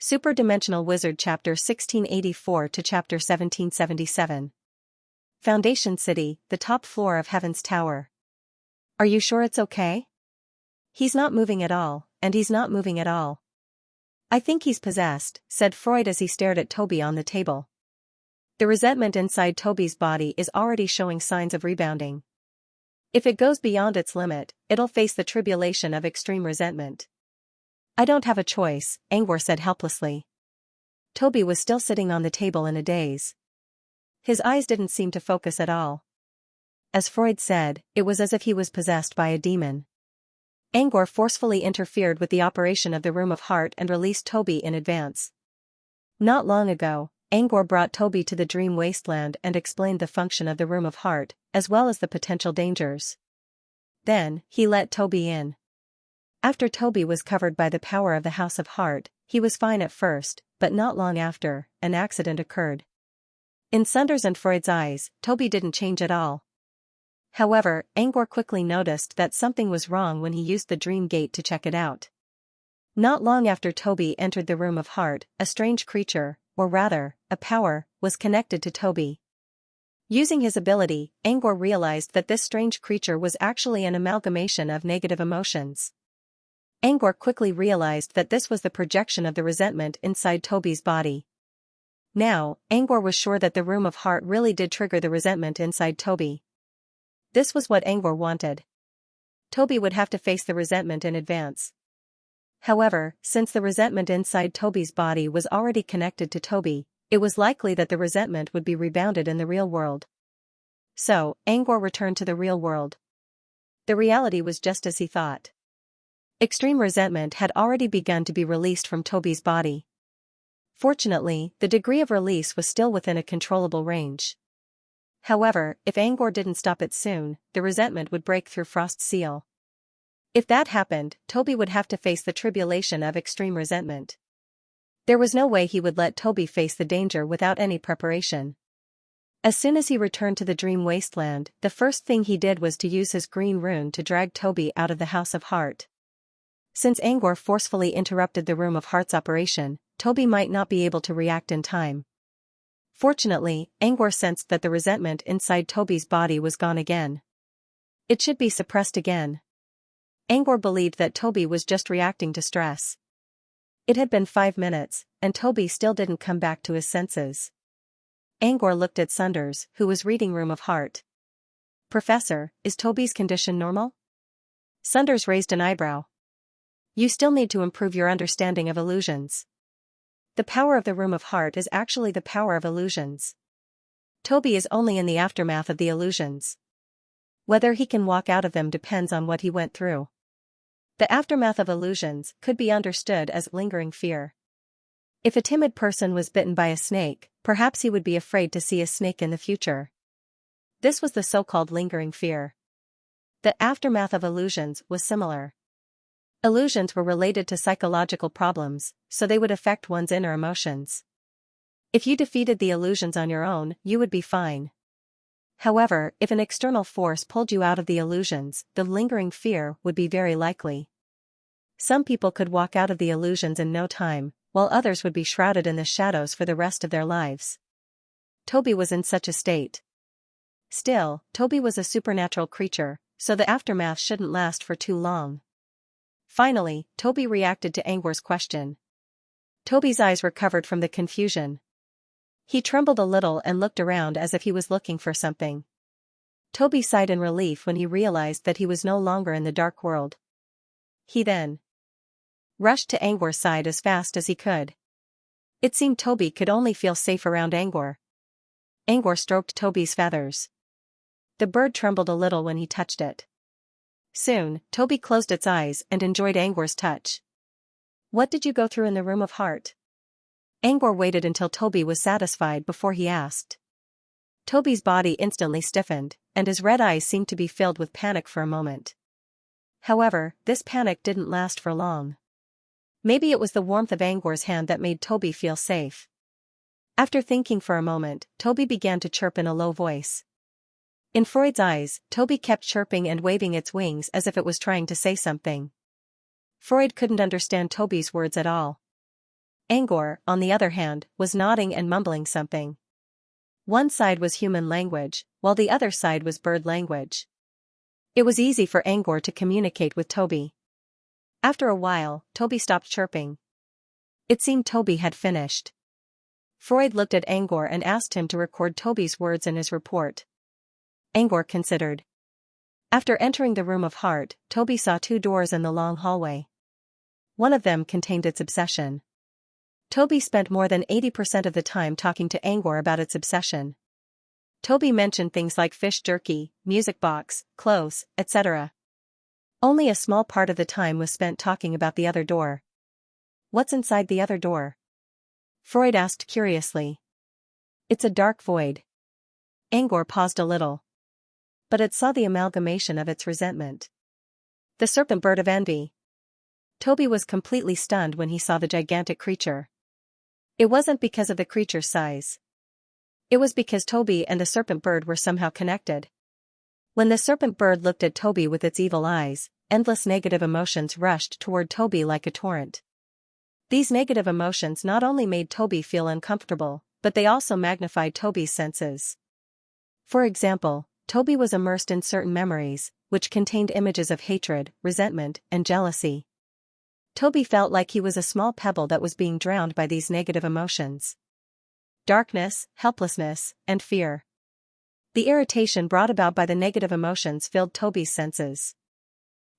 Superdimensional Wizard Chapter 1684 to Chapter 1777. Foundation City, the top floor of Heaven's Tower. Are you sure it's okay? He's not moving at all, and he's not moving at all. I think he's possessed, said Freud as he stared at Toby on the table. The resentment inside Toby's body is already showing signs of rebounding. If it goes beyond its limit, it'll face the tribulation of extreme resentment. I don't have a choice, Angor said helplessly. Toby was still sitting on the table in a daze. His eyes didn't seem to focus at all. As Freud said, it was as if he was possessed by a demon. Angor forcefully interfered with the operation of the Room of Heart and released Toby in advance. Not long ago, Angor brought Toby to the dream wasteland and explained the function of the Room of Heart, as well as the potential dangers. Then, he let Toby in. After Toby was covered by the power of the House of Heart, he was fine at first, but not long after, an accident occurred. In Sunder's and Freud's eyes, Toby didn't change at all. However, Angor quickly noticed that something was wrong when he used the dream gate to check it out. Not long after Toby entered the Room of Heart, a strange creature, or rather, a power, was connected to Toby. Using his ability, Angor realized that this strange creature was actually an amalgamation of negative emotions. Angor quickly realized that this was the projection of the resentment inside Toby's body. Now, Angor was sure that the Room of Heart really did trigger the resentment inside Toby. This was what Angor wanted. Toby would have to face the resentment in advance. However, since the resentment inside Toby's body was already connected to Toby, it was likely that the resentment would be rebounded in the real world. So, Angor returned to the real world. The reality was just as he thought. Extreme resentment had already begun to be released from Toby's body. Fortunately, the degree of release was still within a controllable range. However, if Angor didn't stop it soon, the resentment would break through Frost's seal. If that happened, Toby would have to face the tribulation of extreme resentment. There was no way he would let Toby face the danger without any preparation. As soon as he returned to the dream wasteland, the first thing he did was to use his green rune to drag Toby out of the House of Heart. Since Angor forcefully interrupted the Room of Heart's operation, Toby might not be able to react in time. Fortunately, Angor sensed that the resentment inside Toby's body was gone again. It should be suppressed again. Angor believed that Toby was just reacting to stress. It had been 5 minutes, and Toby still didn't come back to his senses. Angor looked at Sunders, who was reading Room of Heart. "Professor, is Toby's condition normal?" Sunders raised an eyebrow. "You still need to improve your understanding of illusions. The power of the Room of Heart is actually the power of illusions. Toby is only in the aftermath of the illusions. Whether he can walk out of them depends on what he went through. The aftermath of illusions could be understood as lingering fear. If a timid person was bitten by a snake, perhaps he would be afraid to see a snake in the future. This was the so-called lingering fear. The aftermath of illusions was similar. Illusions were related to psychological problems, so they would affect one's inner emotions. If you defeated the illusions on your own, you would be fine. However, if an external force pulled you out of the illusions, the lingering fear would be very likely. Some people could walk out of the illusions in no time, while others would be shrouded in the shadows for the rest of their lives. Toby was in such a state. Still, Toby was a supernatural creature, so the aftermath shouldn't last for too long. Finally, Toby reacted to Angor's question. Toby's eyes recovered from the confusion. He trembled a little and looked around as if he was looking for something. Toby sighed in relief when he realized that he was no longer in the dark world. He then rushed to Angor's side as fast as he could. It seemed Toby could only feel safe around Angor. Angor stroked Toby's feathers. The bird trembled a little when he touched it. Soon, Toby closed its eyes and enjoyed Angor's touch. "What did you go through in the Room of Heart?" Angor waited until Toby was satisfied before he asked. Toby's body instantly stiffened, and his red eyes seemed to be filled with panic for a moment. However, this panic didn't last for long. Maybe it was the warmth of Angor's hand that made Toby feel safe. After thinking for a moment, Toby began to chirp in a low voice. In Freud's eyes, Toby kept chirping and waving its wings as if it was trying to say something. Freud couldn't understand Toby's words at all. Angor, on the other hand, was nodding and mumbling something. One side was human language, while the other side was bird language. It was easy for Angor to communicate with Toby. After a while, Toby stopped chirping. It seemed Toby had finished. Freud looked at Angor and asked him to record Toby's words in his report. Angor considered. After entering the room of heart, Toby saw 2 doors in the long hallway. One of them contained its obsession. Toby spent more than 80% of the time talking to Angor about its obsession. Toby mentioned things like fish jerky, music box, clothes, etc. Only a small part of the time was spent talking about the other door. What's inside the other door? Freud asked curiously. It's a dark void. Angor paused a little. But it saw the amalgamation of its resentment. The serpent bird of envy. Toby was completely stunned when he saw the gigantic creature. It wasn't because of the creature's size. It was because Toby and the serpent bird were somehow connected. When the serpent bird looked at Toby with its evil eyes, endless negative emotions rushed toward Toby like a torrent. These negative emotions not only made Toby feel uncomfortable, but they also magnified Toby's senses. For example, Toby was immersed in certain memories, which contained images of hatred, resentment, and jealousy. Toby felt like he was a small pebble that was being drowned by these negative emotions. Darkness, helplessness, and fear. The irritation brought about by the negative emotions filled Toby's senses.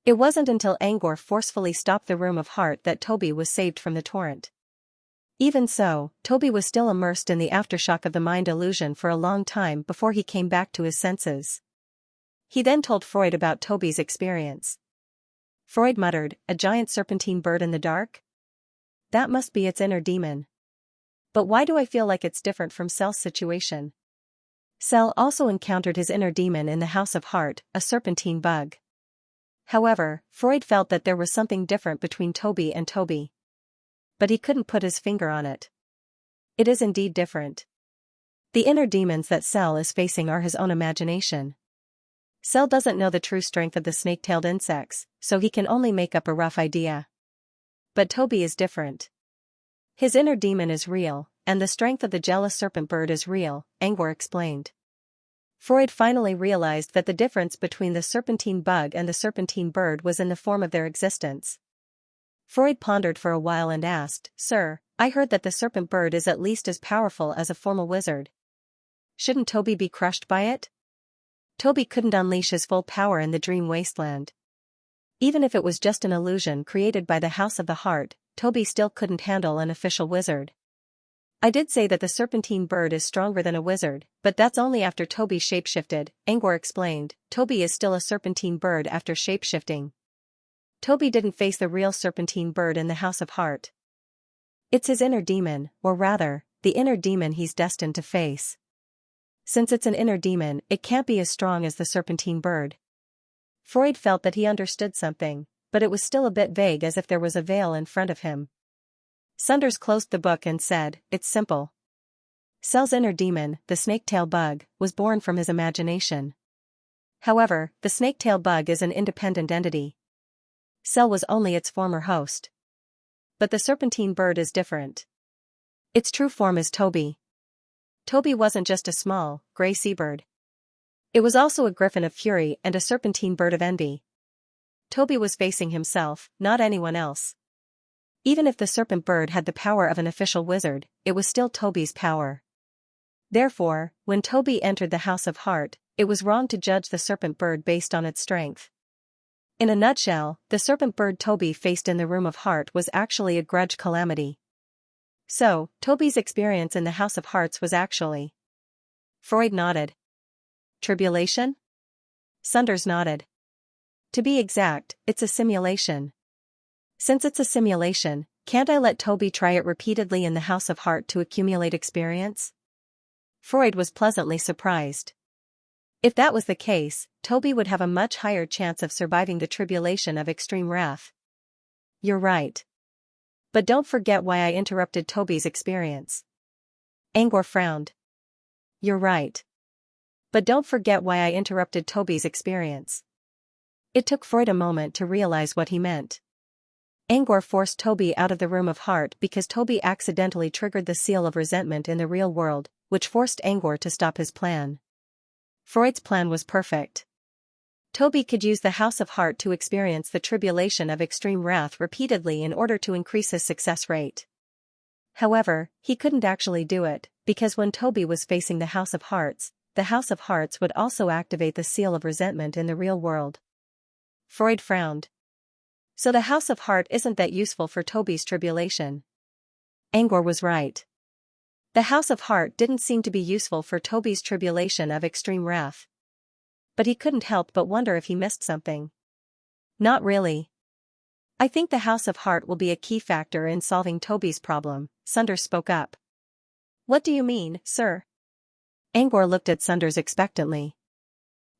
It wasn't until Angor forcefully stopped the room of heart that Toby was saved from the torrent. Even so, Toby was still immersed in the aftershock of the mind illusion for a long time before he came back to his senses. He then told Freud about Toby's experience. Freud muttered, "A giant serpentine bird in the dark? That must be its inner demon. But why do I feel like it's different from Cell's situation?" Cell also encountered his inner demon in the House of Heart, a serpentine bug. However, Freud felt that there was something different between Toby and Toby. But he couldn't put his finger on it. It is indeed different. The inner demons that Cell is facing are his own imagination. Cell doesn't know the true strength of the snake-tailed insects, so he can only make up a rough idea. But Toby is different. His inner demon is real, and the strength of the jealous serpent bird is real, Angor explained. Freud finally realized that the difference between the serpentine bug and the serpentine bird was in the form of their existence. Freud pondered for a while and asked, "Sir, I heard that the serpent bird is at least as powerful as a formal wizard. Shouldn't Toby be crushed by it?" Toby couldn't unleash his full power in the dream wasteland. Even if it was just an illusion created by the House of the Heart, Toby still couldn't handle an official wizard. "I did say that the serpentine bird is stronger than a wizard, but that's only after Toby shapeshifted," Angor explained. Toby is still a serpentine bird after shapeshifting. Toby didn't face the real serpentine bird in the House of Heart. It's his inner demon, or rather, the inner demon he's destined to face. Since it's an inner demon, it can't be as strong as the serpentine bird. Freud felt that he understood something, but it was still a bit vague, as if there was a veil in front of him. Sunders closed the book and said, "It's simple. Cell's inner demon, the snake-tail bug, was born from his imagination. However, the snake-tail bug is an independent entity. Cell was only its former host. But the serpentine bird is different. Its true form is Toby. Toby wasn't just a small, gray seabird. It was also a griffin of fury and a serpentine bird of envy. Toby was facing himself, not anyone else. Even if the serpent bird had the power of an official wizard, it was still Toby's power. Therefore, when Toby entered the House of Heart, it was wrong to judge the serpent bird based on its strength. In a nutshell, the serpent bird Toby faced in the Room of Heart was actually a grudge calamity. So, Toby's experience in the House of Hearts was actually... Freud nodded. Tribulation? Sunders nodded. To be exact, it's a simulation. Since it's a simulation, can't I let Toby try it repeatedly in the House of Heart to accumulate experience? Freud was pleasantly surprised. If that was the case, Toby would have a much higher chance of surviving the tribulation of extreme wrath. You're right. But don't forget why I interrupted Toby's experience. Angor frowned. You're right. But don't forget why I interrupted Toby's experience. It took Freud a moment to realize what he meant. Angor forced Toby out of the room of heart because Toby accidentally triggered the seal of resentment in the real world, which forced Angor to stop his plan. Freud's plan was perfect. Toby could use the House of Heart to experience the tribulation of extreme wrath repeatedly in order to increase his success rate. However, he couldn't actually do it, because when Toby was facing the House of Hearts would also activate the seal of resentment in the real world. Freud frowned. So the House of Heart isn't that useful for Toby's tribulation. Angor was right. The House of Heart didn't seem to be useful for Toby's tribulation of extreme wrath. But he couldn't help but wonder if he missed something. Not really. I think the House of Heart will be a key factor in solving Toby's problem, Sunders spoke up. What do you mean, sir? Angor looked at Sunders expectantly.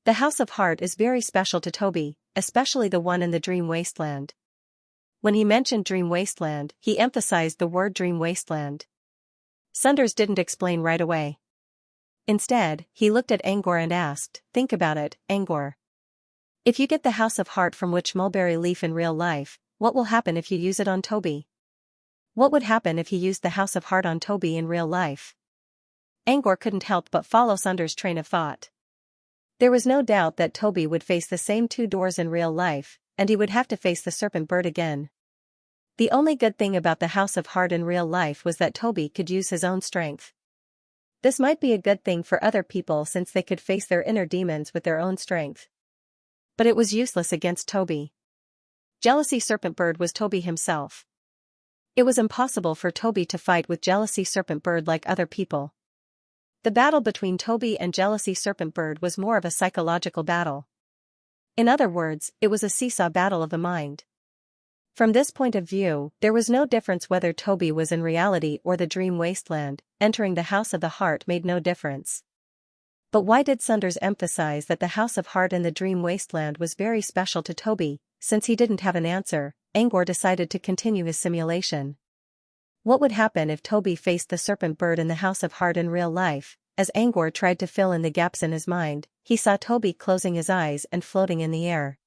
The House of Heart is very special to Toby, especially the one in the Dream Wasteland. When he mentioned Dream Wasteland, he emphasized the word Dream Wasteland. Sunders didn't explain right away. Instead, he looked at Angor and asked, think about it, Angor. If you get the House of Heart from Witch Mulberry Leaf in real life, what will happen if you use it on Toby? What would happen if he used the House of Heart on Toby in real life? Angor couldn't help but follow Sunders' train of thought. There was no doubt that Toby would face the same two doors in real life, and he would have to face the serpent bird again. The only good thing about the House of Heart in real life was that Toby could use his own strength. This might be a good thing for other people since they could face their inner demons with their own strength. But it was useless against Toby. Jealousy Serpent Bird was Toby himself. It was impossible for Toby to fight with Jealousy Serpent Bird like other people. The battle between Toby and Jealousy Serpent Bird was more of a psychological battle. In other words, it was a seesaw battle of the mind. From this point of view, there was no difference whether Toby was in reality or the Dream Wasteland, entering the House of the Heart made no difference. But why did Sunders emphasize that the House of Heart in the Dream Wasteland was very special to Toby? Since he didn't have an answer, Angor decided to continue his simulation. What would happen if Toby faced the Serpent Bird in the House of Heart in real life? As Angor tried to fill in the gaps in his mind, he saw Toby closing his eyes and floating in the air.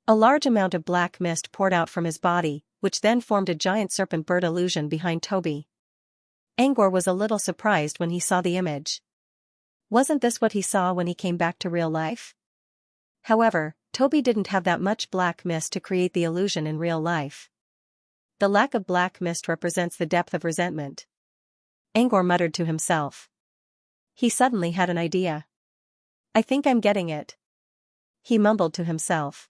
A large amount of black mist poured out from his body, which then formed a giant serpent bird illusion behind Toby. Angor was a little surprised when he saw the image. Wasn't this what he saw when he came back to real life? However, Toby didn't have that much black mist to create the illusion in real life. The lack of black mist represents the depth of resentment. Angor muttered to himself. He suddenly had an idea. I think I'm getting it. He mumbled to himself.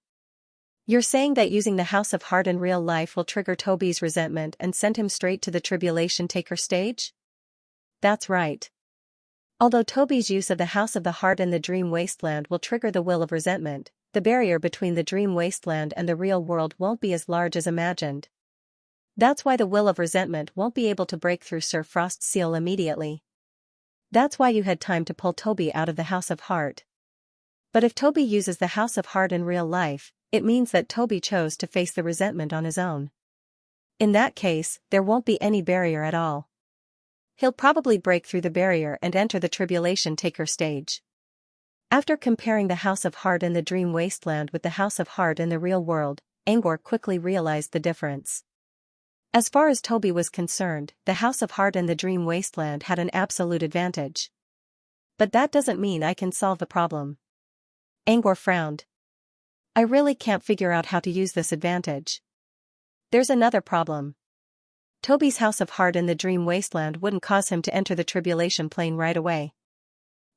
You're saying that using the House of Heart in real life will trigger Toby's resentment and send him straight to the Tribulation Taker stage? That's right. Although Toby's use of the House of the Heart in the Dream Wasteland will trigger the will of resentment, the barrier between the Dream Wasteland and the real world won't be as large as imagined. That's why the will of resentment won't be able to break through Sir Frost's seal immediately. That's why you had time to pull Toby out of the House of Heart. But if Toby uses the House of Heart in real life, it means that Toby chose to face the resentment on his own. In that case, there won't be any barrier at all. He'll probably break through the barrier and enter the Tribulation Taker stage. After comparing the House of Heart in the Dream Wasteland with the House of Heart in the real world, Angor quickly realized the difference. As far as Toby was concerned, the House of Heart in the Dream Wasteland had an absolute advantage. But that doesn't mean I can solve the problem. Angor frowned. I really can't figure out how to use this advantage. There's another problem. Toby's House of Heart in the Dream Wasteland wouldn't cause him to enter the tribulation plane right away.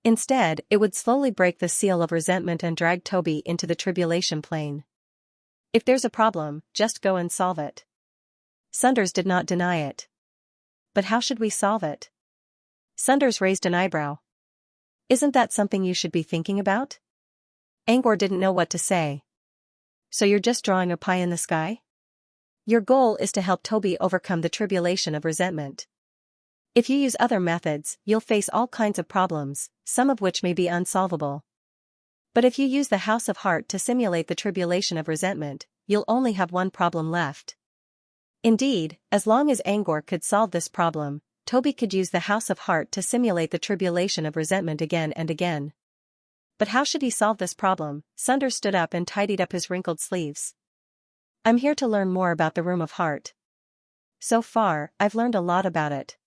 Instead, it would slowly break the seal of resentment and drag Toby into the tribulation plane. If there's a problem, just go and solve it. Sunders did not deny it. But how should we solve it? Sunders raised an eyebrow. Isn't that something you should be thinking about? Angor didn't know what to say. So you're just drawing a pie in the sky? Your goal is to help Toby overcome the tribulation of resentment. If you use other methods, you'll face all kinds of problems, some of which may be unsolvable. But if you use the House of Heart to simulate the tribulation of resentment, you'll only have one problem left. Indeed, as long as Angor could solve this problem, Toby could use the House of Heart to simulate the tribulation of resentment again and again. But how should he solve this problem? Sunders stood up and tidied up his wrinkled sleeves. I'm here to learn more about the Room of Heart. So far, I've learned a lot about it.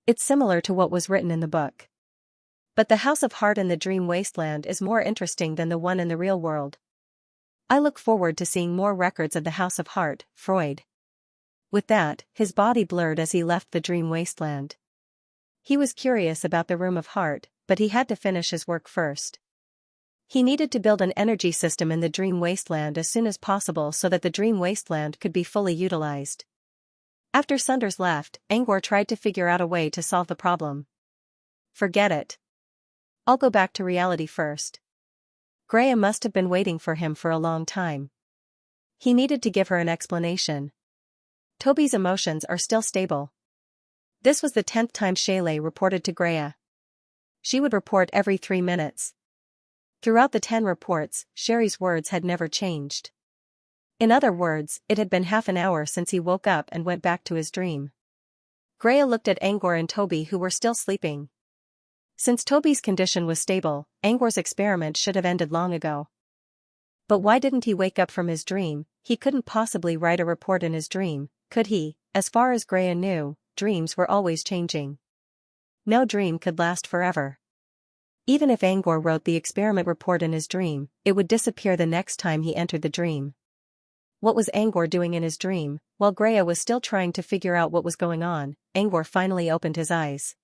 It's similar to what was written in the book. But the House of Heart in the Dream Wasteland is more interesting than the one in the real world. I look forward to seeing more records of the House of Heart, Freud. With that, his body blurred as he left the Dream Wasteland. He was curious about the Room of Heart, but he had to finish his work first. He needed to build an energy system in the Dream Wasteland as soon as possible so that the Dream Wasteland could be fully utilized. After Sunders left, Angor tried to figure out a way to solve the problem. Forget it. I'll go back to reality first. Greya must have been waiting for him for a long time. He needed to give her an explanation. Toby's emotions are still stable. This was the 10th time Shayla reported to Greya. She would report every 3 minutes. Throughout the 10 reports, Sherry's words had never changed. In other words, it had been half an hour since he woke up and went back to his dream. Greya looked at Angor and Toby, who were still sleeping. Since Toby's condition was stable, Angor's experiment should have ended long ago. But why didn't he wake up from his dream? He couldn't possibly write a report in his dream, could he? As far as Greya knew, dreams were always changing. No dream could last forever. Even if Angor wrote the experiment report in his dream, it would disappear the next time he entered the dream. What was Angor doing in his dream? While Greya was still trying to figure out what was going on, Angor finally opened his eyes.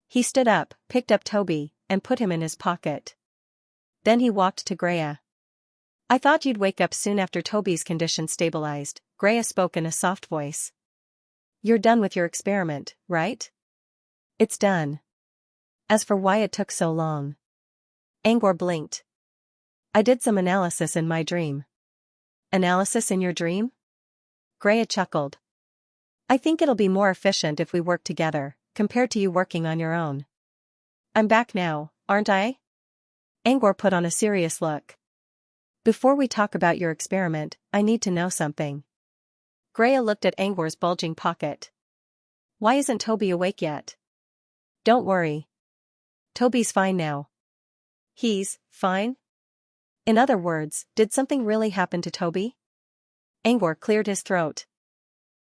He stood up, picked up Toby, and put him in his pocket. Then he walked to Greya. I thought you'd wake up soon after Toby's condition stabilized, Greya spoke in a soft voice. You're done with your experiment, right? It's done. As for why it took so long. Angor blinked. I did some analysis in my dream. Analysis in your dream? Greya chuckled. I think it'll be more efficient if we work together, compared to you working on your own. I'm back now, aren't I? Angor put on a serious look. Before we talk about your experiment, I need to know something. Greya looked at Angor's bulging pocket. Why isn't Toby awake yet? Don't worry. Toby's fine now. He's fine? In other words, did something really happen to Toby? Angor cleared his throat.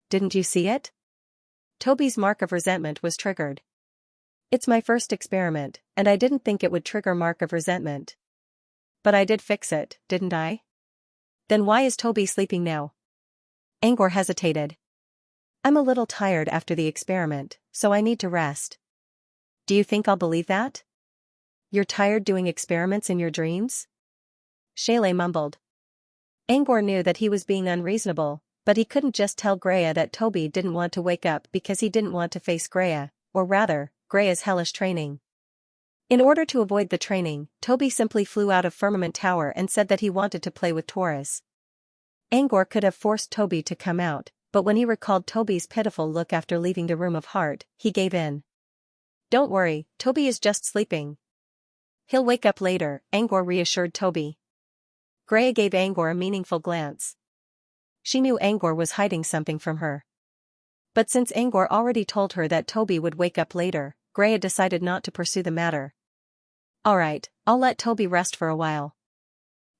Didn't you see it? Toby's mark of resentment was triggered. It's my first experiment, and I didn't think it would trigger mark of resentment. But I did fix it, didn't I? Then why is Toby sleeping now? Angor hesitated. I'm a little tired after the experiment, so I need to rest. Do you think I'll believe that? You're tired doing experiments in your dreams? Shayla mumbled. Angor knew that he was being unreasonable, but he couldn't just tell Greya that Toby didn't want to wake up because he didn't want to face Greya, or rather, Greya's hellish training. In order to avoid the training, Toby simply flew out of Firmament Tower and said that he wanted to play with Taurus. Angor could have forced Toby to come out, but when he recalled Toby's pitiful look after leaving the Room of Heart, he gave in. Don't worry, Toby is just sleeping. He'll wake up later, Angor reassured Toby. Greya gave Angor a meaningful glance. She knew Angor was hiding something from her. But since Angor already told her that Toby would wake up later, Greya decided not to pursue the matter. Alright, I'll let Toby rest for a while.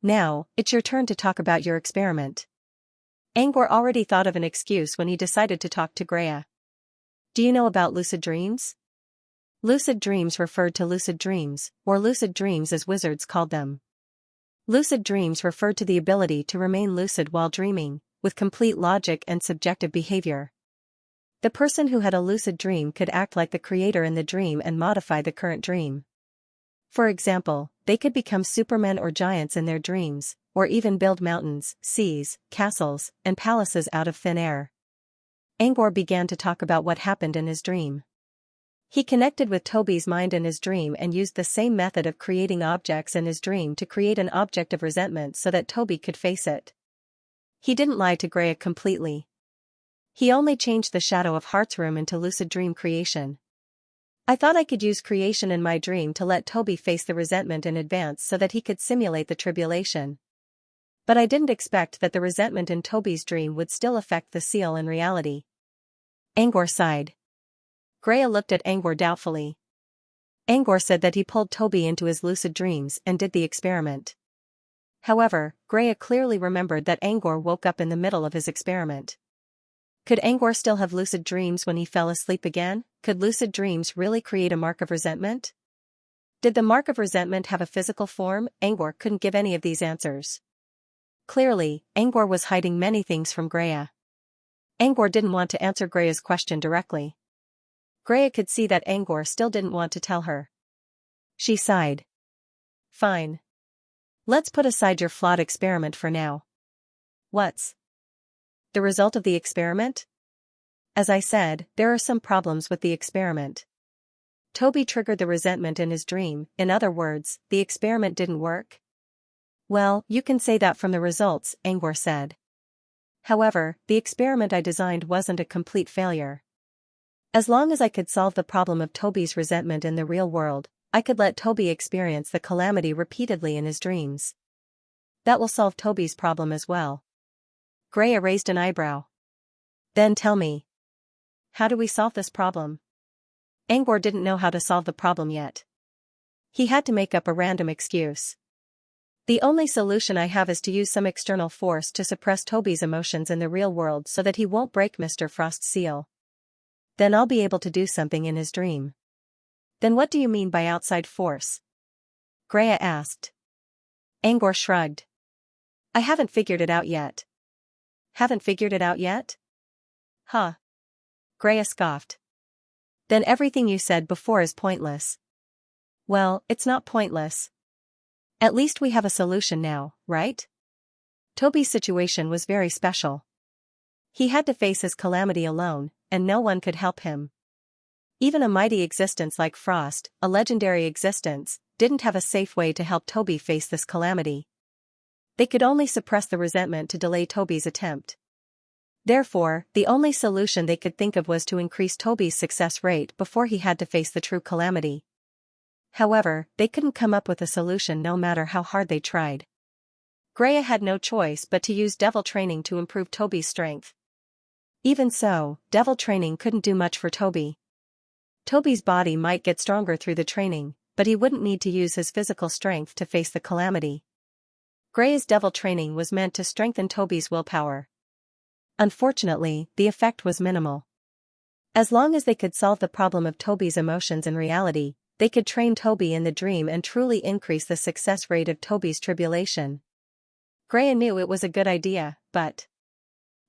Now, it's your turn to talk about your experiment. Angor already thought of an excuse when he decided to talk to Greya. Do you know about lucid dreams? Lucid dreams referred to lucid dreams, or lucid dreams as wizards called them. Lucid dreams referred to the ability to remain lucid while dreaming, with complete logic and subjective behavior. The person who had a lucid dream could act like the creator in the dream and modify the current dream. For example, they could become supermen or giants in their dreams, or even build mountains, seas, castles, and palaces out of thin air. Angor began to talk about what happened in his dream. He connected with Toby's mind in his dream and used the same method of creating objects in his dream to create an object of resentment so that Toby could face it. He didn't lie to Greya completely. He only changed the Shadow of Heart's room into lucid dream creation. I thought I could use creation in my dream to let Toby face the resentment in advance so that he could simulate the tribulation. But I didn't expect that the resentment in Toby's dream would still affect the seal in reality. Angor sighed. Greya looked at Angor doubtfully. Angor said that he pulled Toby into his lucid dreams and did the experiment. However, Greya clearly remembered that Angor woke up in the middle of his experiment. Could Angor still have lucid dreams when he fell asleep again? Could lucid dreams really create a mark of resentment? Did the mark of resentment have a physical form? Angor couldn't give any of these answers. Clearly, Angor was hiding many things from Greya. Angor didn't want to answer Greya's question directly. Greya could see that Angor still didn't want to tell her. She sighed. Fine. Let's put aside your flawed experiment for now. What's the result of the experiment? As I said, there are some problems with the experiment. Toby triggered the resentment in his dream. In other words, the experiment didn't work. Well, you can say that from the results, Angor said. However, the experiment I designed wasn't a complete failure. As long as I could solve the problem of Toby's resentment in the real world, I could let Toby experience the calamity repeatedly in his dreams. That will solve Toby's problem as well. Greya raised an eyebrow. Then tell me. How do we solve this problem? Angor didn't know how to solve the problem yet. He had to make up a random excuse. The only solution I have is to use some external force to suppress Toby's emotions in the real world so that he won't break Mr. Frost's seal. Then I'll be able to do something in his dream. Then what do you mean by outside force? Greya asked. Angor shrugged. I haven't figured it out yet. Haven't figured it out yet? Huh. Greya scoffed. Then everything you said before is pointless. Well, it's not pointless. At least we have a solution now, right? Toby's situation was very special. He had to face his calamity alone, and no one could help him. Even a mighty existence like Frost, a legendary existence, didn't have a safe way to help Toby face this calamity. They could only suppress the resentment to delay Toby's attempt. Therefore, the only solution they could think of was to increase Toby's success rate before he had to face the true calamity. However, they couldn't come up with a solution no matter how hard they tried. Greya had no choice but to use devil training to improve Toby's strength. Even so, devil training couldn't do much for Toby. Toby's body might get stronger through the training, but he wouldn't need to use his physical strength to face the calamity. Greya's devil training was meant to strengthen Toby's willpower. Unfortunately, the effect was minimal. As long as they could solve the problem of Toby's emotions in reality, they could train Toby in the dream and truly increase the success rate of Toby's tribulation. Greya knew it was a good idea, but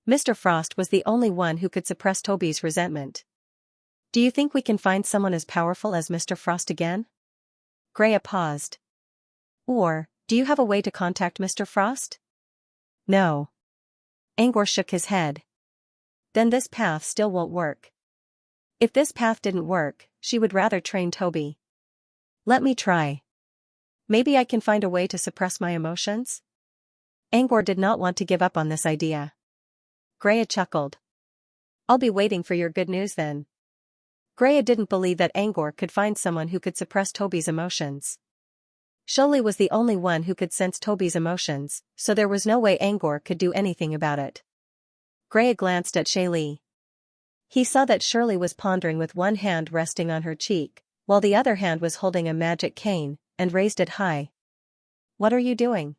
Mr. Frost was the only one who could suppress Toby's resentment. Do you think we can find someone as powerful as Mr. Frost again? Greya paused. Or, do you have a way to contact Mr. Frost? No. Angor shook his head. Then this path still won't work. If this path didn't work, she would rather train Toby. Let me try. Maybe I can find a way to suppress my emotions? Angor did not want to give up on this idea. Greya chuckled. I'll be waiting for your good news then. Greya didn't believe that Angor could find someone who could suppress Toby's emotions. Sholi was the only one who could sense Toby's emotions, so there was no way Angor could do anything about it. Greya glanced at Shaylee. He saw that Shirley was pondering with one hand resting on her cheek, while the other hand was holding a magic cane, and raised it high. What are you doing?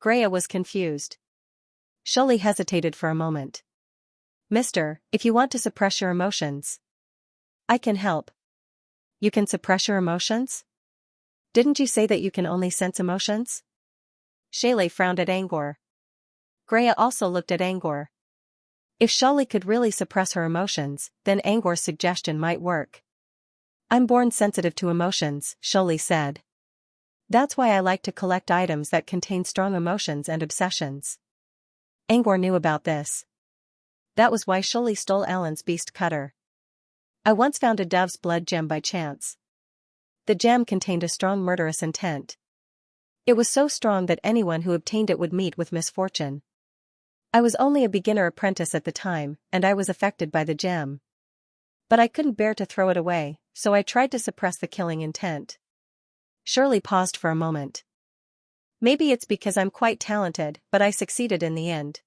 Greya was confused. Shirley hesitated for a moment. Mister, if you want to suppress your emotions, I can help. You can suppress your emotions? Didn't you say that you can only sense emotions? Shaylee frowned at Angor. Greya also looked at Angor. If Shali could really suppress her emotions, then Angor's suggestion might work. I'm born sensitive to emotions, Sholi said. That's why I like to collect items that contain strong emotions and obsessions. Angor knew about this. That was why Sholi stole Alan's beast cutter. I once found a dove's blood gem by chance. The gem contained a strong murderous intent. It was so strong that anyone who obtained it would meet with misfortune. I was only a beginner apprentice at the time, and I was affected by the gem. But I couldn't bear to throw it away, so I tried to suppress the killing intent. Shirley paused for a moment. Maybe it's because I'm quite talented, but I succeeded in the end.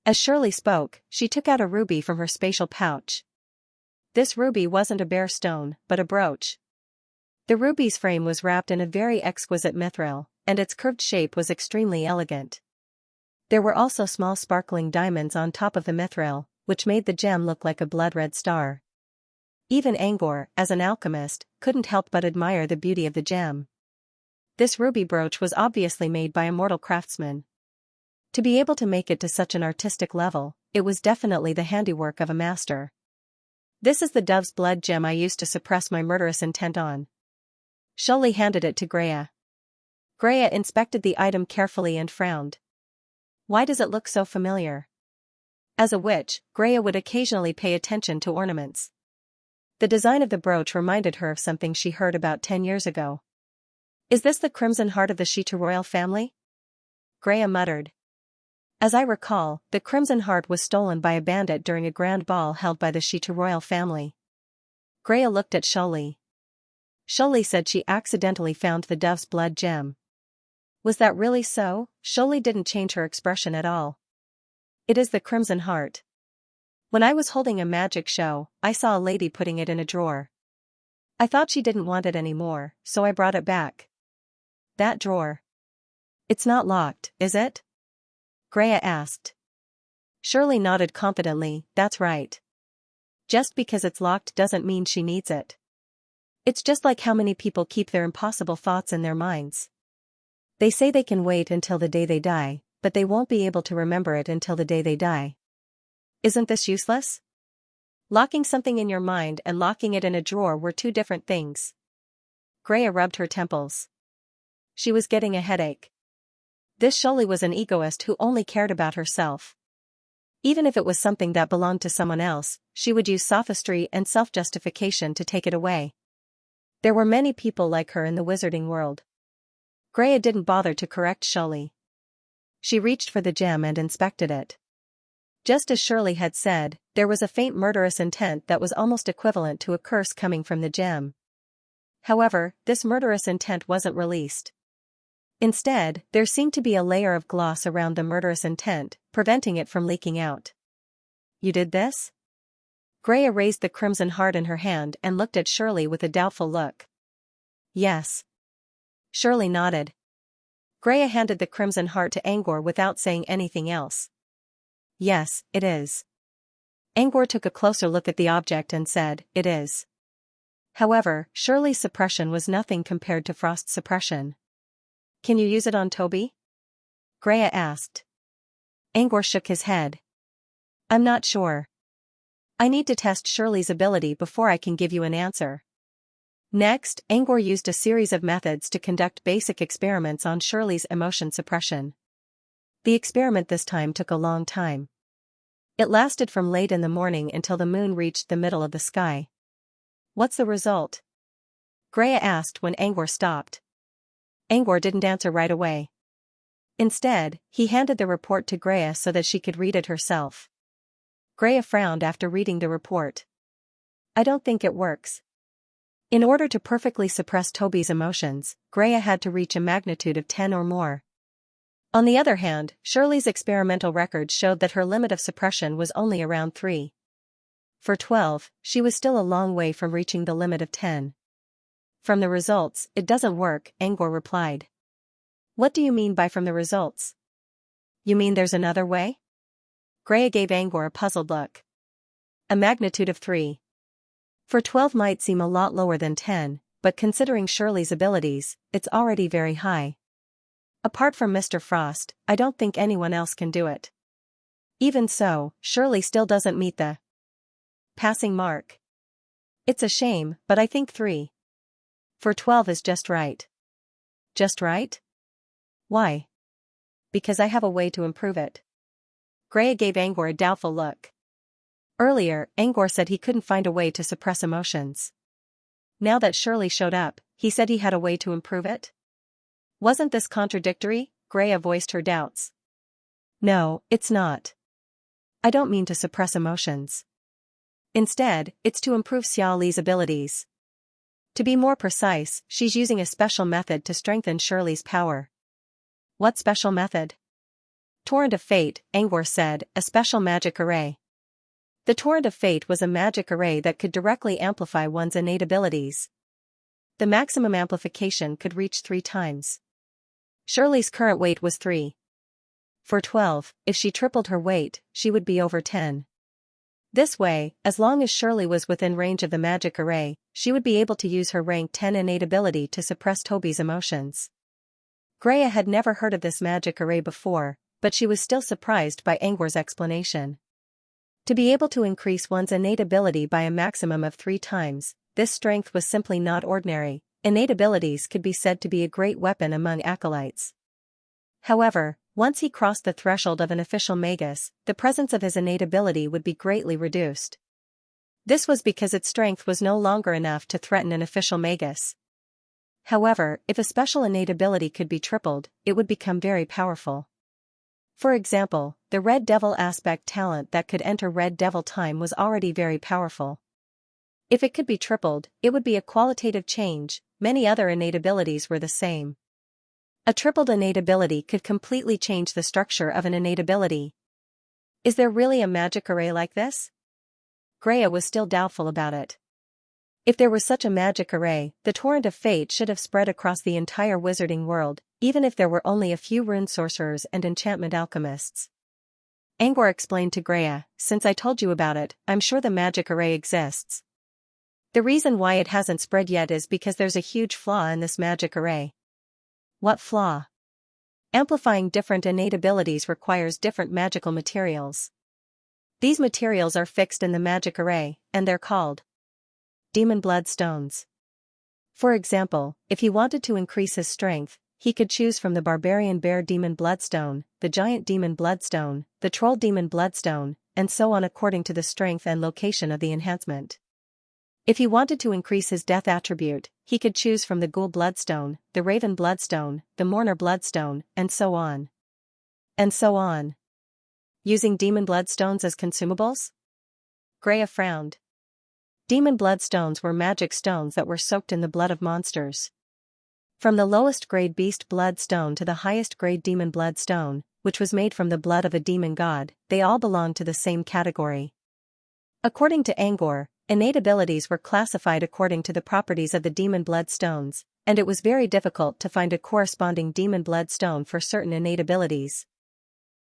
As Shirley spoke, she took out a ruby from her spatial pouch. This ruby wasn't a bare stone, but a brooch. The ruby's frame was wrapped in a very exquisite mithril, and its curved shape was extremely elegant. There were also small sparkling diamonds on top of the mithril, which made the gem look like a blood-red star. Even Angor, as an alchemist, couldn't help but admire the beauty of the gem. This ruby brooch was obviously made by a mortal craftsman. To be able to make it to such an artistic level, it was definitely the handiwork of a master. This is the dove's blood gem I used to suppress my murderous intent on. Shuli handed it to Greya. Greya inspected the item carefully and frowned. Why does it look so familiar? As a witch, Greya would occasionally pay attention to ornaments. The design of the brooch reminded her of something she heard about 10 years ago. Is this the crimson heart of the Xianxia royal family? Greya muttered. As I recall, the crimson heart was stolen by a bandit during a grand ball held by the Xianxia royal family. Greya looked at Shuli. Shuli said she accidentally found the dove's blood gem. Was that really so? Shuli didn't change her expression at all. It is the crimson heart. When I was holding a magic show, I saw a lady putting it in a drawer. I thought she didn't want it anymore, so I brought it back. That drawer. It's not locked, is it? Greya asked. Shirley nodded confidently, that's right. Just because it's locked doesn't mean she needs it. It's just like how many people keep their impossible thoughts in their minds. They say they can wait until the day they die, but they won't be able to remember it until the day they die. Isn't this useless? Locking something in your mind and locking it in a drawer were two different things. Greya rubbed her temples. She was getting a headache. This Shuli was an egoist who only cared about herself. Even if it was something that belonged to someone else, she would use sophistry and self-justification to take it away. There were many people like her in the wizarding world. Greya didn't bother to correct Shuli. She reached for the gem and inspected it. Just as Shirley had said, there was a faint murderous intent that was almost equivalent to a curse coming from the gem. However, this murderous intent wasn't released. Instead, there seemed to be a layer of gloss around the murderous intent, preventing it from leaking out. You did this? Greya raised the crimson heart in her hand and looked at Shirley with a doubtful look. Yes. Shirley nodded. Greya handed the crimson heart to Angor without saying anything else. Yes, it is. Angor took a closer look at the object and said, it is. However, Shirley's suppression was nothing compared to Frost's suppression. Can you use it on Toby? Greya asked. Angor shook his head. I'm not sure. I need to test Shirley's ability before I can give you an answer. Next, Angor used a series of methods to conduct basic experiments on Shirley's emotion suppression. The experiment this time took a long time. It lasted from late in the morning until the moon reached the middle of the sky. What's the result? Greya asked when Angor stopped. Angor didn't answer right away. Instead, he handed the report to Greya so that she could read it herself. Greya frowned after reading the report. I don't think it works. In order to perfectly suppress Toby's emotions, Greya had to reach a magnitude of 10 or more. On the other hand, Shirley's experimental records showed that her limit of suppression was only around 3. For 12, she was still a long way from reaching the limit of 10. From the results, it doesn't work, Angor replied. What do you mean by from the results? You mean there's another way? Greya gave Angor a puzzled look. A magnitude of 3. For 12 might seem a lot lower than 10, but considering Shirley's abilities, it's already very high. Apart from Mr. Frost, I don't think anyone else can do it. Even so, Shirley still doesn't meet the passing mark. It's a shame, but I think 3. For 12 is just right. Just right? Why? Because I have a way to improve it. Greya gave Angor a doubtful look. Earlier, Angor said he couldn't find a way to suppress emotions. Now that Shirley showed up, he said he had a way to improve it? Wasn't this contradictory? Greya voiced her doubts. No, it's not. I don't mean to suppress emotions. Instead, it's to improve Xiaoli's abilities. To be more precise, she's using a special method to strengthen Shirley's power. What special method? Torrent of Fate, Angor said, a special magic array. The Torrent of Fate was a magic array that could directly amplify one's innate abilities. The maximum amplification could reach 3 times. Shirley's current weight was 3. For 12, if she tripled her weight, she would be over 10. This way, as long as Shirley was within range of the magic array, she would be able to use her rank 10 innate ability to suppress Toby's emotions. Greya had never heard of this magic array before, but she was still surprised by Angor's explanation. To be able to increase one's innate ability by a maximum of 3 times, this strength was simply not ordinary. Innate abilities could be said to be a great weapon among acolytes. However, once he crossed the threshold of an official magus, the presence of his innate ability would be greatly reduced. This was because its strength was no longer enough to threaten an official magus. However, if a special innate ability could be tripled, it would become very powerful. For example, the Red Devil aspect talent that could enter Red Devil time was already very powerful. If it could be tripled, it would be a qualitative change. Many other innate abilities were the same. A tripled innate ability could completely change the structure of an innate ability. Is there really a magic array like this? Greya was still doubtful about it. If there was such a magic array, the torrent of fate should have spread across the entire wizarding world, even if there were only a few rune sorcerers and enchantment alchemists. Angor explained to Greya, "Since I told you about it, I'm sure the magic array exists. The reason why it hasn't spread yet is because there's a huge flaw in this magic array." What flaw? Amplifying different innate abilities requires different magical materials. These materials are fixed in the magic array, and they're called demon blood stones. For example, if he wanted to increase his strength, he could choose from the barbarian bear demon bloodstone, the giant demon bloodstone, the troll demon bloodstone, and so on according to the strength and location of the enhancement. If he wanted to increase his death attribute, he could choose from the ghoul bloodstone, the raven bloodstone, the mourner bloodstone, and so on. And so on. Using demon bloodstones as consumables? Greya frowned. Demon bloodstones were magic stones that were soaked in the blood of monsters. From the lowest grade beast bloodstone to the highest grade demon bloodstone, which was made from the blood of a demon god, they all belonged to the same category. According to Angor, innate abilities were classified according to the properties of the demon bloodstones, and it was very difficult to find a corresponding demon bloodstone for certain innate abilities.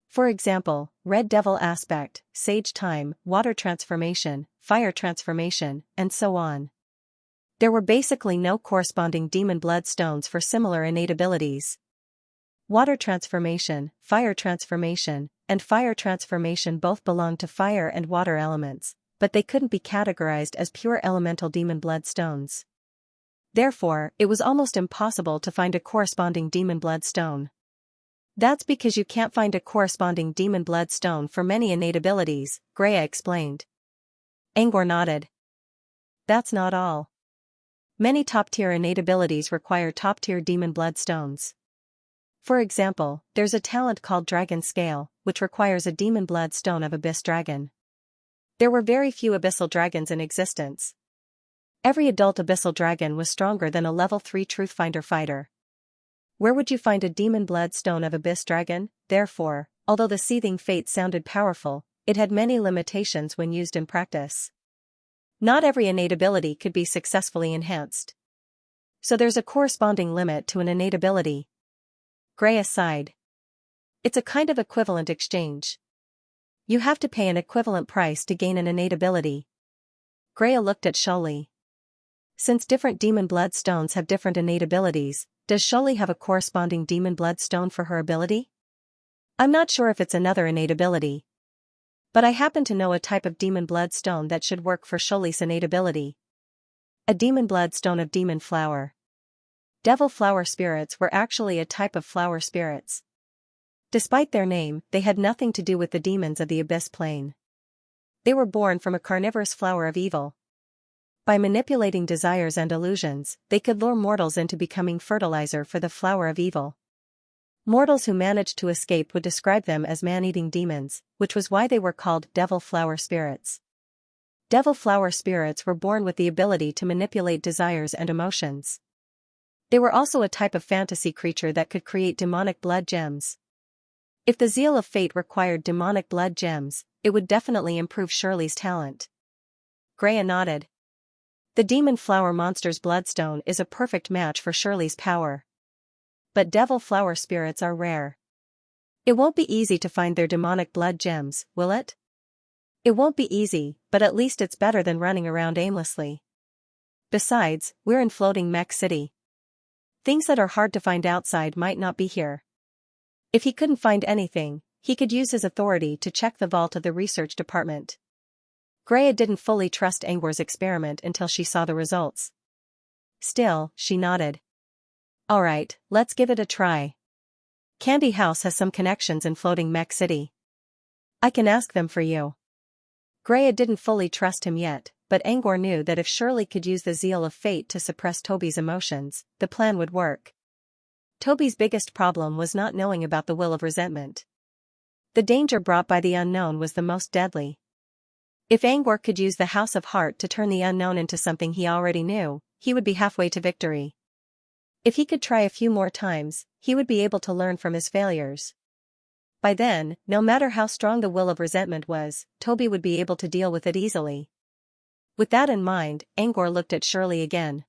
For example, Red Devil aspect, Sage time, Water transformation, Fire transformation, and so on. There were basically no corresponding demon bloodstones for similar innate abilities. Water transformation, Fire transformation, and Fire transformation both belonged to fire and water elements, but they couldn't be categorized as pure elemental demon bloodstones. Therefore, it was almost impossible to find a corresponding demon bloodstone. That's because you can't find a corresponding demon bloodstone for many innate abilities, Greya explained. Angor nodded. That's not all. Many top-tier innate abilities require top-tier demon bloodstones. For example, there's a talent called Dragon Scale, which requires a demon bloodstone of Abyss Dragon. There were very few abyssal dragons in existence. Every adult abyssal dragon was stronger than a level 3 Truthfinder fighter. Where would you find a demon bloodstone of Abyss Dragon? Therefore, although the Seething Fate sounded powerful, it had many limitations when used in practice. Not every innate ability could be successfully enhanced. So there's a corresponding limit to an innate ability. Greya sighed. It's a kind of equivalent exchange. You have to pay an equivalent price to gain an innate ability. Greya looked at Sholi. Since different demon bloodstones have different innate abilities, does Sholi have a corresponding demon bloodstone for her ability? I'm not sure if it's another innate ability. But I happen to know a type of demon bloodstone that should work for Sholi's innate ability. A demon bloodstone of demon flower. Devil flower spirits were actually a type of flower spirits. Despite their name, they had nothing to do with the demons of the Abyss Plane. They were born from a carnivorous flower of evil. By manipulating desires and illusions, they could lure mortals into becoming fertilizer for the flower of evil. Mortals who managed to escape would describe them as man-eating demons, which was why they were called devil flower spirits. Devil flower spirits were born with the ability to manipulate desires and emotions. They were also a type of fantasy creature that could create demonic blood gems. If the Zeal of Fate required demonic blood gems, it would definitely improve Shirley's talent. Greya nodded. The demon flower monster's bloodstone is a perfect match for Shirley's power. But devil flower spirits are rare. It won't be easy to find their demonic blood gems, will it? It won't be easy, but at least it's better than running around aimlessly. Besides, we're in floating mech city. Things that are hard to find outside might not be here. If he couldn't find anything, he could use his authority to check the vault of the research department. Greya didn't fully trust Angwar's experiment until she saw the results. Still, she nodded. Alright, let's give it a try. Candy House has some connections in floating mech city. I can ask them for you. Greya didn't fully trust him yet, but Angwar knew that if Shirley could use the zeal of fate to suppress Toby's emotions, the plan would work. Toby's biggest problem was not knowing about the will of resentment. The danger brought by the unknown was the most deadly. If Angwar could use the House of Heart to turn the unknown into something he already knew, he would be halfway to victory. If he could try a few more times, he would be able to learn from his failures. By then, no matter how strong the will of resentment was, Toby would be able to deal with it easily. With that in mind, Angwar looked at Shirley again.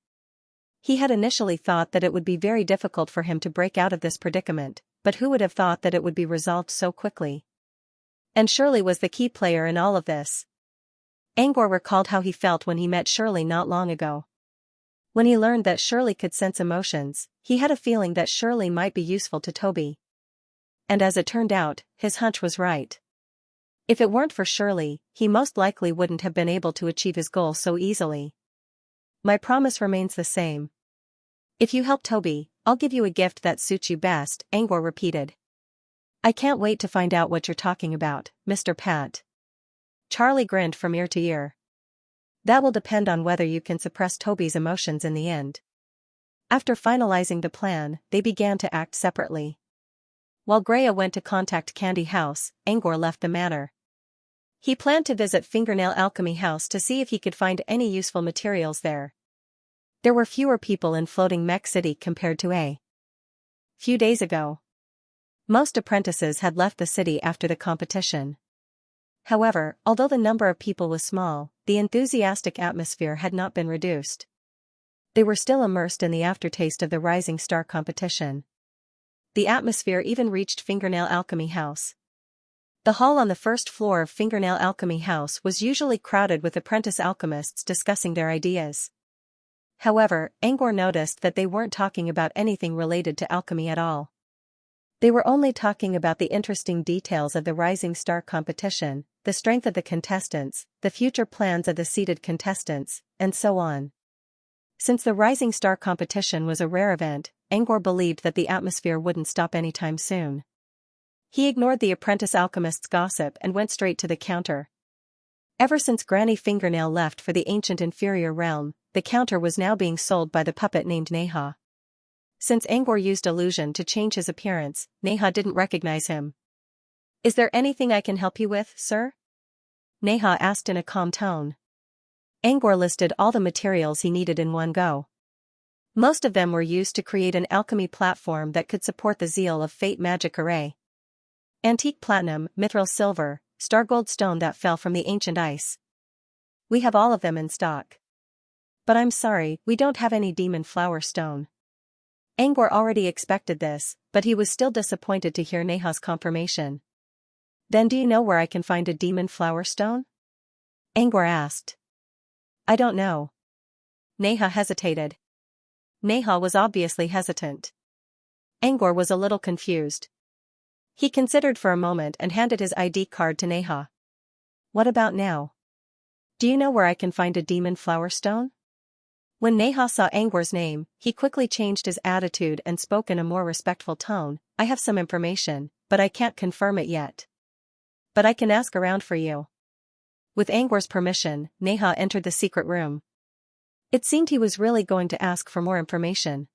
He had initially thought that it would be very difficult for him to break out of this predicament, but who would have thought that it would be resolved so quickly? And Shirley was the key player in all of this. Angwar recalled how he felt when he met Shirley not long ago. When he learned that Shirley could sense emotions, he had a feeling that Shirley might be useful to Toby. And as it turned out, his hunch was right. If it weren't for Shirley, he most likely wouldn't have been able to achieve his goal so easily. My promise remains the same. If you help Toby, I'll give you a gift that suits you best, Angwar repeated. I can't wait to find out what you're talking about, Mr. Pat. Charlie grinned from ear to ear. That will depend on whether you can suppress Toby's emotions in the end. After finalizing the plan, they began to act separately. While Greya went to contact Candy House, Angwar left the manor. He planned to visit Fingernail Alchemy House to see if he could find any useful materials there. There were fewer people in floating mech city compared to a few days ago. Most apprentices had left the city after the competition. However, although the number of people was small, the enthusiastic atmosphere had not been reduced. They were still immersed in the aftertaste of the Rising Star competition. The atmosphere even reached Fingernail Alchemy House. The hall on the first floor of Fingernail Alchemy House was usually crowded with apprentice alchemists discussing their ideas. However, Angwar noticed that they weren't talking about anything related to alchemy at all. They were only talking about the interesting details of the Rising Star competition, the strength of the contestants, the future plans of the seeded contestants, and so on. Since the Rising Star competition was a rare event, Angwar believed that the atmosphere wouldn't stop anytime soon. He ignored the apprentice alchemist's gossip and went straight to the counter. Ever since Granny Fingernail left for the ancient inferior realm, the counter was now being sold by the puppet named Neha. Since Angwar used illusion to change his appearance, Neha didn't recognize him. Is there anything I can help you with, sir? Neha asked in a calm tone. Angwar listed all the materials he needed in one go. Most of them were used to create an alchemy platform that could support the zeal of fate magic array. Antique platinum, mithril silver, stargold stone that fell from the ancient ice. We have all of them in stock. But I'm sorry, we don't have any demon flower stone. Angwar already expected this, but he was still disappointed to hear Neha's confirmation. Then do you know where I can find a demon flower stone? Angwar asked. I don't know. Neha hesitated. Neha was obviously hesitant. Angwar was a little confused. He considered for a moment and handed his ID card to Neha. What about now? Do you know where I can find a demon flower stone? When Neha saw Angwar's name, he quickly changed his attitude and spoke in a more respectful tone. I have some information, but I can't confirm it yet. But I can ask around for you. With Angwar's permission, Neha entered the secret room. It seemed he was really going to ask for more information.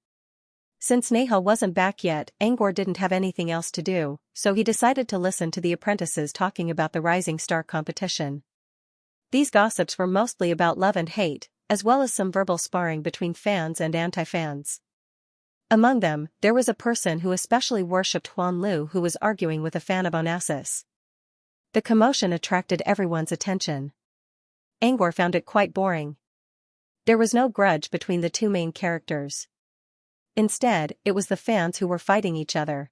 Since Neha wasn't back yet, Angwar didn't have anything else to do, so he decided to listen to the apprentices talking about the Rising Star competition. These gossips were mostly about love and hate, as well as some verbal sparring between fans and anti-fans. Among them, there was a person who especially worshipped Huan Lu who was arguing with a fan of Onassis. The commotion attracted everyone's attention. Angwar found it quite boring. There was no grudge between the two main characters. Instead, it was the fans who were fighting each other.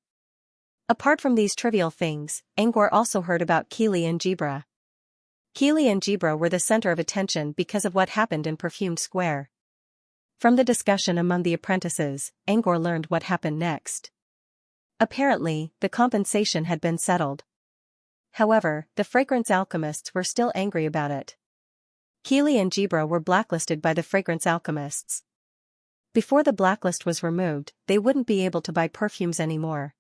Apart from these trivial things, Angor also heard about Keely and Jibra. Keely and Jibra were the center of attention because of what happened in Perfumed Square. From the discussion among the apprentices, Angor learned what happened next. Apparently, the compensation had been settled. However, the fragrance alchemists were still angry about it. Keely and Jibra were blacklisted by the fragrance alchemists. Before the blacklist was removed, they wouldn't be able to buy perfumes anymore.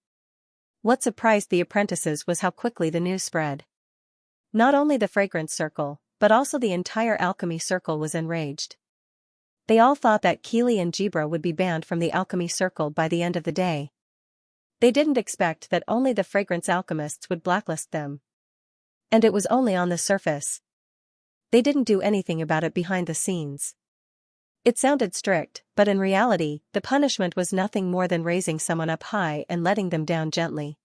What surprised the apprentices was how quickly the news spread. Not only the fragrance circle, but also the entire alchemy circle was enraged. They all thought that Keely and Jibra would be banned from the alchemy circle by the end of the day. They didn't expect that only the fragrance alchemists would blacklist them. And it was only on the surface. They didn't do anything about it behind the scenes. It sounded strict, but in reality, the punishment was nothing more than raising someone up high and letting them down gently.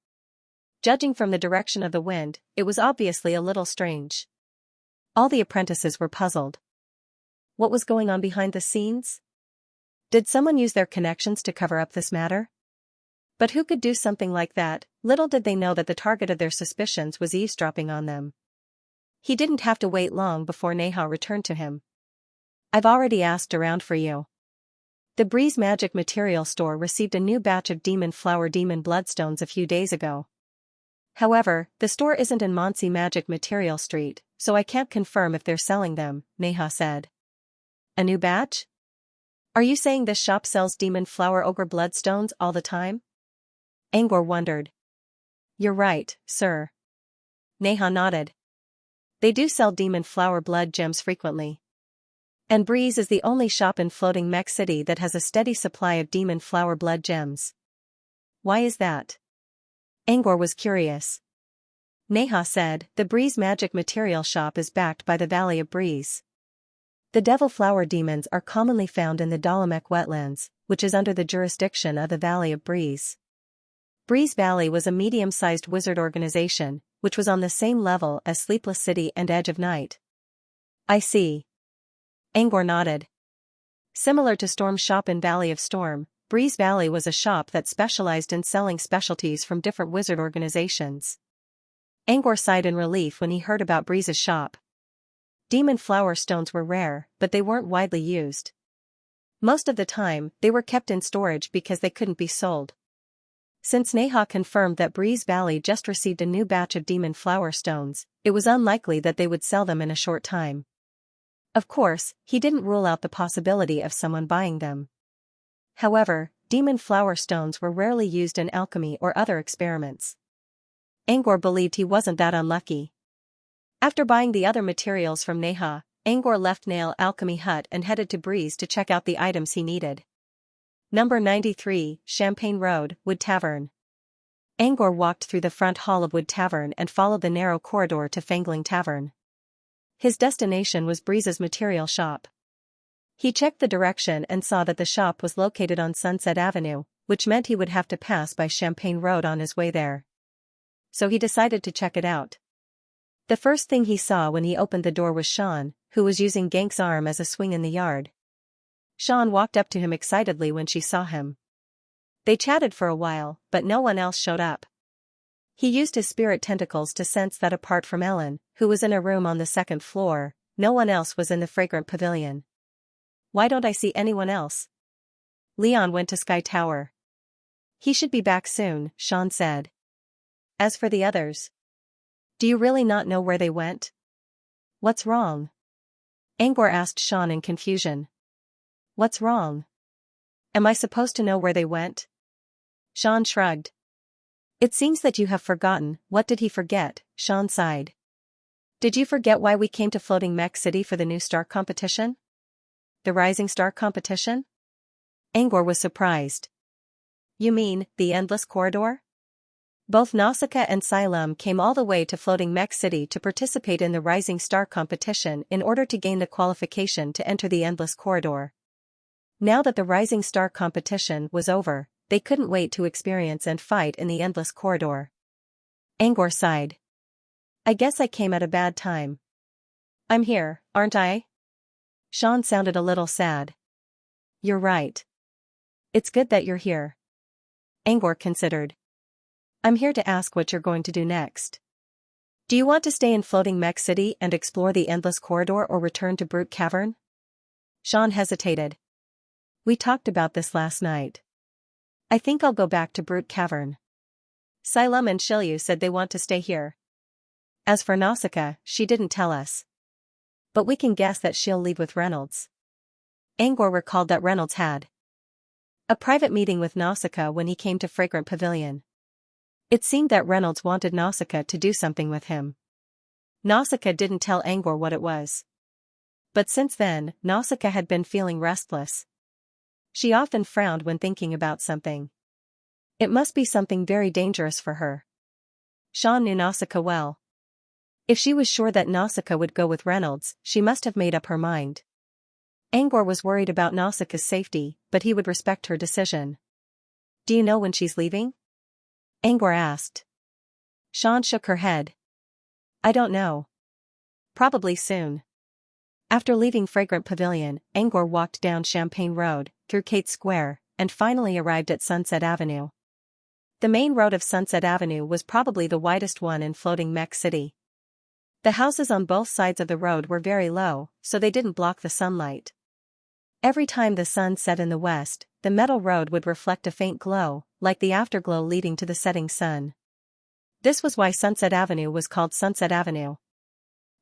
Judging from the direction of the wind, it was obviously a little strange. All the apprentices were puzzled. What was going on behind the scenes? Did someone use their connections to cover up this matter? But who could do something like that? Little did they know that the target of their suspicions was eavesdropping on them. He didn't have to wait long before Neha returned to him. I've already asked around for you. The Breeze Magic Material Store received a new batch of Demon Flower Demon Bloodstones a few days ago. However, the store isn't in Monsey Magic Material Street, so I can't confirm if they're selling them, Neha said. A new batch? Are you saying this shop sells Demon Flower Ogre Bloodstones all the time? Angor wondered. You're right, sir. Neha nodded. They do sell Demon Flower Blood gems frequently. And Breeze is the only shop in Floating Mech City that has a steady supply of Demon Flower Blood gems. Why is that? Angor was curious. Neha said, the Breeze Magic Material Shop is backed by the Valley of Breeze. The Devil Flower Demons are commonly found in the Dolomek wetlands, which is under the jurisdiction of the Valley of Breeze. Breeze Valley was a medium-sized wizard organization, which was on the same level as Sleepless City and Edge of Night. I see. Angor nodded. Similar to Storm's shop in Valley of Storm, Breeze Valley was a shop that specialized in selling specialties from different wizard organizations. Angor sighed in relief when he heard about Breeze's shop. Demon flower stones were rare, but they weren't widely used. Most of the time, they were kept in storage because they couldn't be sold. Since Neha confirmed that Breeze Valley just received a new batch of demon flower stones, it was unlikely that they would sell them in a short time. Of course, he didn't rule out the possibility of someone buying them. However, demon flower stones were rarely used in alchemy or other experiments. Angor believed he wasn't that unlucky. After buying the other materials from Neha, Angor left Nail Alchemy Hut and headed to Breeze to check out the items he needed. Number 93, Champagne Road, Wood Tavern. Angor walked through the front hall of Wood Tavern and followed the narrow corridor to Fangling Tavern. His destination was Breeze's material shop. He checked the direction and saw that the shop was located on Sunset Avenue, which meant he would have to pass by Champagne Road on his way there. So he decided to check it out. The first thing he saw when he opened the door was Sean, who was using Gank's arm as a swing in the yard. Sean walked up to him excitedly when she saw him. They chatted for a while, but no one else showed up. He used his spirit tentacles to sense that apart from Ellen, who was in a room on the second floor, no one else was in the fragrant pavilion. Why don't I see anyone else? Leon went to Sky Tower. He should be back soon, Sean said. As for the others, do you really not know where they went? What's wrong? Angor asked Sean in confusion. What's wrong? Am I supposed to know where they went? Sean shrugged. It seems that you have forgotten. What did he forget? Sean sighed. Did you forget why we came to Floating Mech City for the new star competition? The Rising Star competition? Angor was surprised. You mean, the Endless Corridor? Both Nausicaa and Xylem came all the way to Floating Mech City to participate in the Rising Star competition in order to gain the qualification to enter the Endless Corridor. Now that the Rising Star competition was over, they couldn't wait to experience and fight in the Endless Corridor. Angor sighed. I guess I came at a bad time. I'm here, aren't I? Sean sounded a little sad. You're right. It's good that you're here. Angor considered. I'm here to ask what you're going to do next. Do you want to stay in Floating Mech City and explore the Endless Corridor or return to Brute Cavern? Sean hesitated. We talked about this last night. I think I'll go back to Brute Cavern. Xylem and Shilyu said they want to stay here. As for Nausicaa, she didn't tell us. But we can guess that she'll leave with Reynolds. Angor recalled that Reynolds had a private meeting with Nausicaa when he came to Fragrant Pavilion. It seemed that Reynolds wanted Nausicaa to do something with him. Nausicaa didn't tell Angor what it was. But since then, Nausicaa had been feeling restless. She often frowned when thinking about something. It must be something very dangerous for her. Sean knew Nausicaa well. If she was sure that Nausicaa would go with Reynolds, she must have made up her mind. Angor was worried about Nausicaa's safety, but he would respect her decision. Do you know when she's leaving? Angor asked. Sean shook her head. I don't know. Probably soon. After leaving Fragrant Pavilion, Angor walked down Champagne Road, through Kate Square, and finally arrived at Sunset Avenue. The main road of Sunset Avenue was probably the widest one in Floating Mech City. The houses on both sides of the road were very low, so they didn't block the sunlight. Every time the sun set in the west, the metal road would reflect a faint glow, like the afterglow leading to the setting sun. This was why Sunset Avenue was called Sunset Avenue.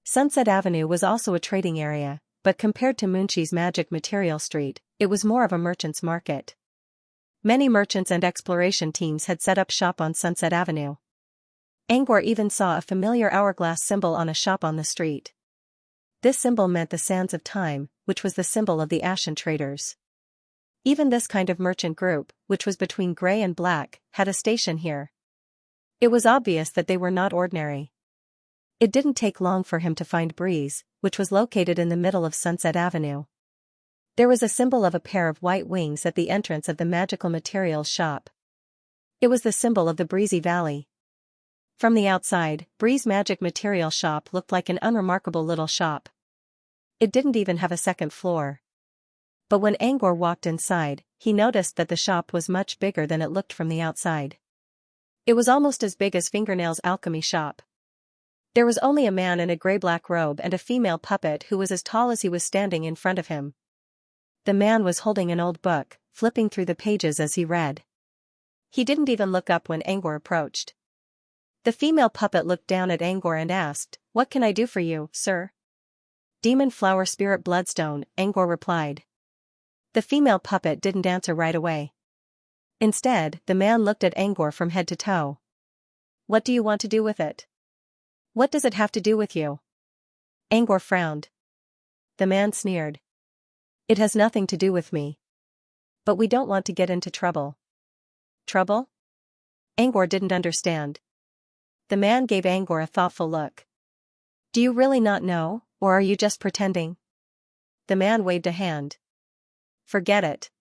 Sunset Avenue was also a trading area, but compared to Munchi's Magic Material Street, it was more of a merchant's market. Many merchants and exploration teams had set up shop on Sunset Avenue. Angor even saw a familiar hourglass symbol on a shop on the street. This symbol meant the sands of time, which was the symbol of the Ashen traders. Even this kind of merchant group, which was between gray and black, had a station here. It was obvious that they were not ordinary. It didn't take long for him to find Breeze, which was located in the middle of Sunset Avenue. There was a symbol of a pair of white wings at the entrance of the magical materials shop. It was the symbol of the Breezy Valley. From the outside, Breeze Magic Material Shop looked like an unremarkable little shop. It didn't even have a second floor. But when Angor walked inside, he noticed that the shop was much bigger than it looked from the outside. It was almost as big as Fingernail's alchemy shop. There was only a man in a gray-black robe and a female puppet who was as tall as he was standing in front of him. The man was holding an old book, flipping through the pages as he read. He didn't even look up when Angor approached. The female puppet looked down at Angor and asked, "What can I do for you, sir?" "Demon Flower Spirit Bloodstone," Angor replied. The female puppet didn't answer right away. Instead, the man looked at Angor from head to toe. "What do you want to do with it? What does it have to do with you?" Angor frowned. The man sneered. "It has nothing to do with me. But we don't want to get into trouble." "Trouble?" Angor didn't understand. The man gave Angor a thoughtful look. "Do you really not know, or are you just pretending?" The man waved a hand. "Forget it.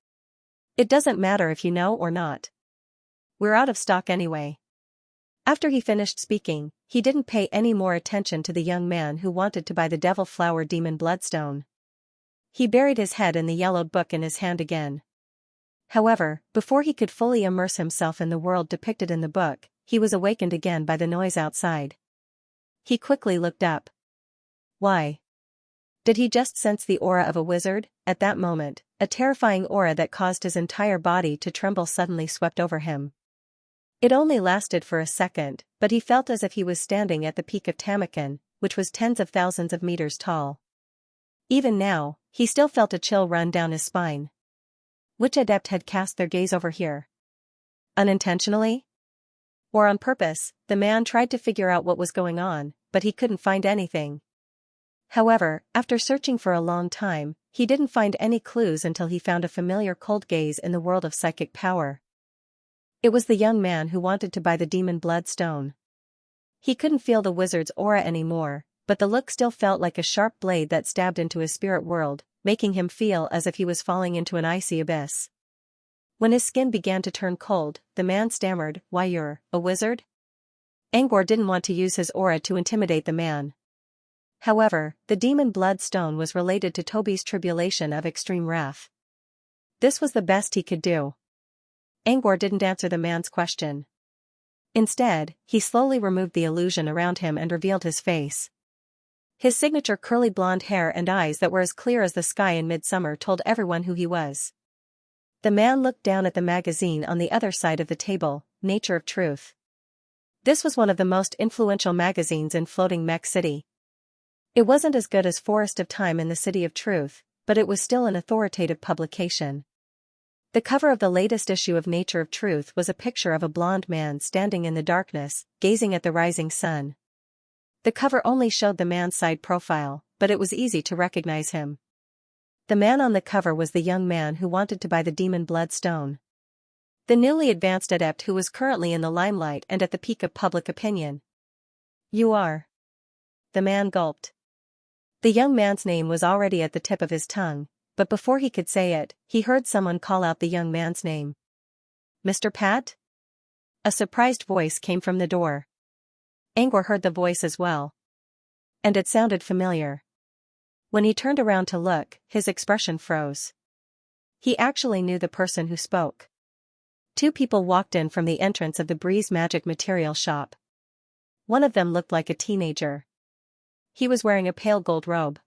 It doesn't matter if you know or not. We're out of stock anyway." After he finished speaking, he didn't pay any more attention to the young man who wanted to buy the Devil Flower Demon Bloodstone. He buried his head in the yellowed book in his hand again. However, before he could fully immerse himself in the world depicted in the book, he was awakened again by the noise outside. He quickly looked up. Why? Did he just sense the aura of a wizard? At that moment, a terrifying aura that caused his entire body to tremble suddenly swept over him. It only lasted for a second, but he felt as if he was standing at the peak of Tamakan, which was tens of thousands of meters tall. Even now, he still felt a chill run down his spine. Which adept had cast their gaze over here? Unintentionally? Or on purpose? The man tried to figure out what was going on, but he couldn't find anything. However, after searching for a long time, he didn't find any clues until he found a familiar cold gaze in the world of psychic power. It was the young man who wanted to buy the Demon Bloodstone. He couldn't feel the wizard's aura anymore, but the look still felt like a sharp blade that stabbed into his spirit world, making him feel as if he was falling into an icy abyss. When his skin began to turn cold, the man stammered, "Why, you're a wizard?" Angor didn't want to use his aura to intimidate the man. However, the Demon Bloodstone was related to Toby's tribulation of extreme wrath. This was the best he could do. Angor didn't answer the man's question. Instead, he slowly removed the illusion around him and revealed his face. His signature curly blonde hair and eyes that were as clear as the sky in midsummer told everyone who he was. The man looked down at the magazine on the other side of the table, Nature of Truth. This was one of the most influential magazines in floating Mech City. It wasn't as good as Forest of Time in the City of Truth, but it was still an authoritative publication. The cover of the latest issue of Nature of Truth was a picture of a blonde man standing in the darkness, gazing at the rising sun. The cover only showed the man's side profile, but it was easy to recognize him. The man on the cover was the young man who wanted to buy the demon blood stone. The newly advanced adept who was currently in the limelight and at the peak of public opinion. You are. The man gulped. The young man's name was already at the tip of his tongue, but before he could say it, he heard someone call out the young man's name. Mr. Pat? A surprised voice came from the door. Angor heard the voice as well. And it sounded familiar. When he turned around to look, his expression froze. He actually knew the person who spoke. Two people walked in from the entrance of the Breeze Magic Material shop. One of them looked like a teenager. He was wearing a pale gold robe.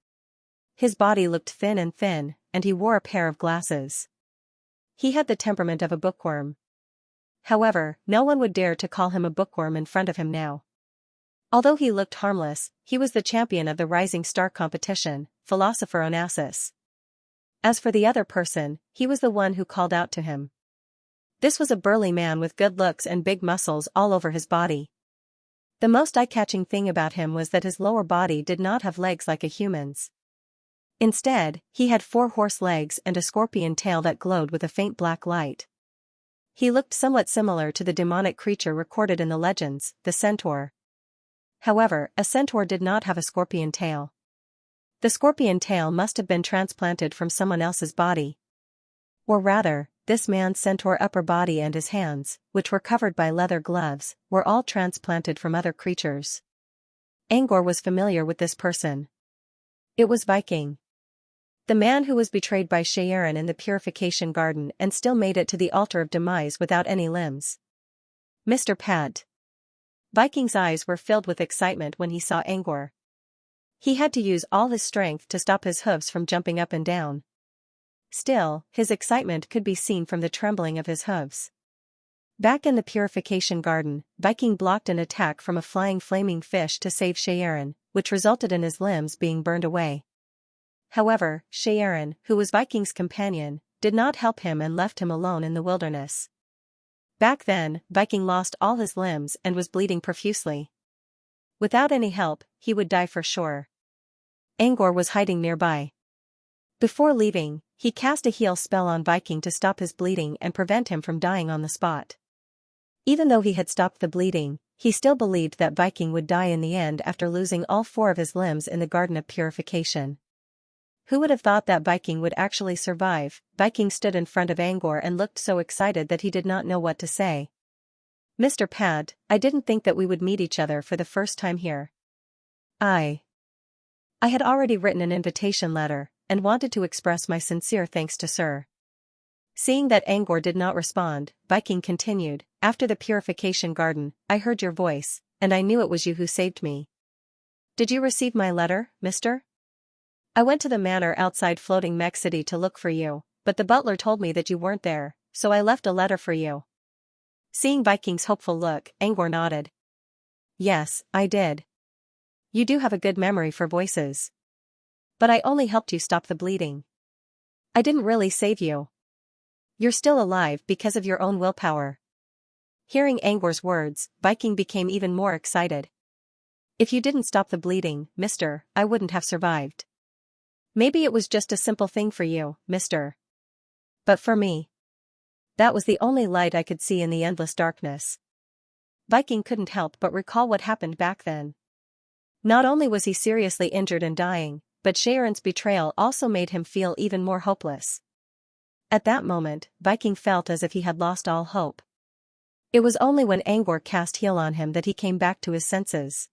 His body looked thin, and he wore a pair of glasses. He had the temperament of a bookworm. However, no one would dare to call him a bookworm in front of him now. Although he looked harmless, he was the champion of the Rising Star competition, Philosopher Onassis. As for the other person, he was the one who called out to him. This was a burly man with good looks and big muscles all over his body. The most eye-catching thing about him was that his lower body did not have legs like a human's. Instead, he had 4 horse legs and a scorpion tail that glowed with a faint black light. He looked somewhat similar to the demonic creature recorded in the legends, the centaur. However, a centaur did not have a scorpion tail. The scorpion tail must have been transplanted from someone else's body. Or rather, this man's centaur upper body and his hands, which were covered by leather gloves, were all transplanted from other creatures. Angor was familiar with this person. It was Viking. The man who was betrayed by Xianxia in the Purification Garden and still made it to the altar of demise without any limbs. Mr. Pat. Viking's eyes were filled with excitement when he saw Angor. He had to use all his strength to stop his hooves from jumping up and down. Still, his excitement could be seen from the trembling of his hooves. Back in the Purification Garden, Viking blocked an attack from a flying flaming fish to save Xianxia, which resulted in his limbs being burned away. However, Xianxia, who was Viking's companion, did not help him and left him alone in the wilderness. Back then, Viking lost all his limbs and was bleeding profusely. Without any help, he would die for sure. Angor was hiding nearby. Before leaving, he cast a heal spell on Viking to stop his bleeding and prevent him from dying on the spot. Even though he had stopped the bleeding, he still believed that Viking would die in the end after losing all 4 of his limbs in the Garden of Purification. Who would have thought that Viking would actually survive? Viking stood in front of Angor and looked so excited that he did not know what to say. Mr. Pad, I didn't think that we would meet each other for the first time here. I had already written an invitation letter, and wanted to express my sincere thanks to Sir. Seeing that Angor did not respond, Viking continued, after the Purification Garden, I heard your voice, and I knew it was you who saved me. Did you receive my letter, mister? I went to the manor outside floating Mech City to look for you, but the butler told me that you weren't there, so I left a letter for you. Seeing Viking's hopeful look, Angor nodded. Yes, I did. You do have a good memory for voices. But I only helped you stop the bleeding. I didn't really save you. You're still alive because of your own willpower. Hearing Angor's words, Viking became even more excited. If you didn't stop the bleeding, mister, I wouldn't have survived. Maybe it was just a simple thing for you, mister. But for me, that was the only light I could see in the endless darkness. Viking couldn't help but recall what happened back then. Not only was he seriously injured and dying, but Xianxia's betrayal also made him feel even more hopeless. At that moment, Viking felt as if he had lost all hope. It was only when Angor cast heal on him that he came back to his senses.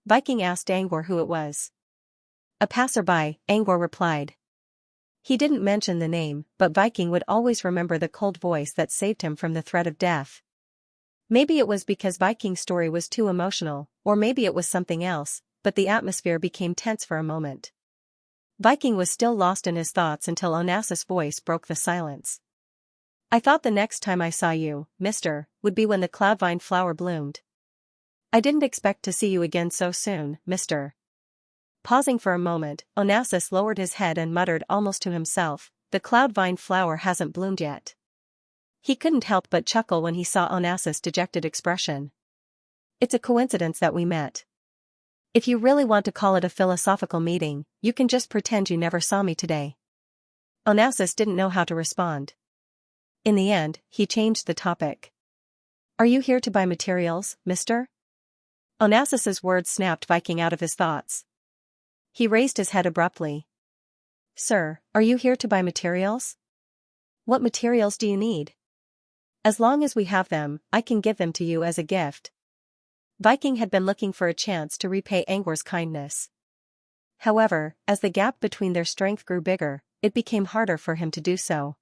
Viking asked Angor who it was. A passerby, Angor replied. He didn't mention the name, but Viking would always remember the cold voice that saved him from the threat of death. Maybe it was because Viking's story was too emotional, or maybe it was something else, but the atmosphere became tense for a moment. Viking was still lost in his thoughts until Onassis' voice broke the silence. I thought the next time I saw you, mister, would be when the cloudvine flower bloomed. I didn't expect to see you again so soon, mister. Pausing for a moment, Onassis lowered his head and muttered almost to himself, the cloudvine flower hasn't bloomed yet. He couldn't help but chuckle when he saw Onassis' dejected expression. It's a coincidence that we met. If you really want to call it a philosophical meeting, you can just pretend you never saw me today. Onassis didn't know how to respond. In the end, he changed the topic. Are you here to buy materials, mister? Onassis' words snapped Viking out of his thoughts. He raised his head abruptly. Sir, are you here to buy materials? What materials do you need? As long as we have them, I can give them to you as a gift. Viking had been looking for a chance to repay Angor's kindness. However, as the gap between their strength grew bigger, it became harder for him to do so.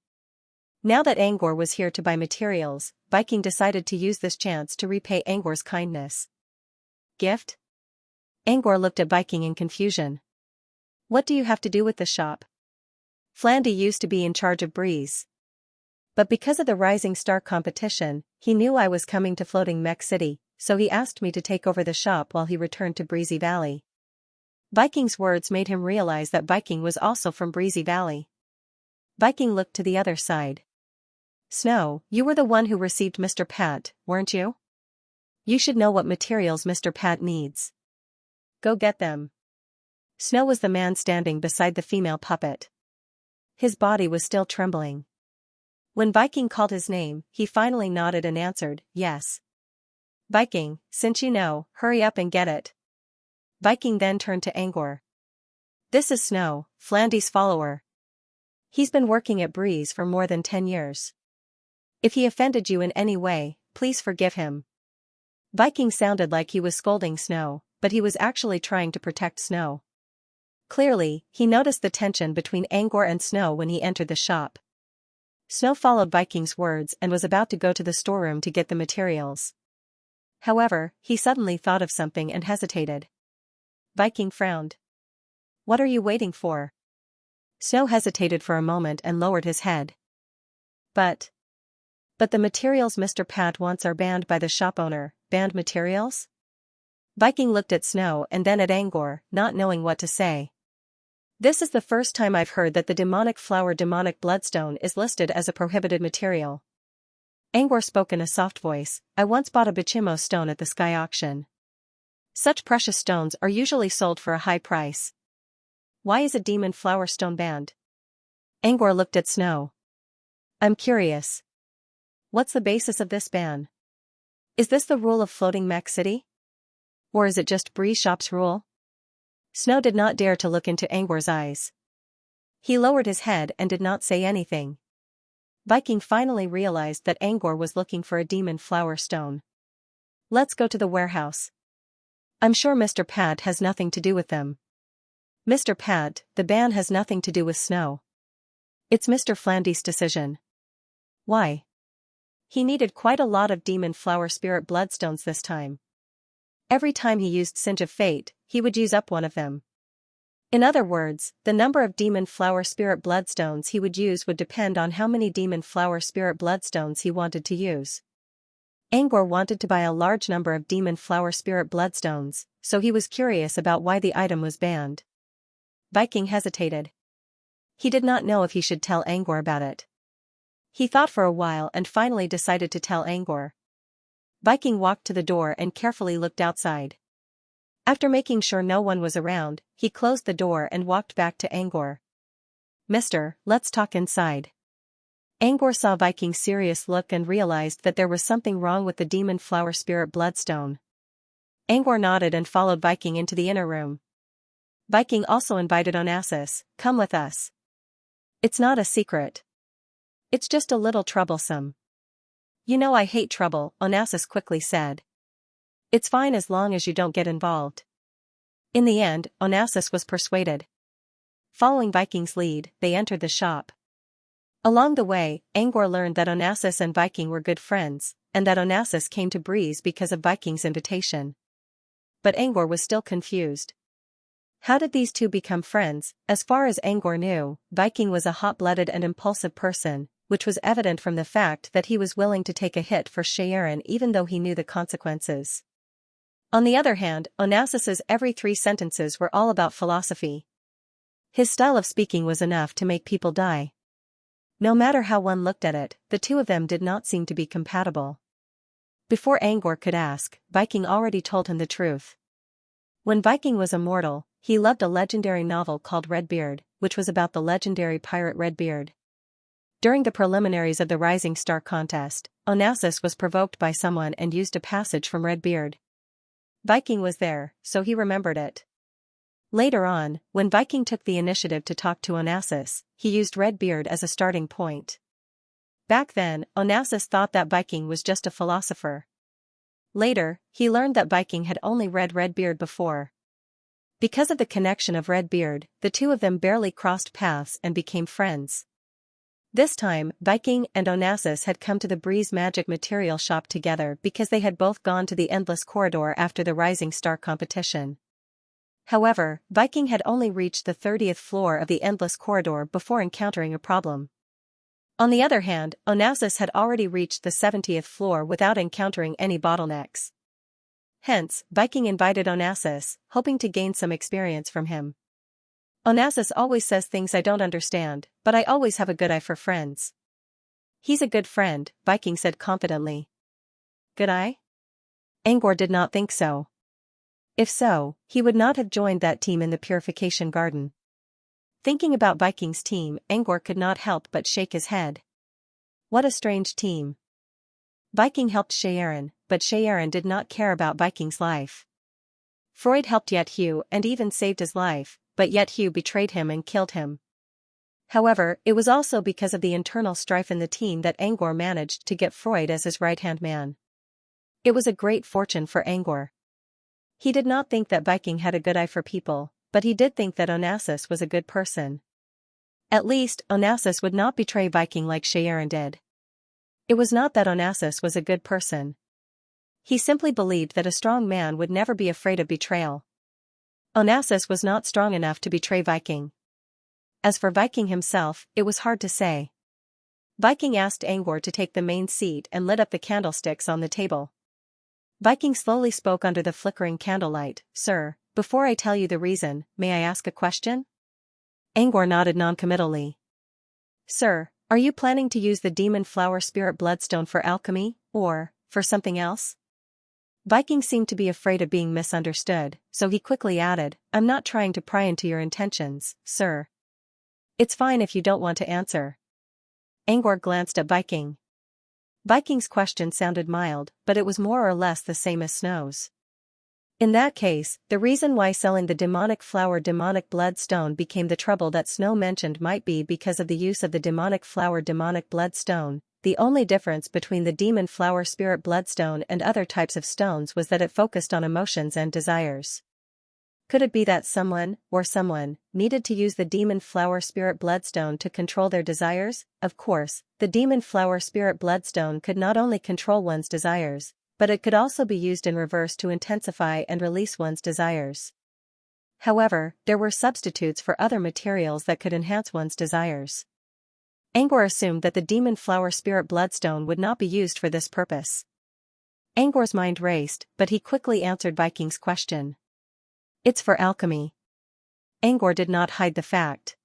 Now that Angor was here to buy materials, Viking decided to use this chance to repay Angor's kindness. Gift? Angor looked at Viking in confusion. What do you have to do with the shop? Flandy used to be in charge of Breeze. But because of the Rising Star competition, he knew I was coming to Floating Mech City, so he asked me to take over the shop while he returned to Breezy Valley. Viking's words made him realize that Viking was also from Breezy Valley. Viking looked to the other side. Snow, you were the one who received Mr. Pat, weren't you? You should know what materials Mr. Pat needs. Go get them. Snow was the man standing beside the female puppet. His body was still trembling. When Viking called his name, he finally nodded and answered, yes. Viking, since you know, hurry up and get it. Viking then turned to Angor. This is Snow, Flandy's follower. He's been working at Breeze for more than 10 years. If he offended you in any way, please forgive him. Viking sounded like he was scolding Snow, but he was actually trying to protect Snow. Clearly, he noticed the tension between Angor and Snow when he entered the shop. Snow followed Viking's words and was about to go to the storeroom to get the materials. However, he suddenly thought of something and hesitated. Viking frowned. What are you waiting for? Snow hesitated for a moment and lowered his head. But the materials Mr. Pat wants are banned by the shop owner. Banned materials? Viking looked at Snow and then at Angor, not knowing what to say. This is the first time I've heard that the demonic flower demonic bloodstone is listed as a prohibited material. Angor spoke in a soft voice. I once bought a Bichimo stone at the sky auction. Such precious stones are usually sold for a high price. Why is a demon flower stone banned? Angor looked at Snow. I'm curious. What's the basis of this ban? Is this the rule of Floating Mech City? Or is it just Bree Shop's rule? Snow did not dare to look into Angor's eyes. He lowered his head and did not say anything. Viking finally realized that Angor was looking for a demon flower stone. Let's go to the warehouse. I'm sure Mr. Pat has nothing to do with them. Mr. Pat, the ban has nothing to do with Snow. It's Mr. Flandy's decision. Why? He needed quite a lot of demon flower spirit bloodstones this time. Every time he used Singe of Fate, he would use up one of them. In other words, the number of demon flower spirit bloodstones he would use would depend on how many demon flower spirit bloodstones he wanted to use. Angor wanted to buy a large number of demon flower spirit bloodstones, so he was curious about why the item was banned. Viking hesitated. He did not know if he should tell Angor about it. He thought for a while and finally decided to tell Angor. Viking walked to the door and carefully looked outside. After making sure no one was around, he closed the door and walked back to Angor. Mister, let's talk inside. Angor saw Viking's serious look and realized that there was something wrong with the demon flower spirit bloodstone. Angor nodded and followed Viking into the inner room. Viking also invited Onassis, come with us. It's not a secret. It's just a little troublesome. You know I hate trouble, Onassis quickly said. It's fine as long as you don't get involved. In the end, Onassis was persuaded. Following Viking's lead, they entered the shop. Along the way, Angor learned that Onassis and Viking were good friends, and that Onassis came to Breeze because of Viking's invitation. But Angor was still confused. How did these two become friends? As far as Angor knew, Viking was a hot-blooded and impulsive person, which was evident from the fact that he was willing to take a hit for Xianxia even though he knew the consequences. On the other hand, Onassis's every 3 sentences were all about philosophy. His style of speaking was enough to make people die. No matter how one looked at it, the two of them did not seem to be compatible. Before Angor could ask, Viking already told him the truth. When Viking was immortal, he loved a legendary novel called Redbeard, which was about the legendary pirate Redbeard. During the preliminaries of the Rising Star contest, Onassis was provoked by someone and used a passage from Redbeard. Viking was there, so he remembered it. Later on, when Viking took the initiative to talk to Onassis, he used Redbeard as a starting point. Back then, Onassis thought that Viking was just a philosopher. Later, he learned that Viking had only read Redbeard before. Because of the connection of Redbeard, the two of them barely crossed paths and became friends. This time, Viking and Onassis had come to the Breeze Magic Material Shop together because they had both gone to the Endless Corridor after the Rising Star competition. However, Viking had only reached the 30th floor of the Endless Corridor before encountering a problem. On the other hand, Onassis had already reached the 70th floor without encountering any bottlenecks. Hence, Viking invited Onassis, hoping to gain some experience from him. Onassis always says things I don't understand, but I always have a good eye for friends. He's a good friend, Viking said confidently. Good eye? Angor did not think so. If so, he would not have joined that team in the Purification Garden. Thinking about Viking's team, Angor could not help but shake his head. What a strange team. Viking helped Xianxia, but Xianxia did not care about Viking's life. Freud helped Yet-Hugh and even saved his life, but Yet-Hugh betrayed him and killed him. However, it was also because of the internal strife in the team that Angor managed to get Freud as his right-hand man. It was a great fortune for Angor. He did not think that Viking had a good eye for people, but he did think that Onassis was a good person. At least, Onassis would not betray Viking like Xianxia did. It was not that Onassis was a good person. He simply believed that a strong man would never be afraid of betrayal. Onassis was not strong enough to betray Viking. As for Viking himself, it was hard to say. Viking asked Angor to take the main seat and lit up the candlesticks on the table. Viking slowly spoke under the flickering candlelight. Sir, before I tell you the reason, may I ask a question? Angor nodded noncommittally. Sir, are you planning to use the demon flower spirit bloodstone for alchemy, or for something else? Viking seemed to be afraid of being misunderstood, so he quickly added, I'm not trying to pry into your intentions, sir. It's fine if you don't want to answer. Angor glanced at Viking. Viking's question sounded mild, but it was more or less the same as Snow's. In that case, the reason why selling the demonic flower demonic bloodstone became the trouble that Snow mentioned might be because of the use of the demonic flower demonic bloodstone. The only difference between the demon flower spirit bloodstone and other types of stones was that it focused on emotions and desires. Could it be that someone needed to use the demon flower spirit bloodstone to control their desires? Of course, the demon flower spirit bloodstone could not only control one's desires, but it could also be used in reverse to intensify and release one's desires. However, there were substitutes for other materials that could enhance one's desires. Angor assumed that the demon flower spirit bloodstone would not be used for this purpose. Angor's mind raced, but he quickly answered Viking's question. It's for alchemy. Angor did not hide the fact.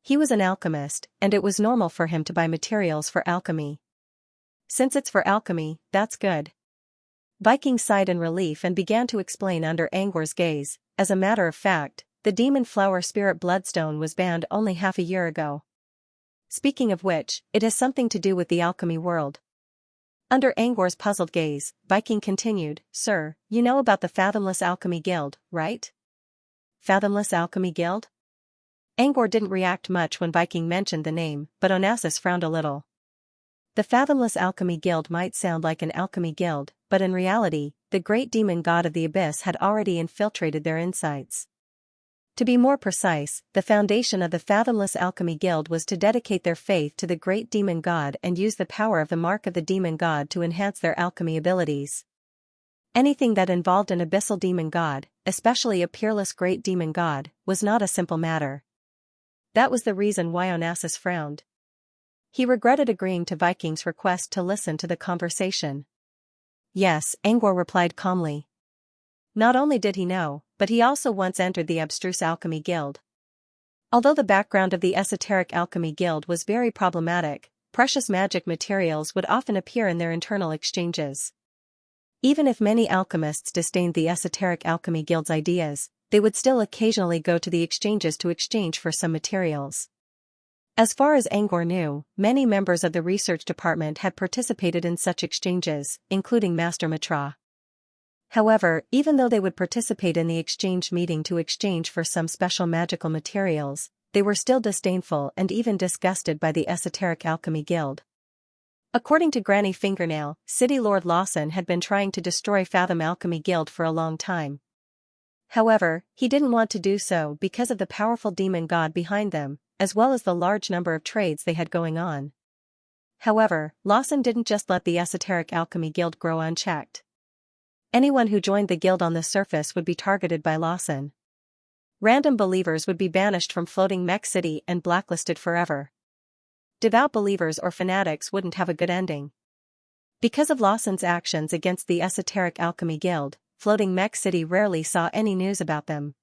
He was an alchemist, and it was normal for him to buy materials for alchemy. Since it's for alchemy, that's good. Viking sighed in relief and began to explain under Angor's gaze. As a matter of fact, the demon flower spirit bloodstone was banned only half a year ago. Speaking of which, it has something to do with the alchemy world. Under Angor's puzzled gaze, Viking continued, Sir, you know about the Fathomless Alchemy Guild, right? Fathomless Alchemy Guild? Angor didn't react much when Viking mentioned the name, but Onassis frowned a little. The Fathomless Alchemy Guild might sound like an alchemy guild, but in reality, the great demon god of the abyss had already infiltrated their insights. To be more precise, the foundation of the Fathomless Alchemy Guild was to dedicate their faith to the great demon god and use the power of the mark of the demon god to enhance their alchemy abilities. Anything that involved an abyssal demon god, especially a peerless great demon god, was not a simple matter. That was the reason why Onassis frowned. He regretted agreeing to Viking's request to listen to the conversation. Yes, Angor replied calmly. Not only did he know, but he also once entered the Abstruse Alchemy Guild. Although the background of the Esoteric Alchemy Guild was very problematic, precious magic materials would often appear in their internal exchanges. Even if many alchemists disdained the Esoteric Alchemy Guild's ideas, they would still occasionally go to the exchanges to exchange for some materials. As far as Angor knew, many members of the research department had participated in such exchanges, including Master Mitra. However, even though they would participate in the exchange meeting to exchange for some special magical materials, they were still disdainful and even disgusted by the Esoteric Alchemy Guild. According to Granny Fingernail, City Lord Lawson had been trying to destroy Fathom Alchemy Guild for a long time. However, he didn't want to do so because of the powerful demon god behind them, as well as the large number of trades they had going on. However, Lawson didn't just let the Esoteric Alchemy Guild grow unchecked. Anyone who joined the guild on the surface would be targeted by Lawson. Random believers would be banished from Floating Mech City and blacklisted forever. Devout believers or fanatics wouldn't have a good ending. Because of Lawson's actions against the Esoteric Alchemy Guild, Floating Mech City rarely saw any news about them.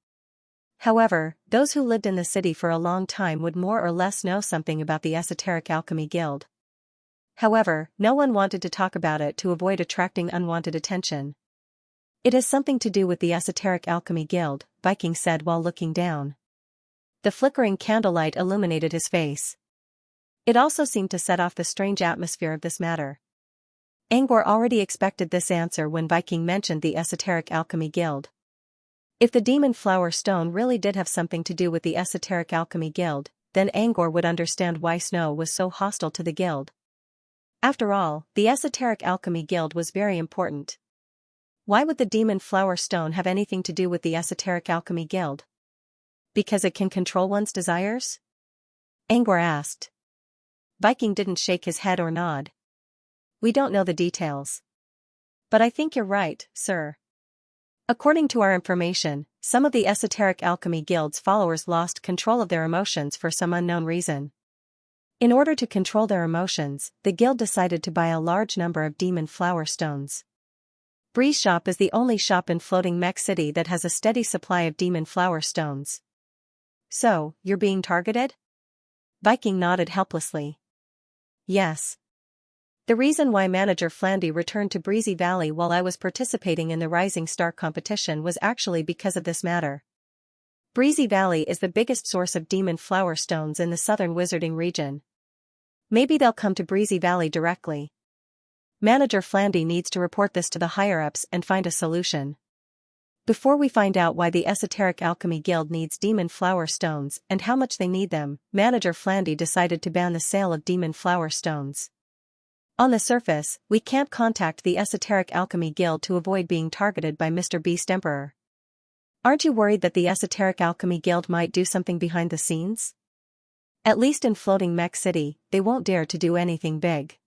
However, those who lived in the city for a long time would more or less know something about the Esoteric Alchemy Guild. However, no one wanted to talk about it to avoid attracting unwanted attention. It has something to do with the Esoteric Alchemy Guild, Viking said while looking down. The flickering candlelight illuminated his face. It also seemed to set off the strange atmosphere of this matter. Angor already expected this answer when Viking mentioned the Esoteric Alchemy Guild. If the Demon Flower Stone really did have something to do with the Esoteric Alchemy Guild, then Angor would understand why Snow was so hostile to the guild. After all, the Esoteric Alchemy Guild was very important. Why would the Demon Flower Stone have anything to do with the Esoteric Alchemy Guild? Because it can control one's desires? Angor asked. Viking didn't shake his head or nod. We don't know the details. But I think you're right, sir. According to our information, some of the Esoteric Alchemy Guild's followers lost control of their emotions for some unknown reason. In order to control their emotions, the guild decided to buy a large number of Demon Flower Stones. Bree's shop is the only shop in Floating Mech City that has a steady supply of Demon Flower Stones. So, you're being targeted? Viking nodded helplessly. Yes. The reason why Manager Flandy returned to Breezy Valley while I was participating in the Rising Star competition was actually because of this matter. Breezy Valley is the biggest source of Demon Flower Stones in the southern wizarding region. Maybe they'll come to Breezy Valley directly. Manager Flandy needs to report this to the higher-ups and find a solution. Before we find out why the Esoteric Alchemy Guild needs Demon Flower Stones and how much they need them, Manager Flandy decided to ban the sale of Demon Flower Stones. On the surface, we can't contact the Esoteric Alchemy Guild to avoid being targeted by Mr. Beast Emperor. Aren't you worried that the Esoteric Alchemy Guild might do something behind the scenes? At least in Floating Mech City, they won't dare to do anything big.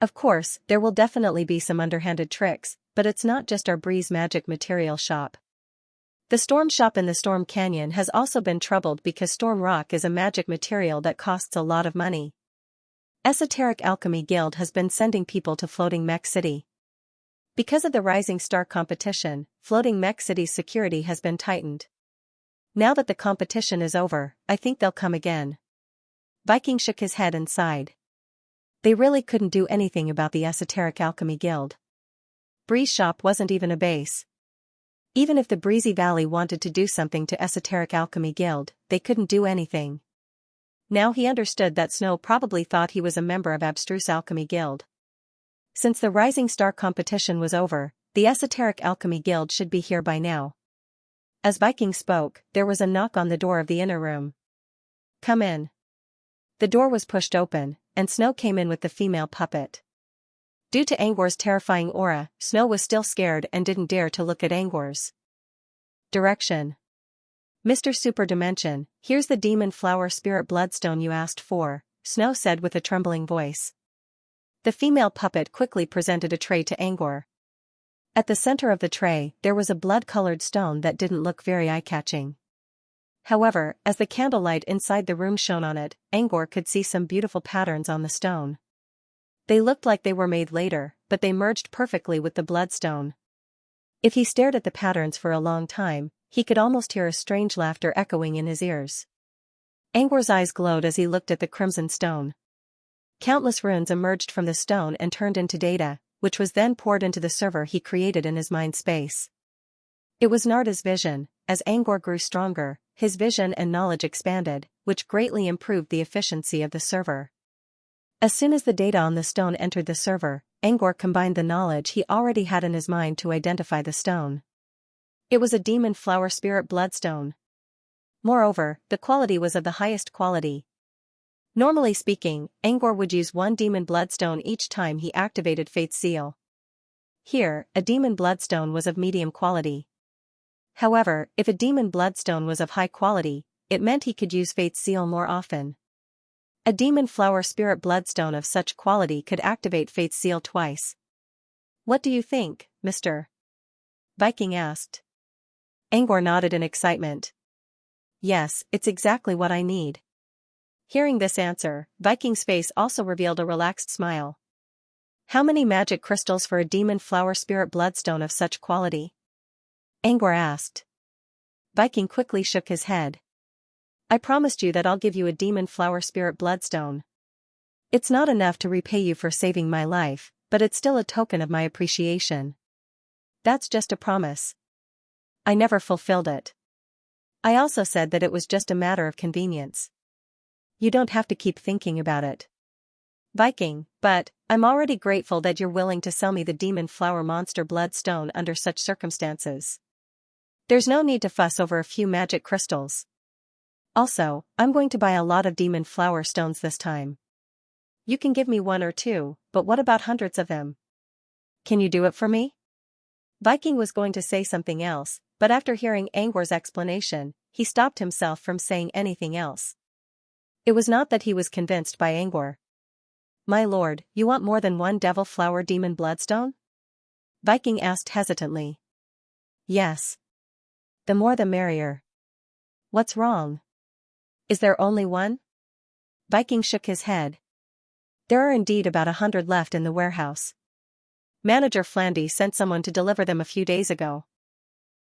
Of course, there will definitely be some underhanded tricks, but it's not just our Breeze Magic Material shop. The Storm shop in the Storm Canyon has also been troubled because Storm Rock is a magic material that costs a lot of money. Esoteric Alchemy Guild has been sending people to Floating Mech City. Because of the Rising Star competition, Floating Mech City's security has been tightened. Now that the competition is over, I think they'll come again. Viking shook his head and sighed. They really couldn't do anything about the Esoteric Alchemy Guild. Bree's shop wasn't even a base. Even if the Breezy Valley wanted to do something to Esoteric Alchemy Guild, they couldn't do anything. Now he understood that Snow probably thought he was a member of Abstruse Alchemy Guild. Since the Rising Star competition was over, the Esoteric Alchemy Guild should be here by now. As Viking spoke, there was a knock on the door of the inner room. Come in. The door was pushed open, and Snow came in with the female puppet. Due to Angor's terrifying aura, Snow was still scared and didn't dare to look at Angor's direction. Mr. Super Dimension, here's the demon flower spirit bloodstone you asked for, Snow said with a trembling voice. The female puppet quickly presented a tray to Angor. At the center of the tray, there was a blood-colored stone that didn't look very eye-catching. However, as the candlelight inside the room shone on it, Angor could see some beautiful patterns on the stone. They looked like they were made later, but they merged perfectly with the bloodstone. If he stared at the patterns for a long time, he could almost hear a strange laughter echoing in his ears. Angor's eyes glowed as he looked at the crimson stone. Countless runes emerged from the stone and turned into data, which was then poured into the server he created in his mind space. It was Narda's vision. As Angor grew stronger, his vision and knowledge expanded, which greatly improved the efficiency of the server. As soon as the data on the stone entered the server, Angor combined the knowledge he already had in his mind to identify the stone. It was a demon flower spirit bloodstone. Moreover, the quality was of the highest quality. Normally speaking, Angor would use one demon bloodstone each time he activated Fate's Seal. Here, a demon bloodstone was of medium quality. However, if a demon bloodstone was of high quality, it meant he could use Fate's Seal more often. A demon flower spirit bloodstone of such quality could activate Fate's Seal twice. What do you think, Mr. Viking asked. Angor nodded in excitement. Yes, it's exactly what I need. Hearing this answer, Viking's face also revealed a relaxed smile. How many magic crystals for a demon flower spirit bloodstone of such quality? Angor asked. Viking quickly shook his head. I promised you that I'll give you a demon flower spirit bloodstone. It's not enough to repay you for saving my life, but it's still a token of my appreciation. That's just a promise. I never fulfilled it. I also said that it was just a matter of convenience. You don't have to keep thinking about it, Viking, but I'm already grateful that you're willing to sell me the demon flower monster bloodstone under such circumstances. There's no need to fuss over a few magic crystals. Also, I'm going to buy a lot of demon flower stones this time. You can give me one or two, but what about hundreds of them? Can you do it for me? Viking was going to say something else, but after hearing Angor's explanation, he stopped himself from saying anything else. It was not that he was convinced by Angor. My lord, you want more than one devil flower demon bloodstone? Viking asked hesitantly. Yes. The more the merrier. What's wrong? Is there only one? Viking shook his head. There are indeed about 100 left in the warehouse. Manager Flandy sent someone to deliver them a few days ago.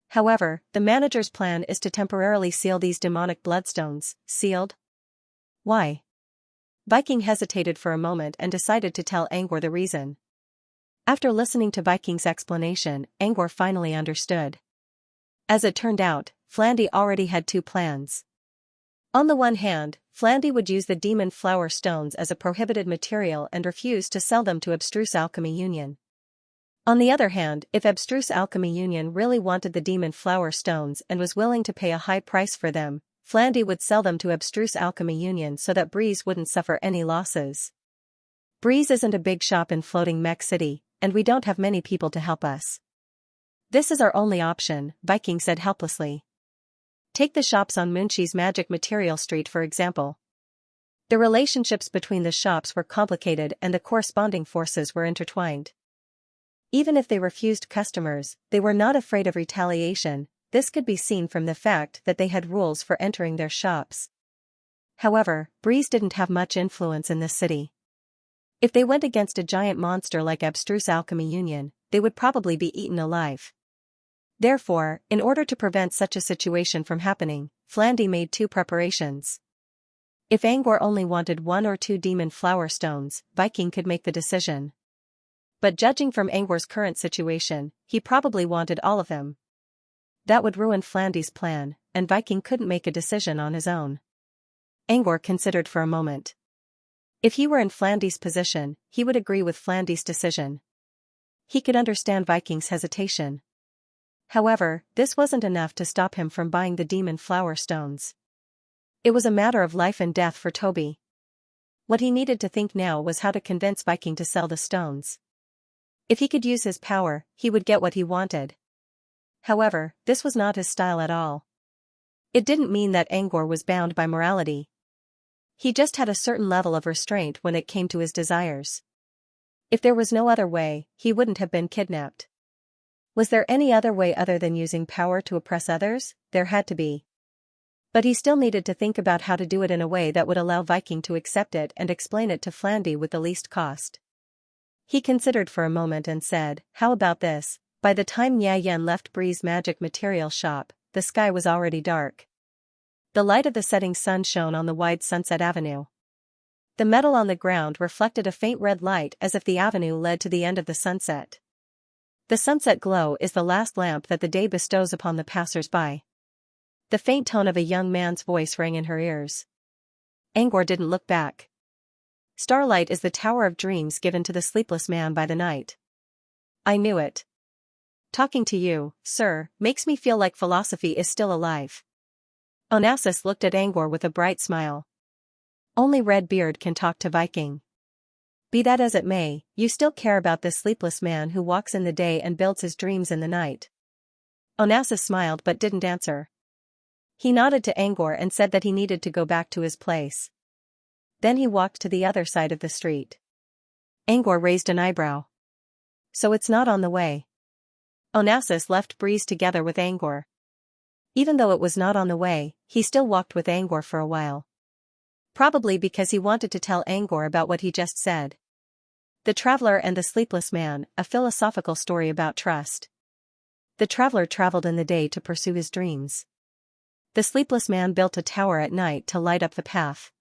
However, the manager's plan is to temporarily seal these demonic bloodstones. Sealed? Why? Viking hesitated for a moment and decided to tell Angor the reason. After listening to Viking's explanation, Angor finally understood. As it turned out, Flandy already had two plans. On the one hand, Flandy would use the demon flower stones as a prohibited material and refuse to sell them to Abstruse Alchemy Union. On the other hand, if Abstruse Alchemy Union really wanted the demon flower stones and was willing to pay a high price for them, Flandy would sell them to Abstruse Alchemy Union so that Breeze wouldn't suffer any losses. Breeze isn't a big shop in Floating Mech City, and we don't have many people to help us. This is our only option, Viking said helplessly. Take the shops on Munchi's Magic Material Street for example. The relationships between the shops were complicated and the corresponding forces were intertwined. Even if they refused customers, they were not afraid of retaliation. This could be seen from the fact that they had rules for entering their shops. However, Breeze didn't have much influence in this city. If they went against a giant monster like Abstruse Alchemy Union, they would probably be eaten alive. Therefore, in order to prevent such a situation from happening, Flandy made two preparations. If Angor only wanted one or two demon flower stones, Viking could make the decision. But judging from Angor's current situation, he probably wanted all of them. That would ruin Flandy's plan, and Viking couldn't make a decision on his own. Angor considered for a moment. If he were in Flandy's position, he would agree with Flandy's decision. He could understand Viking's hesitation. However, this wasn't enough to stop him from buying the demon flower stones. It was a matter of life and death for Toby. What he needed to think now was how to convince Viking to sell the stones. If he could use his power, he would get what he wanted. However, this was not his style at all. It didn't mean that Angor was bound by morality. He just had a certain level of restraint when it came to his desires. If there was no other way, he wouldn't have been kidnapped. Was there any other way other than using power to oppress others? There had to be. But he still needed to think about how to do it in a way that would allow Viking to accept it and explain it to Flandy with the least cost. He considered for a moment and said, "How about this?" By the time Yen left Bree's magic material shop, the sky was already dark. The light of the setting sun shone on the wide Sunset Avenue. The metal on the ground reflected a faint red light as if the avenue led to the end of the sunset. The sunset glow is the last lamp that the day bestows upon the passers-by. The faint tone of a young man's voice rang in her ears. Angor didn't look back. Starlight is the tower of dreams given to the sleepless man by the night. I knew it. Talking to you, sir, makes me feel like philosophy is still alive. Onassis looked at Angor with a bright smile. Only Redbeard can talk to Viking. Be that as it may, you still care about this sleepless man who walks in the day and builds his dreams in the night. Onassis smiled but didn't answer. He nodded to Angor and said that he needed to go back to his place. Then he walked to the other side of the street. Angor raised an eyebrow. So it's not on the way. Onassis left Breeze together with Angor. Even though it was not on the way, he still walked with Angor for a while. Probably because he wanted to tell Angor about what he just said. The Traveler and the Sleepless Man, a philosophical story about trust. The traveler traveled in the day to pursue his dreams. The sleepless man built a tower at night to light up the path.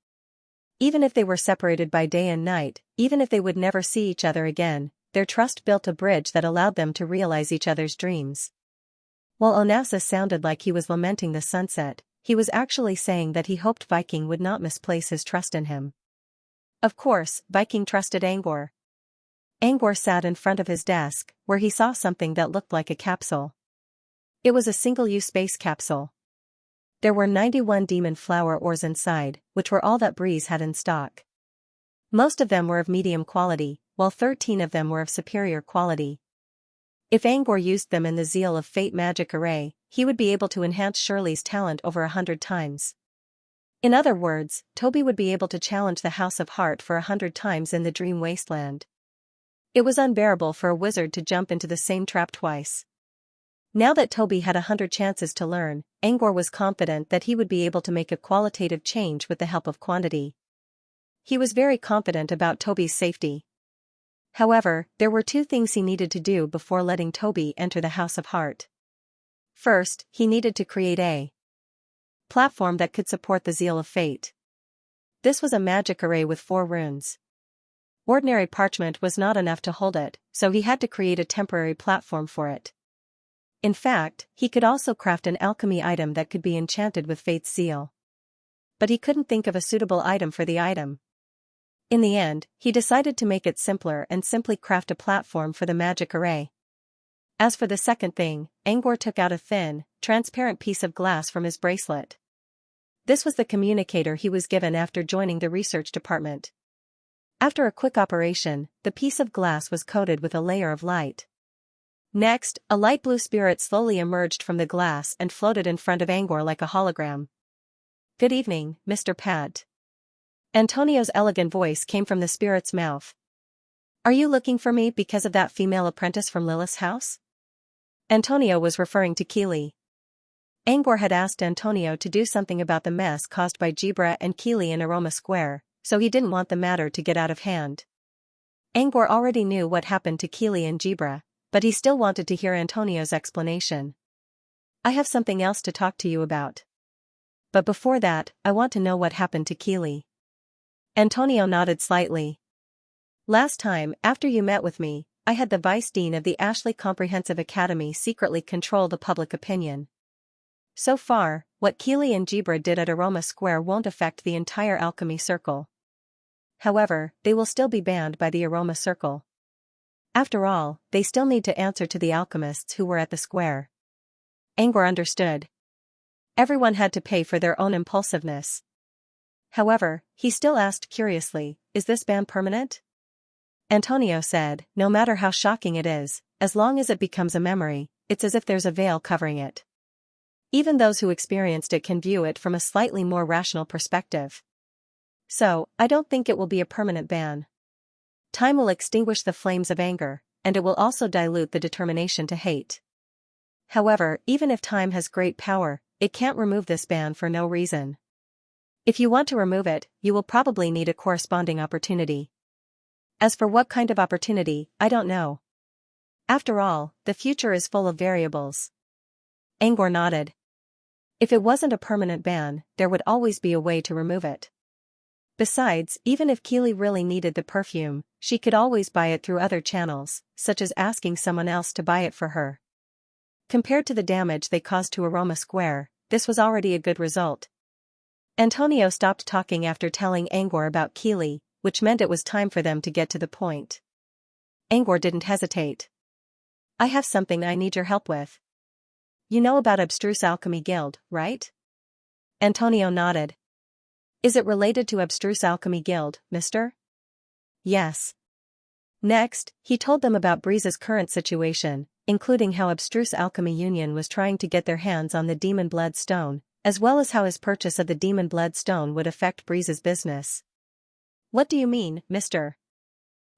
Even if they were separated by day and night, even if they would never see each other again, their trust built a bridge that allowed them to realize each other's dreams. While Onassis sounded like he was lamenting the sunset, he was actually saying that he hoped Viking would not misplace his trust in him. Of course, Viking trusted Angor. Angor sat in front of his desk, where he saw something that looked like a capsule. It was a single-use space capsule. There were 91 demon flower ores inside, which were all that Breeze had in stock. Most of them were of medium quality, while 13 of them were of superior quality. If Angor used them in the Zeal of Fate magic array, he would be able to enhance Shirley's talent over 100 times. In other words, Toby would be able to challenge the House of Heart for 100 times in the Dream Wasteland. It was unbearable for a wizard to jump into the same trap twice. Now that Toby had 100 chances to learn, Angor was confident that he would be able to make a qualitative change with the help of quantity. He was very confident about Toby's safety. However, there were two things he needed to do before letting Toby enter the House of Heart. First, he needed to create a platform that could support the Zeal of Fate. This was a magic array with 4 runes. Ordinary parchment was not enough to hold it, so he had to create a temporary platform for it. In fact, he could also craft an alchemy item that could be enchanted with Fate's seal. But he couldn't think of a suitable item for the item. In the end, he decided to make it simpler and simply craft a platform for the magic array. As for the second thing, Angor took out a thin, transparent piece of glass from his bracelet. This was the communicator he was given after joining the research department. After a quick operation, the piece of glass was coated with a layer of light. Next, a light blue spirit slowly emerged from the glass and floated in front of Angor like a hologram. "Good evening, Mr. Pat." Antonio's elegant voice came from the spirit's mouth. "Are you looking for me because of that female apprentice from Lilith's house?" Antonio was referring to Keely. Angor had asked Antonio to do something about the mess caused by Jibra and Keely in Aroma Square, so he didn't want the matter to get out of hand. Angor already knew what happened to Keely and Jibra, but he still wanted to hear Antonio's explanation. "I have something else to talk to you about. But before that, I want to know what happened to Keely." Antonio nodded slightly. "Last time, after you met with me, I had the Vice Dean of the Ashley Comprehensive Academy secretly control the public opinion. So far, what Keely and Jibra did at Aroma Square won't affect the entire alchemy circle. However, they will still be banned by the Aroma Circle. After all, they still need to answer to the alchemists who were at the square." Angor understood. Everyone had to pay for their own impulsiveness. However, he still asked curiously, "Is this ban permanent?" Antonio said, "No matter how shocking it is, as long as it becomes a memory, it's as if there's a veil covering it." Even those who experienced it can view it from a slightly more rational perspective. So, I don't think it will be a permanent ban. Time will extinguish the flames of anger, and it will also dilute the determination to hate. However, even if time has great power, it can't remove this ban for no reason. If you want to remove it, you will probably need a corresponding opportunity. As for what kind of opportunity, I don't know. After all, the future is full of variables. Angor nodded. If it wasn't a permanent ban, there would always be a way to remove it. Besides, even if Keely really needed the perfume, she could always buy it through other channels, such as asking someone else to buy it for her. Compared to the damage they caused to Aroma Square, this was already a good result. Antonio stopped talking after telling Angor about Keely, which meant it was time for them to get to the point. Angor didn't hesitate. I have something I need your help with. You know about Abstruse Alchemy Guild, right? Antonio nodded. Is it related to Abstruse Alchemy Guild, mister? Yes. Next, he told them about Breeze's current situation, including how Abstruse Alchemy Union was trying to get their hands on the Demon Blood Stone, as well as how his purchase of the Demon Blood Stone would affect Breeze's business. What do you mean, mister?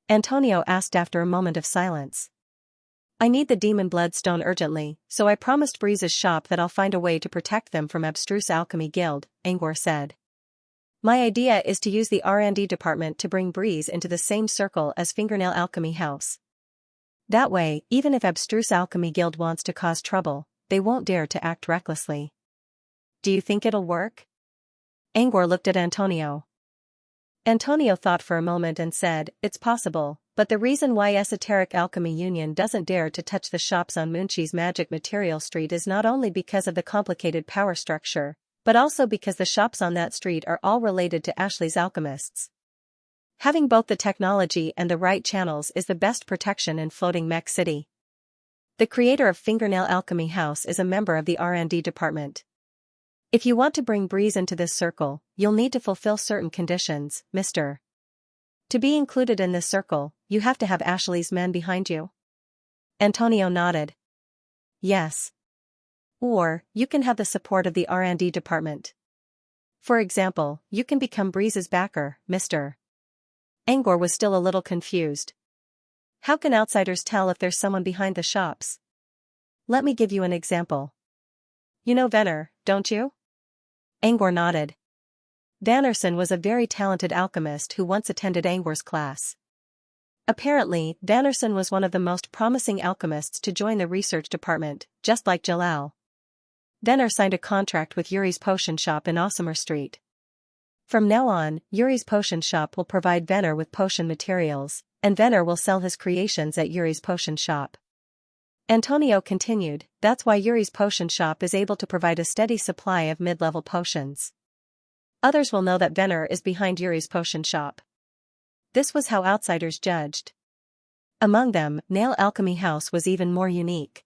Antonio asked after a moment of silence. I need the Demon Blood Stone urgently, so I promised Breeze's shop that I'll find a way to protect them from Abstruse Alchemy Guild, Angor said. My idea is to use the R&D department to bring Breeze into the same circle as Fingernail Alchemy House. That way, even if Abstruse Alchemy Guild wants to cause trouble, they won't dare to act recklessly. Do you think it'll work? Angor looked at Antonio. Antonio thought for a moment and said, it's possible, but the reason why Esoteric Alchemy Union doesn't dare to touch the shops on Munchi's Magic Material Street is not only because of the complicated power structure, but also because the shops on that street are all related to Ashley's alchemists. Having both the technology and the right channels is the best protection in Floating Mech City. The creator of Fingernail Alchemy House is a member of the R&D department. If you want to bring Breeze into this circle, you'll need to fulfill certain conditions, mister. To be included in this circle, you have to have Ashley's men behind you. Antonio nodded. Yes. Or, you can have the support of the R&D department. For example, you can become Breeze's backer, mister. Angor was still a little confused. How can outsiders tell if there's someone behind the shops? Let me give you an example. You know Venner, don't you? Angor nodded. Vannerson was a very talented alchemist who once attended Angor's class. Apparently, Vannerson was one of the most promising alchemists to join the research department, just like Jalal. Venner signed a contract with Yuri's Potion Shop in Awesomer Street. From now on, Yuri's Potion Shop will provide Venner with potion materials, and Venner will sell his creations at Yuri's Potion Shop. Antonio continued, that's why Yuri's Potion Shop is able to provide a steady supply of mid-level potions. Others will know that Venner is behind Yuri's Potion Shop. This was how outsiders judged. Among them, Nail Alchemy House was even more unique.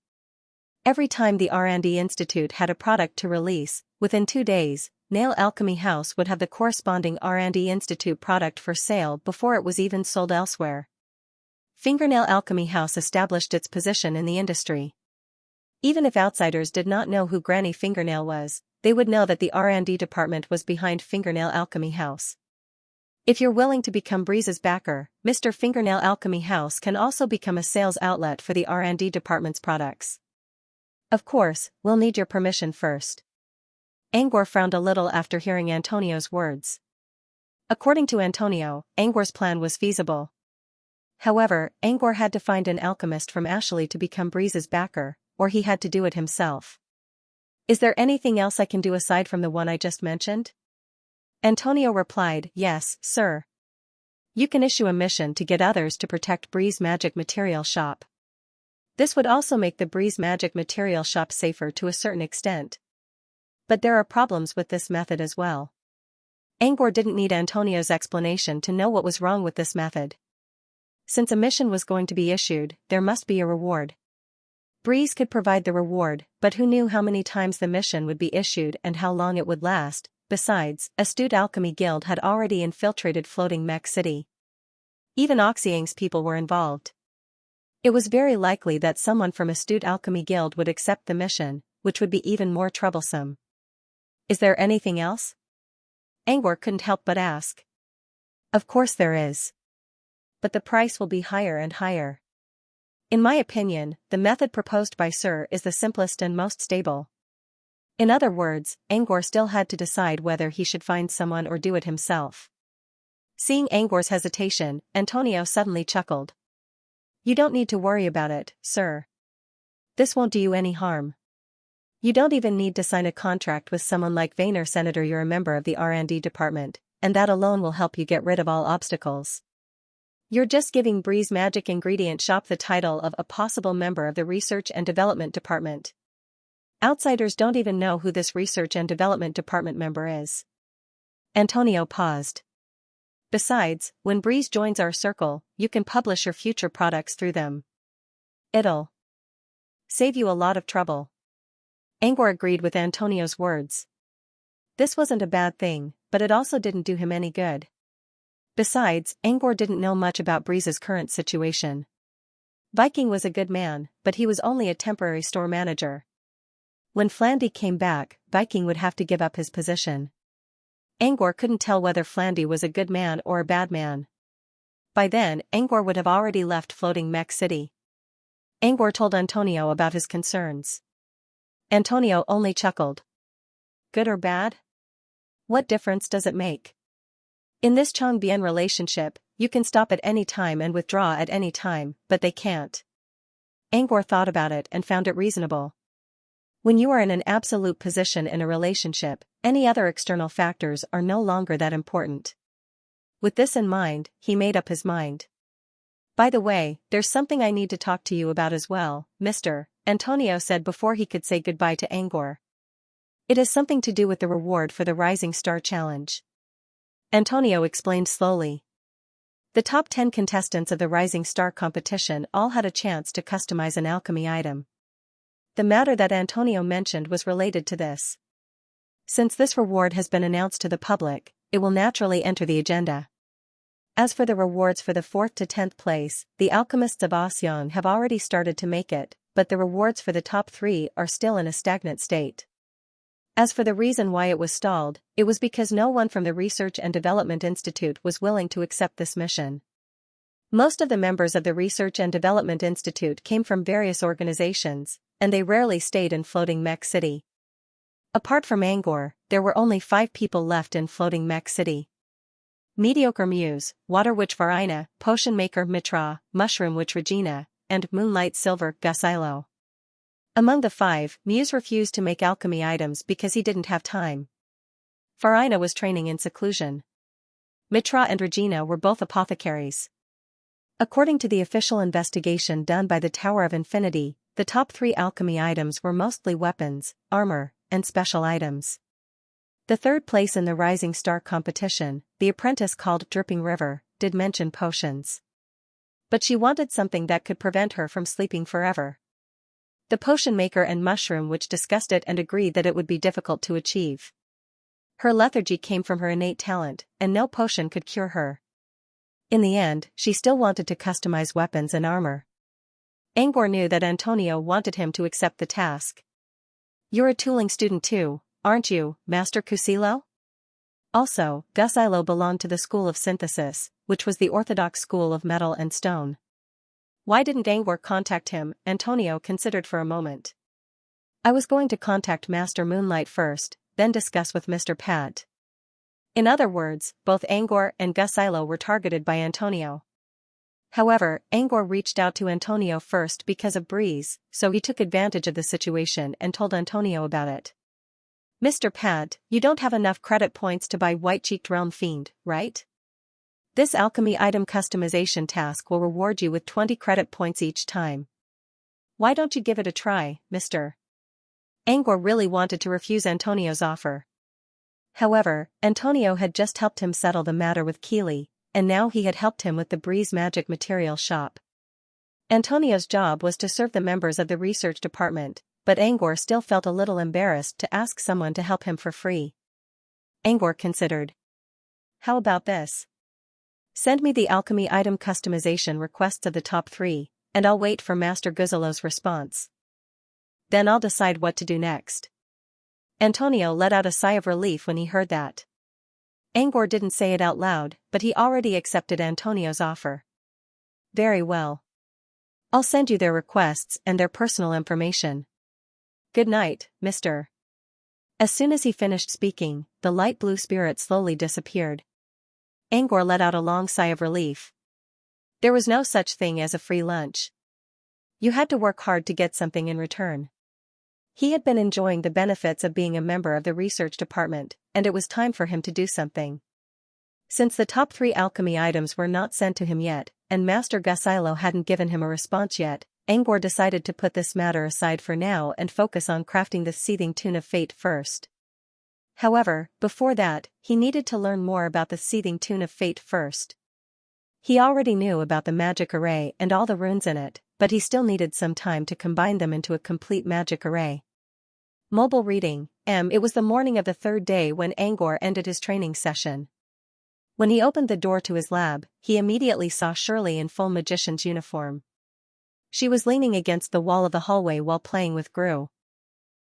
Every time the R&D Institute had a product to release, within 2 days, Nail Alchemy House would have the corresponding R&D Institute product for sale before it was even sold elsewhere. Fingernail Alchemy House established its position in the industry. Even if outsiders did not know who Granny Fingernail was, they would know that the R&D department was behind Fingernail Alchemy House. If you're willing to become Breeze's backer, Mr. Fingernail Alchemy House can also become a sales outlet for the R&D department's products. Of course, we'll need your permission first. Angor frowned a little after hearing Antonio's words. According to Antonio, Angor's plan was feasible. However, Angor had to find an alchemist from Ashley to become Breeze's backer, or he had to do it himself. Is there anything else I can do aside from the one I just mentioned? Antonio replied, yes, sir. You can issue a mission to get others to protect Breeze Magic Material Shop. This would also make the Breeze Magic Material Shop safer to a certain extent. But there are problems with this method as well. Angor didn't need Antonio's explanation to know what was wrong with this method. Since a mission was going to be issued, there must be a reward. Breeze could provide the reward, but who knew how many times the mission would be issued and how long it would last? Besides, Astute Alchemy Guild had already infiltrated Floating Mech City. Even Oxiang's people were involved. It was very likely that someone from Astute Alchemy Guild would accept the mission, which would be even more troublesome. Is there anything else? Angor couldn't help but ask. Of course there is. But the price will be higher and higher. In my opinion, the method proposed by Sir is the simplest and most stable. In other words, Angor still had to decide whether he should find someone or do it himself. Seeing Angor's hesitation, Antonio suddenly chuckled. You don't need to worry about it, sir. This won't do you any harm. You don't even need to sign a contract with someone like Vayner Senator. You're a member of the R&D department, and that alone will help you get rid of all obstacles. You're just giving Breeze Magic Ingredient Shop the title of a possible member of the Research and Development Department. Outsiders don't even know who this Research and Development Department member is. Antonio paused. Besides, when Breeze joins our circle, you can publish your future products through them. It'll save you a lot of trouble. Angor agreed with Antonio's words. This wasn't a bad thing, but it also didn't do him any good. Besides, Angor didn't know much about Breeze's current situation. Viking was a good man, but he was only a temporary store manager. When Flandy came back, Viking would have to give up his position. Angor couldn't tell whether Flandy was a good man or a bad man. By then, Angor would have already left Floating Mech City. Angor told Antonio about his concerns. Antonio only chuckled. Good or bad? What difference does it make? In this Chongbien relationship, you can stop at any time and withdraw at any time, but they can't. Angor thought about it and found it reasonable. When you are in an absolute position in a relationship, any other external factors are no longer that important. With this in mind, he made up his mind. By the way, there's something I need to talk to you about as well, Mr. Antonio said before he could say goodbye to Angor. It has something to do with the reward for the Rising Star Challenge. Antonio explained slowly. The top 10 contestants of the Rising Star competition all had a chance to customize an alchemy item. The matter that Antonio mentioned was related to this. Since this reward has been announced to the public, it will naturally enter the agenda. As for the rewards for the 4th to 10th place, the alchemists of Xianxia have already started to make it, but the rewards for the top 3 are still in a stagnant state. As for the reason why it was stalled, it was because no one from the Research and Development Institute was willing to accept this mission. Most of the members of the Research and Development Institute came from various organizations, and they rarely stayed in Floating Mech City. Apart from Angor, there were only 5 people left in Floating Mech City. Mediocre Muse, Water Witch Varina, Potion Maker Mitra, Mushroom Witch Regina, and Moonlight Silver Gusilo. Among the 5, Muse refused to make alchemy items because he didn't have time. Varina was training in seclusion. Mitra and Regina were both apothecaries. According to the official investigation done by the Tower of Infinity, the top 3 alchemy items were mostly weapons, armor, and special items. The 3rd place in the Rising Star competition, the apprentice called Dripping River, did mention potions. But she wanted something that could prevent her from sleeping forever. The potion maker and Mushroom Witch discussed it and agreed that it would be difficult to achieve. Her lethargy came from her innate talent, and no potion could cure her. In the end, she still wanted to customize weapons and armor. Angor knew that Antonio wanted him to accept the task. You're a tooling student too, aren't you, Master Kusilo? Also, Gusilo belonged to the School of Synthesis, which was the orthodox school of metal and stone. Why didn't Angor contact him? Antonio considered for a moment. I was going to contact Master Moonlight first, then discuss with Mr. Pat. In other words, both Angor and Gusilo were targeted by Antonio. However, Angor reached out to Antonio first because of Breeze, so he took advantage of the situation and told Antonio about it. Mr. Pat, you don't have enough credit points to buy White-Cheeked Realm Fiend, right? This alchemy item customization task will reward you with 20 credit points each time. Why don't you give it a try, Mr. Angor really wanted to refuse Antonio's offer. However, Antonio had just helped him settle the matter with Keeley, and now he had helped him with the Breeze Magic Material Shop. Antonio's job was to serve the members of the research department, but Angor still felt a little embarrassed to ask someone to help him for free. Angor considered. How about this? Send me the alchemy item customization requests of the top 3, and I'll wait for Master Guzilo's response. Then I'll decide what to do next. Antonio let out a sigh of relief when he heard that. Angor didn't say it out loud, but he already accepted Antonio's offer. Very well. I'll send you their requests and their personal information. Good night, Mr. As soon as he finished speaking, the light blue spirit slowly disappeared. Angor let out a long sigh of relief. There was no such thing as a free lunch. You had to work hard to get something in return. He had been enjoying the benefits of being a member of the research department, and it was time for him to do something. Since the top 3 alchemy items were not sent to him yet, and Master Gasilo hadn't given him a response yet, Angor decided to put this matter aside for now and focus on crafting the seething tune of fate first. However, before that, he needed to learn more about the seething tune of fate first. He already knew about the magic array and all the runes in it, but he still needed some time to combine them into a complete magic array. Mobile reading. It was the morning of the 3rd day when Angor ended his training session. When he opened the door to his lab, he immediately saw Shirley in full magician's uniform. She was leaning against the wall of the hallway while playing with Gru.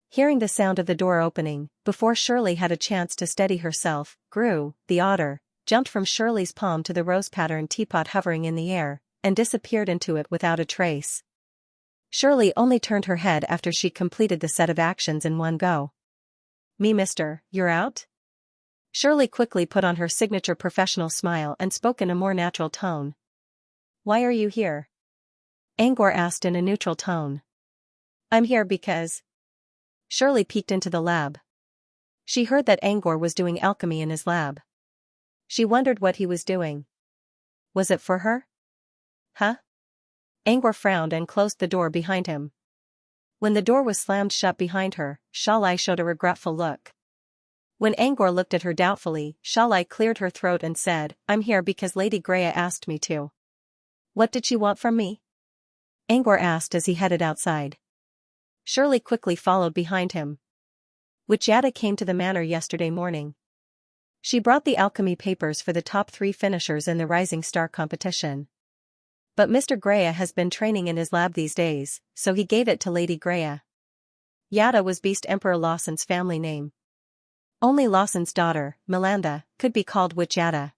Hearing the sound of the door opening, before Shirley had a chance to steady herself, Gru, the otter, jumped from Shirley's palm to the rose-patterned teapot hovering in the air, and disappeared into it without a trace. Shirley only turned her head after she completed the set of actions in one go. Me, mister, you're out? Shirley quickly put on her signature professional smile and spoke in a more natural tone. Why are you here? Angor asked in a neutral tone. I'm here because... Shirley peeked into the lab. She heard that Angor was doing alchemy in his lab. She wondered what he was doing. Was it for her? Huh? Angor frowned and closed the door behind him. When the door was slammed shut behind her, Shalai showed a regretful look. When Angor looked at her doubtfully, Shalai cleared her throat and said, I'm here because Lady Greya asked me to. What did she want from me? Angor asked as he headed outside. Shirley quickly followed behind him. Xianxia came to the manor yesterday morning. She brought the alchemy papers for the top 3 finishers in the Rising Star competition. But Mr. Greya has been training in his lab these days, so he gave it to Lady Greya. Yada was Beast Emperor Lawson's family name. Only Lawson's daughter, Milanda, could be called Xianxia.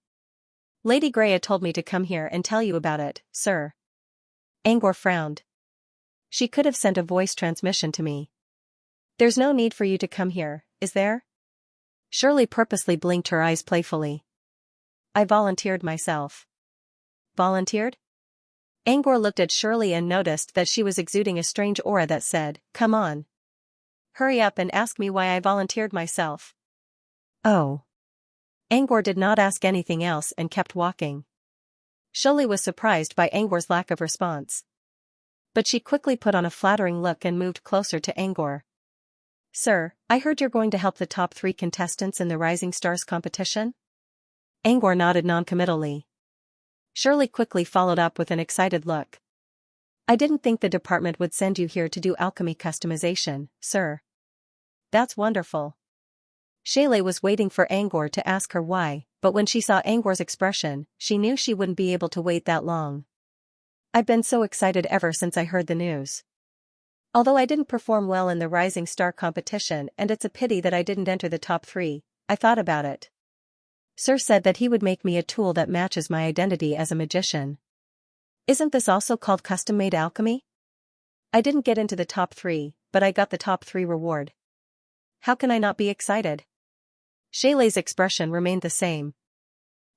Lady Greya told me to come here and tell you about it, sir. Angor frowned. She could have sent a voice transmission to me. There's no need for you to come here, is there? Shirley purposely blinked her eyes playfully. I volunteered myself. Volunteered? Angor looked at Shirley and noticed that she was exuding a strange aura that said, come on. Hurry up and ask me why I volunteered myself. Oh. Angor did not ask anything else and kept walking. Shirley was surprised by Angor's lack of response. But she quickly put on a flattering look and moved closer to Angor. Sir, I heard you're going to help the top 3 contestants in the Rising Stars competition? Angor nodded noncommittally. Shirley quickly followed up with an excited look. I didn't think the department would send you here to do alchemy customization, sir. That's wonderful. Shayla was waiting for Angor to ask her why, but when she saw Angor's expression, she knew she wouldn't be able to wait that long. I've been so excited ever since I heard the news. Although I didn't perform well in the Rising Star competition and it's a pity that I didn't enter the top 3, I thought about it. Sir said that he would make me a tool that matches my identity as a magician. Isn't this also called custom-made alchemy? I didn't get into the top 3, but I got the top 3 reward. How can I not be excited? Shayla's expression remained the same.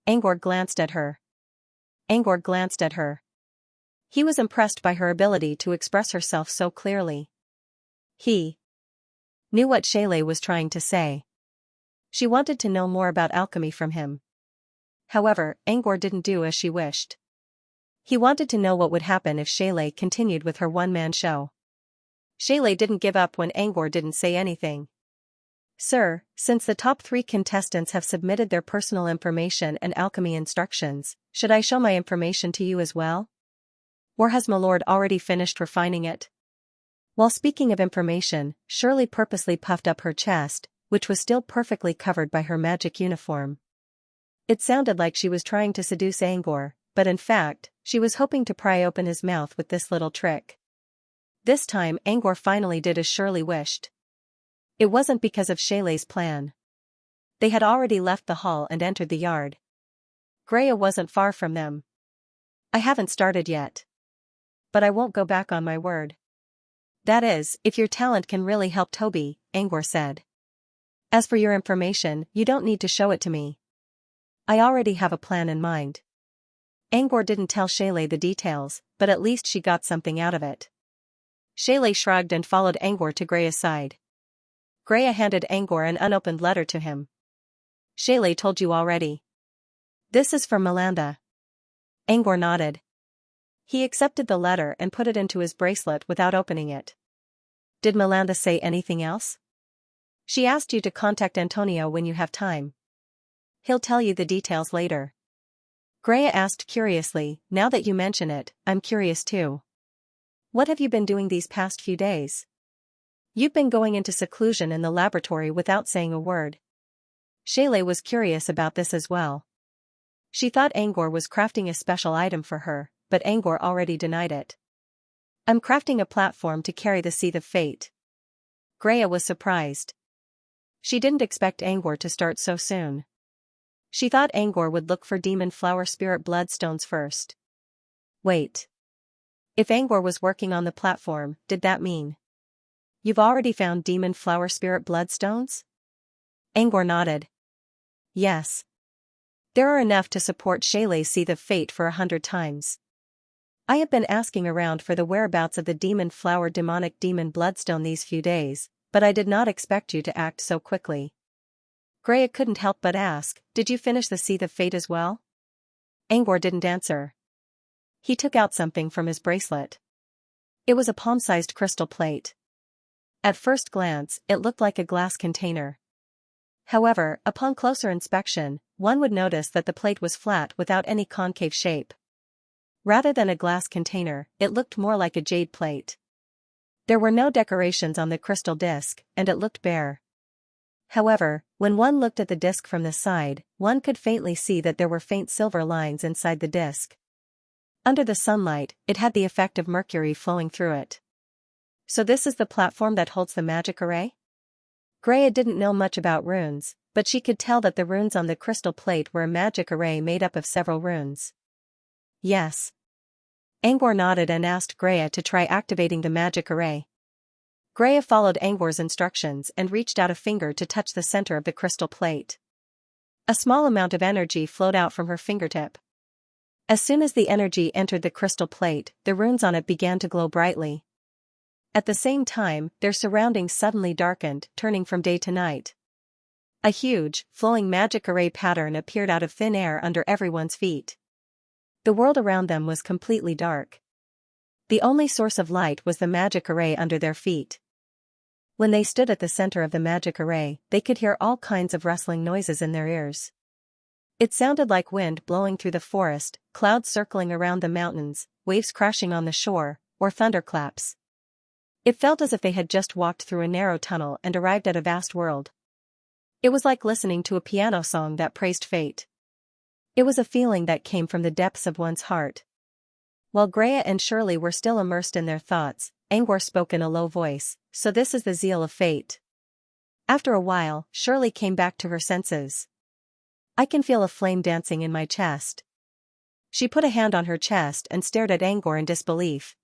Angor glanced at her. Angor glanced at her. He was impressed by her ability to express herself so clearly. He knew what Shayla was trying to say. She wanted to know more about alchemy from him. However, Angor didn't do as she wished. He wanted to know what would happen if Shayla continued with her one-man show. Shayla didn't give up when Angor didn't say anything. Sir, since the top 3 contestants have submitted their personal information and alchemy instructions, should I show my information to you as well? Or has my lord already finished refining it? While speaking of information, Shirley purposely puffed up her chest, which was still perfectly covered by her magic uniform. It sounded like she was trying to seduce Angor, but in fact, she was hoping to pry open his mouth with this little trick. This time Angor finally did as Shirley wished. It wasn't because of Shaylay's plan. They had already left the hall and entered the yard. Greya wasn't far from them. I haven't started yet. But I won't go back on my word. That is, if your talent can really help Toby, Angor said. As for your information, you don't need to show it to me. I already have a plan in mind. Angor didn't tell Shaylay the details, but at least she got something out of it. Shaylay shrugged and followed Angor to Greya's side. Greya handed Angor an unopened letter to him. Shaylay told you already. This is from Melanda. Angor nodded. He accepted the letter and put it into his bracelet without opening it. Did Melanda say anything else? She asked you to contact Antonio when you have time. He'll tell you the details later. Greya asked curiously, now that you mention it, I'm curious too. What have you been doing these past few days? You've been going into seclusion in the laboratory without saying a word. Shaylay was curious about this as well. She thought Angor was crafting a special item for her, but Angor already denied it. I'm crafting a platform to carry the Seed of Fate. Greya was surprised. She didn't expect Angor to start so soon. She thought Angor would look for demon flower spirit bloodstones first. Wait. If Angor was working on the platform, did that mean you've already found demon flower spirit bloodstones? Angor nodded. Yes. There are enough to support Shaylay's Seed of Fate for 100 times. I have been asking around for the whereabouts of the demon flower demonic demon bloodstone these few days, but I did not expect you to act so quickly. Greya couldn't help but ask, did you finish the Seed of Fate as well? Angor didn't answer. He took out something from his bracelet. It was a palm-sized crystal plate. At first glance, it looked like a glass container. However, upon closer inspection, one would notice that the plate was flat without any concave shape. Rather than a glass container, it looked more like a jade plate. There were no decorations on the crystal disc, and it looked bare. However, when one looked at the disc from the side, one could faintly see that there were faint silver lines inside the disc. Under the sunlight, it had the effect of mercury flowing through it. So this is the platform that holds the magic array? Greya didn't know much about runes, but she could tell that the runes on the crystal plate were a magic array made up of several runes. Yes. Angor nodded and asked Greya to try activating the magic array. Greya followed Angor's instructions and reached out a finger to touch the center of the crystal plate. A small amount of energy flowed out from her fingertip. As soon as the energy entered the crystal plate, the runes on it began to glow brightly. At the same time, their surroundings suddenly darkened, turning from day to night. A huge, flowing magic array pattern appeared out of thin air under everyone's feet. The world around them was completely dark. The only source of light was the magic array under their feet. When they stood at the center of the magic array, they could hear all kinds of rustling noises in their ears. It sounded like wind blowing through the forest, clouds circling around the mountains, waves crashing on the shore, or thunderclaps. It felt as if they had just walked through a narrow tunnel and arrived at a vast world. It was like listening to a piano song that praised fate. It was a feeling that came from the depths of one's heart. While Greya and Shirley were still immersed in their thoughts, Angor spoke in a low voice, so this is the zeal of fate. After a while, Shirley came back to her senses. I can feel a flame dancing in my chest. She put a hand on her chest and stared at Angor in disbelief.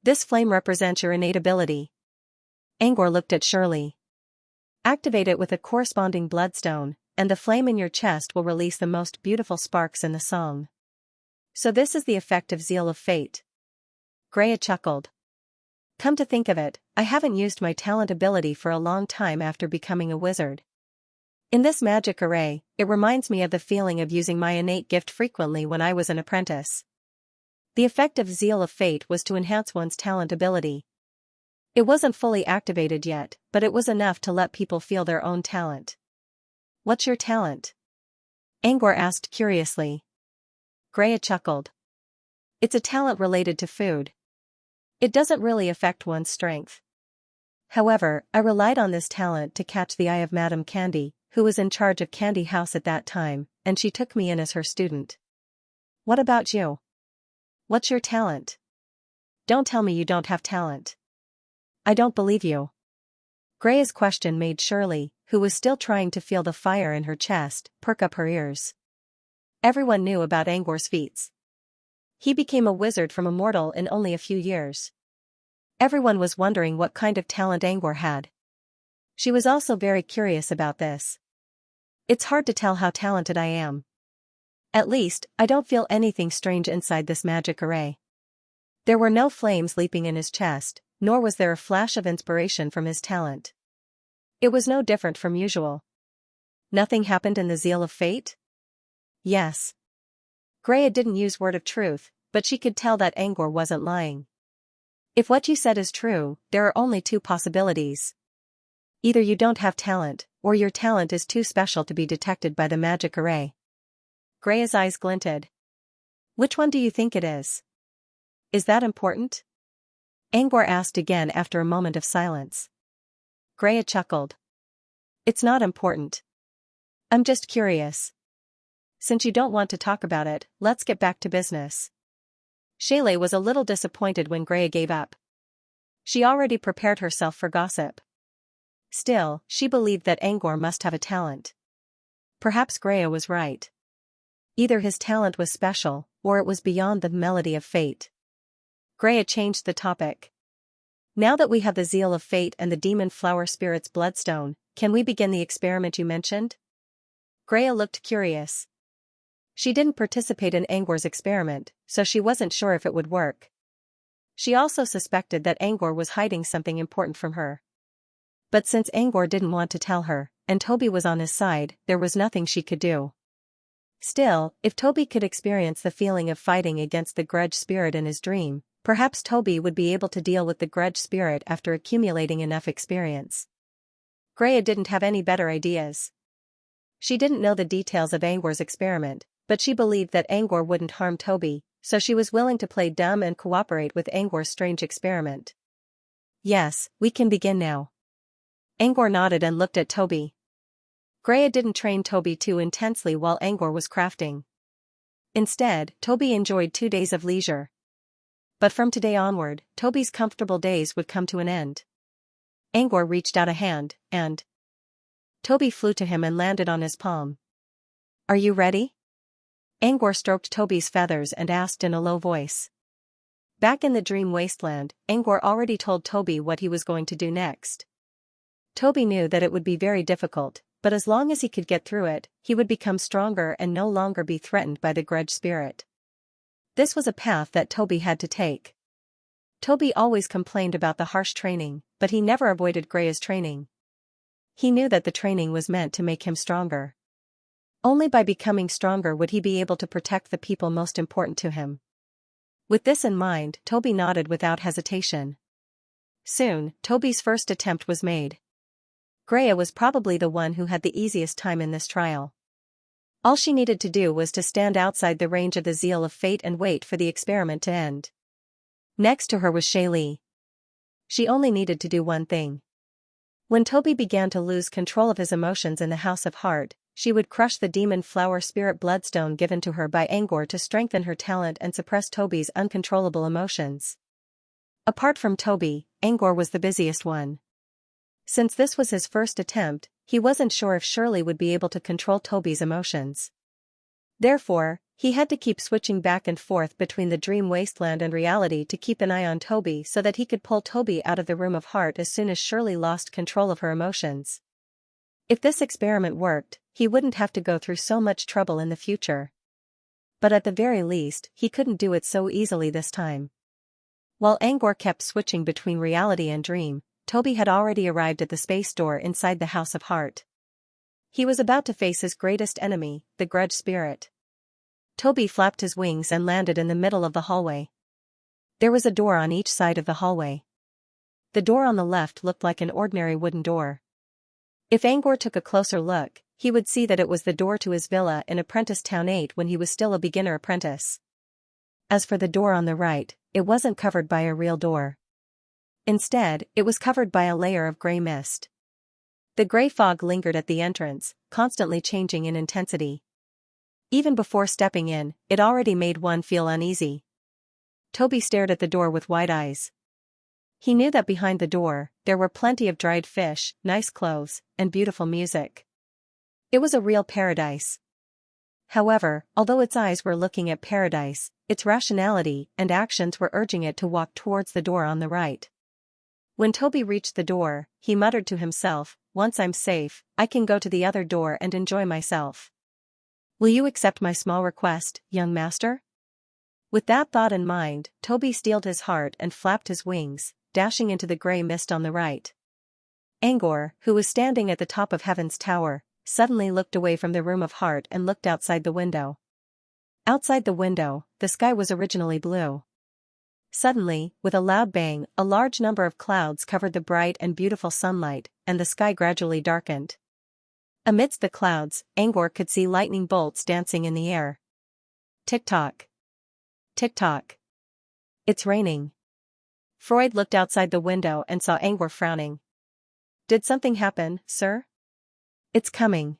This flame represents your innate ability. Angor looked at Shirley. Activate it with a corresponding bloodstone, and the flame in your chest will release the most beautiful sparks in the song. So this is the effect of zeal of fate. Greya chuckled. Come to think of it, I haven't used my talent ability for a long time after becoming a wizard. In this magic array, it reminds me of the feeling of using my innate gift frequently when I was an apprentice. The effect of zeal of fate was to enhance one's talent ability. It wasn't fully activated yet, but it was enough to let people feel their own talent. What's your talent? Angor asked curiously. Greya chuckled. It's a talent related to food. It doesn't really affect one's strength. However, I relied on this talent to catch the eye of Madame Candy, who was in charge of Candy House at that time, and she took me in as her student. What about you? What's your talent? Don't tell me you don't have talent. I don't believe you. Grea's question made Shirley, who was still trying to feel the fire in her chest, perk up her ears. Everyone knew about Angor's feats. He became a wizard from a mortal in only a few years. Everyone was wondering what kind of talent Angor had. She was also very curious about this. It's hard to tell how talented I am. At least, I don't feel anything strange inside this magic array. There were no flames leaping in his chest, nor was there a flash of inspiration from his talent. It was no different from usual. Nothing happened in the zeal of fate? Yes. Greya didn't use word of truth, but she could tell that Angor wasn't lying. If what you said is true, there are only two possibilities. Either you don't have talent, or your talent is too special to be detected by the magic array. Greya's eyes glinted. Which one do you think it is? Is that important? Angor asked again after a moment of silence. Greya chuckled. It's not important. I'm just curious. Since you don't want to talk about it, let's get back to business. Shayla was a little disappointed when Greya gave up. She already prepared herself for gossip. Still, she believed that Angor must have a talent. Perhaps Greya was right. Either his talent was special, or it was beyond the melody of fate. Greya changed the topic. Now that we have the zeal of fate and the demon flower spirit's bloodstone, can we begin the experiment you mentioned? Greya looked curious. She didn't participate in Angor's experiment, so she wasn't sure if it would work. She also suspected that Angor was hiding something important from her. But since Angor didn't want to tell her, and Toby was on his side, there was nothing she could do. Still, if Toby could experience the feeling of fighting against the grudge spirit in his dream, perhaps Toby would be able to deal with the grudge spirit after accumulating enough experience. Greya didn't have any better ideas. She didn't know the details of Angor's experiment, but she believed that Angor wouldn't harm Toby, so she was willing to play dumb and cooperate with Angor's strange experiment. Yes, we can begin now. Angor nodded and looked at Toby. Greya didn't train Toby too intensely while Angor was crafting. Instead, Toby enjoyed 2 days of leisure. But from today onward, Toby's comfortable days would come to an end. Angor reached out a hand, and Toby flew to him and landed on his palm. Are you ready? Angor stroked Toby's feathers and asked in a low voice. Back in the dream wasteland, Angor already told Toby what he was going to do next. Toby knew that it would be very difficult, but as long as he could get through it, he would become stronger and no longer be threatened by the grudge spirit. This was a path that Toby had to take. Toby always complained about the harsh training, but he never avoided Greya's training. He knew that the training was meant to make him stronger. Only by becoming stronger would he be able to protect the people most important to him. With this in mind, Toby nodded without hesitation. Soon, Toby's first attempt was made. Greya was probably the one who had the easiest time in this trial. All she needed to do was to stand outside the range of the zeal of fate and wait for the experiment to end. Next to her was Shayli. She only needed to do one thing. When Toby began to lose control of his emotions in the House of Heart, she would crush the demon flower spirit bloodstone given to her by Angor to strengthen her talent and suppress Toby's uncontrollable emotions. Apart from Toby, Angor was the busiest one. Since this was his first attempt, he wasn't sure if Shirley would be able to control Toby's emotions. Therefore, he had to keep switching back and forth between the dream wasteland and reality to keep an eye on Toby so that he could pull Toby out of the room of heart as soon as Shirley lost control of her emotions. If this experiment worked, he wouldn't have to go through so much trouble in the future. But at the very least, he couldn't do it so easily this time. While Angor kept switching between reality and dream, Toby had already arrived at the space door inside the House of Heart. He was about to face his greatest enemy, the grudge spirit. Toby flapped his wings and landed in the middle of the hallway. There was a door on each side of the hallway. The door on the left looked like an ordinary wooden door. If Angor took a closer look, he would see that it was the door to his villa in Apprentice Town 8 when he was still a beginner apprentice. As for the door on the right, it wasn't covered by a real door. Instead, it was covered by a layer of gray mist. The gray fog lingered at the entrance, constantly changing in intensity. Even before stepping in, it already made one feel uneasy. Toby stared at the door with wide eyes. He knew that behind the door, there were plenty of dried fish, nice clothes, and beautiful music. It was a real paradise. However, although its eyes were looking at paradise, its rationality and actions were urging it to walk towards the door on the right. When Toby reached the door, he muttered to himself, "Once I'm safe, I can go to the other door and enjoy myself. Will you accept my small request, young master?" With that thought in mind, Toby steeled his heart and flapped his wings, dashing into the grey mist on the right. Angor, who was standing at the top of Heaven's Tower, suddenly looked away from the Room of Heart and looked outside the window. Outside the window, the sky was originally blue. Suddenly, with a loud bang, a large number of clouds covered the bright and beautiful sunlight, and the sky gradually darkened. Amidst the clouds, Angor could see lightning bolts dancing in the air. Tick-tock. Tick-tock. It's raining. Freud looked outside the window and saw Angor frowning. Did something happen, sir? It's coming.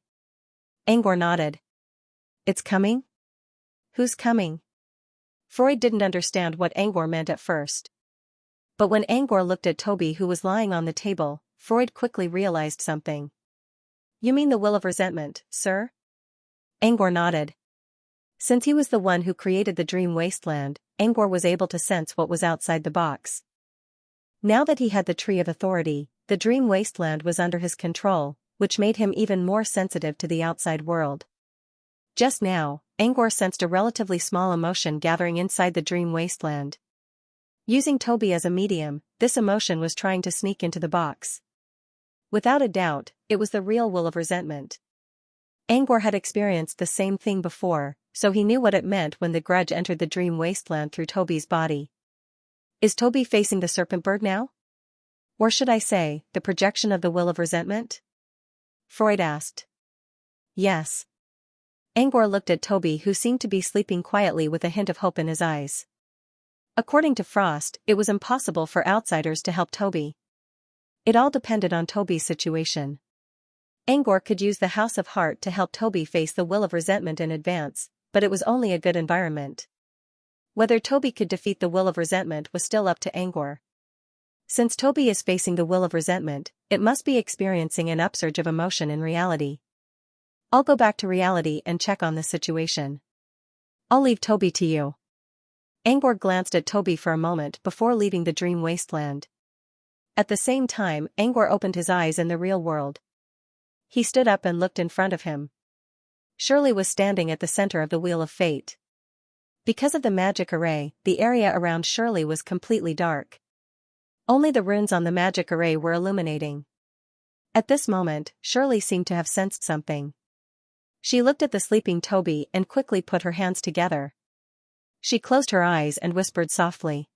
Angor nodded. It's coming? Who's coming? Freud didn't understand what Angor meant at first. But when Angor looked at Toby, who was lying on the table, Freud quickly realized something. You mean the will of resentment, sir? Angor nodded. Since he was the one who created the dream wasteland, Angor was able to sense what was outside the box. Now that he had the Tree of Authority, the dream wasteland was under his control, which made him even more sensitive to the outside world. Just now, Angor sensed a relatively small emotion gathering inside the dream wasteland. Using Toby as a medium, this emotion was trying to sneak into the box. Without a doubt, it was the real will of resentment. Angor had experienced the same thing before, so he knew what it meant when the grudge entered the dream wasteland through Toby's body. Is Toby facing the serpent bird now? Or should I say, the projection of the will of resentment? Freud asked. Yes. Angor looked at Toby, who seemed to be sleeping quietly with a hint of hope in his eyes. According to Frost, it was impossible for outsiders to help Toby. It all depended on Toby's situation. Angor could use the House of Heart to help Toby face the will of resentment in advance, but it was only a good environment. Whether Toby could defeat the will of resentment was still up to Angor. Since Toby is facing the will of resentment, it must be experiencing an upsurge of emotion in reality. I'll go back to reality and check on this situation. I'll leave Toby to you. Angor glanced at Toby for a moment before leaving the dream wasteland. At the same time, Angor opened his eyes in the real world. He stood up and looked in front of him. Shirley was standing at the center of the Wheel of Fate. Because of the magic array, the area around Shirley was completely dark. Only the runes on the magic array were illuminating. At this moment, Shirley seemed to have sensed something. She looked at the sleeping Toby and quickly put her hands together. She closed her eyes and whispered softly.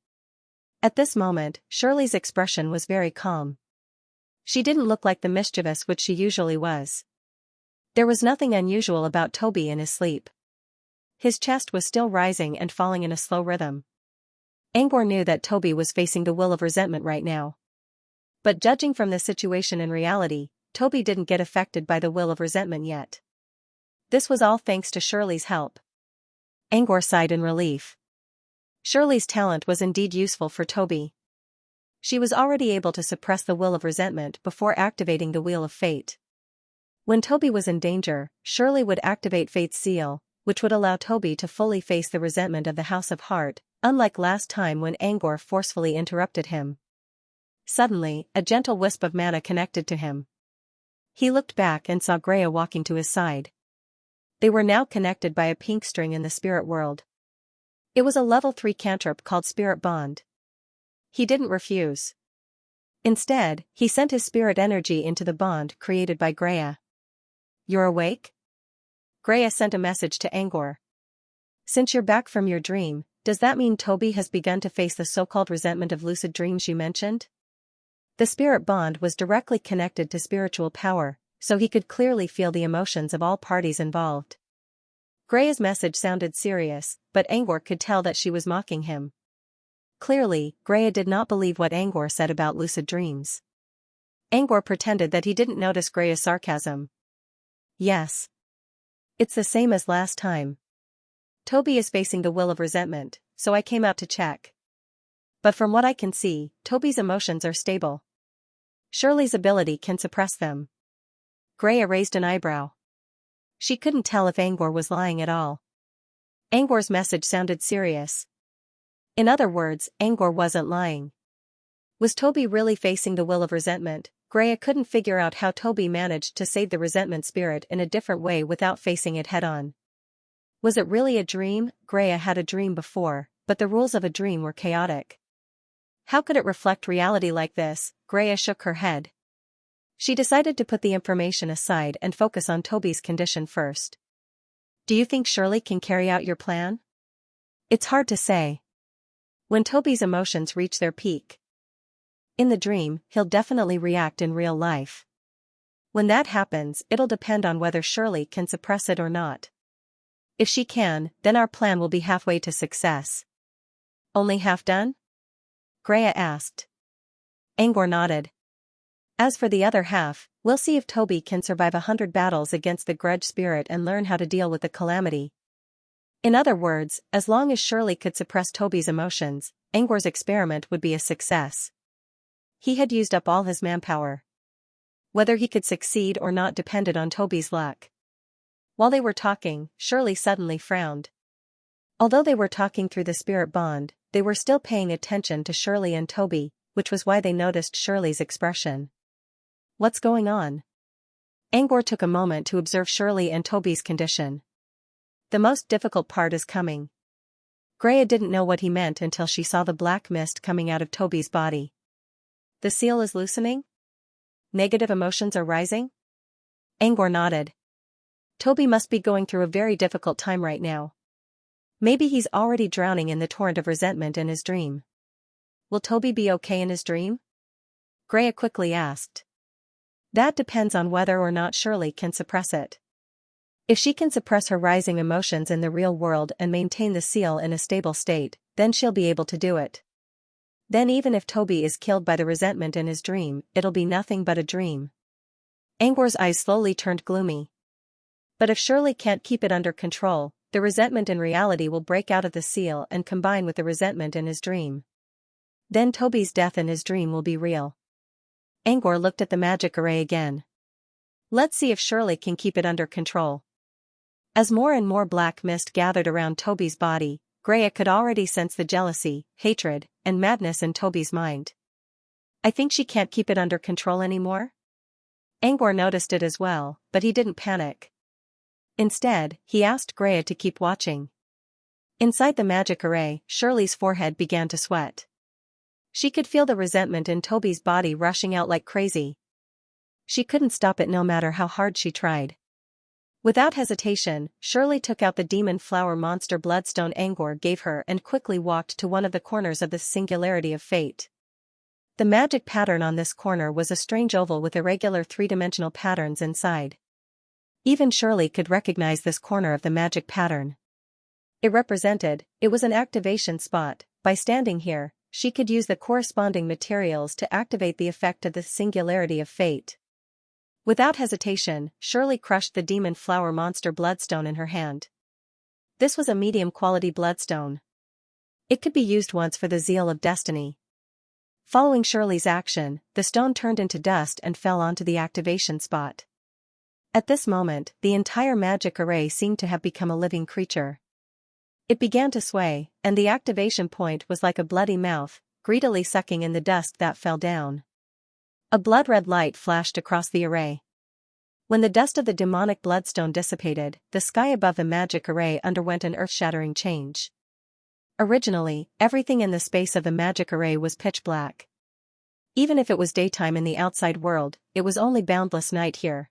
At this moment, Shirley's expression was very calm. She didn't look like the mischievous which she usually was. There was nothing unusual about Toby in his sleep. His chest was still rising and falling in a slow rhythm. Angor knew that Toby was facing the will of resentment right now. But judging from the situation in reality, Toby didn't get affected by the will of resentment yet. This was all thanks to Shirley's help. Angor sighed in relief. Shirley's talent was indeed useful for Toby. She was already able to suppress the will of resentment before activating the Wheel of Fate. When Toby was in danger, Shirley would activate Fate's seal, which would allow Toby to fully face the resentment of the House of Heart, unlike last time when Angor forcefully interrupted him. Suddenly, a gentle wisp of mana connected to him. He looked back and saw Greya walking to his side. They were now connected by a pink string in the spirit world. It was a level 3 cantrip called Spirit Bond. He didn't refuse. Instead, he sent his spirit energy into the bond created by Greya. You're awake? Greya sent a message to Angor. Since you're back from your dream, does that mean Toby has begun to face the so-called resentment of lucid dreams you mentioned? The spirit bond was directly connected to spiritual power, so he could clearly feel the emotions of all parties involved. Greya's message sounded serious, but Angor could tell that she was mocking him. Clearly, Greya did not believe what Angor said about lucid dreams. Angor pretended that he didn't notice Greya's sarcasm. Yes. It's the same as last time. Toby is facing the will of resentment, so I came out to check. But from what I can see, Toby's emotions are stable. Shirley's ability can suppress them. Greya raised an eyebrow. She couldn't tell if Angor was lying at all. Angor's message sounded serious. In other words, Angor wasn't lying. Was Toby really facing the will of resentment? Greya couldn't figure out how Toby managed to save the resentment spirit in a different way without facing it head-on. Was it really a dream? Greya had a dream before, but the rules of a dream were chaotic. How could it reflect reality like this? Greya shook her head. She decided to put the information aside and focus on Toby's condition first. Do you think Shirley can carry out your plan? It's hard to say. When Toby's emotions reach their peak. In the dream, he'll definitely react in real life. When that happens, it'll depend on whether Shirley can suppress it or not. If she can, then our plan will be halfway to success. Only half done? Greya asked. Angor nodded. As for the other half, we'll see if Toby can survive 100 battles against the grudge spirit and learn how to deal with the calamity. In other words, as long as Shirley could suppress Toby's emotions, Angor's experiment would be a success. He had used up all his manpower. Whether he could succeed or not depended on Toby's luck. While they were talking, Shirley suddenly frowned. Although they were talking through the spirit bond, they were still paying attention to Shirley and Toby, which was why they noticed Shirley's expression. What's going on? Angor took a moment to observe Shirley and Toby's condition. The most difficult part is coming. Greya didn't know what he meant until she saw the black mist coming out of Toby's body. The seal is loosening? Negative emotions are rising? Angor nodded. Toby must be going through a very difficult time right now. Maybe he's already drowning in the torrent of resentment in his dream. Will Toby be okay in his dream? Greya quickly asked. That depends on whether or not Shirley can suppress it. If she can suppress her rising emotions in the real world and maintain the seal in a stable state, then she'll be able to do it. Then even if Toby is killed by the resentment in his dream, it'll be nothing but a dream. Angor's eyes slowly turned gloomy. But if Shirley can't keep it under control, the resentment in reality will break out of the seal and combine with the resentment in his dream. Then Toby's death in his dream will be real. Angor looked at the magic array again. Let's see if Shirley can keep it under control. As more and more black mist gathered around Toby's body, Greya could already sense the jealousy, hatred, and madness in Toby's mind. I think she can't keep it under control anymore? Angor noticed it as well, but he didn't panic. Instead, he asked Greya to keep watching. Inside the magic array, Shirley's forehead began to sweat. She could feel the resentment in Toby's body rushing out like crazy. She couldn't stop it no matter how hard she tried. Without hesitation, Shirley took out the demon flower monster bloodstone Angor gave her and quickly walked to one of the corners of the singularity of fate. The magic pattern on this corner was a strange oval with irregular three-dimensional patterns inside. Even Shirley could recognize this corner of the magic pattern. It was an activation spot. By standing here, she could use the corresponding materials to activate the effect of the singularity of fate. Without hesitation, Shirley crushed the demon flower monster bloodstone in her hand. This was a medium-quality bloodstone. It could be used once for the zeal of destiny. Following Shirley's action, the stone turned into dust and fell onto the activation spot. At this moment, the entire magic array seemed to have become a living creature. It began to sway, and the activation point was like a bloody mouth, greedily sucking in the dust that fell down. A blood-red light flashed across the array. When the dust of the demonic bloodstone dissipated, the sky above the magic array underwent an earth-shattering change. Originally, everything in the space of the magic array was pitch black. Even if it was daytime in the outside world, it was only boundless night here.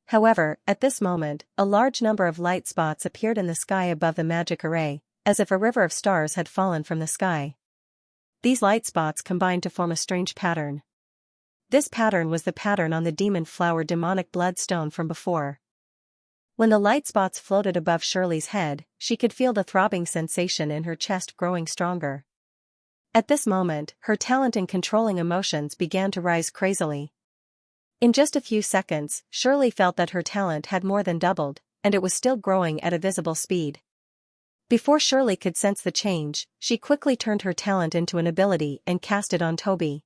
However, at this moment, a large number of light spots appeared in the sky above the magic array, as if a river of stars had fallen from the sky. These light spots combined to form a strange pattern. This pattern was the pattern on the demon flower demonic bloodstone from before. When the light spots floated above Shirley's head, she could feel the throbbing sensation in her chest growing stronger. At this moment, her talent in controlling emotions began to rise crazily. In just a few seconds, Shirley felt that her talent had more than doubled, and it was still growing at a visible speed. Before Shirley could sense the change, she quickly turned her talent into an ability and cast it on Toby.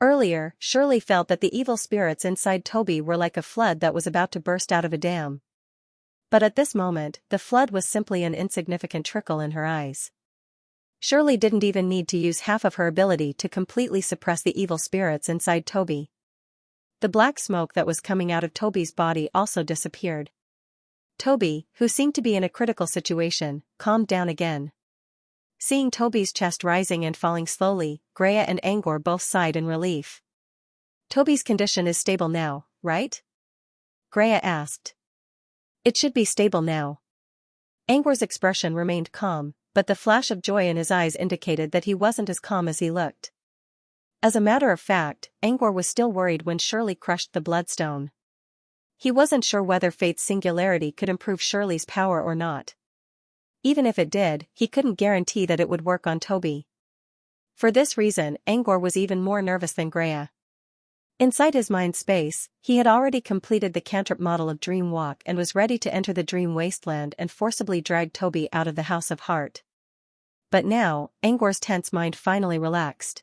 Earlier, Shirley felt that the evil spirits inside Toby were like a flood that was about to burst out of a dam. But at this moment, the flood was simply an insignificant trickle in her eyes. Shirley didn't even need to use half of her ability to completely suppress the evil spirits inside Toby. The black smoke that was coming out of Toby's body also disappeared. Toby, who seemed to be in a critical situation, calmed down again. Seeing Toby's chest rising and falling slowly, Greya and Angor both sighed in relief. Toby's condition is stable now, right? Greya asked. It should be stable now. Angor's expression remained calm, but the flash of joy in his eyes indicated that he wasn't as calm as he looked. As a matter of fact, Angor was still worried when Shirley crushed the bloodstone. He wasn't sure whether Fate's singularity could improve Shirley's power or not. Even if it did, he couldn't guarantee that it would work on Toby. For this reason, Angor was even more nervous than Greya. Inside his mind space, he had already completed the cantrip model of Dream Walk and was ready to enter the dream wasteland and forcibly drag Toby out of the House of Heart. But now, Angor's tense mind finally relaxed.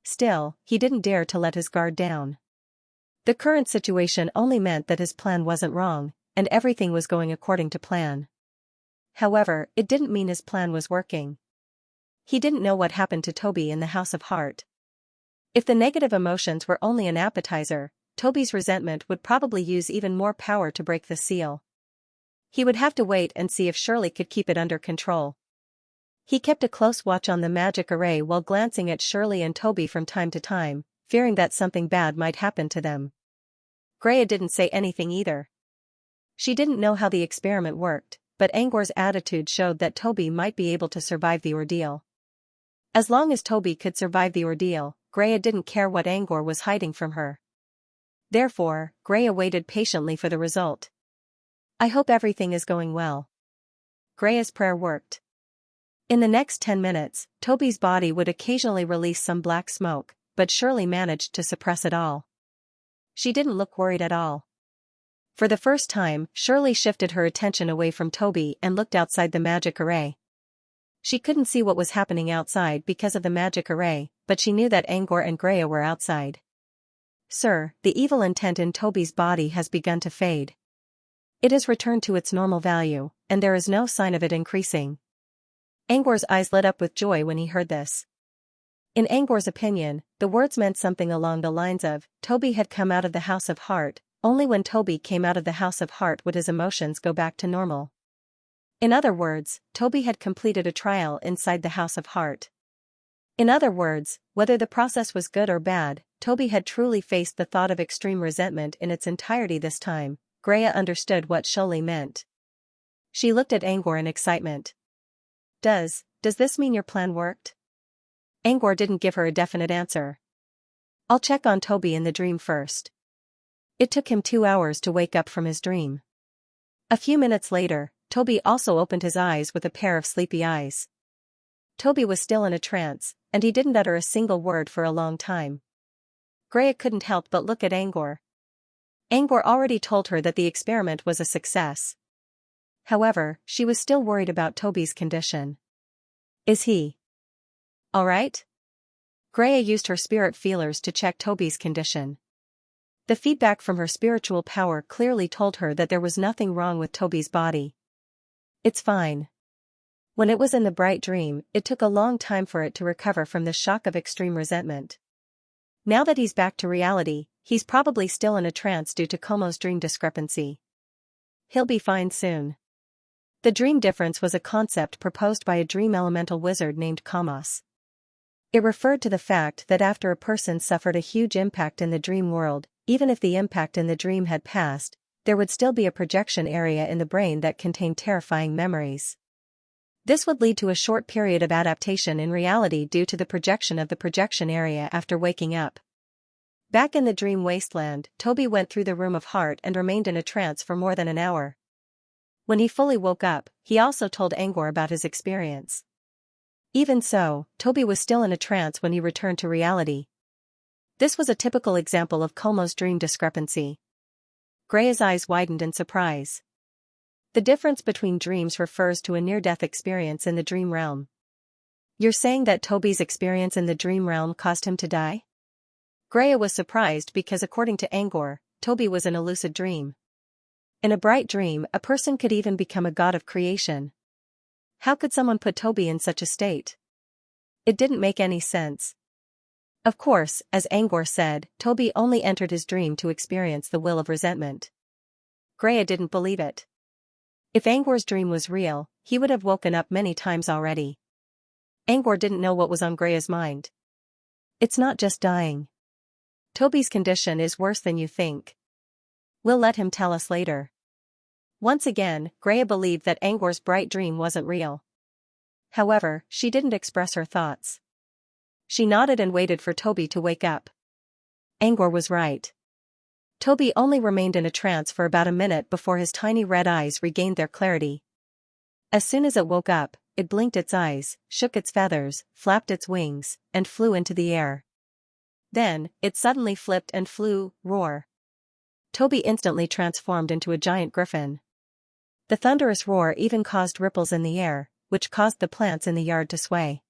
Still, he didn't dare to let his guard down. The current situation only meant that his plan wasn't wrong, and everything was going according to plan. However, it didn't mean his plan was working. He didn't know what happened to Toby in the House of Heart. If the negative emotions were only an appetizer, Toby's resentment would probably use even more power to break the seal. He would have to wait and see if Shirley could keep it under control. He kept a close watch on the magic array while glancing at Shirley and Toby from time to time, fearing that something bad might happen to them. Greya didn't say anything either. She didn't know how the experiment worked, but Angor's attitude showed that Toby might be able to survive the ordeal. As long as Toby could survive the ordeal, Greya didn't care what Angor was hiding from her. Therefore, Greya waited patiently for the result. I hope everything is going well. Greya's prayer worked. In the next 10 minutes, Toby's body would occasionally release some black smoke, but Shirley managed to suppress it all. She didn't look worried at all. For the first time, Shirley shifted her attention away from Toby and looked outside the magic array. She couldn't see what was happening outside because of the magic array, but she knew that Angor and Greya were outside. Sir, the evil intent in Toby's body has begun to fade. It has returned to its normal value, and there is no sign of it increasing. Angor's eyes lit up with joy when he heard this. In Angor's opinion, the words meant something along the lines of, Toby had come out of the House of Heart, only when Toby came out of the House of Heart would his emotions go back to normal. In other words, Toby had completed a trial inside the House of Heart. In other words, whether the process was good or bad, Toby had truly faced the thought of extreme resentment in its entirety this time. Greya understood what Shirley meant. She looked at Angor in excitement. Does this mean your plan worked? Angor didn't give her a definite answer. I'll check on Toby in the dream first. It took him 2 hours to wake up from his dream. A few minutes later, Toby also opened his eyes with a pair of sleepy eyes. Toby was still in a trance, and he didn't utter a single word for a long time. Greya couldn't help but look at Angor. Angor already told her that the experiment was a success. However, she was still worried about Toby's condition. Is he all right? Greya used her spirit feelers to check Toby's condition. The feedback from her spiritual power clearly told her that there was nothing wrong with Toby's body. It's fine. When it was in the bright dream, it took a long time for it to recover from the shock of extreme resentment. Now that he's back to reality, he's probably still in a trance due to Como's dream discrepancy. He'll be fine soon. The dream difference was a concept proposed by a dream elemental wizard named Kamos. It referred to the fact that after a person suffered a huge impact in the dream world, even if the impact in the dream had passed, there would still be a projection area in the brain that contained terrifying memories. This would lead to a short period of adaptation in reality due to the projection of the projection area after waking up. Back in the dream wasteland, Toby went through the room of heart and remained in a trance for more than an hour. When he fully woke up, he also told Angor about his experience. Even so, Toby was still in a trance when he returned to reality. This was a typical example of Como's dream discrepancy. Greya's eyes widened in surprise. The difference between dreams refers to a near-death experience in the dream realm. You're saying that Toby's experience in the dream realm caused him to die? Greya was surprised because according to Angor, Toby was in a lucid dream. In a bright dream, a person could even become a god of creation. How could someone put Toby in such a state? It didn't make any sense. Of course, as Angor said, Toby only entered his dream to experience the will of resentment. Greya didn't believe it. If Angor's dream was real, he would have woken up many times already. Angor didn't know what was on Greya's mind. It's not just dying. Toby's condition is worse than you think. We'll let him tell us later. Once again, Greya believed that Angor's bright dream wasn't real. However, she didn't express her thoughts. She nodded and waited for Toby to wake up. Angor was right. Toby only remained in a trance for about a minute before his tiny red eyes regained their clarity. As soon as it woke up, it blinked its eyes, shook its feathers, flapped its wings, and flew into the air. Then, it suddenly flipped and flew, roar. Toby instantly transformed into a giant griffin. The thunderous roar even caused ripples in the air, which caused the plants in the yard to sway.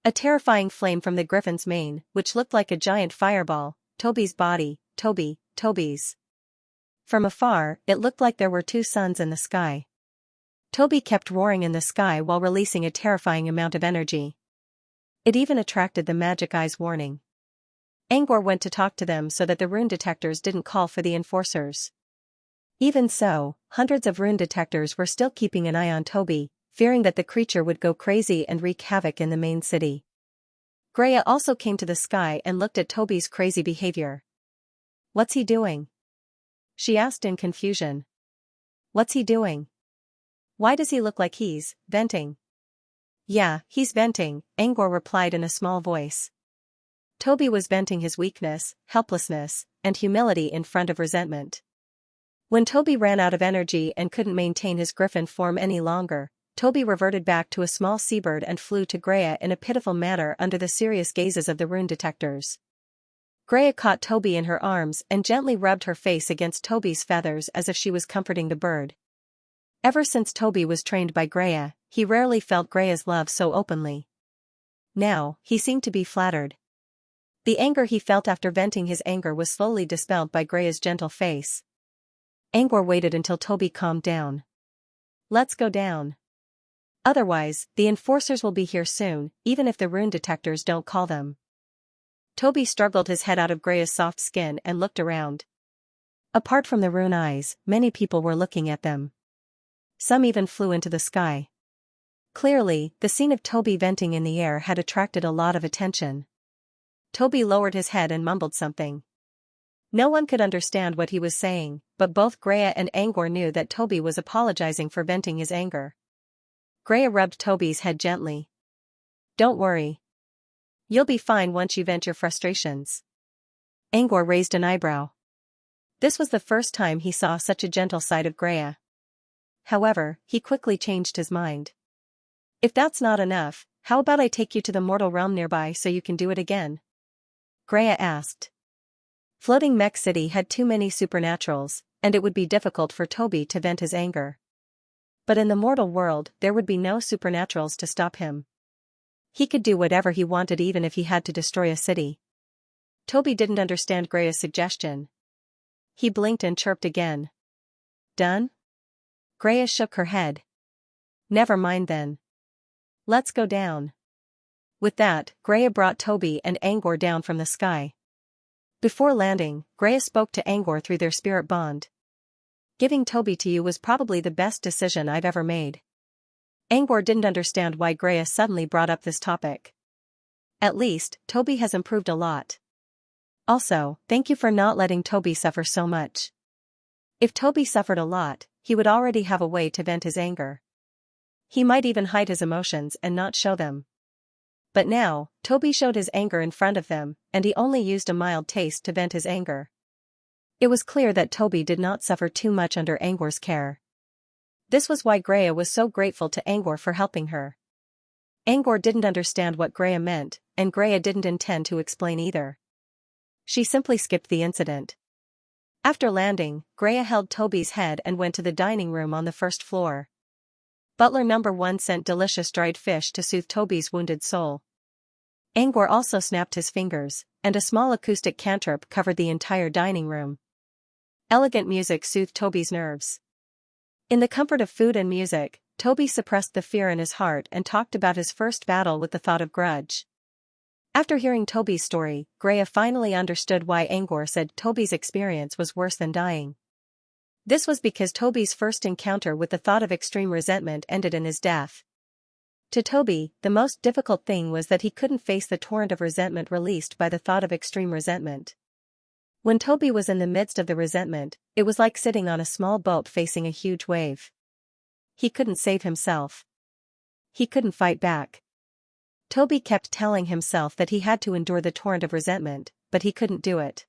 A terrifying flame from the griffin's mane, which looked like a giant fireball, Toby's body, Toby's. From afar, it looked like there were two suns in the sky. Toby kept roaring in the sky while releasing a terrifying amount of energy. It even attracted the Magic Eye's warning. Angor went to talk to them so that the rune detectors didn't call for the enforcers. Even so, hundreds of rune detectors were still keeping an eye on Toby, fearing that the creature would go crazy and wreak havoc in the main city. Greya also came to the sky and looked at Toby's crazy behavior. What's he doing? She asked in confusion. What's he doing? Why does he look like he's venting? Yeah, he's venting, Angor replied in a small voice. Toby was venting his weakness, helplessness, and humility in front of resentment. When Toby ran out of energy and couldn't maintain his griffin form any longer, Toby reverted back to a small seabird and flew to Greya in a pitiful manner under the serious gazes of the rune detectors. Greya caught Toby in her arms and gently rubbed her face against Toby's feathers as if she was comforting the bird. Ever since Toby was trained by Greya, he rarely felt Greya's love so openly. Now, he seemed to be flattered. The anger he felt after venting his anger was slowly dispelled by Greya's gentle face. Angor waited until Toby calmed down. Let's go down. Otherwise, the enforcers will be here soon, even if the rune detectors don't call them. Toby struggled his head out of Greya's soft skin and looked around. Apart from the rune eyes, many people were looking at them. Some even flew into the sky. Clearly, the scene of Toby venting in the air had attracted a lot of attention. Toby lowered his head and mumbled something. No one could understand what he was saying, but both Greya and Angor knew that Toby was apologizing for venting his anger. Greya rubbed Toby's head gently. Don't worry. You'll be fine once you vent your frustrations. Angor raised an eyebrow. This was the first time he saw such a gentle side of Greya. However, he quickly changed his mind. If that's not enough, how about I take you to the mortal realm nearby so you can do it again? Greya asked. Floating Mech City had too many supernaturals, and it would be difficult for Toby to vent his anger. But in the mortal world, there would be no supernaturals to stop him. He could do whatever he wanted even if he had to destroy a city. Toby didn't understand Greya's suggestion. He blinked and chirped again. Done? Greya shook her head. Never mind then. Let's go down. With that, Greya brought Toby and Angor down from the sky. Before landing, Greya spoke to Angor through their spirit bond. Giving Toby to you was probably the best decision I've ever made. Angor didn't understand why Greya suddenly brought up this topic. At least, Toby has improved a lot. Also, thank you for not letting Toby suffer so much. If Toby suffered a lot, he would already have a way to vent his anger. He might even hide his emotions and not show them. But now, Toby showed his anger in front of them, and he only used a mild taste to vent his anger. It was clear that Toby did not suffer too much under Angor's care. This was why Greya was so grateful to Angor for helping her. Angor didn't understand what Greya meant, and Greya didn't intend to explain either. She simply skipped the incident. After landing, Greya held Toby's head and went to the dining room on the first floor. Butler number 1 sent delicious dried fish to soothe Toby's wounded soul. Angor also snapped his fingers, and a small acoustic cantrip covered the entire dining room. Elegant music soothed Toby's nerves. In the comfort of food and music, Toby suppressed the fear in his heart and talked about his first battle with the thought of grudge. After hearing Toby's story, Greya finally understood why Angor said Toby's experience was worse than dying. This was because Toby's first encounter with the thought of extreme resentment ended in his death. To Toby, the most difficult thing was that he couldn't face the torrent of resentment released by the thought of extreme resentment. When Toby was in the midst of the resentment, it was like sitting on a small boat facing a huge wave. He couldn't save himself. He couldn't fight back. Toby kept telling himself that he had to endure the torrent of resentment, but he couldn't do it.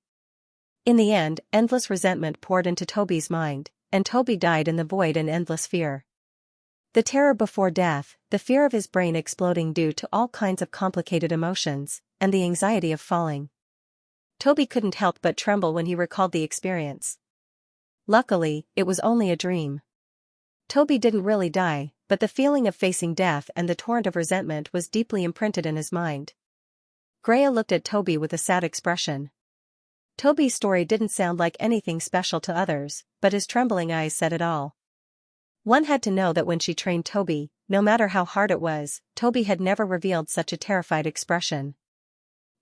In the end, endless resentment poured into Toby's mind, and Toby died in the void in endless fear. The terror before death, the fear of his brain exploding due to all kinds of complicated emotions, and the anxiety of falling. Toby couldn't help but tremble when he recalled the experience. Luckily, it was only a dream. Toby didn't really die, but the feeling of facing death and the torrent of resentment was deeply imprinted in his mind. Greya looked at Toby with a sad expression. Toby's story didn't sound like anything special to others, but his trembling eyes said it all. One had to know that when she trained Toby, no matter how hard it was, Toby had never revealed such a terrified expression.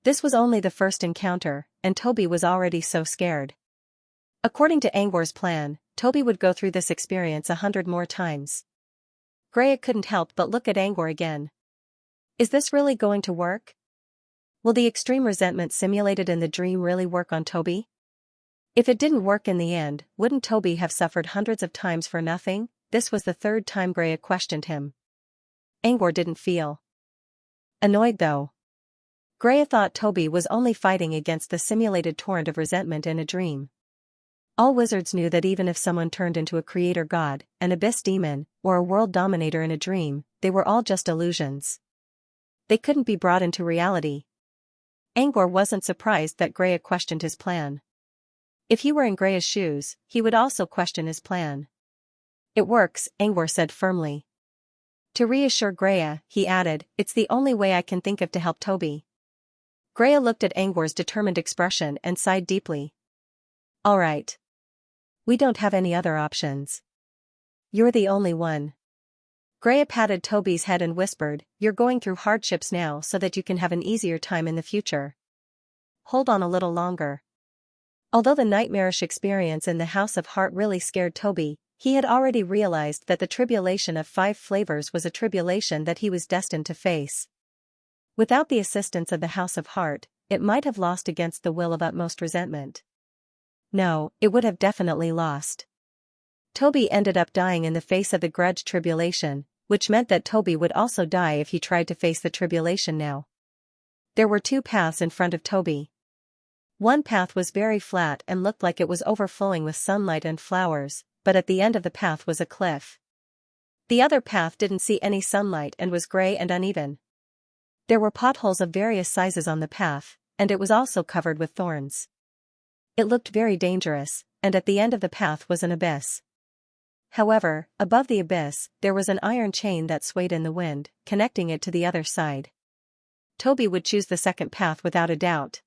This was only the first encounter, and Toby was already so scared. According to Angor's plan, Toby would go through this experience 100 more times. Greya couldn't help but look at Angor again. Is this really going to work? Will the extreme resentment simulated in the dream really work on Toby? If it didn't work in the end, wouldn't Toby have suffered hundreds of times for nothing? This was the third time Greya questioned him. Angor didn't feel annoyed though. Greya thought Toby was only fighting against the simulated torrent of resentment in a dream. All wizards knew that even if someone turned into a creator god, an abyss demon, or a world dominator in a dream, they were all just illusions. They couldn't be brought into reality. Angor wasn't surprised that Greya questioned his plan. If he were in Greya's shoes, he would also question his plan. It works, Angor said firmly. To reassure Greya, he added, it's the only way I can think of to help Toby. Greya looked at Angor's determined expression and sighed deeply. All right. We don't have any other options. You're the only one. Greya patted Toby's head and whispered, you're going through hardships now so that you can have an easier time in the future. Hold on a little longer. Although the nightmarish experience in the House of Heart really scared Toby, he had already realized that the tribulation of 5 flavors was a tribulation that he was destined to face. Without the assistance of the House of Heart, it might have lost against the will of utmost resentment. No, it would have definitely lost. Toby ended up dying in the face of the grudge tribulation, which meant that Toby would also die if he tried to face the tribulation now. There were 2 paths in front of Toby. One path was very flat and looked like it was overflowing with sunlight and flowers, but at the end of the path was a cliff. The other path didn't see any sunlight and was gray and uneven. There were potholes of various sizes on the path, and it was also covered with thorns. It looked very dangerous, and at the end of the path was an abyss. However, above the abyss, there was an iron chain that swayed in the wind, connecting it to the other side. Toby would choose the second path without a doubt.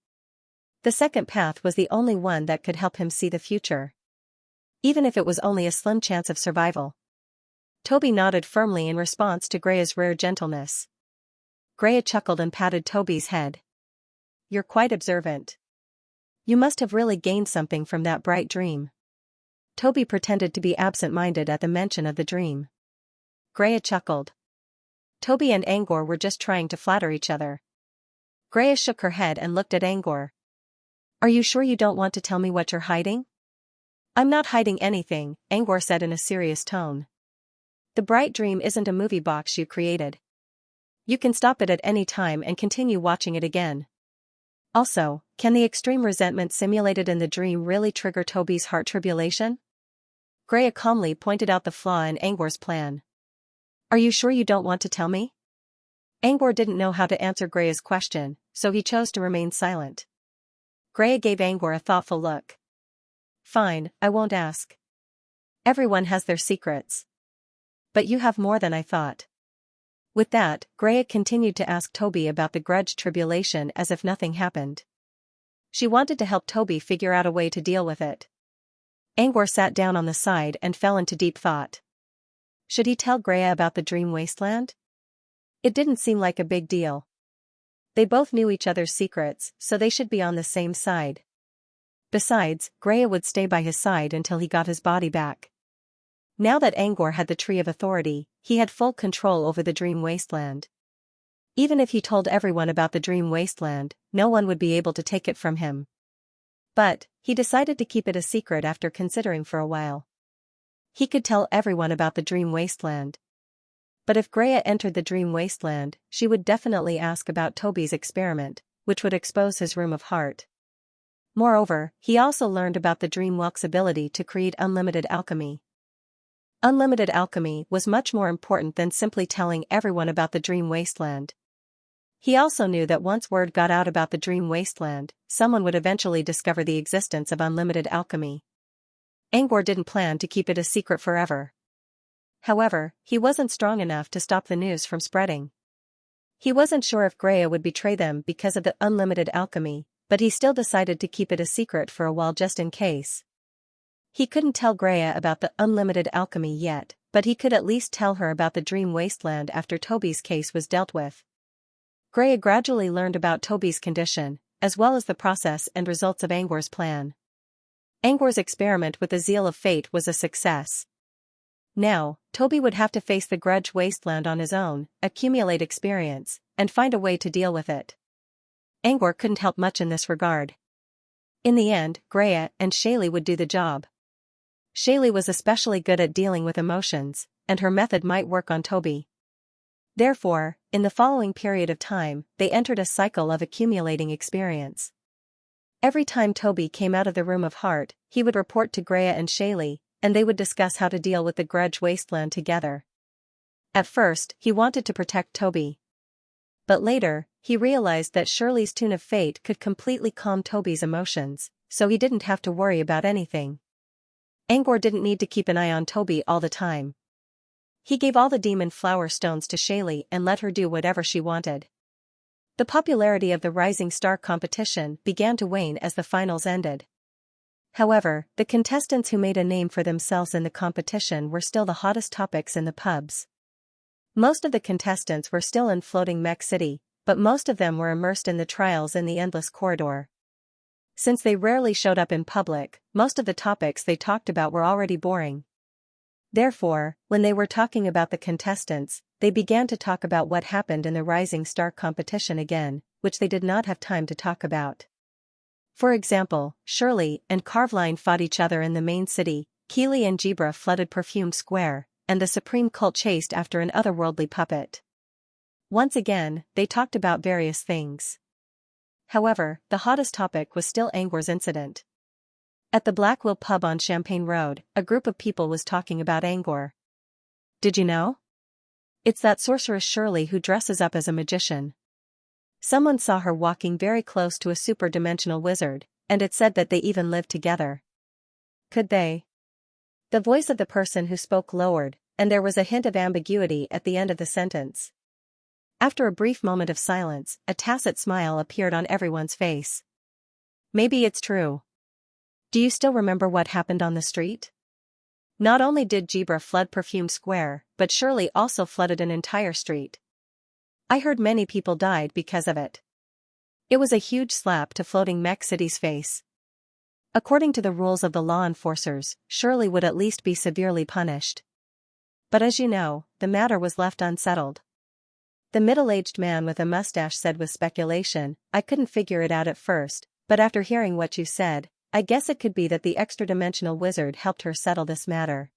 The second path was the only one that could help him see the future. Even if it was only a slim chance of survival. Toby nodded firmly in response to Greya's rare gentleness. Greya chuckled and patted Toby's head. You're quite observant. You must have really gained something from that bright dream. Toby pretended to be absent-minded at the mention of the dream. Greya chuckled. Toby and Angor were just trying to flatter each other. Greya shook her head and looked at Angor. Are you sure you don't want to tell me what you're hiding? I'm not hiding anything, Angor said in a serious tone. The bright dream isn't a movie box you created. You can stop it at any time and continue watching it again. Also, can the extreme resentment simulated in the dream really trigger Toby's heart tribulation? Greya calmly pointed out the flaw in Angor's plan. Are you sure you don't want to tell me? Angor didn't know how to answer Greya's question, so he chose to remain silent. Greya gave Angor a thoughtful look. Fine, I won't ask. Everyone has their secrets. But you have more than I thought. With that, Greya continued to ask Toby about the grudge tribulation as if nothing happened. She wanted to help Toby figure out a way to deal with it. Angor sat down on the side and fell into deep thought. Should he tell Greya about the dream wasteland? It didn't seem like a big deal. They both knew each other's secrets, so they should be on the same side. Besides, Greya would stay by his side until he got his body back. Now that Angor had the Tree of Authority, he had full control over the Dream Wasteland. Even if he told everyone about the Dream Wasteland, no one would be able to take it from him. But, he decided to keep it a secret after considering for a while. He could tell everyone about the Dream Wasteland. But if Greya entered the Dream Wasteland, she would definitely ask about Toby's experiment, which would expose his room of heart. Moreover, he also learned about the Dream Whelk's ability to create unlimited alchemy. Unlimited alchemy was much more important than simply telling everyone about the Dream Wasteland. He also knew that once word got out about the Dream Wasteland, someone would eventually discover the existence of unlimited alchemy. Angor didn't plan to keep it a secret forever. However, he wasn't strong enough to stop the news from spreading. He wasn't sure if Greya would betray them because of the unlimited alchemy, but he still decided to keep it a secret for a while just in case. He couldn't tell Greya about the unlimited alchemy yet, but he could at least tell her about the Dream Wasteland after Toby's case was dealt with. Greya gradually learned about Toby's condition, as well as the process and results of Angor's plan. Angor's experiment with the Zeal of Fate was a success. Now, Toby would have to face the grudge wasteland on his own, accumulate experience, and find a way to deal with it. Angor couldn't help much in this regard. In the end, Greya and Shaylee would do the job. Shaylee was especially good at dealing with emotions, and her method might work on Toby. Therefore, in the following period of time, they entered a cycle of accumulating experience. Every time Toby came out of the Room of Heart, he would report to Greya and Shaylee, and they would discuss how to deal with the grudge wasteland together. At first, he wanted to protect Toby. But later, he realized that Shirley's Tune of Fate could completely calm Toby's emotions, so he didn't have to worry about anything. Angor didn't need to keep an eye on Toby all the time. He gave all the demon flower stones to Shaylee and let her do whatever she wanted. The popularity of the Rising Star competition began to wane as the finals ended. However, the contestants who made a name for themselves in the competition were still the hottest topics in the pubs. Most of the contestants were still in floating Mech City, but most of them were immersed in the trials in the Endless Corridor. Since they rarely showed up in public, most of the topics they talked about were already boring. Therefore, when they were talking about the contestants, they began to talk about what happened in the Rising Star competition again, which they did not have time to talk about. For example, Shirley and Carveline fought each other in the main city, Keely and Jebra flooded Perfume Square, and the Supreme Cult chased after an otherworldly puppet. Once again, they talked about various things. However, the hottest topic was still Angor's incident. At the Blackwell pub on Champagne Road, a group of people was talking about Angor. Did you know? It's that sorceress Shirley who dresses up as a magician. Someone saw her walking very close to a super-dimensional wizard, and it said that they even lived together. Could they? The voice of the person who spoke lowered, and there was a hint of ambiguity at the end of the sentence. After a brief moment of silence, a tacit smile appeared on everyone's face. Maybe it's true. Do you still remember what happened on the street? Not only did Jebra flood Perfume Square, but Shirley also flooded an entire street. I heard many people died because of it. It was a huge slap to floating Mech City's face. According to the rules of the law enforcers, Shirley would at least be severely punished. But as you know, the matter was left unsettled. The middle-aged man with a mustache said with speculation, I couldn't figure it out at first, but after hearing what you said, I guess it could be that the extra-dimensional wizard helped her settle this matter.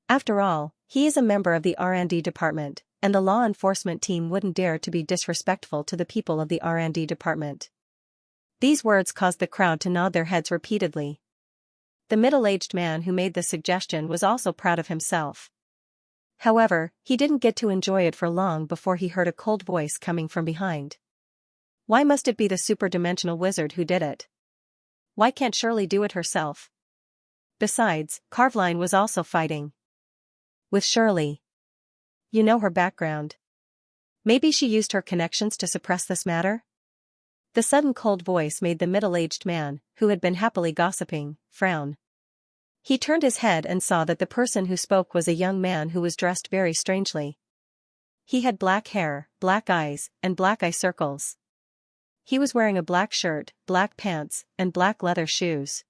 After all, he is a member of the R&D department, and the law enforcement team wouldn't dare to be disrespectful to the people of the R&D department. These words caused the crowd to nod their heads repeatedly. The middle-aged man who made the suggestion was also proud of himself. However, he didn't get to enjoy it for long before he heard a cold voice coming from behind. Why must it be the super-dimensional wizard who did it? Why can't Shirley do it herself? Besides, Carveline was also fighting with Shirley. You know her background. Maybe she used her connections to suppress this matter? The sudden cold voice made the middle-aged man, who had been happily gossiping, frown. He turned his head and saw that the person who spoke was a young man who was dressed very strangely. He had black hair, black eyes, and black eye circles. He was wearing a black shirt, black pants, and black leather shoes.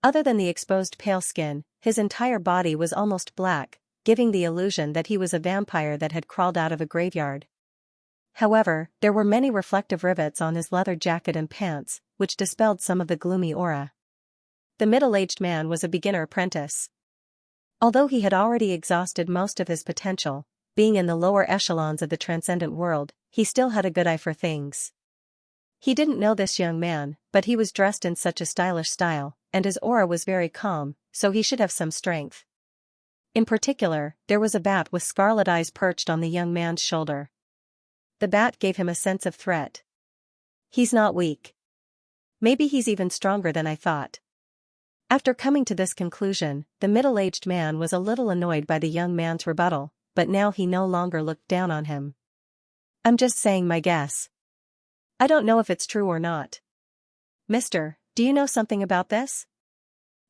Other than the exposed pale skin, his entire body was almost black, giving the illusion that he was a vampire that had crawled out of a graveyard. However, there were many reflective rivets on his leather jacket and pants, which dispelled some of the gloomy aura. The middle-aged man was a beginner apprentice. Although he had already exhausted most of his potential, being in the lower echelons of the transcendent world, he still had a good eye for things. He didn't know this young man, but he was dressed in such a stylish style, and his aura was very calm, so he should have some strength. In particular, there was a bat with scarlet eyes perched on the young man's shoulder. The bat gave him a sense of threat. He's not weak. Maybe he's even stronger than I thought. After coming to this conclusion, the middle-aged man was a little annoyed by the young man's rebuttal, but now he no longer looked down on him. I'm just saying my guess. I don't know if it's true or not. Mister, do you know something about this?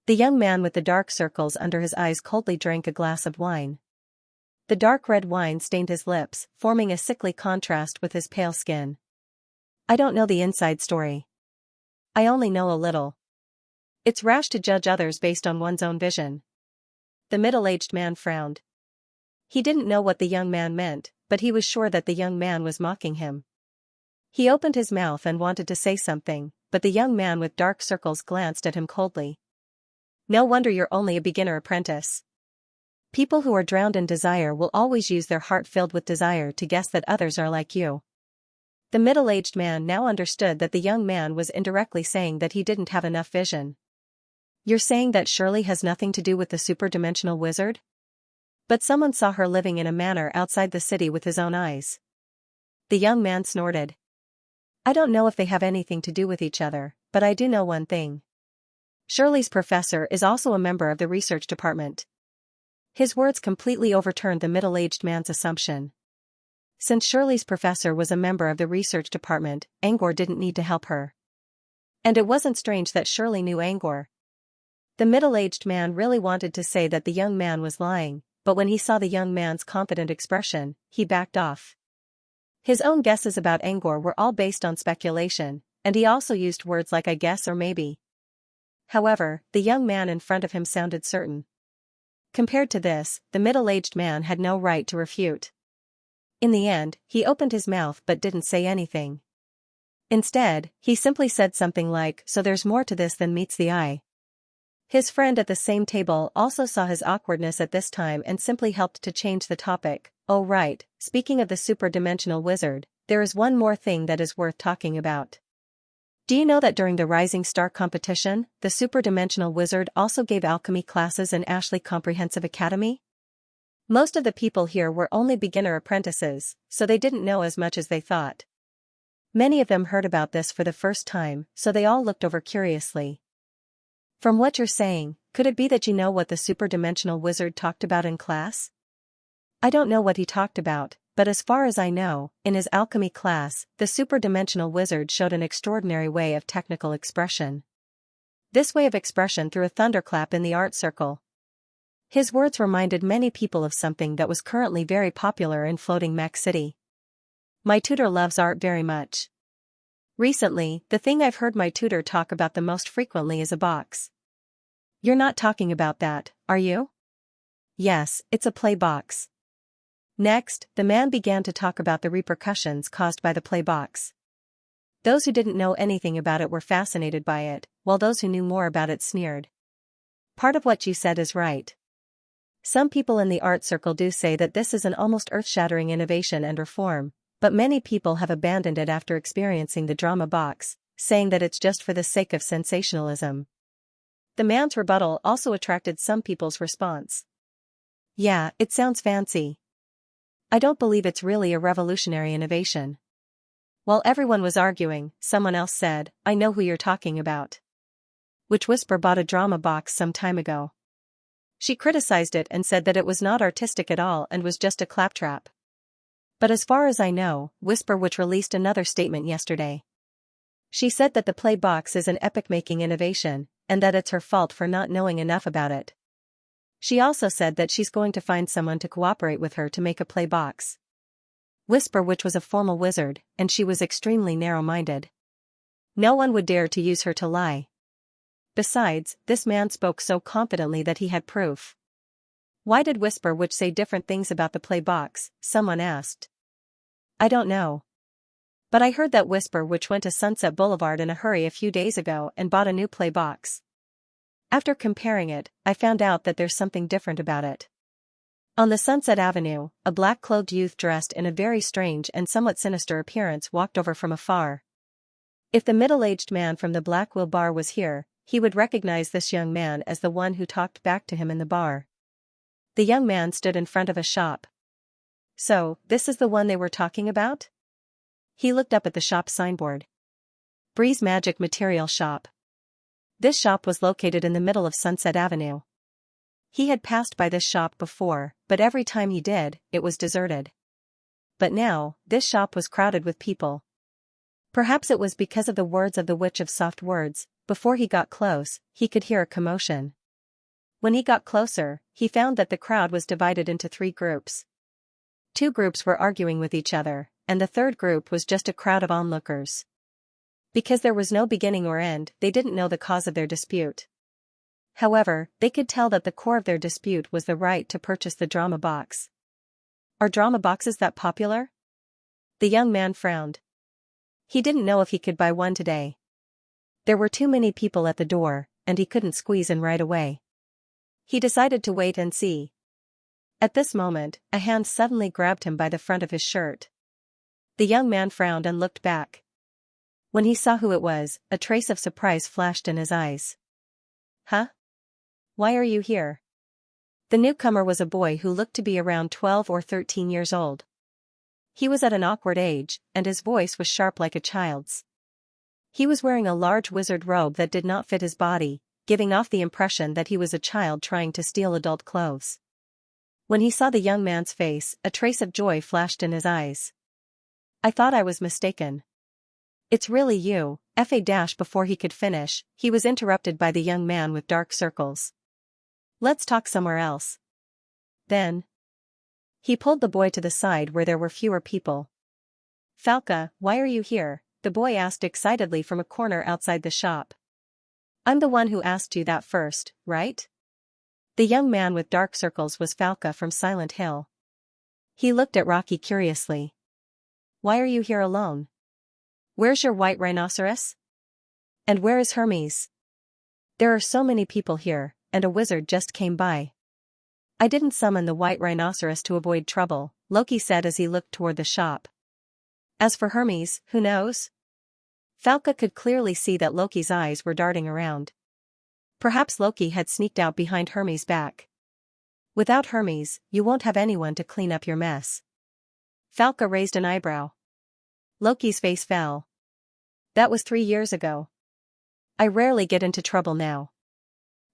The young man with the dark circles under his eyes coldly drank a glass of wine. The dark red wine stained his lips, forming a sickly contrast with his pale skin. I don't know the inside story. I only know a little. It's rash to judge others based on one's own vision. The middle-aged man frowned. He didn't know what the young man meant, but he was sure that the young man was mocking him. He opened his mouth and wanted to say something, but the young man with dark circles glanced at him coldly. No wonder you're only a beginner apprentice. People who are drowned in desire will always use their heart filled with desire to guess that others are like you. The middle-aged man now understood that the young man was indirectly saying that he didn't have enough vision. You're saying that Shirley has nothing to do with the superdimensional wizard? But someone saw her living in a manor outside the city with his own eyes. The young man snorted. I don't know if they have anything to do with each other, but I do know one thing. Shirley's professor is also a member of the research department. His words completely overturned the middle-aged man's assumption. Since Shirley's professor was a member of the research department, Angor didn't need to help her. And it wasn't strange that Shirley knew Angor. The middle-aged man really wanted to say that the young man was lying, but when he saw the young man's confident expression, he backed off. His own guesses about Angor were all based on speculation, and he also used words like I guess or maybe. However, the young man in front of him sounded certain. Compared to this, the middle-aged man had no right to refute. In the end, he opened his mouth but didn't say anything. Instead, he simply said something like, so there's more to this than meets the eye. His friend at the same table also saw his awkwardness at this time and simply helped to change the topic. Oh right, speaking of the superdimensional wizard, there is one more thing that is worth talking about. Do you know that during the Rising Star competition, the superdimensional wizard also gave alchemy classes in Ashley Comprehensive Academy? Most of the people here were only beginner apprentices, so they didn't know as much as they thought. Many of them heard about this for the first time, so they all looked over curiously. From what you're saying, could it be that you know what the superdimensional wizard talked about in class? I don't know what he talked about, but as far as I know, in his alchemy class, the superdimensional wizard showed an extraordinary way of technical expression. This way of expression threw a thunderclap in the art circle. His words reminded many people of something that was currently very popular in floating Mech City. My tutor loves art very much. Recently, the thing I've heard my tutor talk about the most frequently is a box. You're not talking about that, are you? Yes, it's a play box. Next, the man began to talk about the repercussions caused by the play box. Those who didn't know anything about it were fascinated by it, while those who knew more about it sneered. Part of what you said is right. Some people in the art circle do say that this is an almost earth-shattering innovation and reform, but many people have abandoned it after experiencing the drama box, saying that it's just for the sake of sensationalism. The man's rebuttal also attracted some people's response. Yeah, it sounds fancy. I don't believe it's really a revolutionary innovation. While everyone was arguing, someone else said, I know who you're talking about. which Whisper bought a drama box some time ago. She criticized it and said that it was not artistic at all and was just a claptrap. But as far as I know, Whisper which released another statement yesterday. She said that the play box is an epoch-making innovation, and that it's her fault for not knowing enough about it. She also said that she's going to find someone to cooperate with her to make a play box. Whisper which was a formal wizard, and she was extremely narrow-minded. No one would dare to use her to lie. Besides, this man spoke so confidently that he had proof. Why did Whisper which say different things about the play box? Someone asked. I don't know. But I heard that Whisper which went to Sunset Boulevard in a hurry a few days ago and bought a new play box. After comparing it, I found out that there's something different about it. On the Sunset Avenue, a black-clothed youth dressed in a very strange and somewhat sinister appearance walked over from afar. If the middle-aged man from the Black Wheel Bar was here, he would recognize this young man as the one who talked back to him in the bar. The young man stood in front of a shop. So, this is the one they were talking about? He looked up at the shop signboard. Breeze Magic Material Shop. This shop was located in the middle of Sunset Avenue. He had passed by this shop before, but every time he did, it was deserted. But now, this shop was crowded with people. Perhaps it was because of the words of the Witch of Soft Words. Before he got close, he could hear a commotion. When he got closer, he found that the crowd was divided into 3 groups. 2 groups were arguing with each other, and the third group was just a crowd of onlookers. Because there was no beginning or end, they didn't know the cause of their dispute. However, they could tell that the core of their dispute was the right to purchase the drama box. Are drama boxes that popular? The young man frowned. He didn't know if he could buy one today. There were too many people at the door, and he couldn't squeeze in right away. He decided to wait and see. At this moment, a hand suddenly grabbed him by the front of his shirt. The young man frowned and looked back. When he saw who it was, a trace of surprise flashed in his eyes. Huh? Why are you here? The newcomer was a boy who looked to be around 12 or 13 years old. He was at an awkward age, and his voice was sharp like a child's. He was wearing a large wizard robe that did not fit his body, giving off the impression that he was a child trying to steal adult clothes. When he saw the young man's face, a trace of joy flashed in his eyes. I thought I was mistaken. It's really you, before he could finish, he was interrupted by the young man with dark circles. Let's talk somewhere else. Then. He pulled the boy to the side where there were fewer people. Falca, why are you here? The boy asked excitedly from a corner outside the shop. I'm the one who asked you that first, right? The young man with dark circles was Falca from Silent Hill. He looked at Rocky curiously. Why are you here alone? Where's your white rhinoceros? And where is Hermes? There are so many people here, and a wizard just came by. I didn't summon the white rhinoceros to avoid trouble, Loki said as he looked toward the shop. As for Hermes, who knows? Falca could clearly see that Loki's eyes were darting around. Perhaps Loki had sneaked out behind Hermes' back. Without Hermes, you won't have anyone to clean up your mess. Falca raised an eyebrow. Loki's face fell. That was 3 years ago. I rarely get into trouble now.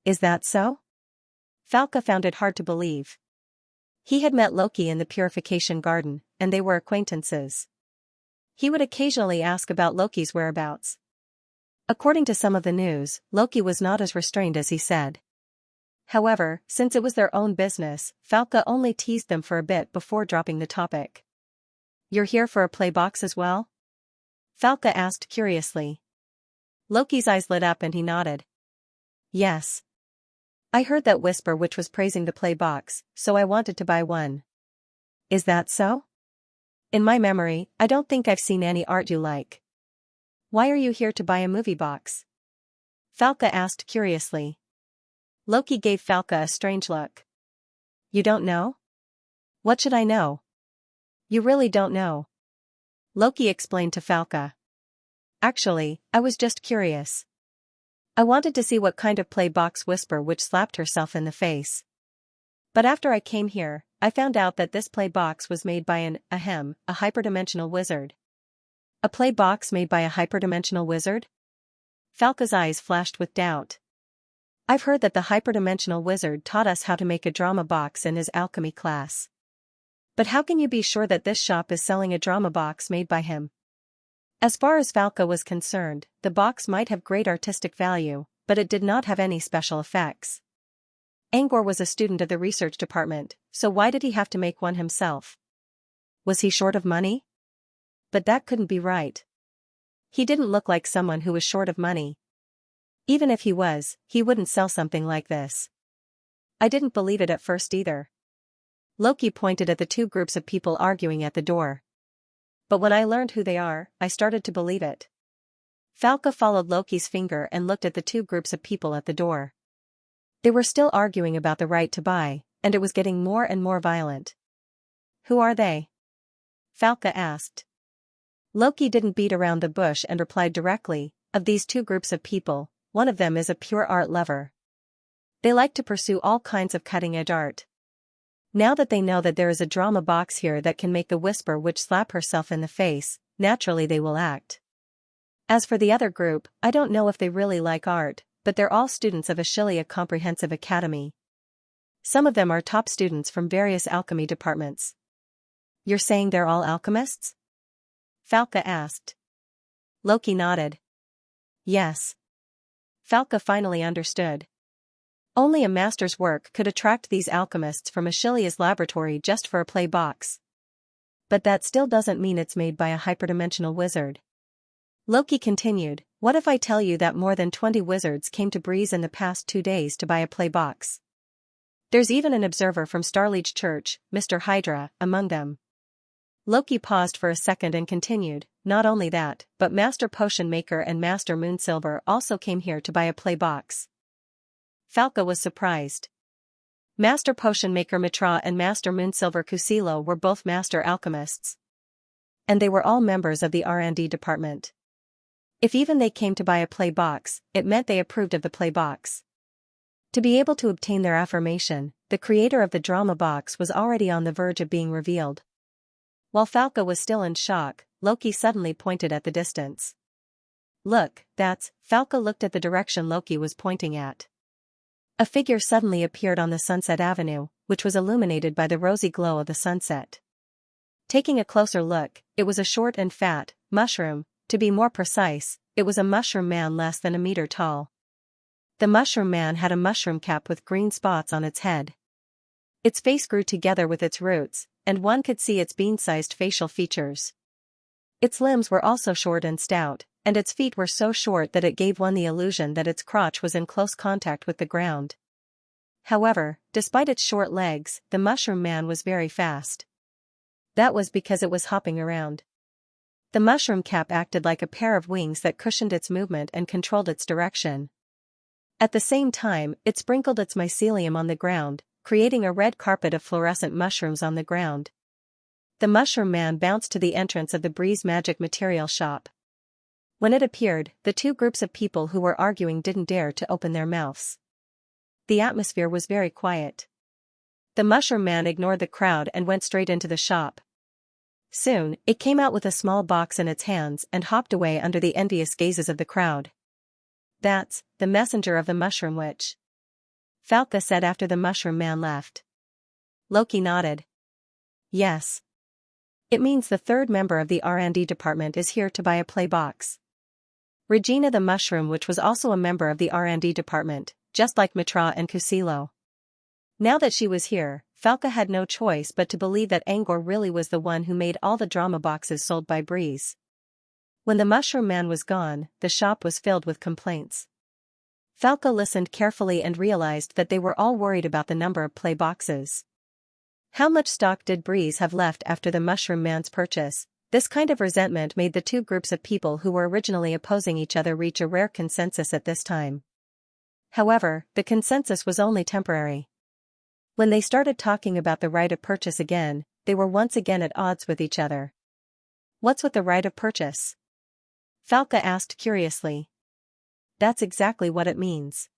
Is that so? Falca found it hard to believe. He had met Loki in the Purification Garden, and they were acquaintances. He would occasionally ask about Loki's whereabouts. According to some of the news, Loki was not as restrained as he said. However, since it was their own business, Falca only teased them for a bit before dropping the topic. You're here for a play box as well? Falca asked curiously. Loki's eyes lit up and he nodded. Yes. I heard that Whisper which was praising the play box, so I wanted to buy one. Is that so? In my memory, I don't think I've seen any art you like. Why are you here to buy a movie box? Falca asked curiously. Loki gave Falca a strange look. You don't know? What should I know? You really don't know. Loki explained to Falca. Actually, I was just curious. I wanted to see what kind of play box Whisper which slapped herself in the face. But after I came here, I found out that this play box was made by a hyperdimensional wizard. A play box made by a hyperdimensional wizard? Falca's eyes flashed with doubt. I've heard that the hyperdimensional wizard taught us how to make a drama box in his alchemy class. But how can you be sure that this shop is selling a drama box made by him? As far as Falca was concerned, the box might have great artistic value, but it did not have any special effects. Angor was a student of the research department, so why did he have to make one himself? Was he short of money? But that couldn't be right. He didn't look like someone who was short of money. Even if he was, he wouldn't sell something like this. I didn't believe it at first either. Loki pointed at the two groups of people arguing at the door. But when I learned who they are, I started to believe it. Falca followed Loki's finger and looked at the two groups of people at the door. They were still arguing about the right to buy, and it was getting more and more violent. Who are they? Falca asked. Loki didn't beat around the bush and replied directly, of these two groups of people, one of them is a pure art lover. They like to pursue all kinds of cutting-edge art. Now that they know that there is a drama box here that can make the Whisper Witch slap herself in the face, naturally they will act. As for the other group, I don't know if they really like art, but they're all students of Xianxia Comprehensive Academy. Some of them are top students from various alchemy departments. You're saying they're all alchemists? Falca asked. Loki nodded. Yes. Falca finally understood. Only a master's work could attract these alchemists from Xianxia's laboratory just for a play box. But that still doesn't mean it's made by a hyperdimensional wizard. Loki continued, what if I tell you that more than 20 wizards came to Breeze in the past 2 days to buy a play box? There's even an observer from Starliege Church, Mr. Hydra, among them. Loki paused for a second and continued, not only that, but Master Potion Maker and Master Moonsilver also came here to buy a play box. Falca was surprised. Master Potion Maker Mitra and Master Moonsilver Kusilo were both master alchemists. And they were all members of the R&D department. If even they came to buy a play box, it meant they approved of the play box. To be able to obtain their affirmation, the creator of the drama box was already on the verge of being revealed. While Falca was still in shock, Loki suddenly pointed at the distance. Look, that's, Falca looked at the direction Loki was pointing at. A figure suddenly appeared on the Sunset Avenue, which was illuminated by the rosy glow of the sunset. Taking a closer look, it was a short and fat mushroom, to be more precise, it was a mushroom man less than a meter tall. The mushroom man had a mushroom cap with green spots on its head. Its face grew together with its roots, and one could see its bean-sized facial features. Its limbs were also short and stout, and its feet were so short that it gave one the illusion that its crotch was in close contact with the ground. However, despite its short legs, the mushroom man was very fast. That was because it was hopping around. The mushroom cap acted like a pair of wings that cushioned its movement and controlled its direction. At the same time, it sprinkled its mycelium on the ground, creating a red carpet of fluorescent mushrooms on the ground. The mushroom man bounced to the entrance of the Breeze Magic Material Shop. When it appeared, the two groups of people who were arguing didn't dare to open their mouths. The atmosphere was very quiet. The mushroom man ignored the crowd and went straight into the shop. Soon, it came out with a small box in its hands and hopped away under the envious gazes of the crowd. That's the messenger of the Mushroom Witch, Falca said after the mushroom man left. Loki nodded. Yes. It means the third member of the R&D department is here to buy a play box. Regina the Mushroom Witch was also a member of the R&D department, just like Mitra and Kusilo. Now that she was here, Falca had no choice but to believe that Angor really was the one who made all the drama boxes sold by Breeze. When the mushroom man was gone, the shop was filled with complaints. Falca listened carefully and realized that they were all worried about the number of play boxes. How much stock did Breeze have left after the mushroom man's purchase? This kind of resentment made the two groups of people who were originally opposing each other reach a rare consensus at this time. However, the consensus was only temporary. When they started talking about the right of purchase again, they were once again at odds with each other. What's with the right of purchase? Falca asked curiously. That's exactly what it means.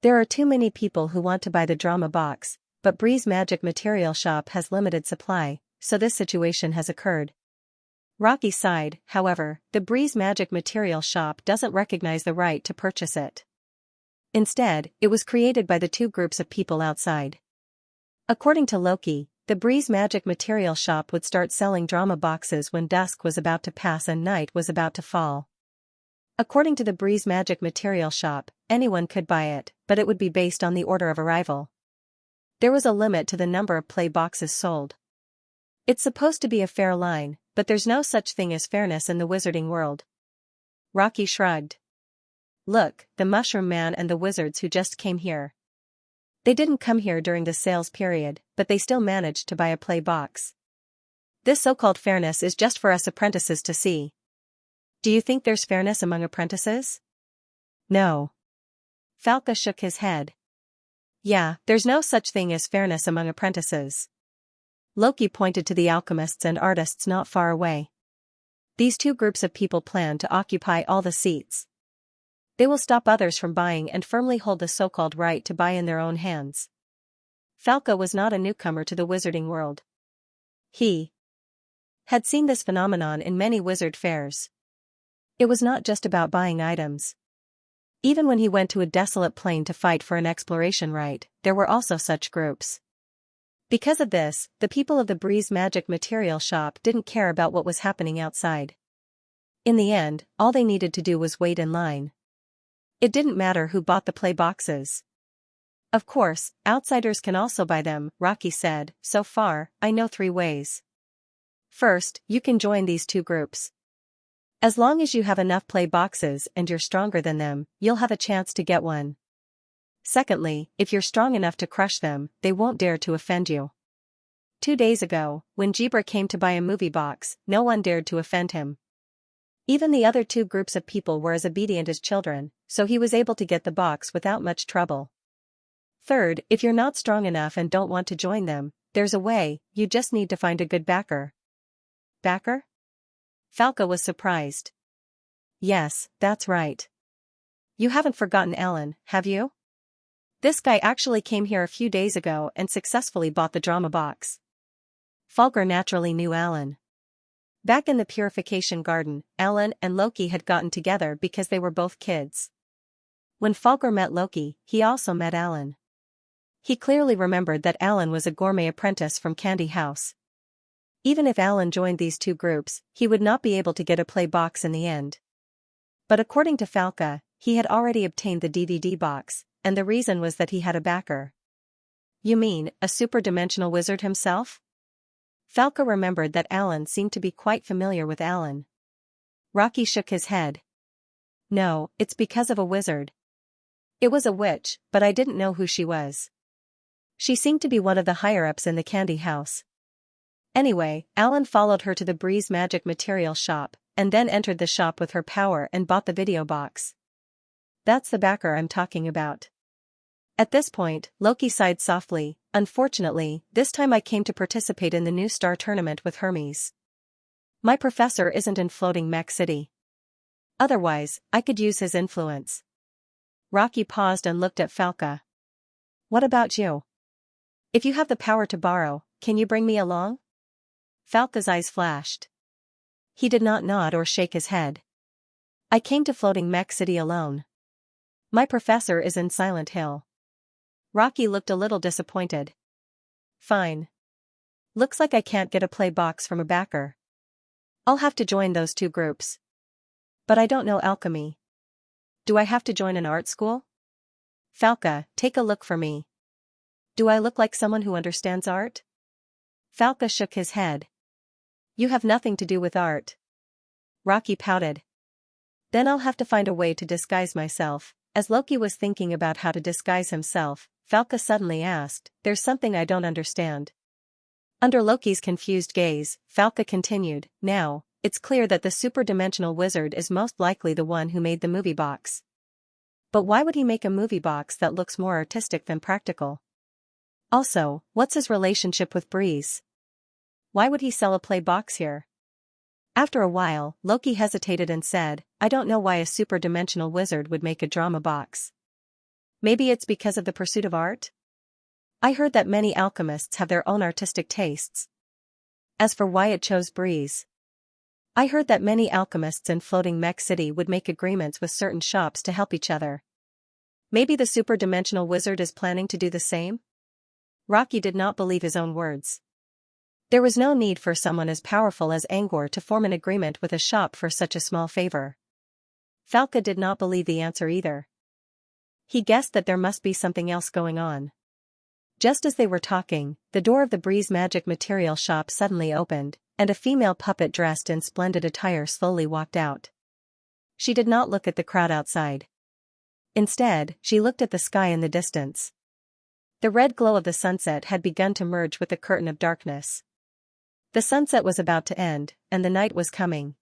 There are too many people who want to buy the drama box, but Breeze Magic Material Shop has limited supply, so this situation has occurred. Rocky sighed, however, the Breeze Magic Material Shop doesn't recognize the right to purchase it. Instead, it was created by the two groups of people outside. According to Loki, the Breeze Magic Material Shop would start selling drama boxes when dusk was about to pass and night was about to fall. According to the Breeze Magic Material Shop, anyone could buy it, but it would be based on the order of arrival. There was a limit to the number of play boxes sold. It's supposed to be a fair line, but there's no such thing as fairness in the wizarding world. Rocky shrugged. Look, the Mushroom Man and the wizards who just came here. They didn't come here during the sales period, but they still managed to buy a play box. This so-called fairness is just for us apprentices to see. Do you think there's fairness among apprentices? No. Falca shook his head. Yeah, there's no such thing as fairness among apprentices. Loki pointed to the alchemists and artists not far away. These two groups of people plan to occupy all the seats. They will stop others from buying and firmly hold the so-called right to buy in their own hands. Falca was not a newcomer to the wizarding world. He had seen this phenomenon in many wizard fairs. It was not just about buying items. Even when he went to a desolate plain to fight for an exploration right, there were also such groups. Because of this, the people of the Breeze Magic Material Shop didn't care about what was happening outside. In the end, all they needed to do was wait in line. It didn't matter who bought the play boxes. Of course, outsiders can also buy them, Rocky said. So far, I know 3 ways. First, you can join these two groups. As long as you have enough play boxes and you're stronger than them, you'll have a chance to get one. Secondly, if you're strong enough to crush them, they won't dare to offend you. 2 days ago, when Jibra came to buy a movie box, no one dared to offend him. Even the other 2 groups of people were as obedient as children, so he was able to get the box without much trouble. Third, if you're not strong enough and don't want to join them, there's a way, you just need to find a good backer. Backer? Falca was surprised. Yes, that's right. You haven't forgotten Alan, have you? This guy actually came here a few days ago and successfully bought the drama box. Falca naturally knew Alan. Back in the Purification Garden, Alan and Loki had gotten together because they were both kids. When Falca met Loki, he also met Alan. He clearly remembered that Alan was a gourmet apprentice from Candy House. Even if Alan joined these two groups, he would not be able to get a play box in the end. But according to Falca, he had already obtained the DVD box, and the reason was that he had a backer. You mean, a super-dimensional wizard himself? Falca remembered that Alan seemed to be quite familiar with Alan. Rocky shook his head. No, it's because of a wizard. It was a witch, but I didn't know who she was. She seemed to be one of the higher-ups in the Candy House. Anyway, Alan followed her to the Breeze Magic Material Shop, and then entered the shop with her power and bought the video box. That's the backer I'm talking about. At this point, Loki sighed softly. Unfortunately, this time I came to participate in the new star tournament with Hermes. My professor isn't in Floating Mech City. Otherwise, I could use his influence. Rocky paused and looked at Falca. What about you? If you have the power to borrow, can you bring me along? Falca's eyes flashed. He did not nod or shake his head. I came to Floating Mech City alone. My professor is in Silent Hill. Rocky looked a little disappointed. Fine. Looks like I can't get a play box from a backer. I'll have to join those two groups. But I don't know alchemy. Do I have to join an art school? Falca, take a look for me. Do I look like someone who understands art? Falca shook his head. You have nothing to do with art. Rocky pouted. Then I'll have to find a way to disguise myself. As Loki was thinking about how to disguise himself, Falca suddenly asked, There's something I don't understand. Under Loki's confused gaze, Falca continued, Now, it's clear that the super-dimensional wizard is most likely the one who made the movie box. But why would he make a movie box that looks more artistic than practical? Also, what's his relationship with Breeze? Why would he sell a play box here? After a while, Loki hesitated and said, I don't know why a super-dimensional wizard would make a drama box. Maybe it's because of the pursuit of art? I heard that many alchemists have their own artistic tastes. As for why it chose Breeze, I heard that many alchemists in Floating Mech City would make agreements with certain shops to help each other. Maybe the super-dimensional wizard is planning to do the same? Rocky did not believe his own words. There was no need for someone as powerful as Angor to form an agreement with a shop for such a small favor. Falca did not believe the answer either. He guessed that there must be something else going on. Just as they were talking, the door of the Breeze Magic Material shop suddenly opened, and a female puppet dressed in splendid attire slowly walked out. She did not look at the crowd outside. Instead, she looked at the sky in the distance. The red glow of the sunset had begun to merge with the curtain of darkness. The sunset was about to end, and the night was coming.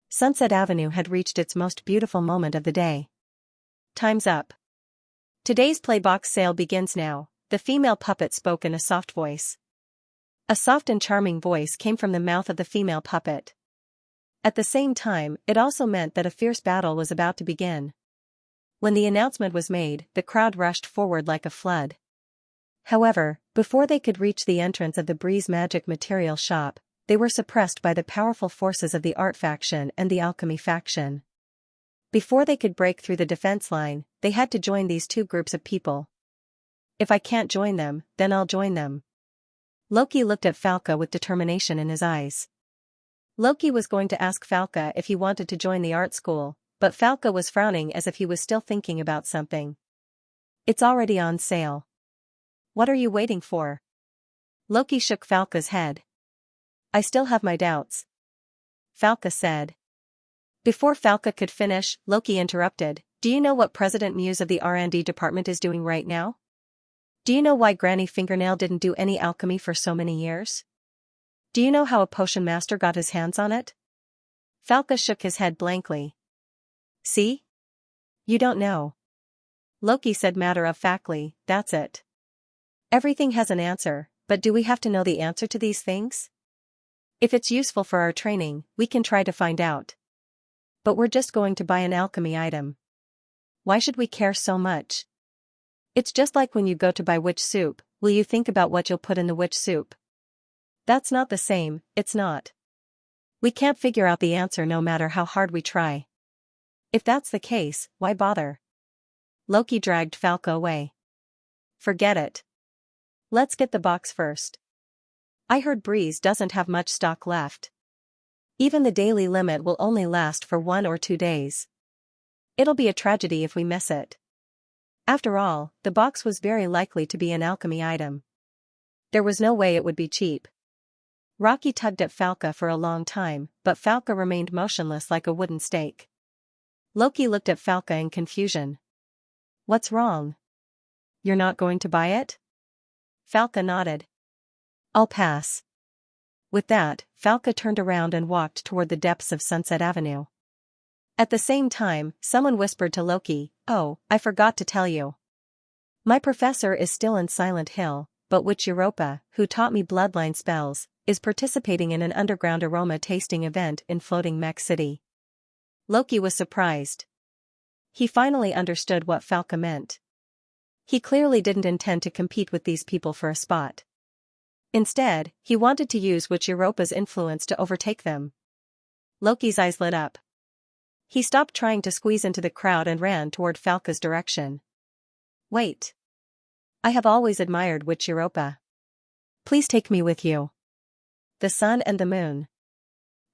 Sunset Avenue had reached its most beautiful moment of the day. Time's up. Today's playbox sale begins now, the female puppet spoke in a soft voice. A soft and charming voice came from the mouth of the female puppet. At the same time, it also meant that a fierce battle was about to begin. When the announcement was made, the crowd rushed forward like a flood. However, before they could reach the entrance of the Breeze Magic Material shop, they were suppressed by the powerful forces of the Art faction and the Alchemy faction. Before they could break through the defense line, they had to join these two groups of people. If I can't join them, then I'll join them. Loki looked at Falca with determination in his eyes. Loki was going to ask Falca if he wanted to join the art school, but Falca was frowning as if he was still thinking about something. It's already on sale. What are you waiting for? Loki shook Falca's head. I still have my doubts. Falca said. Before Falca could finish, Loki interrupted. Do you know what President Muse of the R&D department is doing right now? Do you know why Granny Fingernail didn't do any alchemy for so many years? Do you know how a potion master got his hands on it? Falca shook his head blankly. See? You don't know. Loki said matter-of-factly, that's it. Everything has an answer, but do we have to know the answer to these things? If it's useful for our training, we can try to find out. But we're just going to buy an alchemy item. Why should we care so much? It's just like when you go to buy witch soup, will you think about what you'll put in the witch soup? That's not the same, it's not. We can't figure out the answer no matter how hard we try. If that's the case, why bother? Loki dragged Falca away. Forget it. Let's get the box first. I heard Breeze doesn't have much stock left. Even the daily limit will only last for 1 or 2 days. It'll be a tragedy if we miss it. After all, the box was very likely to be an alchemy item. There was no way it would be cheap. Rocky tugged at Falca for a long time, but Falca remained motionless like a wooden stake. Loki looked at Falca in confusion. What's wrong? You're not going to buy it? Falca nodded. I'll pass. With that, Falca turned around and walked toward the depths of Sunset Avenue. At the same time, someone whispered to Loki, "Oh, I forgot to tell you. My professor is still in Silent Hill, but Witch Europa, who taught me bloodline spells, is participating in an underground aroma tasting event in Floating Mech City." Loki was surprised. He finally understood what Falca meant. He clearly didn't intend to compete with these people for a spot. Instead, he wanted to use Witch Europa's influence to overtake them. Loki's eyes lit up. He stopped trying to squeeze into the crowd and ran toward Falca's direction. Wait. I have always admired Witch Europa. Please take me with you. The sun and the moon.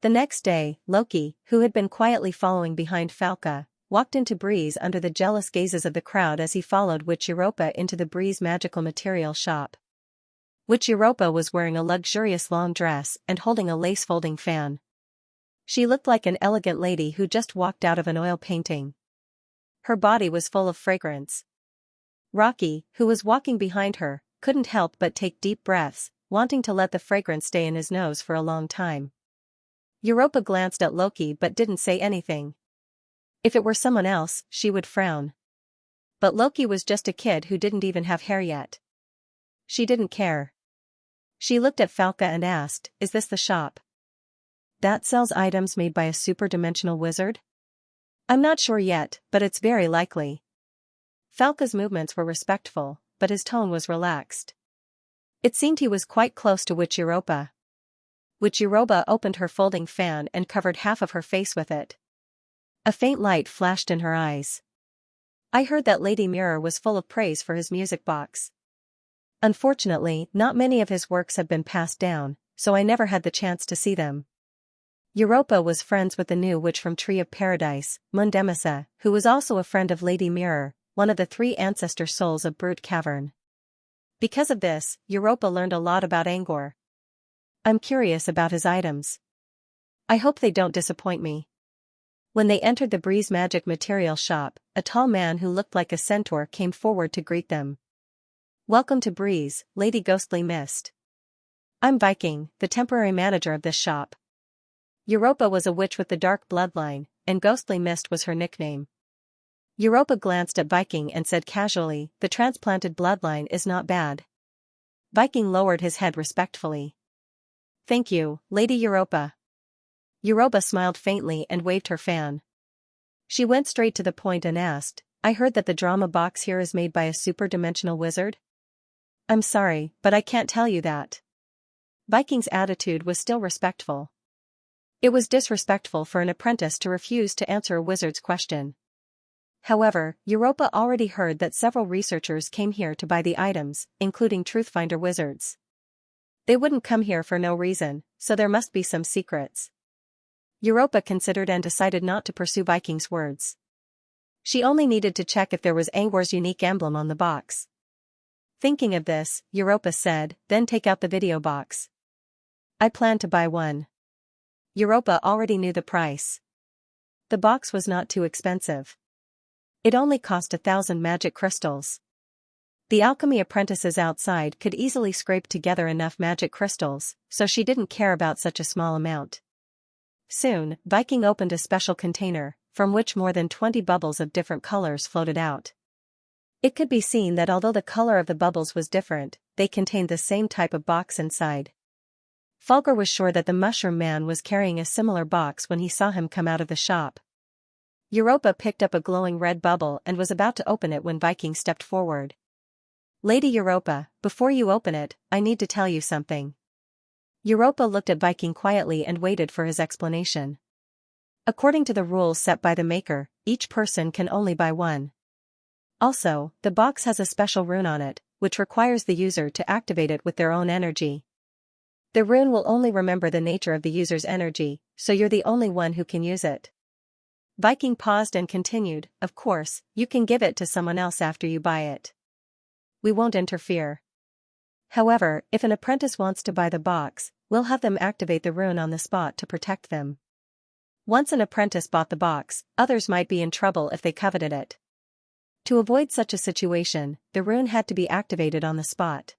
The next day, Loki, who had been quietly following behind Falca, walked into Breeze under the jealous gazes of the crowd as he followed Witch Europa into the Breeze Magical Material shop. Witch Europa was wearing a luxurious long dress and holding a lace-folding fan. She looked like an elegant lady who just walked out of an oil painting. Her body was full of fragrance. Rocky, who was walking behind her, couldn't help but take deep breaths, wanting to let the fragrance stay in his nose for a long time. Europa glanced at Loki but didn't say anything. If it were someone else, she would frown. But Loki was just a kid who didn't even have hair yet. She didn't care. She looked at Falca and asked, "Is this the shop that sells items made by a super-dimensional wizard?" "I'm not sure yet, but it's very likely." Falca's movements were respectful, but his tone was relaxed. It seemed he was quite close to Witch Europa. Witch Europa opened her folding fan and covered half of her face with it. A faint light flashed in her eyes. I heard that Lady Mirror was full of praise for his music box. Unfortunately, not many of his works have been passed down, so I never had the chance to see them. Europa was friends with the new witch from Tree of Paradise, Mundemisa, who was also a friend of Lady Mirror, one of the 3 ancestor souls of Brute Cavern. Because of this, Europa learned a lot about Angor. I'm curious about his items. I hope they don't disappoint me. When they entered the Breeze magic material shop, a tall man who looked like a centaur came forward to greet them. Welcome to Breeze, Lady Ghostly Mist. I'm Viking, the temporary manager of this shop. Europa was a witch with the dark bloodline, and Ghostly Mist was her nickname. Europa glanced at Viking and said casually, the transplanted bloodline is not bad. Viking lowered his head respectfully. Thank you, Lady Europa. Europa smiled faintly and waved her fan. She went straight to the point and asked, I heard that the drama box here is made by a super-dimensional wizard? I'm sorry, but I can't tell you that. Viking's attitude was still respectful. It was disrespectful for an apprentice to refuse to answer a wizard's question. However, Europa already heard that several researchers came here to buy the items, including Truthfinder wizards. They wouldn't come here for no reason, so there must be some secrets. Europa considered and decided not to pursue Viking's words. She only needed to check if there was Angor's unique emblem on the box. Thinking of this, Europa said, then take out the video box. I plan to buy one. Europa already knew the price. The box was not too expensive. It only cost 1,000 magic crystals. The alchemy apprentices outside could easily scrape together enough magic crystals, so she didn't care about such a small amount. Soon, Viking opened a special container, from which more than 20 bubbles of different colors floated out. It could be seen that although the color of the bubbles was different, they contained the same type of box inside. Fulgur was sure that the Mushroom Man was carrying a similar box when he saw him come out of the shop. Europa picked up a glowing red bubble and was about to open it when Viking stepped forward. Lady Europa, before you open it, I need to tell you something. Europa looked at Viking quietly and waited for his explanation. According to the rules set by the maker, each person can only buy one. Also, the box has a special rune on it, which requires the user to activate it with their own energy. The rune will only remember the nature of the user's energy, so you're the only one who can use it. Viking paused and continued, of course, you can give it to someone else after you buy it. We won't interfere. However, if an apprentice wants to buy the box, we'll have them activate the rune on the spot to protect them. Once an apprentice bought the box, others might be in trouble if they coveted it. To avoid such a situation, the rune had to be activated on the spot.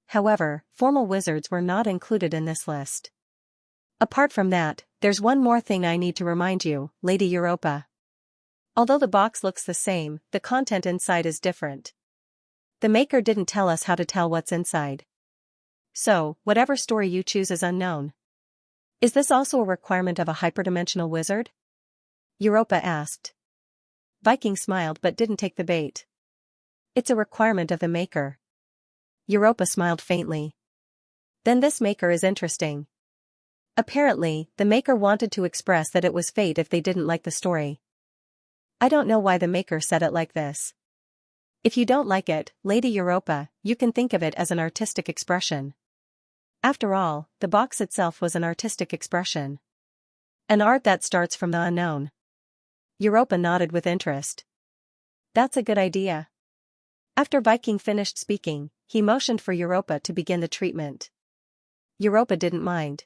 However, formal wizards were not included in this list. Apart from that, there's one more thing I need to remind you, Lady Europa. Although the box looks the same, the content inside is different. The maker didn't tell us how to tell what's inside. So, whatever story you choose is unknown. Is this also a requirement of a hyperdimensional wizard? Europa asked. Viking smiled but didn't take the bait. It's a requirement of the maker. Europa smiled faintly. Then this maker is interesting. Apparently, the maker wanted to express that it was fate if they didn't like the story. I don't know why the maker said it like this. If you don't like it, Lady Europa, you can think of it as an artistic expression. After all, the box itself was an artistic expression. An art that starts from the unknown. Europa nodded with interest. That's a good idea. After Viking finished speaking, he motioned for Europa to begin the treatment. Europa didn't mind.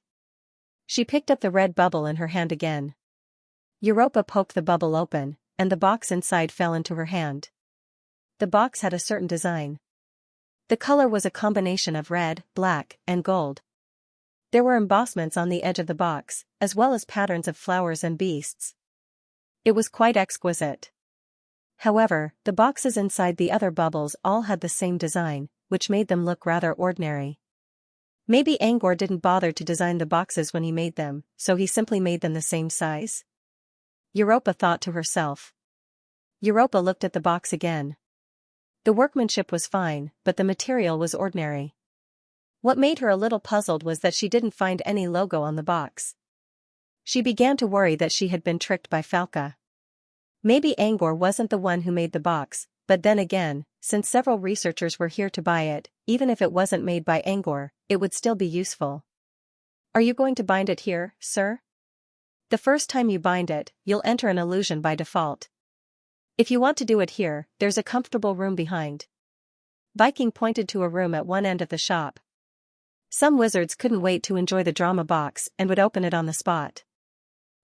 She picked up the red bubble in her hand again. Europa poked the bubble open, and the box inside fell into her hand. The box had a certain design. The color was a combination of red, black, and gold. There were embossments on the edge of the box, as well as patterns of flowers and beasts. It was quite exquisite. However, the boxes inside the other bubbles all had the same design, which made them look rather ordinary. Maybe Angor didn't bother to design the boxes when he made them, so he simply made them the same size? Europa thought to herself. Europa looked at the box again. The workmanship was fine, but the material was ordinary. What made her a little puzzled was that she didn't find any logo on the box. She began to worry that she had been tricked by Falca. Maybe Angor wasn't the one who made the box, but then again, since several researchers were here to buy it, even if it wasn't made by Angor, it would still be useful. Are you going to bind it here, sir? The first time you bind it, you'll enter an illusion by default. If you want to do it here, there's a comfortable room behind. Viking pointed to a room at one end of the shop. Some wizards couldn't wait to enjoy the drama box and would open it on the spot.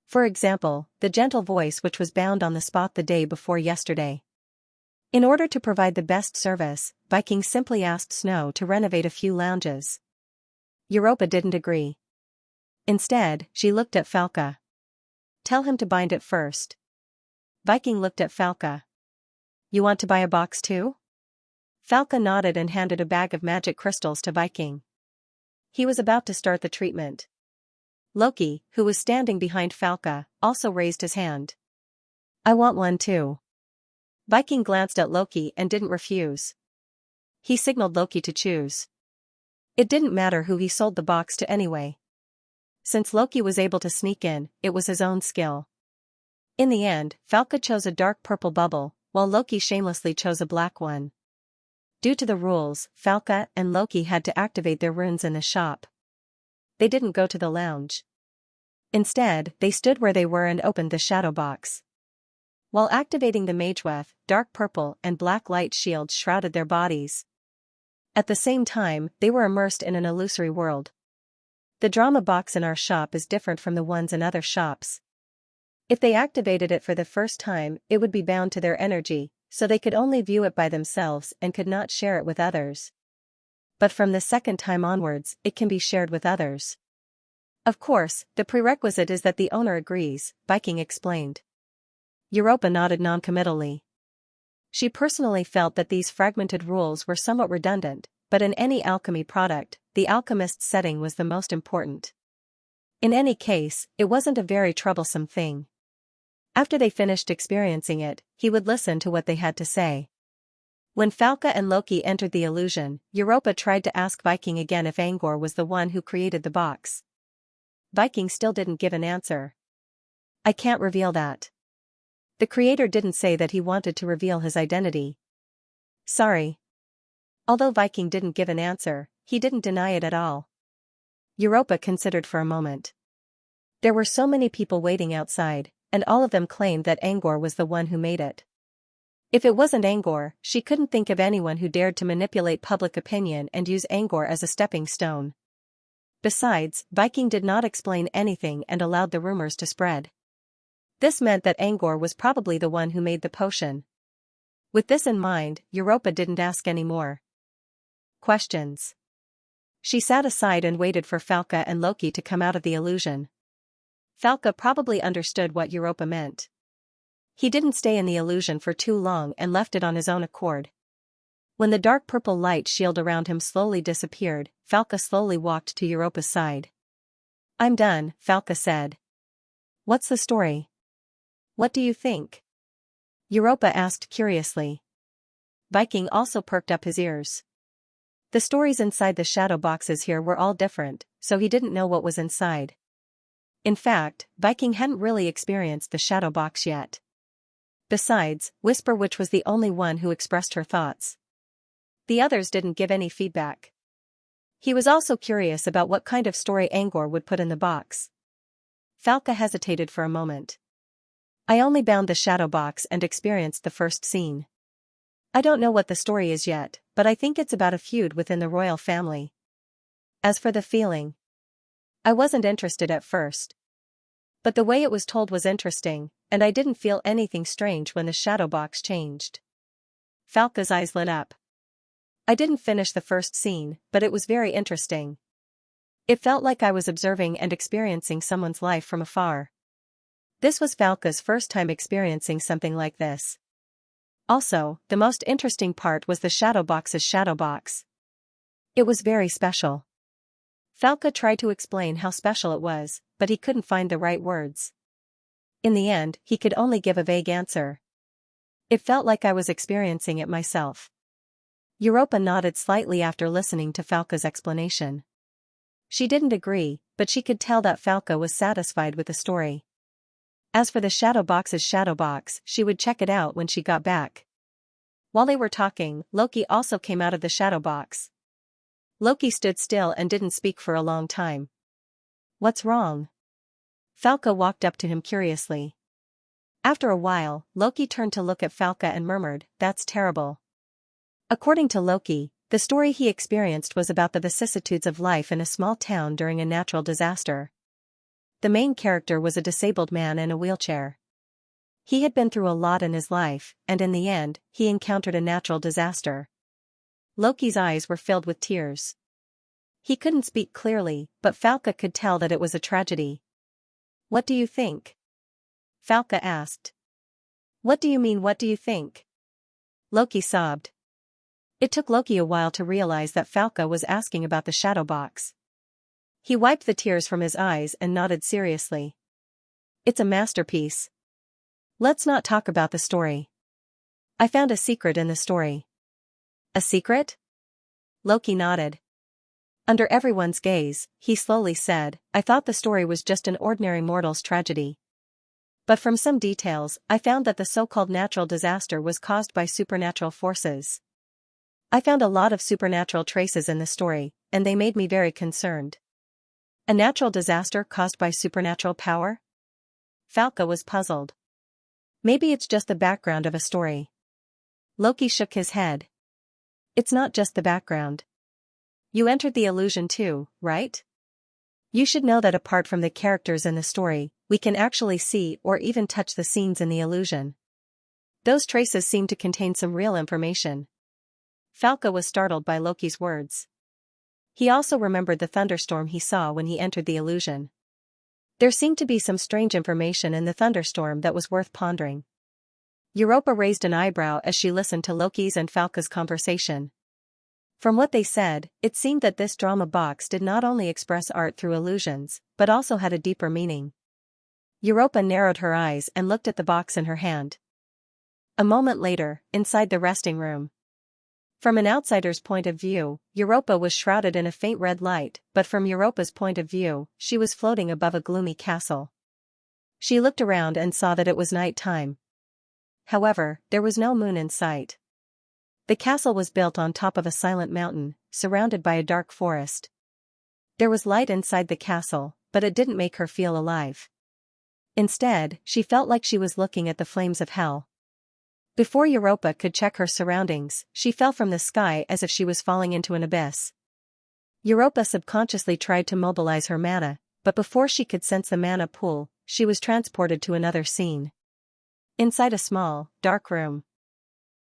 For example, the gentle voice which was bound on the spot the day before yesterday. In order to provide the best service, Viking simply asked Snow to renovate a few lounges. Europa didn't agree. Instead, she looked at Falca. Tell him to bind it first. Viking looked at Falca. You want to buy a box too? Falca nodded and handed a bag of magic crystals to Viking. He was about to start the treatment. Loki, who was standing behind Falca, also raised his hand. I want one too. Viking glanced at Loki and didn't refuse. He signaled Loki to choose. It didn't matter who he sold the box to anyway. Since Loki was able to sneak in, it was his own skill. In the end, Falca chose a dark purple bubble, while Loki shamelessly chose a black one. Due to the rules, Falca and Loki had to activate their runes in the shop. They didn't go to the lounge. Instead, they stood where they were and opened the shadow box. While activating the Mageweth, dark purple and black light shields shrouded their bodies. At the same time, they were immersed in an illusory world. The drama box in our shop is different from the ones in other shops. If they activated it for the first time, it would be bound to their energy, so they could only view it by themselves and could not share it with others. But from the second time onwards, it can be shared with others. Of course, the prerequisite is that the owner agrees, Viking explained. Europa nodded noncommittally. She personally felt that these fragmented rules were somewhat redundant, but in any alchemy product, the alchemist's setting was the most important. In any case, it wasn't a very troublesome thing. After they finished experiencing it, he would listen to what they had to say. When Falca and Loki entered the illusion, Europa tried to ask Viking again if Angor was the one who created the box. Viking still didn't give an answer. I can't reveal that. The creator didn't say that he wanted to reveal his identity. Sorry. Although Viking didn't give an answer, he didn't deny it at all. Europa considered for a moment. There were so many people waiting outside, and all of them claimed that Angor was the one who made it. If it wasn't Angor, she couldn't think of anyone who dared to manipulate public opinion and use Angor as a stepping stone. Besides, Viking did not explain anything and allowed the rumors to spread. This meant that Angor was probably the one who made the potion. With this in mind, Europa didn't ask any more questions. She sat aside and waited for Falca and Loki to come out of the illusion. Falca probably understood what Europa meant. He didn't stay in the illusion for too long and left it on his own accord. When the dark purple light shield around him slowly disappeared, Falca slowly walked to Europa's side. I'm done, Falca said. What's the story? What do you think? Europa asked curiously. Viking also perked up his ears. The stories inside the shadow boxes here were all different, so he didn't know what was inside. In fact, Viking hadn't really experienced the shadow box yet. Besides, Whisper Witch was the only one who expressed her thoughts. The others didn't give any feedback. He was also curious about what kind of story Angor would put in the box. Falca hesitated for a moment. I only bound the shadow box and experienced the first scene. I don't know what the story is yet, but I think it's about a feud within the royal family. As for the feeling, I wasn't interested at first. But the way it was told was interesting, and I didn't feel anything strange when the shadow box changed. Falca's eyes lit up. I didn't finish the first scene, but it was very interesting. It felt like I was observing and experiencing someone's life from afar. This was Falca's first time experiencing something like this. Also, the most interesting part was the shadow box's shadow box. It was very special. Falca tried to explain how special it was, but he couldn't find the right words. In the end, he could only give a vague answer. It felt like I was experiencing it myself. Europa nodded slightly after listening to Falca's explanation. She didn't agree, but she could tell that Falca was satisfied with the story. As for the shadow box, she would check it out when she got back. While they were talking, Loki also came out of the shadow box. Loki stood still and didn't speak for a long time. What's wrong? Falca walked up to him curiously. After a while, Loki turned to look at Falca and murmured, "That's terrible." According to Loki, the story he experienced was about the vicissitudes of life in a small town during a natural disaster. The main character was a disabled man in a wheelchair. He had been through a lot in his life, and in the end, he encountered a natural disaster. Loki's eyes were filled with tears. He couldn't speak clearly, but Falca could tell that it was a tragedy. "What do you think?" Falca asked. "What do you mean, what do you think?" Loki sobbed. It took Loki a while to realize that Falca was asking about the shadow box. He wiped the tears from his eyes and nodded seriously. "It's a masterpiece. Let's not talk about the story. I found a secret in the story." "A secret?" Loki nodded. Under everyone's gaze, he slowly said, "I thought the story was just an ordinary mortal's tragedy. But from some details, I found that the so-called natural disaster was caused by supernatural forces. I found a lot of supernatural traces in the story, and they made me very concerned." "A natural disaster caused by supernatural power?" Falca was puzzled. "Maybe it's just the background of a story." Loki shook his head. "It's not just the background. You entered the illusion too, right? You should know that apart from the characters in the story, we can actually see or even touch the scenes in the illusion. Those traces seem to contain some real information." Falca was startled by Loki's words. He also remembered the thunderstorm he saw when he entered the illusion. There seemed to be some strange information in the thunderstorm that was worth pondering. Europa raised an eyebrow as she listened to Loki's and Falca's conversation. From what they said, it seemed that this drama box did not only express art through illusions, but also had a deeper meaning. Europa narrowed her eyes and looked at the box in her hand. A moment later, inside the resting room. From an outsider's point of view, Europa was shrouded in a faint red light, but from Europa's point of view, she was floating above a gloomy castle. She looked around and saw that it was night time. However, there was no moon in sight. The castle was built on top of a silent mountain, surrounded by a dark forest. There was light inside the castle, but it didn't make her feel alive. Instead, she felt like she was looking at the flames of hell. Before Europa could check her surroundings, she fell from the sky as if she was falling into an abyss. Europa subconsciously tried to mobilize her mana, but before she could sense the mana pool, she was transported to another scene. Inside a small, dark room.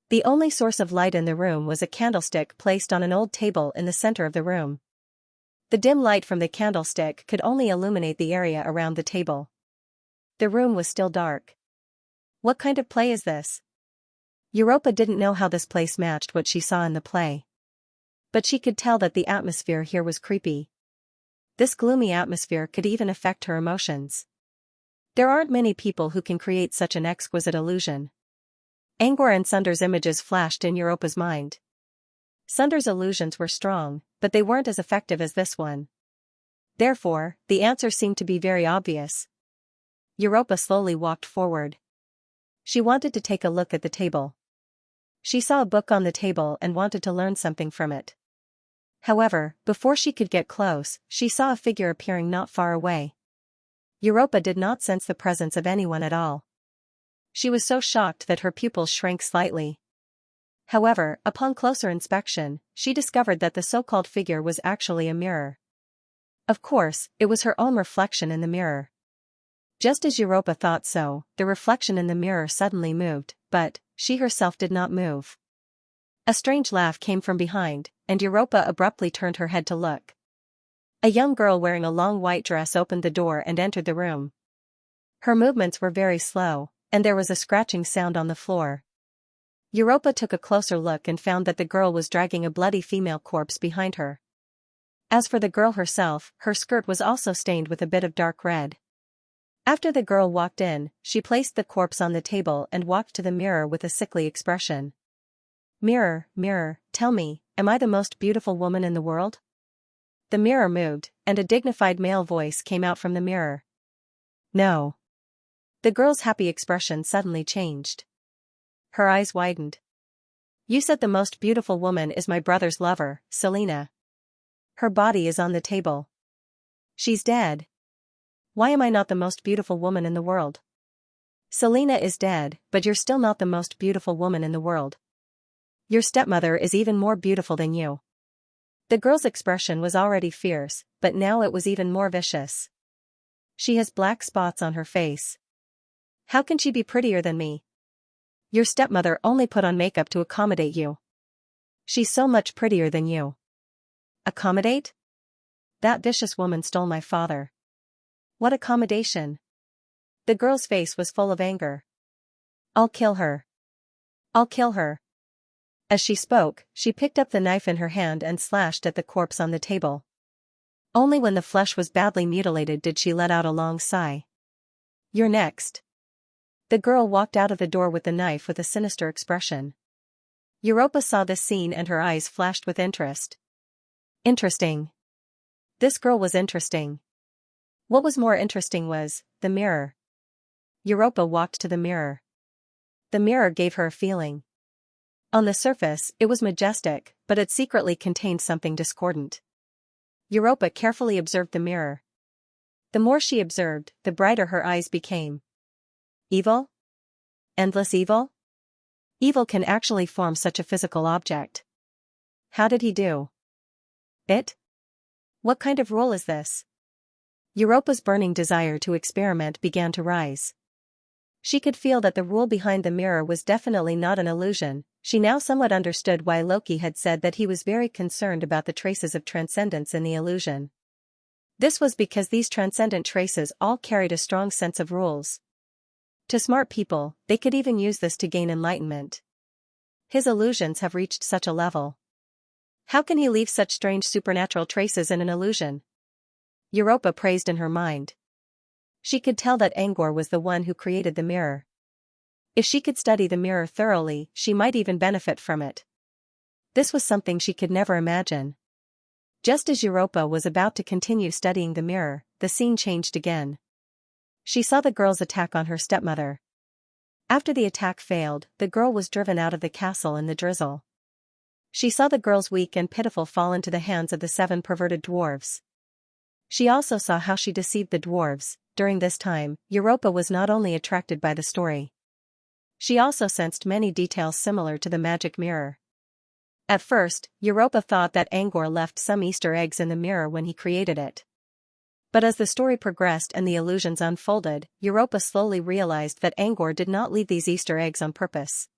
The only source of light in the room was a candlestick placed on an old table in the center of the room. The dim light from the candlestick could only illuminate the area around the table. The room was still dark. "What kind of play is this?" Europa didn't know how this place matched what she saw in the play. But she could tell that the atmosphere here was creepy. This gloomy atmosphere could even affect her emotions. There aren't many people who can create such an exquisite illusion. Angor and Sunder's images flashed in Europa's mind. Sunder's illusions were strong, but they weren't as effective as this one. Therefore, the answer seemed to be very obvious. Europa slowly walked forward. She wanted to take a look at the table. She saw a book on the table and wanted to learn something from it. However, before she could get close, she saw a figure appearing not far away. Europa did not sense the presence of anyone at all. She was so shocked that her pupils shrank slightly. However, upon closer inspection, she discovered that the so-called figure was actually a mirror. Of course, it was her own reflection in the mirror. Just as Europa thought so, the reflection in the mirror suddenly moved, but she herself did not move. A strange laugh came from behind, and Europa abruptly turned her head to look. A young girl wearing a long white dress opened the door and entered the room. Her movements were very slow, and there was a scratching sound on the floor. Europa took a closer look and found that the girl was dragging a bloody female corpse behind her. As for the girl herself, her skirt was also stained with a bit of dark red. After the girl walked in, she placed the corpse on the table and walked to the mirror with a sickly expression. "Mirror, mirror, tell me, am I the most beautiful woman in the world?" The mirror moved, and a dignified male voice came out from the mirror. "No. The girl's happy expression suddenly changed. Her eyes widened. You said the most beautiful woman is my brother's lover, Selena. Her body is on the table. She's dead. Why am I not the most beautiful woman in the world? Selena is dead, but you're still not the most beautiful woman in the world. Your stepmother is even more beautiful than you. The girl's expression was already fierce, but now it was even more vicious. She has black spots on her face. How can she be prettier than me? Your stepmother only put on makeup to accommodate you. She's so much prettier than you. Accommodate? That vicious woman stole my father. What accommodation? The girl's face was full of anger. I'll kill her. I'll kill her. As she spoke, she picked up the knife in her hand and slashed at the corpse on the table. Only when the flesh was badly mutilated did she let out a long sigh. You're next. The girl walked out of the door with the knife with a sinister expression. Europa saw this scene and her eyes flashed with interest. Interesting. This girl was interesting. What was more interesting was the mirror. Europa walked to the mirror. The mirror gave her a feeling. On the surface, it was majestic, but it secretly contained something discordant. Europa carefully observed the mirror. The more she observed, the brighter her eyes became. Evil? Endless evil? Evil can actually form such a physical object. How did he do it? What kind of rule is this? Europa's burning desire to experiment began to rise. She could feel that the rule behind the mirror was definitely not an illusion. She now somewhat understood why Loki had said that he was very concerned about the traces of transcendence in the illusion. This was because these transcendent traces all carried a strong sense of rules. To smart people, they could even use this to gain enlightenment. His illusions have reached such a level. How can he leave such strange supernatural traces in an illusion? Europa praised in her mind. She could tell that Angor was the one who created the mirror. If she could study the mirror thoroughly, she might even benefit from it. This was something she could never imagine. Just as Europa was about to continue studying the mirror, the scene changed again. She saw the girl's attack on her stepmother. After the attack failed, the girl was driven out of the castle in the drizzle. She saw the girl's weak and pitiful fall into the hands of the 7 perverted dwarves. She also saw how she deceived the dwarves. During this time, Europa was not only attracted by the story. She also sensed many details similar to the magic mirror. At first, Europa thought that Angor left some Easter eggs in the mirror when he created it. But as the story progressed and the illusions unfolded, Europa slowly realized that Angor did not leave these Easter eggs on purpose.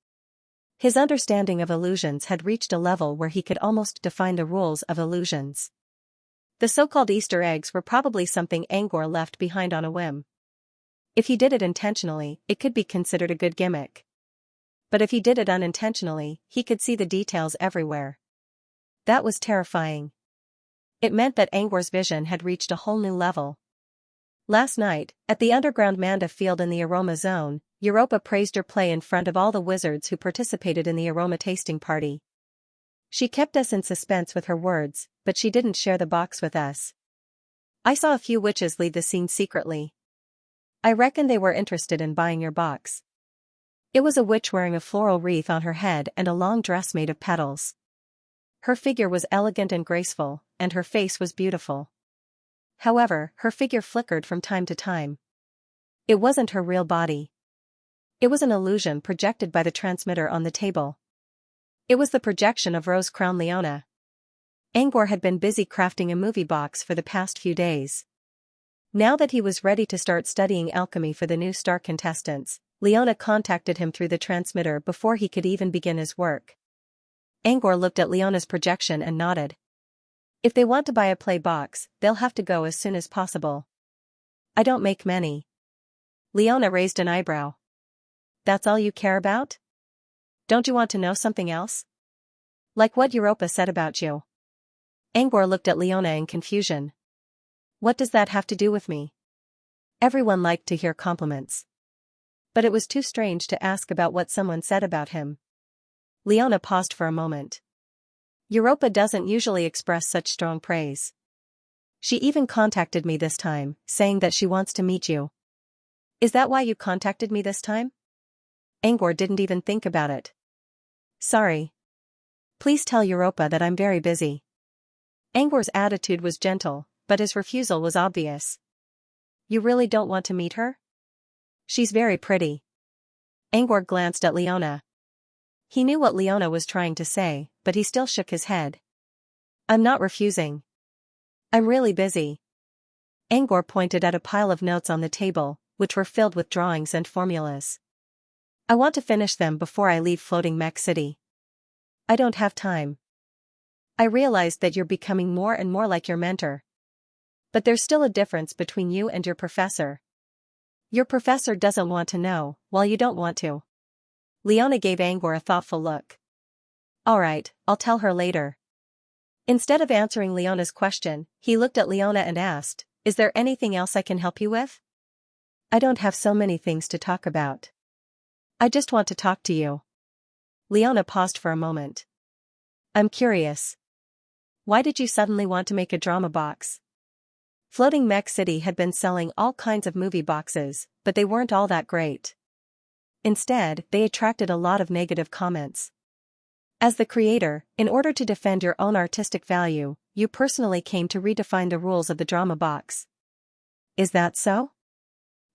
His understanding of illusions had reached a level where he could almost define the rules of illusions. The so-called Easter eggs were probably something Angor left behind on a whim. If he did it intentionally, it could be considered a good gimmick. But if he did it unintentionally, he could see the details everywhere. That was terrifying. It meant that Angor's vision had reached a whole new level. Last night, at the underground Manda field in the Aroma Zone, Europa praised her play in front of all the wizards who participated in the aroma tasting party. She kept us in suspense with her words, but she didn't share the box with us. I saw a few witches leave the scene secretly. I reckon they were interested in buying your box. It was a witch wearing a floral wreath on her head and a long dress made of petals. Her figure was elegant and graceful, and her face was beautiful. However, her figure flickered from time to time. It wasn't her real body. It was an illusion projected by the transmitter on the table. It was the projection of Rose Crown Leona. Angor had been busy crafting a movie box for the past few days. Now that he was ready to start studying alchemy for the new star contestants, Leona contacted him through the transmitter before he could even begin his work. Angor looked at Leona's projection and nodded. If they want to buy a play box, they'll have to go as soon as possible. I don't make many. Leona raised an eyebrow. That's all you care about? Don't you want to know something else? Like what Europa said about you? Angor looked at Leona in confusion. What does that have to do with me? Everyone liked to hear compliments. But it was too strange to ask about what someone said about him. Leona paused for a moment. Europa doesn't usually express such strong praise. She even contacted me this time, saying that she wants to meet you. Is that why you contacted me this time? Angor didn't even think about it. Sorry. Please tell Europa that I'm very busy. Angor's attitude was gentle, but his refusal was obvious. You really don't want to meet her? She's very pretty. Angor glanced at Leona. He knew what Leona was trying to say, but he still shook his head. I'm not refusing. I'm really busy. Angor pointed at a pile of notes on the table, which were filled with drawings and formulas. I want to finish them before I leave Floating Mech City. I don't have time. I realized that you're becoming more and more like your mentor. But there's still a difference between you and your professor. Your professor doesn't want to know, while you don't want to. Leona gave Angor a thoughtful look. Alright, I'll tell her later. Instead of answering Leona's question, he looked at Leona and asked, Is there anything else I can help you with? I don't have so many things to talk about. I just want to talk to you. Leona paused for a moment. I'm curious. Why did you suddenly want to make a drama box? Floating Mech City had been selling all kinds of movie boxes, but they weren't all that great. Instead, they attracted a lot of negative comments. As the creator, in order to defend your own artistic value, you personally came to redefine the rules of the drama box. Is that so?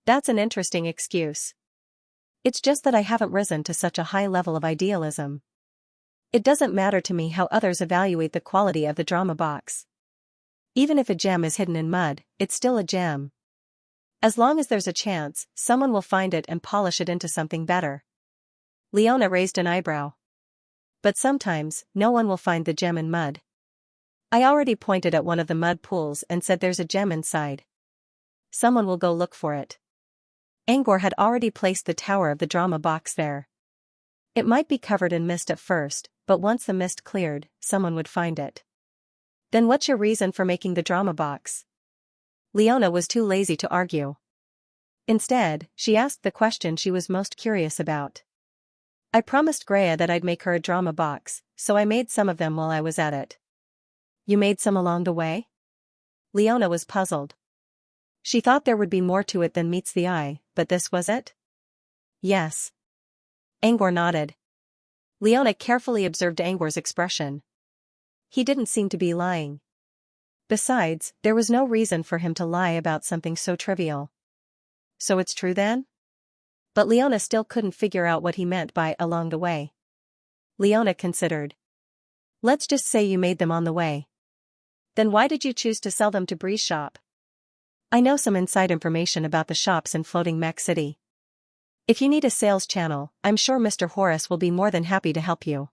That's an interesting excuse. It's just that I haven't risen to such a high level of idealism. It doesn't matter to me how others evaluate the quality of the drama box. Even if a gem is hidden in mud, it's still a gem. As long as there's a chance, someone will find it and polish it into something better. Leona raised an eyebrow. But sometimes, no one will find the gem in mud. I already pointed at one of the mud pools and said there's a gem inside. Someone will go look for it. Angor had already placed the tower of the drama box there. It might be covered in mist at first, but once the mist cleared, someone would find it. Then what's your reason for making the drama box? Leona was too lazy to argue. Instead, she asked the question she was most curious about. I promised Greya that I'd make her a drama box, so I made some of them while I was at it. You made some along the way? Leona was puzzled. She thought there would be more to it than meets the eye, but this was it? Yes. Angor nodded. Leona carefully observed Angor's expression. He didn't seem to be lying. Besides, there was no reason for him to lie about something so trivial. So it's true then? But Leona still couldn't figure out what he meant by along the way. Leona considered. Let's just say you made them on the way. Then why did you choose to sell them to Bree's shop? I know some inside information about the shops in Floating Mech City. If you need a sales channel, I'm sure Mr. Horace will be more than happy to help you.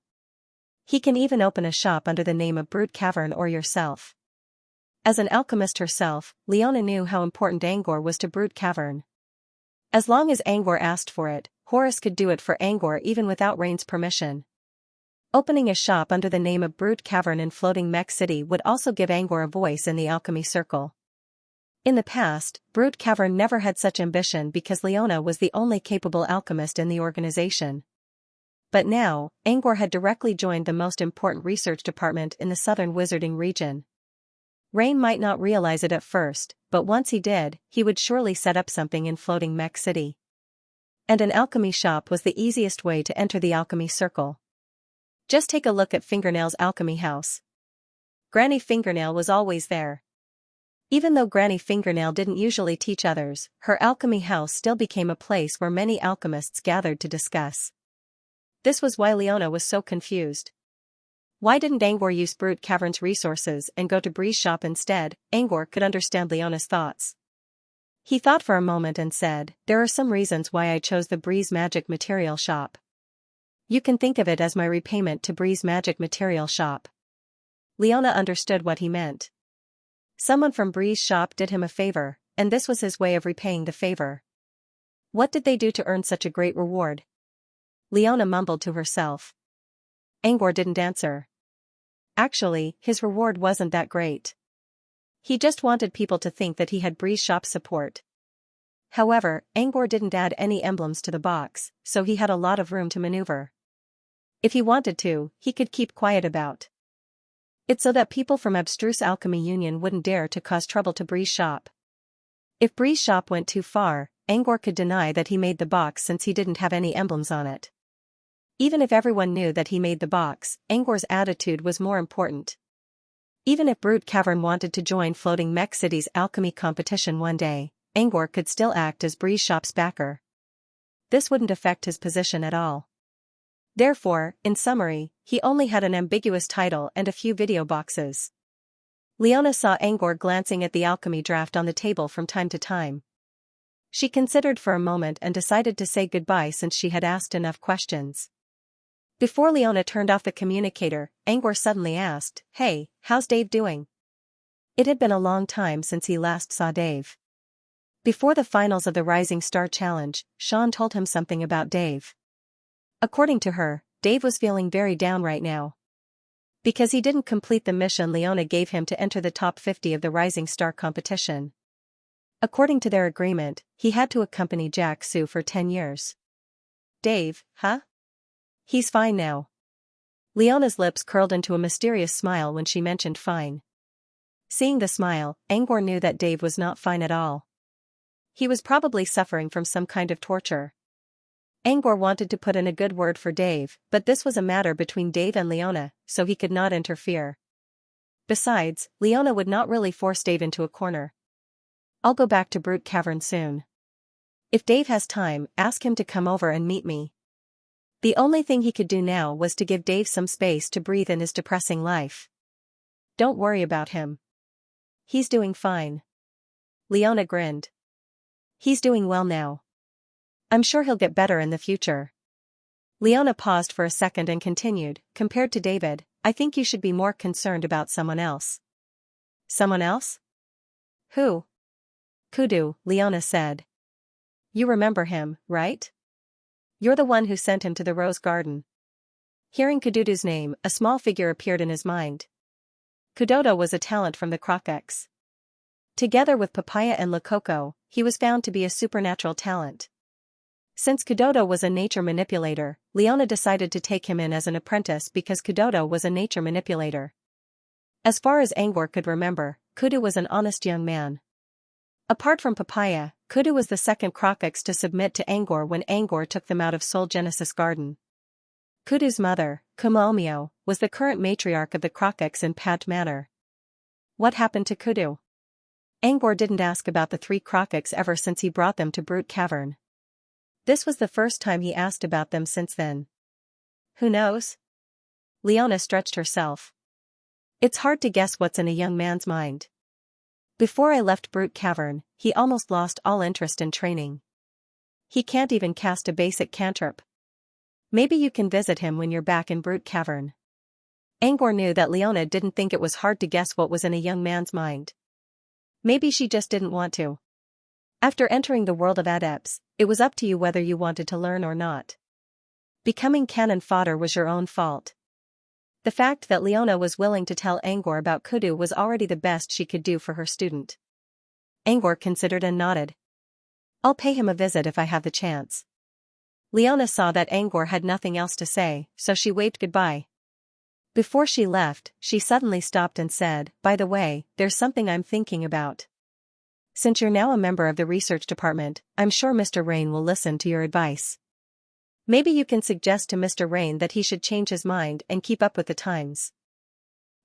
He can even open a shop under the name of Brood Cavern or yourself. As an alchemist herself, Leona knew how important Angor was to Brood Cavern. As long as Angor asked for it, Horace could do it for Angor even without Rain's permission. Opening a shop under the name of Brood Cavern in Floating Mech City would also give Angor a voice in the alchemy circle. In the past, Brood Cavern never had such ambition because Leona was the only capable alchemist in the organization. But now, Angor had directly joined the most important research department in the southern wizarding region. Rain might not realize it at first, but once he did, he would surely set up something in Floating Mech City. And an alchemy shop was the easiest way to enter the alchemy circle. Just take a look at Fingernail's alchemy house. Granny Fingernail was always there. Even though Granny Fingernail didn't usually teach others, her alchemy house still became a place where many alchemists gathered to discuss. This was why Leona was so confused. Why didn't Angor use Brood Cavern's resources and go to Bree's shop instead? Angor could understand Leona's thoughts. He thought for a moment and said, There are some reasons why I chose the Bree's magic material shop. You can think of it as my repayment to Bree's magic material shop. Leona understood what he meant. Someone from Bree's shop did him a favor, and this was his way of repaying the favor. What did they do to earn such a great reward? Leona mumbled to herself. Angor didn't answer. Actually, his reward wasn't that great. He just wanted people to think that he had Bree's shop support. However, Angor didn't add any emblems to the box, so he had a lot of room to maneuver. If he wanted to, he could keep quiet about it so that people from Abstruse Alchemy Union wouldn't dare to cause trouble to Bree's shop. If Bree's shop went too far, Angor could deny that he made the box since he didn't have any emblems on it. Even if everyone knew that he made the box, Angor's attitude was more important. Even if Brute Cavern wanted to join Floating Mech City's alchemy competition one day, Angor could still act as Breeze Shop's backer. This wouldn't affect his position at all. Therefore, in summary, he only had an ambiguous title and a few video boxes. Leona saw Angor glancing at the alchemy draft on the table from time to time. She considered for a moment and decided to say goodbye since she had asked enough questions. Before Leona turned off the communicator, Angor suddenly asked, "Hey, how's Dave doing?" It had been a long time since he last saw Dave. Before the finals of the Rising Star Challenge, Sean told him something about Dave. According to her, Dave was feeling very down right now. Because he didn't complete the mission Leona gave him to enter the top 50 of the Rising Star competition. According to their agreement, he had to accompany Jack Sue for 10 years. Dave, huh? He's fine now. Leona's lips curled into a mysterious smile when she mentioned fine. Seeing the smile, Angor knew that Dave was not fine at all. He was probably suffering from some kind of torture. Angor wanted to put in a good word for Dave, but this was a matter between Dave and Leona, so he could not interfere. Besides, Leona would not really force Dave into a corner. "I'll go back to Brute Cavern soon. If Dave has time, ask him to come over and meet me." The only thing he could do now was to give Dave some space to breathe in his depressing life. "Don't worry about him. He's doing fine." Leona grinned. "He's doing well now. I'm sure he'll get better in the future." Leona paused for a second and continued, "Compared to David, I think you should be more concerned about someone else." "Someone else? Who?" "Kudu," Leona said. "You remember him, right? You're the one who sent him to the Rose Garden." Hearing Kududu's name, a small figure appeared in his mind. Kudodo was a talent from the Crocex. Together with Papaya and Lococo, he was found to be a supernatural talent. Since Kudodo was a nature manipulator, Leona decided to take him in as an apprentice because Kudodo was a nature manipulator. As far as Angor could remember, Kudu was an honest young man. Apart from Papaya, Kudu was the second Crocex to submit to Angor when Angor took them out of Soul Genesis Garden. Kudu's mother, Kumaomio, was the current matriarch of the Crocex in Pat Manor. What happened to Kudu? Angor didn't ask about the 3 Crocex ever since he brought them to Brute Cavern. This was the first time he asked about them since then. Who knows? Leona stretched herself. It's hard to guess what's in a young man's mind. Before I left Brute Cavern, he almost lost all interest in training. He can't even cast a basic cantrip. Maybe you can visit him when you're back in Brute Cavern. Angor knew that Leona didn't think it was hard to guess what was in a young man's mind. Maybe she just didn't want to. After entering the world of adepts, it was up to you whether you wanted to learn or not. Becoming cannon fodder was your own fault. The fact that Leona was willing to tell Angor about Kudu was already the best she could do for her student. Angor considered and nodded. "I'll pay him a visit if I have the chance." Leona saw that Angor had nothing else to say, so she waved goodbye. Before she left, she suddenly stopped and said, "By the way, there's something I'm thinking about. Since you're now a member of the research department, I'm sure Mr. Rain will listen to your advice. Maybe you can suggest to Mr. Rain that he should change his mind and keep up with the times."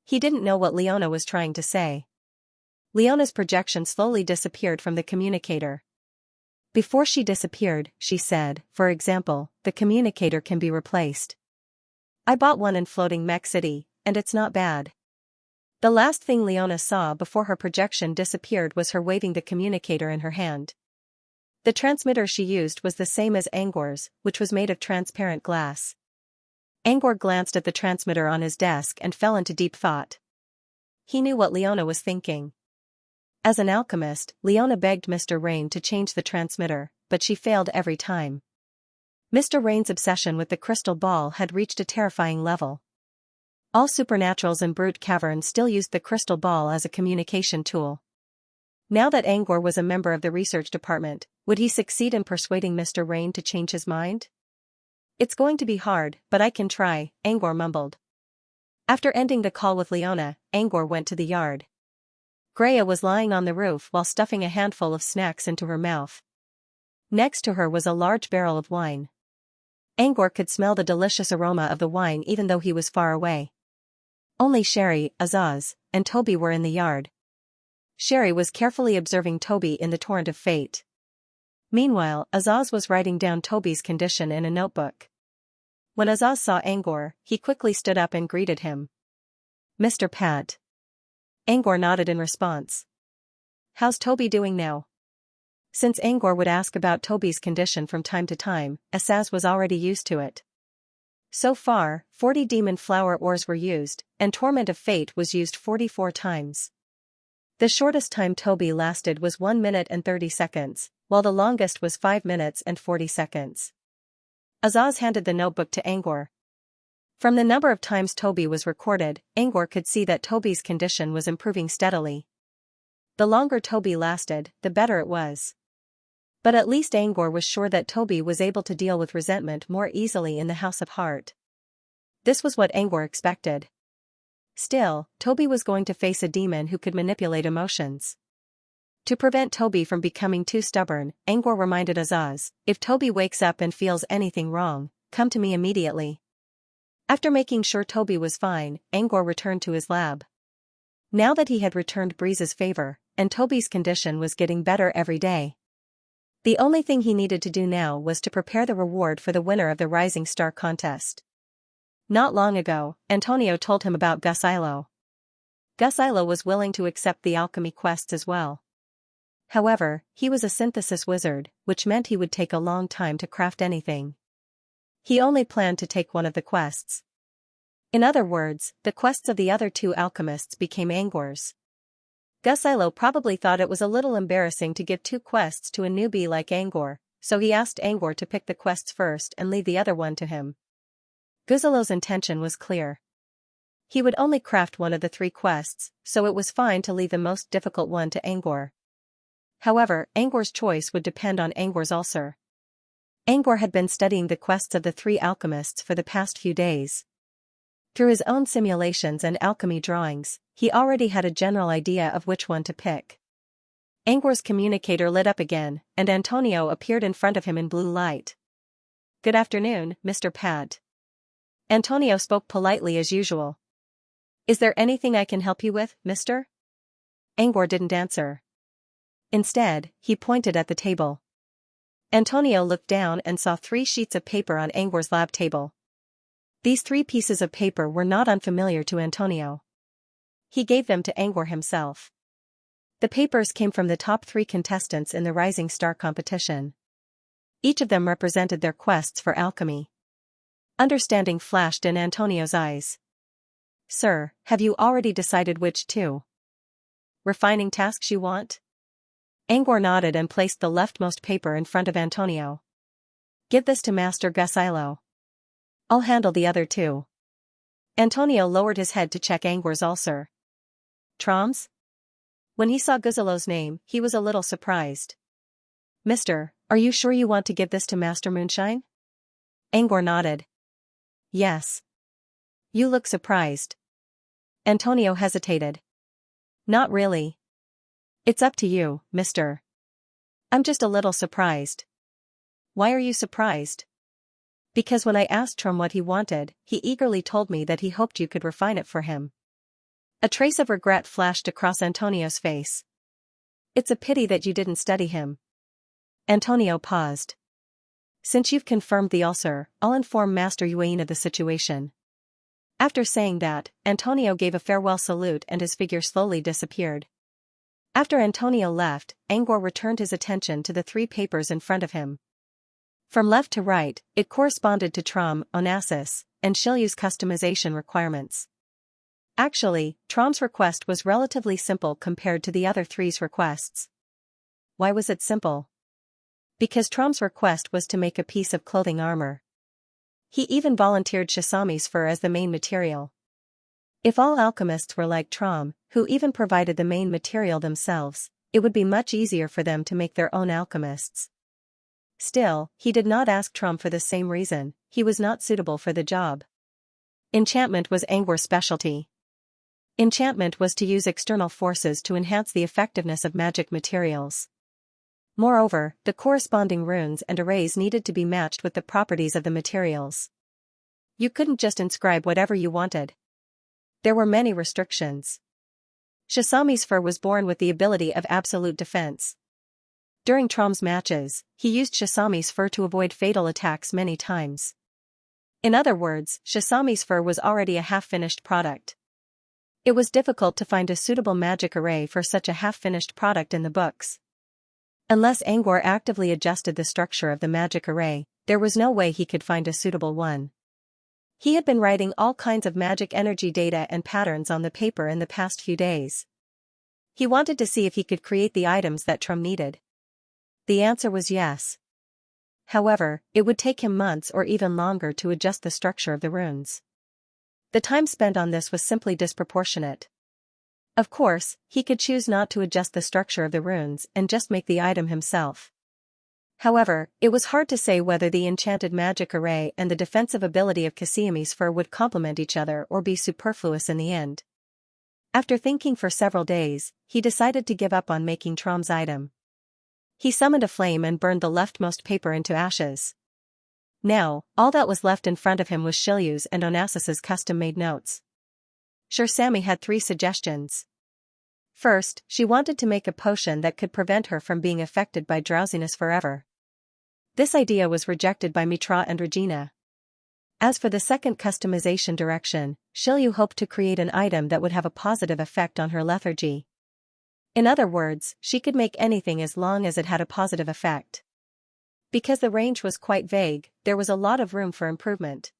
He didn't know what Leona was trying to say. Leona's projection slowly disappeared from the communicator. Before she disappeared, she said, "For example, the communicator can be replaced. I bought one in Floating Mech City, and it's not bad." The last thing Leona saw before her projection disappeared was her waving the communicator in her hand. The transmitter she used was the same as Angor's, which was made of transparent glass. Angor glanced at the transmitter on his desk and fell into deep thought. He knew what Leona was thinking. As an alchemist, Leona begged Mr. Rain to change the transmitter, but she failed every time. Mr. Rain's obsession with the crystal ball had reached a terrifying level. All supernaturals in Brute Cavern still used the crystal ball as a communication tool. Now that Angor was a member of the research department, would he succeed in persuading Mr. Rain to change his mind? "It's going to be hard, but I can try," Angor mumbled. After ending the call with Leona, Angor went to the yard. Greya was lying on the roof while stuffing a handful of snacks into her mouth. Next to her was a large barrel of wine. Angor could smell the delicious aroma of the wine even though he was far away. Only Sherry, Azaz, and Toby were in the yard. Sherry was carefully observing Toby in the torrent of fate. Meanwhile, Azaz was writing down Toby's condition in a notebook. When Azaz saw Angor, he quickly stood up and greeted him. "Mr. Pat." Angor nodded in response. "How's Toby doing now?" Since Angor would ask about Toby's condition from time to time, Azaz was already used to it. So far, 40 demon flower ores were used, and Torment of Fate was used 44 times. The shortest time Toby lasted was 1 minute and 30 seconds, while the longest was 5 minutes and 40 seconds. Azaz handed the notebook to Angor. From the number of times Toby was recorded, Angor could see that Toby's condition was improving steadily. The longer Toby lasted, the better it was. But at least Angor was sure that Toby was able to deal with resentment more easily in the House of Heart. This was what Angor expected. Still, Toby was going to face a demon who could manipulate emotions. To prevent Toby from becoming too stubborn, Angor reminded Azaz, "If Toby wakes up and feels anything wrong, come to me immediately." After making sure Toby was fine, Angor returned to his lab. Now that he had returned Breeze's favor, and Toby's condition was getting better every day, the only thing he needed to do now was to prepare the reward for the winner of the Rising Star contest. Not long ago, Antonio told him about Gus Ilo. Gus Ilo was willing to accept the alchemy quests as well. However, he was a synthesis wizard, which meant he would take a long time to craft anything. He only planned to take one of the quests. In other words, the quests of the other 2 alchemists became Angor's. Gus Ilo probably thought it was a little embarrassing to give 2 quests to a newbie like Angor, so he asked Angor to pick the quests first and leave the other one to him. Gus Ilo's intention was clear. He would only craft one of the 3 quests, so it was fine to leave the most difficult one to Angor. However, Angor's choice would depend on Angor's ulcer. Angor had been studying the quests of the 3 alchemists for the past few days. Through his own simulations and alchemy drawings, he already had a general idea of which one to pick. Angor's communicator lit up again, and Antonio appeared in front of him in blue light. "Good afternoon, Mr. Pat." Antonio spoke politely as usual. "Is there anything I can help you with, mister?" Angor didn't answer. Instead, he pointed at the table. Antonio looked down and saw 3 sheets of paper on Angor's lab table. These 3 pieces of paper were not unfamiliar to Antonio. He gave them to Angor himself. The papers came from the top 3 contestants in the Rising Star competition. Each of them represented their quests for alchemy. Understanding flashed in Antonio's eyes. "Sir, have you already decided which 2 refining tasks you want?" Angor nodded and placed the leftmost paper in front of Antonio. "Give this to Master Gus Ilo. I'll handle the other 2. Antonio lowered his head to check Angor's ulcer. "Troms?" When he saw Gus Ilo's name, he was a little surprised. "Mister, are you sure you want to give this to Master Moonshine?" Angor nodded. "Yes." "You look surprised." Antonio hesitated. "Not really. It's up to you, mister." "I'm just a little surprised." "Why are you surprised?" "Because when I asked Trom what he wanted, he eagerly told me that he hoped you could refine it for him." A trace of regret flashed across Antonio's face. "It's a pity that you didn't study him." Antonio paused. "Since you've confirmed the ulcer, I'll inform Master Yuane of the situation." After saying that, Antonio gave a farewell salute and his figure slowly disappeared. After Antonio left, Angor returned his attention to the 3 papers in front of him. From left to right, it corresponded to Trom, Onassis, and Shilyu's customization requirements. Actually, Trom's request was relatively simple compared to the other 3's requests. Why was it simple? Because Trom's request was to make a piece of clothing armor. He even volunteered Shisami's fur as the main material. If all alchemists were like Trom, who even provided the main material themselves, it would be much easier for them to make their own alchemists. Still, he did not ask Trom for the same reason: he was not suitable for the job. Enchantment was Angor's specialty. Enchantment was to use external forces to enhance the effectiveness of magic materials. Moreover, the corresponding runes and arrays needed to be matched with the properties of the materials. You couldn't just inscribe whatever you wanted. There were many restrictions. Xiaoxia's fur was born with the ability of absolute defense. During Trom's matches, he used Xiaoxia's fur to avoid fatal attacks many times. In other words, Xiaoxia's fur was already a half-finished product. It was difficult to find a suitable magic array for such a half-finished product in the books. Unless Angor actively adjusted the structure of the magic array, there was no way he could find a suitable one. He had been writing all kinds of magic energy data and patterns on the paper in the past few days. He wanted to see if he could create the items that Trom needed. The answer was yes. However, it would take him months or even longer to adjust the structure of the runes. The time spent on this was simply disproportionate. Of course, he could choose not to adjust the structure of the runes and just make the item himself. However, it was hard to say whether the enchanted magic array and the defensive ability of Xiaoxia's fur would complement each other or be superfluous in the end. After thinking for several days, he decided to give up on making Trom's item. He summoned a flame and burned the leftmost paper into ashes. Now, all that was left in front of him was Xiaoxia's and Onassis's custom-made notes. Xiaoxia had 3 suggestions. First, she wanted to make a potion that could prevent her from being affected by drowsiness forever. This idea was rejected by Mitra and Regina. As for the second customization direction, Xiaoxia hoped to create an item that would have a positive effect on her lethargy. In other words, she could make anything as long as it had a positive effect. Because the range was quite vague, there was a lot of room for improvement.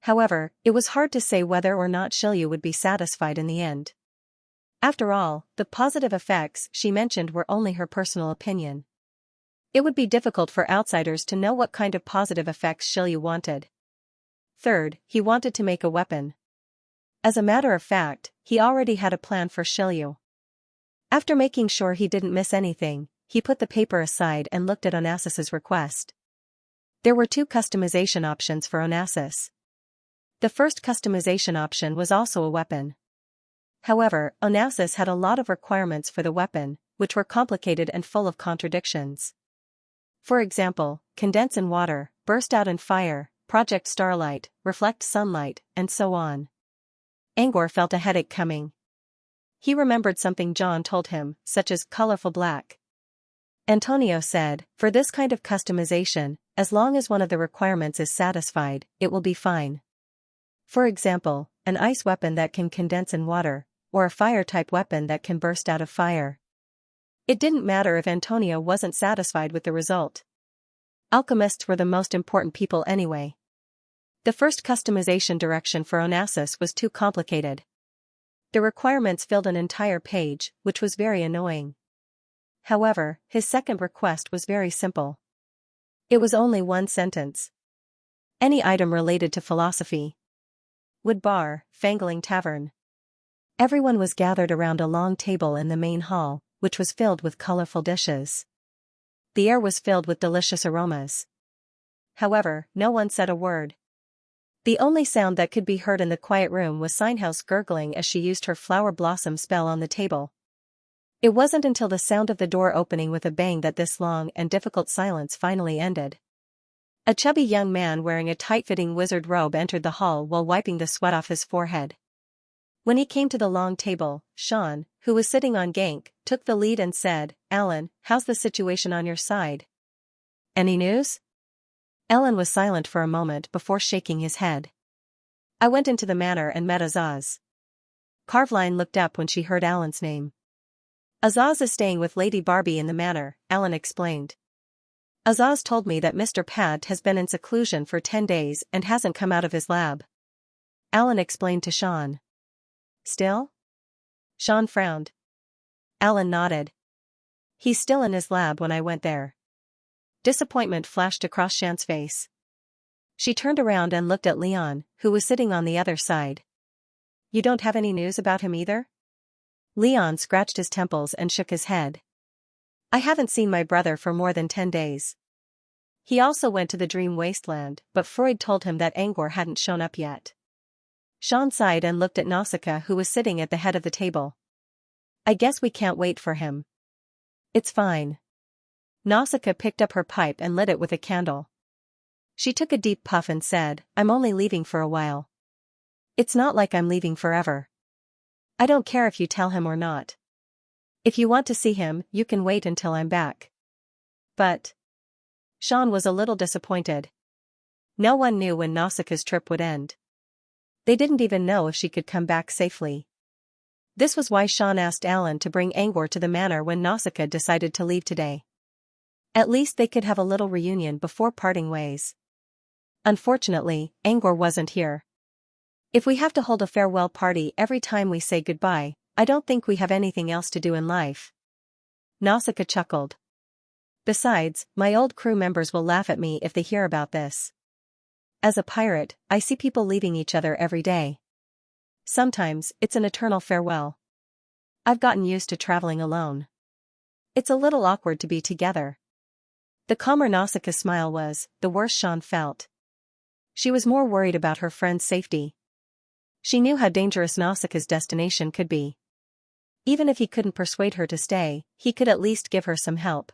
However, it was hard to say whether or not Xiaoxia would be satisfied in the end. After all, the positive effects she mentioned were only her personal opinion. It would be difficult for outsiders to know what kind of positive effects Xiaoxia wanted. Third, he wanted to make a weapon. As a matter of fact, he already had a plan for Xiaoxia. After making sure he didn't miss anything, he put the paper aside and looked at Onassis's request. There were 2 customization options for Onassis. The first customization option was also a weapon. However, Onassis had a lot of requirements for the weapon, which were complicated and full of contradictions. For example, condense in water, burst out in fire, project starlight, reflect sunlight, and so on. Angor felt a headache coming. He remembered something John told him, such as colorful black. Antonio said, for this kind of customization, as long as one of the requirements is satisfied, it will be fine. For example, an ice weapon that can condense in water, or a fire-type weapon that can burst out of fire. It didn't matter if Antonio wasn't satisfied with the result. Alchemists were the most important people anyway. The first customization direction for Onassis was too complicated. The requirements filled an entire page, which was very annoying. However, his second request was very simple. It was only 1 sentence. Any item related to philosophy. Wood bar, Fangling Tavern. Everyone was gathered around a long table in the main hall, which was filled with colorful dishes. The air was filled with delicious aromas. However, no one said a word. The only sound that could be heard in the quiet room was Signhouse gurgling as she used her flower blossom spell on the table. It wasn't until the sound of the door opening with a bang that this long and difficult silence finally ended. A chubby young man wearing a tight-fitting wizard robe entered the hall while wiping the sweat off his forehead. When he came to the long table, Sean, who was sitting on Gank, took the lead and said, Alan, how's the situation on your side? Any news? Alan was silent for a moment before shaking his head. I went into the manor and met Azaz. Carveline looked up when she heard Alan's name. Azaz is staying with Lady Barbie in the manor, Alan explained. Azaz told me that Mr. Pat has been in seclusion for 10 days and hasn't come out of his lab. Alan explained to Sean. Still? Sean frowned. Alan nodded. He's still in his lab when I went there. Disappointment flashed across Shan's face. She turned around and looked at Leon, who was sitting on the other side. You don't have any news about him either? Leon scratched his temples and shook his head. I haven't seen my brother for more than 10 days. He also went to the Dream Wasteland, but Freud told him that Angor hadn't shown up yet. Sean sighed and looked at Nausicaa, who was sitting at the head of the table. I guess we can't wait for him. It's fine. Nausicaa picked up her pipe and lit it with a candle. She took a deep puff and said, "I'm only leaving for a while. It's not like I'm leaving forever. I don't care if you tell him or not. If you want to see him, you can wait until I'm back." But Xian was a little disappointed. No one knew when Nausicaa's trip would end. They didn't even know if she could come back safely. This was why Xian asked Alan to bring Angor to the manor when Nausicaa decided to leave today. At least they could have a little reunion before parting ways. Unfortunately, Angor wasn't here. If we have to hold a farewell party every time we say goodbye, I don't think we have anything else to do in life. Nausicaa chuckled. Besides, my old crew members will laugh at me if they hear about this. As a pirate, I see people leaving each other every day. Sometimes, it's an eternal farewell. I've gotten used to traveling alone. It's a little awkward to be together. The calmer Nausicaa's smile was, the worse Xian felt. She was more worried about her friend's safety. She knew how dangerous Nausicaa's destination could be. Even if he couldn't persuade her to stay, he could at least give her some help.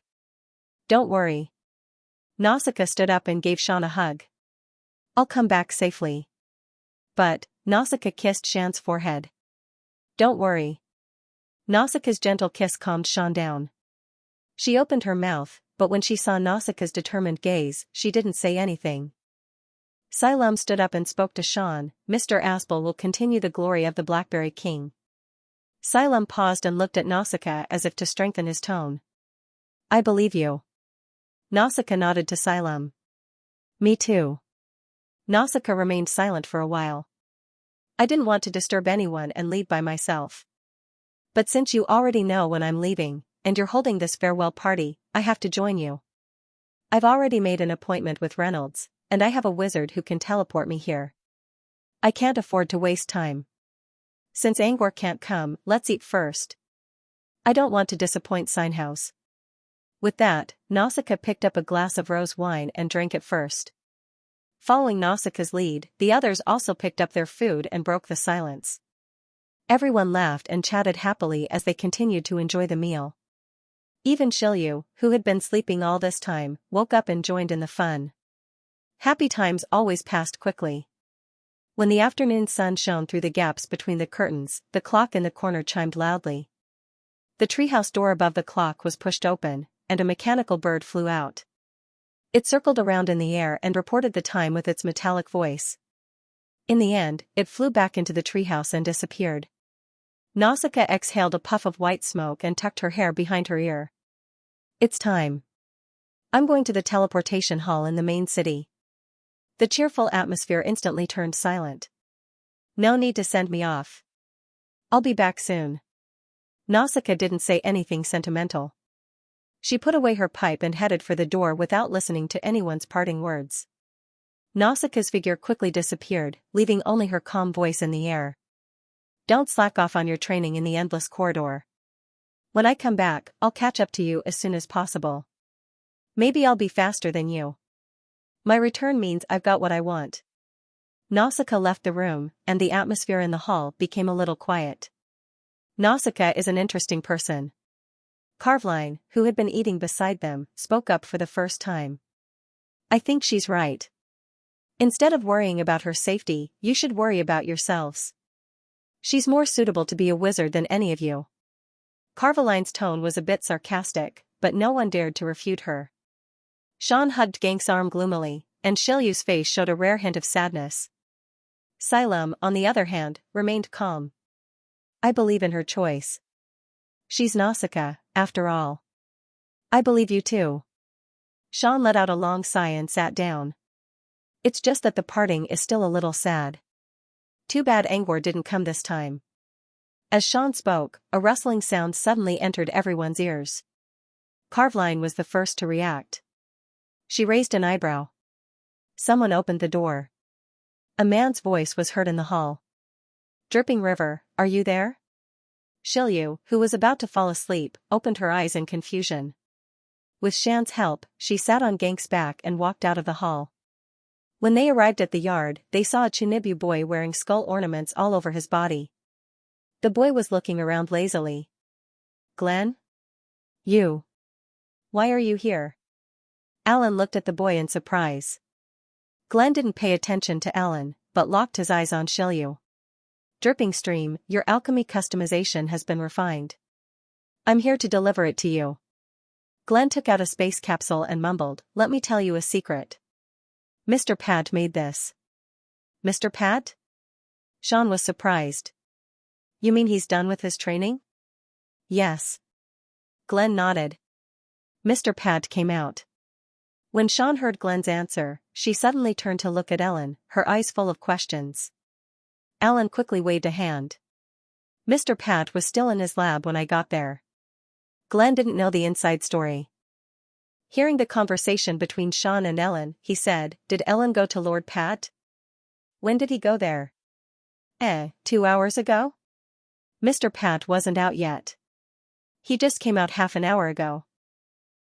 "Don't worry." Nausicaa stood up and gave Xian a hug. "I'll come back safely." But Nausicaa kissed Xian's forehead. "Don't worry." Nausicaa's gentle kiss calmed Xian down. She opened her mouth, but when she saw Nausicaa's determined gaze, she didn't say anything. Xylem stood up and spoke to Xian, "Mr. Aspel will continue the glory of the Blackberry King." Xylem paused and looked at Nausicaa as if to strengthen his tone. "I believe you." Nausicaa nodded to Xylem. "Me too." Nausicaa remained silent for a while. "I didn't want to disturb anyone and leave by myself. But since you already know when I'm leaving, and you're holding this farewell party, I have to join you. I've already made an appointment with Reynolds, and I have a wizard who can teleport me here. I can't afford to waste time. Since Angor can't come, let's eat first. I don't want to disappoint Signhouse." With that, Nausicaa picked up a glass of rose wine and drank it first. Following Nausicaa's lead, the others also picked up their food and broke the silence. Everyone laughed and chatted happily as they continued to enjoy the meal. Even Shilyu, who had been sleeping all this time, woke up and joined in the fun. Happy times always passed quickly. When the afternoon sun shone through the gaps between the curtains, the clock in the corner chimed loudly. The treehouse door above the clock was pushed open, and a mechanical bird flew out. It circled around in the air and reported the time with its metallic voice. In the end, it flew back into the treehouse and disappeared. Nausicaa exhaled a puff of white smoke and tucked her hair behind her ear. "It's time. I'm going to the teleportation hall in the main city." The cheerful atmosphere instantly turned silent. "No need to send me off. I'll be back soon." Nausicaa didn't say anything sentimental. She put away her pipe and headed for the door without listening to anyone's parting words. Nausicaa's figure quickly disappeared, leaving only her calm voice in the air. "Don't slack off on your training in the endless corridor. When I come back, I'll catch up to you as soon as possible. Maybe I'll be faster than you. My return means I've got what I want." Nausicaa left the room, and the atmosphere in the hall became a little quiet. Nausicaa is an interesting person. Carveline, who had been eating beside them, spoke up for the first time. "I think she's right. Instead of worrying about her safety, you should worry about yourselves. She's more suitable to be a wizard than any of you." Carveline's tone was a bit sarcastic, but no one dared to refute her. Xian hugged Gank's arm gloomily, and Shilyu's face showed a rare hint of sadness. Xylem, on the other hand, remained calm. "I believe in her choice. She's Nausicaa, after all." "I believe you too." Xian let out a long sigh and sat down. "It's just that the parting is still a little sad. Too bad Angor didn't come this time." As Xian spoke, a rustling sound suddenly entered everyone's ears. Carveline was the first to react. She raised an eyebrow. Someone opened the door. A man's voice was heard in the hall. "Dripping River, are you there?" Shilyu, who was about to fall asleep, opened her eyes in confusion. With Shan's help, she sat on Gank's back and walked out of the hall. When they arrived at the yard, they saw a Chinibu boy wearing skull ornaments all over his body. The boy was looking around lazily. "Glenn? You? Why are you here? Alan looked at the boy in surprise. Glenn didn't pay attention to Alan, but locked his eyes on Xianxia. Dripping stream, your alchemy customization has been refined. I'm here to deliver it to you. Glenn took out a space capsule and mumbled, let me tell you a secret. Mr. Pat made this. Mr. Pat? Sean was surprised. You mean he's done with his training? Yes. Glenn nodded. Mr. Pat came out. When Sean heard Glenn's answer, she suddenly turned to look at Ellen, her eyes full of questions. Alan quickly waved a hand. Mr. Pat was still in his lab when I got there. Glenn didn't know the inside story. Hearing the conversation between Sean and Ellen, he said, Did Ellen go to Lord Pat? When did he go there? 2 hours ago? Mr. Pat wasn't out yet. He just came out half an hour ago.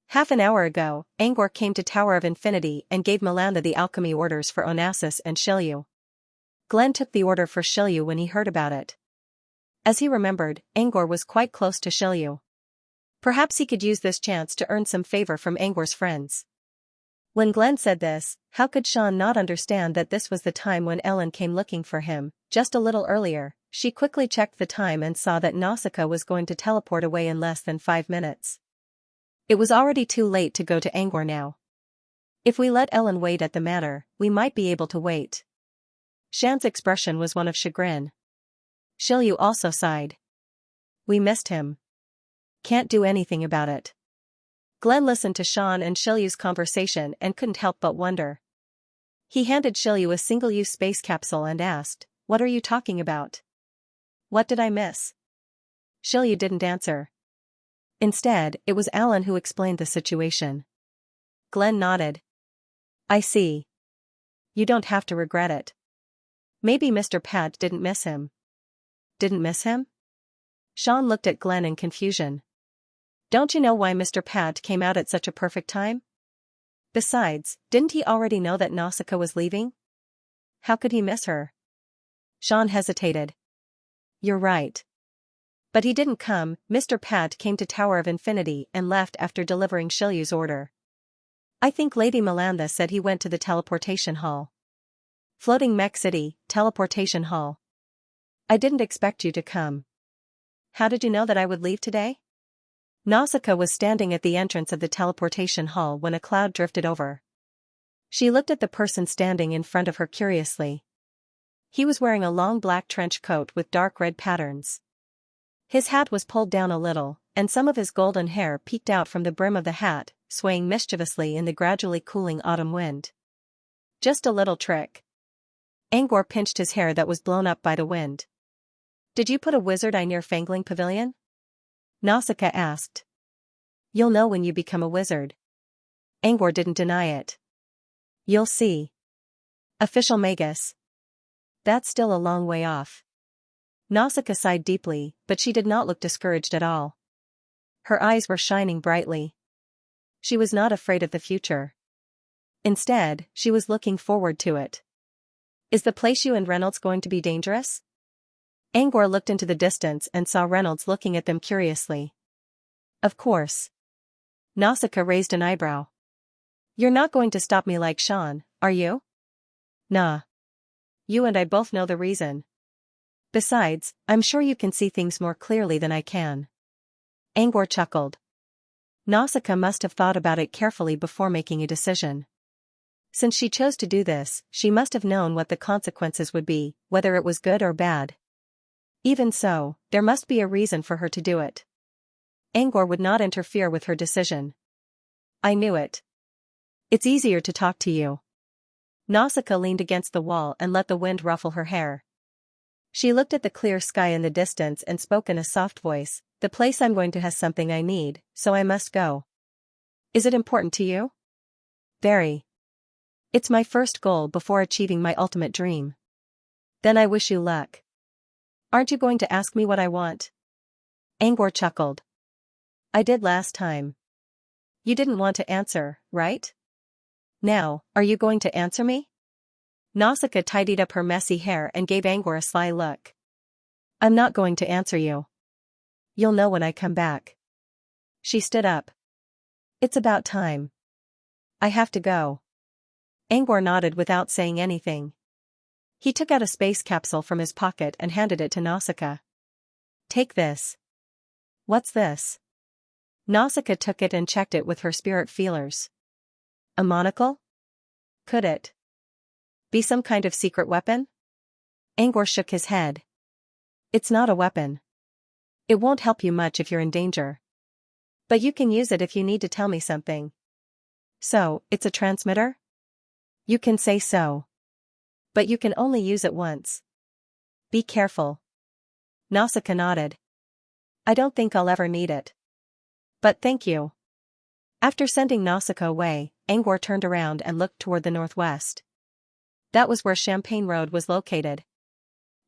Half an hour ago, Angor came to Tower of Infinity and gave Milanda the alchemy orders for Onassis and Xianxia. Glenn took the order for Xianxia when he heard about it. As he remembered, Angor was quite close to Xianxia. Perhaps he could use this chance to earn some favor from Angor's friends. When Glenn said this, how could Sean not understand that this was the time when Ellen came looking for him? Just a little earlier, she quickly checked the time and saw that Nausicaa was going to teleport away in less than 5 minutes. It was already too late to go to Angor now. If we let Ellen wait at the manor, we might be able to wait. Shan's expression was one of chagrin. Xianxia also sighed. We missed him. Can't do anything about it. Glenn listened to Sean and Xianxia's conversation and couldn't help but wonder. He handed Xianxia a single-use space capsule and asked, What are you talking about? What did I miss? Xianxia didn't answer. Instead, it was Alan who explained the situation. Glenn nodded. I see. You don't have to regret it. Maybe Mr. Pat didn't miss him. Didn't miss him? Sean looked at Glenn in confusion. Don't you know why Mr. Pat came out at such a perfect time? Besides, didn't he already know that Nausicaa was leaving? How could he miss her? Sean hesitated. You're right. But he didn't come. Mr. Pat came to Tower of Infinity and left after delivering Xianxia's order. I think Lady Milanda said he went to the teleportation hall. Floating Mech City, teleportation hall. I didn't expect you to come. How did you know that I would leave today? Nausicaa was standing at the entrance of the teleportation hall when a cloud drifted over. She looked at the person standing in front of her curiously. He was wearing a long black trench coat with dark red patterns. His hat was pulled down a little, and some of his golden hair peeked out from the brim of the hat, swaying mischievously in the gradually cooling autumn wind. Just a little trick. Angor pinched his hair that was blown up by the wind. Did you put a wizard eye near Fangling Pavilion? Nausicaa asked. You'll know when you become a wizard. Angor didn't deny it. You'll see. Official Magus. That's still a long way off. Nausicaa sighed deeply, but she did not look discouraged at all. Her eyes were shining brightly. She was not afraid of the future. Instead, she was looking forward to it. Is the place you and Reynolds going to be dangerous? Angor looked into the distance and saw Reynolds looking at them curiously. Of course. Nausicaa raised an eyebrow. You're not going to stop me like Sean, are you? Nah. You and I both know the reason. Besides, I'm sure you can see things more clearly than I can. Angor chuckled. Nausicaa must have thought about it carefully before making a decision. Since she chose to do this, she must have known what the consequences would be, whether it was good or bad. Even so, there must be a reason for her to do it. Angor would not interfere with her decision. I knew it. It's easier to talk to you. Nausicaa leaned against the wall and let the wind ruffle her hair. She looked at the clear sky in the distance and spoke in a soft voice, The place I'm going to has something I need, so I must go. Is it important to you? Very. It's my first goal before achieving my ultimate dream. Then I wish you luck. Aren't you going to ask me what I want? Angor chuckled. I did last time. You didn't want to answer, right? Now, are you going to answer me? Nausicaa tidied up her messy hair and gave Angor a sly look. I'm not going to answer you. You'll know when I come back. She stood up. It's about time. I have to go. Angor nodded without saying anything. He took out a space capsule from his pocket and handed it to Nausicaa. Take this. What's this? Nausicaa took it and checked it with her spirit feelers. A monocle? Could it be some kind of secret weapon? Angor shook his head. It's not a weapon. It won't help you much if you're in danger. But you can use it if you need to tell me something. So, it's a transmitter? You can say so. But you can only use it once. Be careful. Nausicaa nodded. I don't think I'll ever need it. But thank you. After sending Nausicaa away, Angor turned around and looked toward the northwest. That was where Champagne Road was located.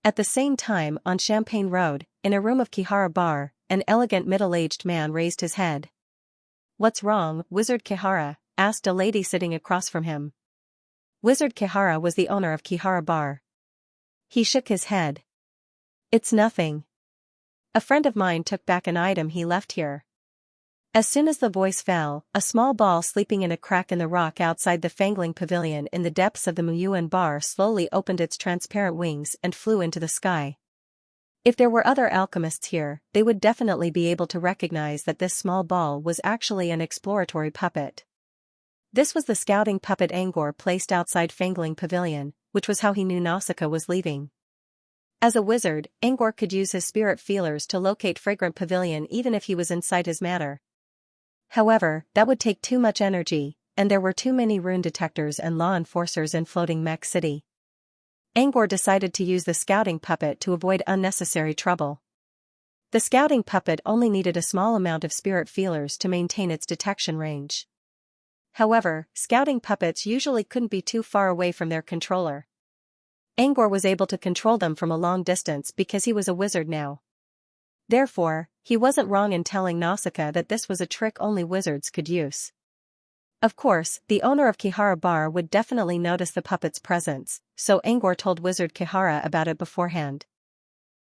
At the same time, on Champagne Road, in a room of Kihara Bar, an elegant middle-aged man raised his head. What's wrong, Wizard Kihara? Asked a lady sitting across from him. Wizard Kihara was the owner of Kihara Bar. He shook his head. It's nothing. A friend of mine took back an item he left here. As soon as the voice fell, a small ball sleeping in a crack in the rock outside the Fangling Pavilion in the depths of the Muyuan Bar slowly opened its transparent wings and flew into the sky. If there were other alchemists here, they would definitely be able to recognize that this small ball was actually an exploratory puppet. This was the scouting puppet Angor placed outside Fangling Pavilion, which was how he knew Nausicaa was leaving. As a wizard, Angor could use his spirit feelers to locate Fragrant Pavilion even if he was inside his matter. However, that would take too much energy, and there were too many rune detectors and law enforcers in Floating Mech City. Angor decided to use the scouting puppet to avoid unnecessary trouble. The scouting puppet only needed a small amount of spirit feelers to maintain its detection range. However, scouting puppets usually couldn't be too far away from their controller. Angor was able to control them from a long distance because he was a wizard now. Therefore, he wasn't wrong in telling Nausicaa that this was a trick only wizards could use. Of course, the owner of Kihara Bar would definitely notice the puppet's presence, so Angor told Wizard Kihara about it beforehand.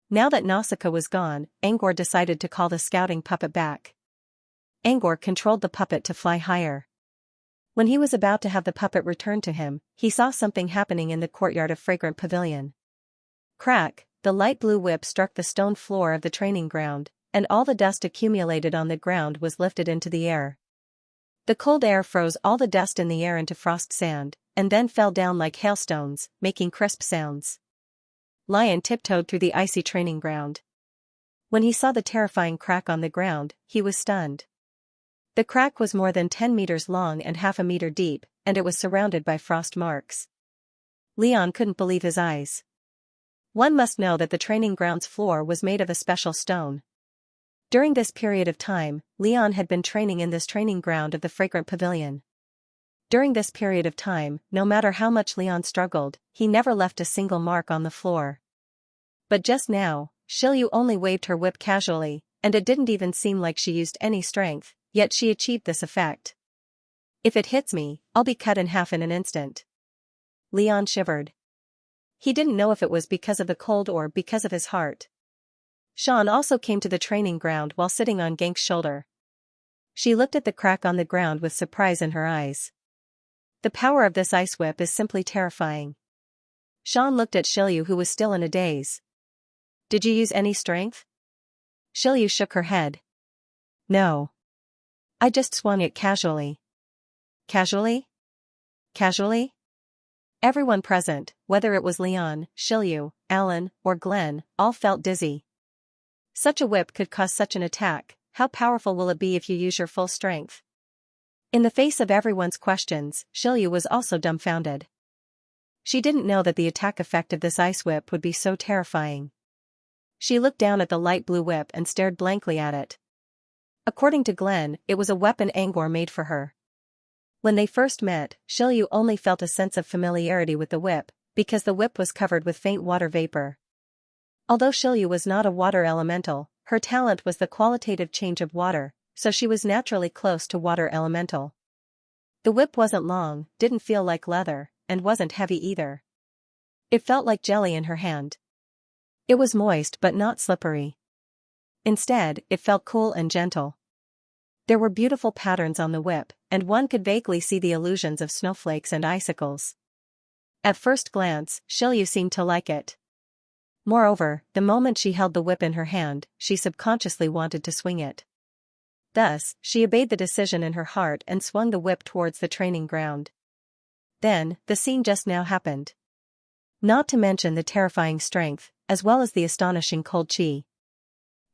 Now that Nausicaa was gone, Angor decided to call the scouting puppet back. Angor controlled the puppet to fly higher. When he was about to have the puppet return to him, he saw something happening in the courtyard of Fragrant Pavilion. Crack, the light blue whip struck the stone floor of the training ground, and all the dust accumulated on the ground was lifted into the air. The cold air froze all the dust in the air into frost sand, and then fell down like hailstones, making crisp sounds. Lion tiptoed through the icy training ground. When he saw the terrifying crack on the ground, he was stunned. The crack was more than 10 meters long and half a meter deep, and it was surrounded by frost marks. Leon couldn't believe his eyes. One must know that the training ground's floor was made of a special stone. During this period of time, Leon had been training in this training ground of the Fragrant Pavilion. During this period of time, no matter how much Leon struggled, he never left a single mark on the floor. But just now, Shilyu only waved her whip casually, and it didn't even seem like she used any strength, yet she achieved this effect. If it hits me, I'll be cut in half in an instant. Leon shivered. He didn't know if it was because of the cold or because of his heart. Sean also came to the training ground while sitting on Gank's shoulder. She looked at the crack on the ground with surprise in her eyes. The power of this ice whip is simply terrifying. Sean looked at Shilyu, who was still in a daze. Did you use any strength? Shilyu shook her head. No. I just swung it casually. Casually? Casually? Everyone present, whether it was Leon, Shilyu, Alan, or Glenn, all felt dizzy. Such a whip could cause such an attack. How powerful will it be if you use your full strength? In the face of everyone's questions, Shilyu was also dumbfounded. She didn't know that the attack effect of this ice whip would be so terrifying. She looked down at the light blue whip and stared blankly at it. According to Glenn, it was a weapon Angor made for her. When they first met, Shilyu only felt a sense of familiarity with the whip, because the whip was covered with faint water vapor. Although Shilyu was not a water elemental, her talent was the qualitative change of water, so she was naturally close to water elemental. The whip wasn't long, didn't feel like leather, and wasn't heavy either. It felt like jelly in her hand. It was moist but not slippery. Instead, it felt cool and gentle. There were beautiful patterns on the whip, and one could vaguely see the illusions of snowflakes and icicles. At first glance, Xianxia seemed to like it. Moreover, the moment she held the whip in her hand, she subconsciously wanted to swing it. Thus, she obeyed the decision in her heart and swung the whip towards the training ground. Then, the scene just now happened. Not to mention the terrifying strength, as well as the astonishing cold chi.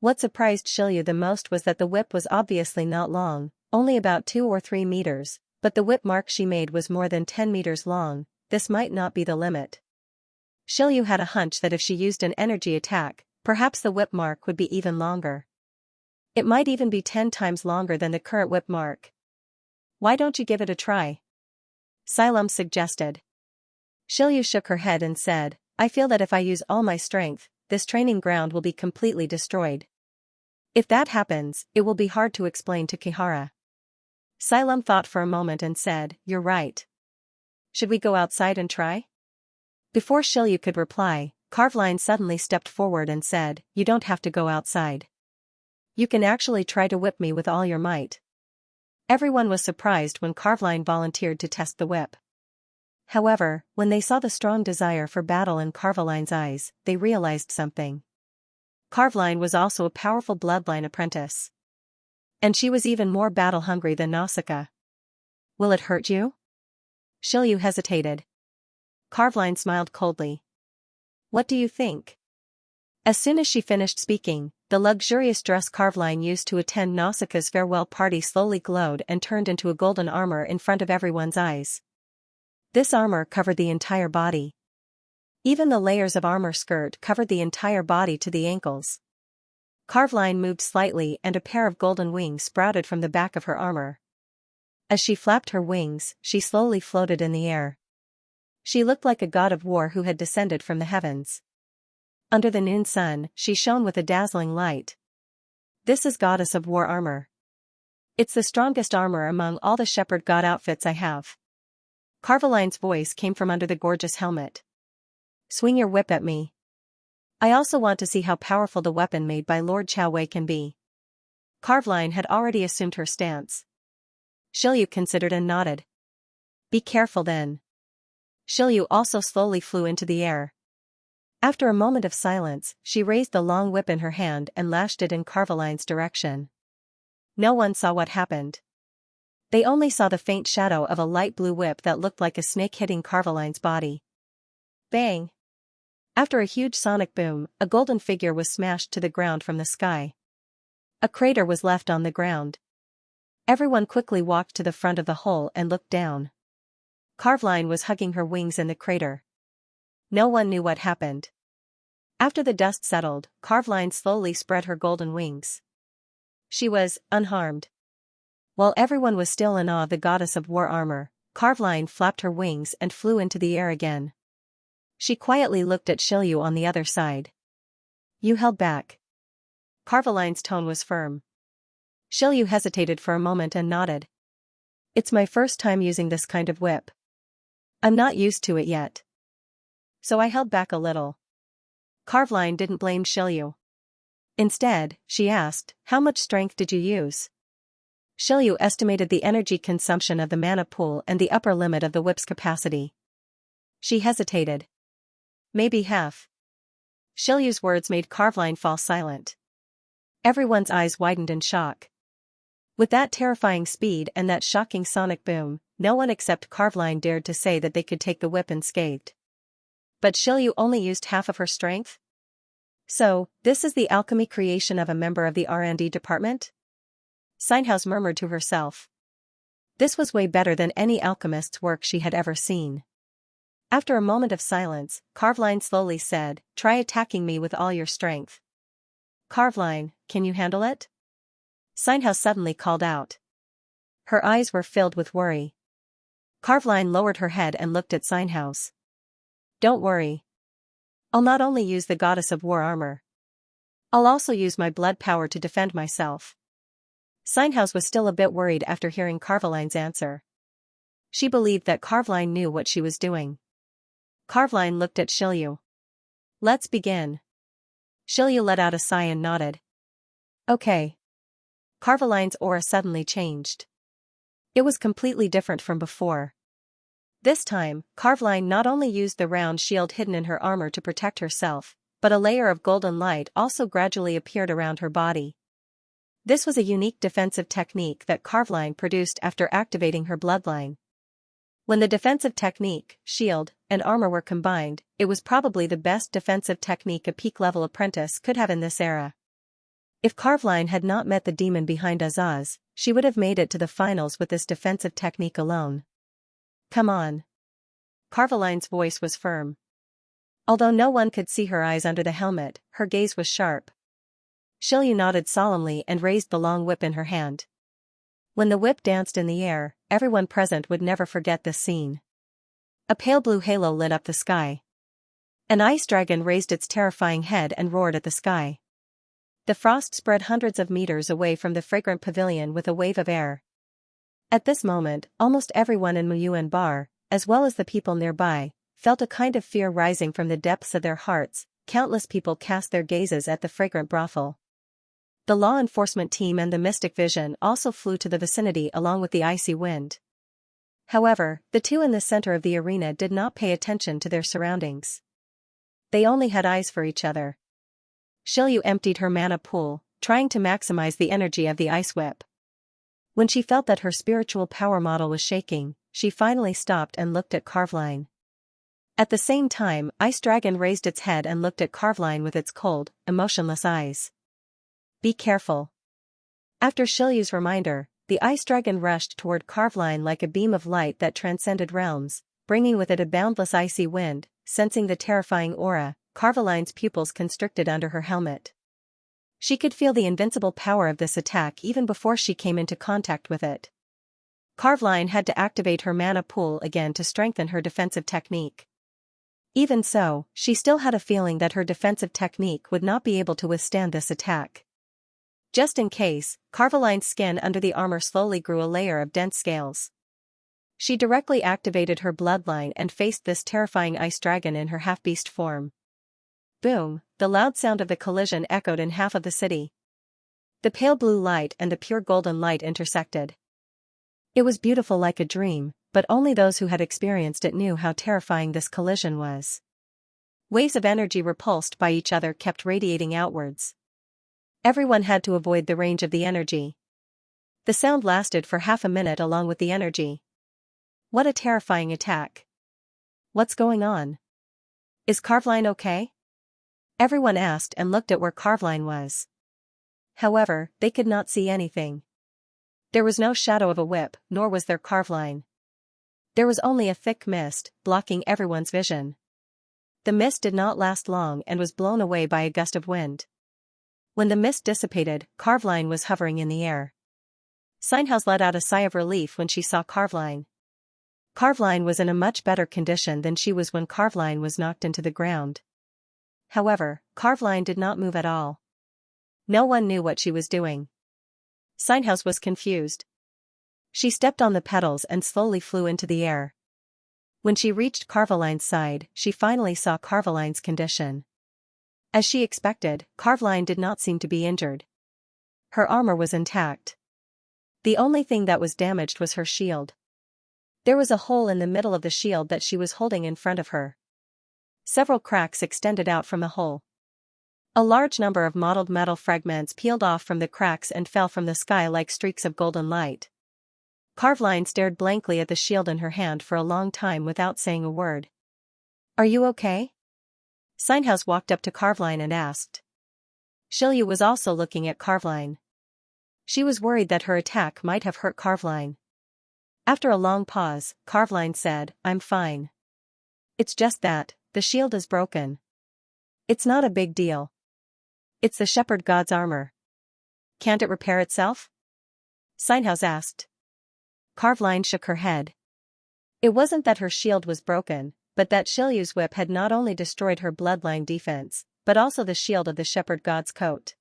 What surprised Xianxia the most was that the whip was obviously not long, only about 2 or 3 meters, but the whip mark she made was more than 10 meters long. This might not be the limit. Xianxia had a hunch that if she used an energy attack, perhaps the whip mark would be even longer. It might even be 10 times longer than the current whip mark. Why don't you give it a try? Xilum suggested. Xianxia shook her head and said, I feel that if I use all my strength, this training ground will be completely destroyed. If that happens, it will be hard to explain to Kihara. Xilum thought for a moment and said, You're right. Should we go outside and try? Before Xianxia could reply, Carveline suddenly stepped forward and said, You don't have to go outside. You can actually try to whip me with all your might. Everyone was surprised when Carveline volunteered to test the whip. However, when they saw the strong desire for battle in Carveline's eyes, they realized something. Carveline was also a powerful bloodline apprentice. And she was even more battle-hungry than Nausicaa. Will it hurt you? Xianxia hesitated. Carveline smiled coldly. What do you think? As soon as she finished speaking, the luxurious dress Carveline used to attend Nausicaa's farewell party slowly glowed and turned into a golden armor in front of everyone's eyes. This armor covered the entire body. Even the layers of armor skirt covered the entire body to the ankles. Carveline moved slightly and a pair of golden wings sprouted from the back of her armor. As she flapped her wings, she slowly floated in the air. She looked like a god of war who had descended from the heavens. Under the noon sun, she shone with a dazzling light. This is Goddess of War armor. It's the strongest armor among all the shepherd god outfits I have. Carveline's voice came from under the gorgeous helmet. Swing your whip at me. I also want to see how powerful the weapon made by Lord Chaowei can be. Carveline had already assumed her stance. Xianxia considered and nodded. Be careful then. Xianxia also slowly flew into the air. After a moment of silence, she raised the long whip in her hand and lashed it in Carveline's direction. No one saw what happened. They only saw the faint shadow of a light blue whip that looked like a snake hitting Carveline's body. Bang! After a huge sonic boom, a golden figure was smashed to the ground from the sky. A crater was left on the ground. Everyone quickly walked to the front of the hole and looked down. Carveline was hugging her wings in the crater. No one knew what happened. After the dust settled, Carveline slowly spread her golden wings. She was unharmed. While everyone was still in awe of the Goddess of War armor, Carveline flapped her wings and flew into the air again. She quietly looked at Xianxia on the other side. You held back. Carveline's tone was firm. Xianxia hesitated for a moment and nodded. It's my first time using this kind of whip. I'm not used to it yet. So I held back a little. Carveline didn't blame Xianxia. Instead, she asked, how much strength did you use? Xianxia estimated the energy consumption of the mana pool and the upper limit of the whip's capacity. She hesitated. Maybe half. Xianxia's words made Carveline fall silent. Everyone's eyes widened in shock. With that terrifying speed and that shocking sonic boom, no one except Carveline dared to say that they could take the whip unscathed. But Xianxia only used half of her strength? So, this is the alchemy creation of a member of the R&D department? Xianxia murmured to herself. This was way better than any alchemist's work she had ever seen. After a moment of silence, Carveline slowly said, try attacking me with all your strength. Carveline, can you handle it? Xianxia suddenly called out. Her eyes were filled with worry. Carveline lowered her head and looked at Xianxia. Don't worry. I'll not only use the Goddess of War armor. I'll also use my blood power to defend myself. Xianxia was still a bit worried after hearing Carveline's answer. She believed that Carveline knew what she was doing. Carveline looked at Xianxia. Let's begin. Xianxia let out a sigh and nodded. Okay. Carvaline's aura suddenly changed. It was completely different from before. This time, Carvaline not only used the round shield hidden in her armor to protect herself, but a layer of golden light also gradually appeared around her body. This was a unique defensive technique that Carvaline produced after activating her bloodline. When the defensive technique, shield, and armor were combined, it was probably the best defensive technique a peak-level apprentice could have in this era. If Carvaline had not met the demon behind Azaz, she would have made it to the finals with this defensive technique alone. Come on. Carvaline's voice was firm. Although no one could see her eyes under the helmet, her gaze was sharp. Xianxia nodded solemnly and raised the long whip in her hand. When the whip danced in the air, everyone present would never forget this scene. A pale blue halo lit up the sky. An ice dragon raised its terrifying head and roared at the sky. The frost spread hundreds of meters away from the fragrant pavilion with a wave of air. At this moment, almost everyone in Muyuan Bar, as well as the people nearby, felt a kind of fear rising from the depths of their hearts. Countless people cast their gazes at the fragrant brothel. The law enforcement team and the mystic vision also flew to the vicinity along with the icy wind. However, the two in the center of the arena did not pay attention to their surroundings. They only had eyes for each other. Xianxia emptied her mana pool, trying to maximize the energy of the ice whip. When she felt that her spiritual power model was shaking, she finally stopped and looked at Carvaline. At the same time, Ice Dragon raised its head and looked at Carvaline with its cold, emotionless eyes. Be careful. After Xianxia's reminder, the Ice Dragon rushed toward Carvaline like a beam of light that transcended realms, bringing with it a boundless icy wind. Sensing the terrifying aura, Carvaline's pupils constricted under her helmet. She could feel the invincible power of this attack even before she came into contact with it. Carvaline had to activate her mana pool again to strengthen her defensive technique. Even so, she still had a feeling that her defensive technique would not be able to withstand this attack. Just in case, Carvaline's skin under the armor slowly grew a layer of dense scales. She directly activated her bloodline and faced this terrifying ice dragon in her half-beast form. Boom, the loud sound of the collision echoed in half of the city. The pale blue light and the pure golden light intersected. It was beautiful like a dream, but only those who had experienced it knew how terrifying this collision was. Waves of energy repulsed by each other kept radiating outwards. Everyone had to avoid the range of the energy. The sound lasted for half a minute along with the energy. What a terrifying attack. What's going on? Is Carvaline okay? Everyone asked and looked at where Carvaline was. However, they could not see anything. There was no shadow of a whip, nor was there Carvaline. There was only a thick mist, blocking everyone's vision. The mist did not last long and was blown away by a gust of wind. When the mist dissipated, Carvaline was hovering in the air. Xianxia let out a sigh of relief when she saw Carvaline. Carvaline was in a much better condition than she was when Carvaline was knocked into the ground. However, Carvaline did not move at all. No one knew what she was doing. Xianxia was confused. She stepped on the petals and slowly flew into the air. When she reached Carvaline's side, she finally saw Carvaline's condition. As she expected, Carvaline did not seem to be injured. Her armor was intact. The only thing that was damaged was her shield. There was a hole in the middle of the shield that she was holding in front of her. Several cracks extended out from the hole. A large number of mottled metal fragments peeled off from the cracks and fell from the sky like streaks of golden light. Carvaline stared blankly at the shield in her hand for a long time without saying a word. Are you okay? Xianxia walked up to Carvaline and asked. Xianxia was also looking at Carvaline. She was worried that her attack might have hurt Carvaline. After a long pause, Carvaline said, I'm fine. It's just that, the shield is broken. It's not a big deal. It's the shepherd god's armor. Can't it repair itself? Xianxia asked. Carvaline shook her head. It wasn't that her shield was broken, but that Xianxia's whip had not only destroyed her bloodline defense, but also the shield of the shepherd god's coat.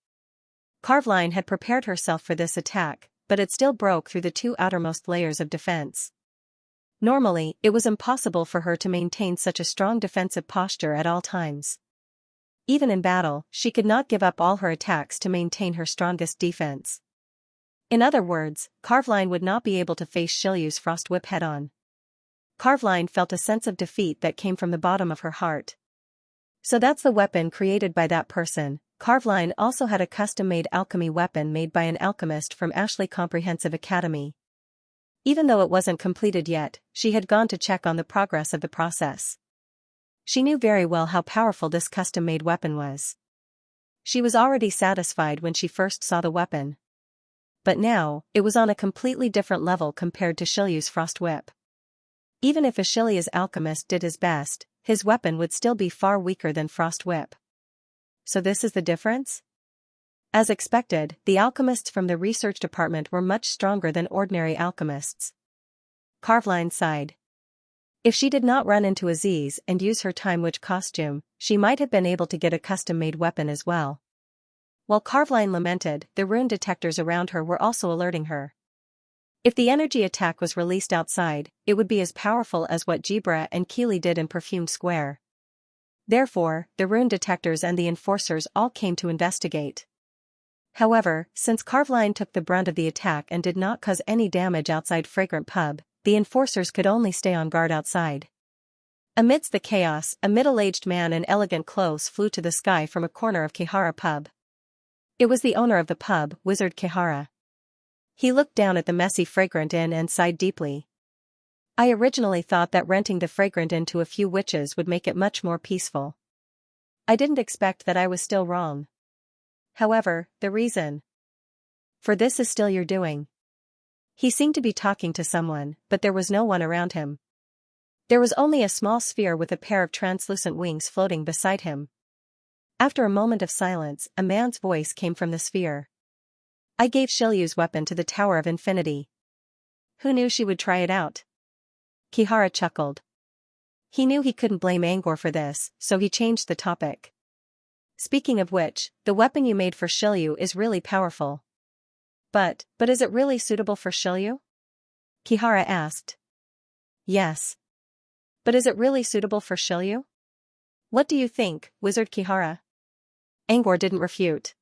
Carvaline had prepared herself for this attack, but it still broke through the two outermost layers of defense. Normally, it was impossible for her to maintain such a strong defensive posture at all times. Even in battle, she could not give up all her attacks to maintain her strongest defense. In other words, Carveline would not be able to face Shilyu's frost whip head-on. Carveline felt a sense of defeat that came from the bottom of her heart. So that's the weapon created by that person. Carveline also had a custom-made alchemy weapon made by an alchemist from Ashley Comprehensive Academy. Even though it wasn't completed yet, she had gone to check on the progress of the process. She knew very well how powerful this custom-made weapon was. She was already satisfied when she first saw the weapon. But now, it was on a completely different level compared to Shilyu's frost whip. Even if Ashilia's alchemist did his best, his weapon would still be far weaker than frost whip. So this is the difference? As expected, the alchemists from the research department were much stronger than ordinary alchemists. Carveline sighed. If she did not run into Aziz and use her time witch costume, she might have been able to get a custom-made weapon as well. While Carveline lamented, the rune detectors around her were also alerting her. If the energy attack was released outside, it would be as powerful as what Jibra and Keely did in Perfumed Square. Therefore, the rune detectors and the enforcers all came to investigate. However, since Carveline took the brunt of the attack and did not cause any damage outside Fragrant Pub, the enforcers could only stay on guard outside. Amidst the chaos, a middle-aged man in elegant clothes flew to the sky from a corner of Kihara Pub. It was the owner of the pub, Wizard Kihara. He looked down at the messy Fragrant Inn and sighed deeply. I originally thought that renting the Fragrant Inn to a few witches would make it much more peaceful. I didn't expect that I was still wrong. However, the reason for this is still your doing. He seemed to be talking to someone, but there was no one around him. There was only a small sphere with a pair of translucent wings floating beside him. After a moment of silence, a man's voice came from the sphere. I gave Shilyu's weapon to the Tower of Infinity. Who knew she would try it out? Kihara chuckled. He knew he couldn't blame Angor for this, so he changed the topic. Speaking of which, the weapon you made for Shilyu is really powerful. But is it really suitable for Shilyu? Kihara asked. Yes. But is it really suitable for Shilyu? What do you think, Wizard Kihara? Angor didn't refute.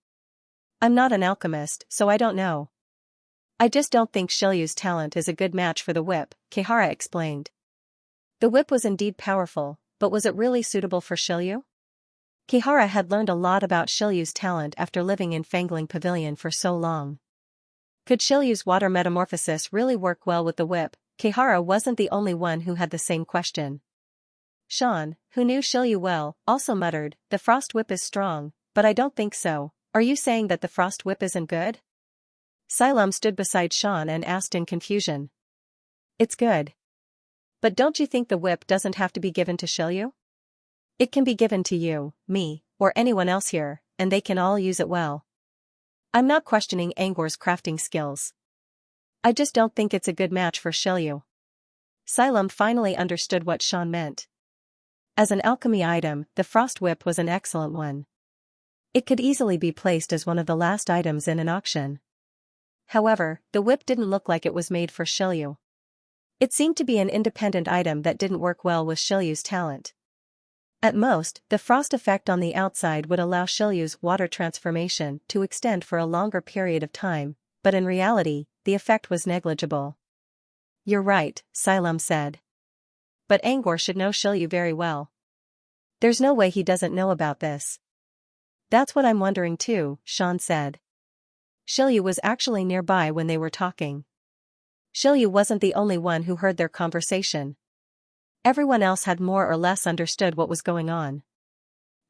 I'm not an alchemist, so I don't know. I just don't think Shilyu's talent is a good match for the whip, Kihara explained. The whip was indeed powerful, but was it really suitable for Shilyu? Kihara had learned a lot about Shilyu's talent after living in Fangling Pavilion for so long. Could Shilyu's water metamorphosis really work well with the whip? Kihara wasn't the only one who had the same question. Sean, who knew Shilyu well, also muttered, the frost whip is strong, but I don't think so. Are you saying that the frost whip isn't good? Silam stood beside Sean and asked in confusion. It's good. But don't you think the whip doesn't have to be given to Shilyu? It can be given to you, me, or anyone else here, and they can all use it well. I'm not questioning Angor's crafting skills. I just don't think it's a good match for Shilyu. Silam finally understood what Sean meant. As an alchemy item, the frost whip was an excellent one. It could easily be placed as one of the last items in an auction. However, the whip didn't look like it was made for Shilyu. It seemed to be an independent item that didn't work well with Shilyu's talent. At most, the frost effect on the outside would allow Shilyu's water transformation to extend for a longer period of time, but in reality, the effect was negligible. You're right, Silam said. But Angor should know Shilyu very well. There's no way he doesn't know about this. That's what I'm wondering too, Sean said. Shilyu was actually nearby when they were talking. Shilyu wasn't the only one who heard their conversation. Everyone else had more or less understood what was going on.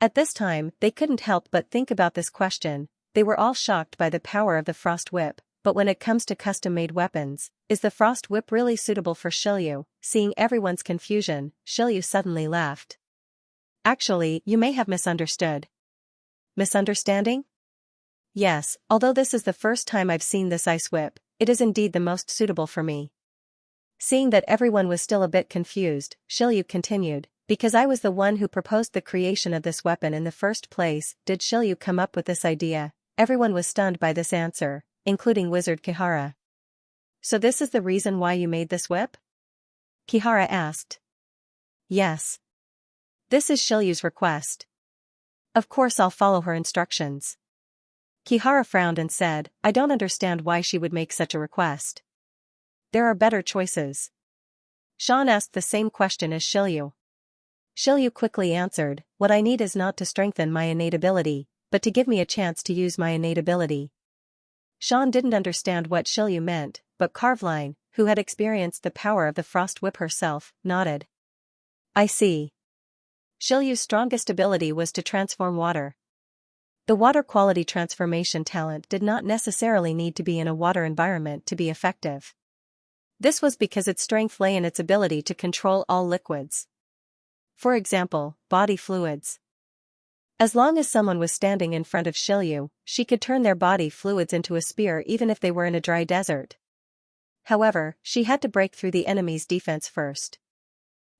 At this time, they couldn't help but think about this question. They were all shocked by the power of the frost whip, but when it comes to custom-made weapons, is the frost whip really suitable for Shilyu? Seeing everyone's confusion, Shilyu suddenly laughed. Actually, you may have misunderstood. Misunderstanding? Yes, although this is the first time I've seen this ice whip, it is indeed the most suitable for me. Seeing that everyone was still a bit confused, Shilyu continued, because I was the one who proposed the creation of this weapon in the first place. Did Shilyu come up with this idea? Everyone was stunned by this answer, including Wizard Kihara. So this is the reason why you made this whip? Kihara asked. Yes. This is Shilyu's request. Of course I'll follow her instructions. Kihara frowned and said, I don't understand why she would make such a request. There are better choices. Sean asked the same question as Shilyu. Shilyu quickly answered, what I need is not to strengthen my innate ability, but to give me a chance to use my innate ability. Sean didn't understand what Shilyu meant, but Carveline, who had experienced the power of the frost whip herself, nodded. I see. Shilyu's strongest ability was to transform water. The water quality transformation talent did not necessarily need to be in a water environment to be effective. This was because its strength lay in its ability to control all liquids. For example, body fluids. As long as someone was standing in front of Shilyu, she could turn their body fluids into a spear even if they were in a dry desert. However, she had to break through the enemy's defense first.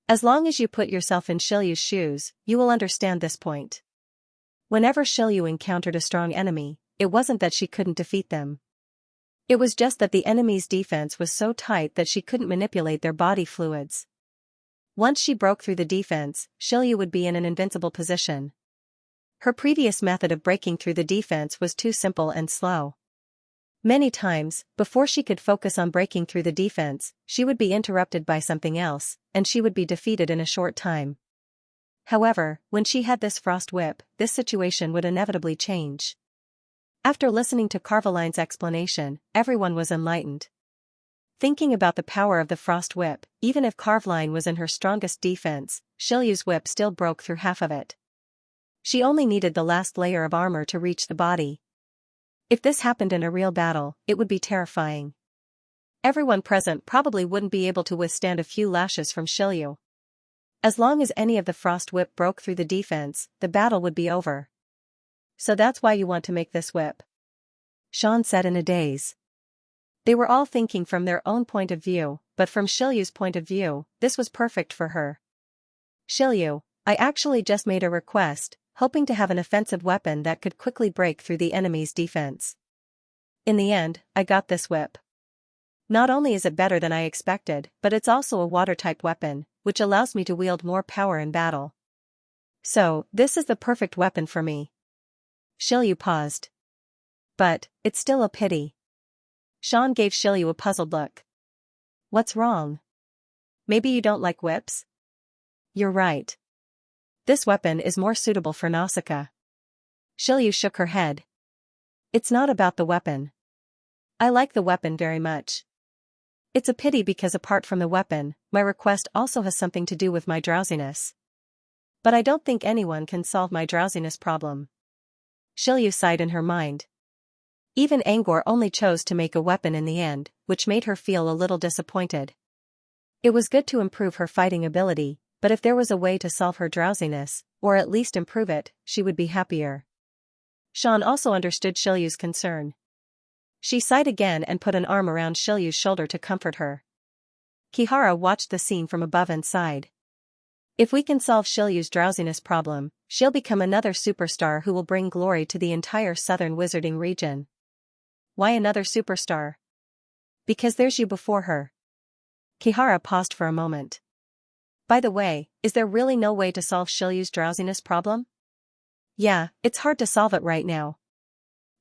As long as you put yourself in Shilyu's shoes, you will understand this point. Whenever Shilyu encountered a strong enemy, it wasn't that she couldn't defeat them. It was just that the enemy's defense was so tight that she couldn't manipulate their body fluids. Once she broke through the defense, Shilyu would be in an invincible position. Her previous method of breaking through the defense was too simple and slow. Many times, before she could focus on breaking through the defense, she would be interrupted by something else, and she would be defeated in a short time. However, when she had this frost whip, this situation would inevitably change. After listening to Carveline's explanation, everyone was enlightened. Thinking about the power of the frost whip, even if Carveline was in her strongest defense, Shilyu's whip still broke through half of it. She only needed the last layer of armor to reach the body. If this happened in a real battle, it would be terrifying. Everyone present probably wouldn't be able to withstand a few lashes from Shilyu. As long as any of the frost whip broke through the defense, the battle would be over. So that's why you want to make this whip? Sean said in a daze. They were all thinking from their own point of view, but from Shilyu's point of view, this was perfect for her. Shilyu, I actually just made a request, hoping to have an offensive weapon that could quickly break through the enemy's defense. In the end, I got this whip. Not only is it better than I expected, but it's also a water-type weapon, which allows me to wield more power in battle. So, this is the perfect weapon for me. Shilyu paused. But, it's still a pity. Sean gave Shilyu a puzzled look. What's wrong? Maybe you don't like whips? You're right. This weapon is more suitable for Nausicaa. Shilyu shook her head. It's not about the weapon. I like the weapon very much. It's a pity because apart from the weapon, my request also has something to do with my drowsiness. But I don't think anyone can solve my drowsiness problem. Shilyu sighed in her mind. Even Angor only chose to make a weapon in the end, which made her feel a little disappointed. It was good to improve her fighting ability, but if there was a way to solve her drowsiness, or at least improve it, she would be happier. Sean also understood Shilyu's concern. She sighed again and put an arm around Shilyu's shoulder to comfort her. Kihara watched the scene from above and sighed. If we can solve Shilyu's drowsiness problem, she'll become another superstar who will bring glory to the entire southern wizarding region. Why another superstar? Because there's you before her. Kihara paused for a moment. By the way, is there really no way to solve Shilyu's drowsiness problem? Yeah, it's hard to solve it right now.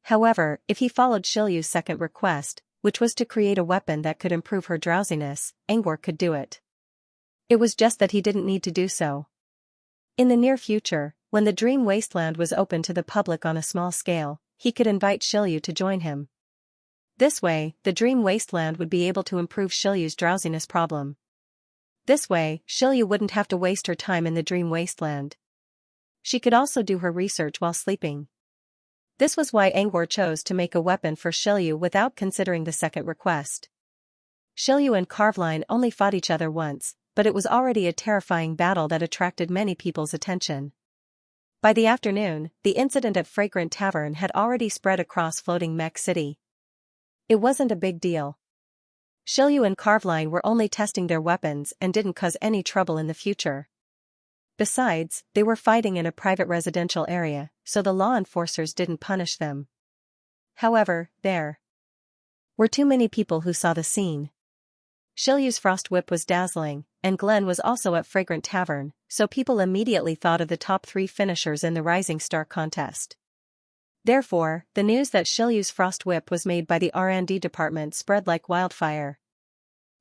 However, if he followed Shilyu's second request, which was to create a weapon that could improve her drowsiness, Angor could do it. It was just that he didn't need to do so. In the near future, when the Dream Wasteland was open to the public on a small scale, he could invite Shilyu to join him. This way, the Dream Wasteland would be able to improve Shilyu's drowsiness problem. This way, Shilyu wouldn't have to waste her time in the Dream Wasteland. She could also do her research while sleeping. This was why Angor chose to make a weapon for Shilyu without considering the second request. Shilyu and Carveline only fought each other once, but it was already a terrifying battle that attracted many people's attention. By the afternoon, the incident at Fragrant Tavern had already spread across Floating Mech City. It wasn't a big deal. Shilyu and Carveline were only testing their weapons and didn't cause any trouble in the future. Besides, they were fighting in a private residential area, so the law enforcers didn't punish them. However, there were too many people who saw the scene. Shilyu's frost whip was dazzling, and Glenn was also at Fragrant Tavern, so people immediately thought of the top 3 finishers in the Rising Star contest. Therefore, the news that Xiaoyu's frost whip was made by the R&D department spread like wildfire.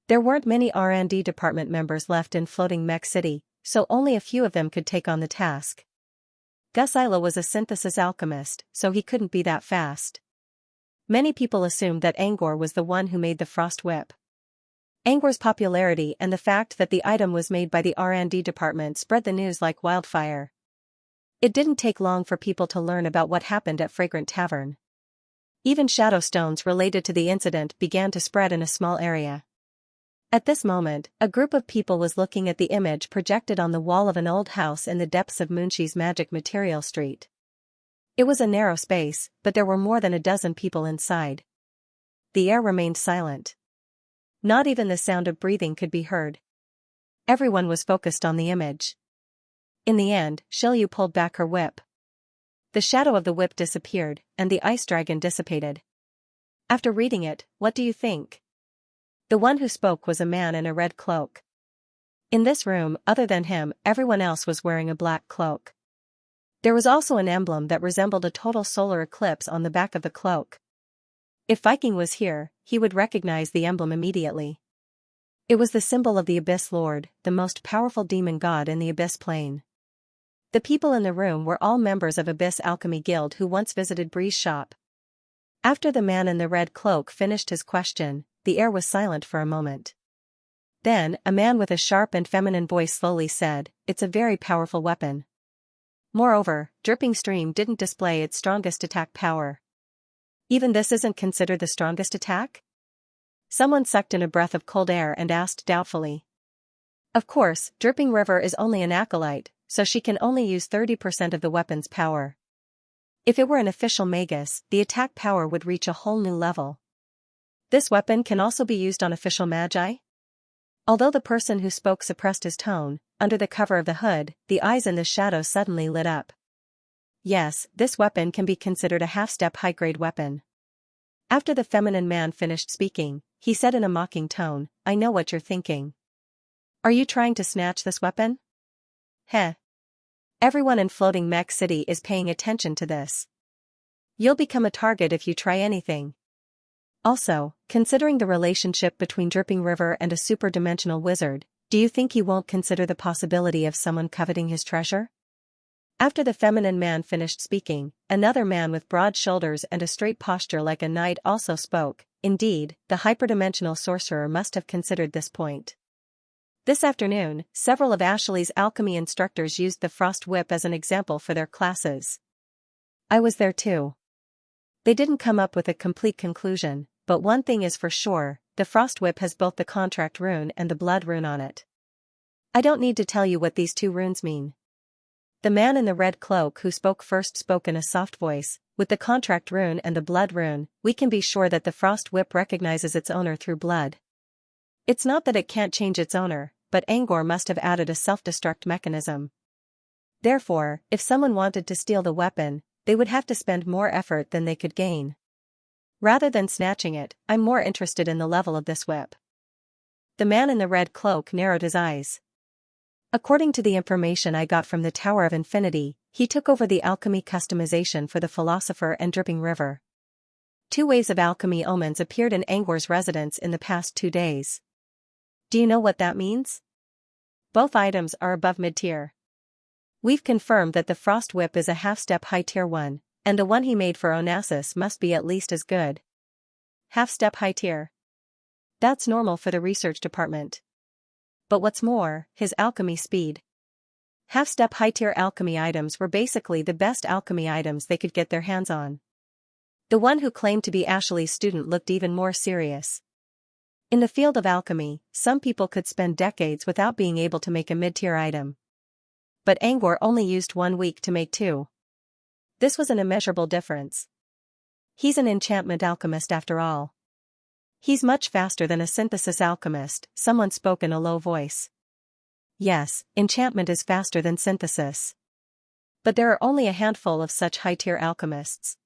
There weren't many R&D department members left in floating mech city, so only a few of them could take on the task. Gus Ila was a synthesis alchemist, so he couldn't be that fast. Many people assumed that Angor was the one who made the frost whip. Angor's popularity and the fact that the item was made by the R&D department spread the news like wildfire. It didn't take long for people to learn about what happened at Fragrant Tavern. Even shadow stones related to the incident began to spread in a small area. At this moment, a group of people was looking at the image projected on the wall of an old house in the depths of Moonshi's Magic Material Street. It was a narrow space, but there were more than a dozen people inside. The air remained silent. Not even the sound of breathing could be heard. Everyone was focused on the image. In the end, Xiaoyu pulled back her whip. The shadow of the whip disappeared, and the ice dragon dissipated. After reading it, what do you think? The one who spoke was a man in a red cloak. In this room, other than him, everyone else was wearing a black cloak. There was also an emblem that resembled a total solar eclipse on the back of the cloak. If Viking was here, he would recognize the emblem immediately. It was the symbol of the Abyss Lord, the most powerful demon god in the Abyss Plane. The people in the room were all members of Abyss Alchemy Guild who once visited Bree's shop. After the man in the red cloak finished his question, the air was silent for a moment. Then, a man with a sharp and feminine voice slowly said, "It's a very powerful weapon." Moreover, Dripping Stream didn't display its strongest attack power. Even this isn't considered the strongest attack? Someone sucked in a breath of cold air and asked doubtfully. Of course, Dripping River is only an acolyte, so she can only use 30% of the weapon's power. If it were an official magus, the attack power would reach a whole new level. This weapon can also be used on official magi? Although the person who spoke suppressed his tone, under the cover of the hood, the eyes in the shadow suddenly lit up. Yes, this weapon can be considered a half-step high-grade weapon. After the feminine man finished speaking, he said in a mocking tone, "I know what you're thinking. Are you trying to snatch this weapon? Heh. Everyone in Floating Mech City is paying attention to this. You'll become a target if you try anything. Also, considering the relationship between Dripping River and a super-dimensional wizard, do you think he won't consider the possibility of someone coveting his treasure?" After the feminine man finished speaking, another man with broad shoulders and a straight posture like a knight also spoke. Indeed, the hyperdimensional sorcerer must have considered this point. This afternoon, several of Ashley's alchemy instructors used the frost whip as an example for their classes. I was there too. They didn't come up with a complete conclusion, but one thing is for sure, the frost whip has both the contract rune and the blood rune on it. I don't need to tell you what these two runes mean. The man in the red cloak who spoke first spoke in a soft voice. With the contract rune and the blood rune, we can be sure that the frost whip recognizes its owner through blood. It's not that it can't change its owner, but Angor must have added a self-destruct mechanism. Therefore, if someone wanted to steal the weapon, they would have to spend more effort than they could gain. Rather than snatching it, I'm more interested in the level of this whip. The man in the red cloak narrowed his eyes. According to the information I got from the Tower of Infinity, he took over the alchemy customization for the Philosopher and Dripping River. 2 waves of alchemy omens appeared in Angor's residence in the past 2 days. Do you know what that means? Both items are above mid-tier. We've confirmed that the frost whip is a half-step high-tier one, and the one he made for Onassis must be at least as good. Half-step high-tier. That's normal for the research department. But what's more, his alchemy speed. Half-step high-tier alchemy items were basically the best alchemy items they could get their hands on. The one who claimed to be Ashley's student looked even more serious. In the field of alchemy, some people could spend decades without being able to make a mid-tier item. But Angor only used 1 week to make 2. This was an immeasurable difference. He's an enchantment alchemist after all. He's much faster than a synthesis alchemist, someone spoke in a low voice. Yes, enchantment is faster than synthesis. But there are only a handful of such high-tier alchemists.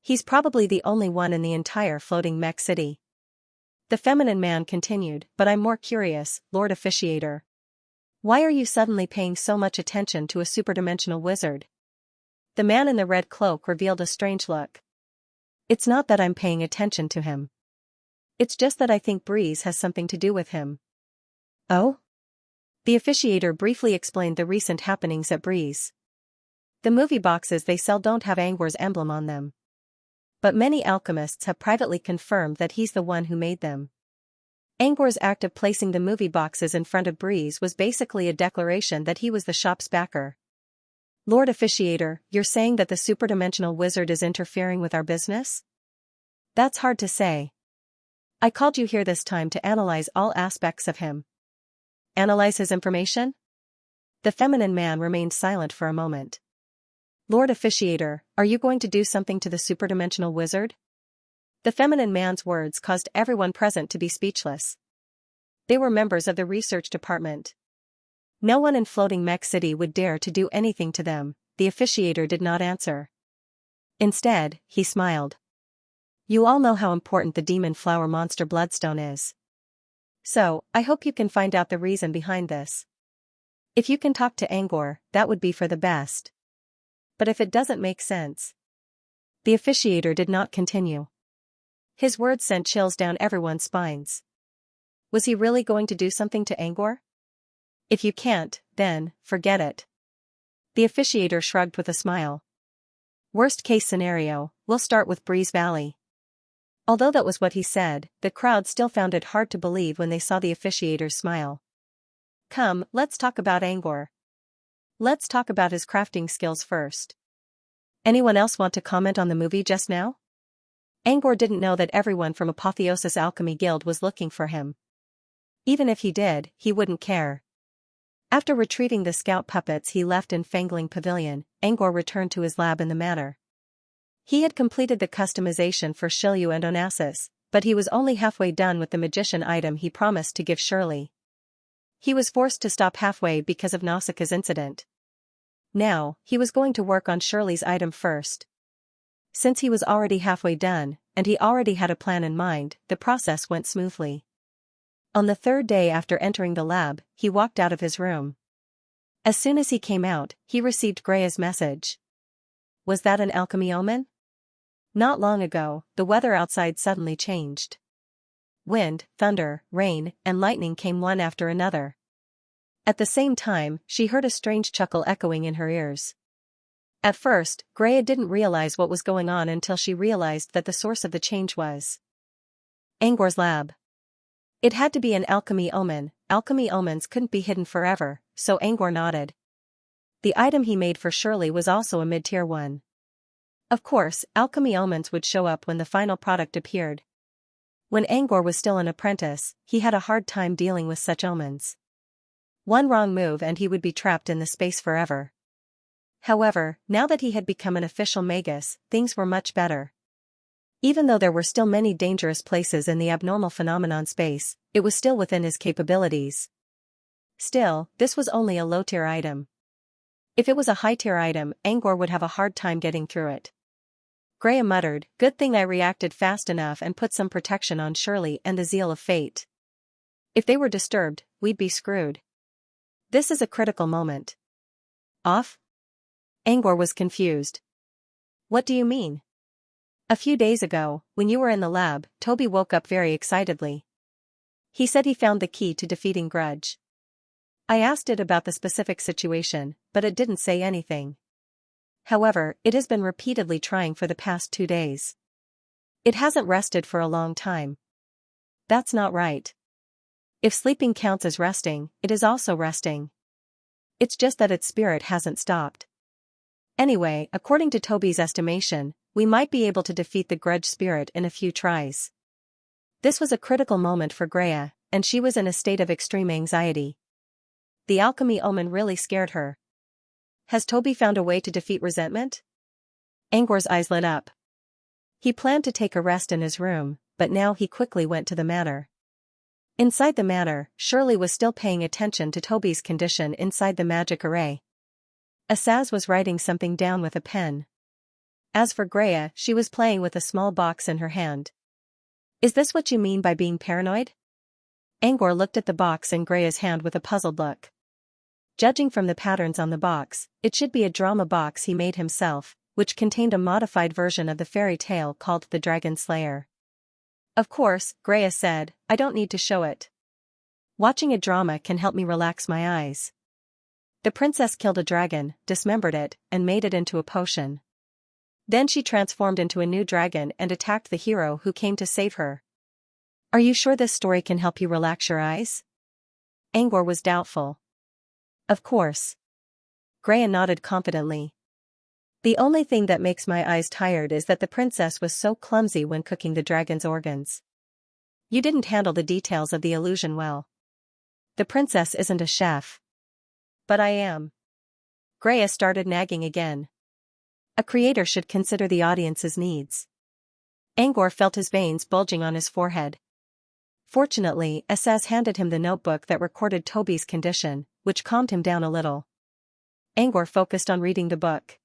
He's probably the only one in the entire Floating Mech City. The feminine man continued, but I'm more curious, Lord Officiator. Why are you suddenly paying so much attention to a superdimensional wizard? The man in the red cloak revealed a strange look. It's not that I'm paying attention to him. It's just that I think Breeze has something to do with him. Oh? The officiator briefly explained the recent happenings at Breeze. The movie boxes they sell don't have Angor's emblem on them. But many alchemists have privately confirmed that he's the one who made them. Angor's act of placing the movie boxes in front of Breeze was basically a declaration that he was the shop's backer. Lord Officiator, you're saying that the superdimensional wizard is interfering with our business? That's hard to say. I called you here this time to analyze all aspects of him. Analyze his information? The feminine man remained silent for a moment. Lord Officiator, are you going to do something to the superdimensional wizard? The feminine man's words caused everyone present to be speechless. They were members of the research department. No one in Floating Mech City would dare to do anything to them. The officiator did not answer. Instead, he smiled. You all know how important the demon flower monster bloodstone is. So, I hope you can find out the reason behind this. If you can talk to Angor, that would be for the best. But if it doesn't make sense. The officiator did not continue. His words sent chills down everyone's spines. Was he really going to do something to Angor? If you can't, then, forget it. The officiator shrugged with a smile. Worst case scenario, we'll start with Breeze Valley. Although that was what he said, the crowd still found it hard to believe when they saw the officiator's smile. Come, let's talk about Angor. Let's talk about his crafting skills first. Anyone else want to comment on the movie just now? Angor didn't know that everyone from Apotheosis Alchemy Guild was looking for him. Even if he did, he wouldn't care. After retrieving the scout puppets he left in Fangling Pavilion, Angor returned to his lab in the manor. He had completed the customization for Shilyu and Onassis, but he was only halfway done with the magician item he promised to give Shirley. He was forced to stop halfway because of Nausicaa's incident. Now, he was going to work on Shirley's item first. Since he was already halfway done, and he already had a plan in mind, the process went smoothly. On the third day after entering the lab, he walked out of his room. As soon as he came out, he received Grea's message. Was that an alchemy omen? Not long ago, the weather outside suddenly changed. Wind, thunder, rain, and lightning came one after another. At the same time, she heard a strange chuckle echoing in her ears. At first, Grea didn't realize what was going on until she realized that the source of the change was Angor's lab. It had to be an alchemy omen. Alchemy omens couldn't be hidden forever, so Angor nodded. The item he made for Shirley was also a mid-tier one. Of course, alchemy omens would show up when the final product appeared. When Angor was still an apprentice, he had a hard time dealing with such omens. One wrong move and he would be trapped in the space forever. However, now that he had become an official magus, things were much better. Even though there were still many dangerous places in the abnormal phenomenon space, it was still within his capabilities. Still, this was only a low-tier item. If it was a high-tier item, Angor would have a hard time getting through it. Grea muttered, "Good thing I reacted fast enough and put some protection on Shirley and the Zeal of Fate. If they were disturbed, we'd be screwed. This is a critical moment." Off? Angor was confused. What do you mean? A few days ago, when you were in the lab, Toby woke up very excitedly. He said he found the key to defeating Grudge. I asked it about the specific situation, but it didn't say anything. However, it has been repeatedly trying for the past 2 days. It hasn't rested for a long time. That's not right. If sleeping counts as resting, it is also resting. It's just that its spirit hasn't stopped. Anyway, according to Toby's estimation, we might be able to defeat the Grudge spirit in a few tries. This was a critical moment for Grea, and she was in a state of extreme anxiety. The alchemy omen really scared her. Has Toby found a way to defeat resentment? Angor's eyes lit up. He planned to take a rest in his room, but now he quickly went to the manor. Inside the manor, Shirley was still paying attention to Toby's condition inside the magic array. Asaz was writing something down with a pen. As for Grea, she was playing with a small box in her hand. Is this what you mean by being paranoid? Angor looked at the box in Grea's hand with a puzzled look. Judging from the patterns on the box, it should be a drama box he made himself, which contained a modified version of the fairy tale called The Dragon Slayer. Of course, Greya said, I don't need to show it. Watching a drama can help me relax my eyes. The princess killed a dragon, dismembered it, and made it into a potion. Then she transformed into a new dragon and attacked the hero who came to save her. Are you sure this story can help you relax your eyes? Angor was doubtful. Of course. Greya nodded confidently. The only thing that makes my eyes tired is that the princess was so clumsy when cooking the dragon's organs. You didn't handle the details of the illusion well. The princess isn't a chef. But I am. Greya started nagging again. A creator should consider the audience's needs. Angor felt his veins bulging on his forehead. Fortunately, Assaz handed him the notebook that recorded Toby's condition, which calmed him down a little. Angor focused on reading the book.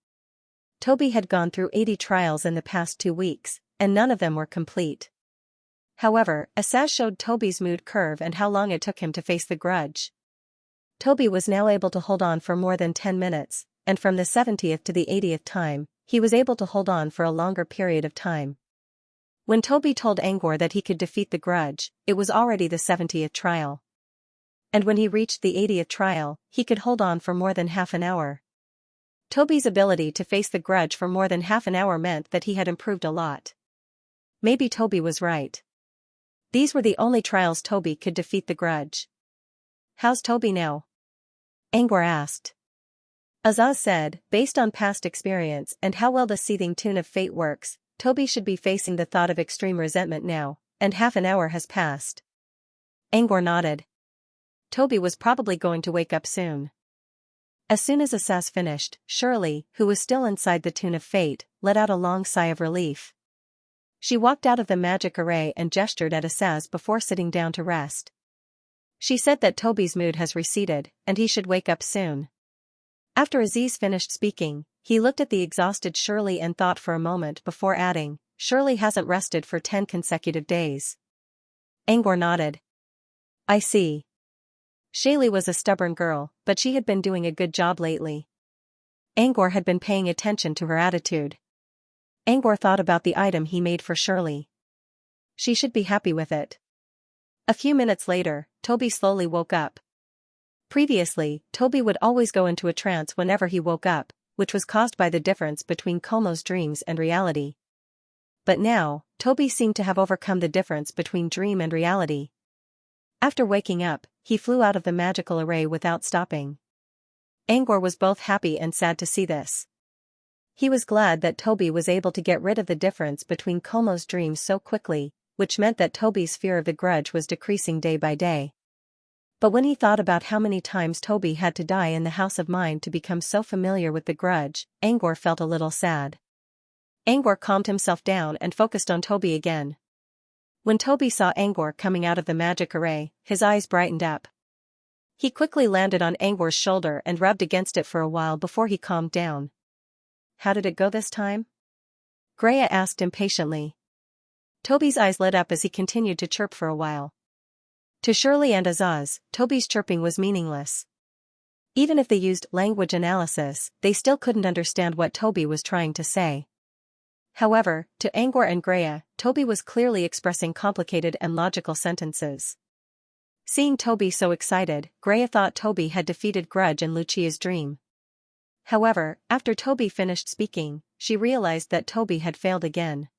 Toby had gone through 80 trials in the past 2 weeks, and none of them were complete. However, Assaz showed Toby's mood curve and how long it took him to face the grudge. Toby was now able to hold on for more than 10 minutes, and from the 70th to the 80th time, he was able to hold on for a longer period of time. When Toby told Angor that he could defeat the grudge, it was already the 70th trial. And when he reached the 80th trial, he could hold on for more than half an hour. Toby's ability to face the grudge for more than half an hour meant that he had improved a lot. Maybe Toby was right. These were the only trials Toby could defeat the grudge. How's Toby now? Angor asked. Azaz said, based on past experience and how well the seething tune of fate works, Toby should be facing the thought of extreme resentment now, and half an hour has passed. Angor nodded. Toby was probably going to wake up soon. As soon as Assaz finished, Shirley, who was still inside the tune of fate, let out a long sigh of relief. She walked out of the magic array and gestured at Assaz before sitting down to rest. She said that Toby's mood has receded, and he should wake up soon. After Aziz finished speaking, he looked at the exhausted Shirley and thought for a moment before adding, Shirley hasn't rested for 10 consecutive days. Angor nodded. I see. Shaylee was a stubborn girl, but she had been doing a good job lately. Angor had been paying attention to her attitude. Angor thought about the item he made for Shirley. She should be happy with it. A few minutes later, Toby slowly woke up. Previously, Toby would always go into a trance whenever he woke up, which was caused by the difference between Komo's dreams and reality. But now, Toby seemed to have overcome the difference between dream and reality. After waking up, he flew out of the magical array without stopping. Angor was both happy and sad to see this. He was glad that Toby was able to get rid of the difference between Komo's dreams so quickly, which meant that Toby's fear of the grudge was decreasing day by day. But when he thought about how many times Toby had to die in the House of Mind to become so familiar with the grudge, Angor felt a little sad. Angor calmed himself down and focused on Toby again. When Toby saw Angor coming out of the magic array, his eyes brightened up. He quickly landed on Angor's shoulder and rubbed against it for a while before he calmed down. How did it go this time? Greya asked impatiently. Toby's eyes lit up as he continued to chirp for a while. To Shirley and Azaz, Toby's chirping was meaningless. Even if they used language analysis, they still couldn't understand what Toby was trying to say. However, to Angor and Greya, Toby was clearly expressing complicated and logical sentences. Seeing Toby so excited, Greya thought Toby had defeated Grudge in Lucia's dream. However, after Toby finished speaking, she realized that Toby had failed again.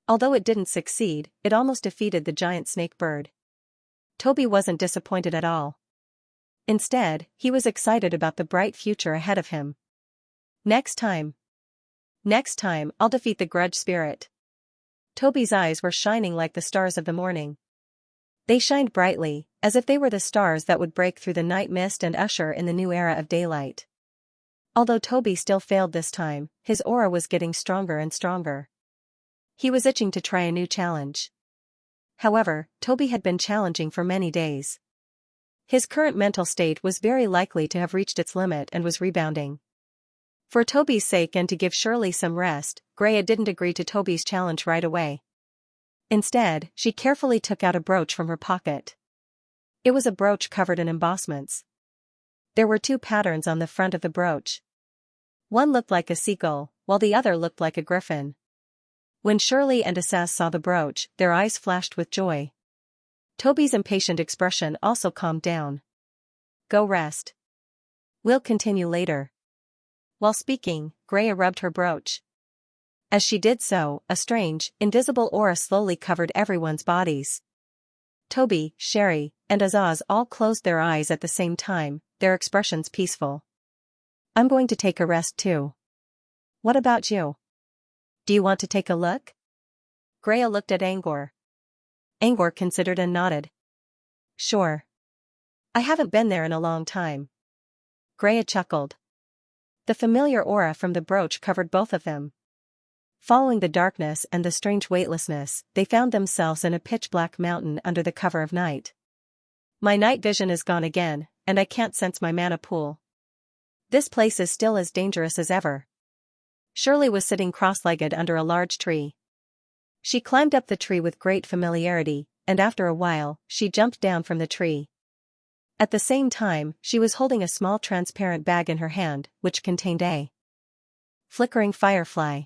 Although it didn't succeed, it almost defeated the giant snake bird. Toby wasn't disappointed at all. Instead, he was excited about the bright future ahead of him. Next time, I'll defeat the grudge spirit. Toby's eyes were shining like the stars of the morning. They shined brightly, as if they were the stars that would break through the night mist and usher in the new era of daylight. Although Toby still failed this time, his aura was getting stronger and stronger. He was itching to try a new challenge. However, Toby had been challenging for many days. His current mental state was very likely to have reached its limit and was rebounding. For Toby's sake and to give Shirley some rest, Greya didn't agree to Toby's challenge right away. Instead, she carefully took out a brooch from her pocket. It was a brooch covered in embossments. There were two patterns on the front of the brooch. One looked like a seagull, while the other looked like a griffin. When Shirley and Asaz saw the brooch, their eyes flashed with joy. Toby's impatient expression also calmed down. Go rest. We'll continue later. While speaking, Greya rubbed her brooch. As she did so, a strange, invisible aura slowly covered everyone's bodies. Toby, Sherry, and Azaz all closed their eyes at the same time, their expressions peaceful. I'm going to take a rest too. What about you? Do you want to take a look? Greya looked at Angor. Angor considered and nodded. Sure. I haven't been there in a long time. Greya chuckled. The familiar aura from the brooch covered both of them. Following the darkness and the strange weightlessness, they found themselves in a pitch-black mountain under the cover of night. My night vision is gone again, and I can't sense my mana pool. This place is still as dangerous as ever. Shirley was sitting cross-legged under a large tree. She climbed up the tree with great familiarity, and after a while, she jumped down from the tree. At the same time, she was holding a small transparent bag in her hand, which contained a flickering firefly.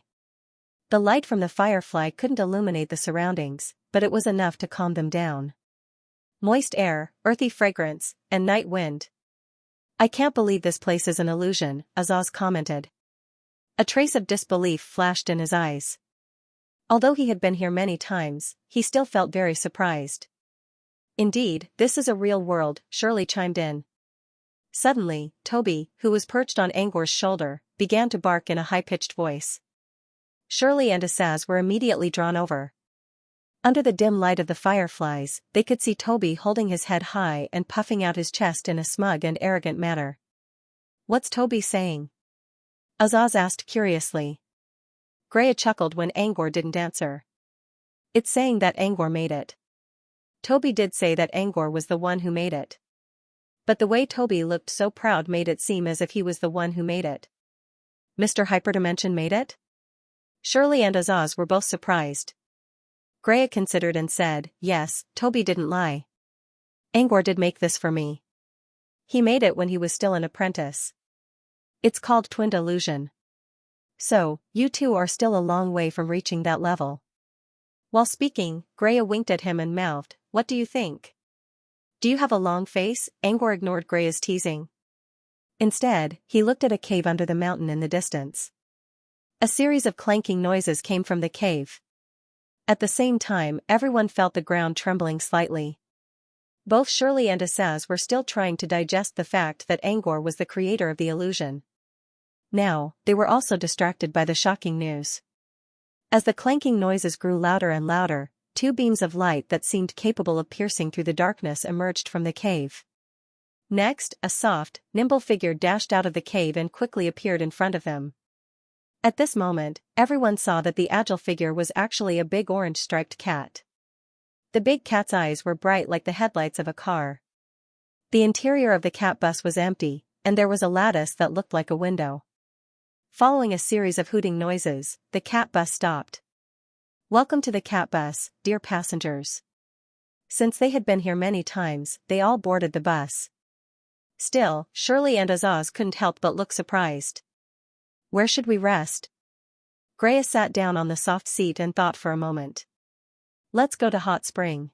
The light from the firefly couldn't illuminate the surroundings, but it was enough to calm them down. Moist air, earthy fragrance, and night wind. I can't believe this place is an illusion, Azaz commented. A trace of disbelief flashed in his eyes. Although he had been here many times, he still felt very surprised. Indeed, this is a real world, Shirley chimed in. Suddenly, Toby, who was perched on Angor's shoulder, began to bark in a high-pitched voice. Shirley and Asaz were immediately drawn over. Under the dim light of the fireflies, they could see Toby holding his head high and puffing out his chest in a smug and arrogant manner. What's Toby saying? Azaz asked curiously. Greya chuckled when Angor didn't answer. It's saying that Angor made it. Toby did say that Angor was the one who made it. But the way Toby looked so proud made it seem as if he was the one who made it. Mr. Hyperdimension made it? Shirley and Azaz were both surprised. Greya considered and said, yes, Toby didn't lie. Angor did make this for me. He made it when he was still an apprentice. It's called Twin Illusion. So, you two are still a long way from reaching that level. While speaking, Greya winked at him and mouthed, what do you think? Do you have a long face? Angor ignored Greya's teasing. Instead, he looked at a cave under the mountain in the distance. A series of clanking noises came from the cave. At the same time, everyone felt the ground trembling slightly. Both Shirley and Asaz were still trying to digest the fact that Angor was the creator of the illusion. Now, they were also distracted by the shocking news. As the clanking noises grew louder and louder, two beams of light that seemed capable of piercing through the darkness emerged from the cave. Next, a soft, nimble figure dashed out of the cave and quickly appeared in front of them. At this moment, everyone saw that the agile figure was actually a big orange-striped cat. The big cat's eyes were bright like the headlights of a car. The interior of the cat bus was empty, and there was a lattice that looked like a window. Following a series of hooting noises, the cat bus stopped. Welcome to the cat bus, dear passengers. Since they had been here many times, they all boarded the bus. Still, Shirley and Azaz couldn't help but look surprised. Where should we rest? Greya sat down on the soft seat and thought for a moment. Let's go to Hot Spring.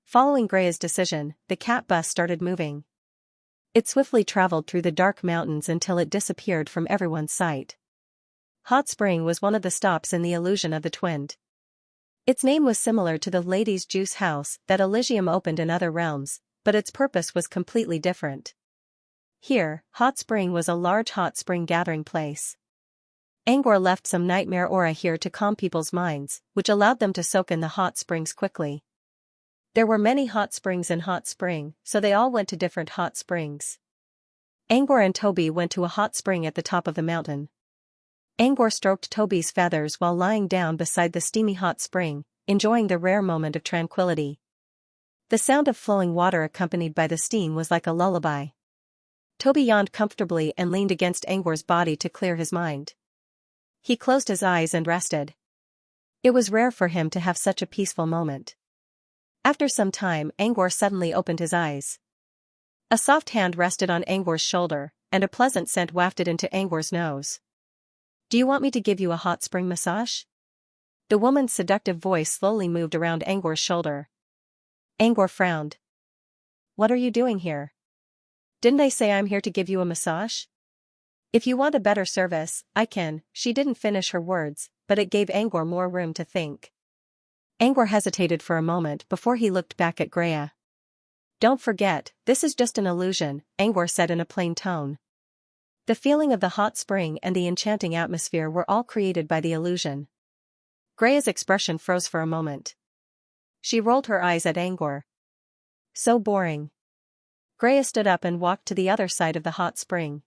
Following Greya's decision, the cat bus started moving. It swiftly traveled through the dark mountains until it disappeared from everyone's sight. Hot Spring was one of the stops in the illusion of the Twind. Its name was similar to the Ladies' Juice House that Elysium opened in other realms, but its purpose was completely different. Here, Hot Spring was a large hot spring gathering place. Angor left some nightmare aura here to calm people's minds, which allowed them to soak in the hot springs quickly. There were many hot springs in Hot Spring, so they all went to different hot springs. Angor and Toby went to a hot spring at the top of the mountain. Angor stroked Toby's feathers while lying down beside the steamy hot spring, enjoying the rare moment of tranquility. The sound of flowing water accompanied by the steam was like a lullaby. Toby yawned comfortably and leaned against Angor's body to clear his mind. He closed his eyes and rested. It was rare for him to have such a peaceful moment. After some time, Angor suddenly opened his eyes. A soft hand rested on Angwar's shoulder, and a pleasant scent wafted into Angwar's nose. Do you want me to give you a hot spring massage? The woman's seductive voice slowly moved around Angwar's shoulder. Angwar frowned. What are you doing here? Didn't I say I'm here to give you a massage? If you want a better service, I can. She didn't finish her words, but it gave Angwar more room to think. Angwar hesitated for a moment before he looked back at Greya. Don't forget, this is just an illusion, Angwar said in a plain tone. The feeling of the hot spring and the enchanting atmosphere were all created by the illusion. Greya's expression froze for a moment. She rolled her eyes at Angwar. So boring. Greya stood up and walked to the other side of the hot spring.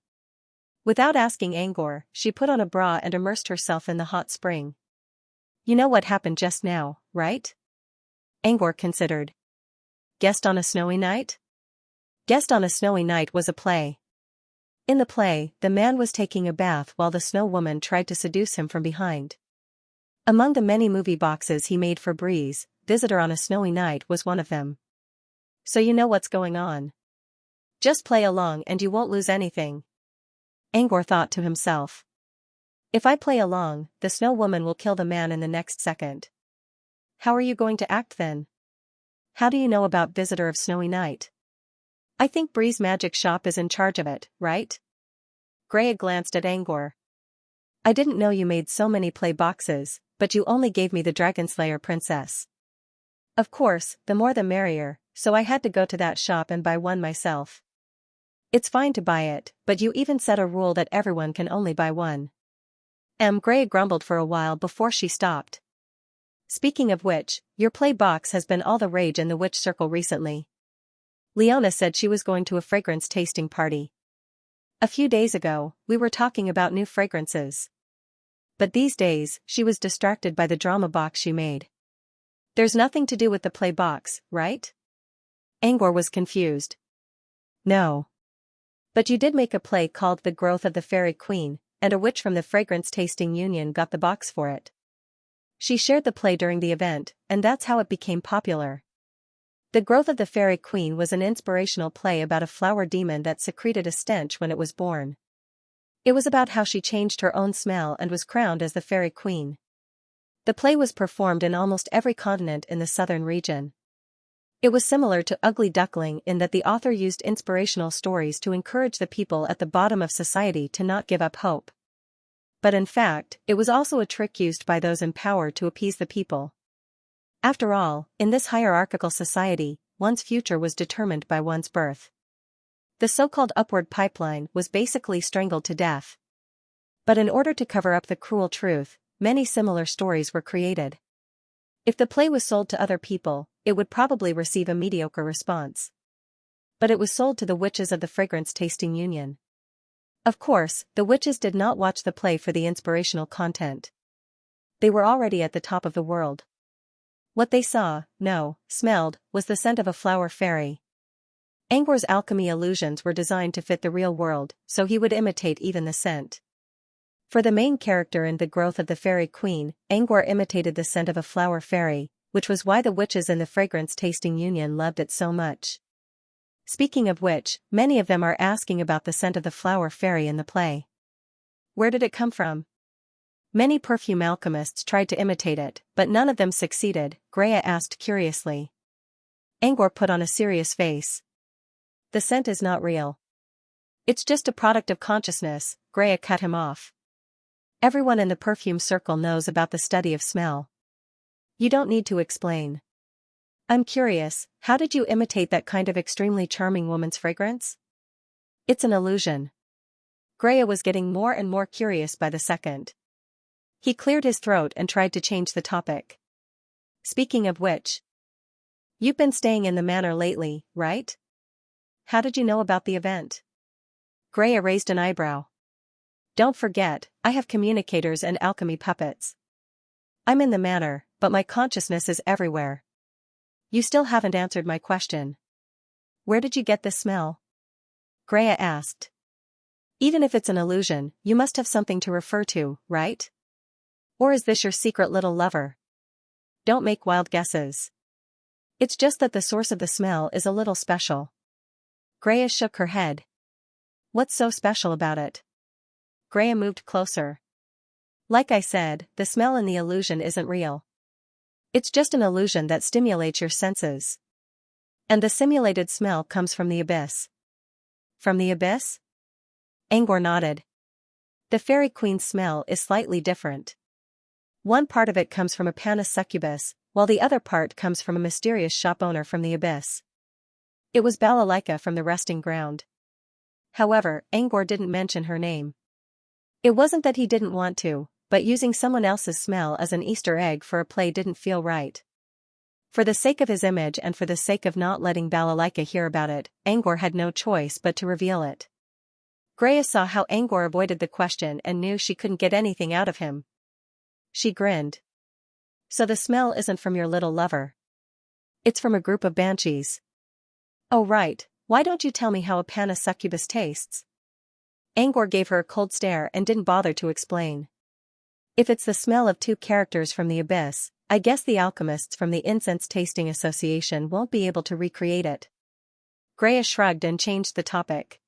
Without asking Angwar, she put on a bra and immersed herself in the hot spring. You know what happened just now, right? Angwar considered. Guest on a Snowy Night? Guest on a Snowy Night was a play. In the play, the man was taking a bath while the snow woman tried to seduce him from behind. Among the many movie boxes he made for Breeze, Visitor on a Snowy Night was one of them. So you know what's going on. Just play along and you won't lose anything. Angwar thought to himself. If I play along, the snow woman will kill the man in the next second. How are you going to act then? How do you know about Visitor of Snowy Night? I think Breeze Magic Shop is in charge of it, right? Greya glanced at Angwar. I didn't know you made so many play boxes, but you only gave me the Dragon Slayer Princess. Of course, the more the merrier, so I had to go to that shop and buy one myself. It's fine to buy it, but you even set a rule that everyone can only buy one. Greya grumbled for a while before she stopped. Speaking of which, your play box has been all the rage in the witch circle recently. Leona said she was going to a fragrance tasting party. A few days ago, we were talking about new fragrances. But these days, she was distracted by the drama box she made. There's nothing to do with the play box, right? Angwar was confused. No. But you did make a play called The Growth of the Fairy Queen, and a witch from the Fragrance Tasting Union got the box for it. She shared the play during the event, and that's how it became popular. The Growth of the Fairy Queen was an inspirational play about a flower demon that secreted a stench when it was born. It was about how she changed her own smell and was crowned as the Fairy Queen. The play was performed in almost every continent in the southern region. It was similar to Ugly Duckling in that the author used inspirational stories to encourage the people at the bottom of society to not give up hope. But in fact, it was also a trick used by those in power to appease the people. After all, in this hierarchical society, one's future was determined by one's birth. The so-called upward pipeline was basically strangled to death. But in order to cover up the cruel truth, many similar stories were created. If the play was sold to other people, it would probably receive a mediocre response. But it was sold to the witches of the Fragrance Tasting Union. Of course, the witches did not watch the play for the inspirational content. They were already at the top of the world. What they saw, no, smelled, was the scent of a flower fairy. Angwar's alchemy illusions were designed to fit the real world, so he would imitate even the scent. For the main character in The Growth of the Fairy Queen, Angwar imitated the scent of a flower fairy, which was why the witches in the Fragrance Tasting Union loved it so much. Speaking of which, many of them are asking about the scent of the flower fairy in the play. Where did it come from? Many perfume alchemists tried to imitate it, but none of them succeeded, Greya asked curiously. Angwar put on a serious face. The scent is not real. It's just a product of consciousness, Greya cut him off. Everyone in the perfume circle knows about the study of smell. You don't need to explain. I'm curious, how did you imitate that kind of extremely charming woman's fragrance? It's an illusion. Greya was getting more and more curious by the second. He cleared his throat and tried to change the topic. Speaking of which, you've been staying in the manor lately, right? How did you know about the event? Greya raised an eyebrow. Don't forget, I have communicators and alchemy puppets. I'm in the manor, but my consciousness is everywhere. You still haven't answered my question. Where did you get this smell? Greya asked. Even if it's an illusion, you must have something to refer to, right? Or is this your secret little lover? Don't make wild guesses. It's just that the source of the smell is a little special. Greya shook her head. What's so special about it? Greya moved closer. Like I said, the smell in the illusion isn't real. It's just an illusion that stimulates your senses. And the simulated smell comes from the abyss. From the abyss? Angor nodded. The fairy queen's smell is slightly different. One part of it comes from a panis succubus, while the other part comes from a mysterious shop owner from the abyss. It was Balalaika from the resting ground. However, Angor didn't mention her name. It wasn't that he didn't want to, but using someone else's smell as an Easter egg for a play didn't feel right. For the sake of his image and for the sake of not letting Balalaika hear about it, Angor had no choice but to reveal it. Greya saw how Angor avoided the question and knew she couldn't get anything out of him. She grinned. So the smell isn't from your little lover. It's from a group of banshees. Oh right, why don't you tell me how a panis succubus tastes? Angor gave her a cold stare and didn't bother to explain. If it's the smell of two characters from the abyss, I guess the alchemists from the Incense Tasting Association won't be able to recreate it. Greya shrugged and changed the topic.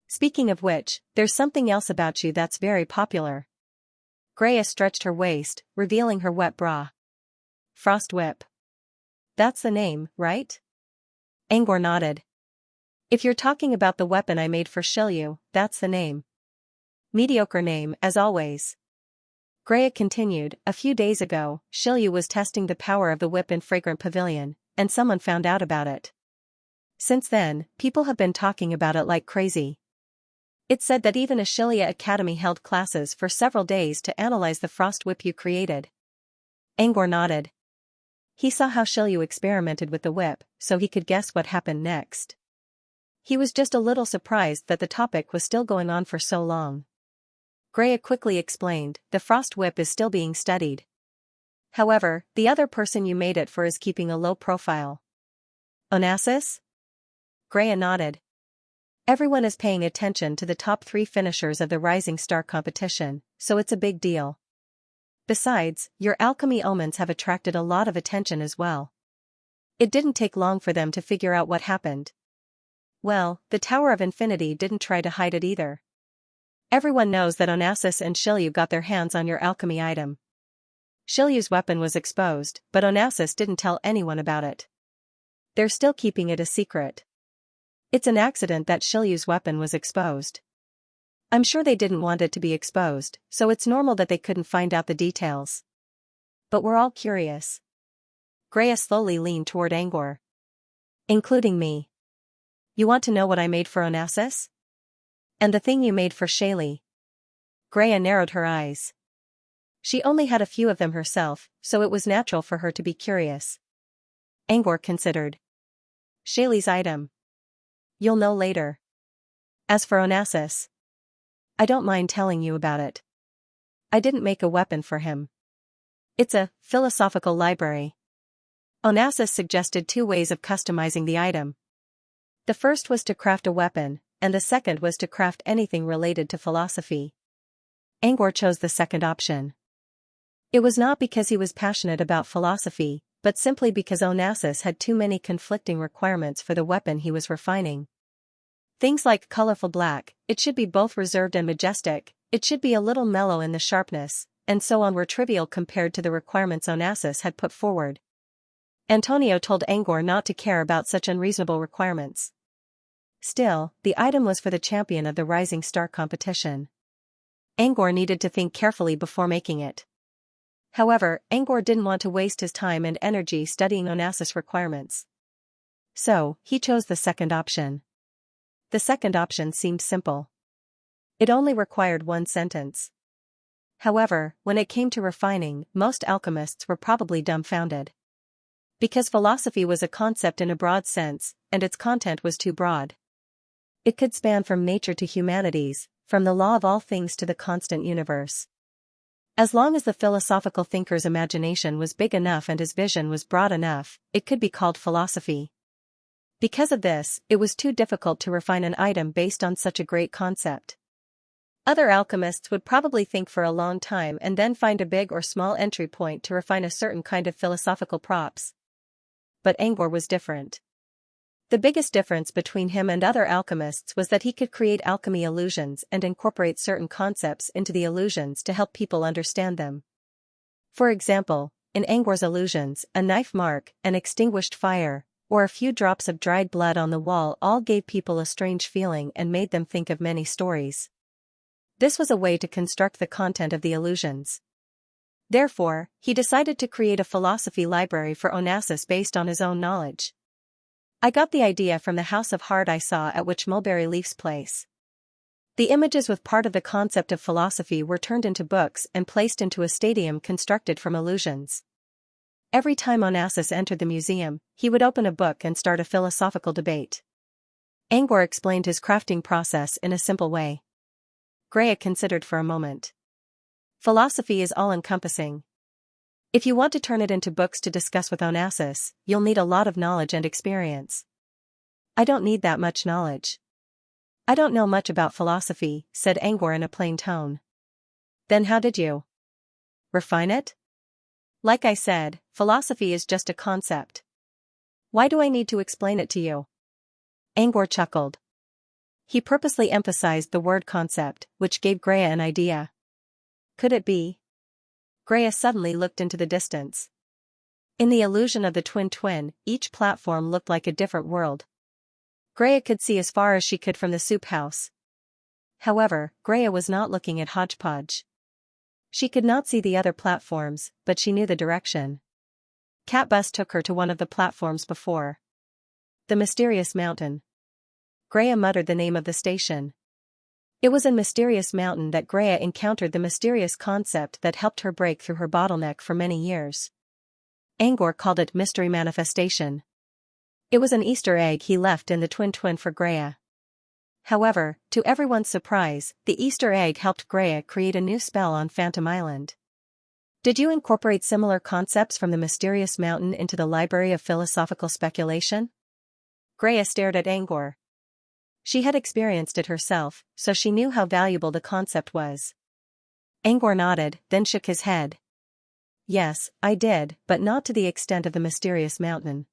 Speaking of which, there's something else about you that's very popular. Greya stretched her waist, revealing her wet bra. Frost Whip. That's the name, right? Angor nodded. If you're talking about the weapon I made for Shilyu, that's the name. Mediocre name, as always. Greya continued, a few days ago, Shilyu was testing the power of the whip in Fragrant Pavilion, and someone found out about it. Since then, people have been talking about it like crazy. It said that even a Xianxia Academy held classes for several days to analyze the frost whip you created. Angor nodded. He saw how Shilyu experimented with the whip, so he could guess what happened next. He was just a little surprised that the topic was still going on for so long. Greya quickly explained, the frost whip is still being studied. However, the other person you made it for is keeping a low profile. Onassis? Greya nodded. Everyone is paying attention to the top 3 finishers of the Rising Star competition, so it's a big deal. Besides, your alchemy omens have attracted a lot of attention as well. It didn't take long for them to figure out what happened. Well, the Tower of Infinity didn't try to hide it either. Everyone knows that Onassis and Shilyu got their hands on your alchemy item. Shilyu's weapon was exposed, but Onassis didn't tell anyone about it. They're still keeping it a secret. It's an accident that Shilyu's weapon was exposed. I'm sure they didn't want it to be exposed, so it's normal that they couldn't find out the details. But we're all curious. Greya slowly leaned toward Angor. Including me. You want to know what I made for Onassis? And the thing you made for Shaylee? Greya narrowed her eyes. She only had a few of them herself, so it was natural for her to be curious. Angor considered. Shaylee's item. You'll know later. As for Onassis, I don't mind telling you about it. I didn't make a weapon for him. It's a philosophical library. Onassis suggested 2 ways of customizing the item. The first was to craft a weapon, and the second was to craft anything related to philosophy. Angor chose the second option. It was not because he was passionate about philosophy, but simply because Onassis had too many conflicting requirements for the weapon he was refining. Things like colorful black, it should be both reserved and majestic, it should be a little mellow in the sharpness, and so on were trivial compared to the requirements Onassis had put forward. Antonio told Angor not to care about such unreasonable requirements. Still, the item was for the champion of the Rising Star competition. Angor needed to think carefully before making it. However, Angor didn't want to waste his time and energy studying Onassis' requirements. So, he chose the second option. The second option seemed simple. It only required 1 sentence. However, when it came to refining, most alchemists were probably dumbfounded. Because philosophy was a concept in a broad sense, and its content was too broad. It could span from nature to humanities, from the law of all things to the constant universe. As long as the philosophical thinker's imagination was big enough and his vision was broad enough, it could be called philosophy. Because of this, it was too difficult to refine an item based on such a great concept. Other alchemists would probably think for a long time and then find a big or small entry point to refine a certain kind of philosophical props. But Angor was different. The biggest difference between him and other alchemists was that he could create alchemy illusions and incorporate certain concepts into the illusions to help people understand them. For example, in Angor's illusions, a knife mark, an extinguished fire, or a few drops of dried blood on the wall all gave people a strange feeling and made them think of many stories. This was a way to construct the content of the illusions. Therefore, he decided to create a philosophy library for Onassis based on his own knowledge. I got the idea from the house of heart I saw at which Mulberry Leaf's place. The images with part of the concept of philosophy were turned into books and placed into a stadium constructed from illusions. Every time Onassis entered the museum, he would open a book and start a philosophical debate. Angor explained his crafting process in a simple way. Greya considered for a moment. Philosophy is all-encompassing. If you want to turn it into books to discuss with Onassis, you'll need a lot of knowledge and experience. I don't need that much knowledge. I don't know much about philosophy, said Angor in a plain tone. Then how did you refine it? Like I said, philosophy is just a concept. Why do I need to explain it to you? Angor chuckled. He purposely emphasized the word concept, which gave Greya an idea. Could it be? Greya suddenly looked into the distance. In the illusion of the twin, each platform looked like a different world. Greya could see as far as she could from the soup house. However, Greya was not looking at Hodgepodge. She could not see the other platforms, but she knew the direction. Catbus took her to one of the platforms before. The Mysterious Mountain. Greya muttered the name of the station. It was in Mysterious Mountain that Greya encountered the mysterious concept that helped her break through her bottleneck for many years. Angor called it Mystery Manifestation. It was an Easter egg he left in the twin for Greya. However, to everyone's surprise, the Easter egg helped Greya create a new spell on Phantom Island. Did you incorporate similar concepts from the Mysterious Mountain into the Library of Philosophical Speculation? Greya stared at Angor. She had experienced it herself, so she knew how valuable the concept was. Angor nodded, then shook his head. Yes, I did, but not to the extent of the Mysterious Mountain.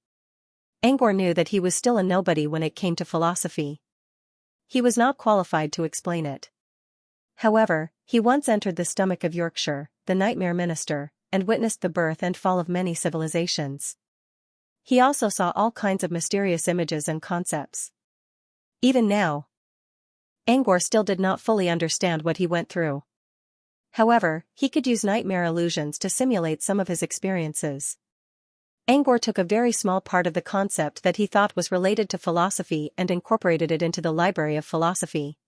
Angor knew that he was still a nobody when it came to philosophy. He was not qualified to explain it. However, he once entered the stomach of Yorkshire, the Nightmare Minister, and witnessed the birth and fall of many civilizations. He also saw all kinds of mysterious images and concepts. Even now, Angor still did not fully understand what he went through. However, he could use nightmare illusions to simulate some of his experiences. Angor took a very small part of the concept that he thought was related to philosophy and incorporated it into the Library of Philosophy.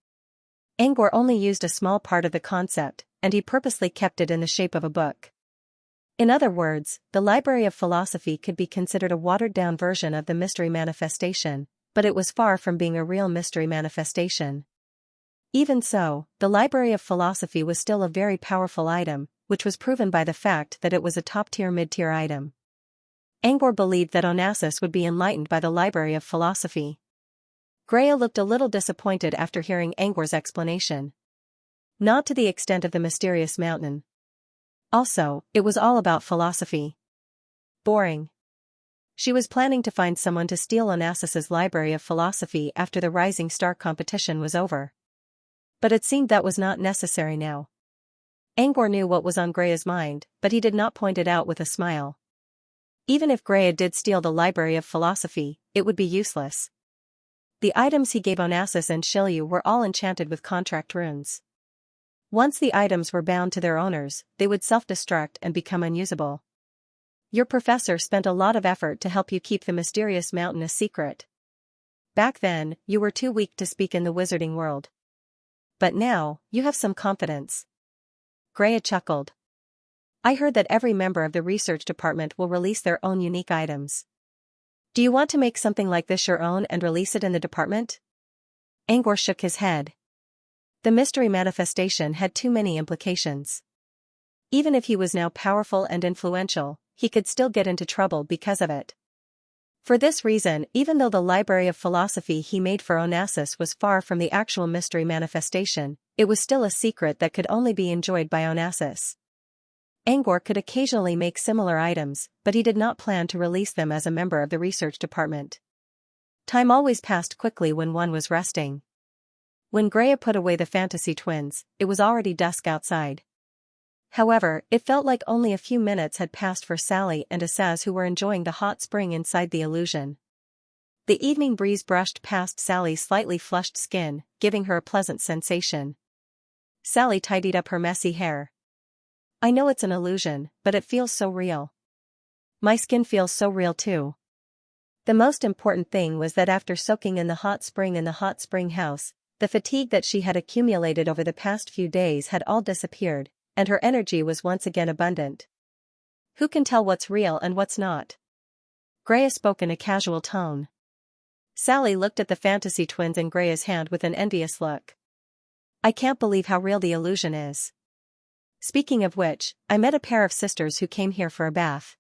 Angor only used a small part of the concept, and he purposely kept it in the shape of a book. In other words, the Library of Philosophy could be considered a watered-down version of the Mystery Manifestation, but it was far from being a real mystery manifestation. Even so, the Library of Philosophy was still a very powerful item, which was proven by the fact that it was a top-tier mid-tier item. Angor believed that Onassis would be enlightened by the Library of Philosophy. Greya looked a little disappointed after hearing Angor's explanation. Not to the extent of the Mysterious Mountain. Also, it was all about philosophy. Boring. She was planning to find someone to steal Onassis's Library of Philosophy after the Rising Star competition was over. But it seemed that was not necessary now. Angor knew what was on Greya's mind, but he did not point it out with a smile. Even if Greya did steal the Library of Philosophy, it would be useless. The items he gave Onassis and Shilyu were all enchanted with contract runes. Once the items were bound to their owners, they would self-destruct and become unusable. Your professor spent a lot of effort to help you keep the Mysterious Mountain a secret. Back then, you were too weak to speak in the wizarding world. But now, you have some confidence. Greya chuckled. I heard that every member of the research department will release their own unique items. Do you want to make something like this your own and release it in the department? Angor shook his head. The mystery manifestation had too many implications. Even if he was now powerful and influential, he could still get into trouble because of it. For this reason, even though the Library of Philosophy he made for Onassis was far from the actual mystery manifestation, it was still a secret that could only be enjoyed by Onassis. Angor could occasionally make similar items, but he did not plan to release them as a member of the research department. Time always passed quickly when one was resting. When Greya put away the fantasy twins, it was already dusk outside. However, it felt like only a few minutes had passed for Sally and Asaz, who were enjoying the hot spring inside the illusion. The evening breeze brushed past Sally's slightly flushed skin, giving her a pleasant sensation. Sally tidied up her messy hair. I know it's an illusion, but it feels so real. My skin feels so real too. The most important thing was that after soaking in the hot spring in the hot spring house, the fatigue that she had accumulated over the past few days had all disappeared, and her energy was once again abundant. Who can tell what's real and what's not? Greya spoke in a casual tone. Sally looked at the fantasy twins in Greya's hand with an envious look. I can't believe how real the illusion is. Speaking of which, I met a pair of sisters who came here for a bath.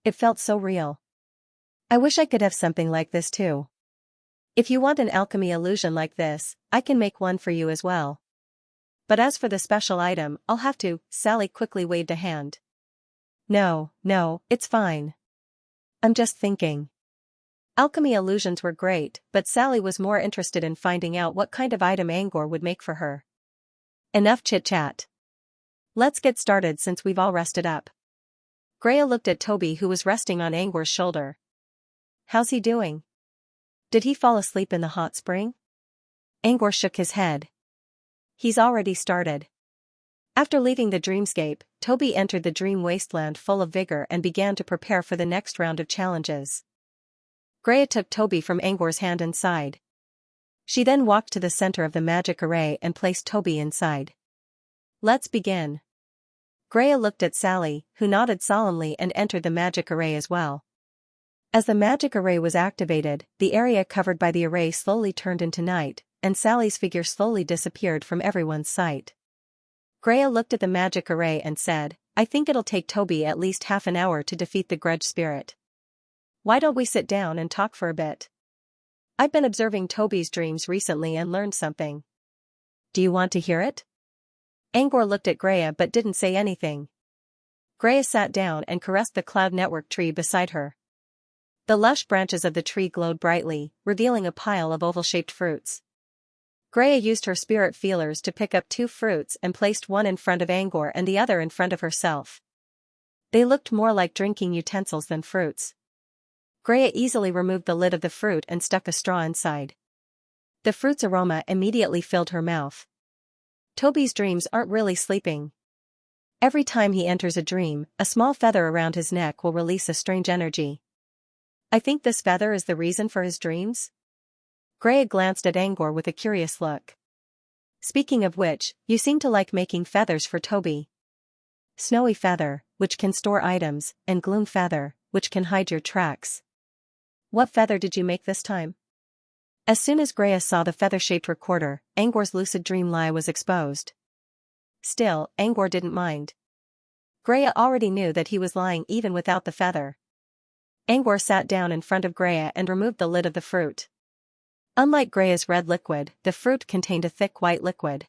It felt so real. I wish I could have something like this too. If you want an alchemy illusion like this, I can make one for you as well. But as for the special item, I'll have to. Sally quickly waved a hand. No, it's fine. I'm just thinking. Alchemy illusions were great, but Sally was more interested in finding out what kind of item Angor would make for her. Enough chit-chat. Let's get started since we've all rested up. Greya looked at Toby, who was resting on Angor's shoulder. How's he doing? Did he fall asleep in the hot spring? Angor shook his head. He's already started. After leaving the dreamscape, Toby entered the dream wasteland full of vigor and began to prepare for the next round of challenges. Greya took Toby from Angor's hand and sighed. She then walked to the center of the magic array and placed Toby inside. Let's begin. Greya looked at Sally, who nodded solemnly and entered the magic array as well. As the magic array was activated, the area covered by the array slowly turned into night, and Sally's figure slowly disappeared from everyone's sight. Greya looked at the magic array and said, I think it'll take Toby at least half an hour to defeat the grudge spirit. Why don't we sit down and talk for a bit? I've been observing Toby's dreams recently and learned something. Do you want to hear it? Angor looked at Greya but didn't say anything. Greya sat down and caressed the cloud network tree beside her. The lush branches of the tree glowed brightly, revealing a pile of oval-shaped fruits. Greya used her spirit feelers to pick up 2 fruits and placed one in front of Angor and the other in front of herself. They looked more like drinking utensils than fruits. Greya easily removed the lid of the fruit and stuck a straw inside. The fruit's aroma immediately filled her mouth. Toby's dreams aren't really sleeping. Every time he enters a dream, a small feather around his neck will release a strange energy. I think this feather is the reason for his dreams? Greya glanced at Angor with a curious look. Speaking of which, you seem to like making feathers for Toby. Snowy feather, which can store items, and gloom feather, which can hide your tracks. What feather did you make this time? As soon as Greya saw the feather-shaped recorder, Angor's lucid dream lie was exposed. Still, Angor didn't mind. Greya already knew that he was lying even without the feather. Angor sat down in front of Greya and removed the lid of the fruit. Unlike Greya's red liquid, the fruit contained a thick white liquid.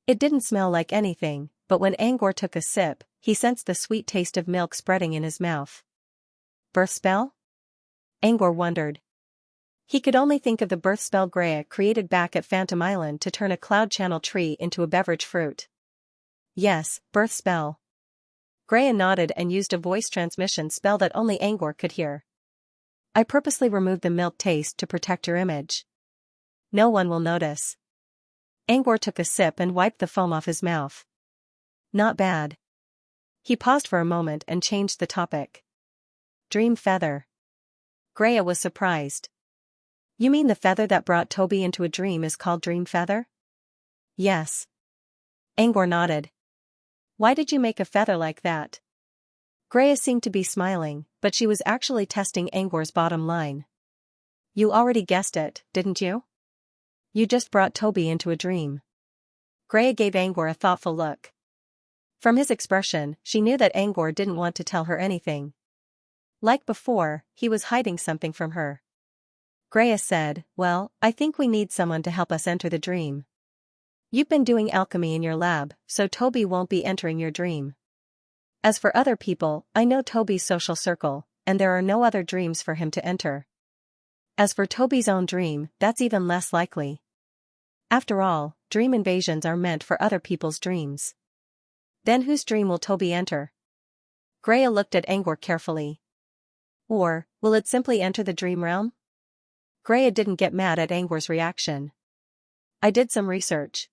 It didn't smell like anything, but when Angor took a sip, he sensed the sweet taste of milk spreading in his mouth. Birth spell? Angor wondered. He could only think of the birth spell Greya created back at Phantom Island to turn a cloud channel tree into a beverage fruit. Yes, birth spell. Greya nodded and used a voice transmission spell that only Angor could hear. I purposely removed the milk taste to protect your image. No one will notice. Angor took a sip and wiped the foam off his mouth. Not bad. He paused for a moment and changed the topic. Dream feather. Greya was surprised. You mean the feather that brought Toby into a dream is called dream feather? Yes. Angor nodded. Why did you make a feather like that? Greya seemed to be smiling, but she was actually testing Angor's bottom line. You already guessed it, didn't you? You just brought Toby into a dream. Greya gave Angor a thoughtful look. From his expression, she knew that Angor didn't want to tell her anything. Like before, he was hiding something from her. Greya said, well, I think we need someone to help us enter the dream. You've been doing alchemy in your lab, so Toby won't be entering your dream. As for other people, I know Toby's social circle, and there are no other dreams for him to enter. As for Toby's own dream, that's even less likely. After all, dream invasions are meant for other people's dreams. Then whose dream will Toby enter? Greya looked at Angor carefully. Or, will it simply enter the dream realm? Greya didn't get mad at Angor's reaction. I did some research.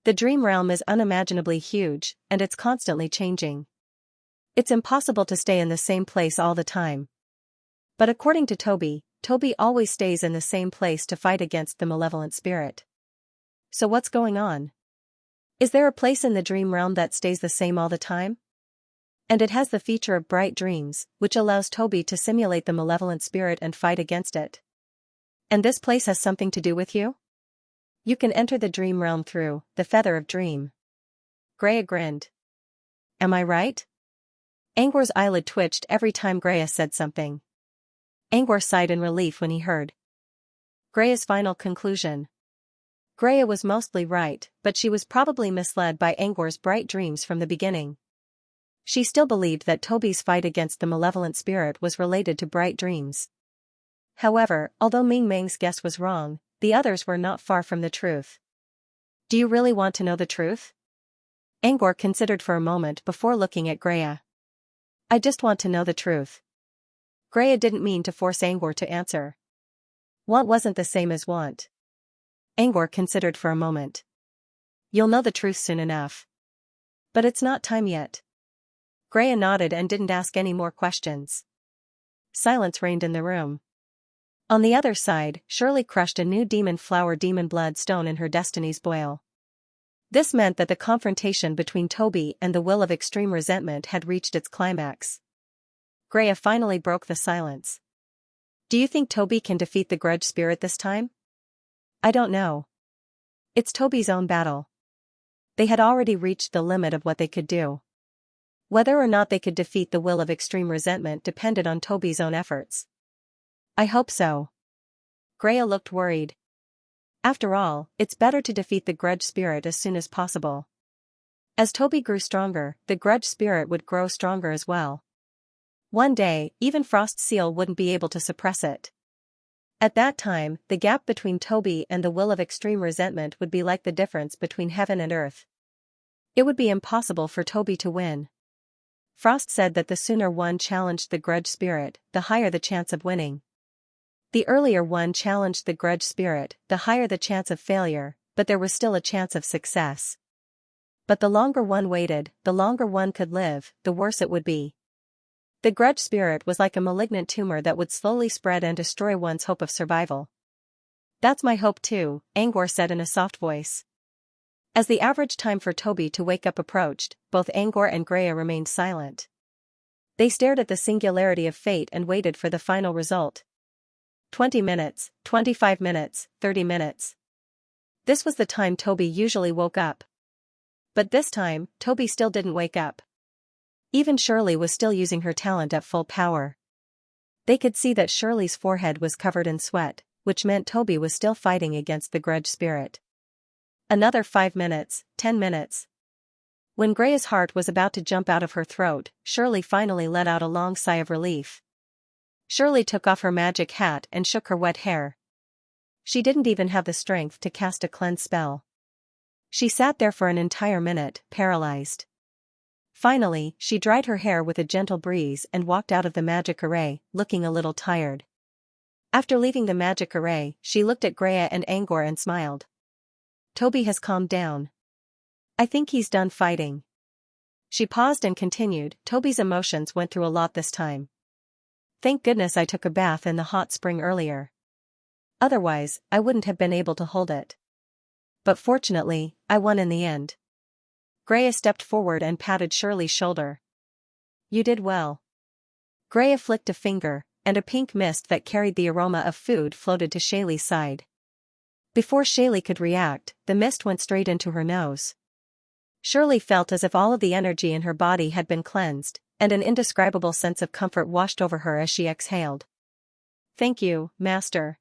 The dream realm is unimaginably huge, and it's constantly changing. It's impossible to stay in the same place all the time. But according to Toby, Toby always stays in the same place to fight against the malevolent spirit. So what's going on? Is there a place in the dream realm that stays the same all the time? And it has the feature of bright dreams, which allows Toby to simulate the malevolent spirit and fight against it. And this place has something to do with you? You can enter the dream realm through the feather of dream. Greya grinned. Am I right? Angor's eyelid twitched every time Greya said something. Angor sighed in relief when he heard Greya's final conclusion. Greya was mostly right, but she was probably misled by Angor's bright dreams from the beginning. She still believed that Toby's fight against the malevolent spirit was related to bright dreams. However, although Ming Meng's guess was wrong, the others were not far from the truth. Do you really want to know the truth? Angor considered for a moment before looking at Greya. I just want to know the truth. Greya didn't mean to force Angor to answer. Want wasn't the same as want. Angor considered for a moment. You'll know the truth soon enough. But it's not time yet. Greya nodded and didn't ask any more questions. Silence reigned in the room. On the other side, Shirley crushed a new demon flower demon blood stone in her destiny's boil. This meant that the confrontation between Toby and the will of extreme resentment had reached its climax. Greya finally broke the silence. Do you think Toby can defeat the grudge spirit this time? I don't know. It's Toby's own battle. They had already reached the limit of what they could do. Whether or not they could defeat the will of extreme resentment depended on Toby's own efforts. I hope so. Greya looked worried. After all, it's better to defeat the grudge spirit as soon as possible. As Toby grew stronger, the grudge spirit would grow stronger as well. One day, even Frost Seal wouldn't be able to suppress it. At that time, the gap between Toby and the will of extreme resentment would be like the difference between heaven and earth. It would be impossible for Toby to win. Frost said that the sooner one challenged the grudge spirit, the higher the chance of winning. The earlier one challenged the grudge spirit, the higher the chance of failure, but there was still a chance of success. But the longer one waited, the longer one could live, the worse it would be. The grudge spirit was like a malignant tumor that would slowly spread and destroy one's hope of survival. That's my hope too, Angor said in a soft voice. As the average time for Toby to wake up approached, both Angor and Greya remained silent. They stared at the singularity of fate and waited for the final result. 20 minutes, 25 minutes, 30 minutes. This was the time Toby usually woke up. But this time, Toby still didn't wake up. Even Shirley was still using her talent at full power. They could see that Shirley's forehead was covered in sweat, which meant Toby was still fighting against the grudge spirit. Another 5 minutes, 10 minutes. When Greya's heart was about to jump out of her throat, Shirley finally let out a long sigh of relief. Shirley took off her magic hat and shook her wet hair. She didn't even have the strength to cast a cleanse spell. She sat there for an entire minute, paralyzed. Finally, she dried her hair with a gentle breeze and walked out of the magic array, looking a little tired. After leaving the magic array, she looked at Greya and Angor and smiled. Toby has calmed down. I think he's done fighting. She paused and continued, Toby's emotions went through a lot this time. Thank goodness I took a bath in the hot spring earlier. Otherwise, I wouldn't have been able to hold it. But fortunately, I won in the end. Greya stepped forward and patted Shirley's shoulder. You did well. Greya flicked a finger, and a pink mist that carried the aroma of food floated to Shaylee's side. Before Shaylee could react, the mist went straight into her nose. Shirley felt as if all of the energy in her body had been cleansed, and an indescribable sense of comfort washed over her as she exhaled. Thank you, Master.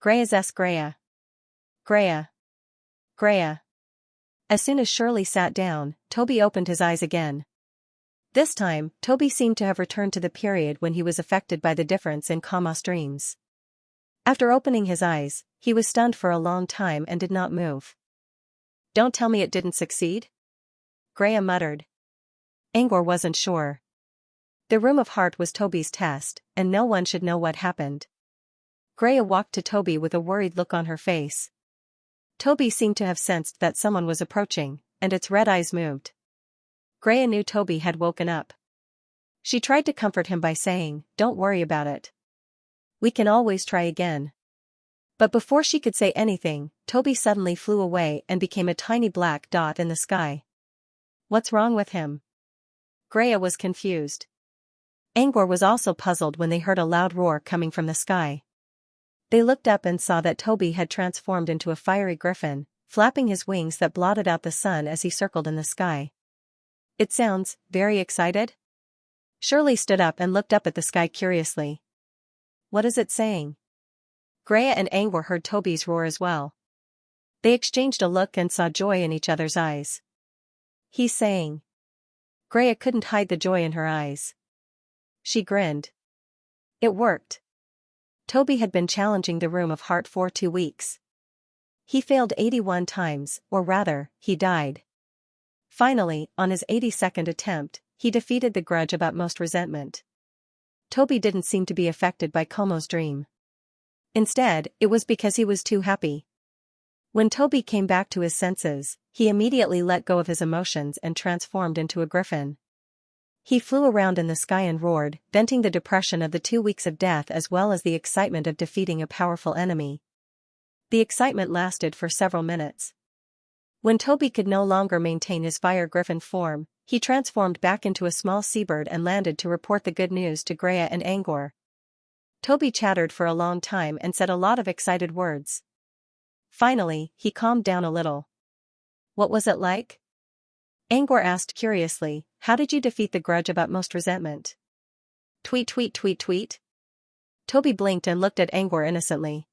Greya. Greya. Greya. As soon as Shirley sat down, Toby opened his eyes again. This time, Toby seemed to have returned to the period when he was affected by the difference in Kama's dreams. After opening his eyes, he was stunned for a long time and did not move. "Don't tell me it didn't succeed?" Greya muttered. Angor wasn't sure. The room of heart was Toby's test, and no one should know what happened. Greya walked to Toby with a worried look on her face. Toby seemed to have sensed that someone was approaching, and its red eyes moved. Greya knew Toby had woken up. She tried to comfort him by saying, "Don't worry about it. We can always try again." But before she could say anything, Toby suddenly flew away and became a tiny black dot in the sky. "What's wrong with him?" Greya was confused. Angor was also puzzled when they heard a loud roar coming from the sky. They looked up and saw that Toby had transformed into a fiery griffin, flapping his wings that blotted out the sun as he circled in the sky. "It sounds very excited?" Shirley stood up and looked up at the sky curiously. "What is it saying?" Greya and Angor heard Toby's roar as well. They exchanged a look and saw joy in each other's eyes. "He's saying..." Greya couldn't hide the joy in her eyes. She grinned. It worked. Toby had been challenging the room of heart for 2 weeks. He failed 81 times, or rather, he died. Finally, on his 82nd attempt, he defeated the grudge about most resentment. Toby didn't seem to be affected by Como's dream. Instead, it was because he was too happy. When Toby came back to his senses, he immediately let go of his emotions and transformed into a griffin. He flew around in the sky and roared, venting the depression of the 2 weeks of death as well as the excitement of defeating a powerful enemy. The excitement lasted for several minutes. When Toby could no longer maintain his fire griffin form, he transformed back into a small seabird and landed to report the good news to Greya and Angor. Toby chattered for a long time and said a lot of excited words. Finally, he calmed down a little. "What was it like?" Angor asked curiously, "How did you defeat the grudge about most resentment?" Tweet tweet tweet tweet. Toby blinked and looked at Angor innocently.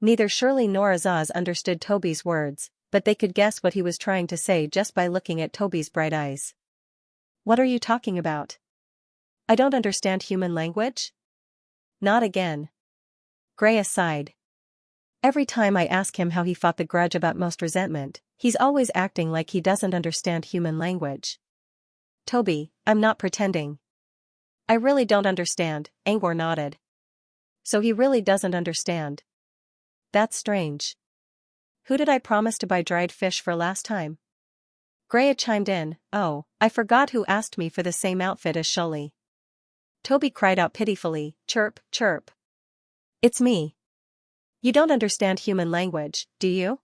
Neither Shirley nor Azaz understood Toby's words, but they could guess what he was trying to say just by looking at Toby's bright eyes. "What are you talking about? I don't understand human language?" "Not again." Greya sighed. "Every time I ask him how he fought the grudge about most resentment, he's always acting like he doesn't understand human language." "Toby, I'm not pretending. I really don't understand," Angor nodded. "So he really doesn't understand. That's strange. Who did I promise to buy dried fish for last time?" Greya chimed in, "Oh, I forgot who asked me for the same outfit as Shirley." Toby cried out pitifully, "Chirp, chirp. It's me. You don't understand human language, do you?"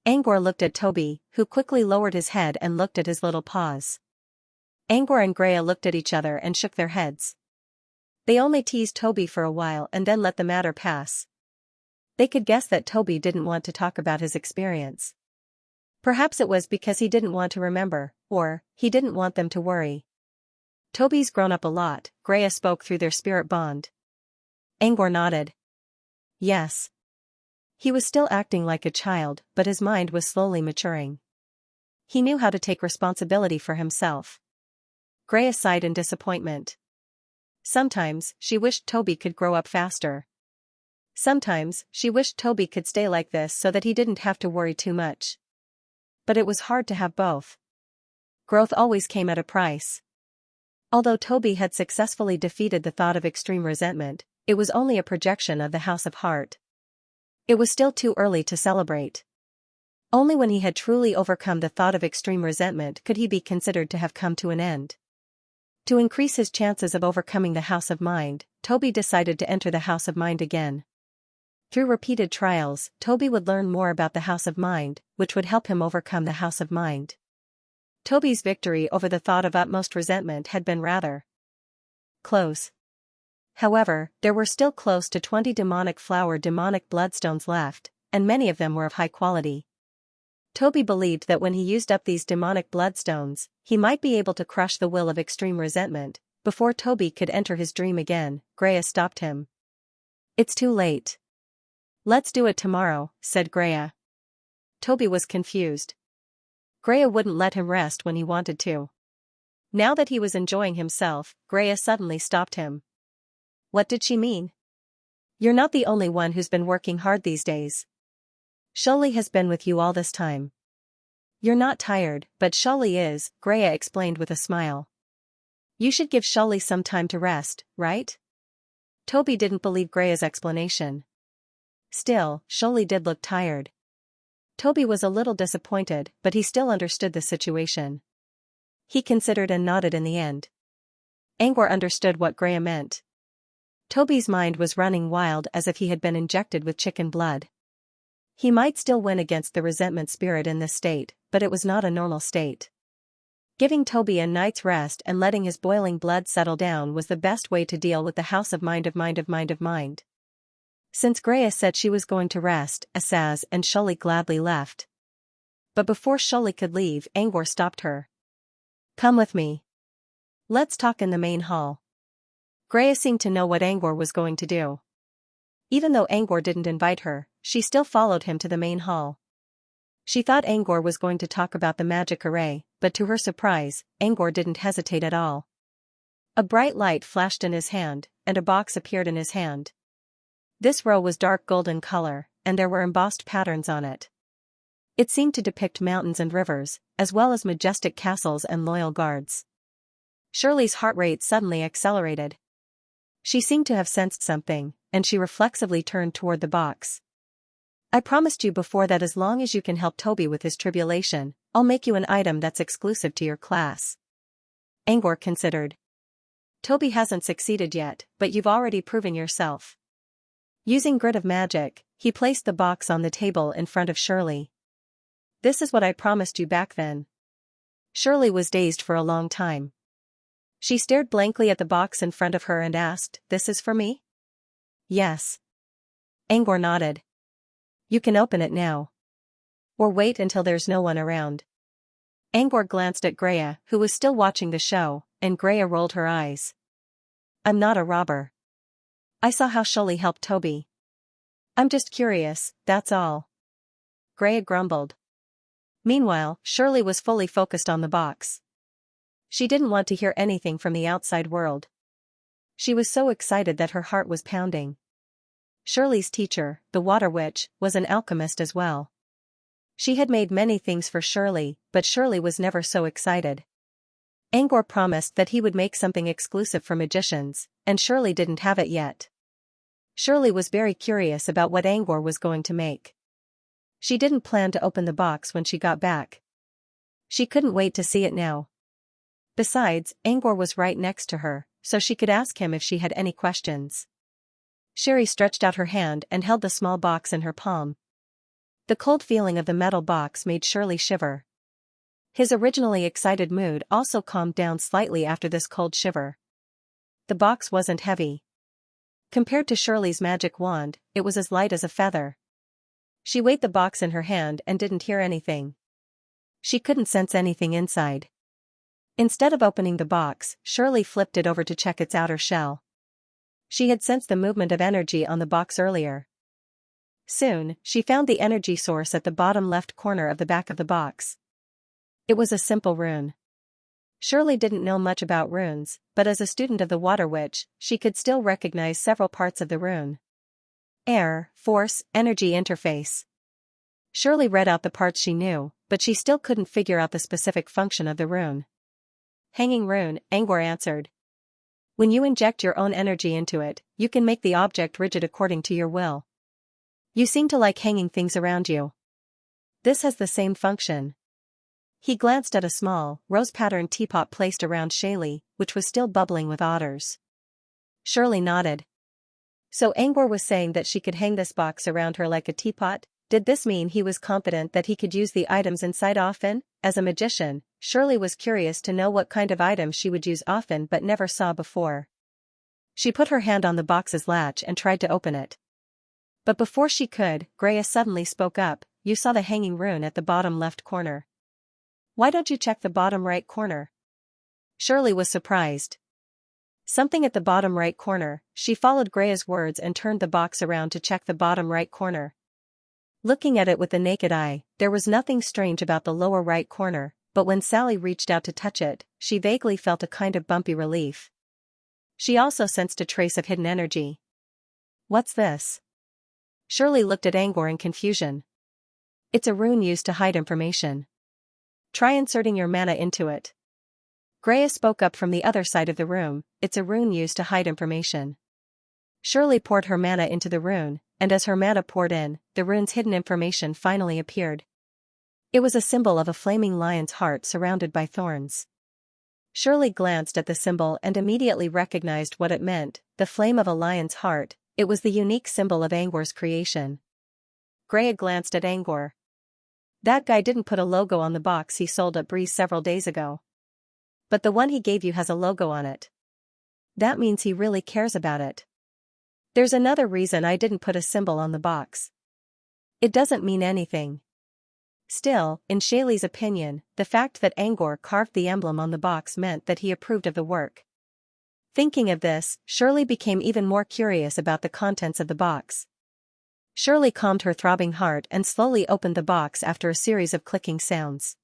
Angor looked at Toby, who quickly lowered his head and looked at his little paws. Angor and Greya looked at each other and shook their heads. They only teased Toby for a while and then let the matter pass. They could guess that Toby didn't want to talk about his experience. Perhaps it was because he didn't want to remember, or he didn't want them to worry. "Toby's grown up a lot," Greya spoke through their spirit bond. Angor nodded. Yes. He was still acting like a child, but his mind was slowly maturing. He knew how to take responsibility for himself. Greya sighed in disappointment. Sometimes, she wished Toby could grow up faster. Sometimes, she wished Toby could stay like this so that he didn't have to worry too much. But it was hard to have both. Growth always came at a price. Although Toby had successfully defeated the thought of extreme resentment, it was only a projection of the House of Heart. It was still too early to celebrate. Only when he had truly overcome the thought of extreme resentment could he be considered to have come to an end. To increase his chances of overcoming the House of Mind, Toby decided to enter the House of Mind again. Through repeated trials, Toby would learn more about the House of Mind, which would help him overcome the House of Mind. Toby's victory over the thought of utmost resentment had been rather close. However, there were still close to 20 demonic bloodstones left, and many of them were of high quality. Toby believed that when he used up these demonic bloodstones, he might be able to crush the will of extreme resentment. Before Toby could enter his dream again, Greya stopped him. "It's too late. Let's do it tomorrow," said Greya. Toby was confused. Greya wouldn't let him rest when he wanted to. Now that he was enjoying himself, Greya suddenly stopped him. What did she mean? You're not the only one who's been working hard these days. Shirley has been with you all this time. You're not tired, but Shirley is, Greya explained with a smile. You should give Shirley some time to rest, right? Toby didn't believe Greya's explanation. Still, Shirley did look tired. Toby was a little disappointed, but he still understood the situation. He considered and nodded in the end. Angor understood what Greya meant. Toby's mind was running wild as if he had been injected with chicken blood. He might still win against the resentment spirit in this state, but it was not a normal state. Giving Toby a night's rest and letting his boiling blood settle down was the best way to deal with the house of mind. Since Greya said she was going to rest, Asaz and Shirley gladly left. But before Shirley could leave, Angor stopped her. Come with me. Let's talk in the main hall. Greya seemed to know what Angor was going to do. Even though Angor didn't invite her, she still followed him to the main hall. She thought Angor was going to talk about the magic array, but to her surprise, Angor didn't hesitate at all. A bright light flashed in his hand, and a box appeared in his hand. This row was dark golden color, and there were embossed patterns on it. It seemed to depict mountains and rivers, as well as majestic castles and loyal guards. Shirley's heart rate suddenly accelerated. She seemed to have sensed something, and she reflexively turned toward the box. I promised you before that as long as you can help Toby with his tribulation, I'll make you an item that's exclusive to your class. Angor considered. Toby hasn't succeeded yet, but you've already proven yourself. Using grit of magic, he placed the box on the table in front of Shirley. This is what I promised you back then. Shirley was dazed for a long time. She stared blankly at the box in front of her and asked, "This is for me?" Yes. Angor nodded. You can open it now. Or wait until there's no one around. Angor glanced at Greya, who was still watching the show, and Greya rolled her eyes. I'm not a robber. I saw how Shirley helped Toby. I'm just curious, that's all. Greya grumbled. Meanwhile, Shirley was fully focused on the box. She didn't want to hear anything from the outside world. She was so excited that her heart was pounding. Shirley's teacher, the Water Witch, was an alchemist as well. She had made many things for Shirley, but Shirley was never so excited. Angor promised that he would make something exclusive for magicians, and Shirley didn't have it yet. Shirley was very curious about what Angor was going to make. She didn't plan to open the box when she got back. She couldn't wait to see it now. Besides, Angor was right next to her, so she could ask him if she had any questions. Sherry stretched out her hand and held the small box in her palm. The cold feeling of the metal box made Shirley shiver. His originally excited mood also calmed down slightly after this cold shiver. The box wasn't heavy. Compared to Shirley's magic wand, it was as light as a feather. She weighed the box in her hand and didn't hear anything. She couldn't sense anything inside. Instead of opening the box, Shirley flipped it over to check its outer shell. She had sensed the movement of energy on the box earlier. Soon, she found the energy source at the bottom left corner of the back of the box. It was a simple rune. Shirley didn't know much about runes, but as a student of the Water Witch, she could still recognize several parts of the rune. Air, force, energy interface. Shirley read out the parts she knew, but she still couldn't figure out the specific function of the rune. Hanging rune, Angor answered. When you inject your own energy into it, you can make the object rigid according to your will. You seem to like hanging things around you. This has the same function. He glanced at a small, rose-patterned teapot placed around Shirley, which was still bubbling with otters. Shirley nodded. So Angor was saying that she could hang this box around her like a teapot? Did this mean he was confident that he could use the items inside often? As a magician, Shirley was curious to know what kind of items she would use often but never saw before. She put her hand on the box's latch and tried to open it. But before she could, Greya suddenly spoke up. You saw the hanging rune at the bottom left corner. Why don't you check the bottom right corner? Shirley was surprised. Something at the bottom right corner. She followed Greya's words and turned the box around to check the bottom right corner. Looking at it with the naked eye, there was nothing strange about the lower right corner, but when Sally reached out to touch it, she vaguely felt a kind of bumpy relief. She also sensed a trace of hidden energy. What's this? Shirley looked at Angor in confusion. It's a rune used to hide information. Try inserting your mana into it. Greya spoke up from the other side of the room. It's a rune used to hide information. Shirley poured her mana into the rune, and as her mana poured in, the rune's hidden information finally appeared. It was a symbol of a flaming lion's heart surrounded by thorns. Shirley glanced at the symbol and immediately recognized what it meant, the flame of a lion's heart. It was the unique symbol of Angor's creation. Greya glanced at Angor. That guy didn't put a logo on the box he sold at Breeze several days ago. But the one he gave you has a logo on it. That means he really cares about it. There's another reason I didn't put a symbol on the box. It doesn't mean anything. Still, in Shaylee's opinion, the fact that Angor carved the emblem on the box meant that he approved of the work. Thinking of this, Shirley became even more curious about the contents of the box. Shirley calmed her throbbing heart and slowly opened the box after a series of clicking sounds.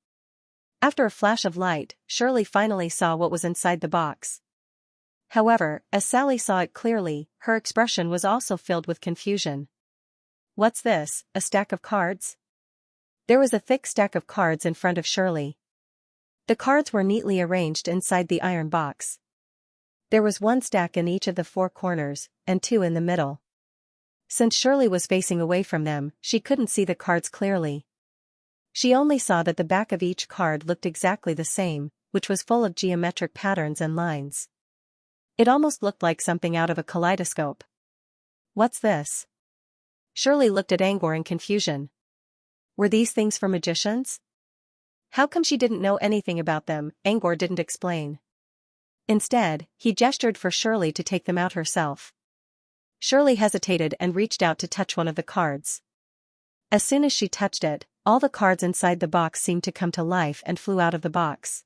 After a flash of light, Shirley finally saw what was inside the box. However, as Sally saw it clearly, her expression was also filled with confusion. What's this, a stack of cards? There was a thick stack of cards in front of Shirley. The cards were neatly arranged inside the iron box. There was one stack in each of the four corners, and two in the middle. Since Shirley was facing away from them, she couldn't see the cards clearly. She only saw that the back of each card looked exactly the same, which was full of geometric patterns and lines. It almost looked like something out of a kaleidoscope. What's this? Shirley looked at Angor in confusion. Were these things for magicians? How come she didn't know anything about them? Angor didn't explain. Instead, he gestured for Shirley to take them out herself. Shirley hesitated and reached out to touch one of the cards. As soon as she touched it, all the cards inside the box seemed to come to life and flew out of the box.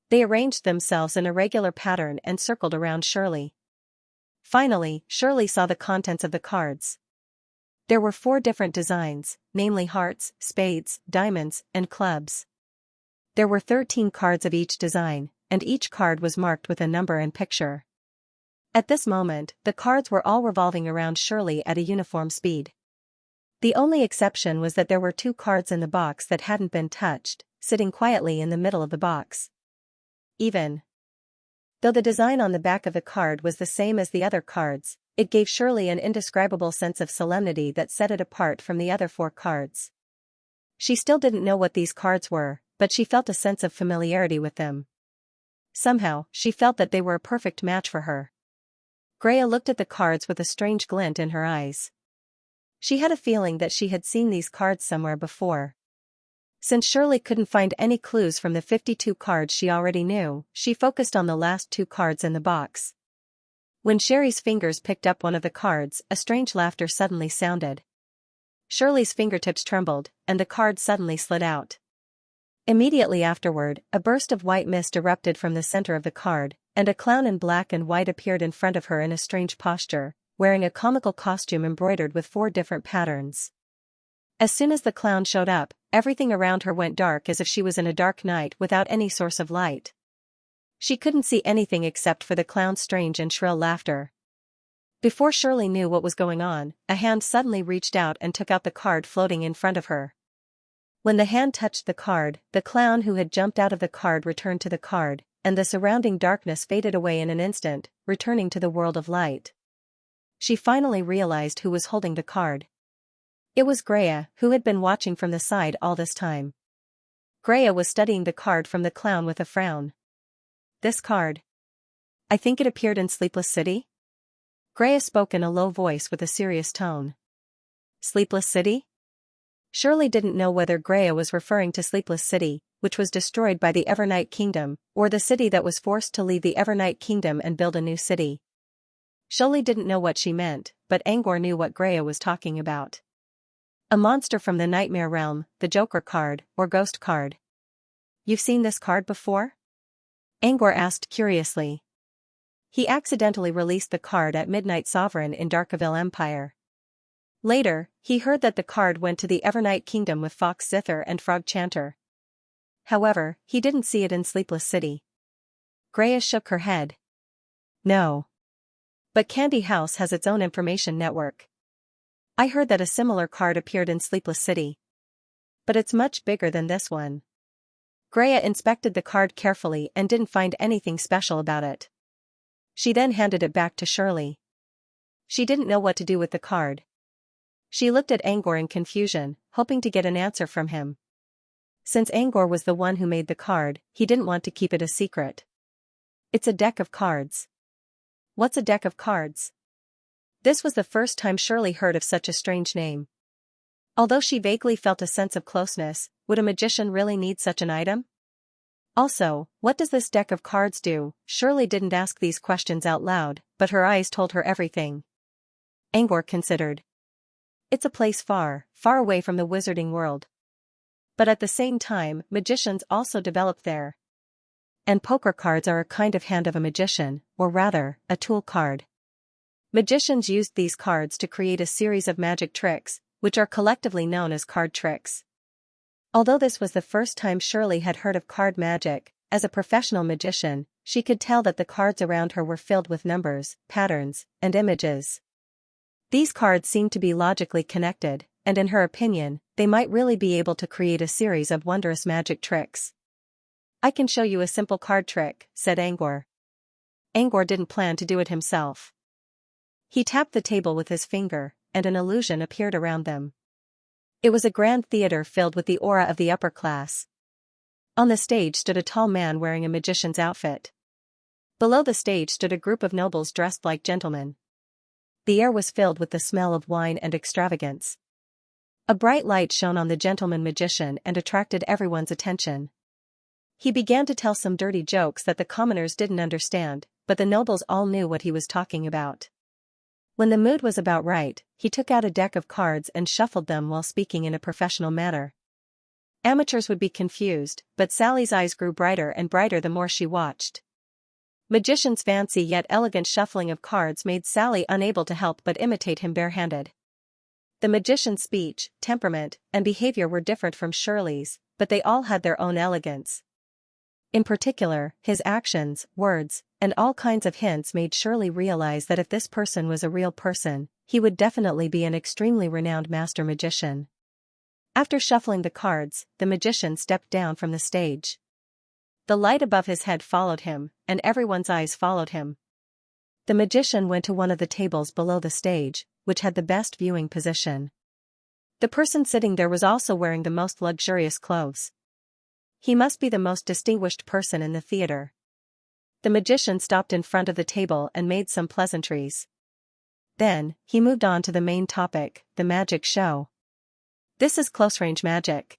They arranged themselves in a regular pattern and circled around Shirley. Finally, Shirley saw the contents of the cards. There were 4 different designs, namely hearts, spades, diamonds, and clubs. There were 13 cards of each design, and each card was marked with a number and picture. At this moment, the cards were all revolving around Shirley at a uniform speed. The only exception was that there were 2 cards in the box that hadn't been touched, sitting quietly in the middle of the box. Even though the design on the back of the card was the same as the other cards, it gave Shirley an indescribable sense of solemnity that set it apart from the other 4 cards. She still didn't know what these cards were, but she felt a sense of familiarity with them. Somehow, she felt that they were a perfect match for her. Greya looked at the cards with a strange glint in her eyes. She had a feeling that she had seen these cards somewhere before. Since Shirley couldn't find any clues from the 52 cards she already knew, she focused on the last 2 cards in the box. When Sherry's fingers picked up one of the cards, a strange laughter suddenly sounded. Shirley's fingertips trembled, and the card suddenly slid out. Immediately afterward, a burst of white mist erupted from the center of the card, and a clown in black and white appeared in front of her in a strange posture, wearing a comical costume embroidered with 4 different patterns. As soon as the clown showed up, everything around her went dark as if she was in a dark night without any source of light. She couldn't see anything except for the clown's strange and shrill laughter. Before Shirley knew what was going on, a hand suddenly reached out and took out the card floating in front of her. When the hand touched the card, the clown who had jumped out of the card returned to the card, and the surrounding darkness faded away in an instant, returning to the world of light. She finally realized who was holding the card. It was Greya, who had been watching from the side all this time. Greya was studying the card from the clown with a frown. This card. I think it appeared in Sleepless City? Greya spoke in a low voice with a serious tone. Sleepless City? Shirley didn't know whether Greya was referring to Sleepless City, which was destroyed by the Evernight Kingdom, or the city that was forced to leave the Evernight Kingdom and build a new city. Shirley didn't know what she meant, but Angor knew what Greya was talking about. A monster from the Nightmare Realm, the Joker card, or Ghost card. You've seen this card before? Angor asked curiously. He accidentally released the card at Midnight Sovereign in Darkaville Empire. Later, he heard that the card went to the Evernight Kingdom with Fox Zither and Frog Chanter. However, he didn't see it in Sleepless City. Greya shook her head. No. But Candy House has its own information network. I heard that a similar card appeared in Sleepless City. But it's much bigger than this one. Greya inspected the card carefully and didn't find anything special about it. She then handed it back to Shirley. She didn't know what to do with the card. She looked at Angor in confusion, hoping to get an answer from him. Since Angor was the one who made the card, he didn't want to keep it a secret. It's a deck of cards. What's a deck of cards? This was the first time Shirley heard of such a strange name. Although she vaguely felt a sense of closeness, would a magician really need such an item? Also, what does this deck of cards do? Shirley didn't ask these questions out loud, but her eyes told her everything. Angor considered. It's a place far, far away from the wizarding world. But at the same time, magicians also develop there. And poker cards are a kind of hand of a magician, or rather, a tool card. Magicians used these cards to create a series of magic tricks, which are collectively known as card tricks. Although this was the first time Shirley had heard of card magic, as a professional magician, she could tell that the cards around her were filled with numbers, patterns, and images. These cards seemed to be logically connected, and in her opinion, they might really be able to create a series of wondrous magic tricks. I can show you a simple card trick, said Angor. Angor didn't plan to do it himself. He tapped the table with his finger, and an illusion appeared around them. It was a grand theater filled with the aura of the upper class. On the stage stood a tall man wearing a magician's outfit. Below the stage stood a group of nobles dressed like gentlemen. The air was filled with the smell of wine and extravagance. A bright light shone on the gentleman magician and attracted everyone's attention. He began to tell some dirty jokes that the commoners didn't understand, but the nobles all knew what he was talking about. When the mood was about right, he took out a deck of cards and shuffled them while speaking in a professional manner. Amateurs would be confused, but Sally's eyes grew brighter and brighter the more she watched. Magician's fancy yet elegant shuffling of cards made Sally unable to help but imitate him barehanded. The magician's speech, temperament, and behavior were different from Shirley's, but they all had their own elegance. In particular, his actions, words, and all kinds of hints made Shirley realize that if this person was a real person, he would definitely be an extremely renowned master magician. After shuffling the cards, the magician stepped down from the stage. The light above his head followed him, and everyone's eyes followed him. The magician went to one of the tables below the stage, which had the best viewing position. The person sitting there was also wearing the most luxurious clothes. He must be the most distinguished person in the theater. The magician stopped in front of the table and made some pleasantries. Then, he moved on to the main topic, the magic show. This is close-range magic.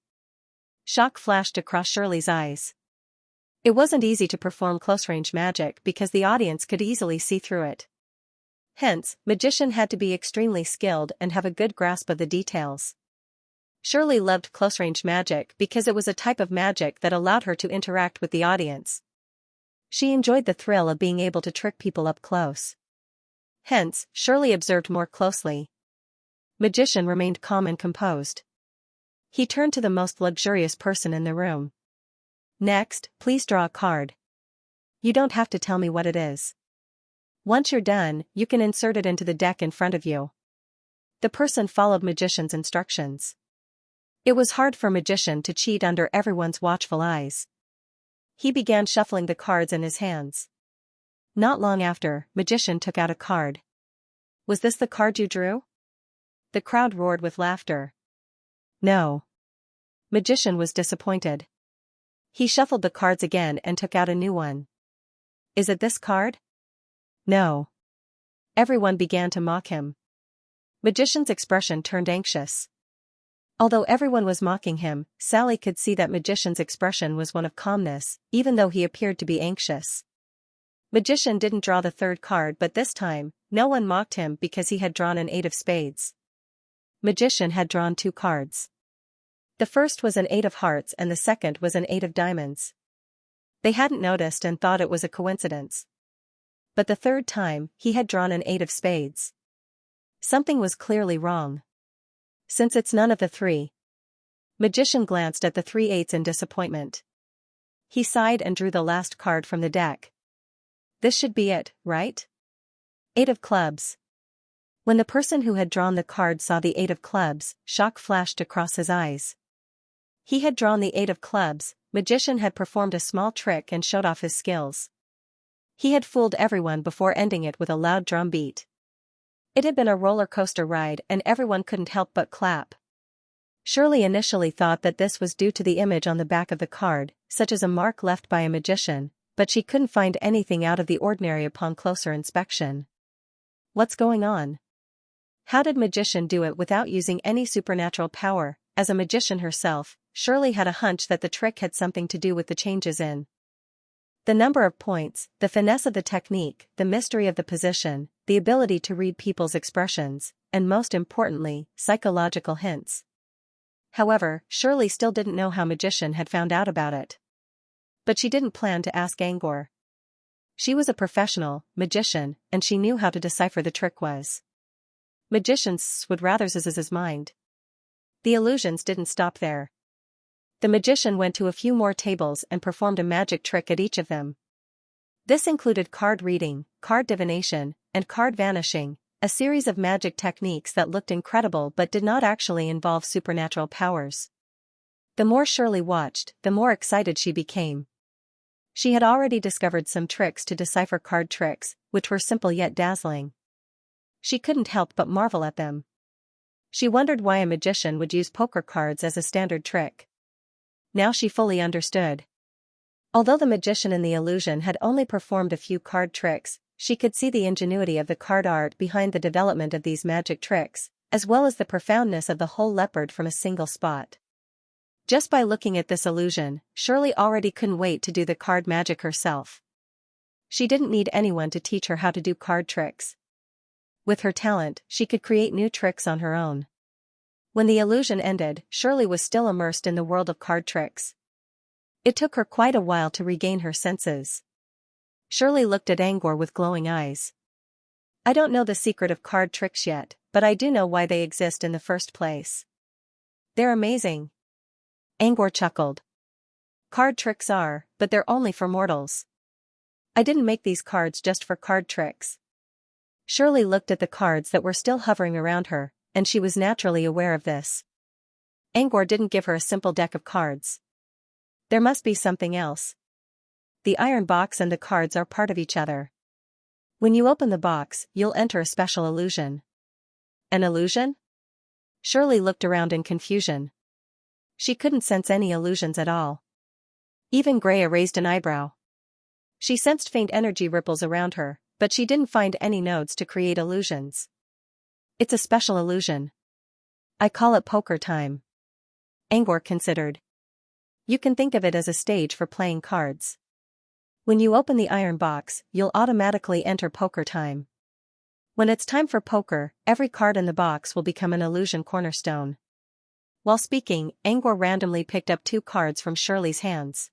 Shock flashed across Shirley's eyes. It wasn't easy to perform close-range magic because the audience could easily see through it. Hence, magician had to be extremely skilled and have a good grasp of the details. Shirley loved close-range magic because it was a type of magic that allowed her to interact with the audience. She enjoyed the thrill of being able to trick people up close. Hence, Shirley observed more closely. Magician remained calm and composed. He turned to the most luxurious person in the room. Next, please draw a card. You don't have to tell me what it is. Once you're done, you can insert it into the deck in front of you. The person followed magician's instructions. It was hard for magician to cheat under everyone's watchful eyes. He began shuffling the cards in his hands. Not long after, magician took out a card. Was this the card you drew? The crowd roared with laughter. No. Magician was disappointed. He shuffled the cards again and took out a new one. Is it this card? No. Everyone began to mock him. Magician's expression turned anxious. Although everyone was mocking him, Sally could see that magician's expression was one of calmness, even though he appeared to be anxious. Magician didn't draw the third card, but this time, no one mocked him because he had drawn an 8 of spades. Magician had drawn 2 cards. The first was an 8 of hearts and the second was an 8 of diamonds. They hadn't noticed and thought it was a coincidence. But the third time, he had drawn an 8 of spades. Something was clearly wrong. Since it's none of the 3. Magician glanced at the 3 8s in disappointment. He sighed and drew the last card from the deck. This should be it, right? Eight of Clubs. When the person who had drawn the card saw the Eight of Clubs, shock flashed across his eyes. He had drawn the Eight of Clubs. Magician had performed a small trick and showed off his skills. He had fooled everyone before ending it with a loud drum beat. It had been a roller coaster ride and everyone couldn't help but clap. Shirley initially thought that this was due to the image on the back of the card, such as a mark left by a magician, but she couldn't find anything out of the ordinary upon closer inspection. What's going on? How did magician do it without using any supernatural power? As a magician herself, Shirley had a hunch that the trick had something to do with the changes in the number of points, the finesse of the technique, the mystery of the position, the ability to read people's expressions, and most importantly, psychological hints. However, Shirley still didn't know how magician had found out about it. But she didn't plan to ask Angor. She was a professional magician, and she knew how to decipher the trick was. Magicians would rather his mind. The illusions didn't stop there. The magician went to a few more tables and performed a magic trick at each of them. This included card reading, card divination, and card vanishing, a series of magic techniques that looked incredible but did not actually involve supernatural powers. The more Shirley watched, the more excited she became. She had already discovered some tricks to decipher card tricks, which were simple yet dazzling. She couldn't help but marvel at them. She wondered why a magician would use poker cards as a standard trick. Now she fully understood. Although the magician in the illusion had only performed a few card tricks, she could see the ingenuity of the card art behind the development of these magic tricks, as well as the profoundness of the whole leopard from a single spot. Just by looking at this illusion, Shirley already couldn't wait to do the card magic herself. She didn't need anyone to teach her how to do card tricks. With her talent, she could create new tricks on her own. When the illusion ended, Shirley was still immersed in the world of card tricks. It took her quite a while to regain her senses. Shirley looked at Angor with glowing eyes. I don't know the secret of card tricks yet, but I do know why they exist in the first place. They're amazing. Angor chuckled. Card tricks are, but they're only for mortals. I didn't make these cards just for card tricks. Shirley looked at the cards that were still hovering around her, and she was naturally aware of this. Angor didn't give her a simple deck of cards. There must be something else. The iron box and the cards are part of each other. When you open the box, you'll enter a special illusion. An illusion? Shirley looked around in confusion. She couldn't sense any illusions at all. Even Greya raised an eyebrow. She sensed faint energy ripples around her, but she didn't find any nodes to create illusions. It's a special illusion. I call it poker time. Angor considered. You can think of it as a stage for playing cards. When you open the iron box, you'll automatically enter poker time. When it's time for poker, every card in the box will become an illusion cornerstone. While speaking, Angor randomly picked up two cards from Shirley's hands.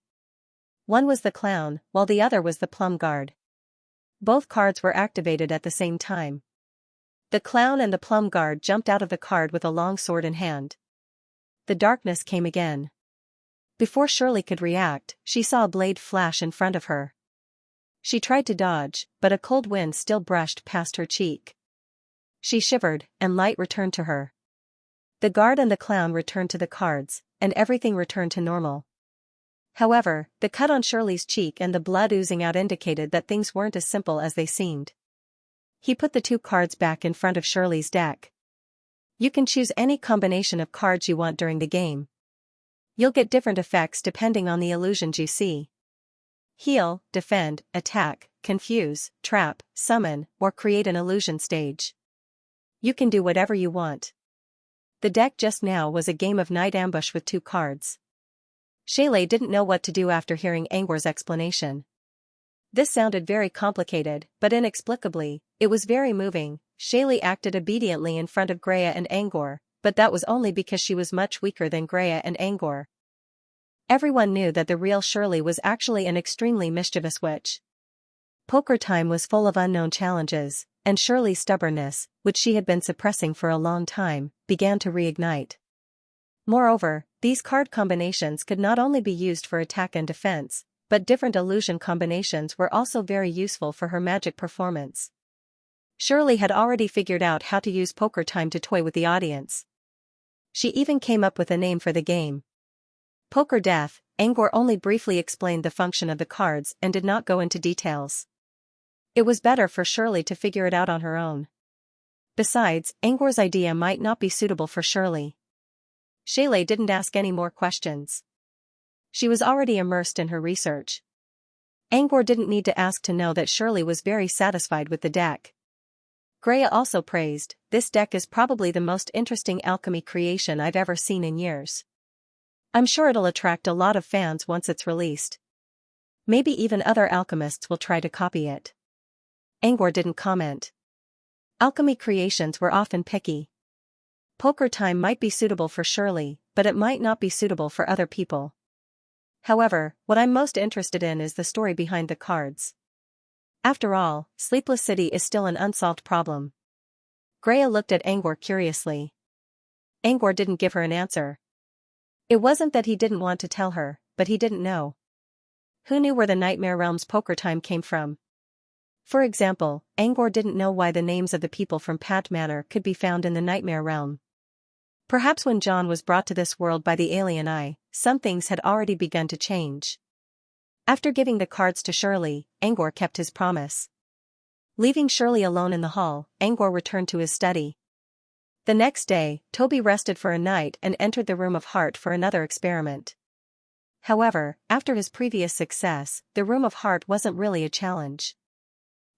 One was the clown, while the other was the plum guard. Both cards were activated at the same time. The clown and the plum guard jumped out of the card with a long sword in hand. The darkness came again. Before Shirley could react, she saw a blade flash in front of her. She tried to dodge, but a cold wind still brushed past her cheek. She shivered, and light returned to her. The guard and the clown returned to the cards, and everything returned to normal. However, the cut on Shirley's cheek and the blood oozing out indicated that things weren't as simple as they seemed. He put the two cards back in front of Shirley's deck. You can choose any combination of cards you want during the game. You'll get different effects depending on the illusions you see. Heal, defend, attack, confuse, trap, summon, or create an illusion stage. You can do whatever you want. The deck just now was a game of night ambush with two cards. Shirley didn't know what to do after hearing Angor's explanation. This sounded very complicated, but inexplicably, it was very moving. Shirley acted obediently in front of Greya and Angor, but that was only because she was much weaker than Greya and Angor. Everyone knew that the real Shirley was actually an extremely mischievous witch. Poker time was full of unknown challenges, and Shirley's stubbornness, which she had been suppressing for a long time, began to reignite. Moreover, these card combinations could not only be used for attack and defense, but different illusion combinations were also very useful for her magic performance. Shirley had already figured out how to use poker time to toy with the audience. She even came up with a name for the game. Poker Death. Angor only briefly explained the function of the cards and did not go into details. It was better for Shirley to figure it out on her own. Besides, Angor's idea might not be suitable for Shirley. Shirley didn't ask any more questions. She was already immersed in her research. Angor didn't need to ask to know that Shirley was very satisfied with the deck. Greya also praised, "This deck is probably the most interesting alchemy creation I've ever seen in years. I'm sure it'll attract a lot of fans once it's released. Maybe even other alchemists will try to copy it." Angor didn't comment. Alchemy creations were often picky. Poker time might be suitable for Shirley, but it might not be suitable for other people. However, what I'm most interested in is the story behind the cards. After all, Sleepless City is still an unsolved problem. Greya looked at Angor curiously. Angor didn't give her an answer. It wasn't that he didn't want to tell her, but he didn't know. Who knew where the Nightmare Realm's poker time came from? For example, Angor didn't know why the names of the people from Pat Manor could be found in the Nightmare Realm. Perhaps when John was brought to this world by the alien eye, some things had already begun to change. After giving the cards to Shirley, Angor kept his promise. Leaving Shirley alone in the hall, Angor returned to his study. The next day, Toby rested for a night and entered the Room of Heart for another experiment. However, after his previous success, the Room of Heart wasn't really a challenge.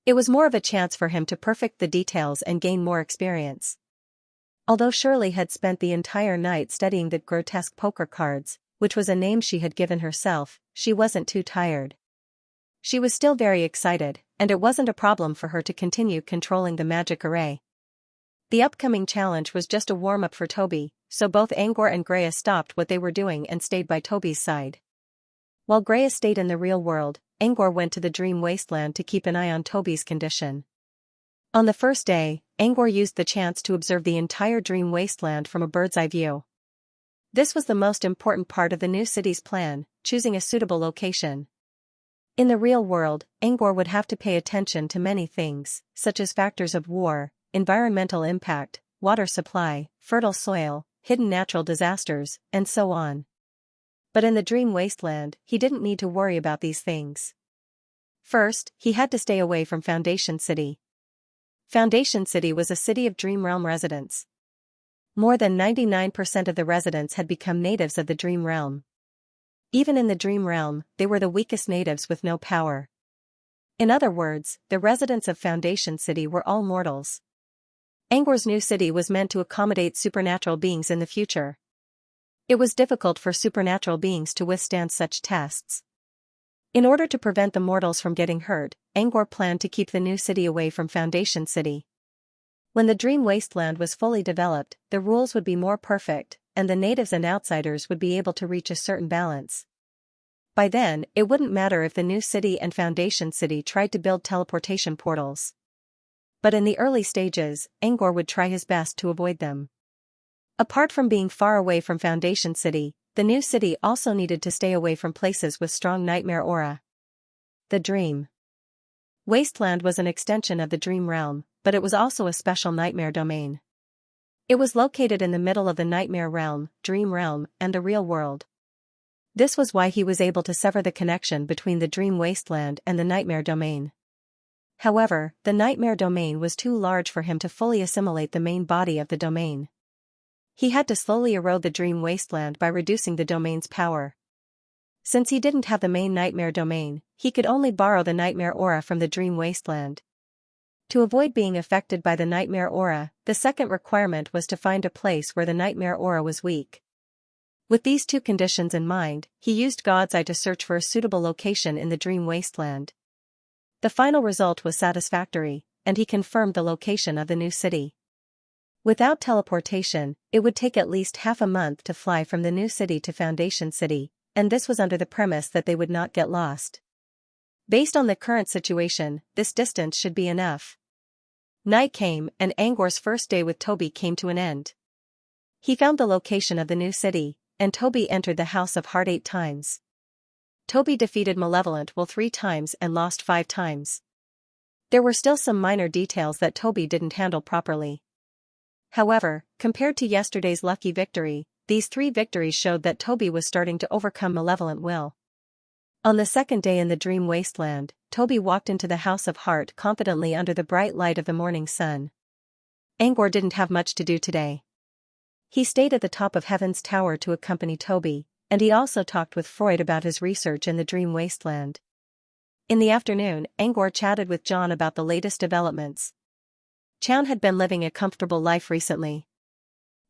It was more of a chance for him to perfect the details and gain more experience. Although Shirley had spent the entire night studying the grotesque poker cards, which was a name she had given herself, she wasn't too tired. She was still very excited, and it wasn't a problem for her to continue controlling the magic array. The upcoming challenge was just a warm-up for Toby, so both Angor and Greya stopped what they were doing and stayed by Toby's side. While Greya stayed in the real world, Angor went to the Dream Wasteland to keep an eye on Toby's condition. On the first day, Angor used the chance to observe the entire Dream Wasteland from a bird's-eye view. This was the most important part of the new city's plan, choosing a suitable location. In the real world, Angor would have to pay attention to many things, such as factors of war, environmental impact, water supply, fertile soil, hidden natural disasters, and so on. But in the Dream Wasteland, he didn't need to worry about these things. First, he had to stay away from Foundation City. Foundation City was a city of Dream Realm residents. More than 99% of the residents had become natives of the Dream Realm. Even in the Dream Realm, they were the weakest natives with no power. In other words, the residents of Foundation City were all mortals. Angor's new city was meant to accommodate supernatural beings in the future. It was difficult for supernatural beings to withstand such tests. In order to prevent the mortals from getting hurt, Angor planned to keep the new city away from Foundation City. When the Dream Wasteland was fully developed, the rules would be more perfect, and the natives and outsiders would be able to reach a certain balance. By then, it wouldn't matter if the new city and Foundation City tried to build teleportation portals. But in the early stages, Angor would try his best to avoid them. Apart from being far away from Foundation City, the new city also needed to stay away from places with strong nightmare aura. The Dream Wasteland was an extension of the Dream Realm, but it was also a special nightmare domain. It was located in the middle of the Nightmare Realm, Dream Realm, and the real world. This was why he was able to sever the connection between the Dream Wasteland and the Nightmare Domain. However, the Nightmare Domain was too large for him to fully assimilate the main body of the domain. He had to slowly erode the Dream Wasteland by reducing the domain's power. Since he didn't have the main Nightmare Domain, he could only borrow the Nightmare Aura from the Dream Wasteland. To avoid being affected by the Nightmare Aura, the second requirement was to find a place where the Nightmare Aura was weak. With these two conditions in mind, he used God's Eye to search for a suitable location in the Dream Wasteland. The final result was satisfactory, and he confirmed the location of the new city. Without teleportation, it would take at least half a month to fly from the new city to Foundation City, and this was under the premise that they would not get lost. Based on the current situation, this distance should be enough. Night came, and Angor's first day with Toby came to an end. He found the location of the new city, and Toby entered the House of Heart 8 times. Toby defeated Malevolent Will 3 times and lost 5 times. There were still some minor details that Toby didn't handle properly. However, compared to yesterday's lucky victory, these 3 victories showed that Toby was starting to overcome malevolent will. On the second day in the dream wasteland, Toby walked into the House of Heart confidently under the bright light of the morning sun. Angor didn't have much to do today. He stayed at the top of Heaven's Tower to accompany Toby, and he also talked with Freud about his research in the dream wasteland. In the afternoon, Angor chatted with John about the latest developments. Chan had been living a comfortable life recently.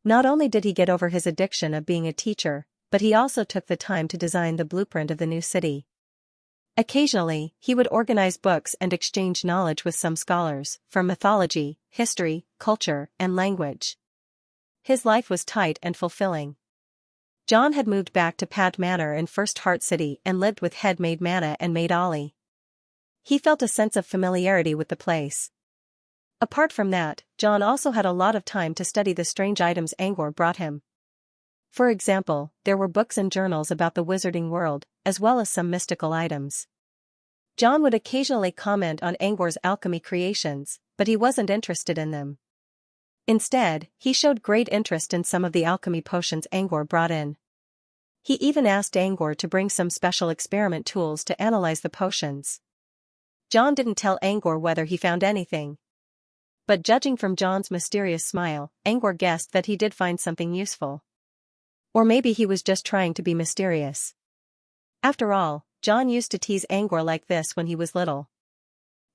Not only did he get over his addiction of being a teacher, but he also took the time to design the blueprint of the new city. Occasionally, he would organize books and exchange knowledge with some scholars, from mythology, history, culture, and language. His life was tight and fulfilling. John had moved back to Pad Manor in First Heart City and lived with head maid Manna and maid Ollie. He felt a sense of familiarity with the place. Apart from that, John also had a lot of time to study the strange items Angor brought him. For example, there were books and journals about the wizarding world, as well as some mystical items. John would occasionally comment on Angor's alchemy creations, but he wasn't interested in them. Instead, he showed great interest in some of the alchemy potions Angor brought in. He even asked Angor to bring some special experiment tools to analyze the potions. John didn't tell Angor whether he found anything. But judging from John's mysterious smile, Angor guessed that he did find something useful. Or maybe he was just trying to be mysterious. After all, John used to tease Angor like this when he was little.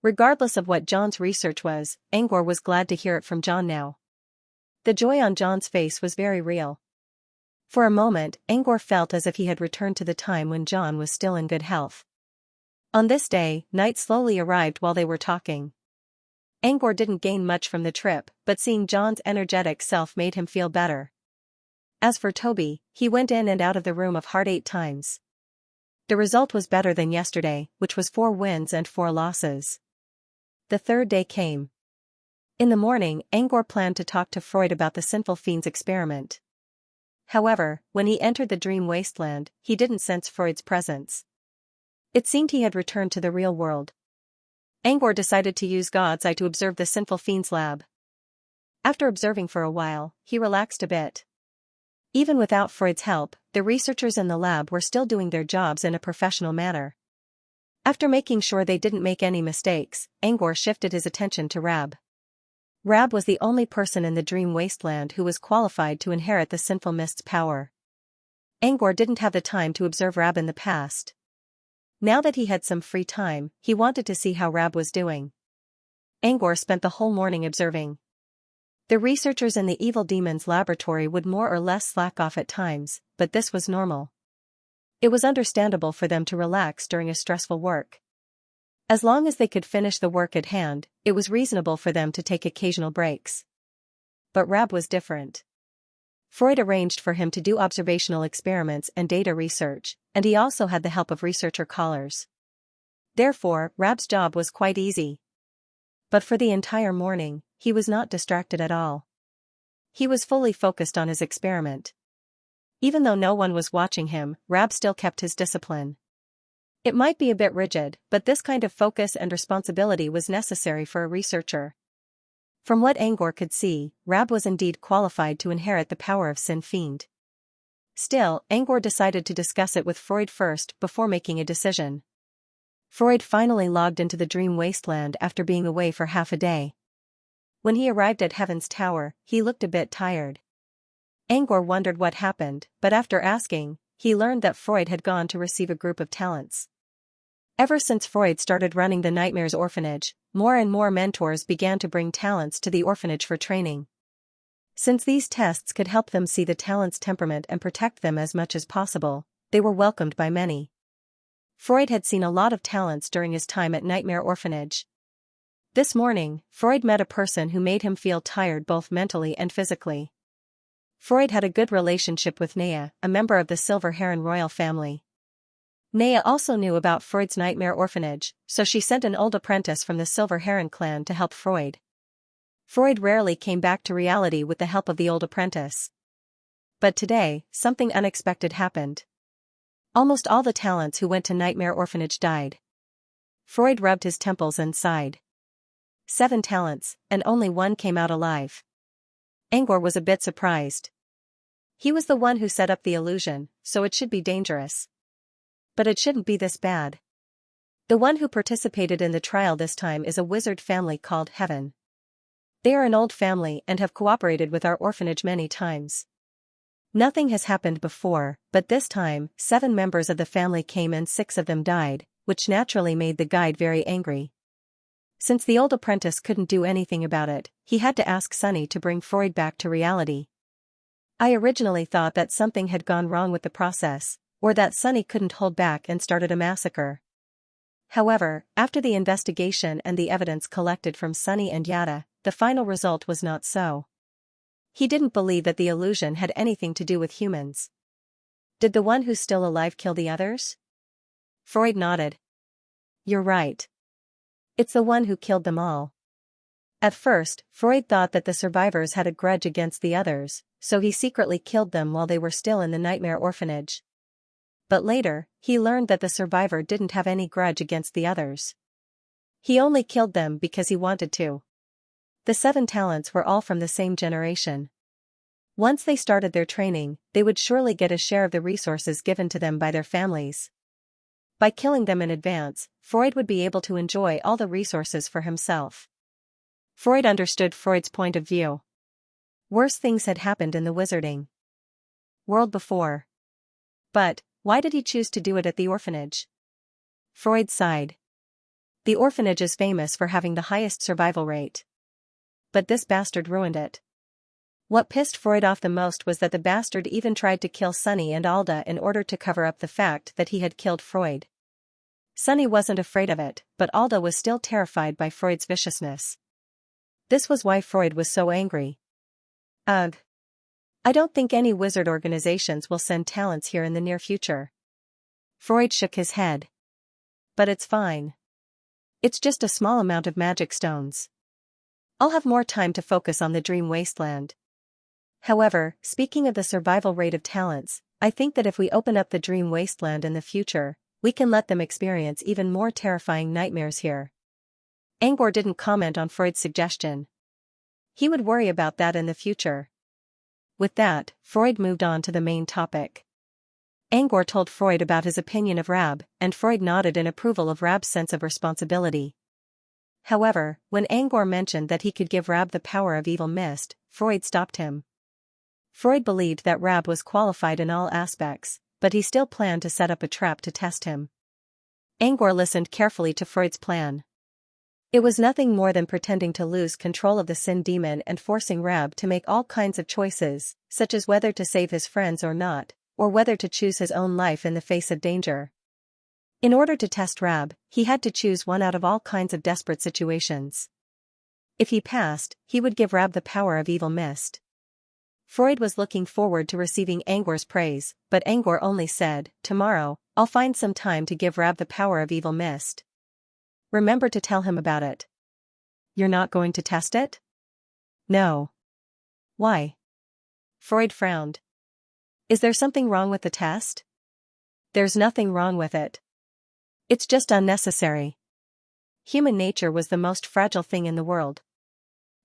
Regardless of what John's research was, Angor was glad to hear it from John now. The joy on John's face was very real. For a moment, Angor felt as if he had returned to the time when John was still in good health. On this day, night slowly arrived while they were talking. Angor didn't gain much from the trip, but seeing John's energetic self made him feel better. As for Toby, he went in and out of the room of Heart 8 times. The result was better than yesterday, which was 4 wins and 4 losses. The third day came. In the morning, Angor planned to talk to Freud about the sinful fiend's experiment. However, when he entered the dream wasteland, he didn't sense Freud's presence. It seemed he had returned to the real world. Angor decided to use God's eye to observe the sinful fiend's lab. After observing for a while, he relaxed a bit. Even without Freud's help, the researchers in the lab were still doing their jobs in a professional manner. After making sure they didn't make any mistakes, Angor shifted his attention to Rab. Rab was the only person in the dream wasteland who was qualified to inherit the sinful mist's power. Angor didn't have the time to observe Rab in the past. Now that he had some free time, he wanted to see how Rab was doing. Angor spent the whole morning observing. The researchers in the evil demon's laboratory would more or less slack off at times, but this was normal. It was understandable for them to relax during a stressful work. As long as they could finish the work at hand, it was reasonable for them to take occasional breaks. But Rab was different. Freud arranged for him to do observational experiments and data research, and he also had the help of researcher callers. Therefore, Rab's job was quite easy. But for the entire morning, he was not distracted at all. He was fully focused on his experiment. Even though no one was watching him, Rab still kept his discipline. It might be a bit rigid, but this kind of focus and responsibility was necessary for a researcher. From what Angor could see, Rab was indeed qualified to inherit the power of Sin Fiend. Still, Angor decided to discuss it with Freud first before making a decision. Freud finally logged into the dream wasteland after being away for half a day. When he arrived at Heaven's Tower, he looked a bit tired. Angor wondered what happened, but after asking, he learned that Freud had gone to receive a group of talents. Ever since Freud started running the Nightmares Orphanage, more and more mentors began to bring talents to the orphanage for training. Since these tests could help them see the talent's temperament and protect them as much as possible, they were welcomed by many. Freud had seen a lot of talents during his time at Nightmare Orphanage. This morning, Freud met a person who made him feel tired both mentally and physically. Freud had a good relationship with Nea, a member of the Silver Heron royal family. Nea also knew about Freud's Nightmare Orphanage, so she sent an old apprentice from the Silver Heron clan to help Freud. Freud rarely came back to reality with the help of the old apprentice. But today, something unexpected happened. Almost all the talents who went to Nightmare Orphanage died. Freud rubbed his temples and sighed. 7 talents, and only one came out alive. Angor was a bit surprised. He was the one who set up the illusion, so it should be dangerous. But it shouldn't be this bad. The one who participated in the trial this time is a wizard family called Heaven. They are an old family and have cooperated with our orphanage many times. Nothing has happened before, but this time, 7 members of the family came and 6 of them died, which naturally made the guide very angry. Since the old apprentice couldn't do anything about it, he had to ask Sunny to bring Freud back to reality. I originally thought that something had gone wrong with the process, or that Sunny couldn't hold back and started a massacre. However, after the investigation and the evidence collected from Sunny and Yada, the final result was not so. He didn't believe that the illusion had anything to do with humans. Did the one who's still alive kill the others? Freud nodded. You're right. It's the one who killed them all. At first, Freud thought that the survivors had a grudge against the others, so he secretly killed them while they were still in the nightmare orphanage. But later, he learned that the survivor didn't have any grudge against the others. He only killed them because he wanted to. The 7 talents were all from the same generation. Once they started their training, they would surely get a share of the resources given to them by their families. By killing them in advance, Freud would be able to enjoy all the resources for himself. Freud understood Freud's point of view. Worse things had happened in the wizarding world before. But, why did he choose to do it at the orphanage? Freud sighed. The orphanage is famous for having the highest survival rate. But this bastard ruined it. What pissed Freud off the most was that the bastard even tried to kill Sunny and Alda in order to cover up the fact that he had killed Freud. Sunny wasn't afraid of it, but Alda was still terrified by Freud's viciousness. This was why Freud was so angry. Ugh. I don't think any wizard organizations will send talents here in the near future. Freud shook his head. But it's fine. It's just a small amount of magic stones. I'll have more time to focus on the dream wasteland. However, speaking of the survival rate of talents, I think that if we open up the dream wasteland in the future, we can let them experience even more terrifying nightmares here. Angor didn't comment on Freud's suggestion. He would worry about that in the future. With that, Freud moved on to the main topic. Angor told Freud about his opinion of Rab, and Freud nodded in approval of Rab's sense of responsibility. However, when Angor mentioned that he could give Rab the power of evil mist, Freud stopped him. Freud believed that Rab was qualified in all aspects, but he still planned to set up a trap to test him. Angor listened carefully to Freud's plan. It was nothing more than pretending to lose control of the sin demon and forcing Rab to make all kinds of choices, such as whether to save his friends or not, or whether to choose his own life in the face of danger. In order to test Rab, he had to choose one out of all kinds of desperate situations. If he passed, he would give Rab the power of evil mist. Freud was looking forward to receiving Angor's praise, but Angor only said, "Tomorrow, I'll find some time to give Rab the power of evil mist. Remember to tell him about it." You're not going to test it? No. Why? Freud frowned. Is there something wrong with the test? There's nothing wrong with it. It's just unnecessary. Human nature was the most fragile thing in the world.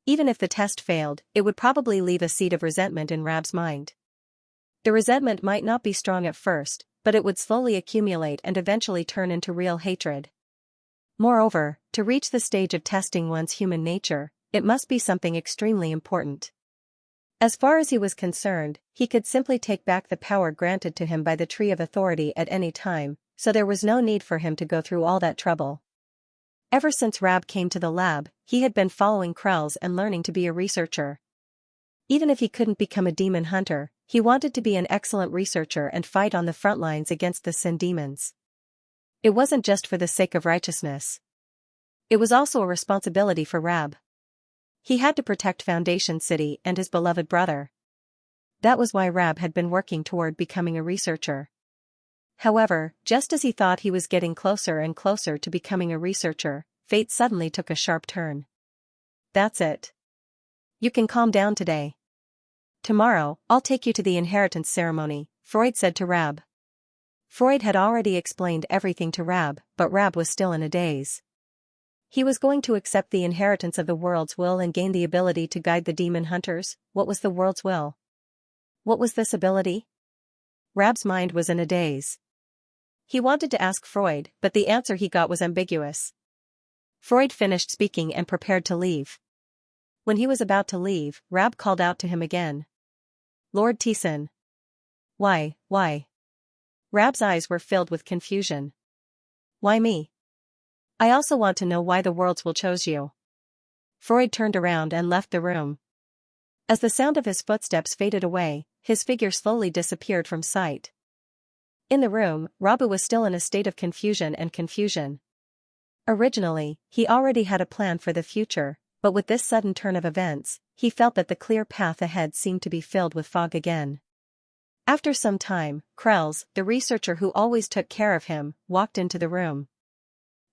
Even if the test failed, it would probably leave a seed of resentment in Rab's mind. The resentment might not be strong at first, but it would slowly accumulate and eventually turn into real hatred. Moreover, to reach the stage of testing one's human nature, it must be something extremely important. As far as he was concerned, he could simply take back the power granted to him by the Tree of Authority at any time, so there was no need for him to go through all that trouble. Ever since Rab came to the lab, he had been following Krell's and learning to be a researcher. Even if he couldn't become a demon hunter, he wanted to be an excellent researcher and fight on the front lines against the sin demons. It wasn't just for the sake of righteousness. It was also a responsibility for Rab. He had to protect Foundation City and his beloved brother. That was why Rab had been working toward becoming a researcher. However, just as he thought he was getting closer and closer to becoming a researcher, fate suddenly took a sharp turn. That's it. You can calm down today. Tomorrow, I'll take you to the inheritance ceremony, Freud said to Rab. Freud had already explained everything to Rab, but Rab was still in a daze. He was going to accept the inheritance of the world's will and gain the ability to guide the demon hunters. What was the world's will? What was this ability? Rab's mind was in a daze. He wanted to ask Freud, but the answer he got was ambiguous. Freud finished speaking and prepared to leave. When he was about to leave, Rab called out to him again. Lord Thiessen. Why? Rab's eyes were filled with confusion. Why me? I also want to know why the world's will chose you. Freud turned around and left the room. As the sound of his footsteps faded away, his figure slowly disappeared from sight. In the room, Rabu was still in a state of confusion. Originally, he already had a plan for the future, but with this sudden turn of events, he felt that the clear path ahead seemed to be filled with fog again. After some time, Krells, the researcher who always took care of him, walked into the room.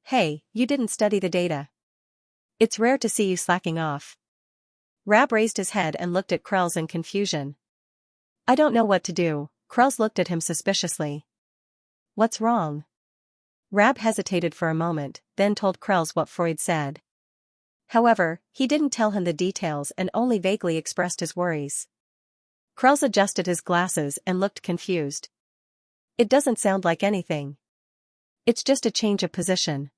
Hey, you didn't study the data. It's rare to see you slacking off. Rab raised his head and looked at Krells in confusion. I don't know what to do. Krells looked at him suspiciously. What's wrong? Rab hesitated for a moment, then told Krells what Freud said. However, he didn't tell him the details and only vaguely expressed his worries. Krells adjusted his glasses and looked confused. It doesn't sound like anything. It's just a change of position.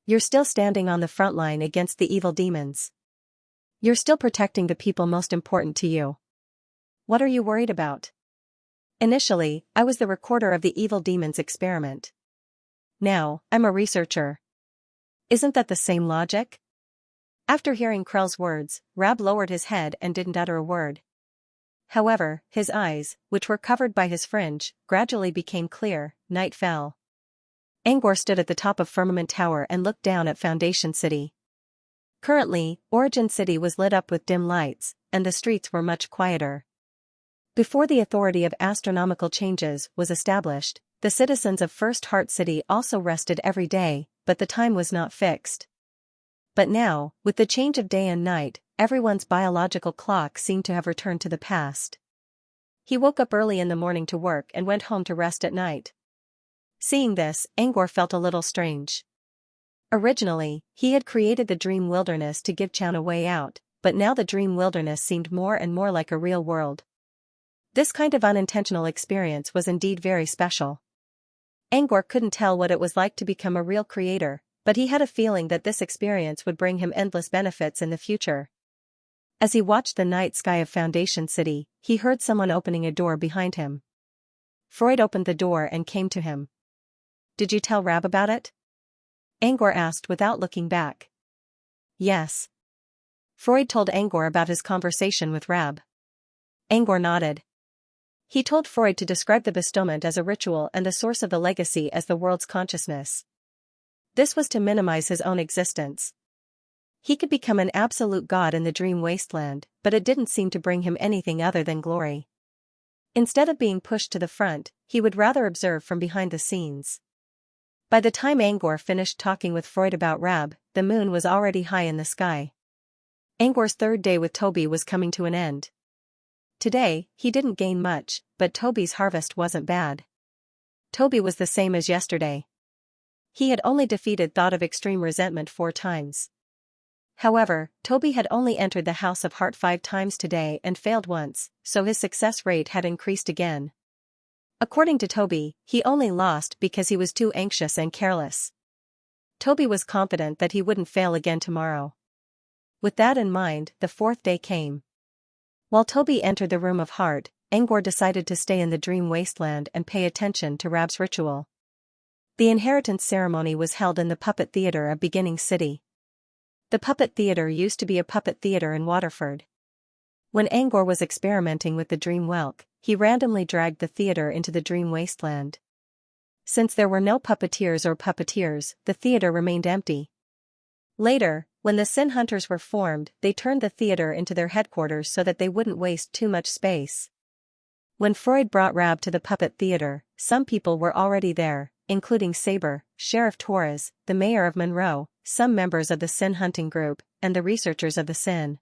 You're still standing on the front line against the evil demons. You're still protecting the people most important to you. What are you worried about? Initially, I was the recorder of the evil demon's experiment. Now, I'm a researcher. Isn't that the same logic? After hearing Krell's words, Rab lowered his head and didn't utter a word. However, his eyes, which were covered by his fringe, gradually became clear. Night fell. Angor stood at the top of Firmament Tower and looked down at Foundation City. Currently, Origin City was lit up with dim lights, and the streets were much quieter. Before the authority of astronomical changes was established, the citizens of First Heart City also rested every day, but the time was not fixed. But now, with the change of day and night, everyone's biological clock seemed to have returned to the past. He woke up early in the morning to work and went home to rest at night. Seeing this, Angor felt a little strange. Originally, he had created the Dream Wilderness to give Chan a way out, but now the Dream Wilderness seemed more and more like a real world. This kind of unintentional experience was indeed very special. Angor couldn't tell what it was like to become a real creator, but he had a feeling that this experience would bring him endless benefits in the future. As he watched the night sky of Foundation City, he heard someone opening a door behind him. Freud opened the door and came to him. Did you tell Rab about it? Angor asked without looking back. Yes. Freud told Angor about his conversation with Rab. Angor nodded. He told Freud to describe the bestowment as a ritual and the source of the legacy as the world's consciousness. This was to minimize his own existence. He could become an absolute god in the dream wasteland, but it didn't seem to bring him anything other than glory. Instead of being pushed to the front, he would rather observe from behind the scenes. By the time Angor finished talking with Freud about Rab, the moon was already high in the sky. Angor's third day with Toby was coming to an end. Today, he didn't gain much, but Toby's harvest wasn't bad. Toby was the same as yesterday. He had only defeated Thought of Extreme Resentment 4 times. However, Toby had only entered the House of Heart 5 times today and failed once, so his success rate had increased again. According to Toby, he only lost because he was too anxious and careless. Toby was confident that he wouldn't fail again tomorrow. With that in mind, the 4th day came. While Toby entered the Room of Heart, Angor decided to stay in the dream wasteland and pay attention to Rab's ritual. The inheritance ceremony was held in the Puppet Theatre of Beginning City. The Puppet Theatre used to be a puppet theatre in Waterford. When Angor was experimenting with the dream whelk, he randomly dragged the theatre into the dream wasteland. Since there were no puppeteers or puppeteers, the theatre remained empty. Later, when the Sin Hunters were formed, they turned the theatre into their headquarters so that they wouldn't waste too much space. When Freud brought Rab to the puppet theatre, some people were already there, including Saber, Sheriff Torres, the mayor of Monroe, some members of the Sin Hunting Group, and the researchers of the Sin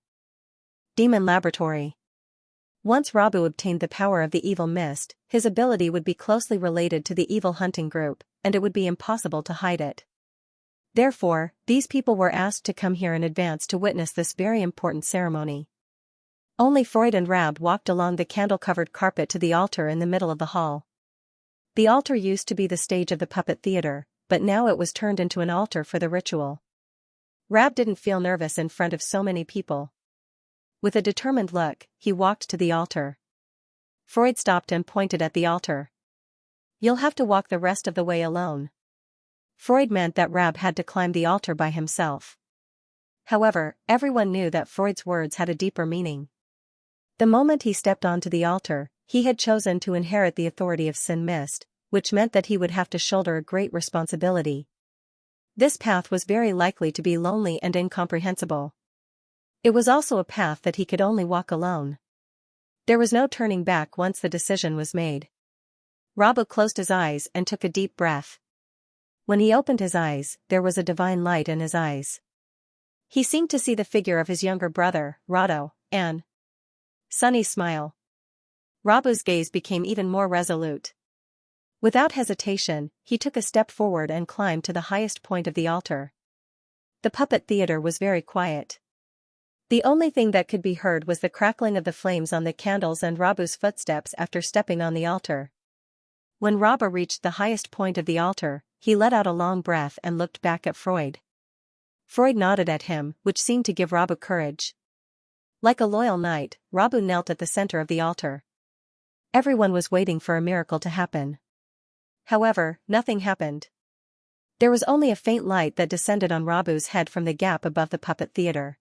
Demon Laboratory. Once Rabu obtained the power of the evil mist, his ability would be closely related to the evil hunting group, and it would be impossible to hide it. Therefore, these people were asked to come here in advance to witness this very important ceremony. Only Freud and Rab walked along the candle-covered carpet to the altar in the middle of the hall. The altar used to be the stage of the puppet theater, but now it was turned into an altar for the ritual. Rab didn't feel nervous in front of so many people. With a determined look, he walked to the altar. Freud stopped and pointed at the altar. "You'll have to walk the rest of the way alone." Freud meant that Rab had to climb the altar by himself. However, everyone knew that Freud's words had a deeper meaning. The moment he stepped onto the altar, he had chosen to inherit the authority of Sin Mist, which meant that he would have to shoulder a great responsibility. This path was very likely to be lonely and incomprehensible. It was also a path that he could only walk alone. There was no turning back once the decision was made. Rabu closed his eyes and took a deep breath. When he opened his eyes, there was a divine light in his eyes. He seemed to see the figure of his younger brother, Rado, and sunny smile. Rabu's gaze became even more resolute. Without hesitation, he took a step forward and climbed to the highest point of the altar. The puppet theater was very quiet. The only thing that could be heard was the crackling of the flames on the candles and Rabu's footsteps after stepping on the altar. When Rabu reached the highest point of the altar, he let out a long breath and looked back at Freud. Freud nodded at him, which seemed to give Rabu courage. Like a loyal knight, Rabu knelt at the center of the altar. Everyone was waiting for a miracle to happen. However, nothing happened. There was only a faint light that descended on Rabu's head from the gap above the puppet theater.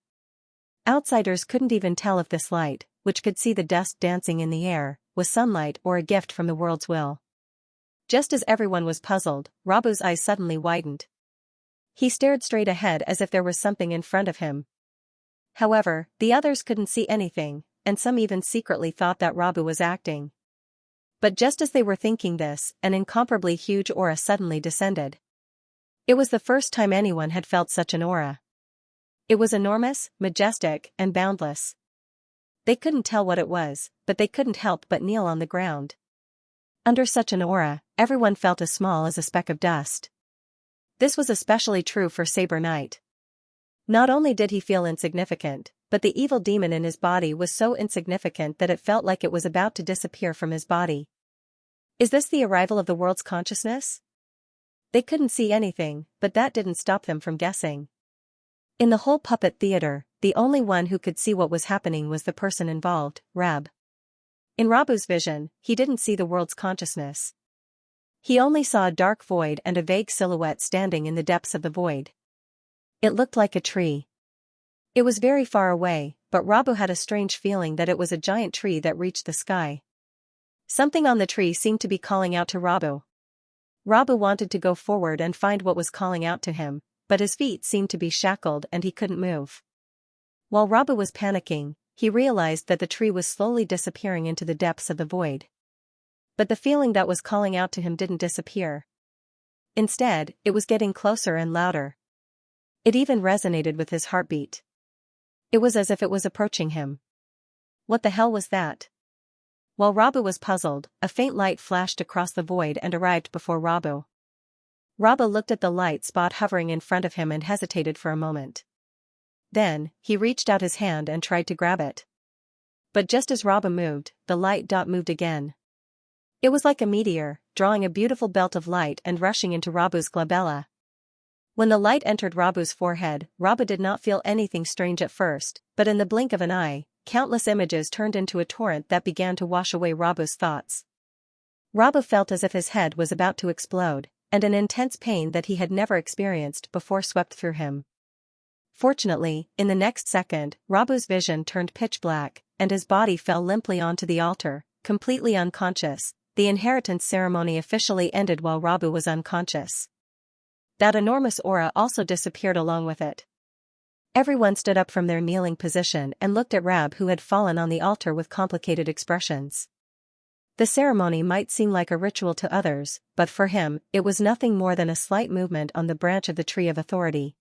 Outsiders couldn't even tell if this light, which could see the dust dancing in the air, was sunlight or a gift from the world's will. Just as everyone was puzzled, Rabu's eyes suddenly widened. He stared straight ahead as if there was something in front of him. However, the others couldn't see anything, and some even secretly thought that Rabu was acting. But just as they were thinking this, an incomparably huge aura suddenly descended. It was the first time anyone had felt such an aura. It was enormous, majestic, and boundless. They couldn't tell what it was, but they couldn't help but kneel on the ground. Under such an aura, everyone felt as small as a speck of dust. This was especially true for Saber Knight. Not only did he feel insignificant, but the evil demon in his body was so insignificant that it felt like it was about to disappear from his body. Is this the arrival of the world's consciousness? They couldn't see anything, but that didn't stop them from guessing. In the whole puppet theater, the only one who could see what was happening was the person involved, Rab. In Rabu's vision, he didn't see the world's consciousness. He only saw a dark void and a vague silhouette standing in the depths of the void. It looked like a tree. It was very far away, but Rabu had a strange feeling that it was a giant tree that reached the sky. Something on the tree seemed to be calling out to Rabu. Rabu wanted to go forward and find what was calling out to him, but his feet seemed to be shackled and he couldn't move. While Rabu was panicking, he realized that the tree was slowly disappearing into the depths of the void. But the feeling that was calling out to him didn't disappear. Instead, it was getting closer and louder. It even resonated with his heartbeat. It was as if it was approaching him. What the hell was that? While Rabu was puzzled, a faint light flashed across the void and arrived before Rabu. Rabu looked at the light spot hovering in front of him and hesitated for a moment. Then, he reached out his hand and tried to grab it. But just as Rabu moved, the light dot moved again. It was like a meteor, drawing a beautiful belt of light and rushing into Rabu's glabella. When the light entered Rabu's forehead, Rabu did not feel anything strange at first, but in the blink of an eye, countless images turned into a torrent that began to wash away Rabu's thoughts. Rabu felt as if his head was about to explode, and an intense pain that he had never experienced before swept through him. Fortunately, in the next second, Rabu's vision turned pitch black, and his body fell limply onto the altar, completely unconscious. The inheritance ceremony officially ended while Rabu was unconscious. That enormous aura also disappeared along with it. Everyone stood up from their kneeling position and looked at Rab, who had fallen on the altar with complicated expressions. The ceremony might seem like a ritual to others, but for him, it was nothing more than a slight movement on the branch of the tree of authority.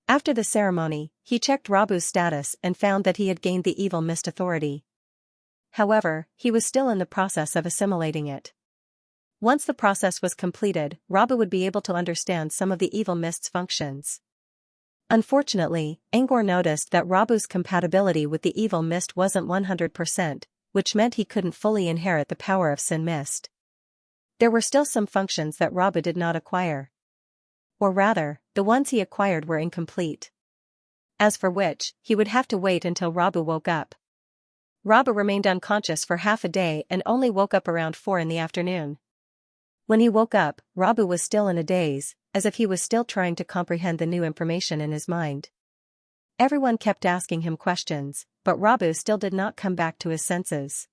After the ceremony, he checked Rabu's status and found that he had gained the evil mist authority. However, he was still in the process of assimilating it. Once the process was completed, Rabu would be able to understand some of the evil mist's functions. Unfortunately, Angor noticed that Rabu's compatibility with the evil mist wasn't 100%, which meant he couldn't fully inherit the power of Sin Mist. There were still some functions that Rabu did not acquire. Or rather, the ones he acquired were incomplete. As for which, he would have to wait until Rabu woke up. Rabu remained unconscious for half a day and only woke up around 4 in the afternoon. When he woke up, Rabu was still in a daze, as if he was still trying to comprehend the new information in his mind. Everyone kept asking him questions, but Rabu still did not come back to his senses.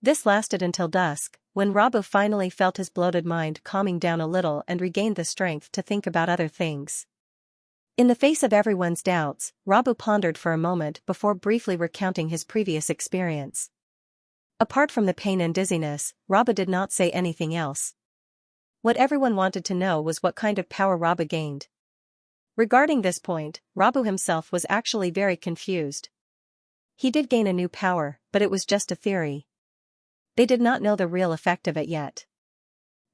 This lasted until dusk, when Rabu finally felt his bloated mind calming down a little and regained the strength to think about other things. In the face of everyone's doubts, Rabu pondered for a moment before briefly recounting his previous experience. Apart from the pain and dizziness, Rabu did not say anything else. What everyone wanted to know was what kind of power Rabu gained. Regarding this point, Rabu himself was actually very confused. He did gain a new power, but it was just a theory. They did not know the real effect of it yet.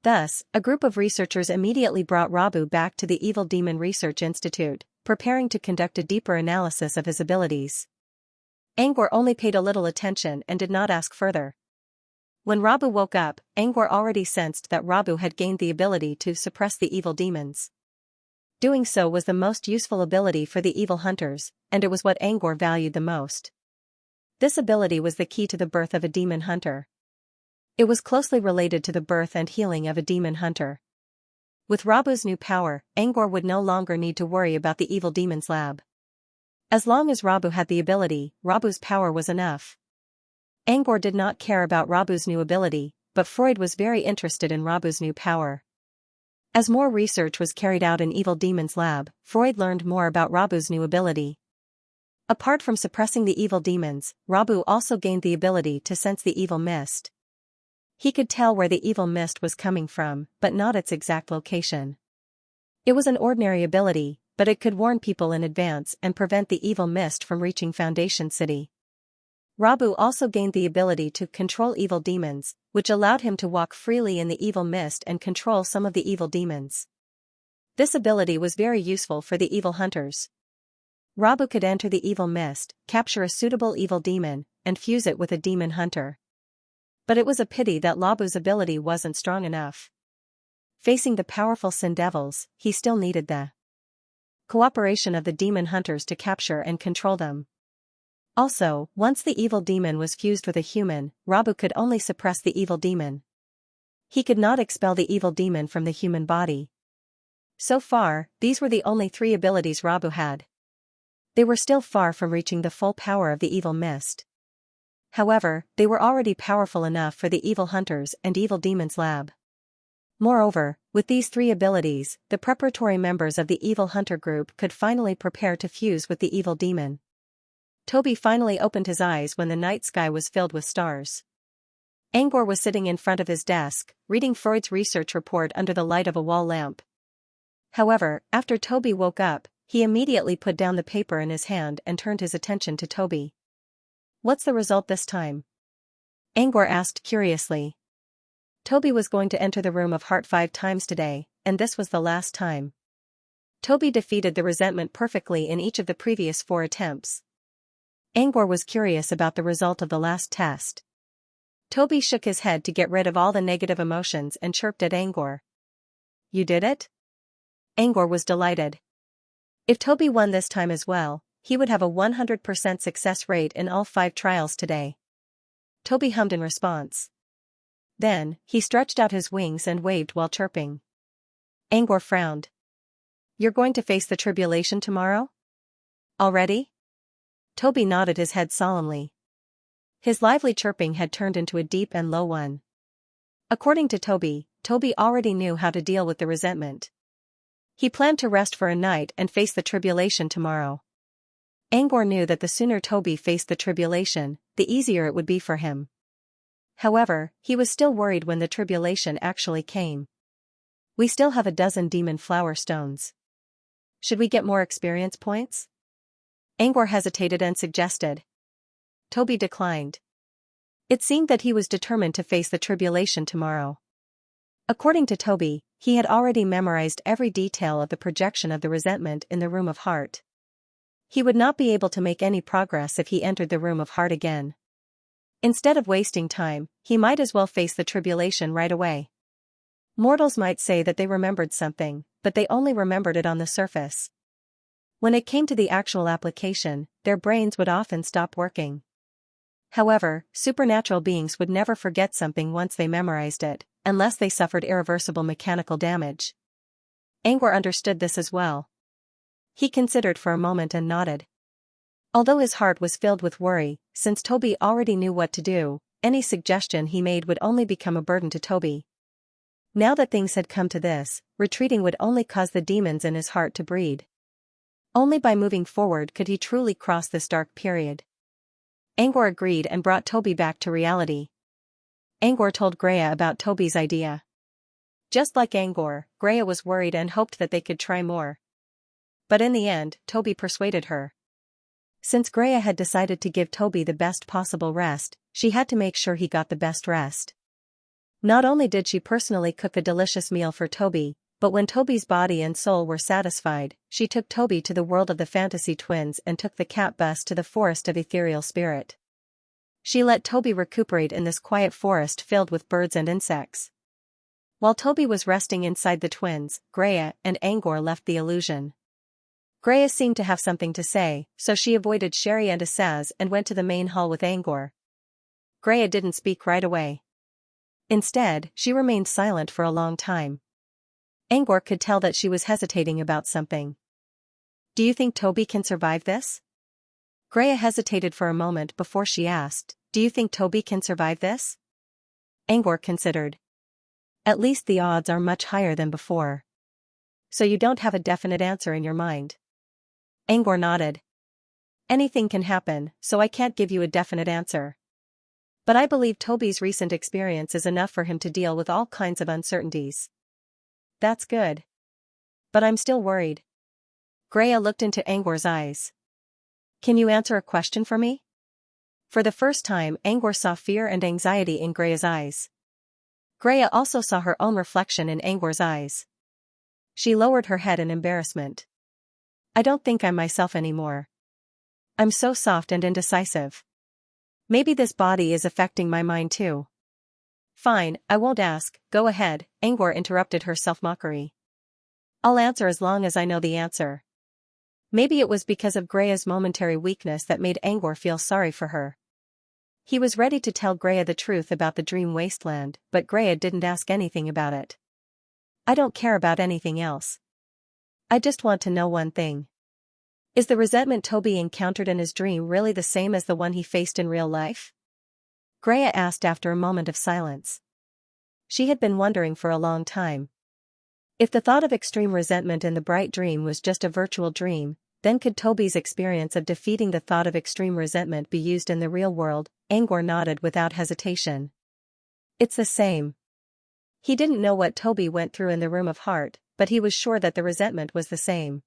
Thus, a group of researchers immediately brought Rabu back to the Evil Demon Research Institute, preparing to conduct a deeper analysis of his abilities. Angor only paid a little attention and did not ask further. When Rabu woke up, Angor already sensed that Rabu had gained the ability to suppress the evil demons. Doing so was the most useful ability for the evil hunters, and it was what Angor valued the most. This ability was the key to the birth of a demon hunter. It was closely related to the birth and healing of a demon hunter. With Rabu's new power, Angor would no longer need to worry about the evil demon's lab. As long as Rabu had the ability, Rabu's power was enough. Angor did not care about Rabu's new ability, but Freud was very interested in Rabu's new power. As more research was carried out in Evil Demon's lab, Freud learned more about Rabu's new ability. Apart from suppressing the evil demons, Rabu also gained the ability to sense the evil mist. He could tell where the evil mist was coming from, but not its exact location. It was an ordinary ability, but it could warn people in advance and prevent the evil mist from reaching Foundation City. Rabu also gained the ability to control evil demons, which allowed him to walk freely in the evil mist and control some of the evil demons. This ability was very useful for the evil hunters. Rabu could enter the evil mist, capture a suitable evil demon, and fuse it with a demon hunter. But it was a pity that Rabu's ability wasn't strong enough. Facing the powerful Sin Devils, he still needed the cooperation of the demon hunters to capture and control them. Also, once the evil demon was fused with a human, Rabu could only suppress the evil demon. He could not expel the evil demon from the human body. So far, these were the only 3 abilities Rabu had. They were still far from reaching the full power of the evil mist. However, they were already powerful enough for the evil hunters and evil demons lab. Moreover, with these 3 abilities, the preparatory members of the evil hunter group could finally prepare to fuse with the evil demon. Toby finally opened his eyes when the night sky was filled with stars. Angor was sitting in front of his desk, reading Freud's research report under the light of a wall lamp. However, after Toby woke up, he immediately put down the paper in his hand and turned his attention to Toby. "What's the result this time?" Angor asked curiously. Toby was going to enter the room of heart 5 times today, and this was the last time. Toby defeated the resentment perfectly in each of the previous 4 attempts. Angor was curious about the result of the last test. Toby shook his head to get rid of all the negative emotions and chirped at Angor. "You did it?" Angor was delighted. If Toby won this time as well, he would have a 100% success rate in all 5 trials today. Toby hummed in response. Then, he stretched out his wings and waved while chirping. Angor frowned. "You're going to face the tribulation tomorrow? Already?" Toby nodded his head solemnly. His lively chirping had turned into a deep and low one. According to Toby, Toby already knew how to deal with the resentment. He planned to rest for a night and face the tribulation tomorrow. Angor knew that the sooner Toby faced the tribulation, the easier it would be for him. However, he was still worried when the tribulation actually came. "We still have a dozen demon flower stones. Should we get more experience points?" Angor hesitated and suggested. Toby declined. It seemed that he was determined to face the tribulation tomorrow. According to Toby, he had already memorized every detail of the projection of the resentment in the room of heart. He would not be able to make any progress if he entered the room of heart again. Instead of wasting time, he might as well face the tribulation right away. Mortals might say that they remembered something, but they only remembered it on the surface. When it came to the actual application, their brains would often stop working. However, supernatural beings would never forget something once they memorized it, unless they suffered irreversible mechanical damage. Angor understood this as well. He considered for a moment and nodded. Although his heart was filled with worry, since Toby already knew what to do, any suggestion he made would only become a burden to Toby. Now that things had come to this, retreating would only cause the demons in his heart to breed. Only by moving forward could he truly cross this dark period. Angor agreed and brought Toby back to reality. Angor told Greya about Toby's idea. Just like Angor, Greya was worried and hoped that they could try more. But in the end, Toby persuaded her. Since Greya had decided to give Toby the best possible rest, she had to make sure he got the best rest. Not only did she personally cook a delicious meal for Toby, but when Toby's body and soul were satisfied, she took Toby to the world of the fantasy twins and took the cat bus to the forest of ethereal spirit. She let Toby recuperate in this quiet forest filled with birds and insects. While Toby was resting inside the twins, Greya and Angor left the illusion. Greya seemed to have something to say, so she avoided Sherry and Asaz and went to the main hall with Angor. Greya didn't speak right away. Instead, she remained silent for a long time. Angor could tell that she was hesitating about something. "Do you think Toby can survive this?" Greya hesitated for a moment before she asked, "Do you think Toby can survive this?" Angor considered. "At least the odds are much higher than before." "So you don't have a definite answer in your mind?" Angor nodded. "Anything can happen, so I can't give you a definite answer. But I believe Toby's recent experience is enough for him to deal with all kinds of uncertainties." "That's good. But I'm still worried." Greya looked into Angor's eyes. "Can you answer a question for me?" For the first time, Angor saw fear and anxiety in Greya's eyes. Greya also saw her own reflection in Angor's eyes. She lowered her head in embarrassment. "I don't think I'm myself anymore. I'm so soft and indecisive. Maybe this body is affecting my mind too." "Fine, I won't ask, go ahead," Angor interrupted her self-mockery. "I'll answer as long as I know the answer." Maybe it was because of Greya's momentary weakness that made Angor feel sorry for her. He was ready to tell Greya the truth about the dream wasteland, but Greya didn't ask anything about it. "I don't care about anything else. I just want to know one thing. Is the resentment Toby encountered in his dream really the same as the one he faced in real life?" Greya asked after a moment of silence. She had been wondering for a long time. If the thought of extreme resentment in the bright dream was just a virtual dream, then could Toby's experience of defeating the thought of extreme resentment be used in the real world? Angor nodded without hesitation. "It's the same." He didn't know what Toby went through in the room of heart, but he was sure that the resentment was the same.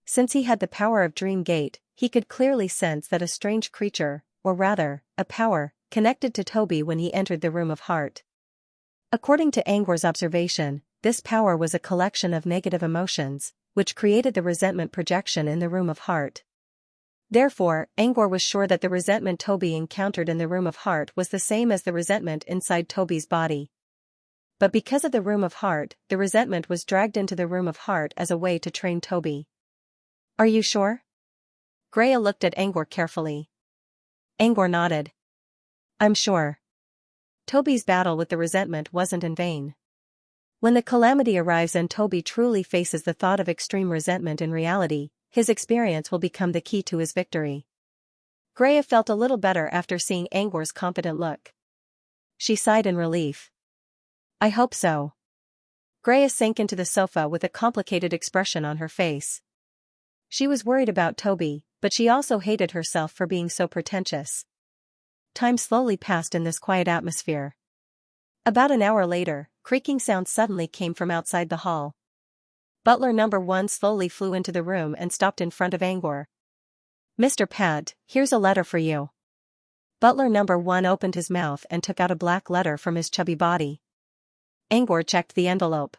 Since he had the power of Dream Gate, he could clearly sense that a strange creature, or rather, a power, connected to Toby when he entered the room of heart. According to Angor's observation, this power was a collection of negative emotions, which created the resentment projection in the room of heart. Therefore, Angor was sure that the resentment Toby encountered in the room of heart was the same as the resentment inside Toby's body. But because of the room of heart, the resentment was dragged into the room of heart as a way to train Toby. "Are you sure?" Greya looked at Angor carefully. Angor nodded. "I'm sure. Toby's battle with the resentment wasn't in vain. When the calamity arrives and Toby truly faces the thought of extreme resentment in reality, his experience will become the key to his victory." Greya felt a little better after seeing Angor's confident look. She sighed in relief. "I hope so." Greya sank into the sofa with a complicated expression on her face. She was worried about Toby, but she also hated herself for being so pretentious. Time slowly passed in this quiet atmosphere. About an hour later, creaking sounds suddenly came from outside the hall. Butler number 1 slowly flew into the room and stopped in front of Angor. "Mr. Pad, here's a letter for you." Butler number 1 opened his mouth and took out a black letter from his chubby body. Angor checked the envelope.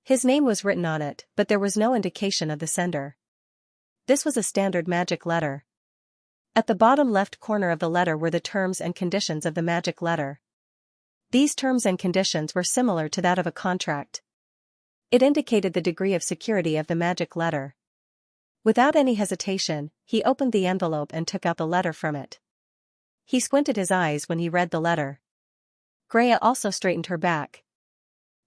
His name was written on it, but there was no indication of the sender. This was a standard magic letter. At the bottom left corner of the letter were the terms and conditions of the magic letter. These terms and conditions were similar to that of a contract. It indicated the degree of security of the magic letter. Without any hesitation, he opened the envelope and took out the letter from it. He squinted his eyes when he read the letter. Greya also straightened her back.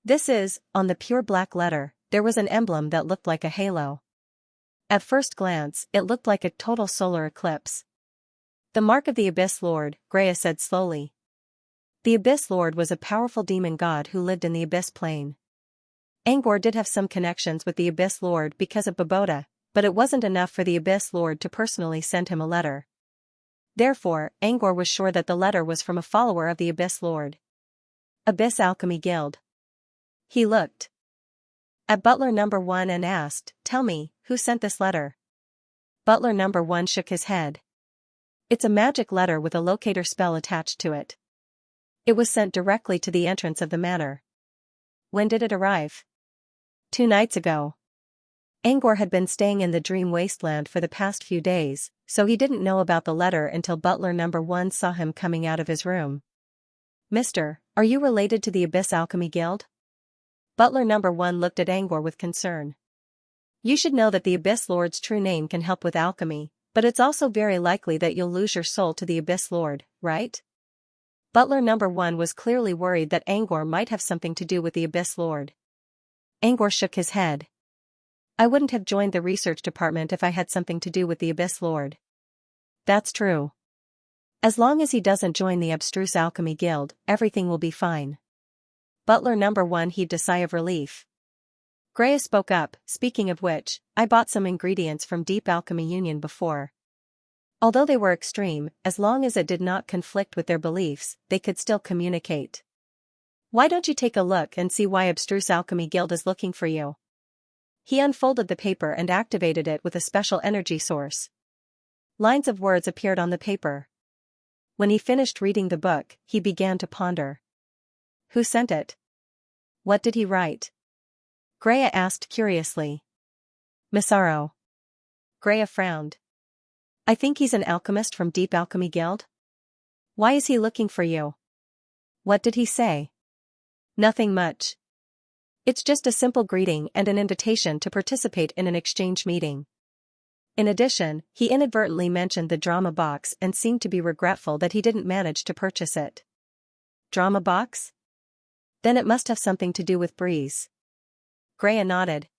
This is, on the pure black letter, there was an emblem that looked like a halo. At first glance, it looked like a total solar eclipse. The mark of the Abyss Lord, Greya said slowly. The Abyss Lord was a powerful demon god who lived in the Abyss Plane. Angor did have some connections with the Abyss Lord because of Boboda, but it wasn't enough for the Abyss Lord to personally send him a letter. Therefore, Angor was sure that the letter was from a follower of the Abyss Lord. Abyss Alchemy Guild. He looked at Butler number 1 and asked, "Tell me, who sent this letter?" Butler number 1 shook his head. "It's a magic letter with a locator spell attached to it. It was sent directly to the entrance of the manor." "When did it arrive?" 2 nights ago. Angor had been staying in the Dream Wasteland for the past few days, so he didn't know about the letter until Butler number 1 saw him coming out of his room. "Mister, are you related to the Abyss Alchemy Guild?" Butler number 1 looked at Angor with concern. "You should know that the Abyss Lord's true name can help with alchemy, but it's also very likely that you'll lose your soul to the Abyss Lord, right?" Butler number 1 was clearly worried that Angor might have something to do with the Abyss Lord. Angor shook his head. "I wouldn't have joined the research department if I had something to do with the Abyss Lord." "That's true. As long as he doesn't join the Abstruse Alchemy Guild, everything will be fine." Butler number 1 heaved a sigh of relief. Greya spoke up, "Speaking of which, I bought some ingredients from Deep Alchemy Union before. Although they were extreme, as long as it did not conflict with their beliefs, they could still communicate. Why don't you take a look and see why Abstruse Alchemy Guild is looking for you?" He unfolded the paper and activated it with a special energy source. Lines of words appeared on the paper. When he finished reading the book, he began to ponder. Who sent it? What did he write? Greya asked curiously. "Misaro." Greya frowned. "I think he's an alchemist from Deep Alchemy Guild." "Why is he looking for you?" "What did he say?" "Nothing much. It's just a simple greeting and an invitation to participate in an exchange meeting." In addition, he inadvertently mentioned the drama box and seemed to be regretful that he didn't manage to purchase it. "Drama box? Then it must have something to do with Breeze." Greya nodded.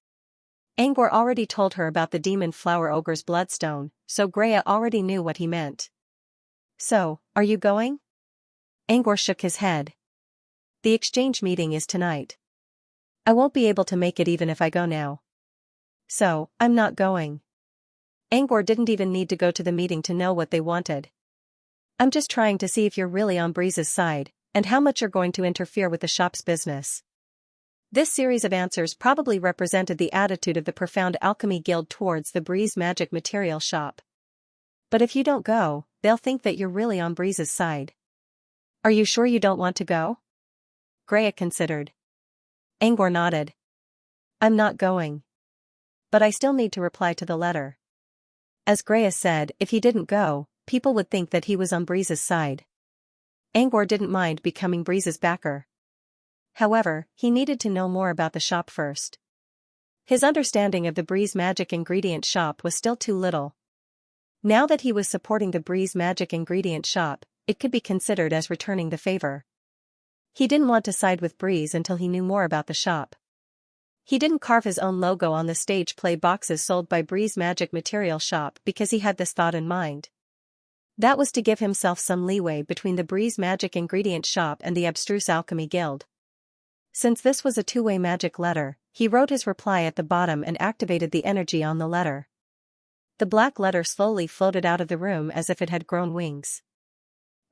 Angor already told her about the demon flower ogre's bloodstone, so Greya already knew what he meant. "So, are you going?" Angor shook his head. "The exchange meeting is tonight. I won't be able to make it even if I go now. So, I'm not going." Angor didn't even need to go to the meeting to know what they wanted. "I'm just trying to see if you're really on Breeze's side, and how much you're going to interfere with the shop's business." This series of answers probably represented the attitude of the Profound Alchemy Guild towards the Breeze Magic Material Shop. "But if you don't go, they'll think that you're really on Breeze's side." "Are you sure you don't want to go?" Greya considered. Angor nodded. "I'm not going. But I still need to reply to the letter." As Greya said, if he didn't go, people would think that he was on Breeze's side. Angor didn't mind becoming Breeze's backer. However, he needed to know more about the shop first. His understanding of the Breeze Magic Ingredient Shop was still too little. Now that he was supporting the Breeze Magic Ingredient Shop, it could be considered as returning the favor. He didn't want to side with Breeze until he knew more about the shop. He didn't carve his own logo on the stage play boxes sold by Breeze Magic Material Shop because he had this thought in mind. That was to give himself some leeway between the Breeze Magic Ingredient Shop and the Abstruse Alchemy Guild. Since this was a two-way magic letter, he wrote his reply at the bottom and activated the energy on the letter. The black letter slowly floated out of the room as if it had grown wings.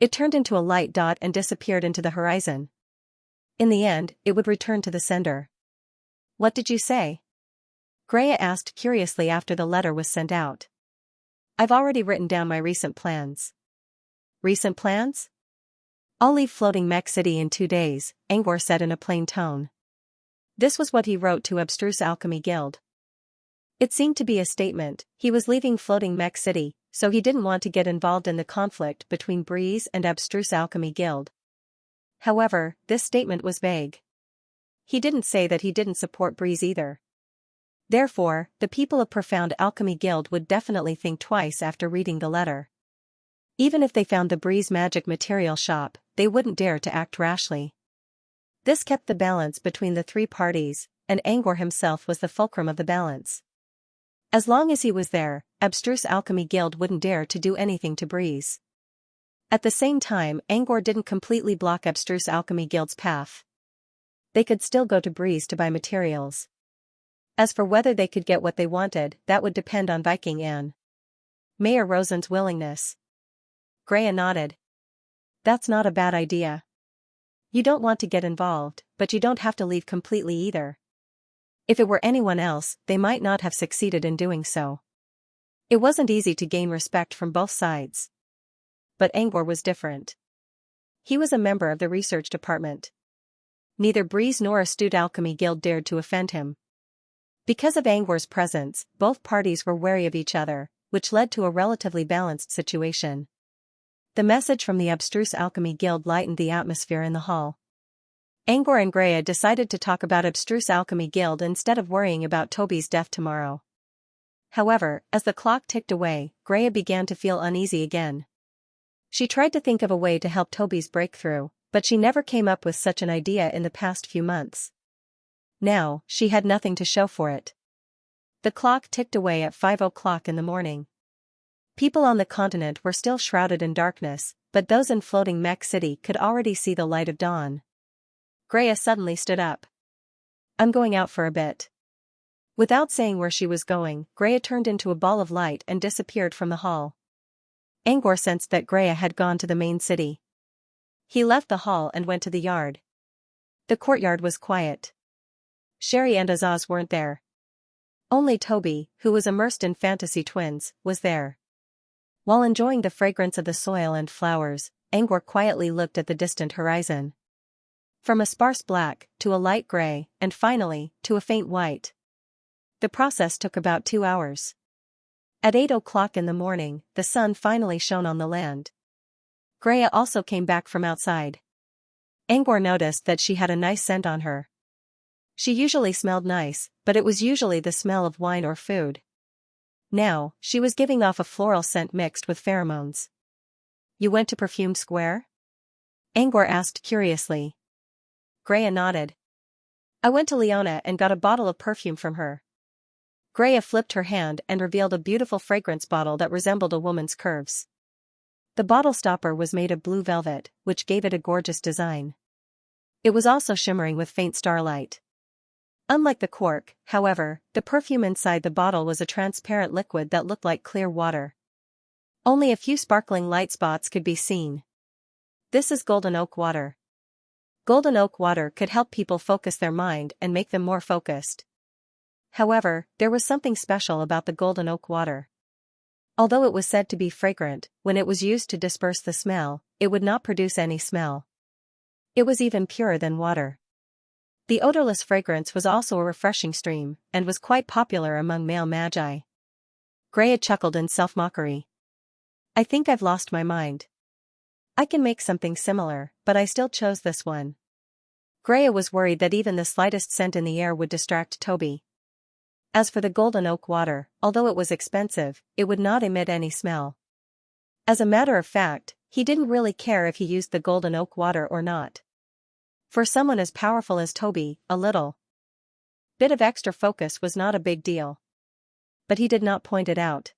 It turned into a light dot and disappeared into the horizon. In the end, it would return to the sender. "What did you say?" Greya asked curiously after the letter was sent out. "I've already written down my recent plans." "Recent plans?" I'll leave floating mech city in 2 days, Angor said in a plain tone. This was what he wrote to Abstruse Alchemy Guild. It seemed to be a statement. He was leaving floating mech city, so he didn't want to get involved in the conflict between Breeze and Abstruse Alchemy Guild. However, this statement was vague. He didn't say that he didn't support Breeze either. Therefore, the people of Profound Alchemy Guild would definitely think twice after reading the letter. Even if they found the Breeze magic material shop, they wouldn't dare to act rashly. This kept the balance between the three parties, and Angor himself was the fulcrum of the balance. As long as he was there, Abstruse Alchemy Guild wouldn't dare to do anything to Breeze. At the same time, Angor didn't completely block Abstruse Alchemy Guild's path. They could still go to Breeze to buy materials. As for whether they could get what they wanted, that would depend on Viking Anne. Mayor Rosen's willingness. Greya nodded. That's not a bad idea. You don't want to get involved, but you don't have to leave completely either. If it were anyone else, they might not have succeeded in doing so. It wasn't easy to gain respect from both sides. But Angor was different. He was a member of the research department. Neither Breeze nor Astute Alchemy Guild dared to offend him. Because of Angor's presence, both parties were wary of each other, which led to a relatively balanced situation. The message from the Abstruse Alchemy Guild lightened the atmosphere in the hall. Angor and Greya decided to talk about Abstruse Alchemy Guild instead of worrying about Toby's death tomorrow. However, as the clock ticked away, Greya began to feel uneasy again. She tried to think of a way to help Toby's breakthrough, but she never came up with such an idea in the past few months. Now, she had nothing to show for it. The clock ticked away at 5 o'clock in the morning. People on the continent were still shrouded in darkness, but those in floating mech city could already see the light of dawn. Greya suddenly stood up. I'm going out for a bit. Without saying where she was going, Greya turned into a ball of light and disappeared from the hall. Angor sensed that Greya had gone to the main city. He left the hall and went to the yard. The courtyard was quiet. Sherry and Azaz weren't there. Only Toby, who was immersed in fantasy twins, was there. While enjoying the fragrance of the soil and flowers, Angor quietly looked at the distant horizon. From a sparse black, to a light gray, and finally, to a faint white. The process took about 2 hours. At 8 o'clock in the morning, the sun finally shone on the land. Greya also came back from outside. Angor noticed that she had a nice scent on her. She usually smelled nice, but it was usually the smell of wine or food. Now, she was giving off a floral scent mixed with pheromones. You went to Perfume Square? Angor asked curiously. Greya nodded. I went to Leona and got a bottle of perfume from her. Greya flipped her hand and revealed a beautiful fragrance bottle that resembled a woman's curves. The bottle stopper was made of blue velvet, which gave it a gorgeous design. It was also shimmering with faint starlight. Unlike the cork, however, the perfume inside the bottle was a transparent liquid that looked like clear water. Only a few sparkling light spots could be seen. This is golden oak water. Golden oak water could help people focus their mind and make them more focused. However, there was something special about the golden oak water. Although it was said to be fragrant, when it was used to disperse the smell, it would not produce any smell. It was even purer than water. The odorless fragrance was also a refreshing stream, and was quite popular among male magi. Greya chuckled in self-mockery. I think I've lost my mind. I can make something similar, but I still chose this one. Greya was worried that even the slightest scent in the air would distract Toby. As for the golden oak water, although it was expensive, it would not emit any smell. As a matter of fact, he didn't really care if he used the golden oak water or not. For someone as powerful as Toby, a little bit of extra focus was not a big deal. But he did not point it out.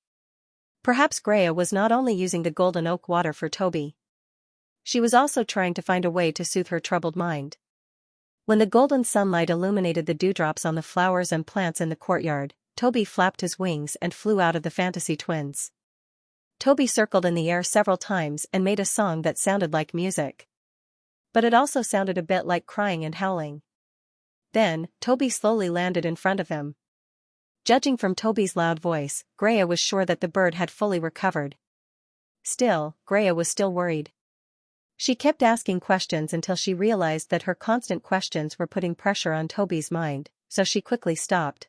Perhaps Greya was not only using the golden oak water for Toby. She was also trying to find a way to soothe her troubled mind. When the golden sunlight illuminated the dewdrops on the flowers and plants in the courtyard, Toby flapped his wings and flew out of the fantasy twins. Toby circled in the air several times and made a song that sounded like music. But it also sounded a bit like crying and howling. Then, Toby slowly landed in front of him. Judging from Toby's loud voice, Greya was sure that the bird had fully recovered. Still, Greya was still worried. She kept asking questions until she realized that her constant questions were putting pressure on Toby's mind, so she quickly stopped.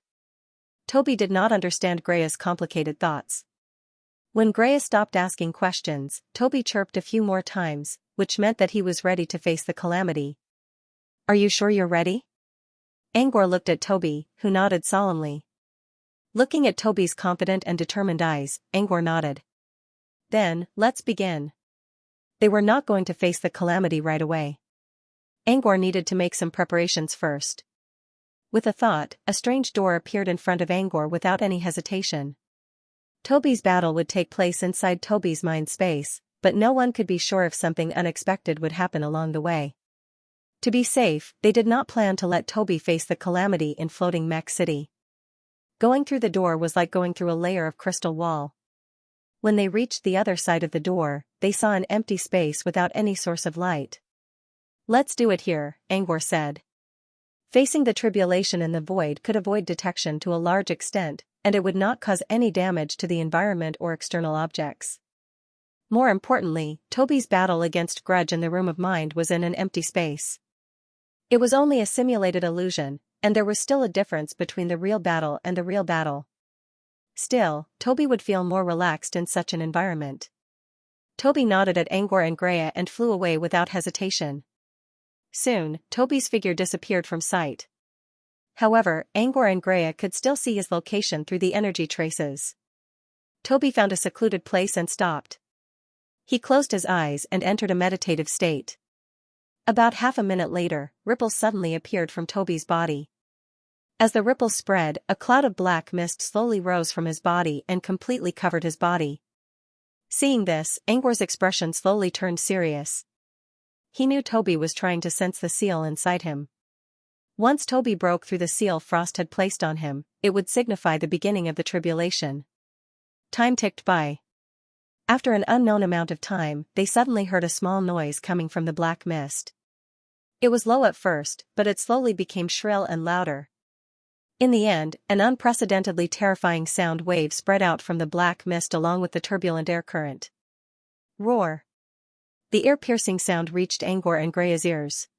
Toby did not understand Grea's complicated thoughts. When Grea stopped asking questions, Toby chirped a few more times, which meant that he was ready to face the calamity. "Are you sure you're ready?" Angor looked at Toby, who nodded solemnly. Looking at Toby's confident and determined eyes, Angor nodded. "Then, let's begin." They were not going to face the calamity right away. Angor needed to make some preparations first. With a thought, a strange door appeared in front of Angor without any hesitation. Toby's battle would take place inside Toby's mind space, but no one could be sure if something unexpected would happen along the way. To be safe, they did not plan to let Toby face the calamity in floating Mech City. Going through the door was like going through a layer of crystal wall. When they reached the other side of the door, they saw an empty space without any source of light. "Let's do it here," Angor said. Facing the tribulation in the void could avoid detection to a large extent, and it would not cause any damage to the environment or external objects. More importantly, Toby's battle against Grudge in the room of mind was in an empty space. It was only a simulated illusion, and there was still a difference between the real battle and the real battle. Still, Toby would feel more relaxed in such an environment. Toby nodded at Angor and Grea and flew away without hesitation. Soon, Toby's figure disappeared from sight. However, Angor and Grea could still see his location through the energy traces. Toby found a secluded place and stopped. He closed his eyes and entered a meditative state. About half a minute later, ripples suddenly appeared from Toby's body. As the ripples spread, a cloud of black mist slowly rose from his body and completely covered his body. Seeing this, Angor's expression slowly turned serious. He knew Toby was trying to sense the seal inside him. Once Toby broke through the seal Frost had placed on him, it would signify the beginning of the tribulation. Time ticked by. After an unknown amount of time, they suddenly heard a small noise coming from the black mist. It was low at first, but it slowly became shrill and louder. In the end, an unprecedentedly terrifying sound wave spread out from the black mist along with the turbulent air current. Roar! The ear-piercing sound reached Angor and Grea's ears.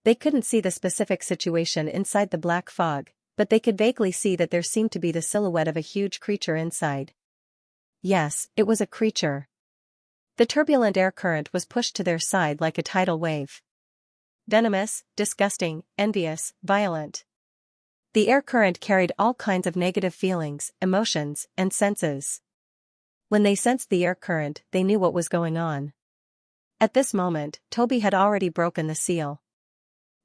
They couldn't see the specific situation inside the black fog, but they could vaguely see that there seemed to be the silhouette of a huge creature inside. Yes, it was a creature. The turbulent air current was pushed to their side like a tidal wave. Venomous, disgusting, envious, violent. The air current carried all kinds of negative feelings, emotions, and senses. When they sensed the air current, they knew what was going on. At this moment, Toby had already broken the seal.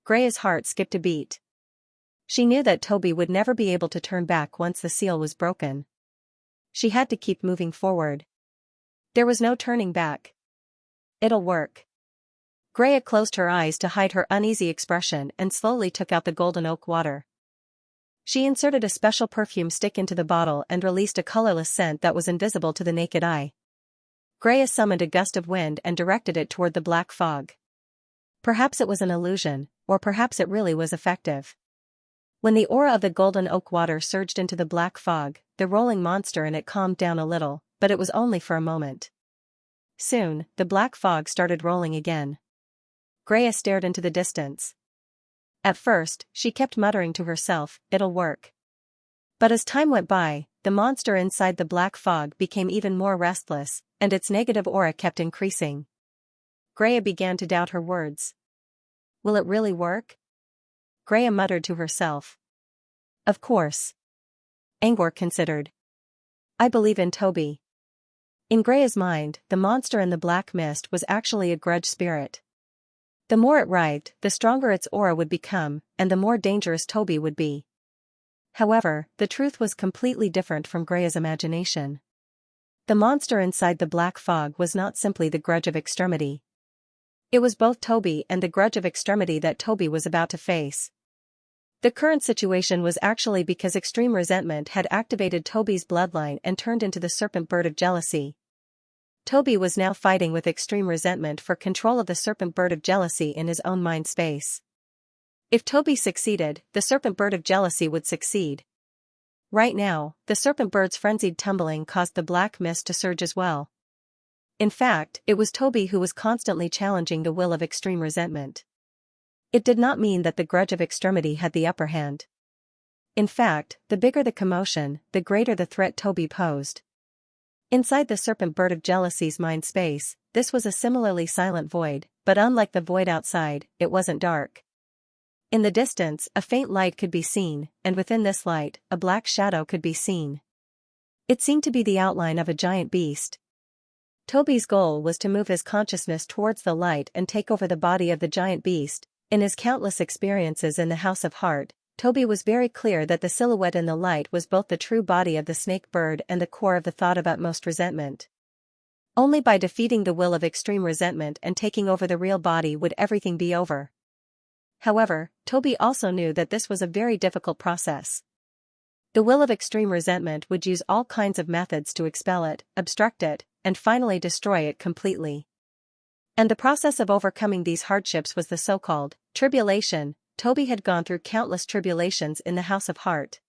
Grea's heart skipped a beat. She knew that Toby would never be able to turn back once the seal was broken. She had to keep moving forward. There was no turning back. It'll work. Grea closed her eyes to hide her uneasy expression and slowly took out the golden oak water. She inserted a special perfume stick into the bottle and released a colorless scent that was invisible to the naked eye. Grea summoned a gust of wind and directed it toward the black fog. Perhaps it was an illusion, or perhaps it really was effective. When the aura of the golden oak water surged into the black fog, the rolling monster in it calmed down a little, but it was only for a moment. Soon, the black fog started rolling again. Grea stared into the distance. At first, she kept muttering to herself, "It'll work." But as time went by, the monster inside the black fog became even more restless, and its negative aura kept increasing. Grea began to doubt her words. Will it really work? Grea muttered to herself. Of course. Angor considered. I believe in Toby. In Grea's mind, the monster in the black mist was actually a grudge spirit. The more it writhed, the stronger its aura would become, and the more dangerous Toby would be. However, the truth was completely different from Grea's imagination. The monster inside the black fog was not simply the grudge of extremity. It was both Toby and the grudge of extremity that Toby was about to face. The current situation was actually because extreme resentment had activated Toby's bloodline and turned into the serpent bird of jealousy. Toby was now fighting with extreme resentment for control of the serpent bird of jealousy in his own mind space. If Toby succeeded, the serpent bird of jealousy would succeed. Right now, the serpent bird's frenzied tumbling caused the black mist to surge as well. In fact, it was Toby who was constantly challenging the will of extreme resentment. It did not mean that the grudge of extremity had the upper hand. In fact, the bigger the commotion, the greater the threat Toby posed. Inside the serpent bird of jealousy's mind space, this was a similarly silent void, but unlike the void outside, it wasn't dark. In the distance, a faint light could be seen, and within this light, a black shadow could be seen. It seemed to be the outline of a giant beast. Toby's goal was to move his consciousness towards the light and take over the body of the giant beast. In his countless experiences in the House of Heart, Toby was very clear that the silhouette in the light was both the true body of the snake bird and the core of the thought of utmost resentment. Only by defeating the will of extreme resentment and taking over the real body would everything be over. However, Toby also knew that this was a very difficult process. The will of extreme resentment would use all kinds of methods to expel it, obstruct it, and finally destroy it completely. And the process of overcoming these hardships was the so-called tribulation. Toby had gone through countless tribulations in the House of Heart.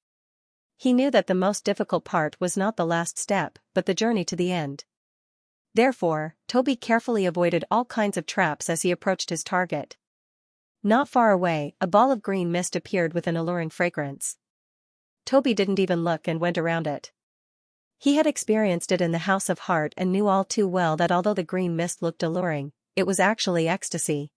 He knew that the most difficult part was not the last step, but the journey to the end. Therefore, Toby carefully avoided all kinds of traps as he approached his target. Not far away, a ball of green mist appeared with an alluring fragrance. Toby didn't even look and went around it. He had experienced it in the House of Heart and knew all too well that although the green mist looked alluring, it was actually ecstasy.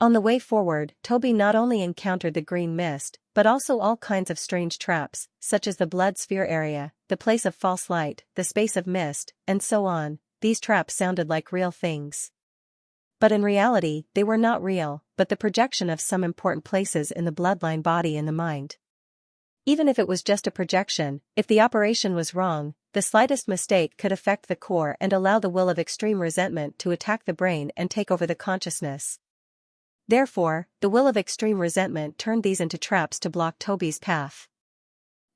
On the way forward, Toby not only encountered the green mist, but also all kinds of strange traps, such as the blood sphere area, the place of false light, the space of mist, and so on. These traps sounded like real things. But in reality, they were not real, but the projection of some important places in the bloodline body and the mind. Even if it was just a projection, if the operation was wrong, the slightest mistake could affect the core and allow the will of extreme resentment to attack the brain and take over the consciousness. Therefore, the will of extreme resentment turned these into traps to block Toby's path.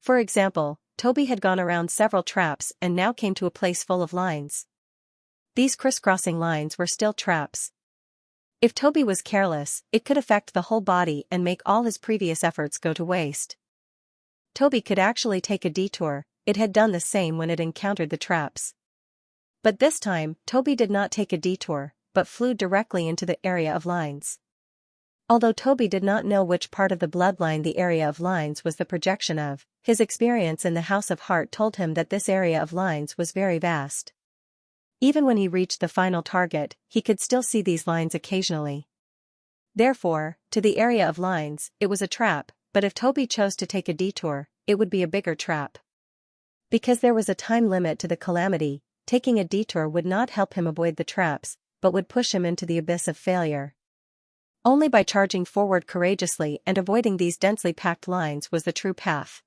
For example, Toby had gone around several traps and now came to a place full of lines. These crisscrossing lines were still traps. If Toby was careless, it could affect the whole body and make all his previous efforts go to waste. Toby could actually take a detour. It had done the same when it encountered the traps. But this time, Toby did not take a detour, but flew directly into the area of lines. Although Toby did not know which part of the bloodline the area of lines was the projection of, his experience in the House of Heart told him that this area of lines was very vast. Even when he reached the final target, he could still see these lines occasionally. Therefore, to the area of lines, it was a trap, but if Toby chose to take a detour, it would be a bigger trap. Because there was a time limit to the calamity, taking a detour would not help him avoid the traps, but would push him into the abyss of failure. Only by charging forward courageously and avoiding these densely packed lines was the true path.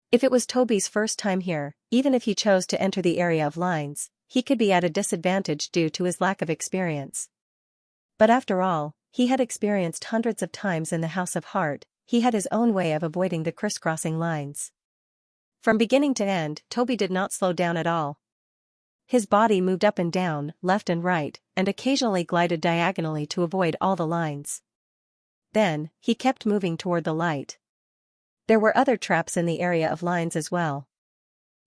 If it was Toby's first time here, even if he chose to enter the area of lines, he could be at a disadvantage due to his lack of experience. But after all, he had experienced hundreds of times in the House of Heart. He had his own way of avoiding the crisscrossing lines. From beginning to end, Toby did not slow down at all. His body moved up and down, left and right, and occasionally glided diagonally to avoid all the lines. Then, he kept moving toward the light. There were other traps in the area of lines as well.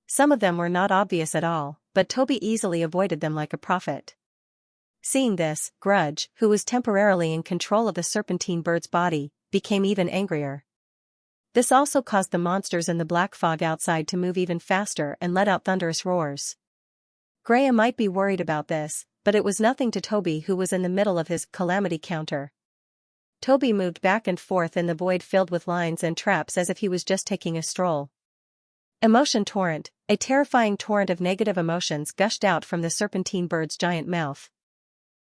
Some of them were not obvious at all, but Toby easily avoided them like a prophet. Seeing this, Grudge, who was temporarily in control of the serpentine bird's body, became even angrier. This also caused the monsters in the black fog outside to move even faster and let out thunderous roars. Graham might be worried about this, but it was nothing to Toby, who was in the middle of his calamity counter. Toby moved back and forth in the void filled with lines and traps as if he was just taking a stroll. Emotion torrent, a terrifying torrent of negative emotions gushed out from the serpentine bird's giant mouth.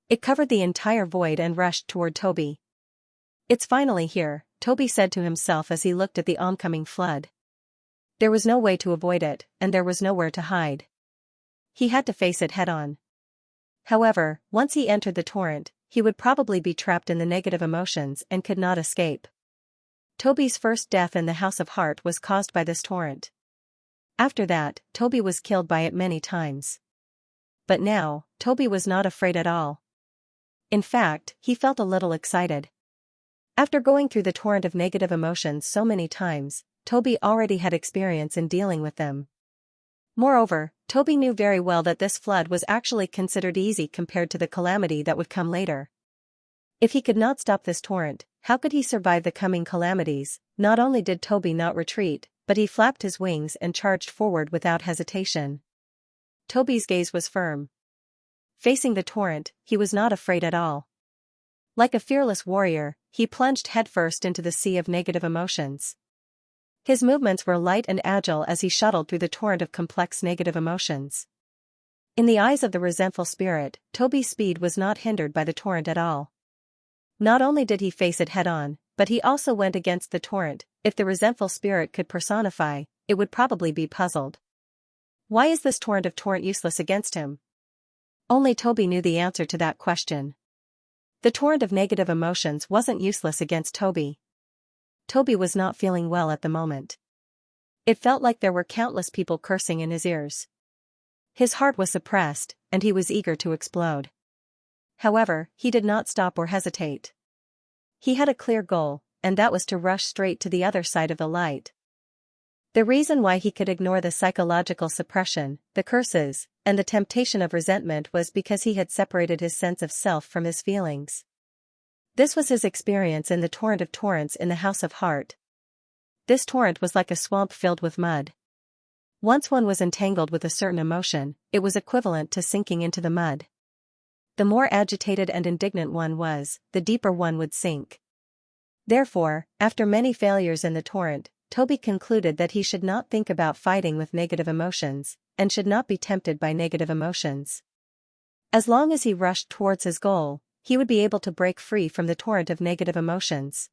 It covered the entire void and rushed toward Toby. "It's finally here," Toby said to himself as he looked at the oncoming flood. There was no way to avoid it, and there was nowhere to hide. He had to face it head-on. However, once he entered the torrent, he would probably be trapped in the negative emotions and could not escape. Toby's first death in the House of Heart was caused by this torrent. After that, Toby was killed by it many times. But now, Toby was not afraid at all. In fact, he felt a little excited. After going through the torrent of negative emotions so many times, Toby already had experience in dealing with them. Moreover, Toby knew very well that this flood was actually considered easy compared to the calamity that would come later. If he could not stop this torrent, how could he survive the coming calamities? Not only did Toby not retreat, but he flapped his wings and charged forward without hesitation. Toby's gaze was firm. Facing the torrent, he was not afraid at all. Like a fearless warrior, he plunged headfirst into the sea of negative emotions. His movements were light and agile as he shuttled through the torrent of complex negative emotions. In the eyes of the resentful spirit, Toby's speed was not hindered by the torrent at all. Not only did he face it head-on, but he also went against the torrent. If the resentful spirit could personify, it would probably be puzzled. Why is this torrent of torrent useless against him? Only Toby knew the answer to that question. The torrent of negative emotions wasn't useless against Toby. Toby was not feeling well at the moment. It felt like there were countless people cursing in his ears. His heart was suppressed, and he was eager to explode. However, he did not stop or hesitate. He had a clear goal, and that was to rush straight to the other side of the light. The reason why he could ignore the psychological suppression, the curses, and the temptation of resentment was because he had separated his sense of self from his feelings. This was his experience in the torrent of torrents in the House of Heart. This torrent was like a swamp filled with mud. Once one was entangled with a certain emotion, it was equivalent to sinking into the mud. The more agitated and indignant one was, the deeper one would sink. Therefore, after many failures in the torrent, Toby concluded that he should not think about fighting with negative emotions, and should not be tempted by negative emotions. As long as he rushed towards his goal, he would be able to break free from the torrent of negative emotions.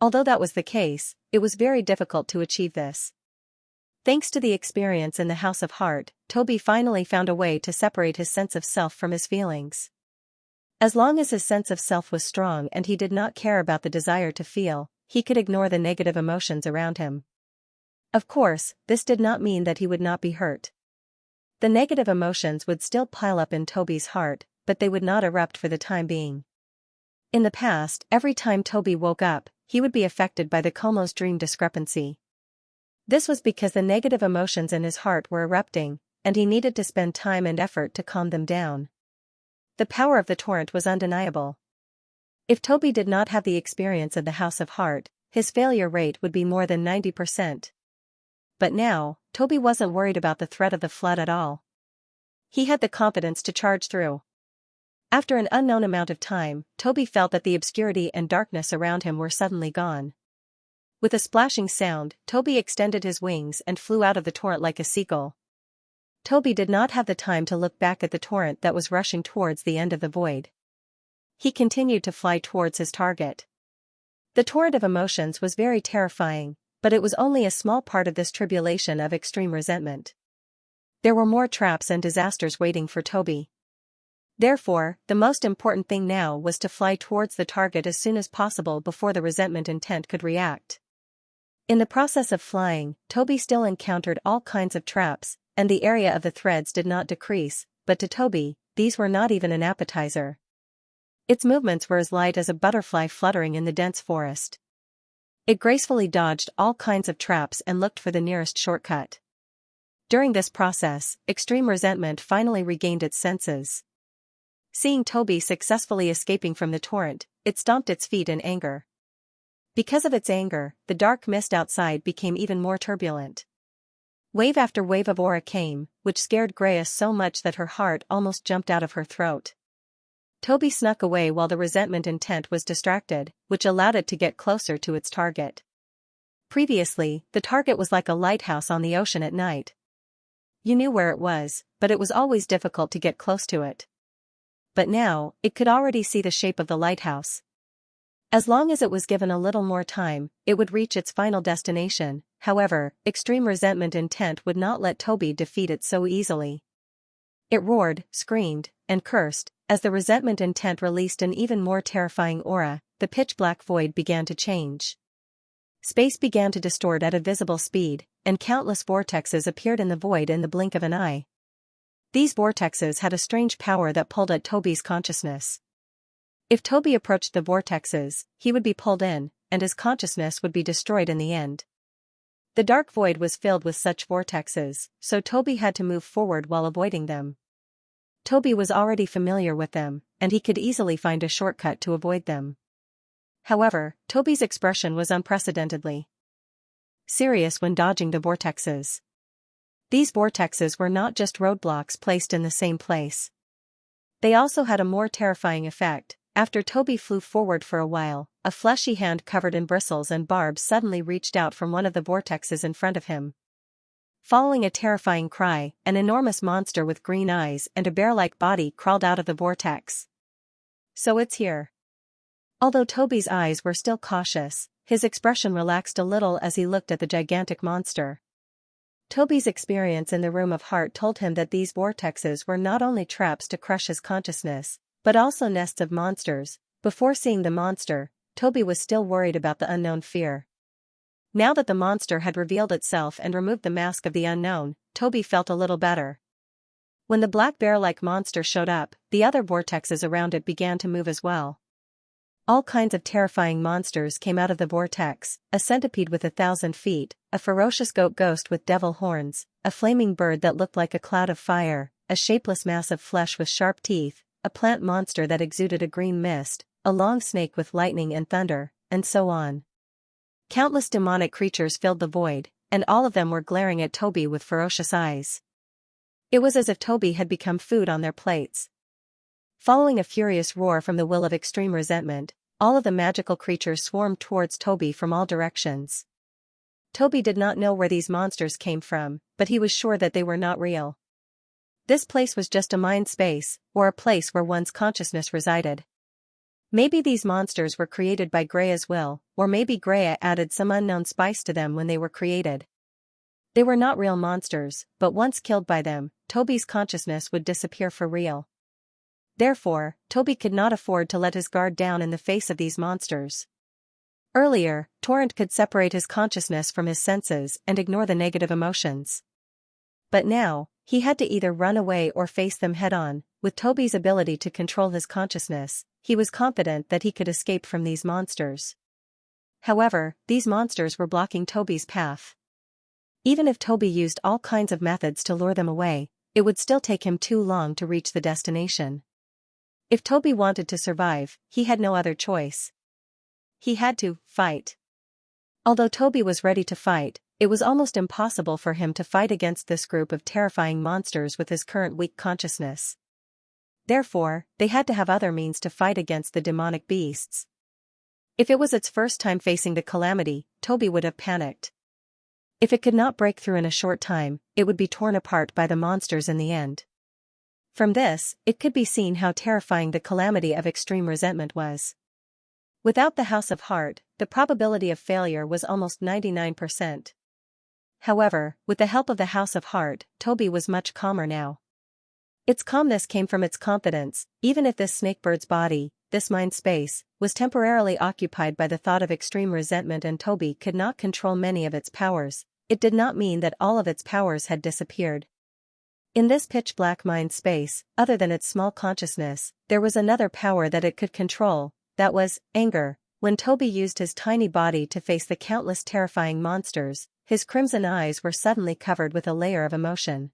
Although that was the case, it was very difficult to achieve this. Thanks to the experience in the House of Heart, Toby finally found a way to separate his sense of self from his feelings. As long as his sense of self was strong and he did not care about the desire to feel, he could ignore the negative emotions around him. Of course, this did not mean that he would not be hurt. The negative emotions would still pile up in Toby's heart, but they would not erupt for the time being. In the past, every time Toby woke up, he would be affected by the Como's dream discrepancy. This was because the negative emotions in his heart were erupting, and he needed to spend time and effort to calm them down. The power of the torrent was undeniable. If Toby did not have the experience of the House of Heart, his failure rate would be more than 90%. But now, Toby wasn't worried about the threat of the flood at all. He had the confidence to charge through. After an unknown amount of time, Toby felt that the obscurity and darkness around him were suddenly gone. With a splashing sound, Toby extended his wings and flew out of the torrent like a seagull. Toby did not have the time to look back at the torrent that was rushing towards the end of the void. He continued to fly towards his target. The torrent of emotions was very terrifying, but it was only a small part of this tribulation of extreme resentment. There were more traps and disasters waiting for Toby. Therefore, the most important thing now was to fly towards the target as soon as possible before the resentment intent could react. In the process of flying, Toby still encountered all kinds of traps, and the area of the threads did not decrease, but to Toby, these were not even an appetizer. Its movements were as light as a butterfly fluttering in the dense forest. It gracefully dodged all kinds of traps and looked for the nearest shortcut. During this process, extreme resentment finally regained its senses. Seeing Toby successfully escaping from the torrent, it stomped its feet in anger. Because of its anger, the dark mist outside became even more turbulent. Wave after wave of aura came, which scared Grace so much that her heart almost jumped out of her throat. Toby snuck away while the resentment intent was distracted, which allowed it to get closer to its target. Previously, the target was like a lighthouse on the ocean at night. You knew where it was, but it was always difficult to get close to it. But now, it could already see the shape of the lighthouse. As long as it was given a little more time, it would reach its final destination. However, extreme resentment intent would not let Toby defeat it so easily. It roared, screamed, and cursed. As the resentment intent released an even more terrifying aura, the pitch-black void began to change. Space began to distort at a visible speed, and countless vortexes appeared in the void in the blink of an eye. These vortexes had a strange power that pulled at Toby's consciousness. If Toby approached the vortexes, he would be pulled in, and his consciousness would be destroyed in the end. The dark void was filled with such vortexes, so Toby had to move forward while avoiding them. Toby was already familiar with them, and he could easily find a shortcut to avoid them. However, Toby's expression was unprecedentedly serious when dodging the vortexes. These vortexes were not just roadblocks placed in the same place. They also had a more terrifying effect. After Toby flew forward for a while, a fleshy hand covered in bristles and barbs suddenly reached out from one of the vortexes in front of him. Following a terrifying cry, an enormous monster with green eyes and a bear-like body crawled out of the vortex. So it's here. Although Toby's eyes were still cautious, his expression relaxed a little as he looked at the gigantic monster. Toby's experience in the Room of Heart told him that these vortexes were not only traps to crush his consciousness, but also nests of monsters. Before seeing the monster, Toby was still worried about the unknown fear. Now that the monster had revealed itself and removed the mask of the unknown, Toby felt a little better. When the black bear-like monster showed up, the other vortexes around it began to move as well. All kinds of terrifying monsters came out of the vortex: a centipede with 1,000 feet, a ferocious goat ghost with devil horns, a flaming bird that looked like a cloud of fire, a shapeless mass of flesh with sharp teeth, a plant monster that exuded a green mist, a long snake with lightning and thunder, and so on. Countless demonic creatures filled the void, and all of them were glaring at Toby with ferocious eyes. It was as if Toby had become food on their plates. Following a furious roar from the will of extreme resentment, all of the magical creatures swarmed towards Toby from all directions. Toby did not know where these monsters came from, but he was sure that they were not real. This place was just a mind space, or a place where one's consciousness resided. Maybe these monsters were created by Grea's will, or maybe Grea added some unknown spice to them when they were created. They were not real monsters, but once killed by them, Toby's consciousness would disappear for real. Therefore, Toby could not afford to let his guard down in the face of these monsters. Earlier, Torrent could separate his consciousness from his senses and ignore the negative emotions. But now, he had to either run away or face them head-on. With Toby's ability to control his consciousness, he was confident that he could escape from these monsters. However, these monsters were blocking Toby's path. Even if Toby used all kinds of methods to lure them away, it would still take him too long to reach the destination. If Toby wanted to survive, he had no other choice. He had to fight. Although Toby was ready to fight, it was almost impossible for him to fight against this group of terrifying monsters with his current weak consciousness. Therefore, they had to have other means to fight against the demonic beasts. If it was its first time facing the calamity, Toby would have panicked. If it could not break through in a short time, it would be torn apart by the monsters in the end. From this, it could be seen how terrifying the calamity of extreme resentment was. Without the House of Heart, the probability of failure was almost 99%. However, with the help of the House of Heart, Toby was much calmer now. Its calmness came from its confidence. Even if this snakebird's body, this mind space, was temporarily occupied by the thought of extreme resentment and Toby could not control many of its powers, it did not mean that all of its powers had disappeared. In this pitch-black mind space, other than its small consciousness, there was another power that it could control, that was anger. When Toby used his tiny body to face the countless terrifying monsters, his crimson eyes were suddenly covered with a layer of emotion.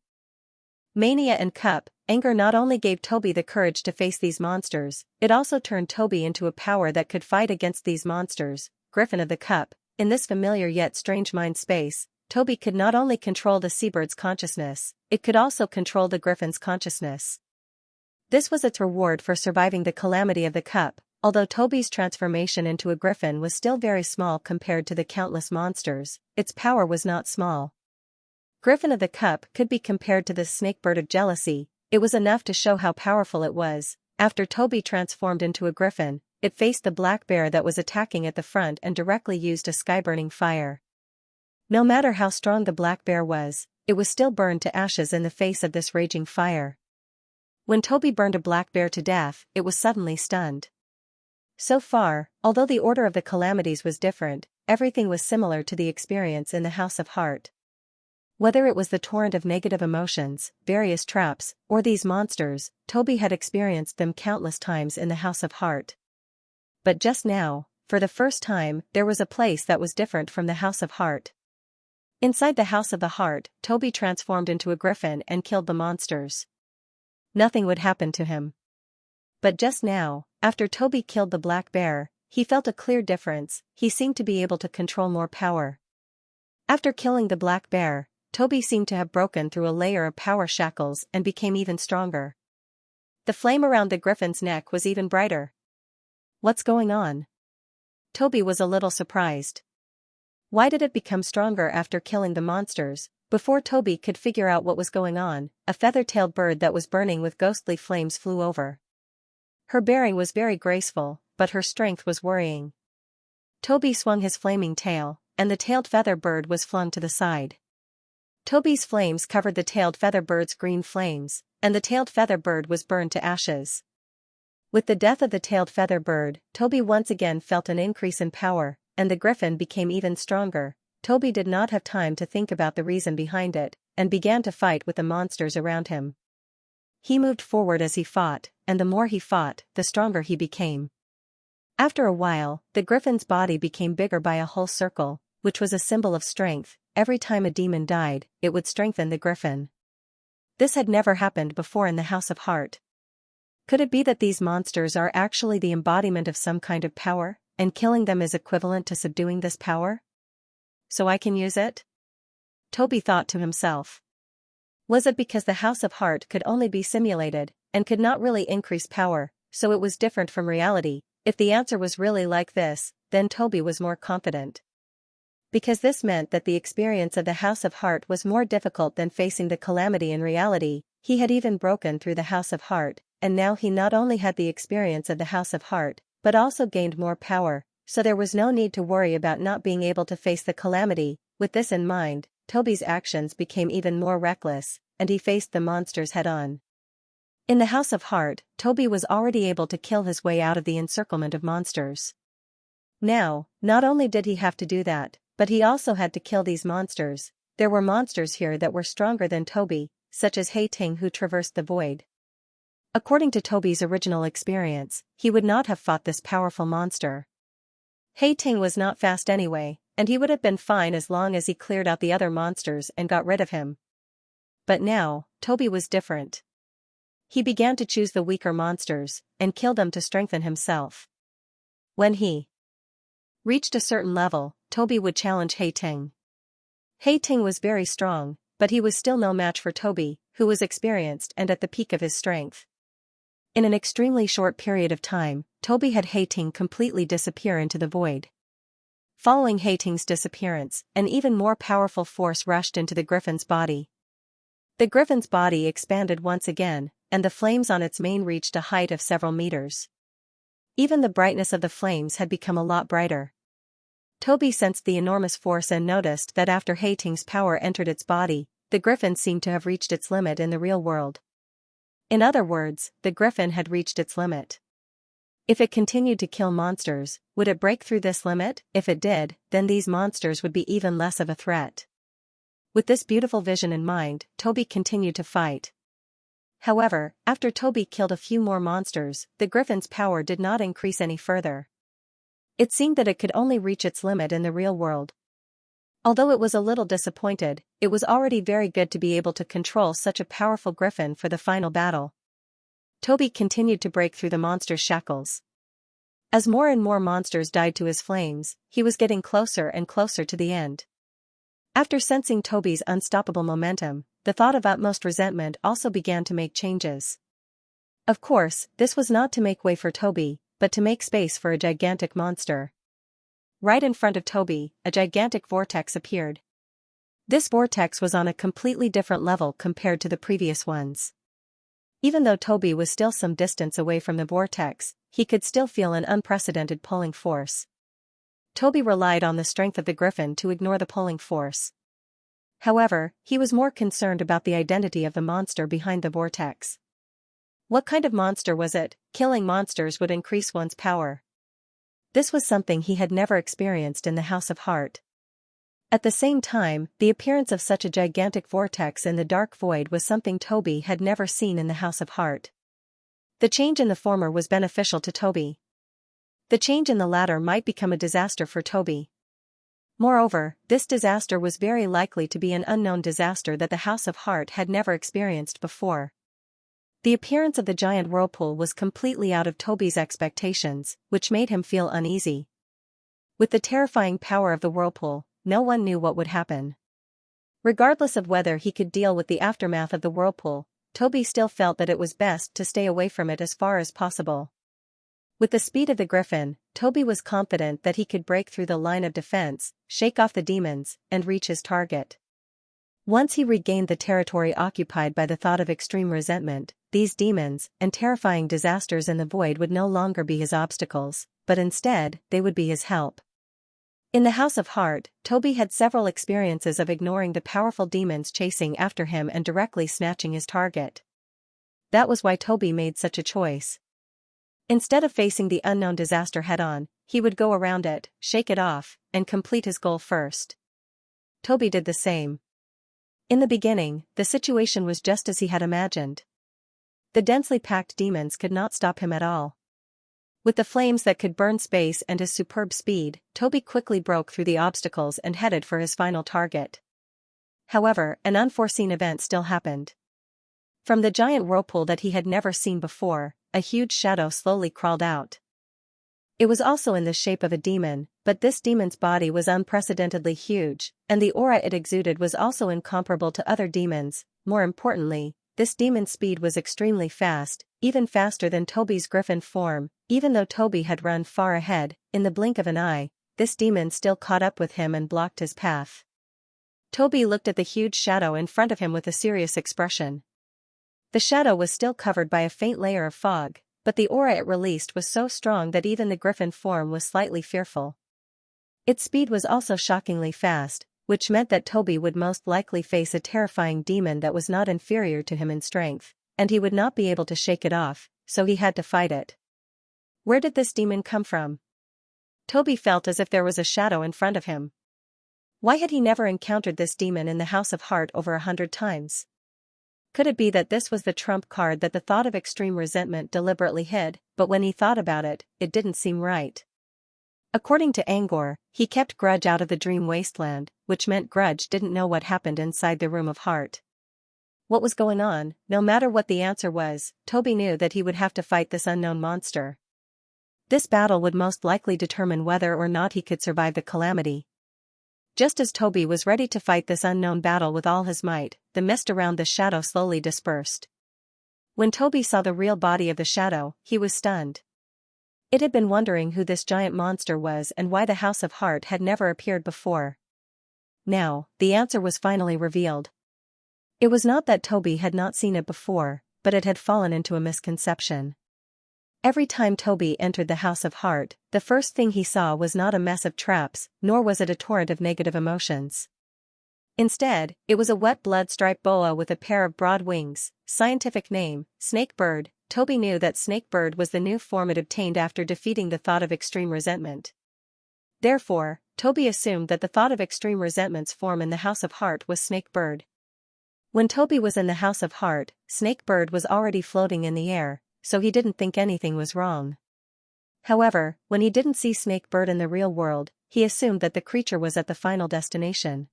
Mania and cup, anger not only gave Toby the courage to face these monsters, it also turned Toby into a power that could fight against these monsters. Griffin of the Cup. In this familiar yet strange mind space, Toby could not only control the seabird's consciousness, it could also control the griffin's consciousness. This was its reward for surviving the calamity of the cup. Although Toby's transformation into a griffin was still very small compared to the countless monsters, its power was not small. Griffin of the Cup could be compared to the snakebird of jealousy. It was enough to show how powerful it was. After Toby transformed into a griffin, it faced the black bear that was attacking at the front and directly used a sky-burning fire. No matter how strong the black bear was, it was still burned to ashes in the face of this raging fire. When Toby burned a black bear to death, it was suddenly stunned. So far, although the order of the calamities was different, everything was similar to the experience in the House of Heart. Whether it was the torrent of negative emotions, various traps, or these monsters, Toby had experienced them countless times in the House of Heart. But just now, for the first time, there was a place that was different from the House of Heart. Inside the House of the Heart, Toby transformed into a griffin and killed the monsters. Nothing would happen to him. But just now, after Toby killed the black bear, he felt a clear difference. He seemed to be able to control more power. After killing the black bear, Toby seemed to have broken through a layer of power shackles and became even stronger. The flame around the griffin's neck was even brighter. What's going on? Toby was a little surprised. Why did it become stronger after killing the monsters? Before Toby could figure out what was going on, a feather-tailed bird that was burning with ghostly flames flew over. Her bearing was very graceful, but her strength was worrying. Toby swung his flaming tail, and the tailed feather bird was flung to the side. Toby's flames covered the tailed feather bird's green flames, and the tailed feather bird was burned to ashes. With the death of the tailed feather bird, Toby once again felt an increase in power, and the griffin became even stronger. Toby did not have time to think about the reason behind it, and began to fight with the monsters around him. He moved forward as he fought, and the more he fought, the stronger he became. After a while, the griffin's body became bigger by a whole circle, which was a symbol of strength. Every time a demon died, it would strengthen the griffin. This had never happened before in the House of Heart. Could it be that these monsters are actually the embodiment of some kind of power, and killing them is equivalent to subduing this power? So I can use it? Toby thought to himself. Was it because the House of Heart could only be simulated, and could not really increase power, so it was different from reality? If the answer was really like this, then Toby was more confident. Because this meant that the experience of the House of Heart was more difficult than facing the calamity in reality. He had even broken through the House of Heart, and now he not only had the experience of the House of Heart, but also gained more power, so there was no need to worry about not being able to face the calamity. With this in mind, Toby's actions became even more reckless, and he faced the monsters head-on. In the House of Heart, Toby was already able to kill his way out of the encirclement of monsters. Now, not only did he have to do that, but he also had to kill these monsters. There were monsters here that were stronger than Toby, such as Hei-Ting, who traversed the void. According to Toby's original experience, he would not have fought this powerful monster. Hei-Ting was not fast anyway, and he would have been fine as long as he cleared out the other monsters and got rid of him. But now, Toby was different. He began to choose the weaker monsters, and kill them to strengthen himself. When he reached a certain level, Toby would challenge Hei-Ting. Hei-Ting was very strong, but he was still no match for Toby, who was experienced and at the peak of his strength. In an extremely short period of time, Toby had Hei-Ting completely disappear into the void. Following Hei-Ting's disappearance, an even more powerful force rushed into the griffin's body. The griffin's body expanded once again, and the flames on its mane reached a height of several meters. Even the brightness of the flames had become a lot brighter. Toby sensed the enormous force and noticed that after Hei-Ting's power entered its body, the griffin seemed to have reached its limit in the real world. In other words, the griffin had reached its limit. If it continued to kill monsters, would it break through this limit? If it did, then these monsters would be even less of a threat. With this beautiful vision in mind, Toby continued to fight. However, after Toby killed a few more monsters, the griffin's power did not increase any further. It seemed that it could only reach its limit in the real world. Although it was a little disappointed, it was already very good to be able to control such a powerful griffin for the final battle. Toby continued to break through the monster's shackles. As more and more monsters died to his flames, he was getting closer and closer to the end. After sensing Toby's unstoppable momentum, the thought of utmost resentment also began to make changes. Of course, this was not to make way for Toby, but to make space for a gigantic monster. Right in front of Toby, a gigantic vortex appeared. This vortex was on a completely different level compared to the previous ones. Even though Toby was still some distance away from the vortex, he could still feel an unprecedented pulling force. Toby relied on the strength of the griffin to ignore the pulling force. However, he was more concerned about the identity of the monster behind the vortex. What kind of monster was it? Killing monsters would increase one's power. This was something he had never experienced in the House of Heart. At the same time, the appearance of such a gigantic vortex in the dark void was something Toby had never seen in the House of Heart. The change in the former was beneficial to Toby. The change in the latter might become a disaster for Toby. Moreover, this disaster was very likely to be an unknown disaster that the House of Heart had never experienced before. The appearance of the giant whirlpool was completely out of Toby's expectations, which made him feel uneasy. With the terrifying power of the whirlpool, no one knew what would happen. Regardless of whether he could deal with the aftermath of the whirlpool, Toby still felt that it was best to stay away from it as far as possible. With the speed of the griffin, Toby was confident that he could break through the line of defense, shake off the demons, and reach his target. Once he regained the territory occupied by the thought of extreme resentment, these demons and terrifying disasters in the void would no longer be his obstacles, but instead, they would be his help. In the House of Heart, Toby had several experiences of ignoring the powerful demons chasing after him and directly snatching his target. That was why Toby made such a choice. Instead of facing the unknown disaster head-on, he would go around it, shake it off, and complete his goal first. Toby did the same. In the beginning, the situation was just as he had imagined. The densely packed demons could not stop him at all. With the flames that could burn space and his superb speed, Toby quickly broke through the obstacles and headed for his final target. However, an unforeseen event still happened. From the giant whirlpool that he had never seen before, a huge shadow slowly crawled out. It was also in the shape of a demon, but this demon's body was unprecedentedly huge, and the aura it exuded was also incomparable to other demons. More importantly, this demon's speed was extremely fast, even faster than Toby's griffin form. Even though Toby had run far ahead, in the blink of an eye, this demon still caught up with him and blocked his path. Toby looked at the huge shadow in front of him with a serious expression. The shadow was still covered by a faint layer of fog, but the aura it released was so strong that even the griffin form was slightly fearful. Its speed was also shockingly fast, which meant that Toby would most likely face a terrifying demon that was not inferior to him in strength, and he would not be able to shake it off, so he had to fight it. Where did this demon come from? Toby felt as if there was a shadow in front of him. Why had he never encountered this demon in the House of Heart over 100 times? Could it be that this was the trump card that the thought of extreme resentment deliberately hid, but when he thought about it, it didn't seem right. According to Angor, he kept Grudge out of the dream wasteland, which meant Grudge didn't know what happened inside the Room of Heart. What was going on? No matter what the answer was, Toby knew that he would have to fight this unknown monster. This battle would most likely determine whether or not he could survive the calamity. Just as Toby was ready to fight this unknown battle with all his might, the mist around the shadow slowly dispersed. When Toby saw the real body of the shadow, he was stunned. It had been wondering who this giant monster was and why the House of Heart had never appeared before. Now, the answer was finally revealed. It was not that Toby had not seen it before, but it had fallen into a misconception. Every time Toby entered the House of Heart, the first thing he saw was not a mess of traps, nor was it a torrent of negative emotions. Instead, it was a wet blood-striped boa with a pair of broad wings, scientific name, snake bird. Toby knew that snake bird was the new form it obtained after defeating the thought of extreme resentment. Therefore, Toby assumed that the thought of extreme resentment's form in the House of Heart was snake bird. When Toby was in the House of Heart, snake bird was already floating in the air, so he didn't think anything was wrong. However, when he didn't see snake bird in the real world, he assumed that the creature was at the final destination.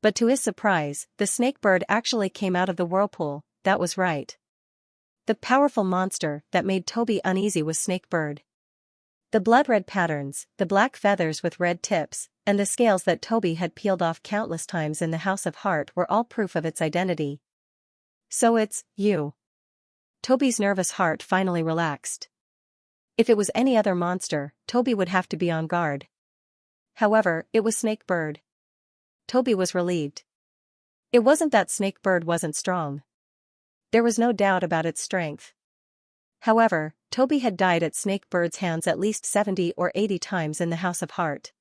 But to his surprise, the snake bird actually came out of the whirlpool. That was right. The powerful monster that made Toby uneasy was snake bird. The blood-red patterns, the black feathers with red tips, and the scales that Toby had peeled off countless times in the House of Heart were all proof of its identity. So it's you. Toby's nervous heart finally relaxed. If it was any other monster, Toby would have to be on guard. However, it was snake bird. Toby was relieved. It wasn't that snake bird wasn't strong. There was no doubt about its strength. However, Toby had died at snake bird's hands at least 70 or 80 times in the House of Heart.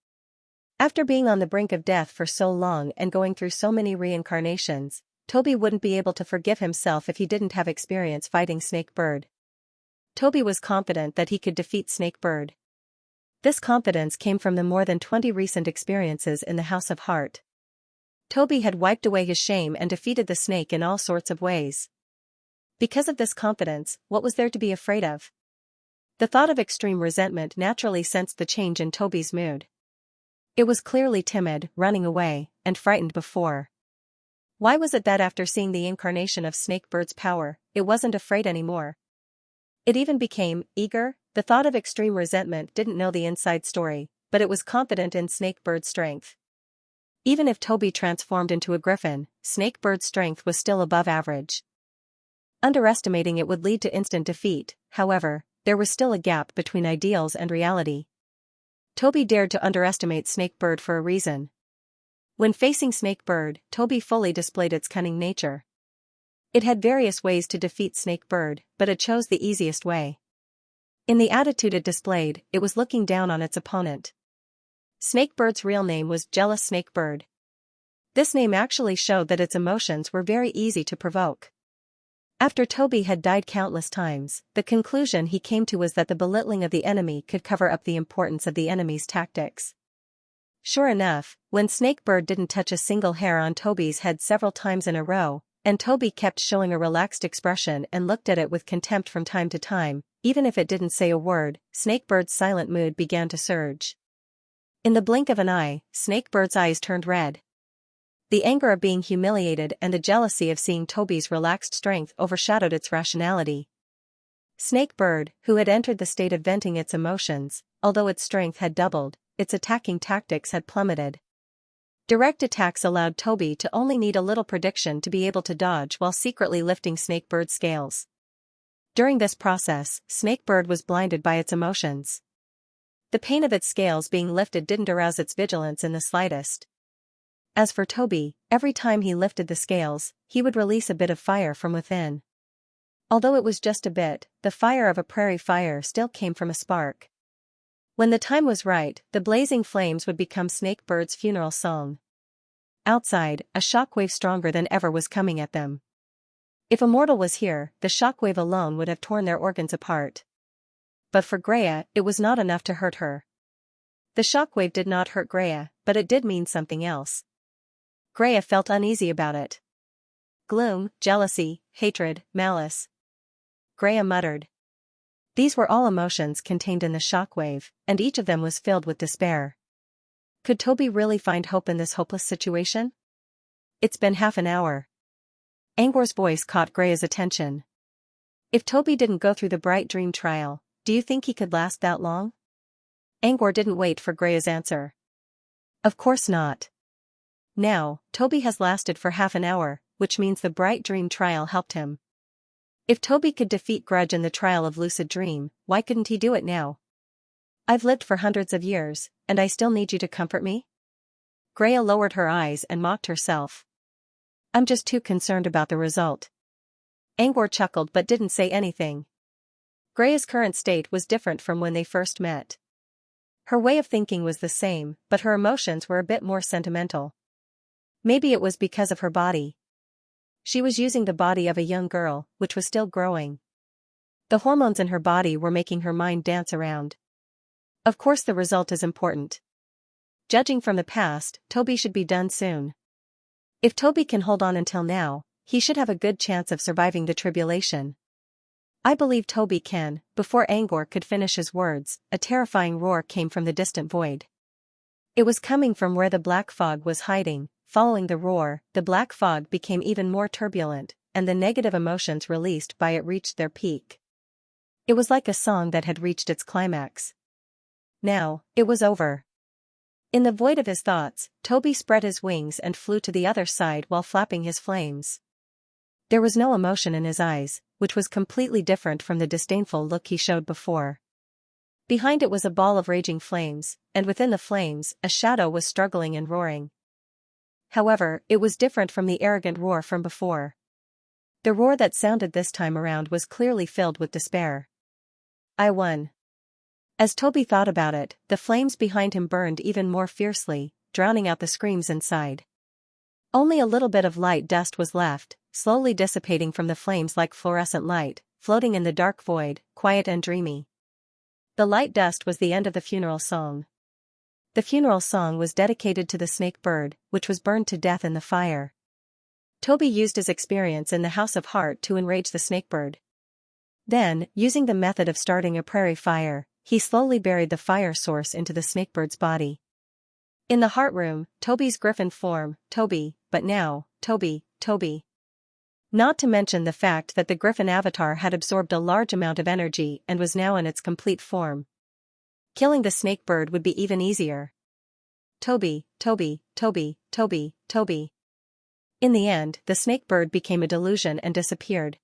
After being on the brink of death for so long and going through so many reincarnations, Toby wouldn't be able to forgive himself if he didn't have experience fighting snake bird. Toby was confident that he could defeat snake bird. This confidence came from the more than 20 recent experiences in the House of Heart. Toby had wiped away his shame and defeated the snake in all sorts of ways. Because of this confidence, what was there to be afraid of? The thought of extreme resentment naturally sensed the change in Toby's mood. It was clearly timid, running away, and frightened before. Why was it that after seeing the incarnation of Snakebird's power, it wasn't afraid anymore? It even became eager. The thought of extreme resentment didn't know the inside story, but it was confident in Snakebird's strength. Even if Toby transformed into a griffin, Snakebird's strength was still above average. Underestimating it would lead to instant defeat, however, there was still a gap between ideals and reality. Toby dared to underestimate Snakebird for a reason. When facing Snakebird, Toby fully displayed its cunning nature. It had various ways to defeat Snakebird, but it chose the easiest way. In the attitude it displayed, it was looking down on its opponent. Snakebird's real name was Jealous Snakebird. This name actually showed that its emotions were very easy to provoke. After Toby had died countless times, the conclusion he came to was that the belittling of the enemy could cover up the importance of the enemy's tactics. Sure enough, when Snakebird didn't touch a single hair on Toby's head several times in a row, and Toby kept showing a relaxed expression and looked at it with contempt from time to time, even if it didn't say a word, Snakebird's silent mood began to surge. In the blink of an eye, Snakebird's eyes turned red. The anger of being humiliated and the jealousy of seeing Toby's relaxed strength overshadowed its rationality. Snakebird, who had entered the state of venting its emotions, although its strength had doubled, its attacking tactics had plummeted. Direct attacks allowed Toby to only need a little prediction to be able to dodge while secretly lifting Snakebird's scales. During this process, Snakebird was blinded by its emotions. The pain of its scales being lifted didn't arouse its vigilance in the slightest. As for Toby, every time he lifted the scales, he would release a bit of fire from within. Although it was just a bit, the fire of a prairie fire still came from a spark. When the time was right, the blazing flames would become Snakebird's funeral song. Outside, a shockwave stronger than ever was coming at them. If a mortal was here, the shockwave alone would have torn their organs apart. But for Greya, it was not enough to hurt her. The shockwave did not hurt Greya, but it did mean something else. Greya felt uneasy about it. Gloom, jealousy, hatred, malice. Greya muttered. These were all emotions contained in the shockwave, and each of them was filled with despair. Could Toby really find hope in this hopeless situation? It's been half an hour. Angor's voice caught Greya's attention. If Toby didn't go through the bright dream trial, do you think he could last that long? Angor didn't wait for Greya's answer. Of course not. Now, Toby has lasted for half an hour, which means the bright dream trial helped him. If Toby could defeat Grudge in the trial of lucid dream, why couldn't he do it now? I've lived for hundreds of years, and I still need you to comfort me? Greya lowered her eyes and mocked herself. I'm just too concerned about the result. Angor chuckled but didn't say anything. Greya's current state was different from when they first met. Her way of thinking was the same, but her emotions were a bit more sentimental. Maybe it was because of her body. She was using the body of a young girl, which was still growing. The hormones in her body were making her mind dance around. Of course the result is important. Judging from the past, Toby should be done soon. If Toby can hold on until now, he should have a good chance of surviving the tribulation. I believe Toby can. Before Angor could finish his words, a terrifying roar came from the distant void. It was coming from where the black fog was hiding. Following the roar, the black fog became even more turbulent, and the negative emotions released by it reached their peak. It was like a song that had reached its climax. Now, it was over. In the void of his thoughts, Toby spread his wings and flew to the other side while flapping his flames. There was no emotion in his eyes, which was completely different from the disdainful look he showed before. Behind it was a ball of raging flames, and within the flames, a shadow was struggling and roaring. However, it was different from the arrogant roar from before. The roar that sounded this time around was clearly filled with despair. I won. As Toby thought about it, the flames behind him burned even more fiercely, drowning out the screams inside. Only a little bit of light dust was left, slowly dissipating from the flames like fluorescent light, floating in the dark void, quiet and dreamy. The light dust was the end of the funeral song. The funeral song was dedicated to the snake bird, which was burned to death in the fire. Toby used his experience in the House of Heart to enrage the snake bird. Then, using the method of starting a prairie fire, he slowly buried the fire source into the snakebird's body. In the heart room, Toby's griffin form, Toby, but now, Toby. Not to mention the fact that the griffin avatar had absorbed a large amount of energy and was now in its complete form. Killing the snake bird would be even easier. Toby. In the end, the snake bird became a delusion and disappeared.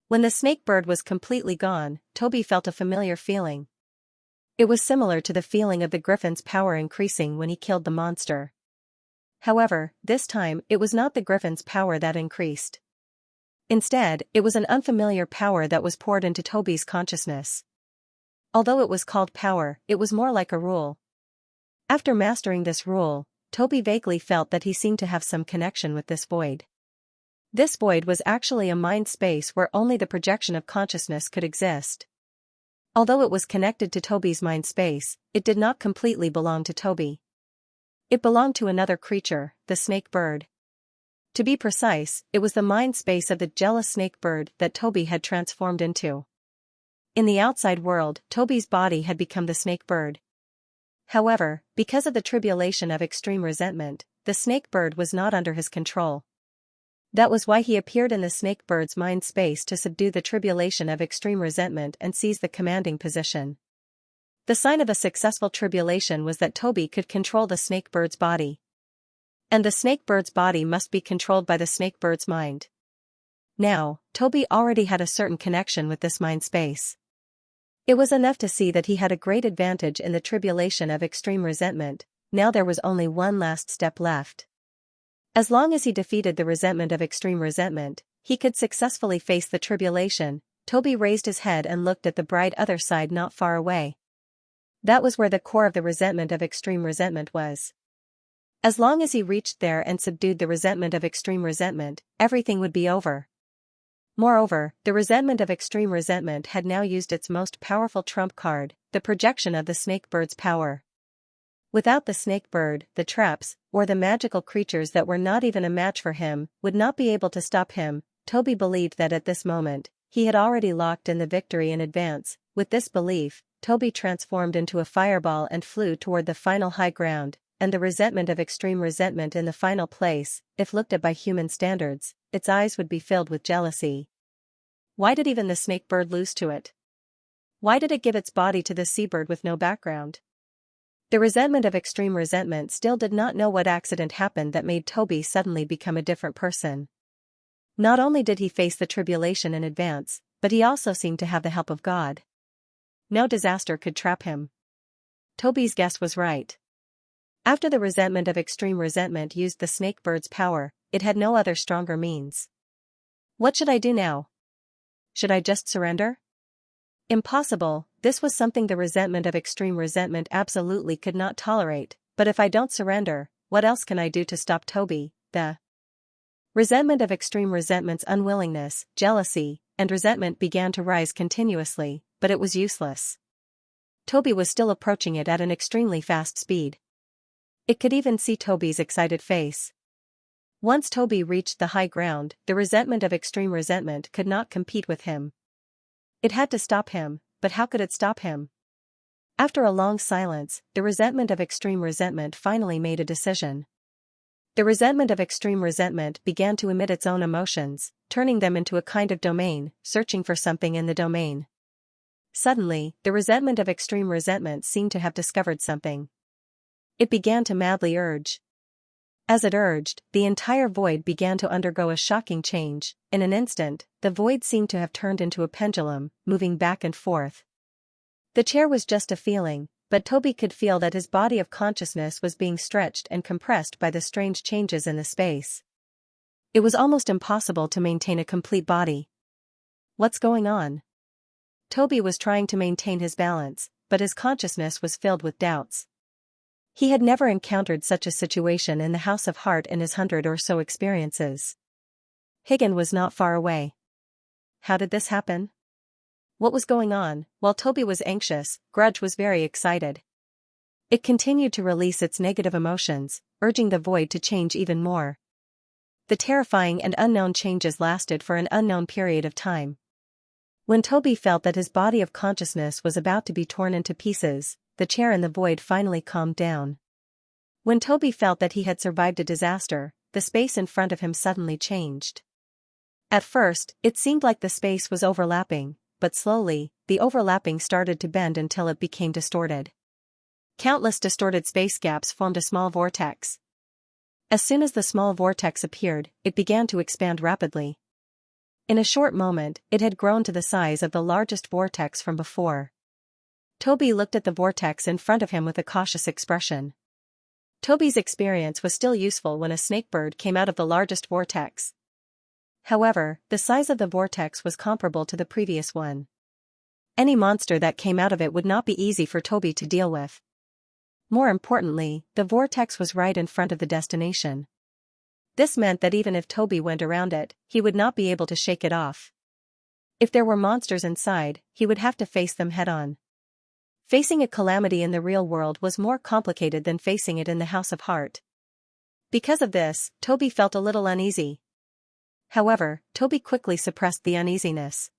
When the snake bird was completely gone, Toby felt a familiar feeling. It was similar to the feeling of the griffin's power increasing when he killed the monster. However, this time, it was not the griffin's power that increased. Instead, it was an unfamiliar power that was poured into Toby's consciousness. Although it was called power, it was more like a rule. After mastering this rule, Toby vaguely felt that he seemed to have some connection with this void. This void was actually a mind space where only the projection of consciousness could exist. Although it was connected to Toby's mind space, it did not completely belong to Toby. It belonged to another creature, the snake bird. To be precise, it was the mind space of the jealous snake bird that Toby had transformed into. In the outside world, Toby's body had become the snake bird. However, because of the tribulation of extreme resentment, the snake bird was not under his control. That was why he appeared in the snake bird's mind space to subdue the tribulation of extreme resentment and seize the commanding position. The sign of a successful tribulation was that Toby could control the snake bird's body. And the snake bird's body must be controlled by the snake bird's mind. Now, Toby already had a certain connection with this mind space. It was enough to see that he had a great advantage in the tribulation of extreme resentment. Now there was only one last step left. As long as he defeated the resentment of extreme resentment, he could successfully face the tribulation. Toby raised his head and looked at the bright other side not far away. That was where the core of the resentment of extreme resentment was. As long as he reached there and subdued the resentment of extreme resentment, everything would be over. Moreover, the resentment of extreme resentment had now used its most powerful trump card, the projection of the snake bird's power. Without the snake bird, the traps, or the magical creatures that were not even a match for him, would not be able to stop him. Toby believed that at this moment, he had already locked in the victory in advance. With this belief, Toby transformed into a fireball and flew toward the final high ground, and the resentment of extreme resentment in the final place. If looked at by human standards, its eyes would be filled with jealousy. Why did even the snake bird lose to it? Why did it give its body to the seabird with no background? The resentment of extreme resentment still did not know what accident happened that made Toby suddenly become a different person. Not only did he face the tribulation in advance, but he also seemed to have the help of God. No disaster could trap him. Toby's guess was right. After the resentment of extreme resentment used the snake bird's power, it had no other stronger means. What should I do now? Should I just surrender? Impossible. This was something the resentment of extreme resentment absolutely could not tolerate. But if I don't surrender, what else can I do to stop Toby? The resentment of extreme resentment's unwillingness, jealousy, and resentment began to rise continuously, but it was useless. Toby was still approaching it at an extremely fast speed. It could even see Toby's excited face. Once Toby reached the high ground, the resentment of extreme resentment could not compete with him. It had to stop him, but how could it stop him? After a long silence, the resentment of extreme resentment finally made a decision. The resentment of extreme resentment began to emit its own emotions, turning them into a kind of domain, searching for something in the domain. Suddenly, the resentment of extreme resentment seemed to have discovered something. It began to madly urge. As it urged, the entire void began to undergo a shocking change. In an instant, the void seemed to have turned into a pendulum, moving back and forth. The chair was just a feeling, but Toby could feel that his body of consciousness was being stretched and compressed by the strange changes in the space. It was almost impossible to maintain a complete body. What's going on? Toby was trying to maintain his balance, but his consciousness was filled with doubts. He had never encountered such a situation in the House of Heart in his 100 or so experiences. Higgin was not far away. How did this happen? What was going on? While Toby was anxious, Grudge was very excited. It continued to release its negative emotions, urging the void to change even more. The terrifying and unknown changes lasted for an unknown period of time. When Toby felt that his body of consciousness was about to be torn into pieces, the chair in the void finally calmed down. When Toby felt that he had survived a disaster, the space in front of him suddenly changed. At first, it seemed like the space was overlapping, but slowly, the overlapping started to bend until it became distorted. Countless distorted space gaps formed a small vortex. As soon as the small vortex appeared, it began to expand rapidly. In a short moment, it had grown to the size of the largest vortex from before. Toby looked at the vortex in front of him with a cautious expression. Toby's experience was still useful when a snakebird came out of the largest vortex. However, the size of the vortex was comparable to the previous one. Any monster that came out of it would not be easy for Toby to deal with. More importantly, the vortex was right in front of the destination. This meant that even if Toby went around it, he would not be able to shake it off. If there were monsters inside, he would have to face them head-on. Facing a calamity in the real world was more complicated than facing it in the House of Heart. Because of this, Toby felt a little uneasy. However, Toby quickly suppressed the uneasiness.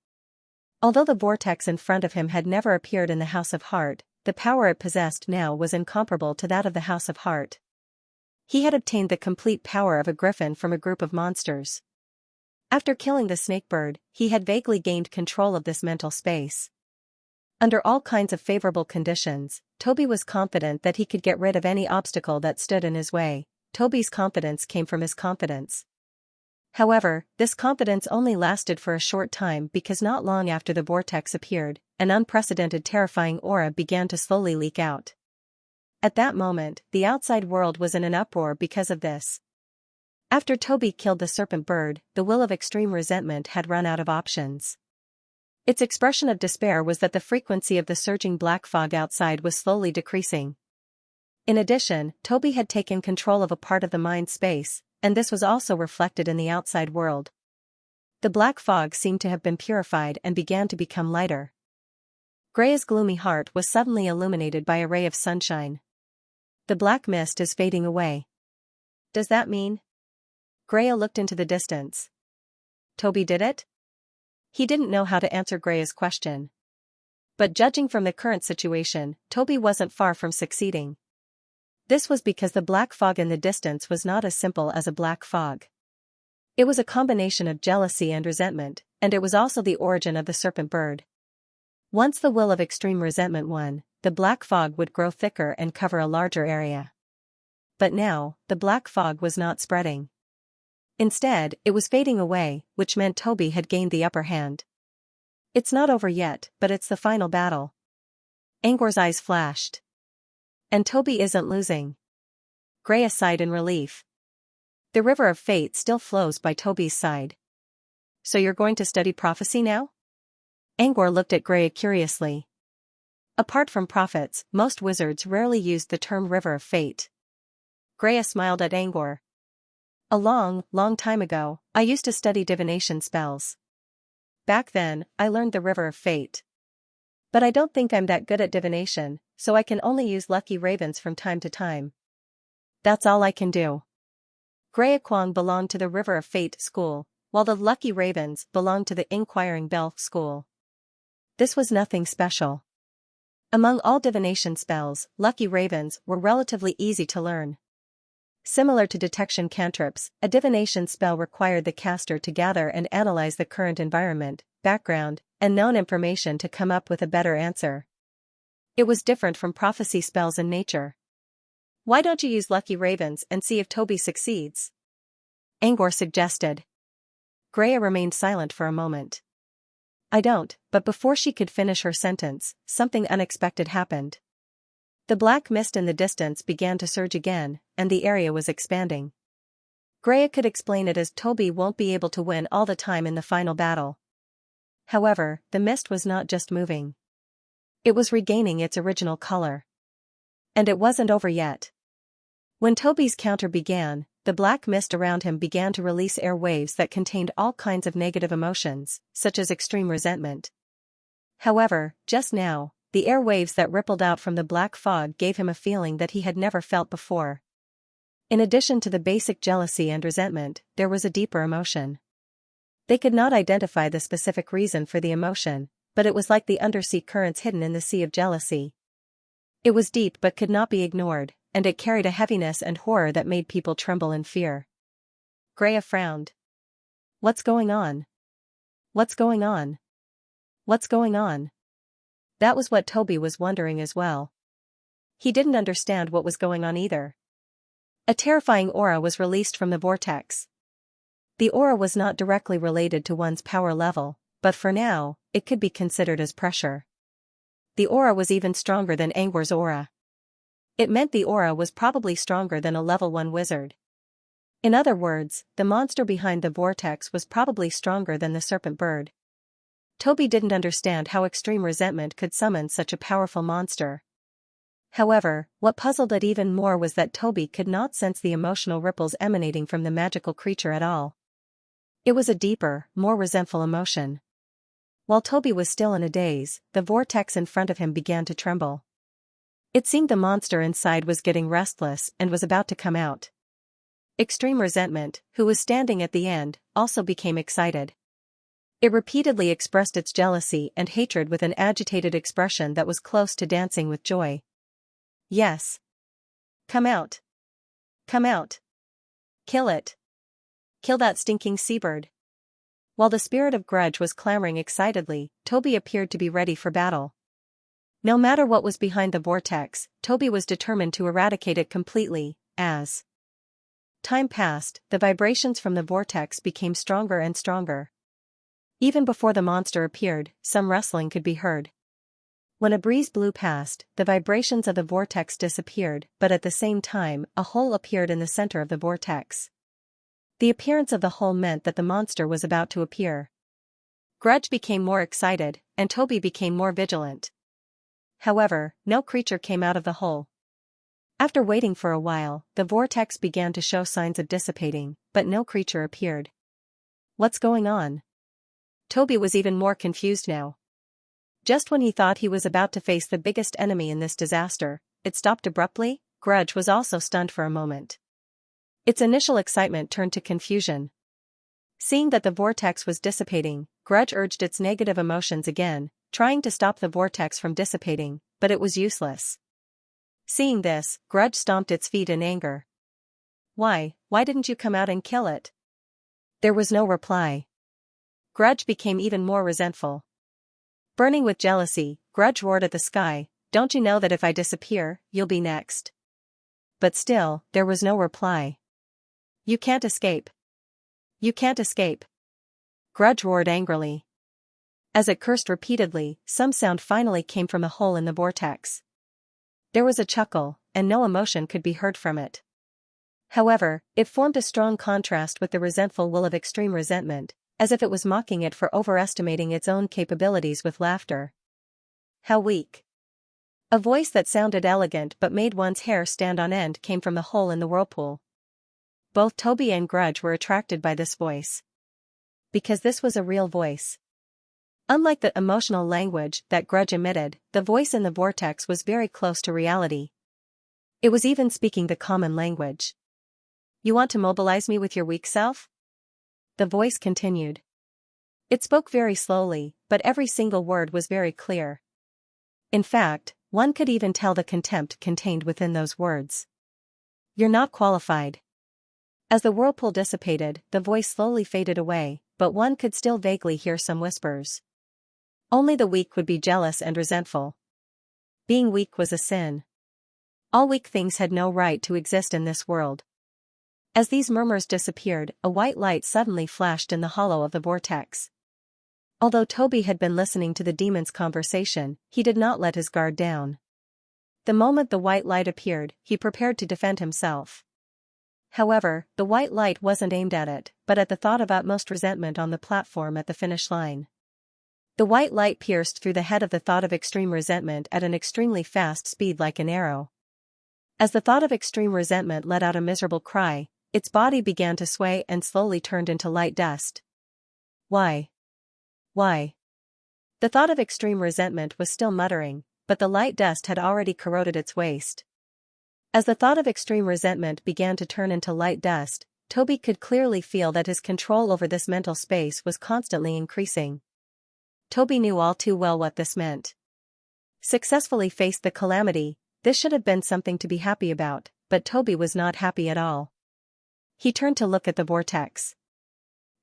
Although the vortex in front of him had never appeared in the House of Heart, the power it possessed now was incomparable to that of the House of Heart. He had obtained the complete power of a griffin from a group of monsters. After killing the snakebird, he had vaguely gained control of this mental space. Under all kinds of favorable conditions, Toby was confident that he could get rid of any obstacle that stood in his way. Toby's confidence came from his confidence. However, this confidence only lasted for a short time because not long after the vortex appeared, an unprecedented terrifying aura began to slowly leak out. At that moment, the outside world was in an uproar because of this. After Toby killed the serpent bird, the will of extreme resentment had run out of options. Its expression of despair was that the frequency of the surging black fog outside was slowly decreasing. In addition, Toby had taken control of a part of the mind space, and this was also reflected in the outside world. The black fog seemed to have been purified and began to become lighter. Grea's gloomy heart was suddenly illuminated by a ray of sunshine. The black mist is fading away. Does that mean? Greya looked into the distance. Toby did it? He didn't know how to answer Greya's question. But judging from the current situation, Toby wasn't far from succeeding. This was because the black fog in the distance was not as simple as a black fog. It was a combination of jealousy and resentment, and it was also the origin of the serpent bird. Once the will of extreme resentment won, the black fog would grow thicker and cover a larger area. But now, the black fog was not spreading. Instead, it was fading away, which meant Toby had gained the upper hand. It's not over yet, but it's the final battle. Angor's eyes flashed. And Toby isn't losing. Greya sighed in relief. The river of fate still flows by Toby's side. So you're going to study prophecy now? Angor looked at Greya curiously. Apart from prophets, most wizards rarely used the term river of fate. Greya smiled at Angor. A long, long time ago, I used to study divination spells. Back then, I learned the river of fate. But I don't think I'm that good at divination, so I can only use lucky ravens from time to time. That's all I can do. Greya Kwong belonged to the River of Fate school, while the Lucky Ravens belonged to the Inquiring Bell school. This was nothing special. Among all divination spells, Lucky Ravens were relatively easy to learn. Similar to detection cantrips, a divination spell required the caster to gather and analyze the current environment, background, and known information to come up with a better answer. It was different from prophecy spells in nature. Why don't you use Lucky Ravens and see if Toby succeeds? Angor suggested. Greya remained silent for a moment. I don't, but before she could finish her sentence, something unexpected happened. The black mist in the distance began to surge again, and the area was expanding. Greya could explain it as Toby won't be able to win all the time in the final battle. However, the mist was not just moving. It was regaining its original color. And it wasn't over yet. When Toby's counter began, the black mist around him began to release air waves that contained all kinds of negative emotions, such as extreme resentment. However, just now, the air waves that rippled out from the black fog gave him a feeling that he had never felt before. In addition to the basic jealousy and resentment, there was a deeper emotion. They could not identify the specific reason for the emotion, but it was like the undersea currents hidden in the sea of jealousy. It was deep but could not be ignored, and it carried a heaviness and horror that made people tremble in fear. Greya frowned. What's going on? What's going on? What's going on? That was what Toby was wondering as well. He didn't understand what was going on either. A terrifying aura was released from the vortex. The aura was not directly related to one's power level, but for now, it could be considered as pressure. The aura was even stronger than Angwar's aura. It meant the aura was probably stronger than a level 1 wizard. In other words, the monster behind the vortex was probably stronger than the serpent bird. Toby didn't understand how extreme resentment could summon such a powerful monster. However, what puzzled it even more was that Toby could not sense the emotional ripples emanating from the magical creature at all. It was a deeper, more resentful emotion. While Toby was still in a daze, the vortex in front of him began to tremble. It seemed the monster inside was getting restless and was about to come out. Extreme resentment, who was standing at the end, also became excited. It repeatedly expressed its jealousy and hatred with an agitated expression that was close to dancing with joy. Yes. Come out. Come out. Kill it. Kill that stinking seabird. While the spirit of grudge was clamoring excitedly, Toby appeared to be ready for battle. No matter what was behind the vortex, Toby was determined to eradicate it completely. As time passed, the vibrations from the vortex became stronger and stronger. Even before the monster appeared, some rustling could be heard. When a breeze blew past, the vibrations of the vortex disappeared, but at the same time, a hole appeared in the center of the vortex. The appearance of the hole meant that the monster was about to appear. Grudge became more excited, and Toby became more vigilant. However, no creature came out of the hole. After waiting for a while, the vortex began to show signs of dissipating, but no creature appeared. What's going on? Toby was even more confused now. Just when he thought he was about to face the biggest enemy in this disaster, it stopped abruptly. Grudge was also stunned for a moment. Its initial excitement turned to confusion. Seeing that the vortex was dissipating, Grudge urged its negative emotions again, trying to stop the vortex from dissipating, but it was useless. Seeing this, Grudge stomped its feet in anger. Why didn't you come out and kill it? There was no reply. Grudge became even more resentful. Burning with jealousy, Grudge roared at the sky, "Don't you know that if I disappear, you'll be next?" But still, there was no reply. You can't escape. You can't escape. Grudge roared angrily. As it cursed repeatedly, some sound finally came from the hole in the vortex. There was a chuckle, and no emotion could be heard from it. However, it formed a strong contrast with the resentful will of extreme resentment, as if it was mocking it for overestimating its own capabilities with laughter. How weak. A voice that sounded elegant but made one's hair stand on end came from the hole in the whirlpool. Both Toby and Grudge were attracted by this voice. Because this was a real voice. Unlike the emotional language that Grudge emitted, the voice in the vortex was very close to reality. It was even speaking the common language. You want to mobilize me with your weak self? The voice continued. It spoke very slowly, but every single word was very clear. In fact, one could even tell the contempt contained within those words. You're not qualified. As the whirlpool dissipated, the voice slowly faded away, but one could still vaguely hear some whispers. Only the weak would be jealous and resentful. Being weak was a sin. All weak things had no right to exist in this world. As these murmurs disappeared, a white light suddenly flashed in the hollow of the vortex. Although Toby had been listening to the demon's conversation, he did not let his guard down. The moment the white light appeared, he prepared to defend himself. However, the white light wasn't aimed at it, but at the thought of utmost resentment on the platform at the finish line. The white light pierced through the head of the thought of extreme resentment at an extremely fast speed like an arrow. As the thought of extreme resentment let out a miserable cry, its body began to sway and slowly turned into light dust. Why? Why? The thought of extreme resentment was still muttering, but the light dust had already corroded its waist. As the thought of extreme resentment began to turn into light dust, Toby could clearly feel that his control over this mental space was constantly increasing. Toby knew all too well what this meant. Successfully faced the calamity, This should have been something to be happy about, but Toby was not happy at all. He turned to look at the vortex.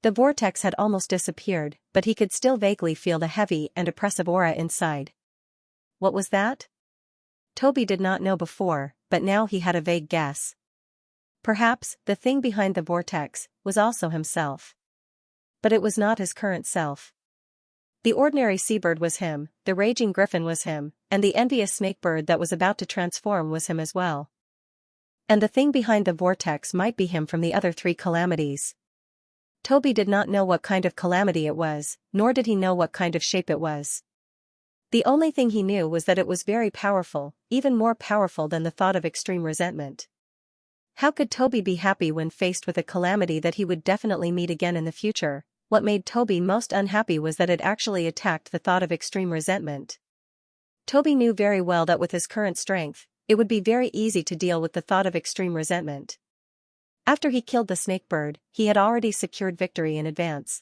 The vortex had almost disappeared, but he could still vaguely feel the heavy and oppressive aura inside. What was that? Toby did not know before, but now he had a vague guess. Perhaps, the thing behind the vortex was also himself. But it was not his current self. The ordinary seabird was him, the raging griffin was him, and the envious snakebird that was about to transform was him as well. And the thing behind the vortex might be him from the other 3 calamities. Toby did not know what kind of calamity it was, nor did he know what kind of shape it was. The only thing he knew was that it was very powerful, even more powerful than the thought of extreme resentment. How could Toby be happy when faced with a calamity that he would definitely meet again in the future? What made Toby most unhappy was that it actually attacked the thought of extreme resentment. Toby knew very well that with his current strength, it would be very easy to deal with the thought of extreme resentment. After he killed the snakebird, he had already secured victory in advance.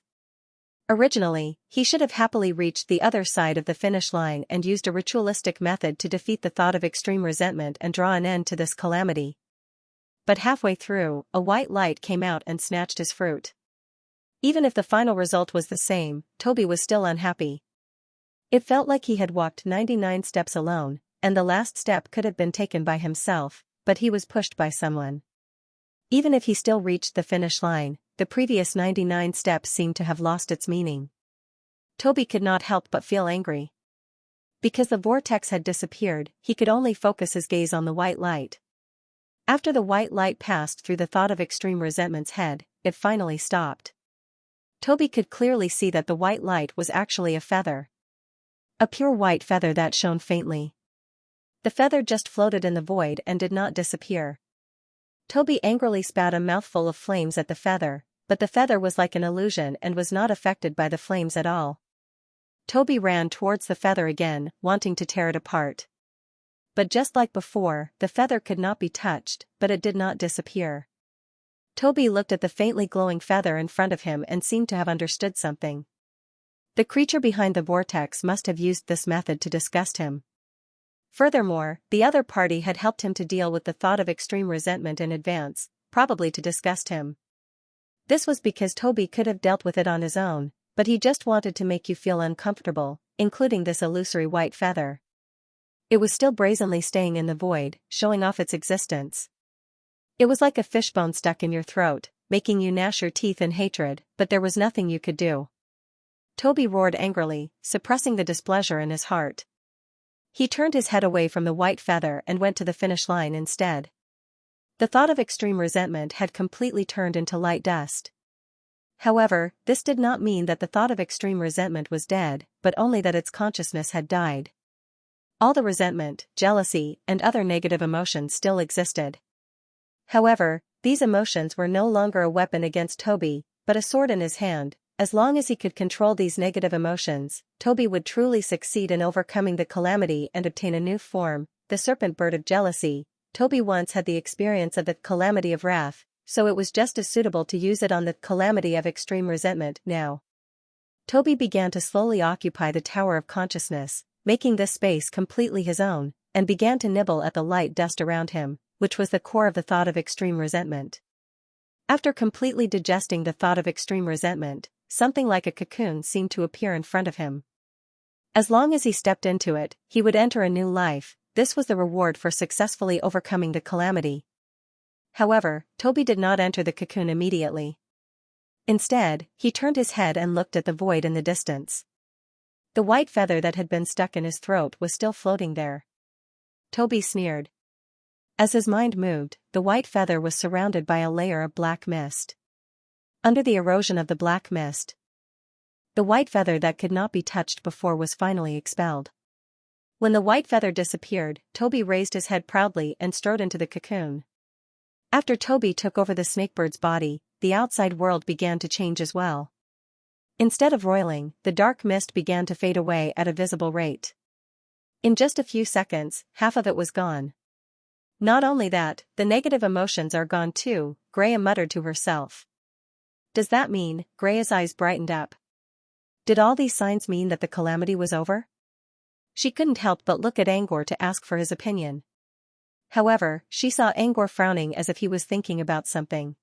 Originally, he should have happily reached the other side of the finish line and used a ritualistic method to defeat the thought of extreme resentment and draw an end to this calamity. But halfway through, a white light came out and snatched his fruit. Even if the final result was the same, Toby was still unhappy. It felt like he had walked 99 steps alone, and the last step could have been taken by himself, but he was pushed by someone. Even if he still reached the finish line, the previous 99 steps seemed to have lost its meaning. Toby could not help but feel angry. Because the vortex had disappeared, he could only focus his gaze on the white light. After the white light passed through the thought of extreme resentment's head, it finally stopped. Toby could clearly see that the white light was actually a feather. A pure white feather that shone faintly. The feather just floated in the void and did not disappear. Toby angrily spat a mouthful of flames at the feather, but the feather was like an illusion and was not affected by the flames at all. Toby ran towards the feather again, wanting to tear it apart. But just like before, the feather could not be touched, but it did not disappear. Toby looked at the faintly glowing feather in front of him and seemed to have understood something. The creature behind the vortex must have used this method to disgust him. Furthermore, the other party had helped him to deal with the thought of extreme resentment in advance, probably to disgust him. This was because Toby could have dealt with it on his own, but he just wanted to make you feel uncomfortable, including this illusory white feather. It was still brazenly staying in the void, showing off its existence. It was like a fishbone stuck in your throat, making you gnash your teeth in hatred, but there was nothing you could do. Toby roared angrily, suppressing the displeasure in his heart. He turned his head away from the white feather and went to the finish line instead. The thought of extreme resentment had completely turned into light dust. However, this did not mean that the thought of extreme resentment was dead, but only that its consciousness had died. All the resentment, jealousy, and other negative emotions still existed. However, these emotions were no longer a weapon against Toby, but a sword in his hand. As long as he could control these negative emotions, Toby would truly succeed in overcoming the calamity and obtain a new form, the serpent bird of jealousy. Toby once had the experience of the calamity of wrath, so it was just as suitable to use it on the calamity of extreme resentment now. Toby began to slowly occupy the tower of consciousness, making this space completely his own, and began to nibble at the light dust around him, which was the core of the thought of extreme resentment. After completely digesting the thought of extreme resentment, something like a cocoon seemed to appear in front of him. As long as he stepped into it, he would enter a new life. This was the reward for successfully overcoming the calamity. However, Toby did not enter the cocoon immediately. Instead, he turned his head and looked at the void in the distance. The white feather that had been stuck in his throat was still floating there. Toby sneered. As his mind moved, the white feather was surrounded by a layer of black mist. Under the erosion of the black mist, the white feather that could not be touched before was finally expelled. When the white feather disappeared, Toby raised his head proudly and strode into the cocoon. After Toby took over the snakebird's body, the outside world began to change as well. Instead of roiling, the dark mist began to fade away at a visible rate. In just a few seconds, half of it was gone. Not only that, the negative emotions are gone too, Greya muttered to herself. Does that mean? Greya's eyes brightened up. Did all these signs mean that the calamity was over? She couldn't help but look at Angor to ask for his opinion. However, she saw Angor frowning as if he was thinking about something.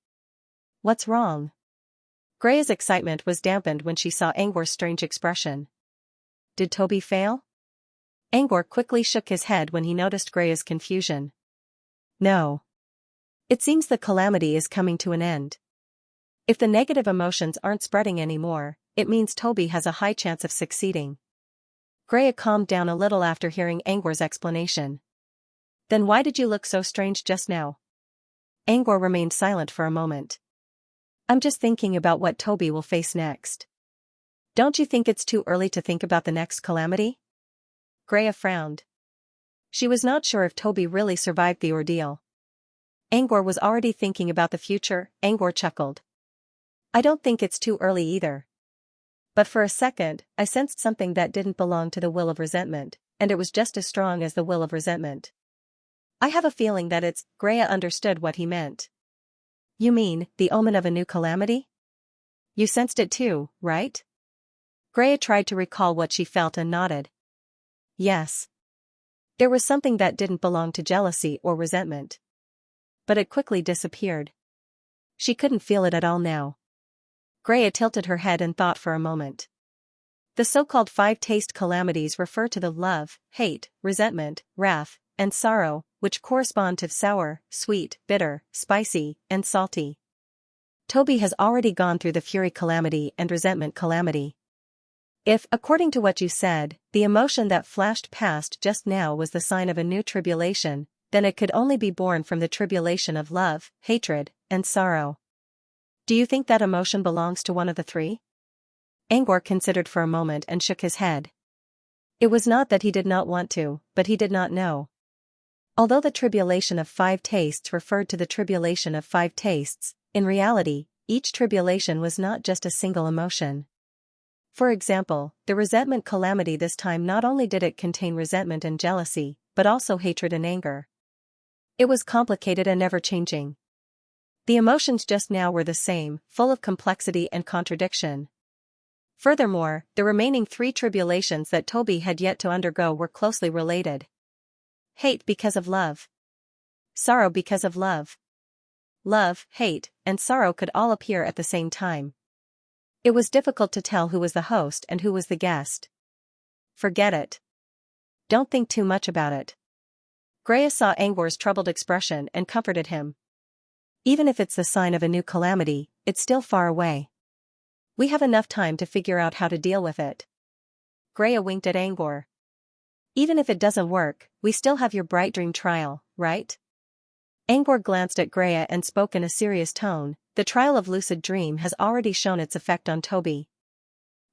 What's wrong? Grea's excitement was dampened when she saw Angor's strange expression. Did Toby fail? Angor quickly shook his head when he noticed Grea's confusion. No. It seems the calamity is coming to an end. If the negative emotions aren't spreading anymore, it means Toby has a high chance of succeeding. Grea calmed down a little after hearing Angor's explanation. Then why did you look so strange just now? Angor remained silent for a moment. I'm just thinking about what Toby will face next. Don't you think it's too early to think about the next calamity? Grea frowned. She was not sure if Toby really survived the ordeal. Angor was already thinking about the future. Angor chuckled. I don't think it's too early either. But for a second, I sensed something that didn't belong to the will of resentment, and it was just as strong as the will of resentment. I have a feeling that it's. Grea understood what he meant. You mean, the omen of a new calamity? You sensed it too, right? Grea tried to recall what she felt and nodded. Yes. There was something that didn't belong to jealousy or resentment. But it quickly disappeared. She couldn't feel it at all now. Grea tilted her head and thought for a moment. The so-called 5 taste calamities refer to the love, hate, resentment, wrath, and sorrow, which correspond to sour, sweet, bitter, spicy, and salty. Toby has already gone through the fury calamity and resentment calamity. If, according to what you said, the emotion that flashed past just now was the sign of a new tribulation, then it could only be born from the tribulation of love, hatred, and sorrow. Do you think that emotion belongs to one of the 3? Angor considered for a moment and shook his head. It was not that he did not want to, but he did not know. Although the tribulation of 5 tastes referred to the tribulation of 5 tastes, in reality, each tribulation was not just a single emotion. For example, the resentment calamity this time not only did it contain resentment and jealousy, but also hatred and anger. It was complicated and ever-changing. The emotions just now were the same, full of complexity and contradiction. Furthermore, the remaining 3 tribulations that Toby had yet to undergo were closely related. Hate because of love. Sorrow because of love. Love, hate, and sorrow could all appear at the same time. It was difficult to tell who was the host and who was the guest. Forget it. Don't think too much about it. Grea saw Angor's troubled expression and comforted him. Even if it's the sign of a new calamity, it's still far away. We have enough time to figure out how to deal with it. Grea winked at Angor. Even if it doesn't work, we still have your bright dream trial, right? Angor glanced at Grea and spoke in a serious tone. The trial of lucid dream has already shown its effect on Toby.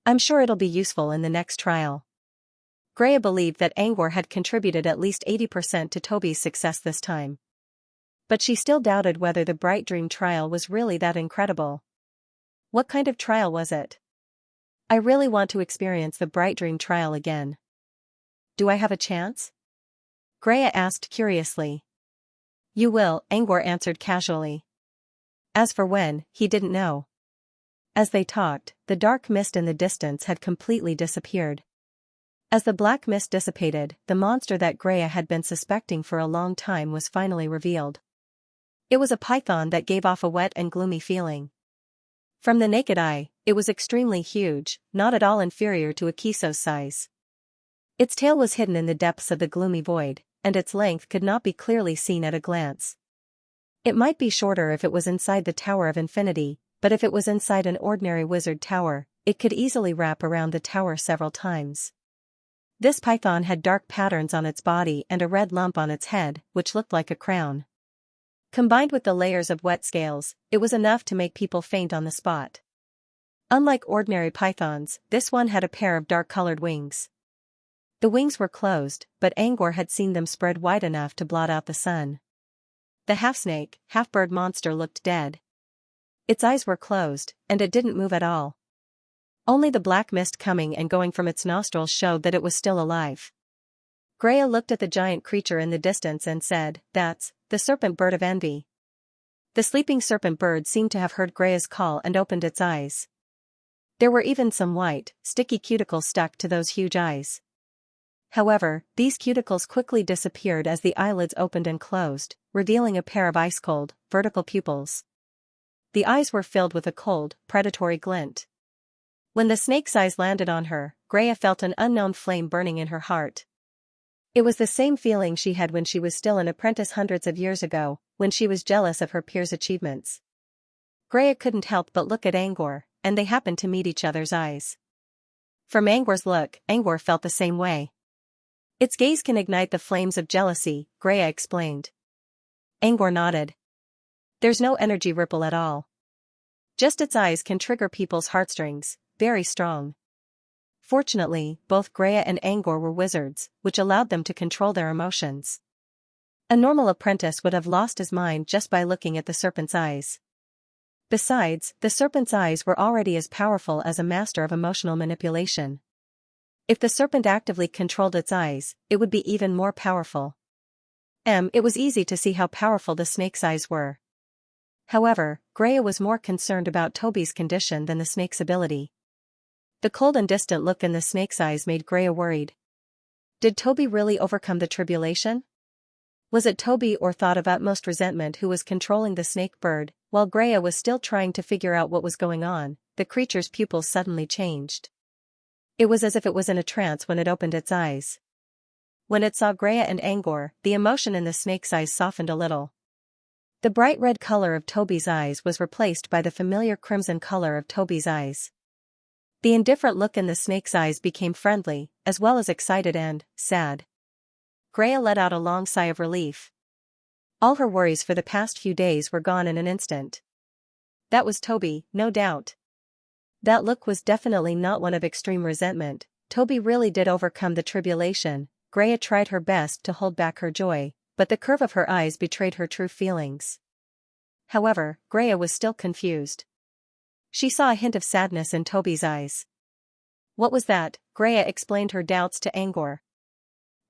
I'm sure it'll be useful in the next trial. Grea believed that Angor had contributed at least 80% to Toby's success this time. But she still doubted whether the bright dream trial was really that incredible. What kind of trial was it? I really want to experience the bright dream trial again. Do I have a chance? Grea asked curiously. You will, Angor answered casually. As for when, he didn't know. As they talked, the dark mist in the distance had completely disappeared. As the black mist dissipated, the monster that Grea had been suspecting for a long time was finally revealed. It was a python that gave off a wet and gloomy feeling. From the naked eye, it was extremely huge, not at all inferior to a Kiso's size. Its tail was hidden in the depths of the gloomy void, and its length could not be clearly seen at a glance. It might be shorter if it was inside the Tower of Infinity, but if it was inside an ordinary wizard tower, it could easily wrap around the tower several times. This python had dark patterns on its body and a red lump on its head, which looked like a crown. Combined with the layers of wet scales, it was enough to make people faint on the spot. Unlike ordinary pythons, this one had a pair of dark-colored wings. The wings were closed, but Angor had seen them spread wide enough to blot out the sun. The half-snake, half-bird monster looked dead. Its eyes were closed, and it didn't move at all. Only the black mist coming and going from its nostrils showed that it was still alive. Grea looked at the giant creature in the distance and said, "That's the serpent bird of envy." The sleeping serpent bird seemed to have heard Grea's call and opened its eyes. There were even some white, sticky cuticles stuck to those huge eyes. However, these cuticles quickly disappeared as the eyelids opened and closed, revealing a pair of ice-cold, vertical pupils. The eyes were filled with a cold, predatory glint. When the snake's eyes landed on her, Greya felt an unknown flame burning in her heart. It was the same feeling she had when she was still an apprentice hundreds of years ago, when she was jealous of her peers' achievements. Greya couldn't help but look at Angor, and they happened to meet each other's eyes. From Angor's look, Angor felt the same way. Its gaze can ignite the flames of jealousy, Greya explained. Angor nodded. There's no energy ripple at all. Just its eyes can trigger people's heartstrings, very strong. Fortunately, both Greya and Angor were wizards, which allowed them to control their emotions. A normal apprentice would have lost his mind just by looking at the serpent's eyes. Besides, the serpent's eyes were already as powerful as a master of emotional manipulation. If the serpent actively controlled its eyes, it would be even more powerful. It was easy to see how powerful the snake's eyes were. However, Greya was more concerned about Toby's condition than the snake's ability. The cold and distant look in the snake's eyes made Greya worried. Did Toby really overcome the tribulation? Was it Toby or thought of utmost resentment who was controlling the snake bird? While Greya was still trying to figure out what was going on, the creature's pupils suddenly changed. It was as if it was in a trance when it opened its eyes. When it saw Greya and Angor, the emotion in the snake's eyes softened a little. The bright red color of Toby's eyes was replaced by the familiar crimson color of Toby's eyes. The indifferent look in the snake's eyes became friendly, as well as excited and sad. Greya let out a long sigh of relief. All her worries for the past few days were gone in an instant. That was Toby, no doubt. That look was definitely not one of extreme resentment. Toby really did overcome the tribulation. Greya tried her best to hold back her joy, but the curve of her eyes betrayed her true feelings. However, Greya was still confused. She saw a hint of sadness in Toby's eyes. What was that? Greya explained her doubts to Angor.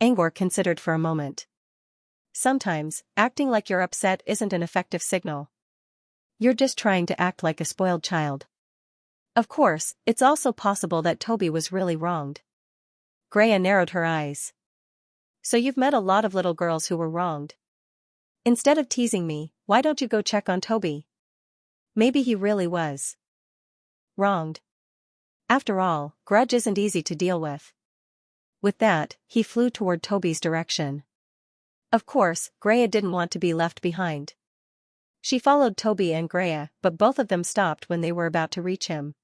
Angor considered for a moment. Sometimes, acting like you're upset isn't an effective signal. You're just trying to act like a spoiled child. Of course, it's also possible that Toby was really wronged. Greya narrowed her eyes. So you've met a lot of little girls who were wronged. Instead of teasing me, why don't you go check on Toby? Maybe he really was wronged. After all, grudge isn't easy to deal with. With that, he flew toward Toby's direction. Of course, Greya didn't want to be left behind. She followed Toby and Greya, but both of them stopped when they were about to reach him.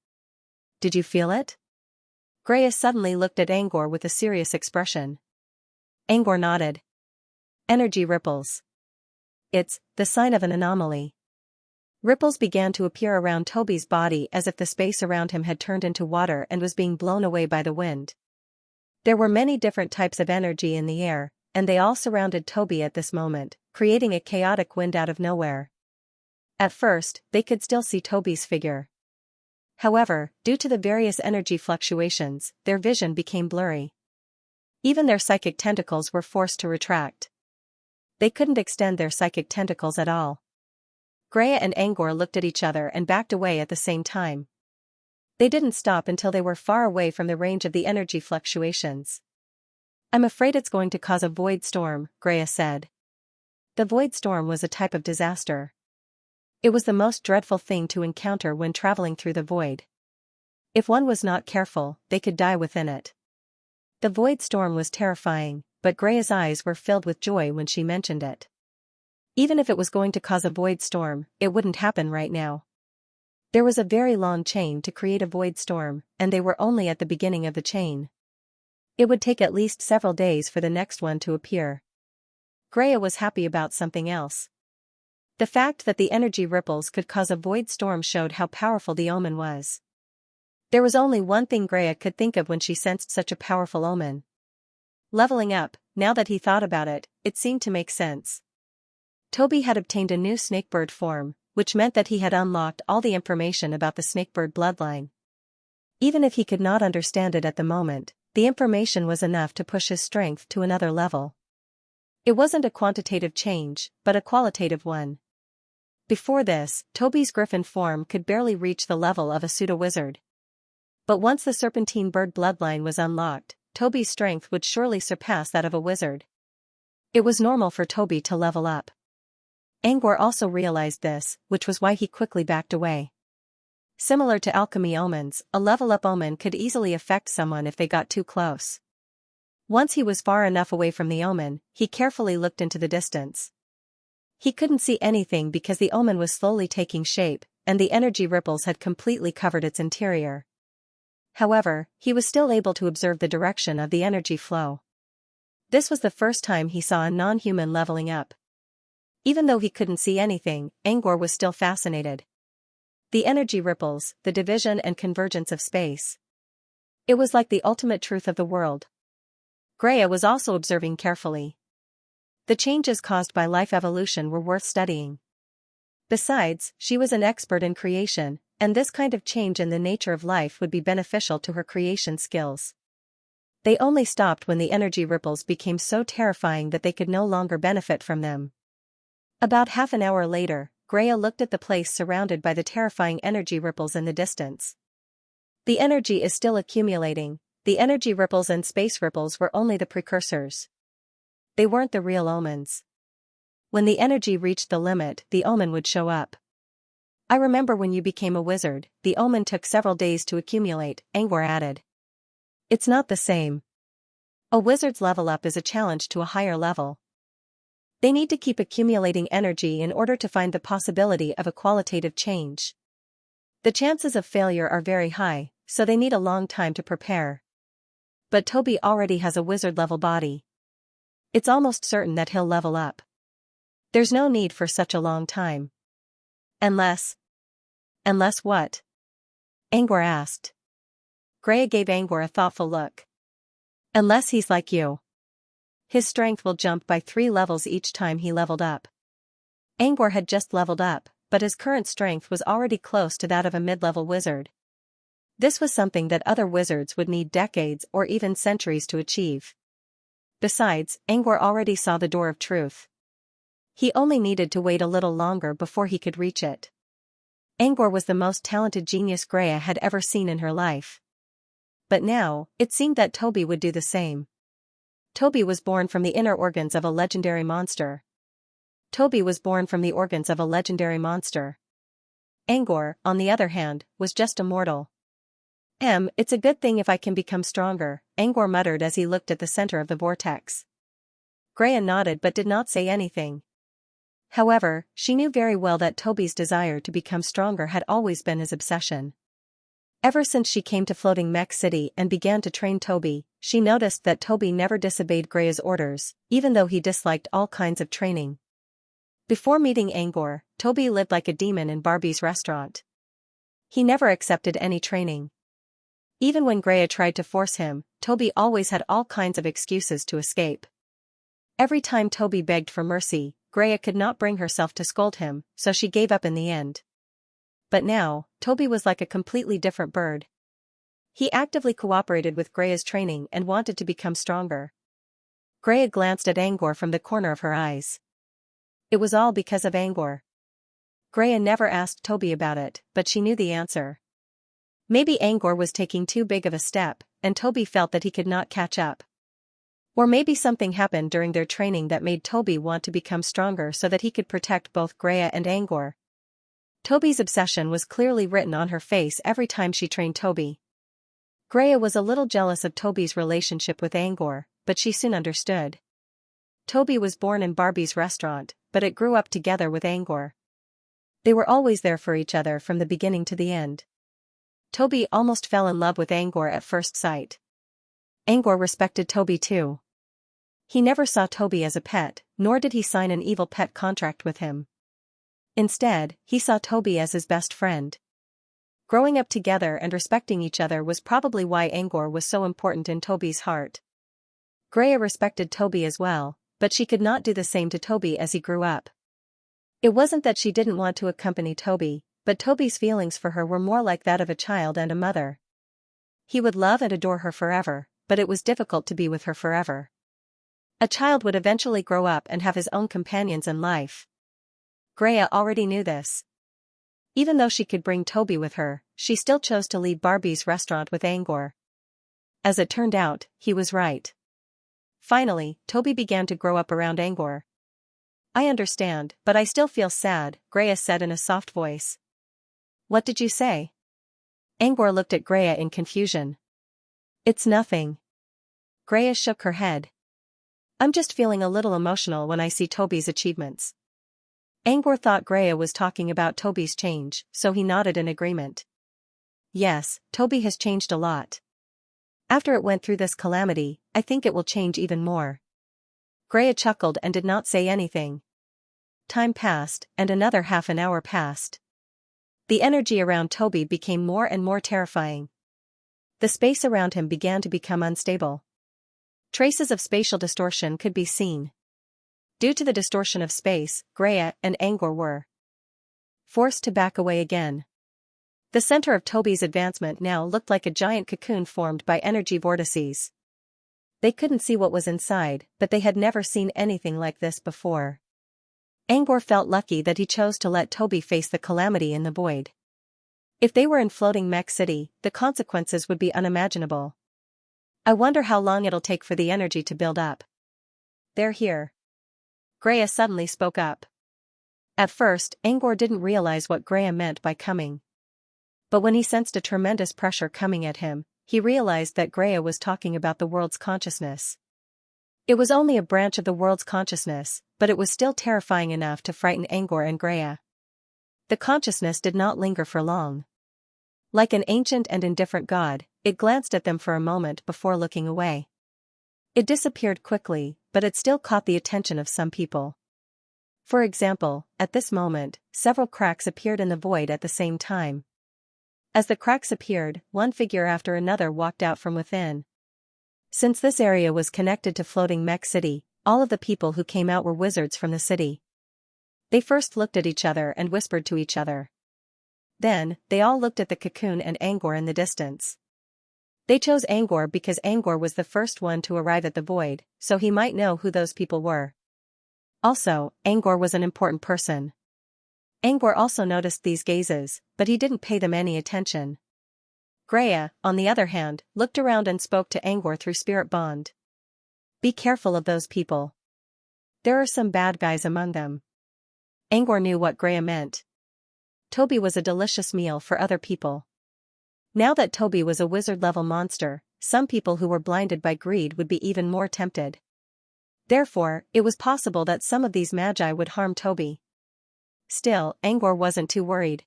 Did you feel it? Greya suddenly looked at Angor with a serious expression. Angor nodded. Energy ripples. It's the sign of an anomaly. Ripples began to appear around Toby's body as if the space around him had turned into water and was being blown away by the wind. There were many different types of energy in the air, and they all surrounded Toby at this moment, creating a chaotic wind out of nowhere. At first, they could still see Toby's figure. However, due to the various energy fluctuations, their vision became blurry. Even their psychic tentacles were forced to retract. They couldn't extend their psychic tentacles at all. Greya and Angor looked at each other and backed away at the same time. They didn't stop until they were far away from the range of the energy fluctuations. I'm afraid it's going to cause a void storm, Greya said. The void storm was a type of disaster. It was the most dreadful thing to encounter when traveling through the void. If one was not careful, they could die within it. The void storm was terrifying, but Greya's eyes were filled with joy when she mentioned it. Even if it was going to cause a void storm, it wouldn't happen right now. There was a very long chain to create a void storm, and they were only at the beginning of the chain. It would take at least several days for the next one to appear. Greya was happy about something else. The fact that the energy ripples could cause a void storm showed how powerful the omen was. There was only one thing Greya could think of when she sensed such a powerful omen. Leveling up. Now that he thought about it, it seemed to make sense. Toby had obtained a new snakebird form, which meant that he had unlocked all the information about the snakebird bloodline. Even if he could not understand it at the moment, the information was enough to push his strength to another level. It wasn't a quantitative change, but a qualitative one. Before this, Toby's griffin form could barely reach the level of a pseudo-wizard. But once the serpentine bird bloodline was unlocked, Toby's strength would surely surpass that of a wizard. It was normal for Toby to level up. Angor also realized this, which was why he quickly backed away. Similar to alchemy omens, a level-up omen could easily affect someone if they got too close. Once he was far enough away from the omen, he carefully looked into the distance. He couldn't see anything because the omen was slowly taking shape, and the energy ripples had completely covered its interior. However, he was still able to observe the direction of the energy flow. This was the first time he saw a non-human leveling up. Even though he couldn't see anything, Angor was still fascinated. The energy ripples, the division and convergence of space. It was like the ultimate truth of the world. Greya was also observing carefully. The changes caused by life evolution were worth studying. Besides, she was an expert in creation, and this kind of change in the nature of life would be beneficial to her creation skills. They only stopped when the energy ripples became so terrifying that they could no longer benefit from them. About half an hour later, Greya looked at the place surrounded by the terrifying energy ripples in the distance. The energy is still accumulating. The energy ripples and space ripples were only the precursors. They weren't the real omens. When the energy reached the limit, the omen would show up. I remember when you became a wizard, the omen took several days to accumulate, Angor added. It's not the same. A wizard's level up is a challenge to a higher level. They need to keep accumulating energy in order to find the possibility of a qualitative change. The chances of failure are very high, so they need a long time to prepare. But Toby already has a wizard-level body. It's almost certain that he'll level up. There's no need for such a long time. Unless what? Angor asked. Greya gave Angor a thoughtful look. Unless he's like you. His strength will jump by 3 levels each time he leveled up. Angor had just leveled up, but his current strength was already close to that of a mid-level wizard. This was something that other wizards would need decades or even centuries to achieve. Besides, Angor already saw the door of truth. He only needed to wait a little longer before he could reach it. Angor was the most talented genius Greya had ever seen in her life. But now, it seemed that Toby would do the same. Toby was born from the inner organs of a legendary monster. Angor, on the other hand, was just a mortal. It's a good thing if I can become stronger, Angor muttered as he looked at the center of the vortex. Greya nodded but did not say anything. However, she knew very well that Toby's desire to become stronger had always been his obsession. Ever since she came to Floating Mech City and began to train Toby, she noticed that Toby never disobeyed Greya's orders, even though he disliked all kinds of training. Before meeting Angor, Toby lived like a demon in Barbie's restaurant. He never accepted any training. Even when Greya tried to force him, Toby always had all kinds of excuses to escape. Every time Toby begged for mercy, Greya could not bring herself to scold him, so she gave up in the end. But now, Toby was like a completely different bird. He actively cooperated with Greya's training and wanted to become stronger. Greya glanced at Angor from the corner of her eyes. It was all because of Angor. Greya never asked Toby about it, but she knew the answer. Maybe Angor was taking too big of a step, and Toby felt that he could not catch up. Or maybe something happened during their training that made Toby want to become stronger so that he could protect both Greya and Angor. Toby's obsession was clearly written on her face every time she trained Toby. Greya was a little jealous of Toby's relationship with Angor, but she soon understood. Toby was born in Barbie's restaurant, but it grew up together with Angor. They were always there for each other from the beginning to the end. Toby almost fell in love with Angor at first sight. Angor respected Toby too. He never saw Toby as a pet, nor did he sign an evil pet contract with him. Instead, he saw Toby as his best friend. Growing up together and respecting each other was probably why Angor was so important in Toby's heart. Greya respected Toby as well, but she could not do the same to Toby as he grew up. It wasn't that she didn't want to accompany Toby, but Toby's feelings for her were more like that of a child and a mother. He would love and adore her forever, but it was difficult to be with her forever. A child would eventually grow up and have his own companions in life. Greya already knew this. Even though she could bring Toby with her, she still chose to leave Barbie's restaurant with Angor. As it turned out, he was right. Finally, Toby began to grow up around Angor. I understand, but I still feel sad, Greya said in a soft voice. What did you say? Angor looked at Greya in confusion. It's nothing. Greya shook her head. I'm just feeling a little emotional when I see Toby's achievements. Angor thought Greya was talking about Toby's change, so he nodded in agreement. Yes, Toby has changed a lot. After it went through this calamity, I think it will change even more. Greya chuckled and did not say anything. Time passed, and another half an hour passed. The energy around Toby became more and more terrifying. The space around him began to become unstable. Traces of spatial distortion could be seen. Due to the distortion of space, Greya and Angor were forced to back away again. The center of Toby's advancement now looked like a giant cocoon formed by energy vortices. They couldn't see what was inside, but they had never seen anything like this before. Angor felt lucky that he chose to let Toby face the calamity in the void. If they were in floating mech city, the consequences would be unimaginable. I wonder how long it'll take for the energy to build up. They're here. Greya suddenly spoke up. At first, Angor didn't realize what Greya meant by coming. But when he sensed a tremendous pressure coming at him, he realized that Greya was talking about the world's consciousness. It was only a branch of the world's consciousness, but it was still terrifying enough to frighten Angor and Greya. The consciousness did not linger for long. Like an ancient and indifferent god, it glanced at them for a moment before looking away. It disappeared quickly, but it still caught the attention of some people. For example, at this moment, several cracks appeared in the void at the same time. As the cracks appeared, one figure after another walked out from within. Since this area was connected to floating mech city, all of the people who came out were wizards from the city. They first looked at each other and whispered to each other. Then, they all looked at the cocoon and Angor in the distance. They chose Angor because Angor was the first one to arrive at the void, so he might know who those people were. Also, Angor was an important person. Angor also noticed these gazes, but he didn't pay them any attention. Greya, on the other hand, looked around and spoke to Angor through spirit bond. Be careful of those people. There are some bad guys among them. Angor knew what Greya meant. Toby was a delicious meal for other people. Now that Toby was a wizard-level monster, some people who were blinded by greed would be even more tempted. Therefore, it was possible that some of these magi would harm Toby. Still, Angor wasn't too worried.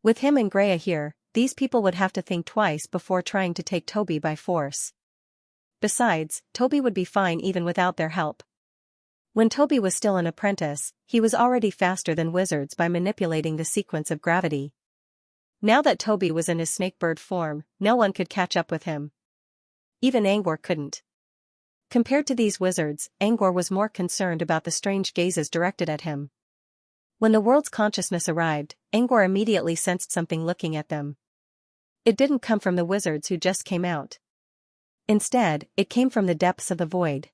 With him and Greya here, these people would have to think twice before trying to take Toby by force. Besides, Toby would be fine even without their help. When Toby was still an apprentice, he was already faster than wizards by manipulating the sequence of gravity. Now that Toby was in his snakebird form, no one could catch up with him. Even Angor couldn't. Compared to these wizards, Angor was more concerned about the strange gazes directed at him. When the world's consciousness arrived, Angor immediately sensed something looking at them. It didn't come from the wizards who just came out. Instead, it came from the depths of the void.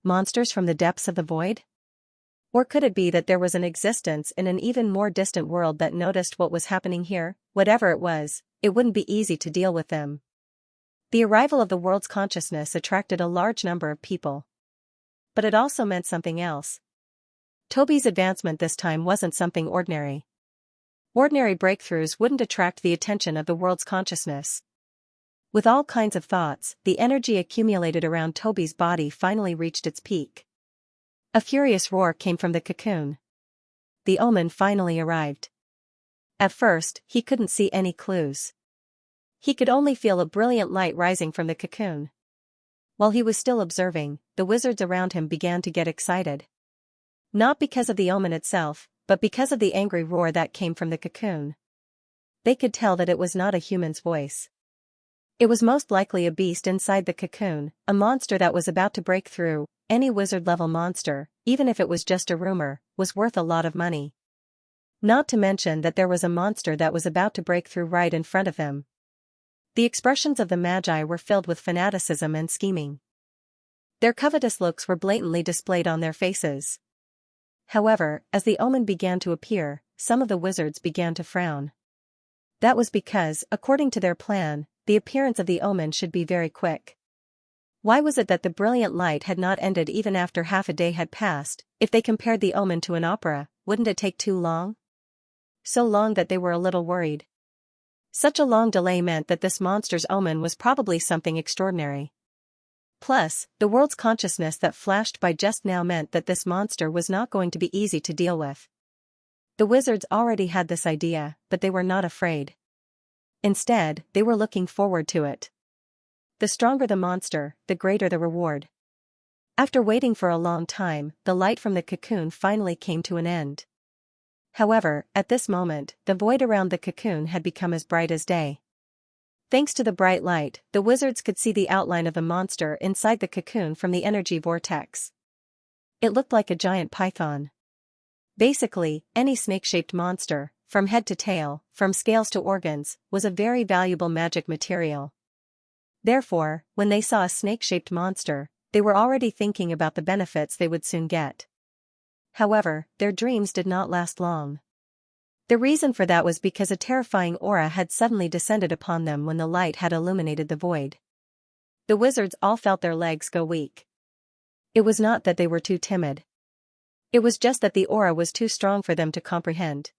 Monsters from the depths of the void? Or could it be that there was an existence in an even more distant world that noticed what was happening here? Whatever it was, it wouldn't be easy to deal with them. The arrival of the world's consciousness attracted a large number of people. But it also meant something else. Toby's advancement this time wasn't something ordinary. Ordinary breakthroughs wouldn't attract the attention of the world's consciousness. With all kinds of thoughts, the energy accumulated around Toby's body finally reached its peak. A furious roar came from the cocoon. The omen finally arrived. At first, he couldn't see any clues. He could only feel a brilliant light rising from the cocoon. While he was still observing, the wizards around him began to get excited. Not because of the omen itself, but because of the angry roar that came from the cocoon. They could tell that it was not a human's voice. It was most likely a beast inside the cocoon, a monster that was about to break through. Any wizard-level monster, even if it was just a rumor, was worth a lot of money. Not to mention that there was a monster that was about to break through right in front of them. The expressions of the magi were filled with fanaticism and scheming. Their covetous looks were blatantly displayed on their faces. However, as the omen began to appear, some of the wizards began to frown. That was because, according to their plan, the appearance of the omen should be very quick. Why was it that the brilliant light had not ended even after half a day had passed? If they compared the omen to an opera, wouldn't it take too long? So long that they were a little worried. Such a long delay meant that this monster's omen was probably something extraordinary. Plus, the world's consciousness that flashed by just now meant that this monster was not going to be easy to deal with. The wizards already had this idea, but they were not afraid. Instead, they were looking forward to it. The stronger the monster, the greater the reward. After waiting for a long time, the light from the cocoon finally came to an end. However, at this moment, the void around the cocoon had become as bright as day. Thanks to the bright light, the wizards could see the outline of the monster inside the cocoon from the energy vortex. It looked like a giant python. Basically, any snake-shaped monster, from head to tail, from scales to organs, was a very valuable magic material. Therefore, when they saw a snake-shaped monster, they were already thinking about the benefits they would soon get. However, their dreams did not last long. The reason for that was because a terrifying aura had suddenly descended upon them when the light had illuminated the void. The wizards all felt their legs go weak. It was not that they were too timid. It was just that the aura was too strong for them to comprehend.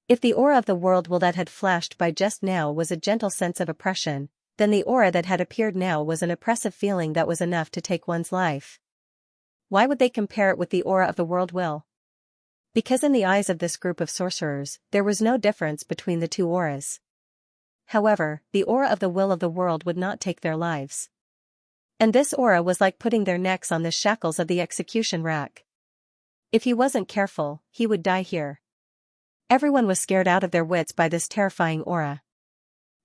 If the aura of the world that had flashed by just now was a gentle sense of oppression, then the aura that had appeared now was an oppressive feeling that was enough to take one's life. Why would they compare it with the aura of the world will? Because in the eyes of this group of sorcerers, there was no difference between the two auras. However, the aura of the will of the world would not take their lives. And this aura was like putting their necks on the shackles of the execution rack. If he wasn't careful, he would die here. Everyone was scared out of their wits by this terrifying aura.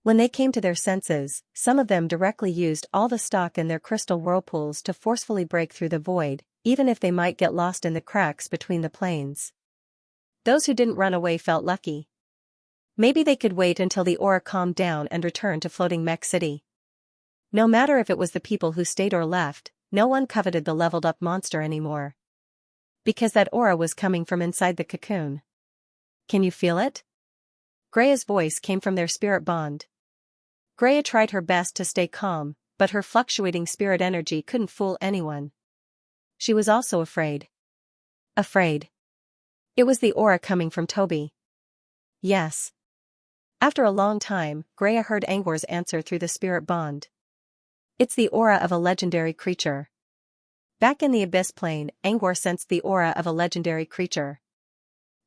When they came to their senses, some of them directly used all the stock in their crystal whirlpools to forcefully break through the void, even if they might get lost in the cracks between the planes. Those who didn't run away felt lucky. Maybe they could wait until the aura calmed down and return to floating Mech City. No matter if it was the people who stayed or left, no one coveted the leveled-up monster anymore. Because that aura was coming from inside the cocoon. Can you feel it? Grea's voice came from their spirit bond. Grea tried her best to stay calm, but her fluctuating spirit energy couldn't fool anyone. She was also afraid. Afraid. It was the aura coming from Toby. Yes. After a long time, Grea heard Angor's answer through the spirit bond. It's the aura of a legendary creature. Back in the Abyss Plane, Angor sensed the aura of a legendary creature.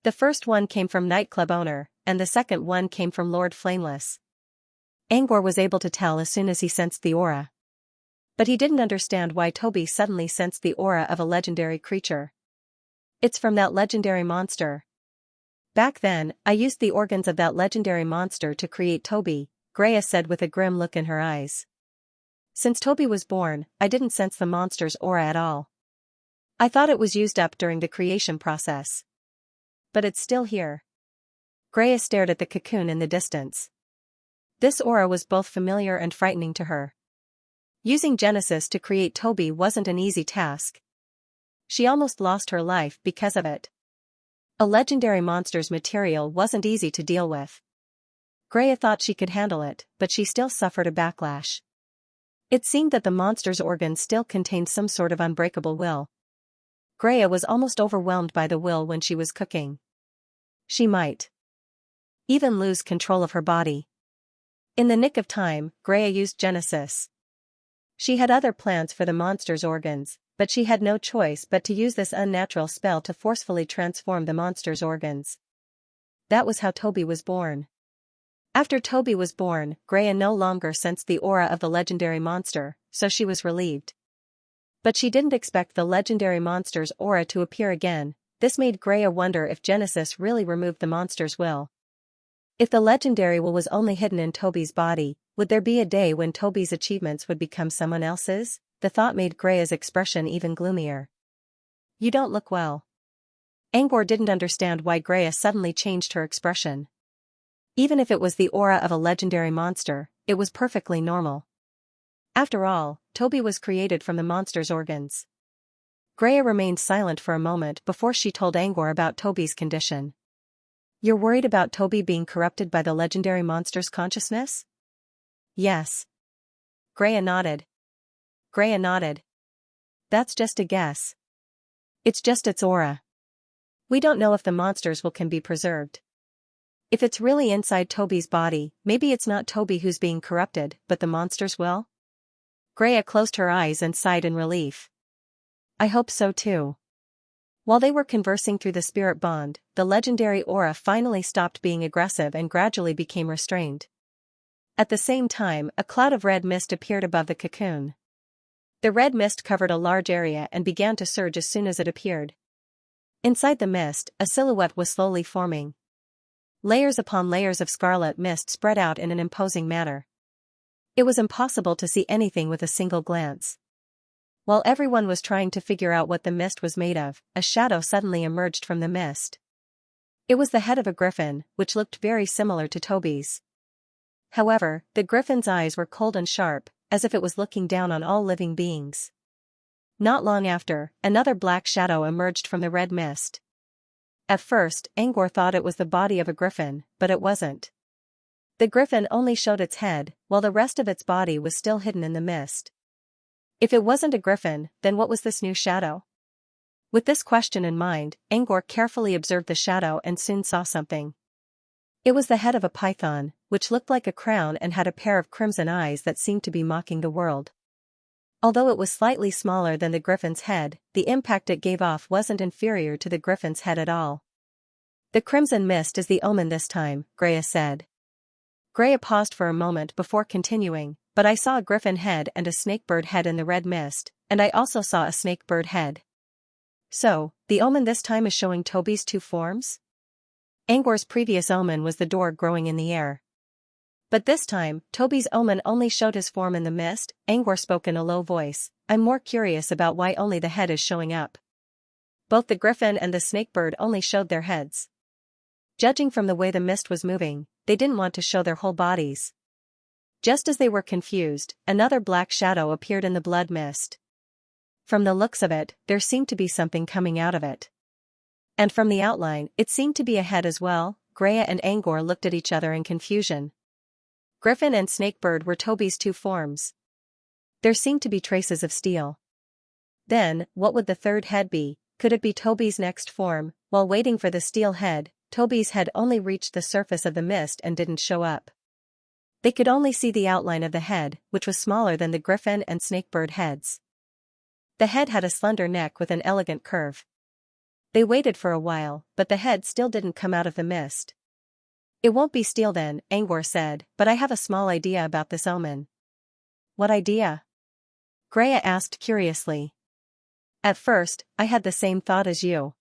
The first one came from Nightclub owner, and the second one came from Lord Flameless. Angor was able to tell as soon as he sensed the aura. But he didn't understand why Toby suddenly sensed the aura of a legendary creature. It's from that legendary monster. Back then, I used the organs of that legendary monster to create Toby, Grea said with a grim look in her eyes. Since Toby was born, I didn't sense the monster's aura at all. I thought it was used up during the creation process. But it's still here. Grea stared at the cocoon in the distance. This aura was both familiar and frightening to her. Using Genesis to create Toby wasn't an easy task. She almost lost her life because of it. A legendary monster's material wasn't easy to deal with. Grea thought she could handle it, but she still suffered a backlash. It seemed that the monster's organs still contained some sort of unbreakable will. Grea was almost overwhelmed by the will when she was cooking. She might even lose control of her body. In the nick of time, Grea used Genesis. She had other plans for the monster's organs, but she had no choice but to use this unnatural spell to forcefully transform the monster's organs. That was how Toby was born. After Toby was born, Grea no longer sensed the aura of the legendary monster, so she was relieved. But she didn't expect the legendary monster's aura to appear again. This made Grea wonder if Genesis really removed the monster's will. If the legendary will was only hidden in Toby's body, would there be a day when Toby's achievements would become someone else's? The thought made Grea's expression even gloomier. You don't look well. Angor didn't understand why Grea suddenly changed her expression. Even if it was the aura of a legendary monster, it was perfectly normal. After all, Toby was created from the monster's organs. Grea remained silent for a moment before she told Angor about Toby's condition. You're worried about Toby being corrupted by the legendary monster's consciousness? Yes. Greya nodded. Greya nodded. That's just a guess. It's just its aura. We don't know if the monsters can be preserved. If it's really inside Toby's body, maybe it's not Toby who's being corrupted, but the monsters will? Greya closed her eyes and sighed in relief. I hope so too. While they were conversing through the spirit bond, the legendary aura finally stopped being aggressive and gradually became restrained. At the same time, a cloud of red mist appeared above the cocoon. The red mist covered a large area and began to surge as soon as it appeared. Inside the mist, a silhouette was slowly forming. Layers upon layers of scarlet mist spread out in an imposing manner. It was impossible to see anything with a single glance. While everyone was trying to figure out what the mist was made of, a shadow suddenly emerged from the mist. It was the head of a griffin, which looked very similar to Toby's. However, the griffin's eyes were cold and sharp, as if it was looking down on all living beings. Not long after, another black shadow emerged from the red mist. At first, Angor thought it was the body of a griffin, but it wasn't. The griffin only showed its head, while the rest of its body was still hidden in the mist. If it wasn't a griffin, then what was this new shadow? With this question in mind, Angor carefully observed the shadow and soon saw something. It was the head of a python, which looked like a crown and had a pair of crimson eyes that seemed to be mocking the world. Although it was slightly smaller than the griffin's head, the impact it gave off wasn't inferior to the griffin's head at all. The crimson mist is the omen this time, Greya said. Greya paused for a moment before continuing, but I saw a griffin head and a snakebird head in the red mist, and I also saw a snakebird head. So, the omen this time is showing Toby's two forms? Angor's previous omen was the door growing in the air. But this time, Toby's omen only showed his form in the mist. Angor spoke in a low voice. I'm more curious about why only the head is showing up. Both the griffin and the snakebird only showed their heads. Judging from the way the mist was moving, they didn't want to show their whole bodies. Just as they were confused, another black shadow appeared in the blood mist. From the looks of it, there seemed to be something coming out of it. And from the outline, it seemed to be a head as well. Greya and Angor looked at each other in confusion. Griffin and snakebird were Toby's two forms. There seemed to be traces of steel. Then, what would the third head be? Could it be Toby's next form? While waiting for the steel head, Toby's head only reached the surface of the mist and didn't show up. They could only see the outline of the head, which was smaller than the griffin and snakebird heads. The head had a slender neck with an elegant curve. They waited for a while, but the head still didn't come out of the mist. It won't be steel then, Angor said, but I have a small idea about this omen. What idea? Greya asked curiously. At first, I had the same thought as you.